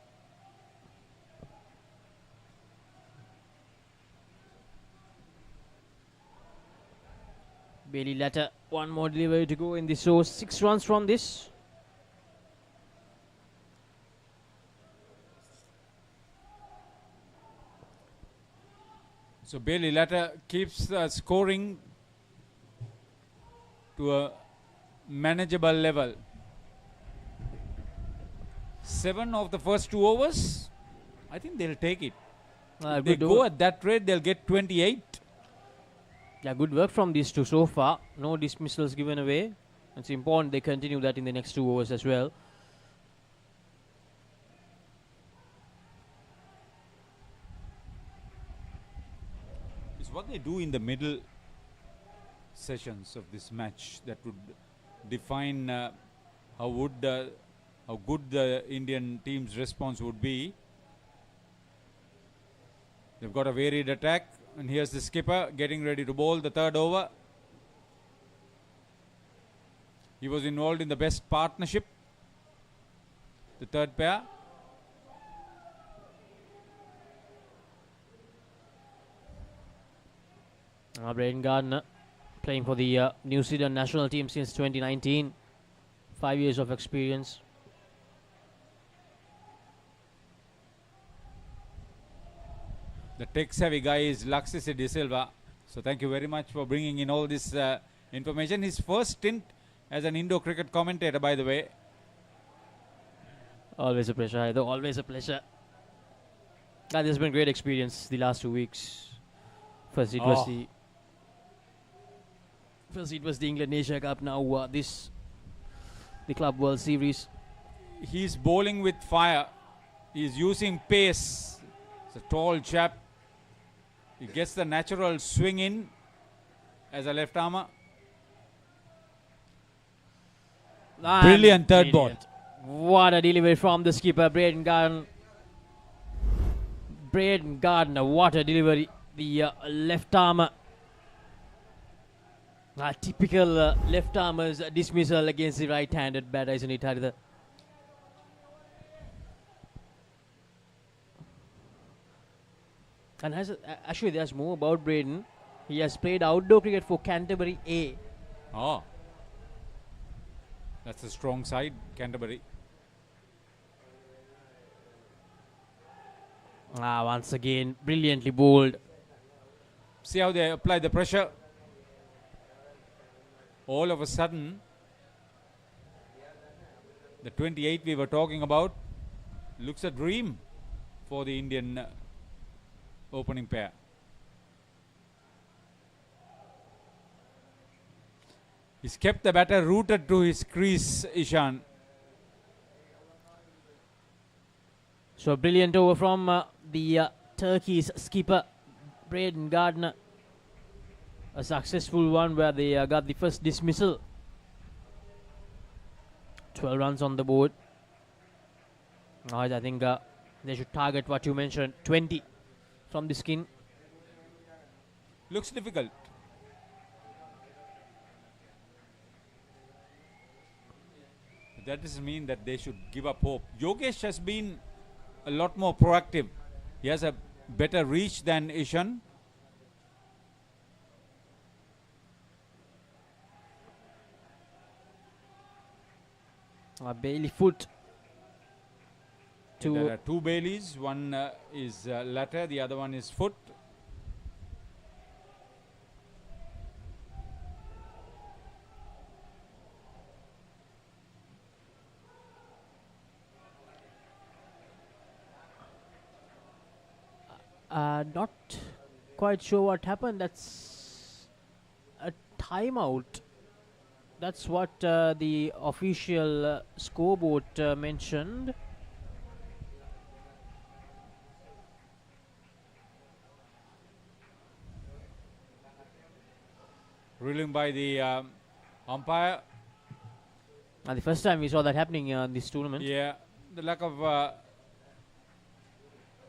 Bailey Latta, one more delivery to go in this show. 6 runs from this. So Bailey Latta keeps scoring to a manageable level. 7 of the first 2 overs, I think they'll take it. If they go at that rate, they'll get 28. Yeah, good work from these two so far. No dismissals given away. It's important they continue that in the next 2 overs as well. It's what they do in the middle sessions of this match that would define how good the Indian team's response would be. They've got a varied attack, and here's the skipper getting ready to bowl the 3rd over. He was involved in the best partnership, the 3rd pair. Braden Gardner playing for the New Zealand national team since 2019. 5 years of experience. The tech-savvy guy is Laxisi De Silva. So thank you very much for bringing in all this information. His first stint as an Indo cricket commentator, by the way. Always a pleasure, Haido. Always a pleasure. This has been a great experience the last 2 weeks. First it was the England Asia Cup. Now the Club World Series. He's bowling with fire. He's using pace. It's a tall chap. He gets the natural swing in as a left armer. Brilliant third ball. What a delivery from the skipper, Braden Gardner. Braden Gardner, what a delivery. The left armer. Typical left armer's dismissal against the right-handed batter, isn't it, Haritha? And actually, there's more about Braden. He has played outdoor cricket for Canterbury A. Oh. That's a strong side, Canterbury. Once again, brilliantly bowled. See how they apply the pressure. All of a sudden, the 28 we were talking about looks a dream for the Indian opening pair. He's kept the batter rooted to his crease, Ishan. So a brilliant over from the Turkey's skipper, Braden Gardner. A successful one where they got the first dismissal. 12 runs on the board. I think they should target what you mentioned, 20 from the skin. Looks difficult. That doesn't mean that they should give up hope. Yogesh has been a lot more proactive. He has a better reach than Ishan. Bailey foot. There are 2 Baileys. One is latter, the other one is foot. Not quite sure what happened. That's a timeout. That's what the official scoreboard mentioned. Ruling by the umpire. The first time we saw that happening in this tournament. Yeah, the lack of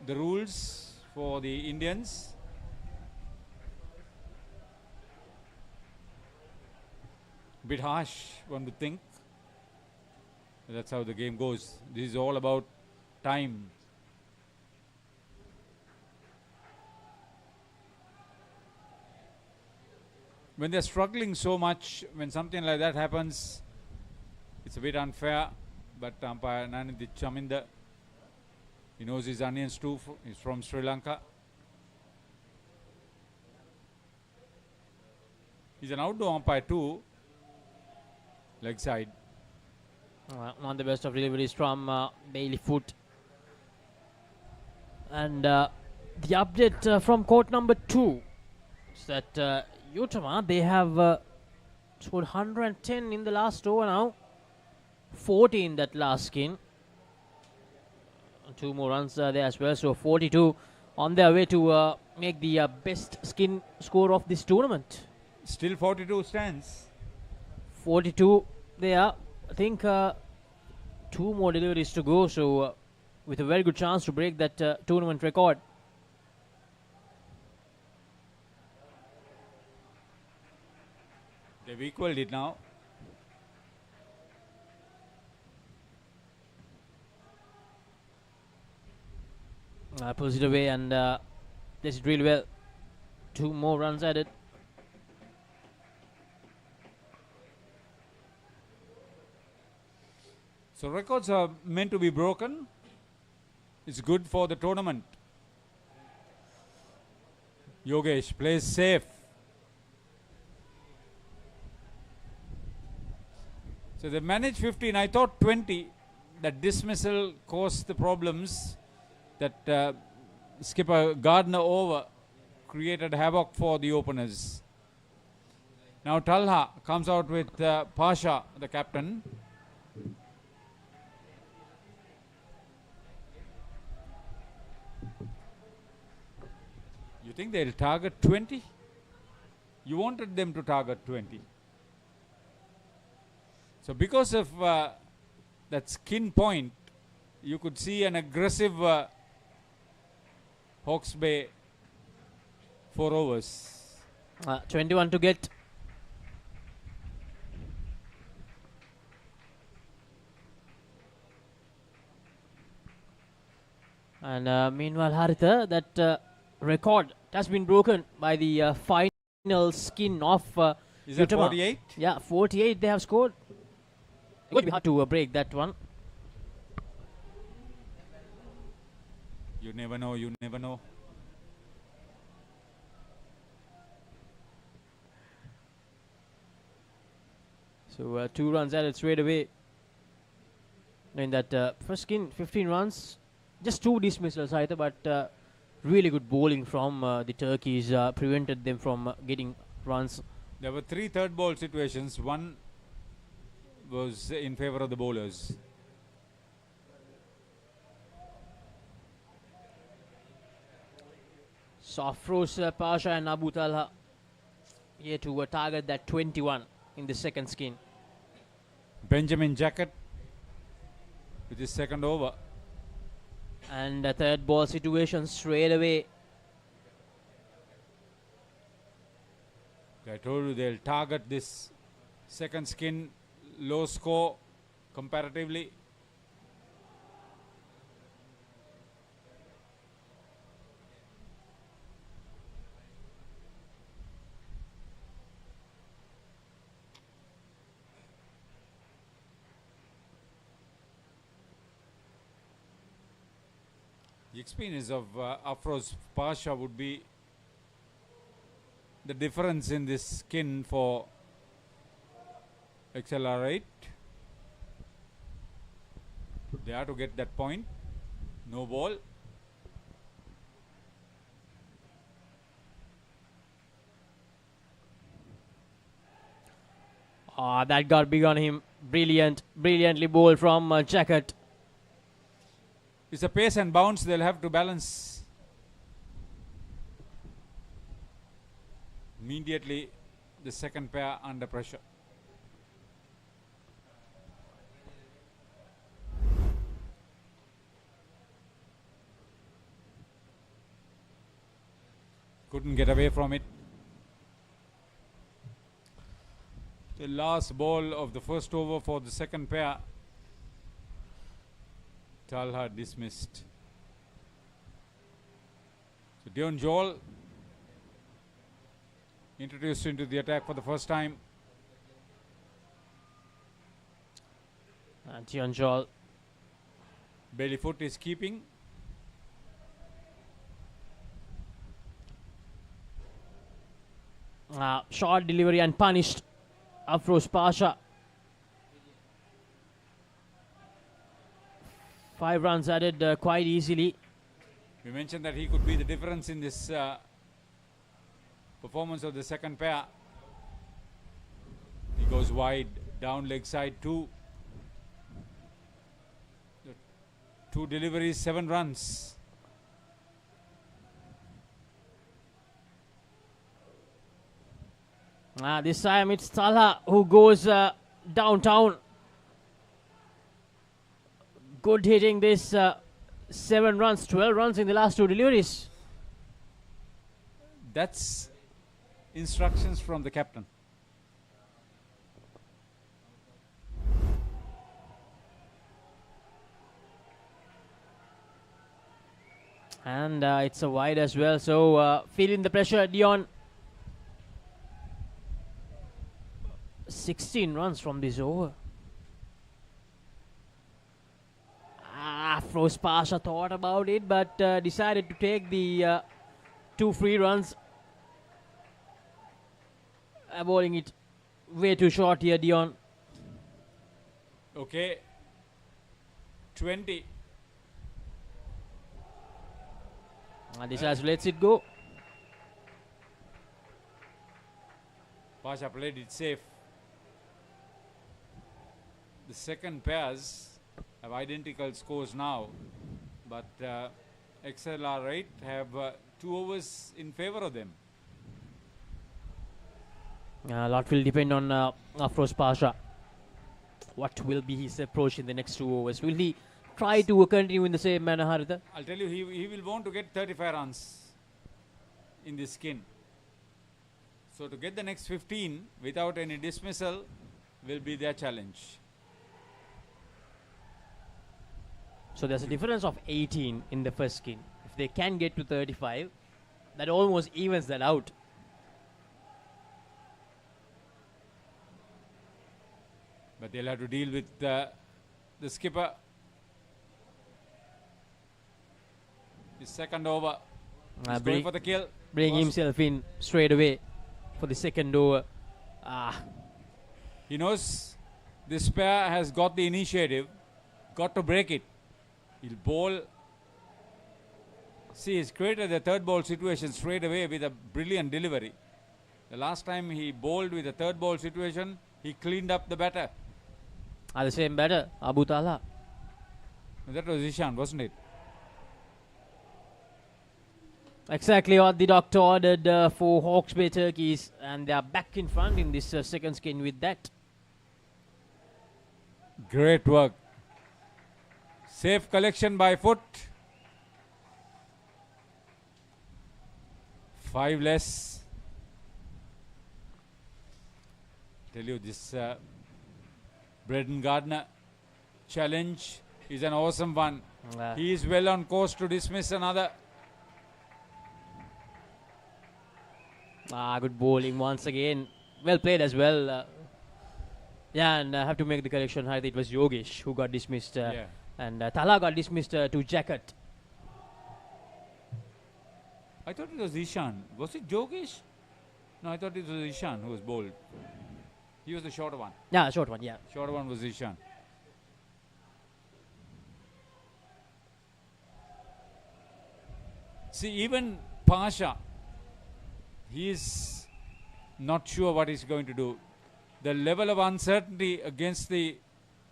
the rules for the Indians. Bit harsh, one would think. That's how the game goes. This is all about time. When they're struggling so much, when something like that happens, it's a bit unfair. But umpire Nanindi Chaminda, he knows his onions too. He's from Sri Lanka. He's an outdoor umpire too. Leg side. One of the best of deliveries from Bailey Foot. And the update from court number 2 is that Utama, they have scored 110 in the last over now. 40 in that last skin. 2 more runs there as well. So 42 on their way to make the best skin score of this tournament. Still 42 stands. 42 there. I think 2 more deliveries to go. So with a very good chance to break that tournament record. They've equaled it now. Pulls it away and does it really well. 2 more runs added. So records are meant to be broken. It's good for the tournament. Yogesh plays safe. So they managed 15. I thought 20. That dismissal caused the problems. That skipper Gardner over created havoc for the openers. Now Talha comes out with Pasha, the captain. You think they'll target 20? You wanted them to target 20. So because of that skin point, you could see an aggressive Hawke's Bay 4 overs. 21 to get. And meanwhile, Haritha, that record has been broken by the final skin of Is that Utama. 48? Yeah, 48 they have scored. It's going to be hard to break that one. You never know, you never know. So 2 runs added straight away. In that first skin, 15 runs. Just 2 dismissals either, but really good bowling from the Turkeys prevented them from getting runs. There were 3 third ball situations. One was in favor of the bowlers. Safros Pasha and Abu Talha here to target that 21 in the second skin. Benjamin Jacket with his second over. And the third ball situation straight away. I told you they'll target this second skin, low score comparatively. The experience of Afroz Pasha would be the difference in this skin for XLR8. They have to get that point. No ball. That got big on him. Brilliantly bowled from Jacket. It's a pace and bounce they'll have to balance. Immediately the second pair under pressure. Couldn't get away from it. The last ball of the first over for the second pair. Talha dismissed. So Dion Joel introduced into the attack for the first time. And Dion Joel. Bailey Foot is keeping. Short delivery and punished. Afroz Pasha. 5 runs added quite easily. We mentioned that he could be the difference in this performance of the second pair. He goes wide, down leg side 2. 2 deliveries, 7 runs. This time it's Talha who goes downtown. Good hitting this 7 runs, 12 runs in the last 2 deliveries. That's instructions from the captain. And it's a wide as well, so feeling the pressure, Dion. 16 runs from this over. Afroz Pasha thought about it, but decided to take the 2 free runs. Bowling it way too short here, Dion. Okay. 20. Decides lets it go. Pasha played it safe. The second pairs have identical scores now, but XLR8 have 2 overs in favor of them. A lot will depend on Afroz Pasha. What will be his approach in the next 2 overs? Will he try to continue in the same manner, Haritha? I'll tell you, he will want to get 35 runs in this skin. So to get the next 15 without any dismissal will be their challenge. So there's a difference of 18 in the first skin. If they can get to 35, that almost evens that out. But they'll have to deal with the skipper. His second over. He's going for the kill. Bring himself in straight away for the second over. He knows this pair has got the initiative. Got to break it. He'll bowl. See, he's created the third ball situation straight away with a brilliant delivery. The last time he bowled with a third ball situation, he cleaned up the batter. The same batter, Abu Talha. That was Ishan, wasn't it? Exactly what the doctor ordered for Hawke's Bay Turkeys, and they are back in front in this second skin with that. Great work. Safe collection by Foot. 5 less. Tell you this Braden Gardner challenge is an awesome one. He is well on course to dismiss another. Good bowling once again. Well played as well. And I have to make the correction. I think it was Yogesh who got dismissed. And Talha got dismissed to jacket. I thought it was Ishan. Was it Jogesh? No, I thought it was Ishan who was bowled. He was the shorter one. Yeah, short one, yeah. Shorter one was Ishan. See, even Pasha, he is not sure what he's going to do. The level of uncertainty against the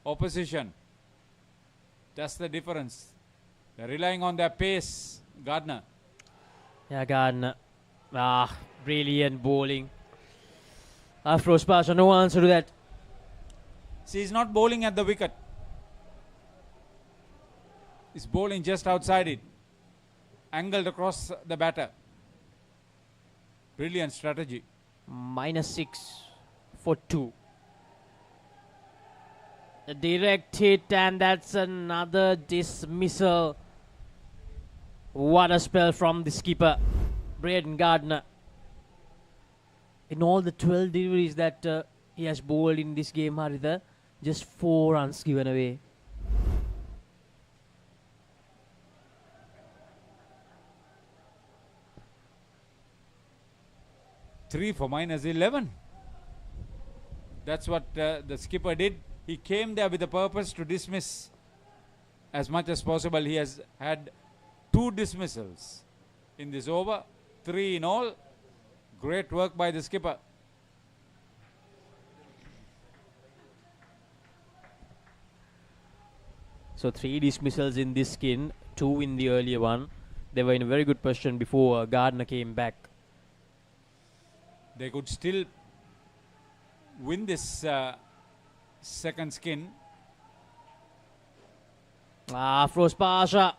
opposition, that's the difference. They're relying on their pace. Gardner. Yeah, Gardner. Brilliant bowling. Afroz Pasha, no answer to that. See, he's not bowling at the wicket. He's bowling just outside it. Angled across the batter. Brilliant strategy. -6 for 2. A direct hit, and that's another dismissal. What a spell from the skipper, Braden Gardner. In all the 12 deliveries that he has bowled in this game, Haritha, just 4 runs given away. Three for -11. That's what the skipper did. He came there with a purpose to dismiss as much as possible. He has had 2 dismissals in this over, 3 in all. Great work by the skipper. So 3 dismissals in this skin, 2 in the earlier one. They were in a very good position before Gardner came back. They could still win this second skin. Afroz Pasha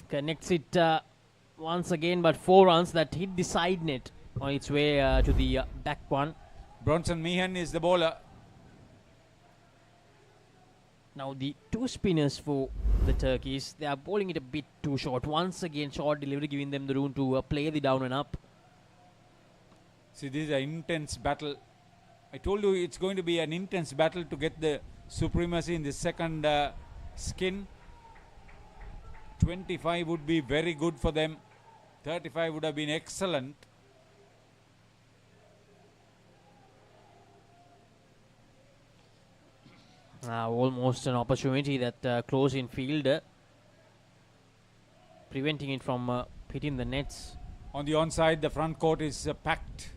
connects it once again, but 4 runs that hit the side net on its way to the back one. Bronson Meehan is the bowler. Now the 2 spinners for the Turkeys, they are bowling it a bit too short. Once again, short delivery, giving them the room to play the down and up. See, this is an intense battle. I told you it's going to be an intense battle to get the supremacy in the second skin. 25 would be very good for them. 35 would have been excellent. Almost an opportunity that close in field, preventing it from hitting the nets. On the onside, the front court is packed.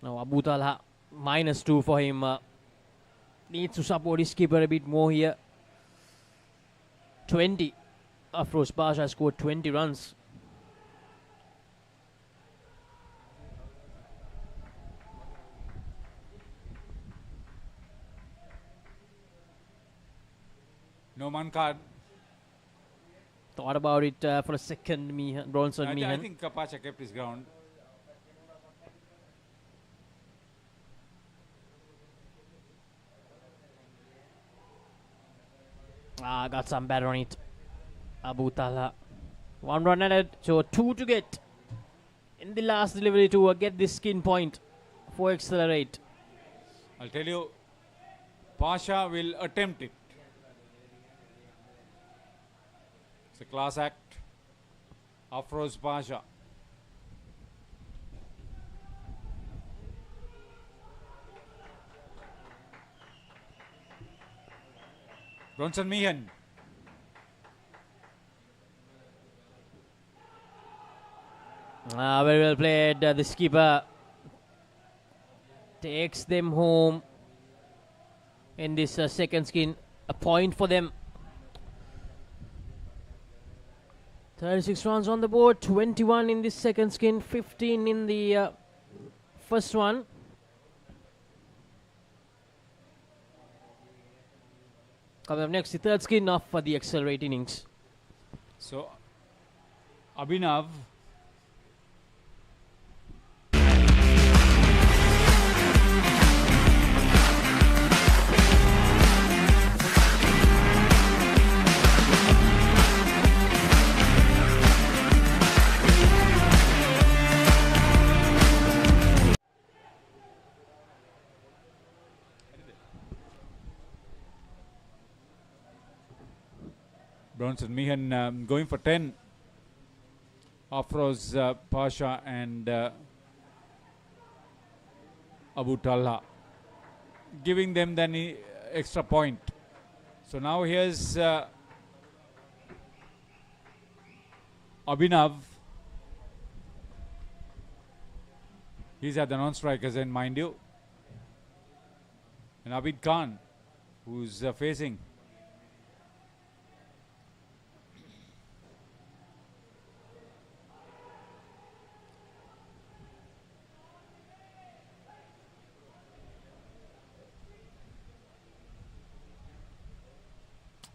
Now Abu Talha, -2 for him. Needs to support his skipper a bit more here. 20. Afroz Pasha scored 20 runs. No man card. Thought about it for a second, Bronson Meehan. I think Pasha kept his ground. Got some batter on it. Abu Talha. 1 run added, so 2 to get in the last delivery to get this skin point for accelerate. I'll tell you, Pasha will attempt it. It's a class act. Afroz Pasha. Bronson Meehan. Very well played. The skipper takes them home in this second skin. A point for them. 36 runs on the board. 21 in this second skin. 15 in the first one. Coming up next, the third skin off for the accelerate innings. So, Abhinav. Bronson Meehan going for 10. Afroz Pasha and Abu Talha, giving them the extra point. So now here's Abhinav. He's at the non-strikers end, mind you. And Abid Khan, who's facing.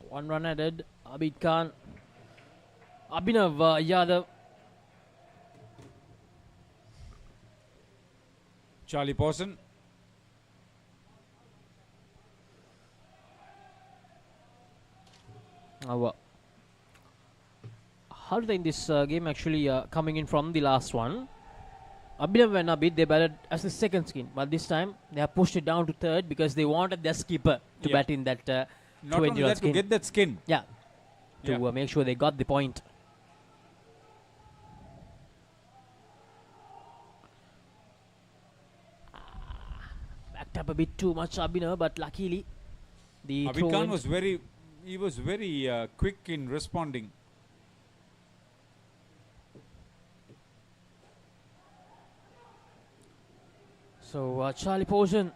One run added. Abid Khan. Abhinav Yadav. Charlie Pawson. How do they in this game actually coming in from the last one? Abhinav and Abid, they batted as the second skin, but this time they have pushed it down to third because they wanted their skipper to bat in that Not only that, to get that skin. Yeah, to make sure they got the point. Backed up a bit too much, Abhinav, but luckily the Abid Khan was very quick in responding. So Charlie Pawson,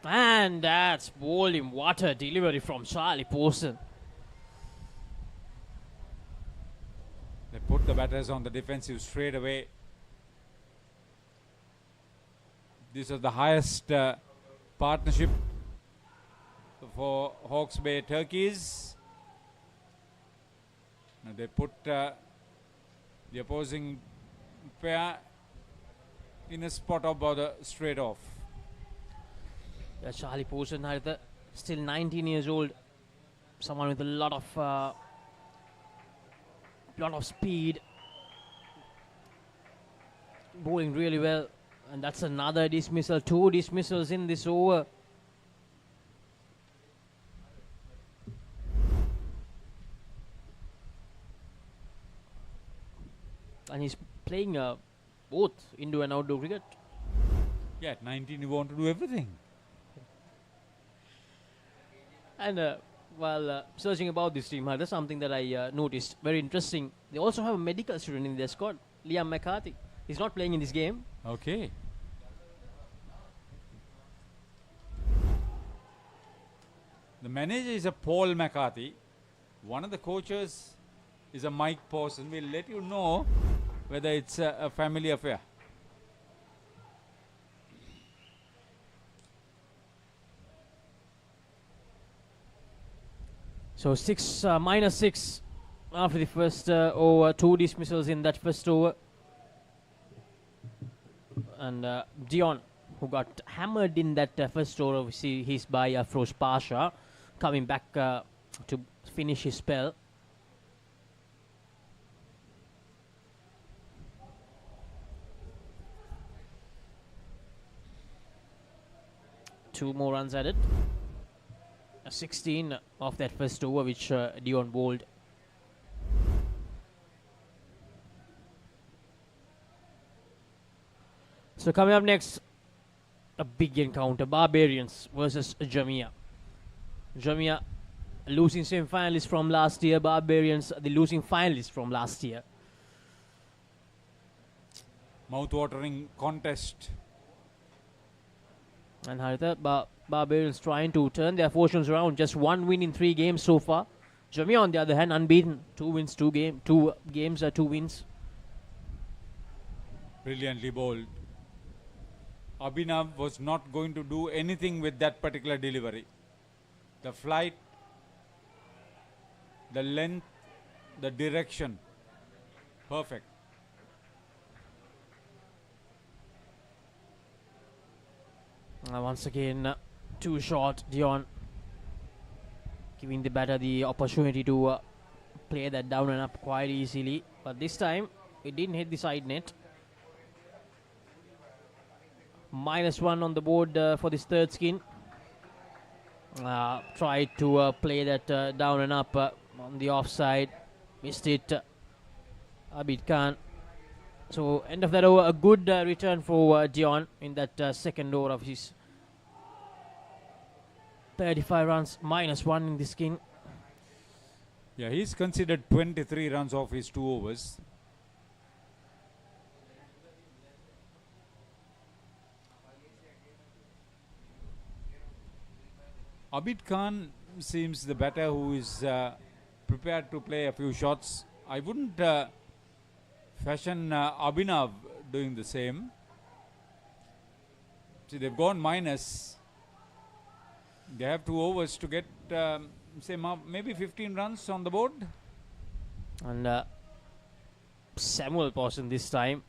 and that's volume water delivery from Charlie Pawson. They put the batters on the defensive straight away. This is the highest partnership for Hawke's Bay Turkeys. Now they put the opposing pair in a spot about straight off. Yeah, Charlie Pawson, still 19 years old, someone with a lot of speed, bowling really well, and that's another dismissal. 2 dismissals in this over. And he's playing both indoor and outdoor cricket. Yeah, at 19 you want to do everything. And while searching about this team, there's something that I noticed very interesting. They also have a medical student in their squad, Liam McCarthy. He's not playing in this game. Okay. The manager is a Paul McCarthy. One of the coaches is a Mike Pawson. We'll let you know whether it's a family affair. So -6 after the first over, 2 dismissals in that first over. And Dion, who got hammered in that first over, he's by Afroz Pasha, coming back to finish his spell. Two more runs added. 16 of that first over, which Dion bowled. So coming up next, a big encounter. Barbarians versus Jamia. Jamia, losing semi-finalists from last year. Barbarians, the losing finalists from last year. Mouth-watering contest. And Haritha, Barbarians trying to turn their fortunes around. Just 1 win in 3 games so far. Jamia, on the other hand, unbeaten. 2 wins, 2 games, 2 wins. Brilliantly bowled. Abhinav was not going to do anything with that particular delivery. The flight, the length, the direction. Perfect. Once again, too short. Dion giving the batter the opportunity to play that down and up quite easily. But this time, it didn't hit the side net. -1 on the board for this third skin. Tried to play that down and up on the offside. Missed it. Abid Khan. So end of that over, a good return for Dion in that second over of his 35 runs, -1 in the skin. Yeah, he's considered 23 runs off his 2 overs. Abid Khan seems the batter who is prepared to play a few shots. I wouldn't fashion Abhinav doing the same. See, they've gone minus. They have 2 overs to get, say, maybe 15 runs on the board. And Samuel Pawson this time.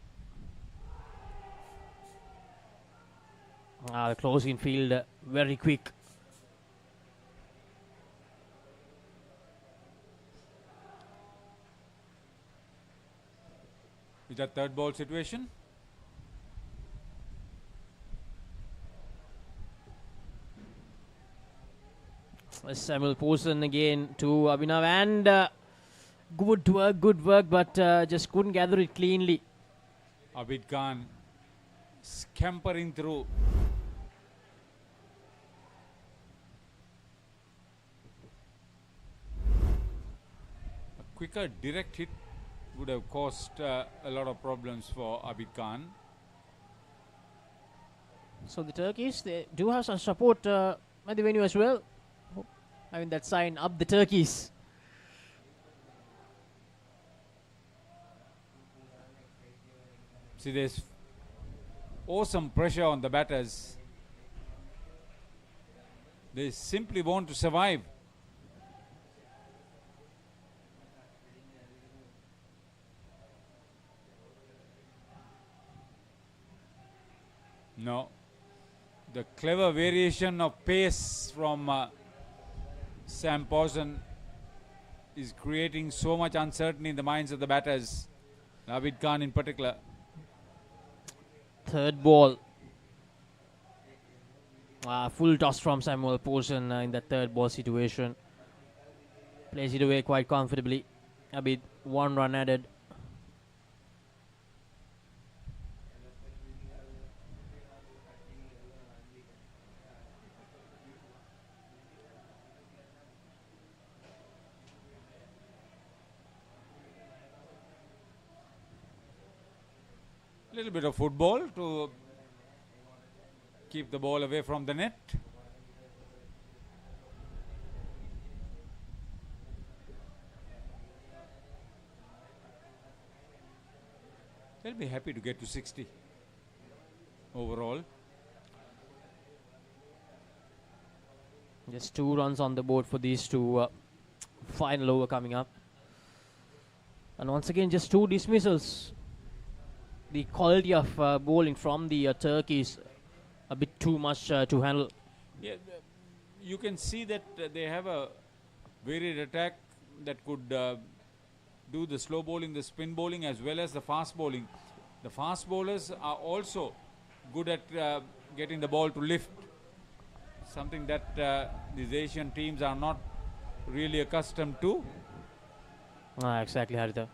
Close in field, very quick. Is that third ball situation? Samuel Posen again to Abhinav, and good work, but just couldn't gather it cleanly. Abid Khan scampering through. A quicker direct hit would have caused a lot of problems for Abid Khan. So the Turkeys, they do have some support at the venue as well. I mean, that sign up the Turkeys. See, there's awesome pressure on the batters. They simply want to survive. No. The clever variation of pace from Sam Posen is creating so much uncertainty in the minds of the batters, Abid Khan in particular. Third ball. Full toss from Samuel Posen in that third ball situation. Plays it away quite comfortably. Abid, 1 run added. A little bit of football to keep the ball away from the net. They'll be happy to get to 60 overall. Just 2 runs on the board for these two. Final over coming up. And once again, just 2 dismissals. The quality of bowling from the Turkeys a bit too much to handle. Yeah, you can see that they have a varied attack that could do the slow bowling, the spin bowling, as well as the fast bowling. The fast bowlers are also good at getting the ball to lift, something that these Asian teams are not really accustomed to. Exactly, Haritha.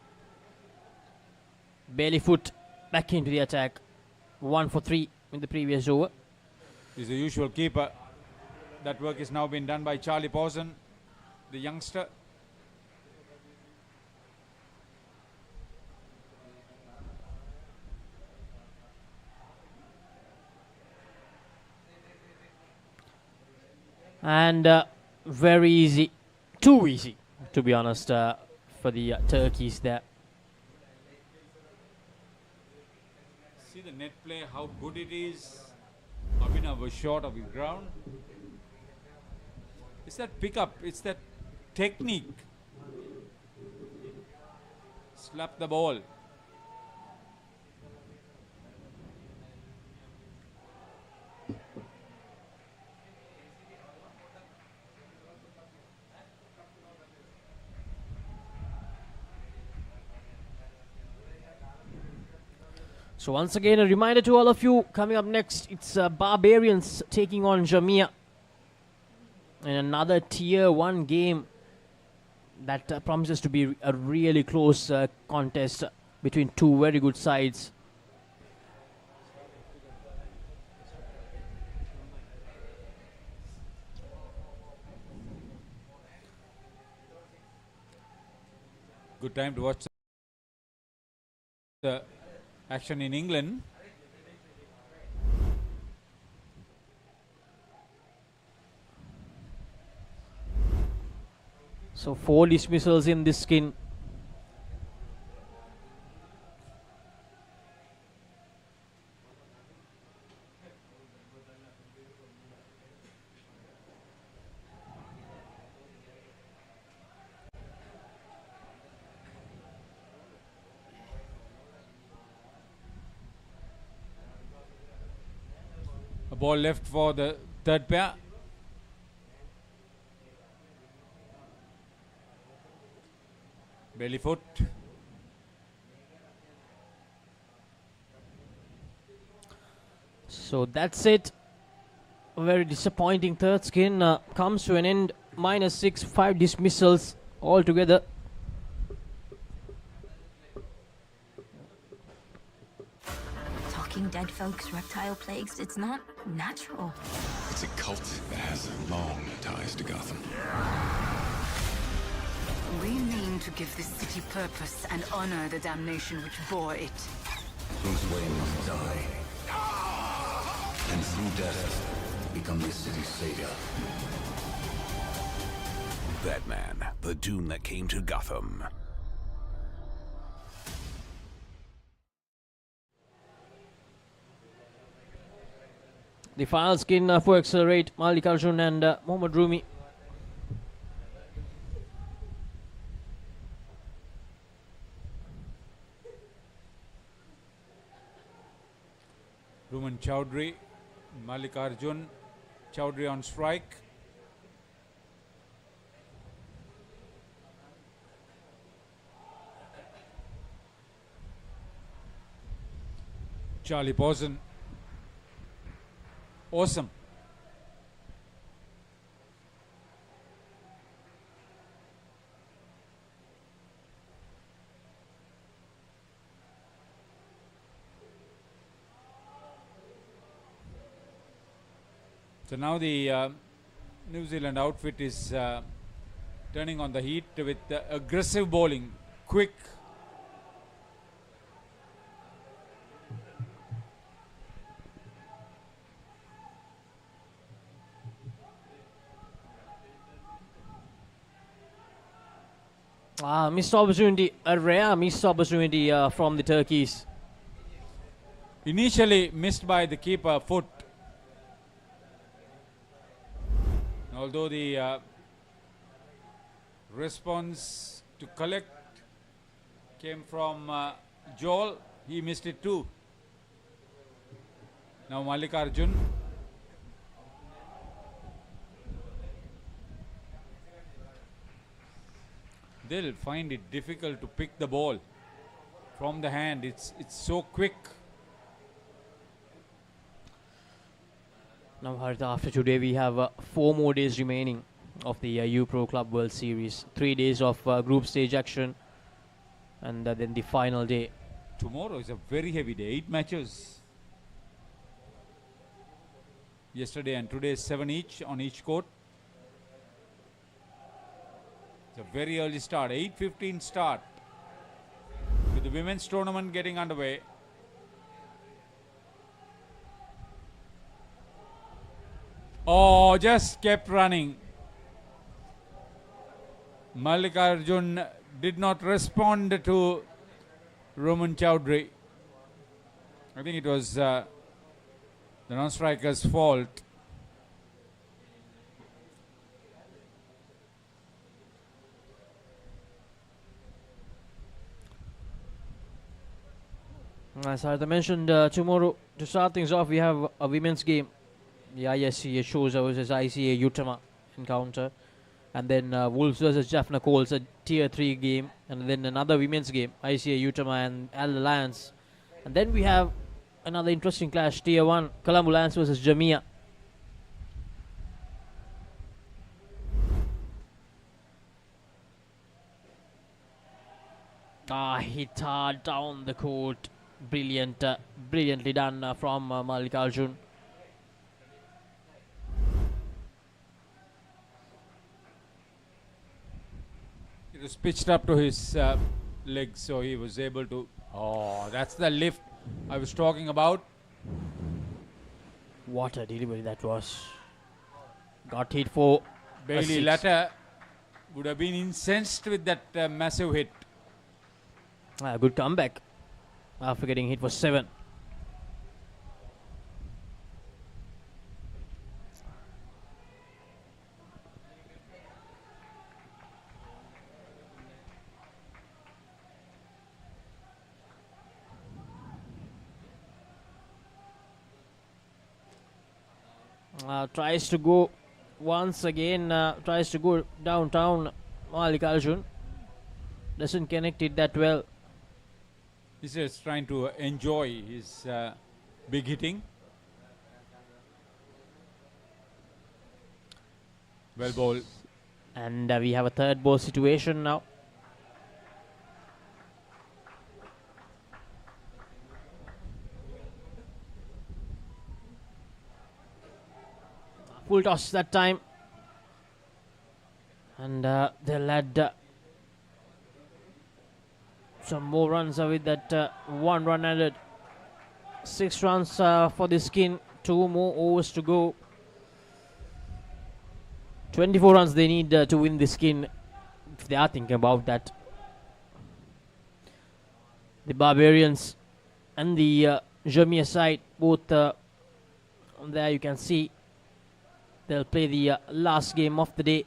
Bailey foot back into the attack. 1 for 3 in the previous over. He's the usual keeper. That work is now being done by Charlie Posen, the youngster. And very easy, too easy to be honest, for the Turkeys there. See the net play, how good it is. Abhinav was short of his ground. It's that pickup, it's that technique. Slap the ball. So once again, a reminder to all of you, coming up next, it's Barbarians taking on Jamia in another Tier 1 game that promises to be a really close contest between 2 very good sides. Good time to watch the action in England. So 4 dismissals in this skin. ball left for the third pair. Belly foot. So that's it. A very disappointing third skin comes to an end. -6, 5 dismissals altogether. Talking dead folks, reptile plagues, it's not natural. It's a cult that has long ties to Gotham. We mean to give this city purpose and honor the damnation which bore it. Bruce Wayne must die. And through death, become this city's savior. Batman, the doom that came to Gotham. The final skin for Accelerate, Mallikarjun and Mohammad Rumi. Ruman Chowdhury, Mallikarjun, Chowdhury on strike. Charlie Posen. Awesome. So now the New Zealand outfit is turning on the heat with aggressive bowling, quick. Missed opportunity, a rare missed opportunity from the Turkeys. Initially missed by the keeper, foot. Although the response to collect came from Joel, he missed it too. Now Mallikarjun. They'll find it difficult to pick the ball from the hand. It's so quick. Now, Haritha, after today, we have 4 more days remaining of the U-Pro Club World Series. 3 days of group stage action, and then the final day. Tomorrow is a very heavy day. 8 matches. Yesterday and today, 7 each on each court. It's a very early start. 8:15 start. With the women's tournament getting underway. Oh, just kept running. Mallikarjun did not respond to Roman Chowdhury. I think it was the non-striker's fault. As I mentioned, tomorrow, to start things off, we have a women's game. The ISCA shows versus ICA Utama encounter. And then Wolves versus Jaffna Coles, a tier 3 game. And then another women's game, ICA Utama and Al Alliance. And then we have another interesting clash, tier 1, Colombo Lions versus Jamia. Hit hard down the court. Brilliantly done from Mallikarjun. It was pitched up to his legs, so he was able to. Oh, that's the lift I was talking about. What a delivery that was. Got hit for Bailey Latter would have been incensed with that massive hit. Good comeback after getting hit for 7. Tries to go once again, tries to go downtown. Mallikarjun doesn't connect it that well. He's just trying to enjoy his big hitting. Well bowled. And we have a third ball situation now. Full toss that time. And they'll add some more runs with that 1 run added. 6 runs for the skin. 2 more overs to go. 24 runs they need to win the skin, if they are thinking about that. The Barbarians and the Jamia side, both there you can see they'll play the last game of the day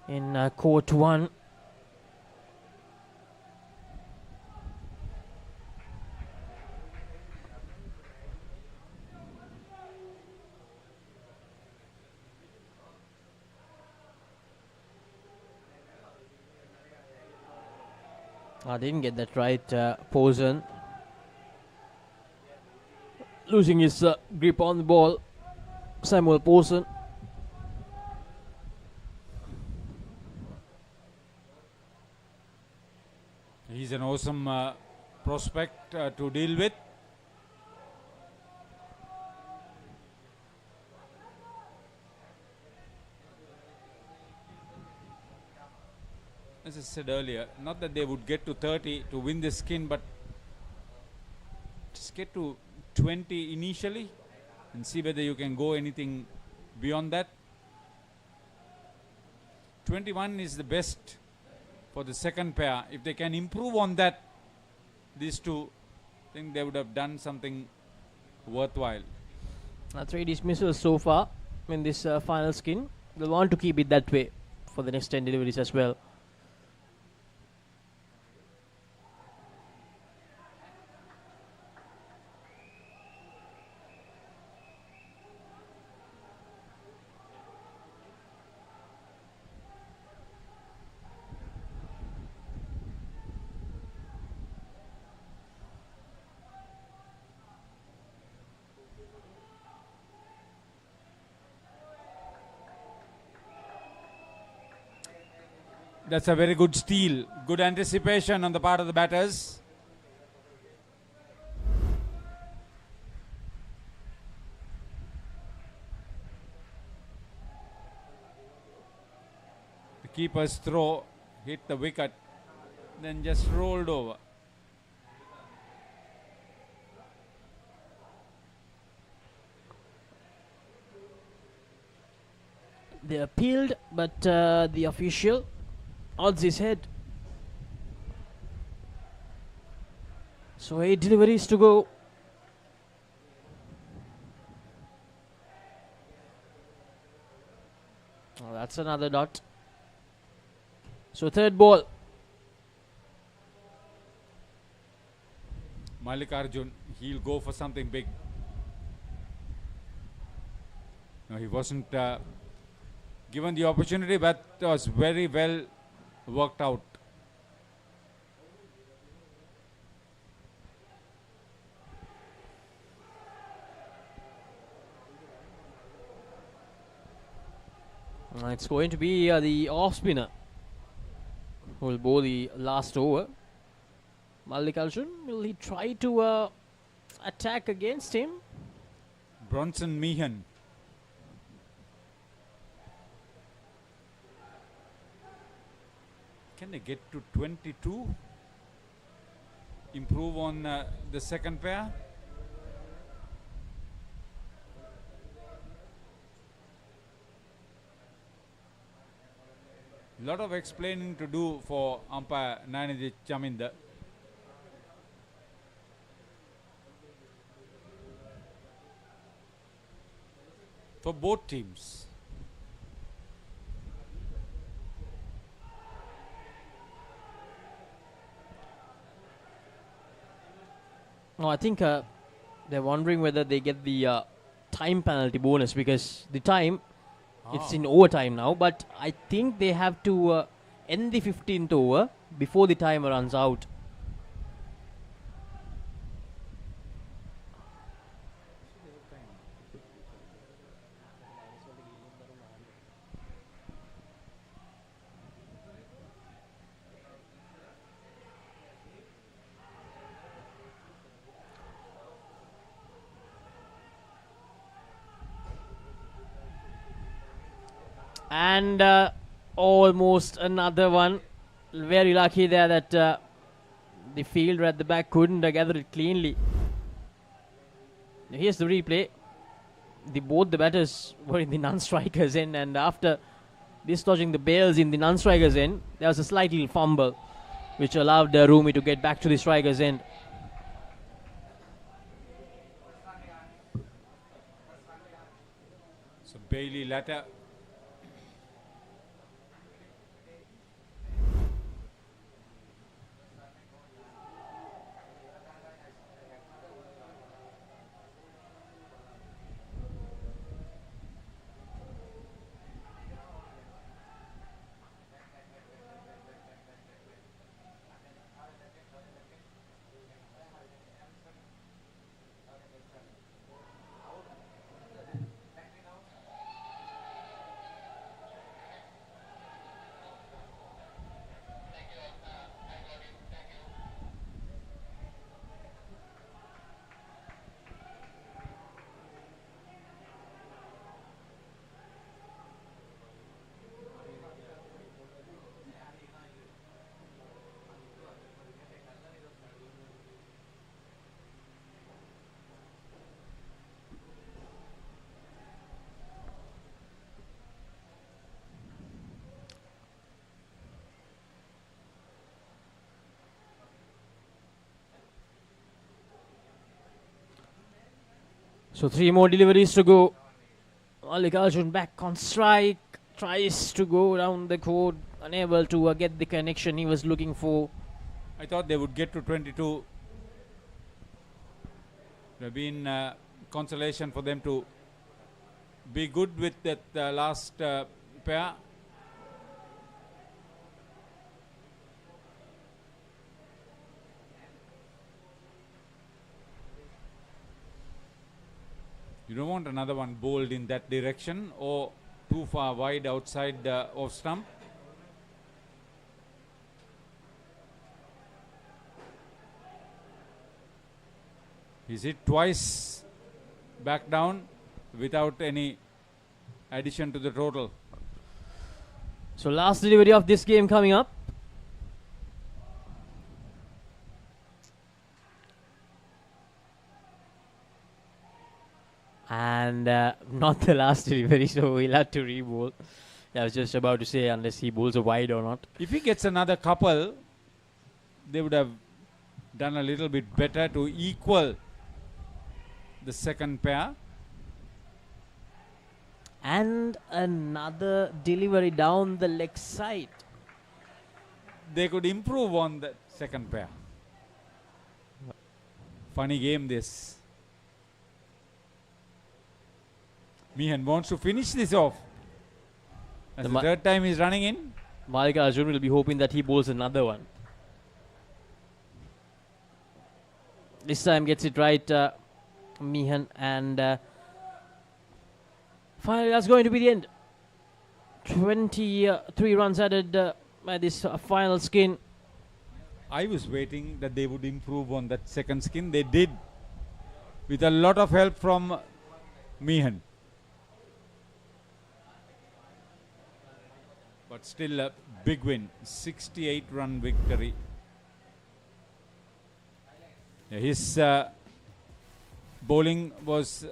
in Court 1. I didn't get that right, Posen. Losing his grip on the ball, Samuel Posen. He's an awesome prospect to deal with. As I said earlier, not that they would get to 30 to win the skin, but just get to 20 initially and see whether you can go anything beyond that. 21 is the best for the second pair. If they can improve on that, these two, I think they would have done something worthwhile. 3 dismissals so far in this final skin. They'll want to keep it that way for the next 10 deliveries as well. That's a very good steal. Good anticipation on the part of the batters. The keeper's throw hit the wicket, then just rolled over. They appealed, but the official odds his head. So 8 deliveries to go. Oh, that's another dot. So third ball. Mallikarjun, he'll go for something big. No, he wasn't given the opportunity, but it was very well worked out. It's going to be the off spinner who will bowl the last over. Mallikarjun, will he try to attack against him? Bronson Meehan. Can they get to 22? Improve on the second pair? Lot of explaining to do for umpire Naniji Chaminda. For both teams. No, I think they're wondering whether they get the time penalty bonus because the time, it's in overtime now, but I think they have to end the 15th over before the timer runs out. And almost another one. Very lucky there that the fielder at the back couldn't gather it cleanly. Here's the replay. Both the batters were in the non-strikers end, and after dislodging the bails in the non-strikers end, there was a slight little fumble which allowed Rumi to get back to the strikers end. So Bailey Latta. So 3 more deliveries to go. Mallikarjun back on strike. Tries to go down the court. Unable to get the connection he was looking for. I thought they would get to 22. There have been consolation for them to be good with that last pair. You don't want another one bowled in that direction or too far wide outside off stump. He's hit twice back down without any addition to the total. So last delivery of this game coming up. And not the last delivery, so he'll have to re-bowl. I was just about to say, unless he bowls a wide or not. If he gets another couple, they would have done a little bit better to equal the second pair. And another delivery down the leg side. They could improve on the second pair. Funny game this. Meehan wants to finish this off. As the third time he's running in. Mallikarjun will be hoping that he bowls another one. This time gets it right, Meehan, and finally that's going to be the end. 23 runs added by this final skin. I was waiting that they would improve on that second skin. They did, with a lot of help from Meehan. But still a big win, 68-run victory. His bowling was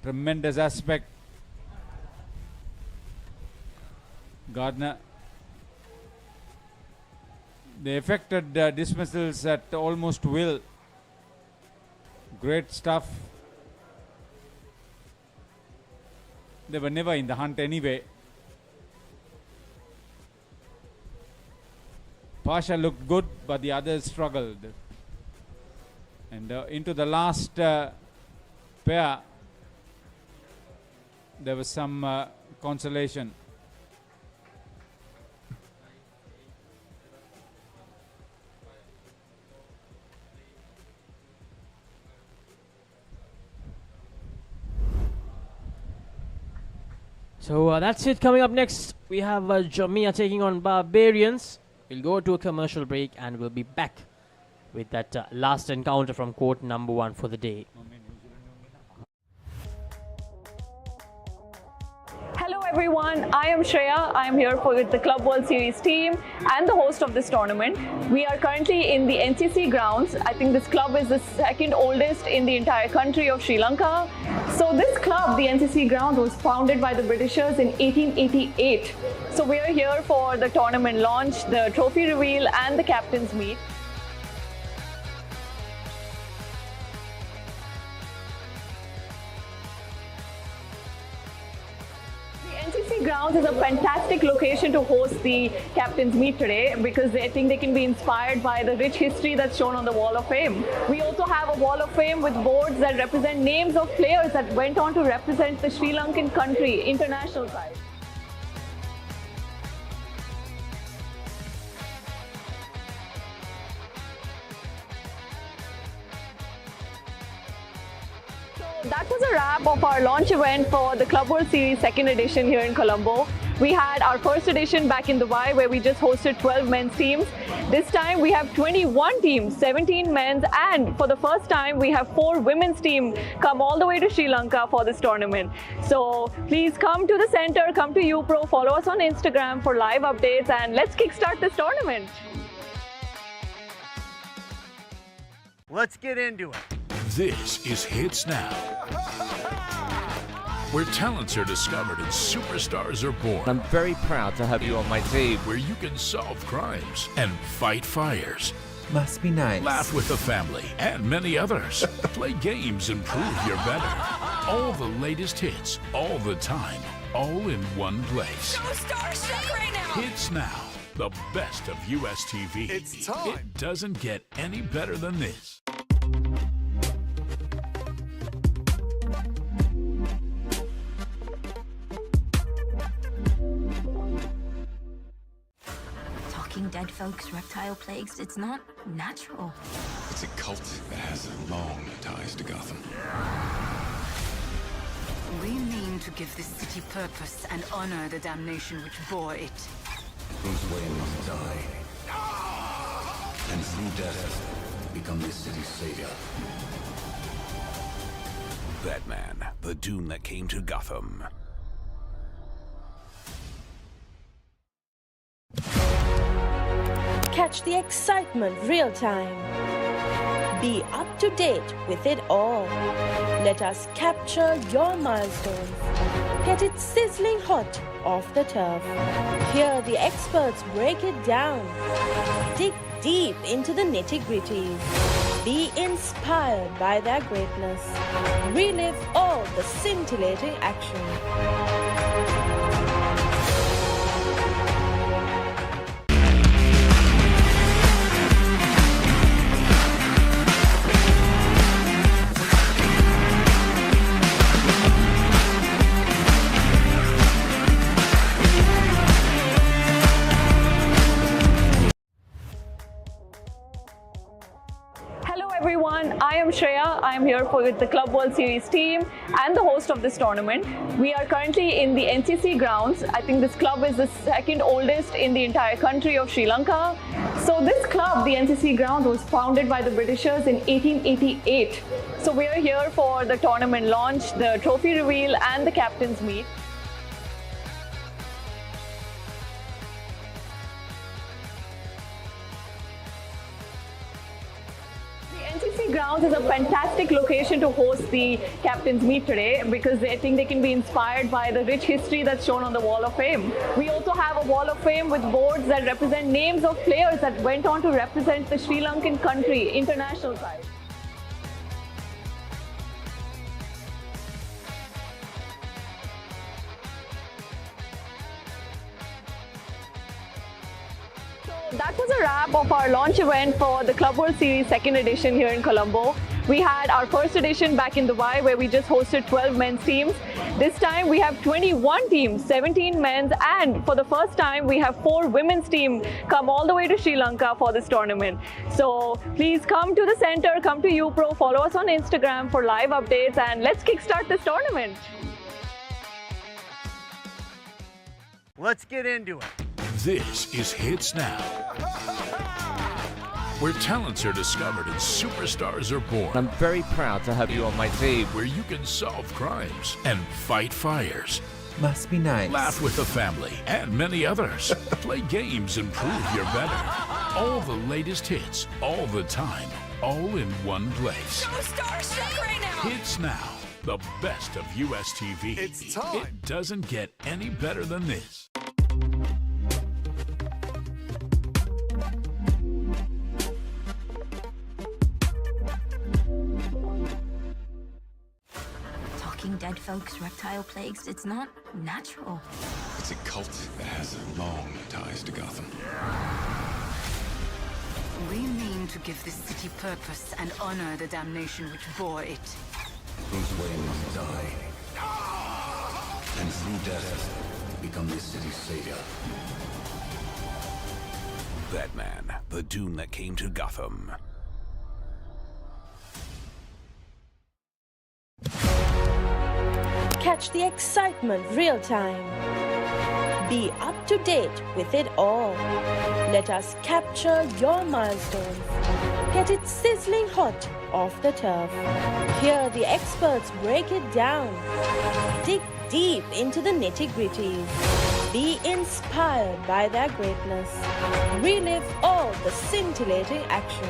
tremendous aspect. Gardner. They effected dismissals at almost will. Great stuff. They were never in the hunt anyway. Pasha looked good, but the others struggled. And into the last pair, there was some consolation. So that's it. Coming up next, we have Jamia taking on Barbarians. We'll go to a commercial break and we'll be back with that last encounter from court number 1 for the day. Hello everyone, I am Shreya. I am here with the Club World Series team and the host of this tournament. We are currently in the NCC grounds. I think this club is the second oldest in the entire country of Sri Lanka. So this club, the NCC ground, was founded by the Britishers in 1888. So we are here for the tournament launch, the trophy reveal and the captain's meet. NCC grounds is a fantastic location to host the captain's meet today because I think they can be inspired by the rich history that's shown on the Wall of Fame. We also have a Wall of Fame with boards that represent names of players that went on to represent the Sri Lankan country international side. That was a wrap of our launch event for the Club World Series 2nd edition here in Colombo. We had our first edition back in Dubai where we just hosted 12 men's teams. This time we have 21 teams, 17 men's, and for the first time we have 4 women's teams come all the way to Sri Lanka for this tournament. So please come to the center, come to U-Pro, follow us on Instagram for live updates, and let's kickstart this tournament. Let's get into it. This is Hits Now, where talents are discovered and superstars are born. I'm very proud to have you on my team. Where you can solve crimes and fight fires. Must be nice. Laugh with the family and many others. Play games and prove you're better. All the latest hits, all the time, all in one place. So starstruck right now. Hits Now, the best of US TV. It's time. It doesn't get any better than this. Dead folks, reptile plagues, it's not natural. It's a cult that has long ties to Gotham. We mean to give this city purpose and honor the damnation which bore it. Bruce Wayne must die. And through death, become this city's savior. Batman, the Doom that came to Gotham. Catch the excitement real time. Be up to date with it all. Let us capture your milestones. Get it sizzling hot off the turf. Hear the experts break it down. Dig deep into the nitty-gritties. Be inspired by their greatness. Relive all the scintillating action. Everyone, I am Shreya. I am here with the Club World Series team and the host of this tournament. We are currently in the NCC grounds. I think this club is the second oldest in the entire country of Sri Lanka. So this club, the NCC ground, was founded by the Britishers in 1888. So we are here for the tournament launch, the trophy reveal and the captain's meet. NCC grounds is a fantastic location to host the captain's meet today because I think they can be inspired by the rich history that's shown on the Wall of Fame. We also have a Wall of Fame with boards that represent names of players that went on to represent the Sri Lankan country international side. That was a wrap of our launch event for the Club World Series 2nd edition here in Colombo. We had our first edition back in Dubai where we just hosted 12 men's teams. This time we have 21 teams, 17 men's, and for the first time we have 4 women's teams come all the way to Sri Lanka for this tournament. So please come to the center, come to U-Pro, follow us on Instagram for live updates, and let's kickstart this tournament. Let's get into it. This is Hits Now, where talents are discovered and superstars are born. I'm very proud to have you on my team. Where you can solve crimes and fight fires. Must be nice. Laugh with the family and many others. Play games and prove you're better. All the latest hits, all the time, all in one place. So starstruck right now. Hits Now, the best of US TV. It's time. It doesn't get any better than this. Talking dead folks, reptile plagues, it's not natural. It's a cult that has long ties to Gotham. We mean to give this city purpose and honor the damnation which bore it. Bruce Wayne must die. And through death, become this city's savior. Batman, the doom that came to Gotham. Catch the excitement real time. Be up to date with it all. Let us capture your milestones. Get it sizzling hot off the turf. Hear the experts break it down. Dig deep into the nitty-gritties. Be inspired by their greatness. Relive all the scintillating action.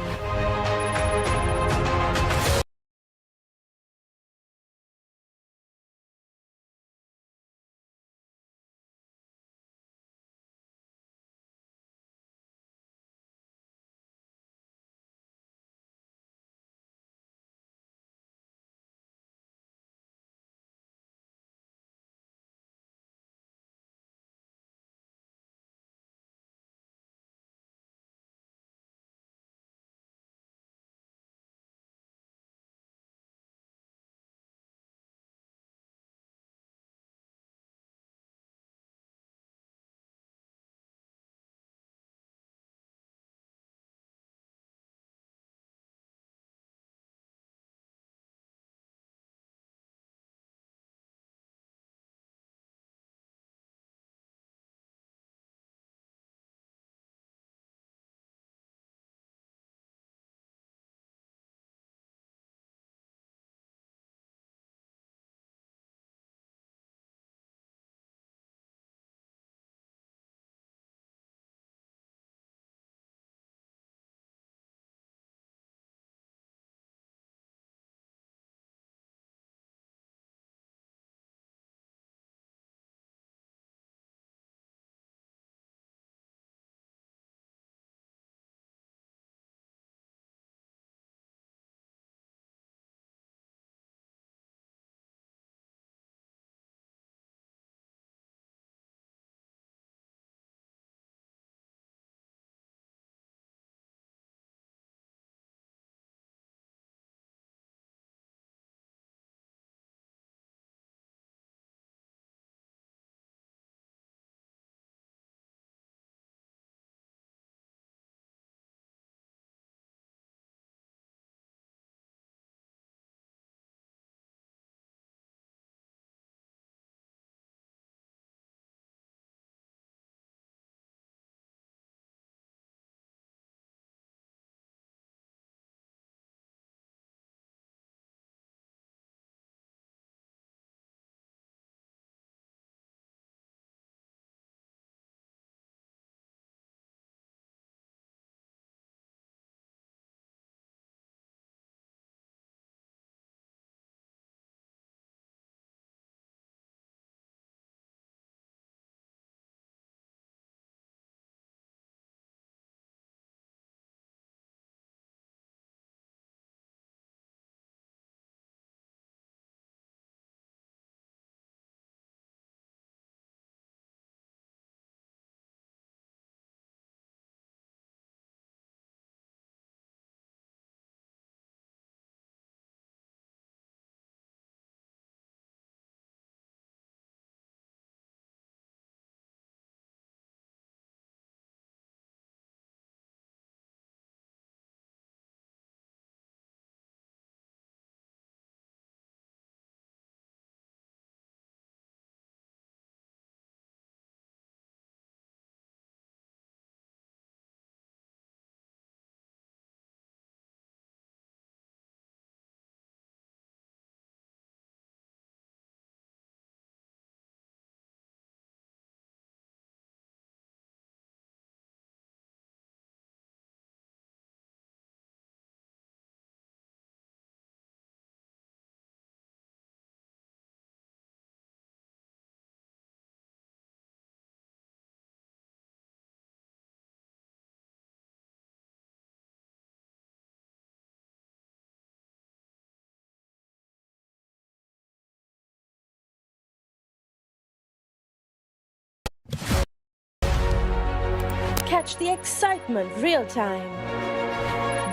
catch the excitement real time.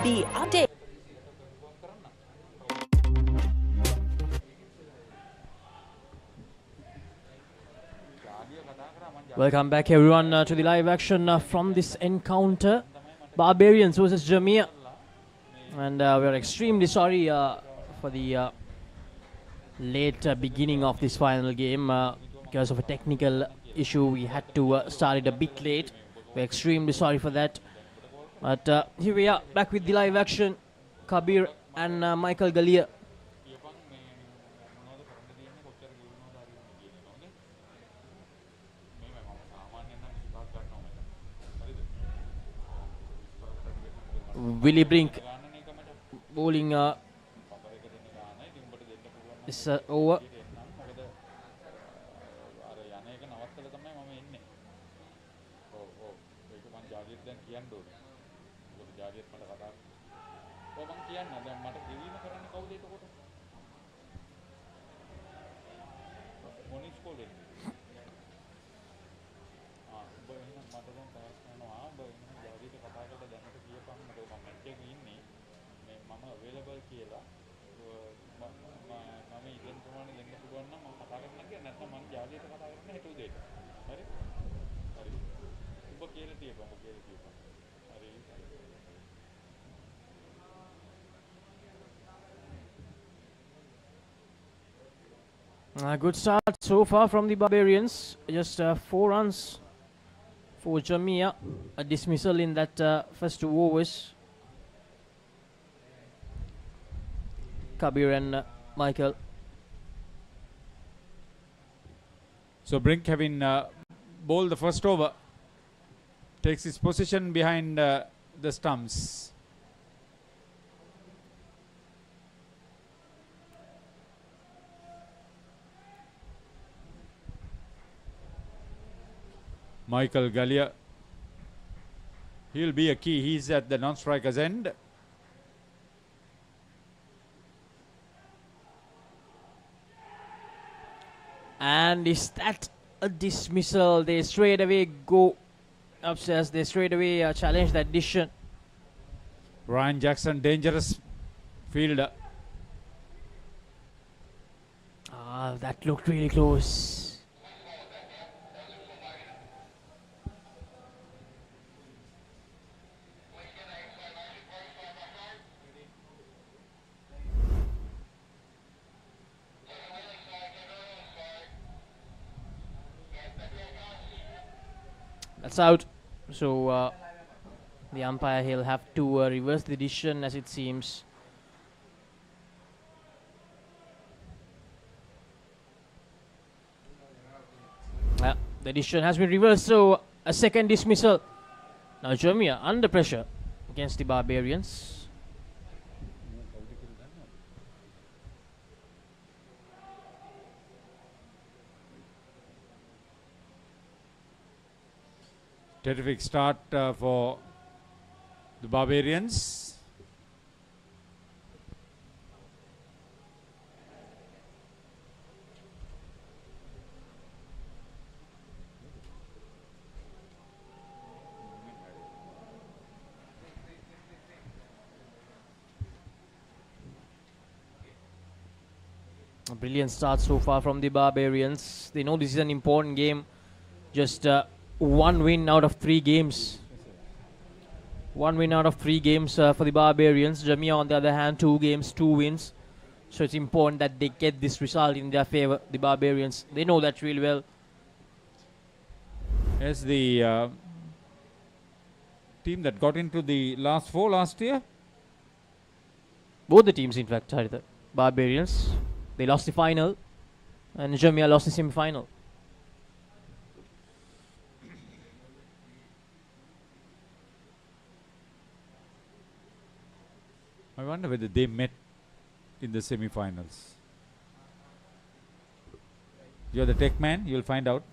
Be updated. Welcome back everyone to the live action from this encounter. Barbarians versus Jamia. And we are extremely sorry for the late beginning of this final game. Because of a technical issue, we had to start it a bit late. We're extremely sorry for that. But here we are, back with the live action. Kabir and Michael Galia. Willie Brink bowling is over. Good start so far from the Barbarians. Just 4 runs for Jamia. A dismissal in that first 2 overs. Kabir and Michael. So Brink, having bowled the first over, takes his position behind the stumps. Michael Galia, he'll be a key. He's at the non-striker's end. And is that a dismissal? They straight away go upstairs. They straight away challenge that decision. Ryan Jackson, dangerous fielder. That looked really close. That's out. So the umpire, he'll have to reverse the decision as it seems. The decision has been reversed, so a second dismissal. Now Jamia under pressure against the Barbarians. Terrific start for the Barbarians. A brilliant start so far from the Barbarians. They know this is an important game. Just 1 win out of 3 games. 1 win out of 3 games for the Barbarians. Jamia, on the other hand, 2 games, 2 wins. So it's important that they get this result in their favor. The Barbarians, they know that really well. As the team that got into the last 4 last year. Both the teams, in fact, are the Barbarians. They lost the final, and Jamia lost the semi-final. I wonder whether they met in the semi-finals. You're the tech man, you'll find out.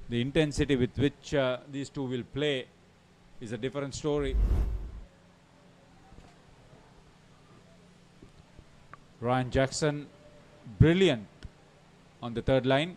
The intensity with which these two will play is a different story. Ryan Jackson, brilliant on the third line.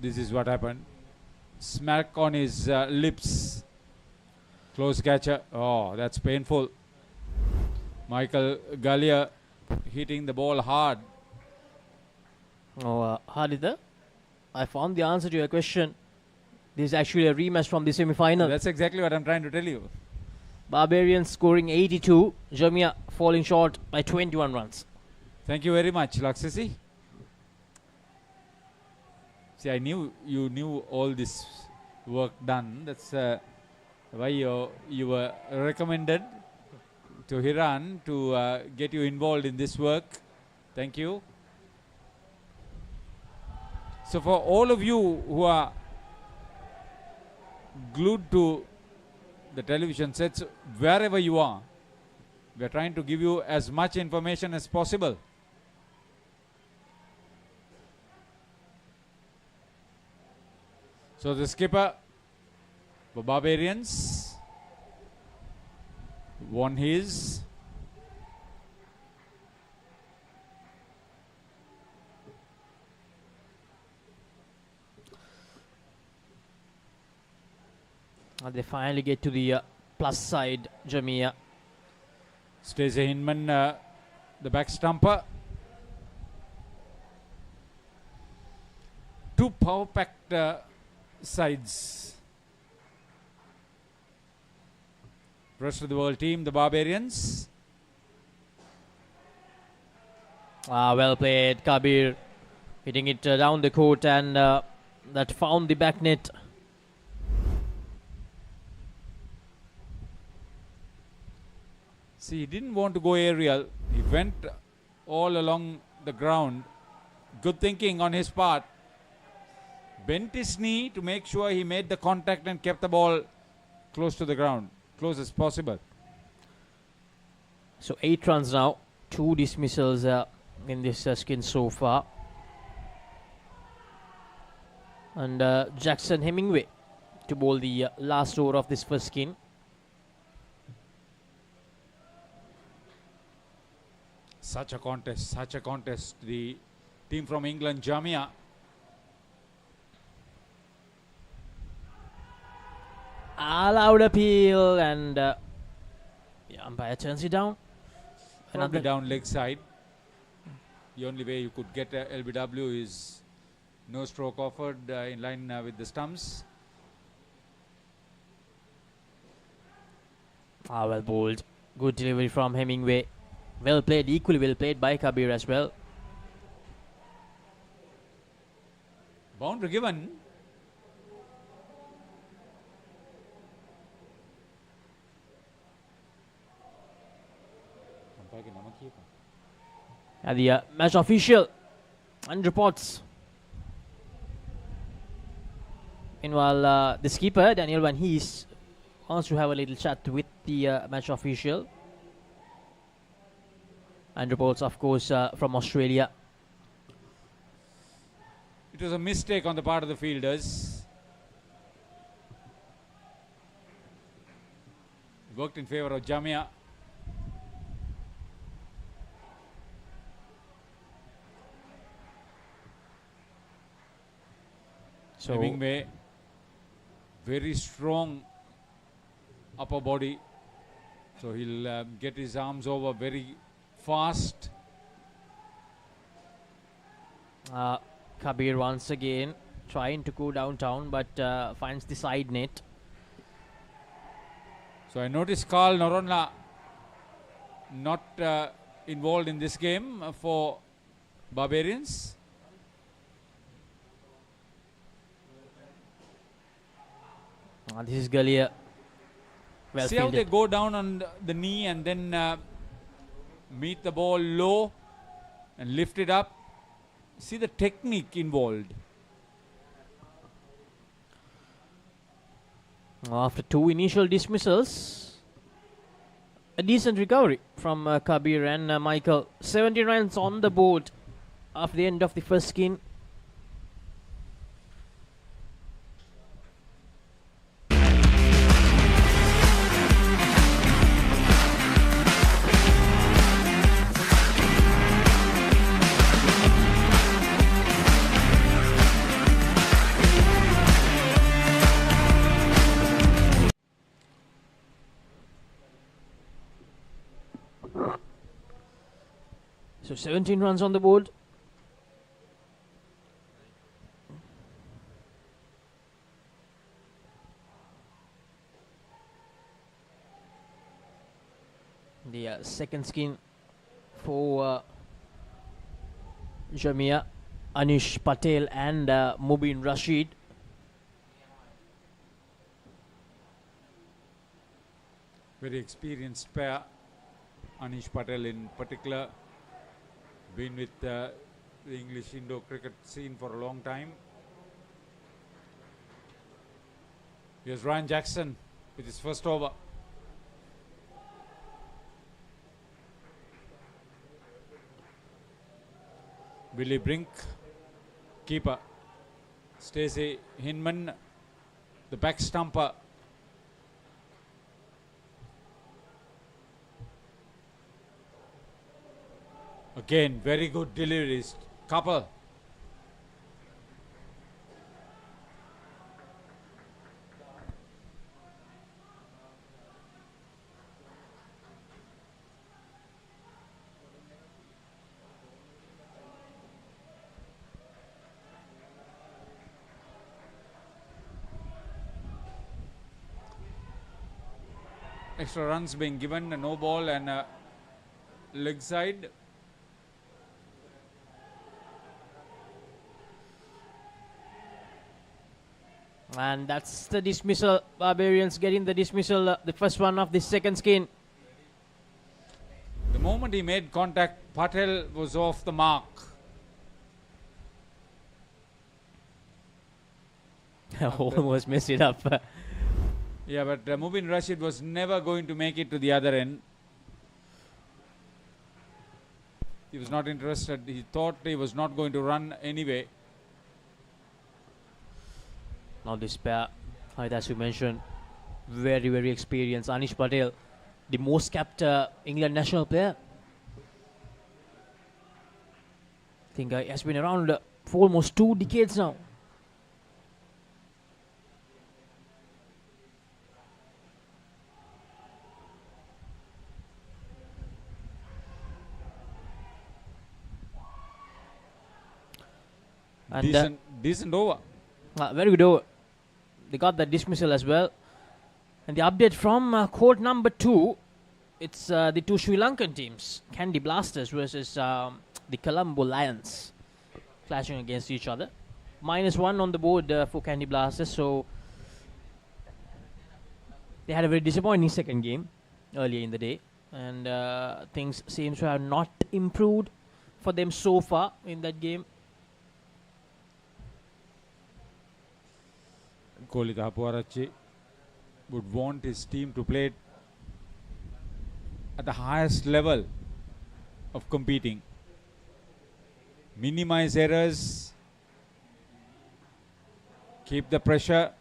This is what happened. Smack on his lips. Close catcher. Oh, that's painful. Michael Gallia hitting the ball hard. Oh, Haditha, I found the answer to your question. This is actually a rematch from the semi-final. That's exactly what I'm trying to tell you. Barbarians scoring 82. Jamia falling short by 21 runs. Thank you very much, Laksasi. See, I knew you knew all this work done. That's why you were recommended to Hiran to get you involved in this work. Thank you. So for all of you who are glued to the television sets, wherever you are, we are trying to give you as much information as possible. So the skipper for Barbarians won his. And they finally get to the plus side, Jamia. Stacey Hinman, the back stumper. Two power-packed sides. Rest of the world team, the Barbarians. Well played, Kabir. Hitting it down the court, and that found the back net. See, he didn't want to go aerial. He went all along the ground. Good thinking on his part. Bent his knee to make sure he made the contact and kept the ball close to the ground, close as possible. So 8 runs now, 2 dismissals in this skin so far. And Jackson Hemingway to bowl the last over of this first skin. Such a contest. The team from England, Jamia. Allowed appeal, and the umpire turns it down. Probably down leg side. The only way you could get a LBW is no stroke offered in line with the stumps. Well bowled. Good delivery from Hemingway. Well played, equally well played by Kabir as well. Boundary given. And the match official and reports. Meanwhile, the skipper, Daniel Van Hees, wants to have a little chat with the match official. And reports, of course, from Australia. It was a mistake on the part of the fielders. Worked in favor of Jamia. So Hemingway, very strong upper body. So he'll get his arms over very fast. Kabir once again trying to go downtown, but finds the side net. So I noticed Carl Noronla not involved in this game for Barbarians. This is Gallia. Well See how fielded. they go down on the knee and then meet the ball low and lift it up. See the technique involved. After 2 initial dismissals, a decent recovery from Kabir and Michael. 70 runs on the board after the end of the first skin. So 17 runs on the board. The second skin for Jamia, Anish Patel and Mubin Rashid. Very experienced pair. Anish Patel in particular, been with the English Indo cricket scene for a long time. Here's Ryan Jackson with his first over. Billy Brink, keeper. Stacey Hinman, the back stumper. Again, very good deliveries. Couple. Extra runs being given, a no ball and a leg side. And that's the dismissal. Barbarians getting the dismissal, the first one of the second skin. The moment he made contact, Patel was off the mark. Almost messed it up. Yeah, but Mubin Rashid was never going to make it to the other end. He was not interested. He thought he was not going to run anyway. Now this pair, as you mentioned, very, very experienced. Anish Patel, the most capped England national player. I think he has been around for almost 2 decades now. And decent over. Very good over. They got the dismissal as well. And the update from court number 2, it's the 2 Sri Lankan teams, Candy Blasters versus the Colombo Lions, clashing against each other. -1 on the board for Candy Blasters, so they had a very disappointing second game earlier in the day, and things seem to have not improved for them so far in that game. Kohli Tahapuarachi would want his team to play at the highest level of competing. Minimize errors, keep the pressure.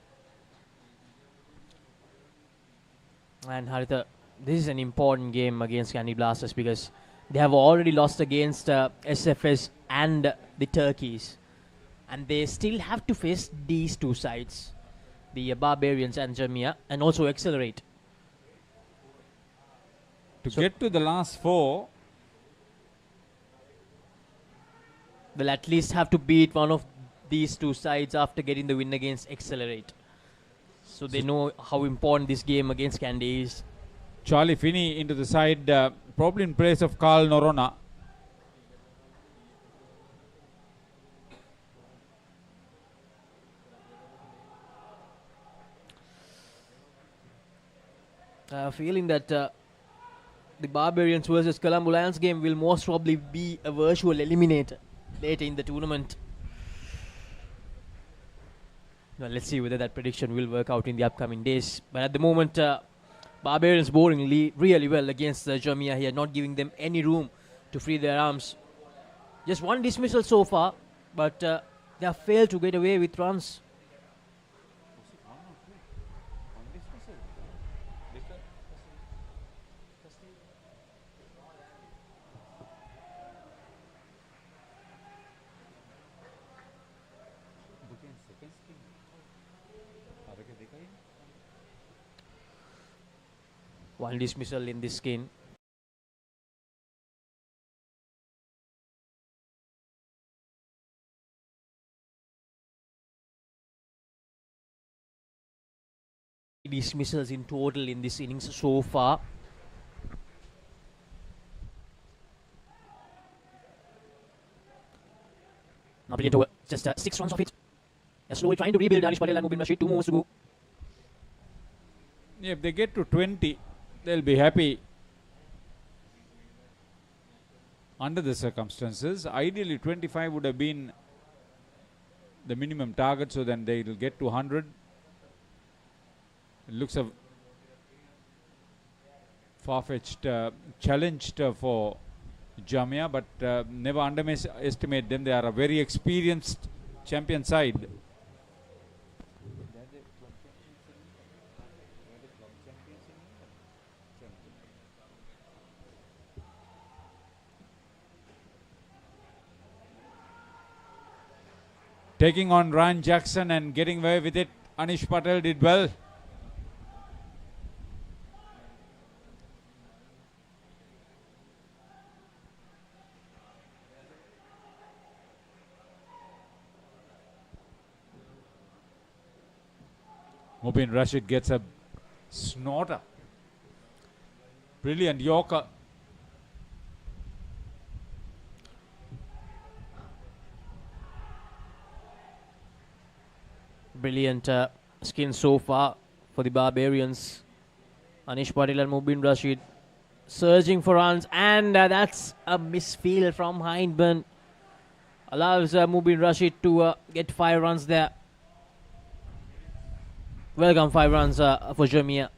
And Haritha, this is an important game against Candy Blasters because they have already lost against SFS and the Turkeys, and they still have to face these 2 sides, the Barbarians and Jamia, and also accelerate. To get to the last 4, they'll at least have to beat one of these 2 sides after getting the win against Accelerate. So they know how important this game against Candy is. Charlie Finney into the side, probably in place of Carl Norona. Feeling that the Barbarians versus Colombo Lions game will most probably be a virtual eliminator later in the tournament. Well, let's see whether that prediction will work out in the upcoming days. But at the moment, Barbarians bowling really well against Jamia here, not giving them any room to free their arms. Just one dismissal so far, but they have failed to get away with runs. One dismissal in this skin. Dismissals in total in this innings so far. Not brilliant over. Just 6 runs of it. They're slowly trying to rebuild. Anish Patel and Mubin Rashid. 2 more to go. If they get to 20, they'll be happy. Under the circumstances, ideally 25 would have been the minimum target, so then they will get to 100. It looks a far-fetched challenge for Jamia, but never underestimate them. They are a very experienced champion side. Taking on Ryan Jackson and getting away with it. Anish Patel did well. Mubin Rashid gets a snorter. Brilliant Yorker. Brilliant skin so far for the Barbarians. Anish Patel and Mubin Rashid surging for runs, and that's a misfield from Hindburn. Allows Mubin Rashid to get 5 runs there. Welcome 5 runs for Jamia.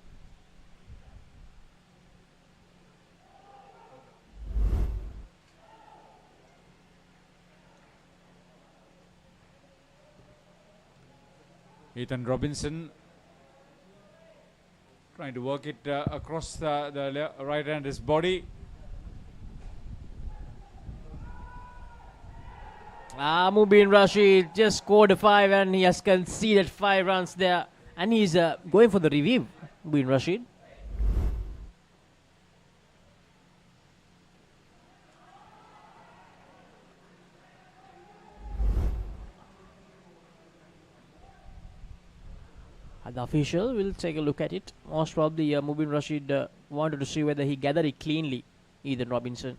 Ethan Robinson trying to work it across the right hand his body. Mubin Rashid just scored a 5 and he has conceded 5 runs there. And he's going for the review, Mubin Rashid. The official will take a look at it. Most probably Mubin Rashid wanted to see whether he gathered it cleanly, Ethan Robinson.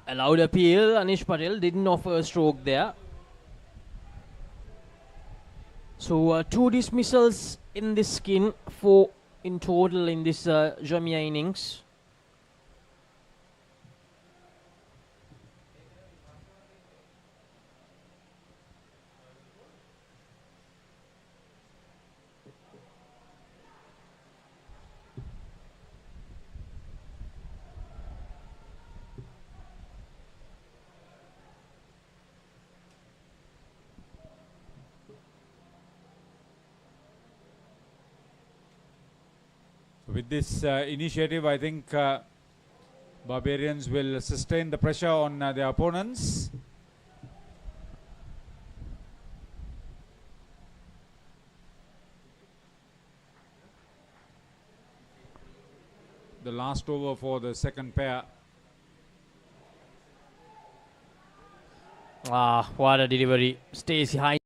Allowed appeal. Anish Patel didn't offer a stroke there. So 2 dismissals in this skin, 4 in total in this Jamia innings. With this initiative, I think Barbarians will sustain the pressure on their opponents. The last over for the second pair. Ah, what a delivery. Stacey high.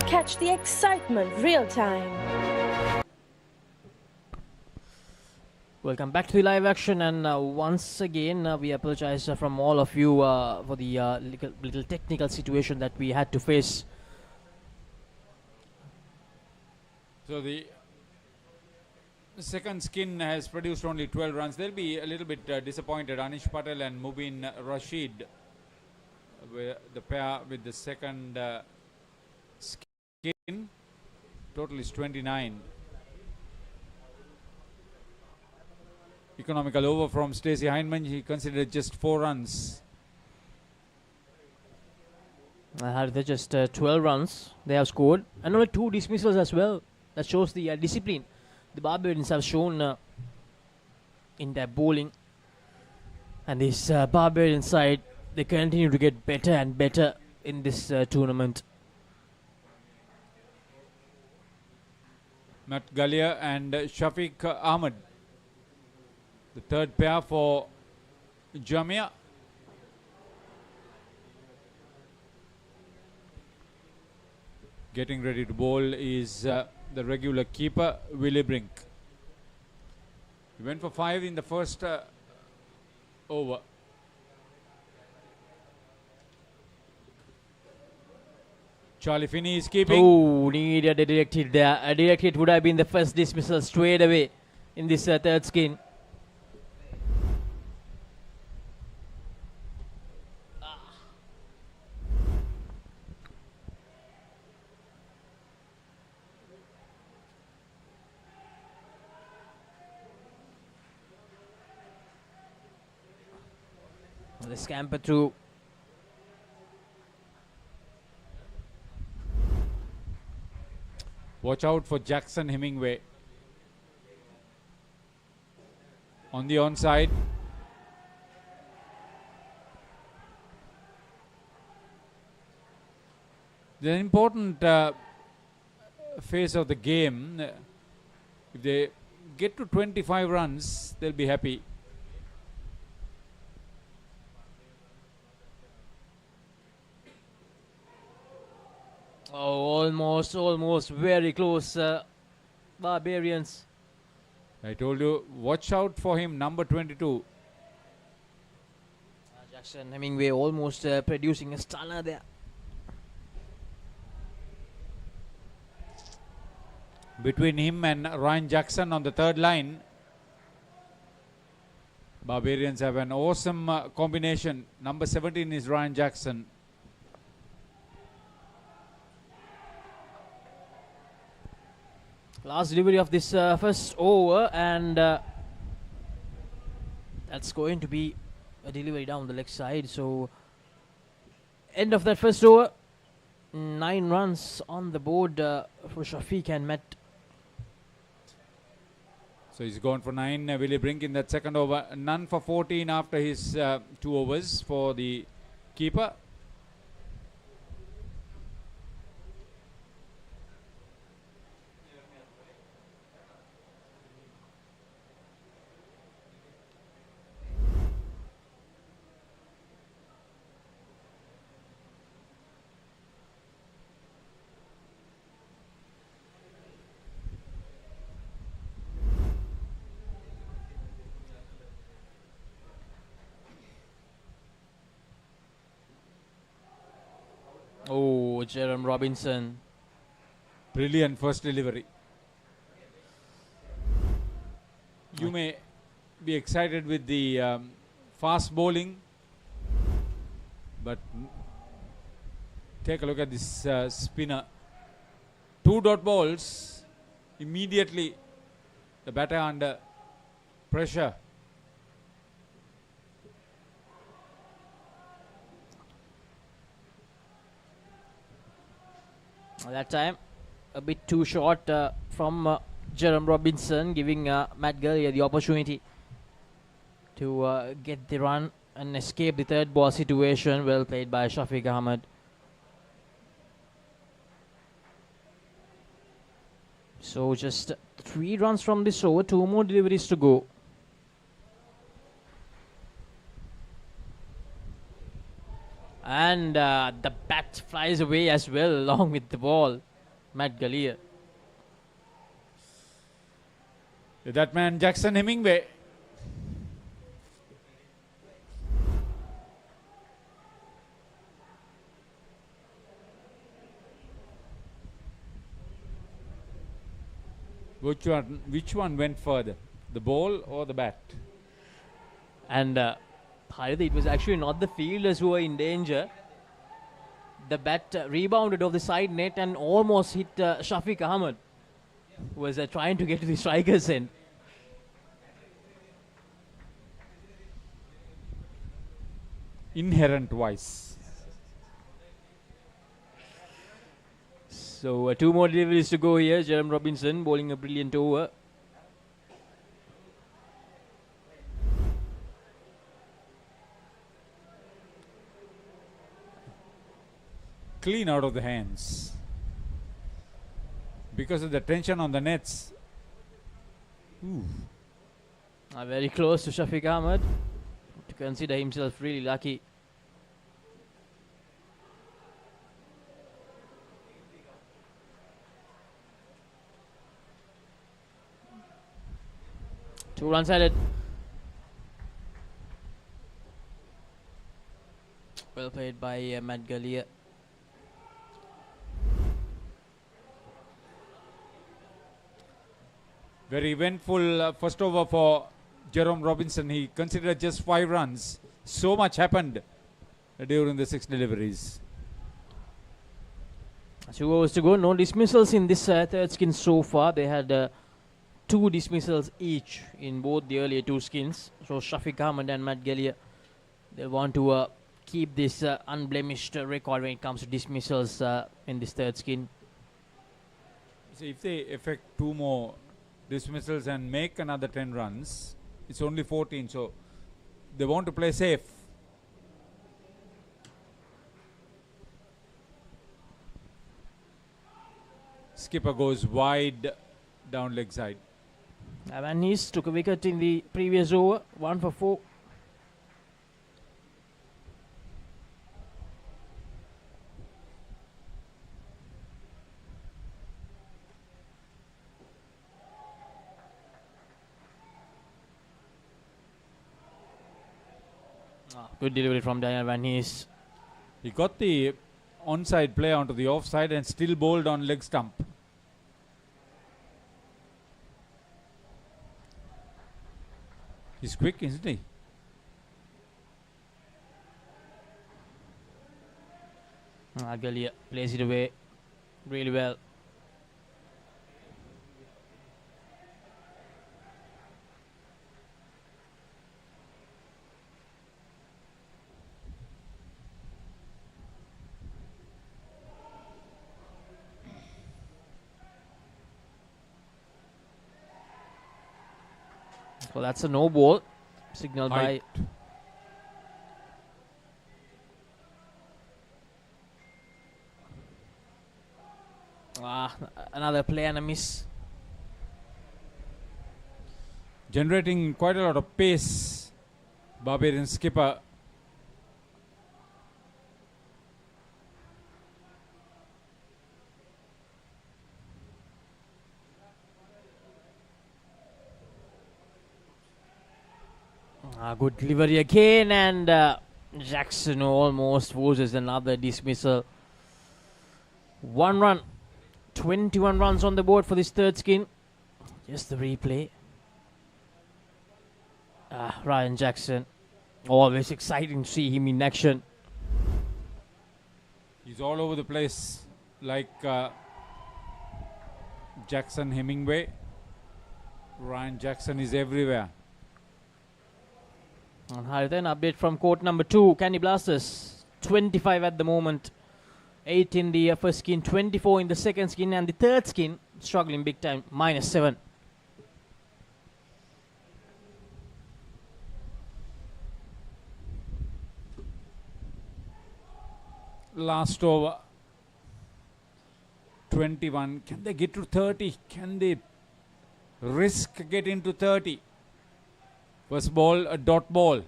Catch the excitement real time. Welcome back to the live action, and once again we apologize from all of you for the little technical situation that we had to face. So the second skin has produced only 12 runs. They'll be a little bit disappointed. Anish Patel and Mubin Rashid, the pair with the second skin. Total is 29. Economical over from Stacey Heinemann. He considered just 4 runs. They're just 12 runs they have scored, and only 2 dismissals as well. That shows the discipline the Barbarians have shown in their bowling. And this Barbarian side, they continue to get better and better in this tournament. Matt Galia and Shafiq Ahmed. The third pair for Jamia. Getting ready to bowl is the regular keeper, Willie Brink. He went for 5 in the first over. Charlie Finney is keeping. Oh, needed a direct hit there. A direct hit would have been the first dismissal straight away in this third skin. The scamper through. Watch out for Jackson Hemingway. On the onside. The important phase of the game. If they get to 25 runs, they'll be happy. Oh, almost, very close. Barbarians. I told you, watch out for him, number 22. Jackson Hemingway almost producing a stunner there. Between him and Ryan Jackson on the third line, Barbarians have an awesome combination. Number 17 is Ryan Jackson. Last delivery of this first over, and that's going to be a delivery down the leg side. So end of that first over, 9 runs on the board for Shafiq and Matt. So he's gone for 9. Will he bring in that second over? None for 14 after his 2 overs for the keeper. Oh, Jerome Robinson. Brilliant first delivery. You may be excited with the fast bowling, but take a look at this spinner. 2 dot balls, immediately the batter under pressure. That time a bit too short from Jerome Robinson, giving Matt Gurley the opportunity to get the run and escape the third ball situation. Well played by Shafiq Ahmed. So just 3 runs from this over, 2 more deliveries to go. And the bat flies away as well along with the ball. Matt Gallia. That man Jackson Hemingway. Which one went further? The ball or the bat? And it was actually not the fielders who were in danger. The bat rebounded off the side net and almost hit Shafiq Ahmed, who was trying to get to the striker's end. Inherent vice. So 2 more deliveries to go here. Jerome Robinson bowling a brilliant over. Clean out of the hands. Because of the tension on the nets. Ooh. Very close to Shafiq Ahmed to consider himself really lucky. Two runs added. Well played by Matt Gallia. Very eventful first over for Jerome Robinson. He considered just 5 runs. So much happened during the 6 deliveries. 2 overs to go. No dismissals in this third skin so far. They had 2 dismissals each in both the earlier 2 skins. So Shafiq Ahmed and Matt Gallia, they want to keep this unblemished record when it comes to dismissals in this third skin. So if they effect 2 more dismissals and make another 10 runs, it's only 14, so they want to play safe. Skipper goes wide down leg side. Van Hees took a wicket in the previous over, 1 for 4. Good delivery from Daniel Van Hees. He got the onside play onto the offside and still bowled on leg stump. He's quick, isn't he? Galia plays it away really well. So that's a no ball signaled by another play and a miss. Generating quite a lot of pace, Barbarian skipper. Good delivery again, and Jackson almost forces another dismissal. 1 run, 21 runs on the board for this third skin. Just the replay. Ryan Jackson, always exciting to see him in action. He's all over the place like Jackson Hemingway. Ryan Jackson is everywhere. And then update from court number 2, Candy Blasters. 25 at the moment. 8 in the first skin, 24 in the second skin, and the third skin struggling big time, -7. Last over. 21. Can they get to 30? Can they risk getting to 30? First ball, a dot ball.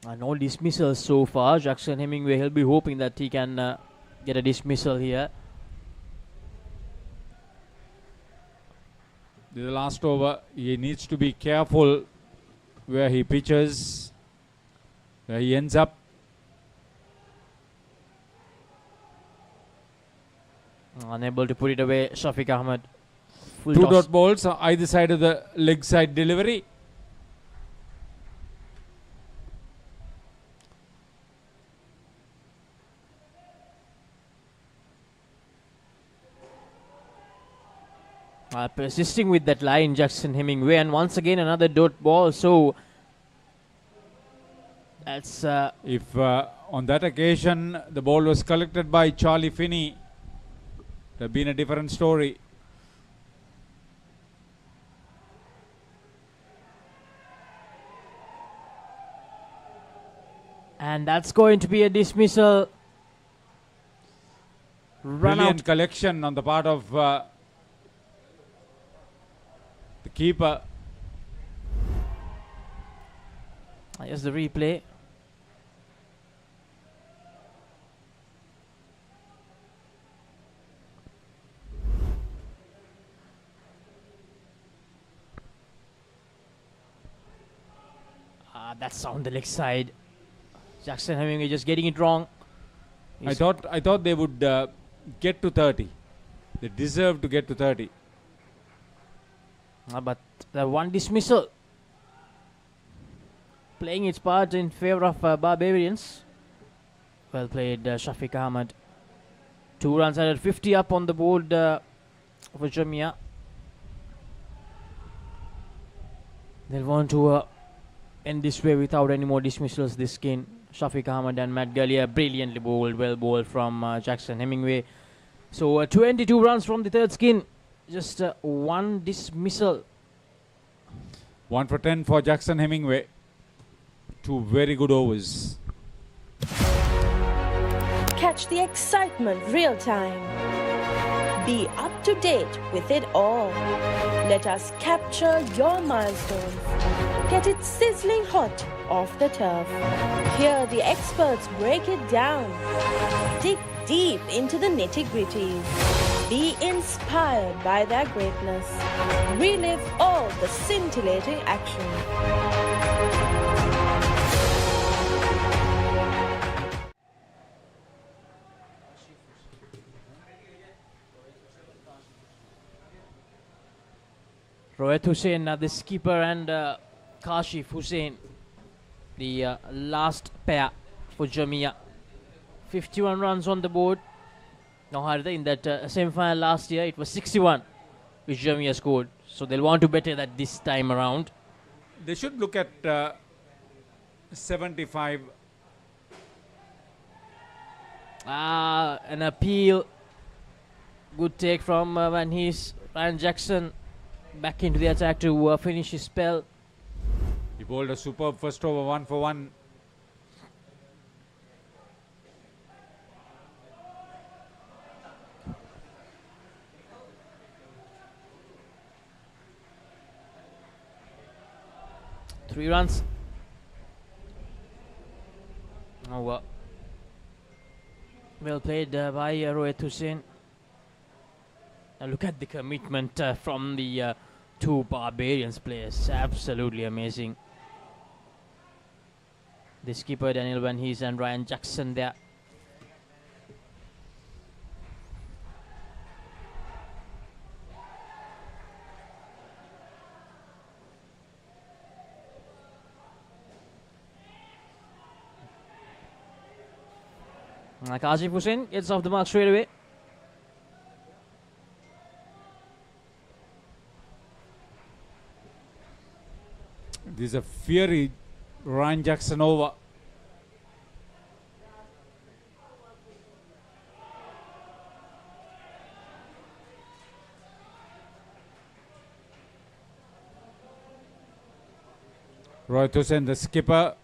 And all dismissals so far. Jackson Hemingway, he'll be hoping that he can get a dismissal here. The last over, he needs to be careful where he pitches, where he ends up. Unable to put it away, Shafiq Ahmed. Full 2 toss. dot balls either side of the leg side delivery. Persisting with that line, Jackson Hemingway, and once again another dot ball. So that's if on that occasion the ball was collected by Charlie Finney, it would have been a different story. And that's going to be a dismissal. Run Brilliant out. collection on the part of the keeper. Here's the replay. That's on the leg side. Jackson Hemingway just getting it wrong. I thought they would get to 30. They deserve to get to 30. But the one dismissal playing its part in favor of Barbarians. Well played, Shafiq Ahmed. 2 runs added, 50 up on the board for Jamia. They'll want to end this way without any more dismissals this skin. Shafiq Ahmed and Matt Galia brilliantly bowled, well bowled from Jackson Hemingway. So 22 runs from the third skin. Just 1 dismissal. 1 for 10 for Jackson Hemingway. 2 very good overs. Catch the excitement real time. Be up to date with it all. Let us capture your milestones. Get it sizzling hot off the turf. Hear the experts break it down. Dig deep into the nitty-gritties. Be inspired by their greatness. Relive all the scintillating action. Rohit Hussain, the skipper, and Kashif Hussain, the last pair for Jamia. 51 runs on the board. Now, Harita, in that semi-final last year, it was 61 which Jamia scored. So they'll want to better that this time around. They should look at 75. An appeal. Good take from Van Hees. Ryan Jackson back into the attack to finish his spell. He bowled a superb first over, 1 for 1. Three runs. Oh, well played by Rohit Hussain. Now look at the commitment from the two Barbarians players. Absolutely amazing. The skipper Daniel Van Hees and Ryan Jackson there. Kashif Hussain gets off the mark straight away. This is a fiery Ryan Jackson over. Rohit Hussain, the skipper,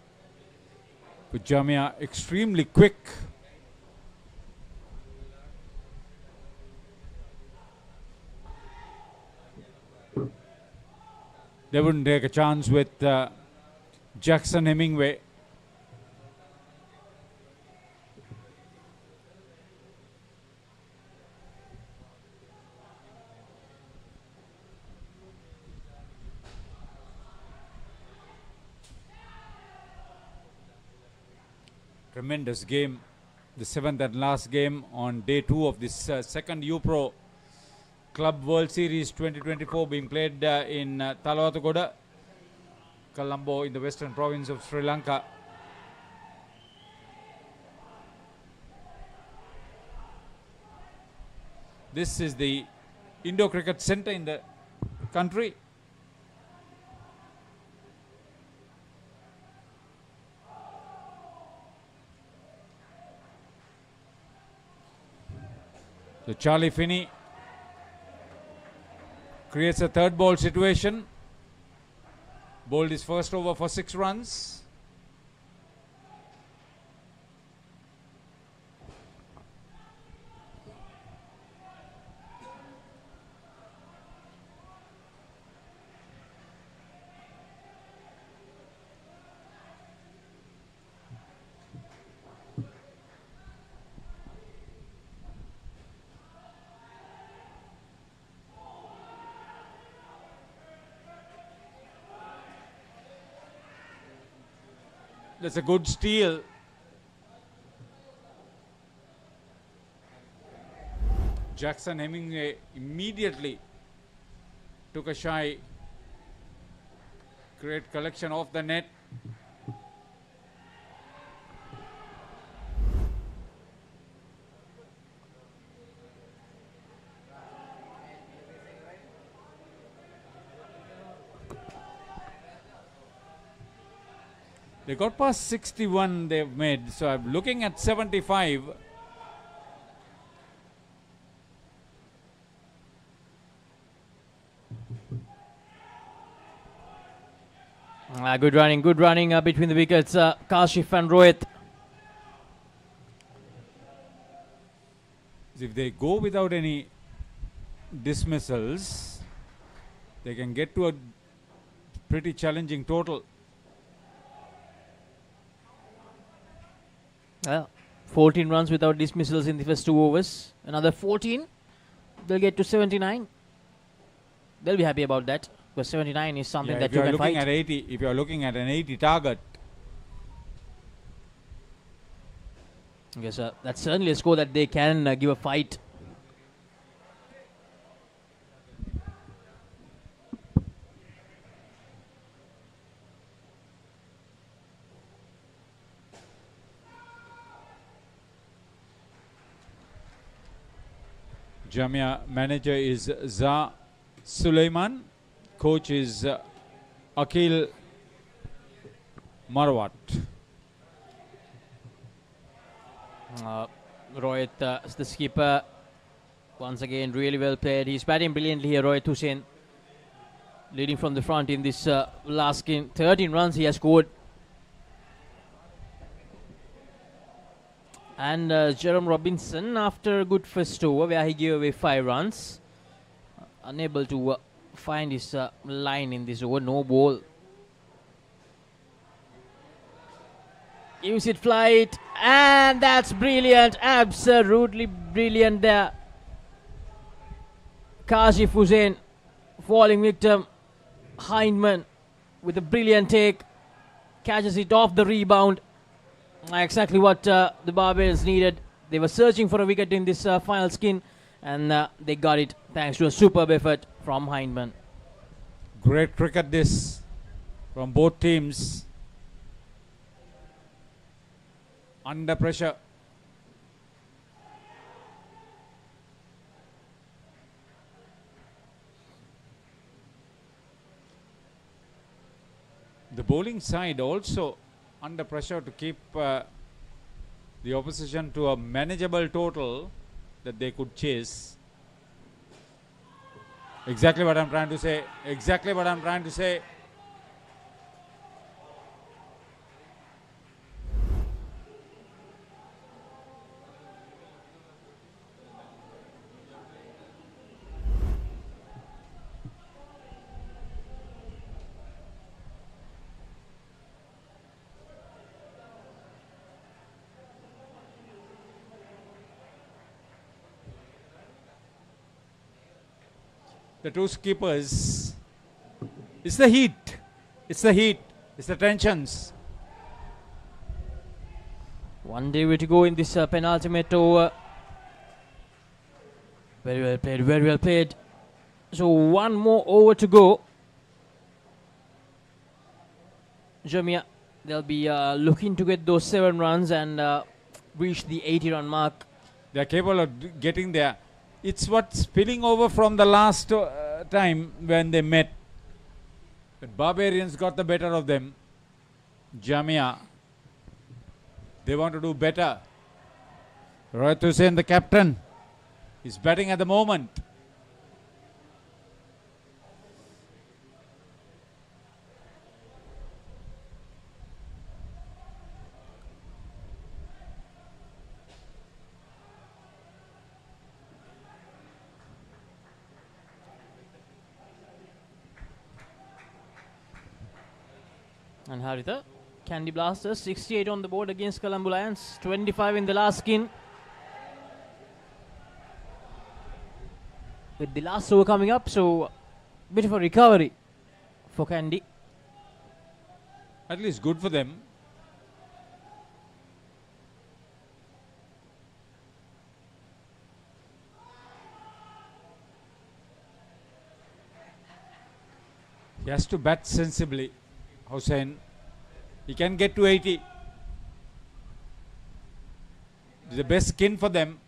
with Jamia extremely quick. They wouldn't take a chance with Jackson Hemingway. Tremendous game. The 7th and last game on day 2 of this second U-Pro Club World Series 2024 being played in Talawatagoda, Colombo in the western province of Sri Lanka. This is the Indo Cricket Centre in the country. So Charlie Finney creates a third ball situation. Bowled his first over for 6 runs. That's a good steal. Jackson Hemingway immediately took a shy. Great collection off the net. They got past 61 they've made, so I'm looking at 75. Good running between the wickets, Kashif and Rohit. If they go without any dismissals, they can get to a pretty challenging total. 14 runs without dismissals in the first 2 overs. Another 14, they'll get to 79. They'll be happy about that, because 79 is something that you can fight. At 80, if you're looking at an 80 target, yes, that's certainly a score that they can give a fight. Jamia manager is Za Suleiman. Coach is Akil Marwat. Rohit, the skipper, once again really well played. He's batting brilliantly here, Rohit Hussain, leading from the front in this last game. 13 runs he has scored. And Jerome Robinson, after a good first over where he gave away 5 runs, unable to find his line in this over. No ball. Gives it flight, and that's brilliant, absolutely brilliant there. Kashif Hussain falling victim. Hindman with a brilliant take, catches it off the rebound. Exactly what the Barbarians needed. They were searching for a wicket in this final skin, and they got it thanks to a superb effort from Hindman. Great cricket this from both teams. Under pressure. The bowling side also under pressure to keep the opposition to a manageable total that they could chase. Exactly what I'm trying to say. Exactly what I'm trying to say. The two skippers. It's the heat. It's the heat. It's the tensions. One day way to go in this penultimate over. Very well played, very well played. So one more over to go. Jamia, they'll be looking to get those 7 runs and reach the 80-run mark. They're capable of getting there. It's what's spilling over from the last time when they met. But Barbarians got the better of them. Jamia, they want to do better. Rohit Hussain, the captain, is batting at the moment. And Haritha, Candy Blasters, 68 on the board against Colombo Lions, 25 in the last skin. With the last over coming up, so bit of a recovery for Candy. At least good for them. He has to bat sensibly. Hussain, he can get to 80. It's the best skin for them.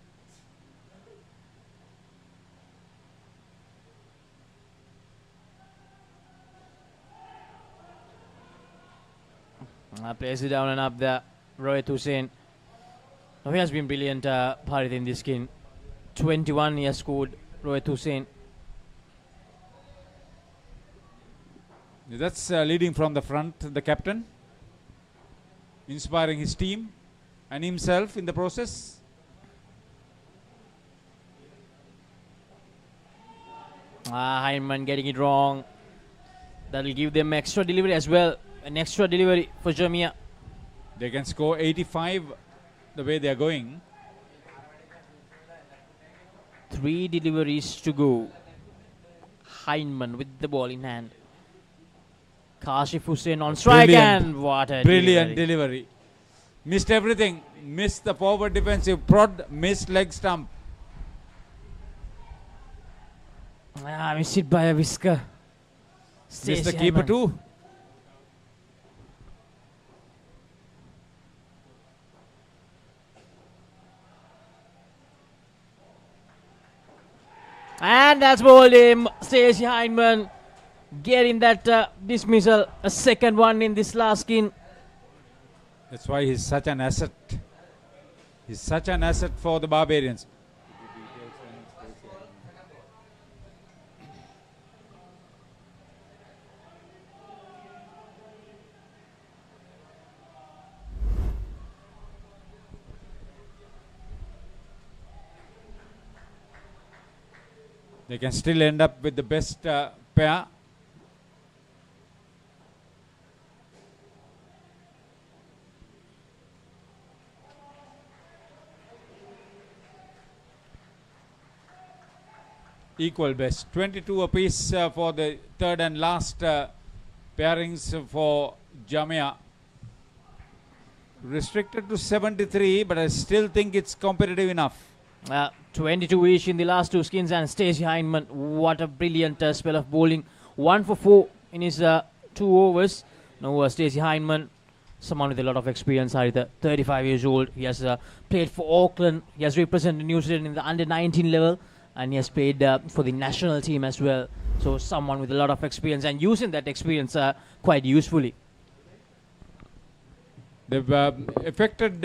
Plays it down and up there. Rohit Hussain. He has been brilliant, Bharat, in this skin. 21 he has scored, Rohit Hussain. That's leading from the front, the captain, inspiring his team and himself in the process. Hindman getting it wrong. That'll give them extra delivery as well. An extra delivery for Jamia. They can score 85 the way they are going. 3 deliveries to go. Hindman with the ball in hand. Kashif Hussain on strike, brilliant, and what a brilliant delivery. Missed everything. Missed the forward defensive prod. Missed leg stump. Missed it by a whisker. Missed the keeper too. And that's bowled him. Stacey Hindman getting that dismissal. A second one in this last skin. That's why he's such an asset. He's such an asset for the Barbarians. They can still end up with the best pair. Equal best. 22 apiece for the third and last pairings for Jamia. Restricted to 73, but I still think it's competitive enough. 22 each in the last two skins, and Stacey Hindman, what a brilliant spell of bowling. 1 for 4 in his 2 overs. Now Stacey Hindman, someone with a lot of experience, either 35 years old. He has played for Auckland. He has represented New Zealand in the under-19 level, and he has played for the national team as well. So someone with a lot of experience and using that experience quite usefully. They've effected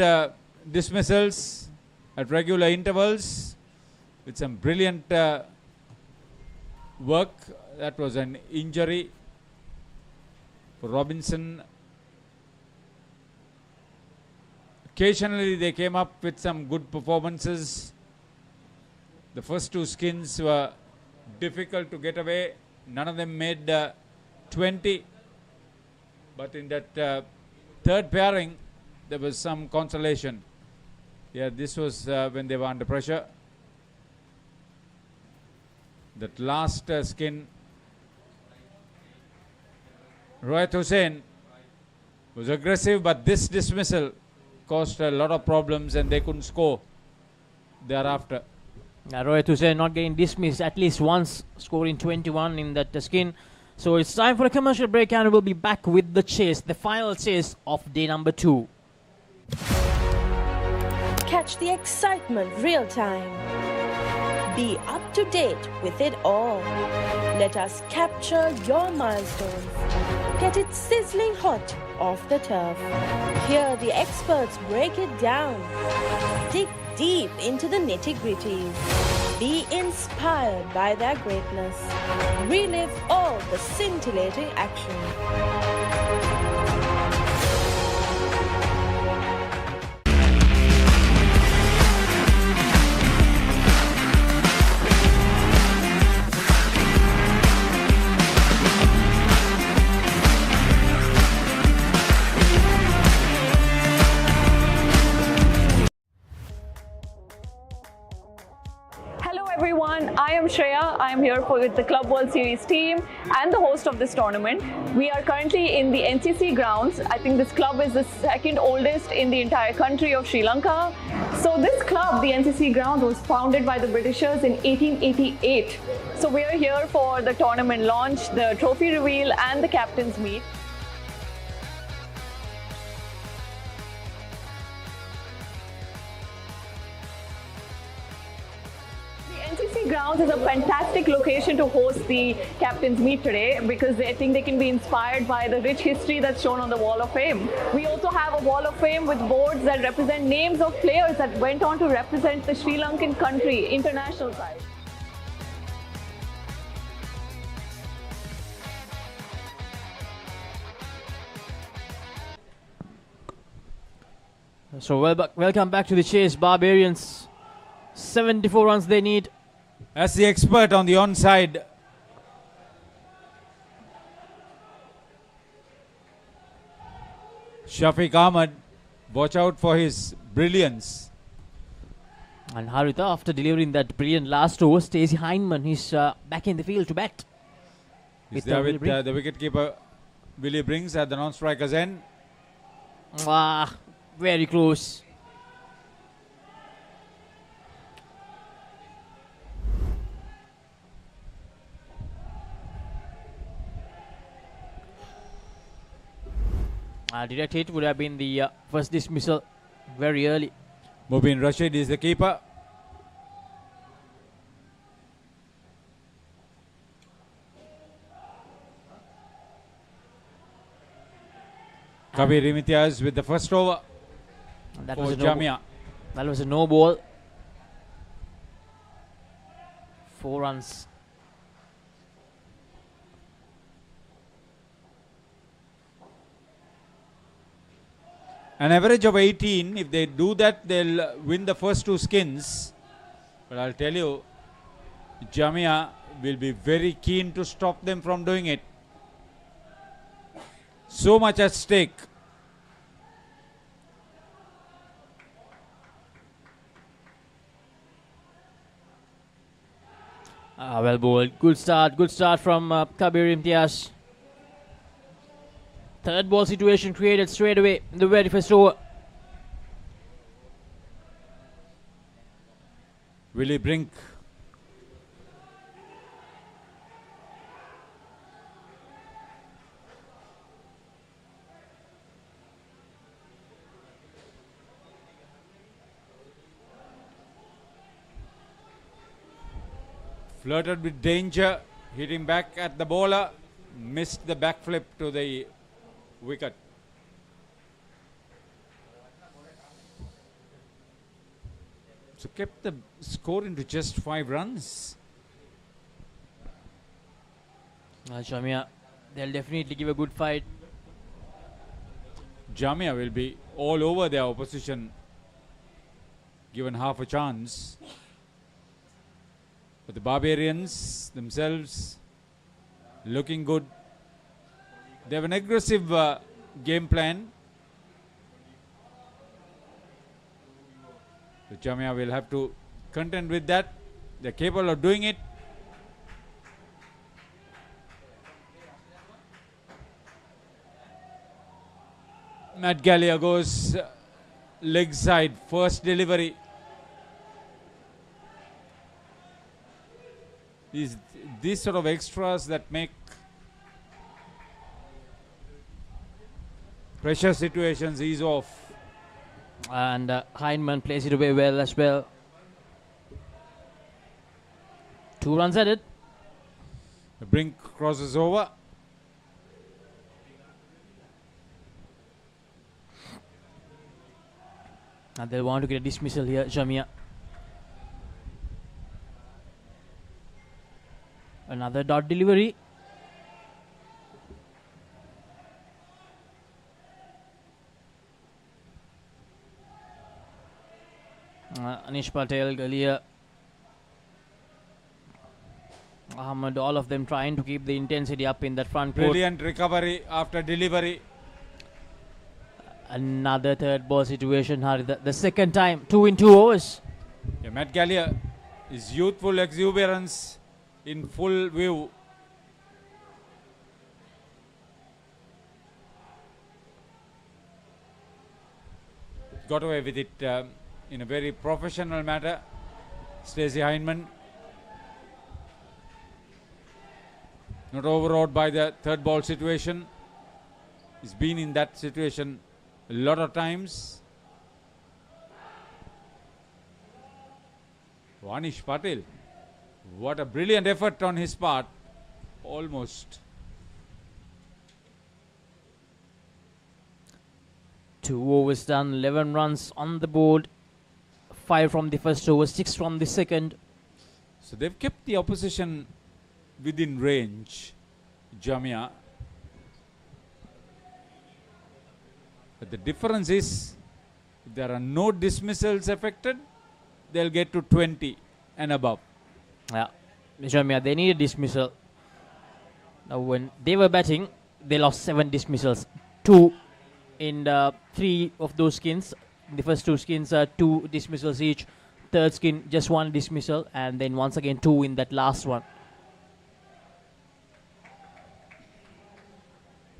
dismissals at regular intervals with some brilliant work. That was an injury for Robinson. Occasionally they came up with some good performances. The first two skins were difficult to get away. None of them made 20. But in that third pairing, there was some consolation. Yeah, this was when they were under pressure. That last skin, Rohit Hussain was aggressive, but this dismissal caused a lot of problems and they couldn't score thereafter. Rohit Hussain not getting dismissed at least once, scoring 21 in that skin. So it's time for a commercial break, and we'll be back with the chase, the final chase of day number 2. Catch the excitement real time. Be up to date with it all. Let us capture your milestones. Get it sizzling hot off the turf. Hear the experts break it down. Dig deep into the nitty-gritties. Be inspired by their greatness. Relive all the scintillating action. Everyone, I am Shreya. I am here with the Club World Series team and the host of this tournament. We are currently in the NCC grounds. I think this club is the second oldest in the entire country of Sri Lanka. So this club, the NCC grounds, was founded by the Britishers in 1888. So we are here for the tournament launch, the trophy reveal and the captain's meet. NCC grounds is a fantastic location to host the captain's meet today because I think they can be inspired by the rich history that's shown on the Wall of Fame. We also have a Wall of Fame with boards that represent names of players that went on to represent the Sri Lankan country international side. So welcome back to the chase, Barbarians. 74 runs they need. As the expert on the onside, Shafiq Ahmed, watch out for his brilliance. And Haritha, after delivering that brilliant last over, Stacey Hindman, he's back in the field to bat. He's there with the wicketkeeper Willie Brings at the non-striker's end. Very close. Direct hit would have been the first dismissal very early. Mubin Rashid is the keeper. Kabir Imtiaz with the first over That for was a Jamia. That was a no ball. 4 runs. An average of 18. If they do that, they'll win the first 2 skins. But I'll tell you, Jamia will be very keen to stop them from doing it. So much at stake. Well bowled. Good start from Kabir Imtiaz. Third ball situation created straight away in the very first over. Willie Brink. Flirted with danger, hitting back at the bowler, missed the backflip to the wicket. So kept the score into just 5 runs. Jamia, they'll definitely give a good fight. Jamia will be all over their opposition given half a chance. But the Barbarians themselves looking good. They have an aggressive game plan. The Jamia will have to contend with that. They're capable of doing it. Matt Gallia goes leg side, first delivery. These sort of extras that make pressure situations ease off. And Heinemann plays it away well as well. 2 runs added. The Brink crosses over. And they'll want to get a dismissal here, Jamia. Another dot delivery. Anish Patel, Galia, Ahmed, all of them trying to keep the intensity up in that front court. Brilliant recovery after delivery. Another third ball situation, the second time, 2 in 2 overs. Yeah, Matt Gallia, his youthful exuberance in full view. Got away with it in a very professional manner. Stacey Heinemann not overawed by the third ball situation. He's been in that situation a lot of times. Anish Patel, what a brilliant effort on his part. Almost. 2 overs done, 11 runs on the board. 5 from the first over, 6 from the second. So they've kept the opposition within range, Jamia. But the difference is, if there are no dismissals affected, they'll get to 20 and above. Yeah, Jamia, they need a dismissal. Now when they were batting, they lost 7 dismissals. 2 in 3 of those skins. The first 2 skins are 2 dismissals each. Third skin, just 1 dismissal. And then once again 2 in that last one.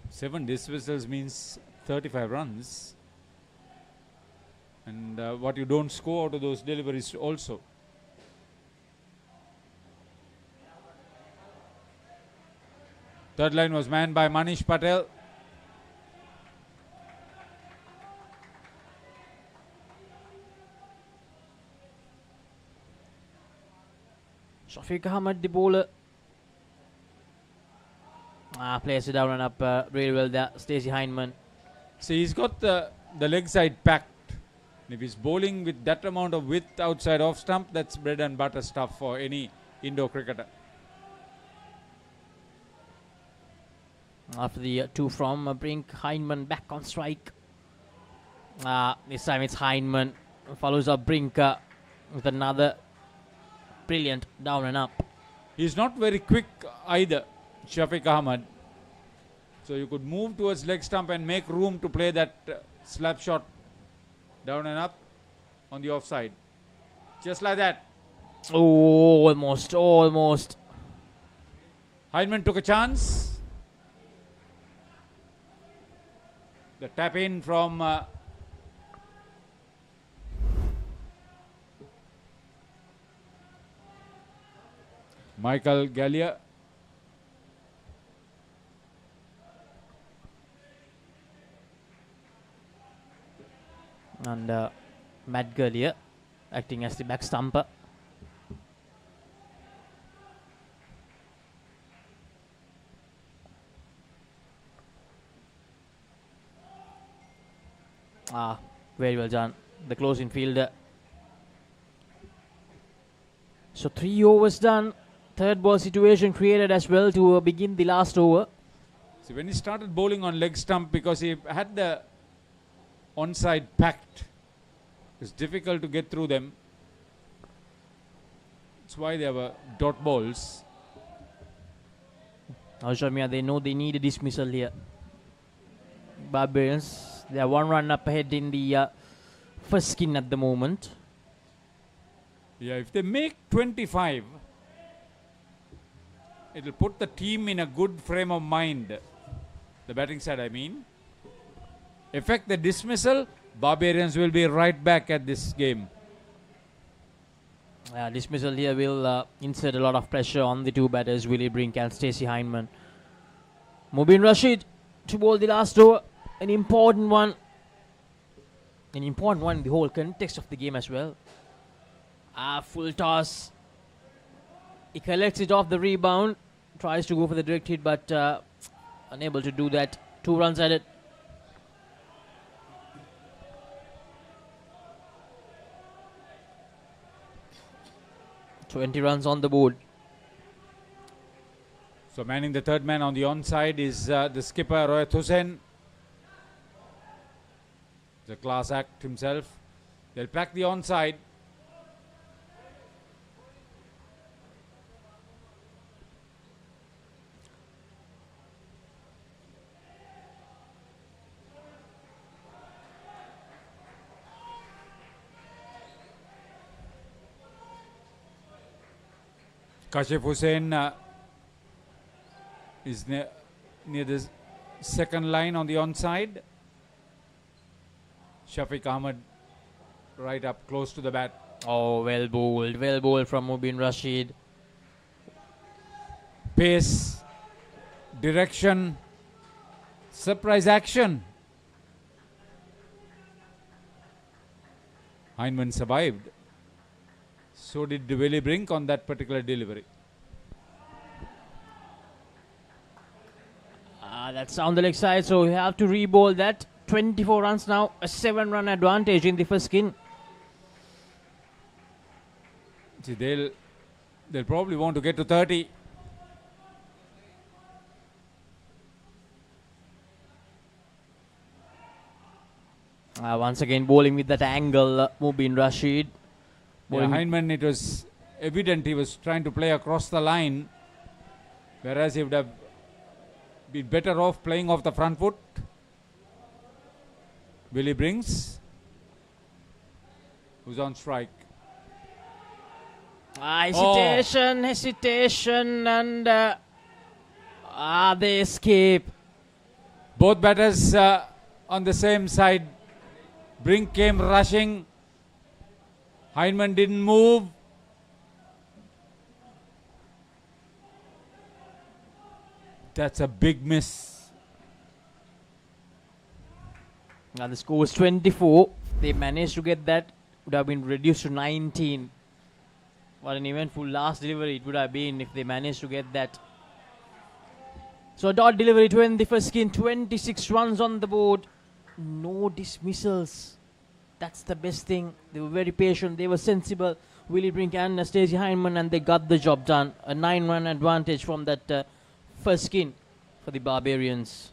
7 dismissals means 35 runs. And what you don't score out of those deliveries also. Third line was manned by Manish Patel. Shafiq Ahmed, the bowler. Plays it down and up really well there. Stacey Heinemann. See, he's got the leg side packed. If he's bowling with that amount of width outside off stump, that's bread and butter stuff for any indoor cricketer. After the two from Brink, Heinemann back on strike. This time it's Heinemann. Follows up Brink with another brilliant down and up. He's not very quick either, Shafiq Ahmad. So you could move towards leg stump and make room to play that slap shot down and up on the offside. Just like that. Oh, almost. Heinemann took a chance. The tap in from Michael Gallia. And Matt Gallia acting as the back stumper. Very well done. The close-in fielder. So 3 overs done. Third ball situation created as well to begin the last over. See, when he started bowling on leg stump, because he had the onside packed, it's difficult to get through them. That's why they were dot balls. Shamia, they know they need a dismissal here. Barbarians, they are 1 run up ahead in the first skin at the moment. Yeah, if they make 25, it'll put the team in a good frame of mind. The batting side, I mean. Effect the dismissal, Barbarians will be right back at this game. Dismissal here will insert a lot of pressure on the two batters, Willie Brink and Stacey Heinemann. Mubin Rashid to bowl the last over. An important one. An important one in the whole context of the game as well. Full toss. He collects it off the rebound. Tries to go for the direct hit, but unable to do that. 2 runs at it. $20 runs on the board. So manning the third man on the onside is the skipper Rohit Hussain. The class act himself. They'll pack the onside. Kashif Hussain is near the second line on the onside. Shafiq Ahmad right up close to the bat. Oh, well bowled from Mubin Rashid. Pace, direction, surprise action. Heinemann survived. So did Willie Brink on that particular delivery. That's on the leg side, so we have to re-bowl that. 24 runs now, a 7-run advantage in the first skin. See, they'll probably want to get to 30. Once again bowling with that angle, Mubin Rashid. Yeah, Heinemann, it was evident he was trying to play across the line, whereas he would have been better off playing off the front foot. Willie Brings, who's on strike. Hesitation, and they escape. Both batters on the same side. Brink came rushing. Heinemann didn't move. That's a big miss. Now the score was 24. They managed to get that. Would have been reduced to 19. What an eventful last delivery it would have been if they managed to get that. So a dot delivery to end the first skin. 26 runs on the board. no dismissals. That's the best thing. They were very patient. They were sensible. Willie Brink and Stacey Heinemann, and they got the job done. A 9-run advantage from that first skin for the Barbarians.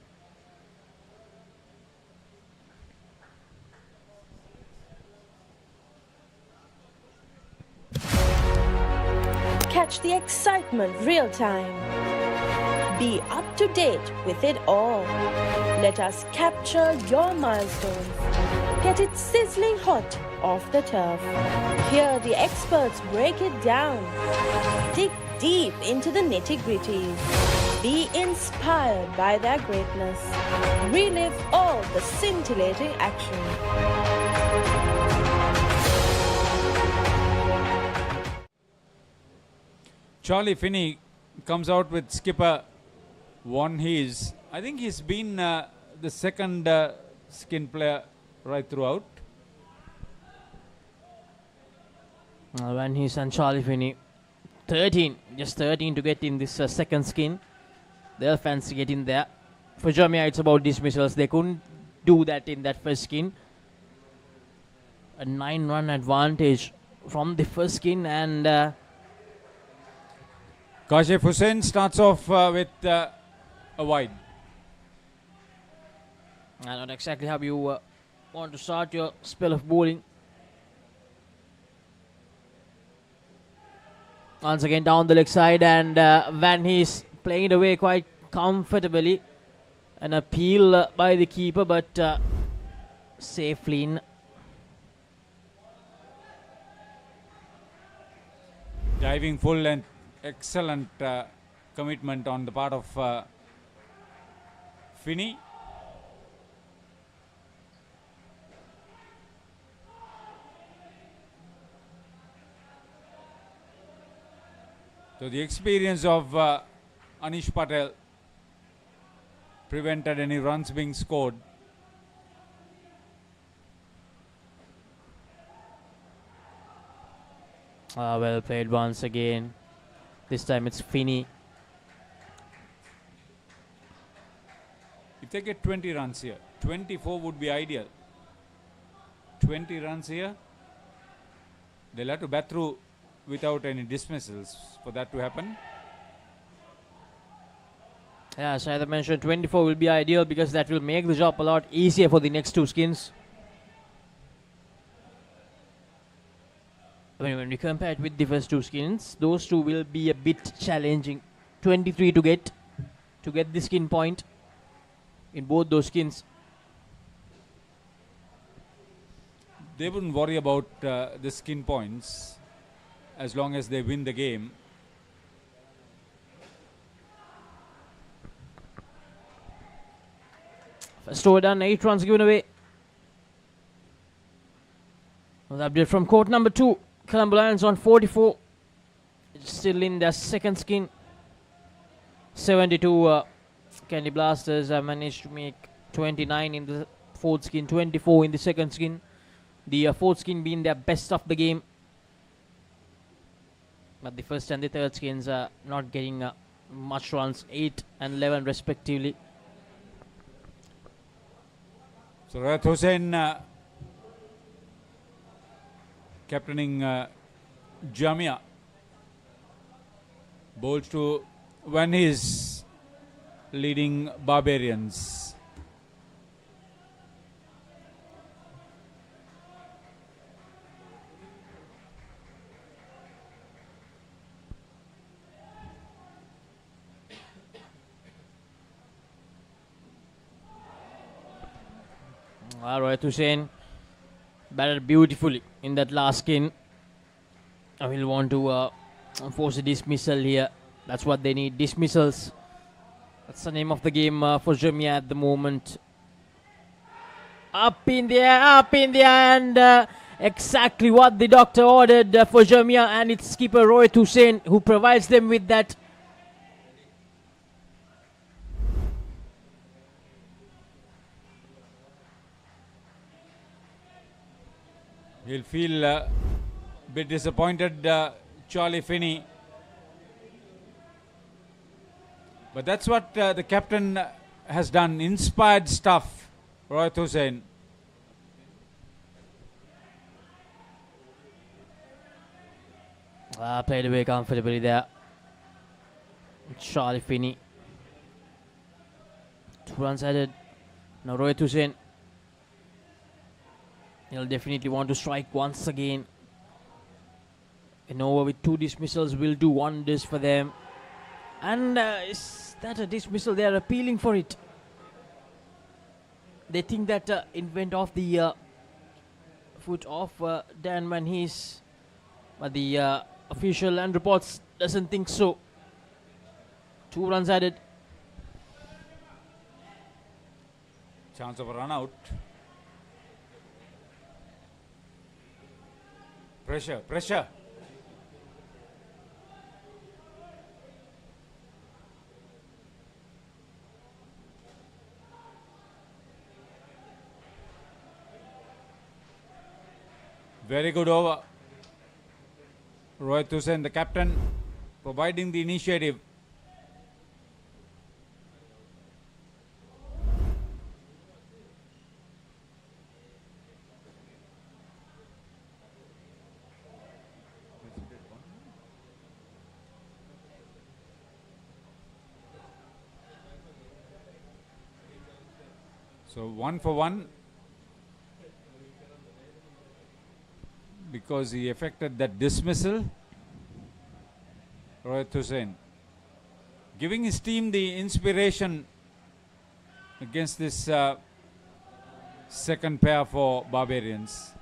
Catch the excitement real time. Be up to date with it all. Let us capture your milestones. Get it sizzling hot off the turf. Hear the experts break it down. Dig deep into the nitty-gritties. Be inspired by their greatness. Relive all the scintillating action. Charlie Finney comes out with skipper Von Hees. I think he's been the second skin player right throughout. Van Hees and Charlie Finney. 13, just 13 to get in this second skin. They'll fancy getting there. For Jamia, it's about dismissals. They couldn't do that in that first skin. A 9-run advantage from the first skin, and Kashif Hussain starts off with a wide. Not exactly how you want to start your spell of bowling. Once again down the leg side, and Van Hees playing it away quite comfortably. An appeal by the keeper, but safely in. Diving full and excellent commitment on the part of Finney. So the experience of Anish Patel prevented any runs being scored. Well played once again. This time it's Finney. If they get 20 runs here, 24 would be ideal. 20 runs here, they'll have to bat through without any dismissals for that to happen. Yeah, as I mentioned, 24 will be ideal because that will make the job a lot easier for the next two skins. I mean, when we compare it with the first two skins, those two will be a bit challenging. 23 to get the skin point in both those skins. They wouldn't worry about the skin points as long as they win the game. First over done, 8 runs given away. Well, update from court number 2. Colombo Lions on 44. It's still in their second skin. 72 Candy Blasters have managed to make 29 in the fourth skin, 24 in the second skin. The fourth skin being their best of the game. But the first and the third skins are not getting much runs, 8 and 11 respectively. So Rahat Hussain captaining Jamia. Bowls to Van Hees leading Barbarians. Rahat Hussain batted beautifully in that last skin. I will want to force a dismissal here. That's what they need, dismissals. That's the name of the game for Jamia at the moment. Up in the air, and exactly what the doctor ordered for Jamia, and it's skipper Rahat Hussain who provides them with that. He'll feel a bit disappointed, Charlie Finney. But that's what the captain has done. Inspired stuff Rohit Hussain. Played away comfortably there. Charlie Finney. 2 runs added. Now Rohit Hussain. He'll definitely want to strike once again. An over with 2 dismissals will do wonders for them. And is that a dismissal? They are appealing for it. They think that it went off the foot of Dan Manhees. But the official and reports doesn't think so. 2 runs added. Chance of a run out. Pressure. Very good over. Rohit Hussain, the captain, providing the initiative. So 1 for 1 because he effected that dismissal. Rohit Hussain giving his team the inspiration against this second pair for Barbarians.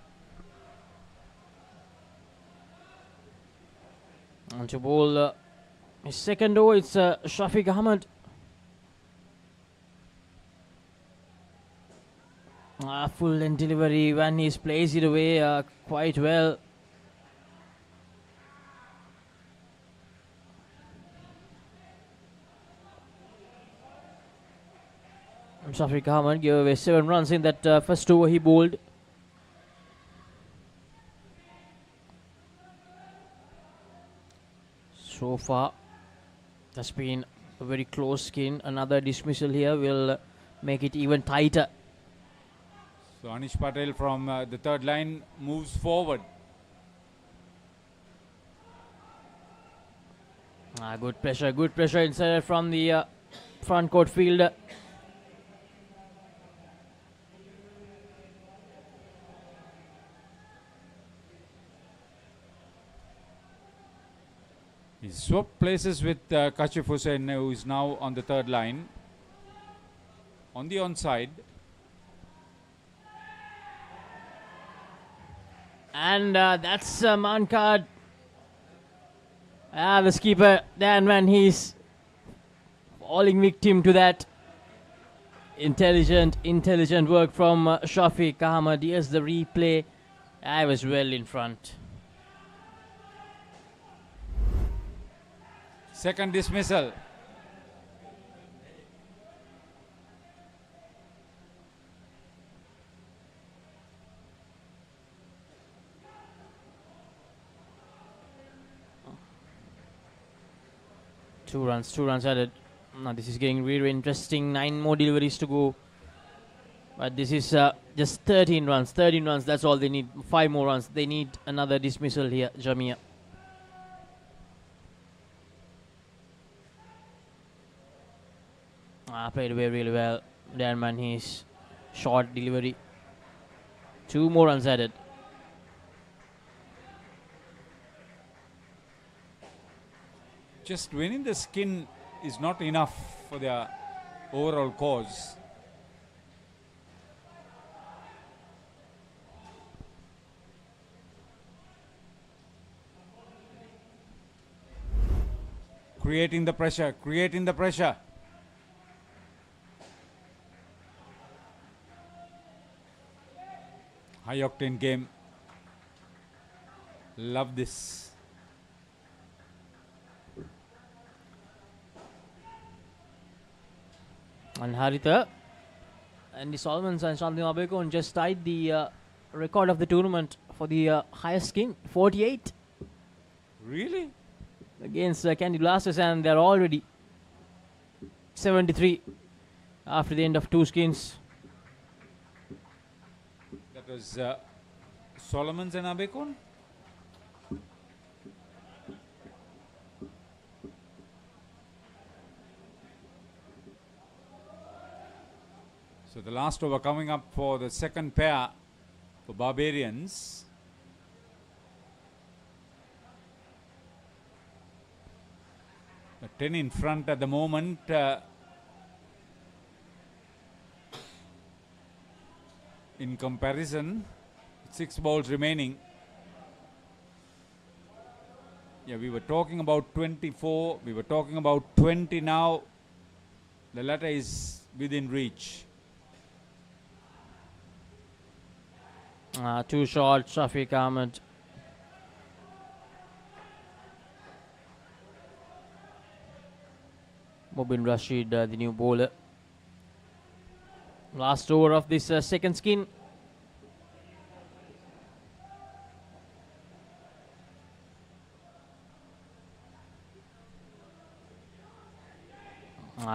On to bowl his second over, it's Shafiq Ahmed. Full length delivery when he's plays it away quite well. Shafiq Ahmed gave away 7 runs in that first over he bowled. So far, that's been a very close skin. Another dismissal here will make it even tighter. So Anish Patel from the third line moves forward. Good pressure inside from the front court fielder. He swapped places with Kashif Hussain, who is now on the third line. On the onside. And that's a man card. The skipper, Dan Manhees, falling victim to that. Intelligent work from Shafiq Ahmed. Here's the replay. I was well in front. Second dismissal. Two runs added. Now this is getting really interesting. 9 more deliveries to go. But this is just 13 runs. That's all they need. 5 more runs. They need another dismissal here, Jamia. Played away really well. Dan Manhees. Short delivery. 2 more runs added. Just winning the skin is not enough for their overall cause. Creating the pressure. High octane game. Love this. And Haritha and the Solomons and Shanti Mabekon just tied the record of the tournament for the highest skin, 48. Really? Against Candy Blasters, and they're already 73 after the end of 2 skins. It was Solomons and Abekun. So the last over coming up for the second pair for Barbarians. The 10 in front at the moment. In comparison, 6 balls remaining. Yeah, we were talking about 24. We were talking about 20 now. The latter is within reach. 2 shots, Shafiq Ahmed. Mubin Rashid, the new bowler. Last over of this second skin.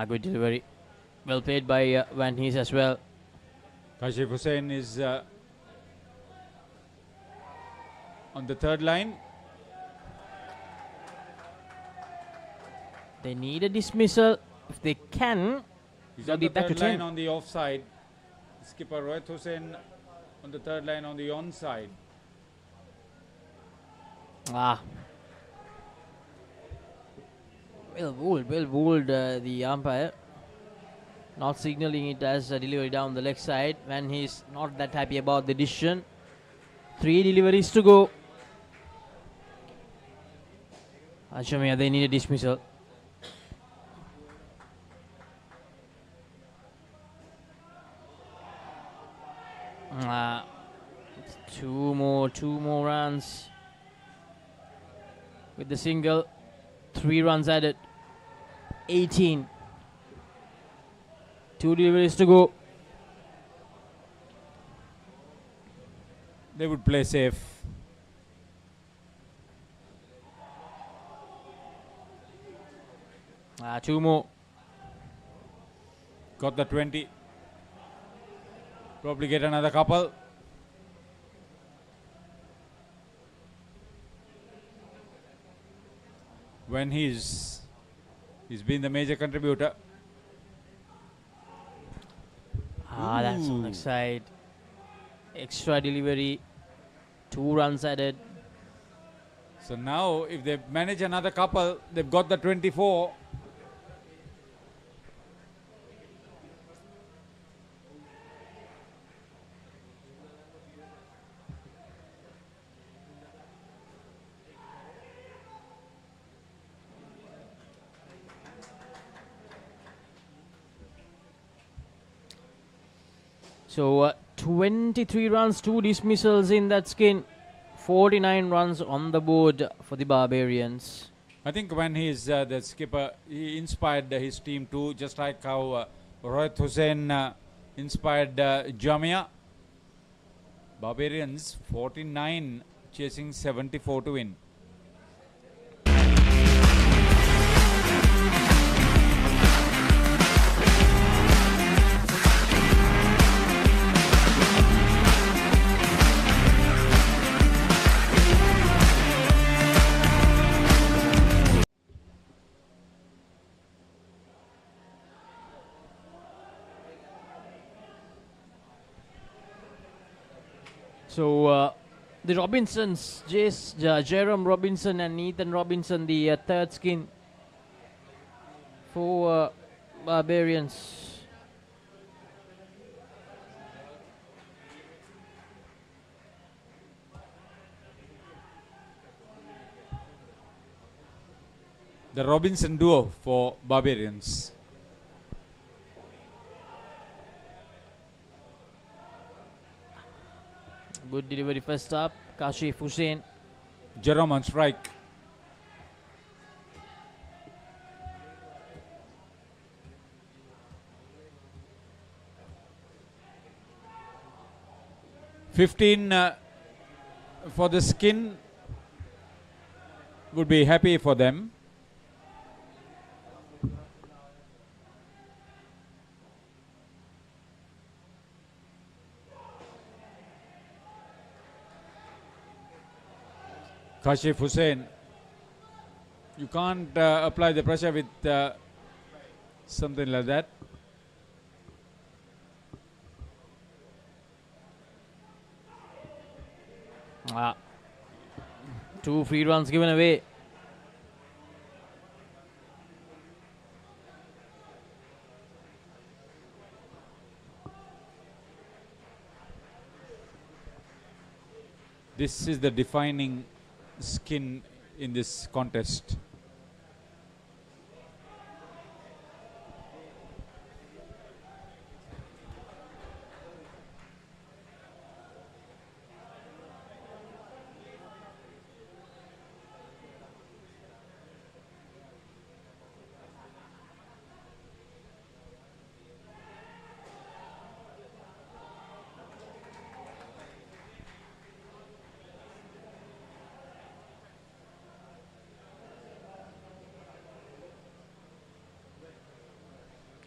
Good delivery. Well played by Van Hees as well. Kashif Hussain is on the third line. They need a dismissal. If they can, He's they'll on be the back to third line 10. on the offside. Skipper Rohit Hussain on the third line on the onside. Well bowled the umpire. Not signalling it as a delivery down the leg side. When he's not that happy about the decision. 3 deliveries to go. Ashamia, they need a dismissal. Two more runs with the single. 3 runs added. 18. 2 deliveries to go. They would play safe. Two more. Got the 20. Probably get another couple. When he's been the major contributor. That's on the side. Extra delivery. 2 runs added. So now if they manage another couple, they've got the 24. So 23 runs, 2 dismissals in that skin. 49 runs on the board for the Barbarians. I think when he's the skipper, he inspired his team too, just like how Rohit Hussain inspired Jamia. Barbarians 49 chasing 74 to win. So the Robinsons, Jerome Robinson and Ethan Robinson, the third skin for Barbarians. The Robinson duo for Barbarians. Good delivery first up. Kashif Hussain. Jerome on strike. $15 for the skin would be happy for them. Kashif Hussain. You can't apply the pressure with something like that. Two free runs given away. This is the defining skin in this contest.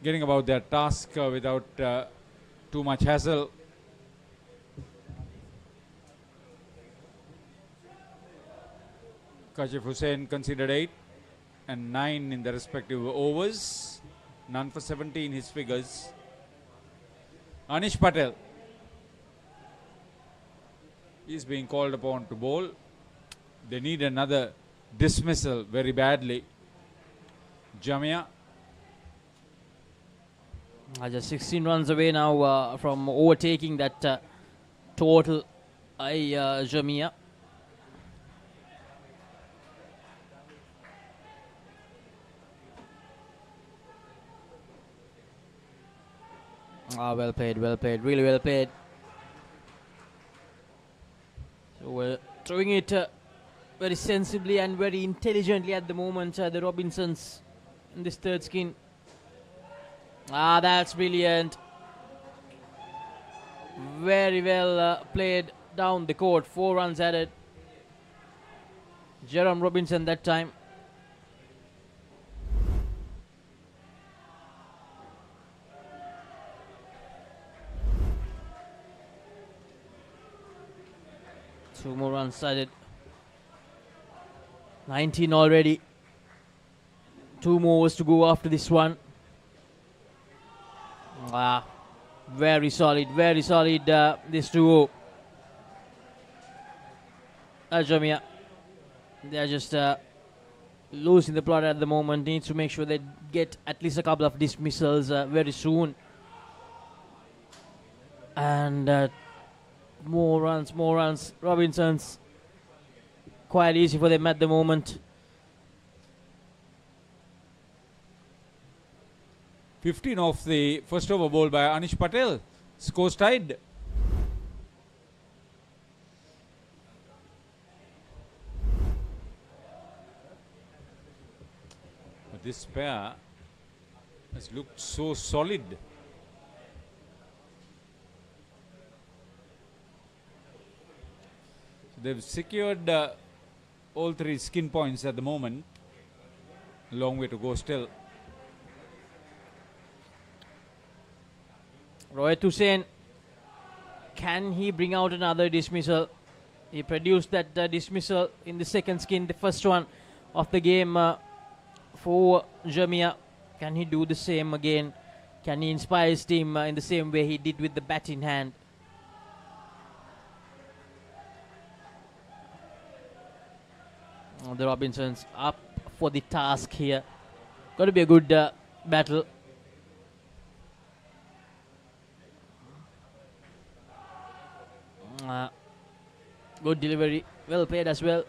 Getting about their task without too much hassle. Kashif Hussain considered 8 and 9 in the respective overs. None for 17 his figures. Anish Patel is being called upon to bowl. They need another dismissal very badly. Jamia. Just 16 runs away now from overtaking that total Jamia. Well played, really well played. So we're throwing it very sensibly and very intelligently at the moment, the Robinsons in this third skin. That's brilliant. Very well played down the court. 4 runs added. Jerome Robinson that time. Two more runs added. 19 already. 2 more overs to go after this one. Very solid, this duo. Jamia. They're just losing the plot at the moment. Needs to make sure they get at least a couple of dismissals very soon. And more runs. Robinsons. Quite easy for them at the moment. 15 off the first over ball by Anish Patel. Scores tied. But this pair has looked so solid. So they've secured all 3 skin points at the moment. A long way to go still. Rohit Hussain, can he bring out another dismissal? He produced that dismissal in the second skin, the first one of the game for Jamia. Can he do the same again? Can he inspire his team in the same way he did with the bat in hand? The Robinsons up for the task here. Got to be a good battle. Good delivery, well played as well.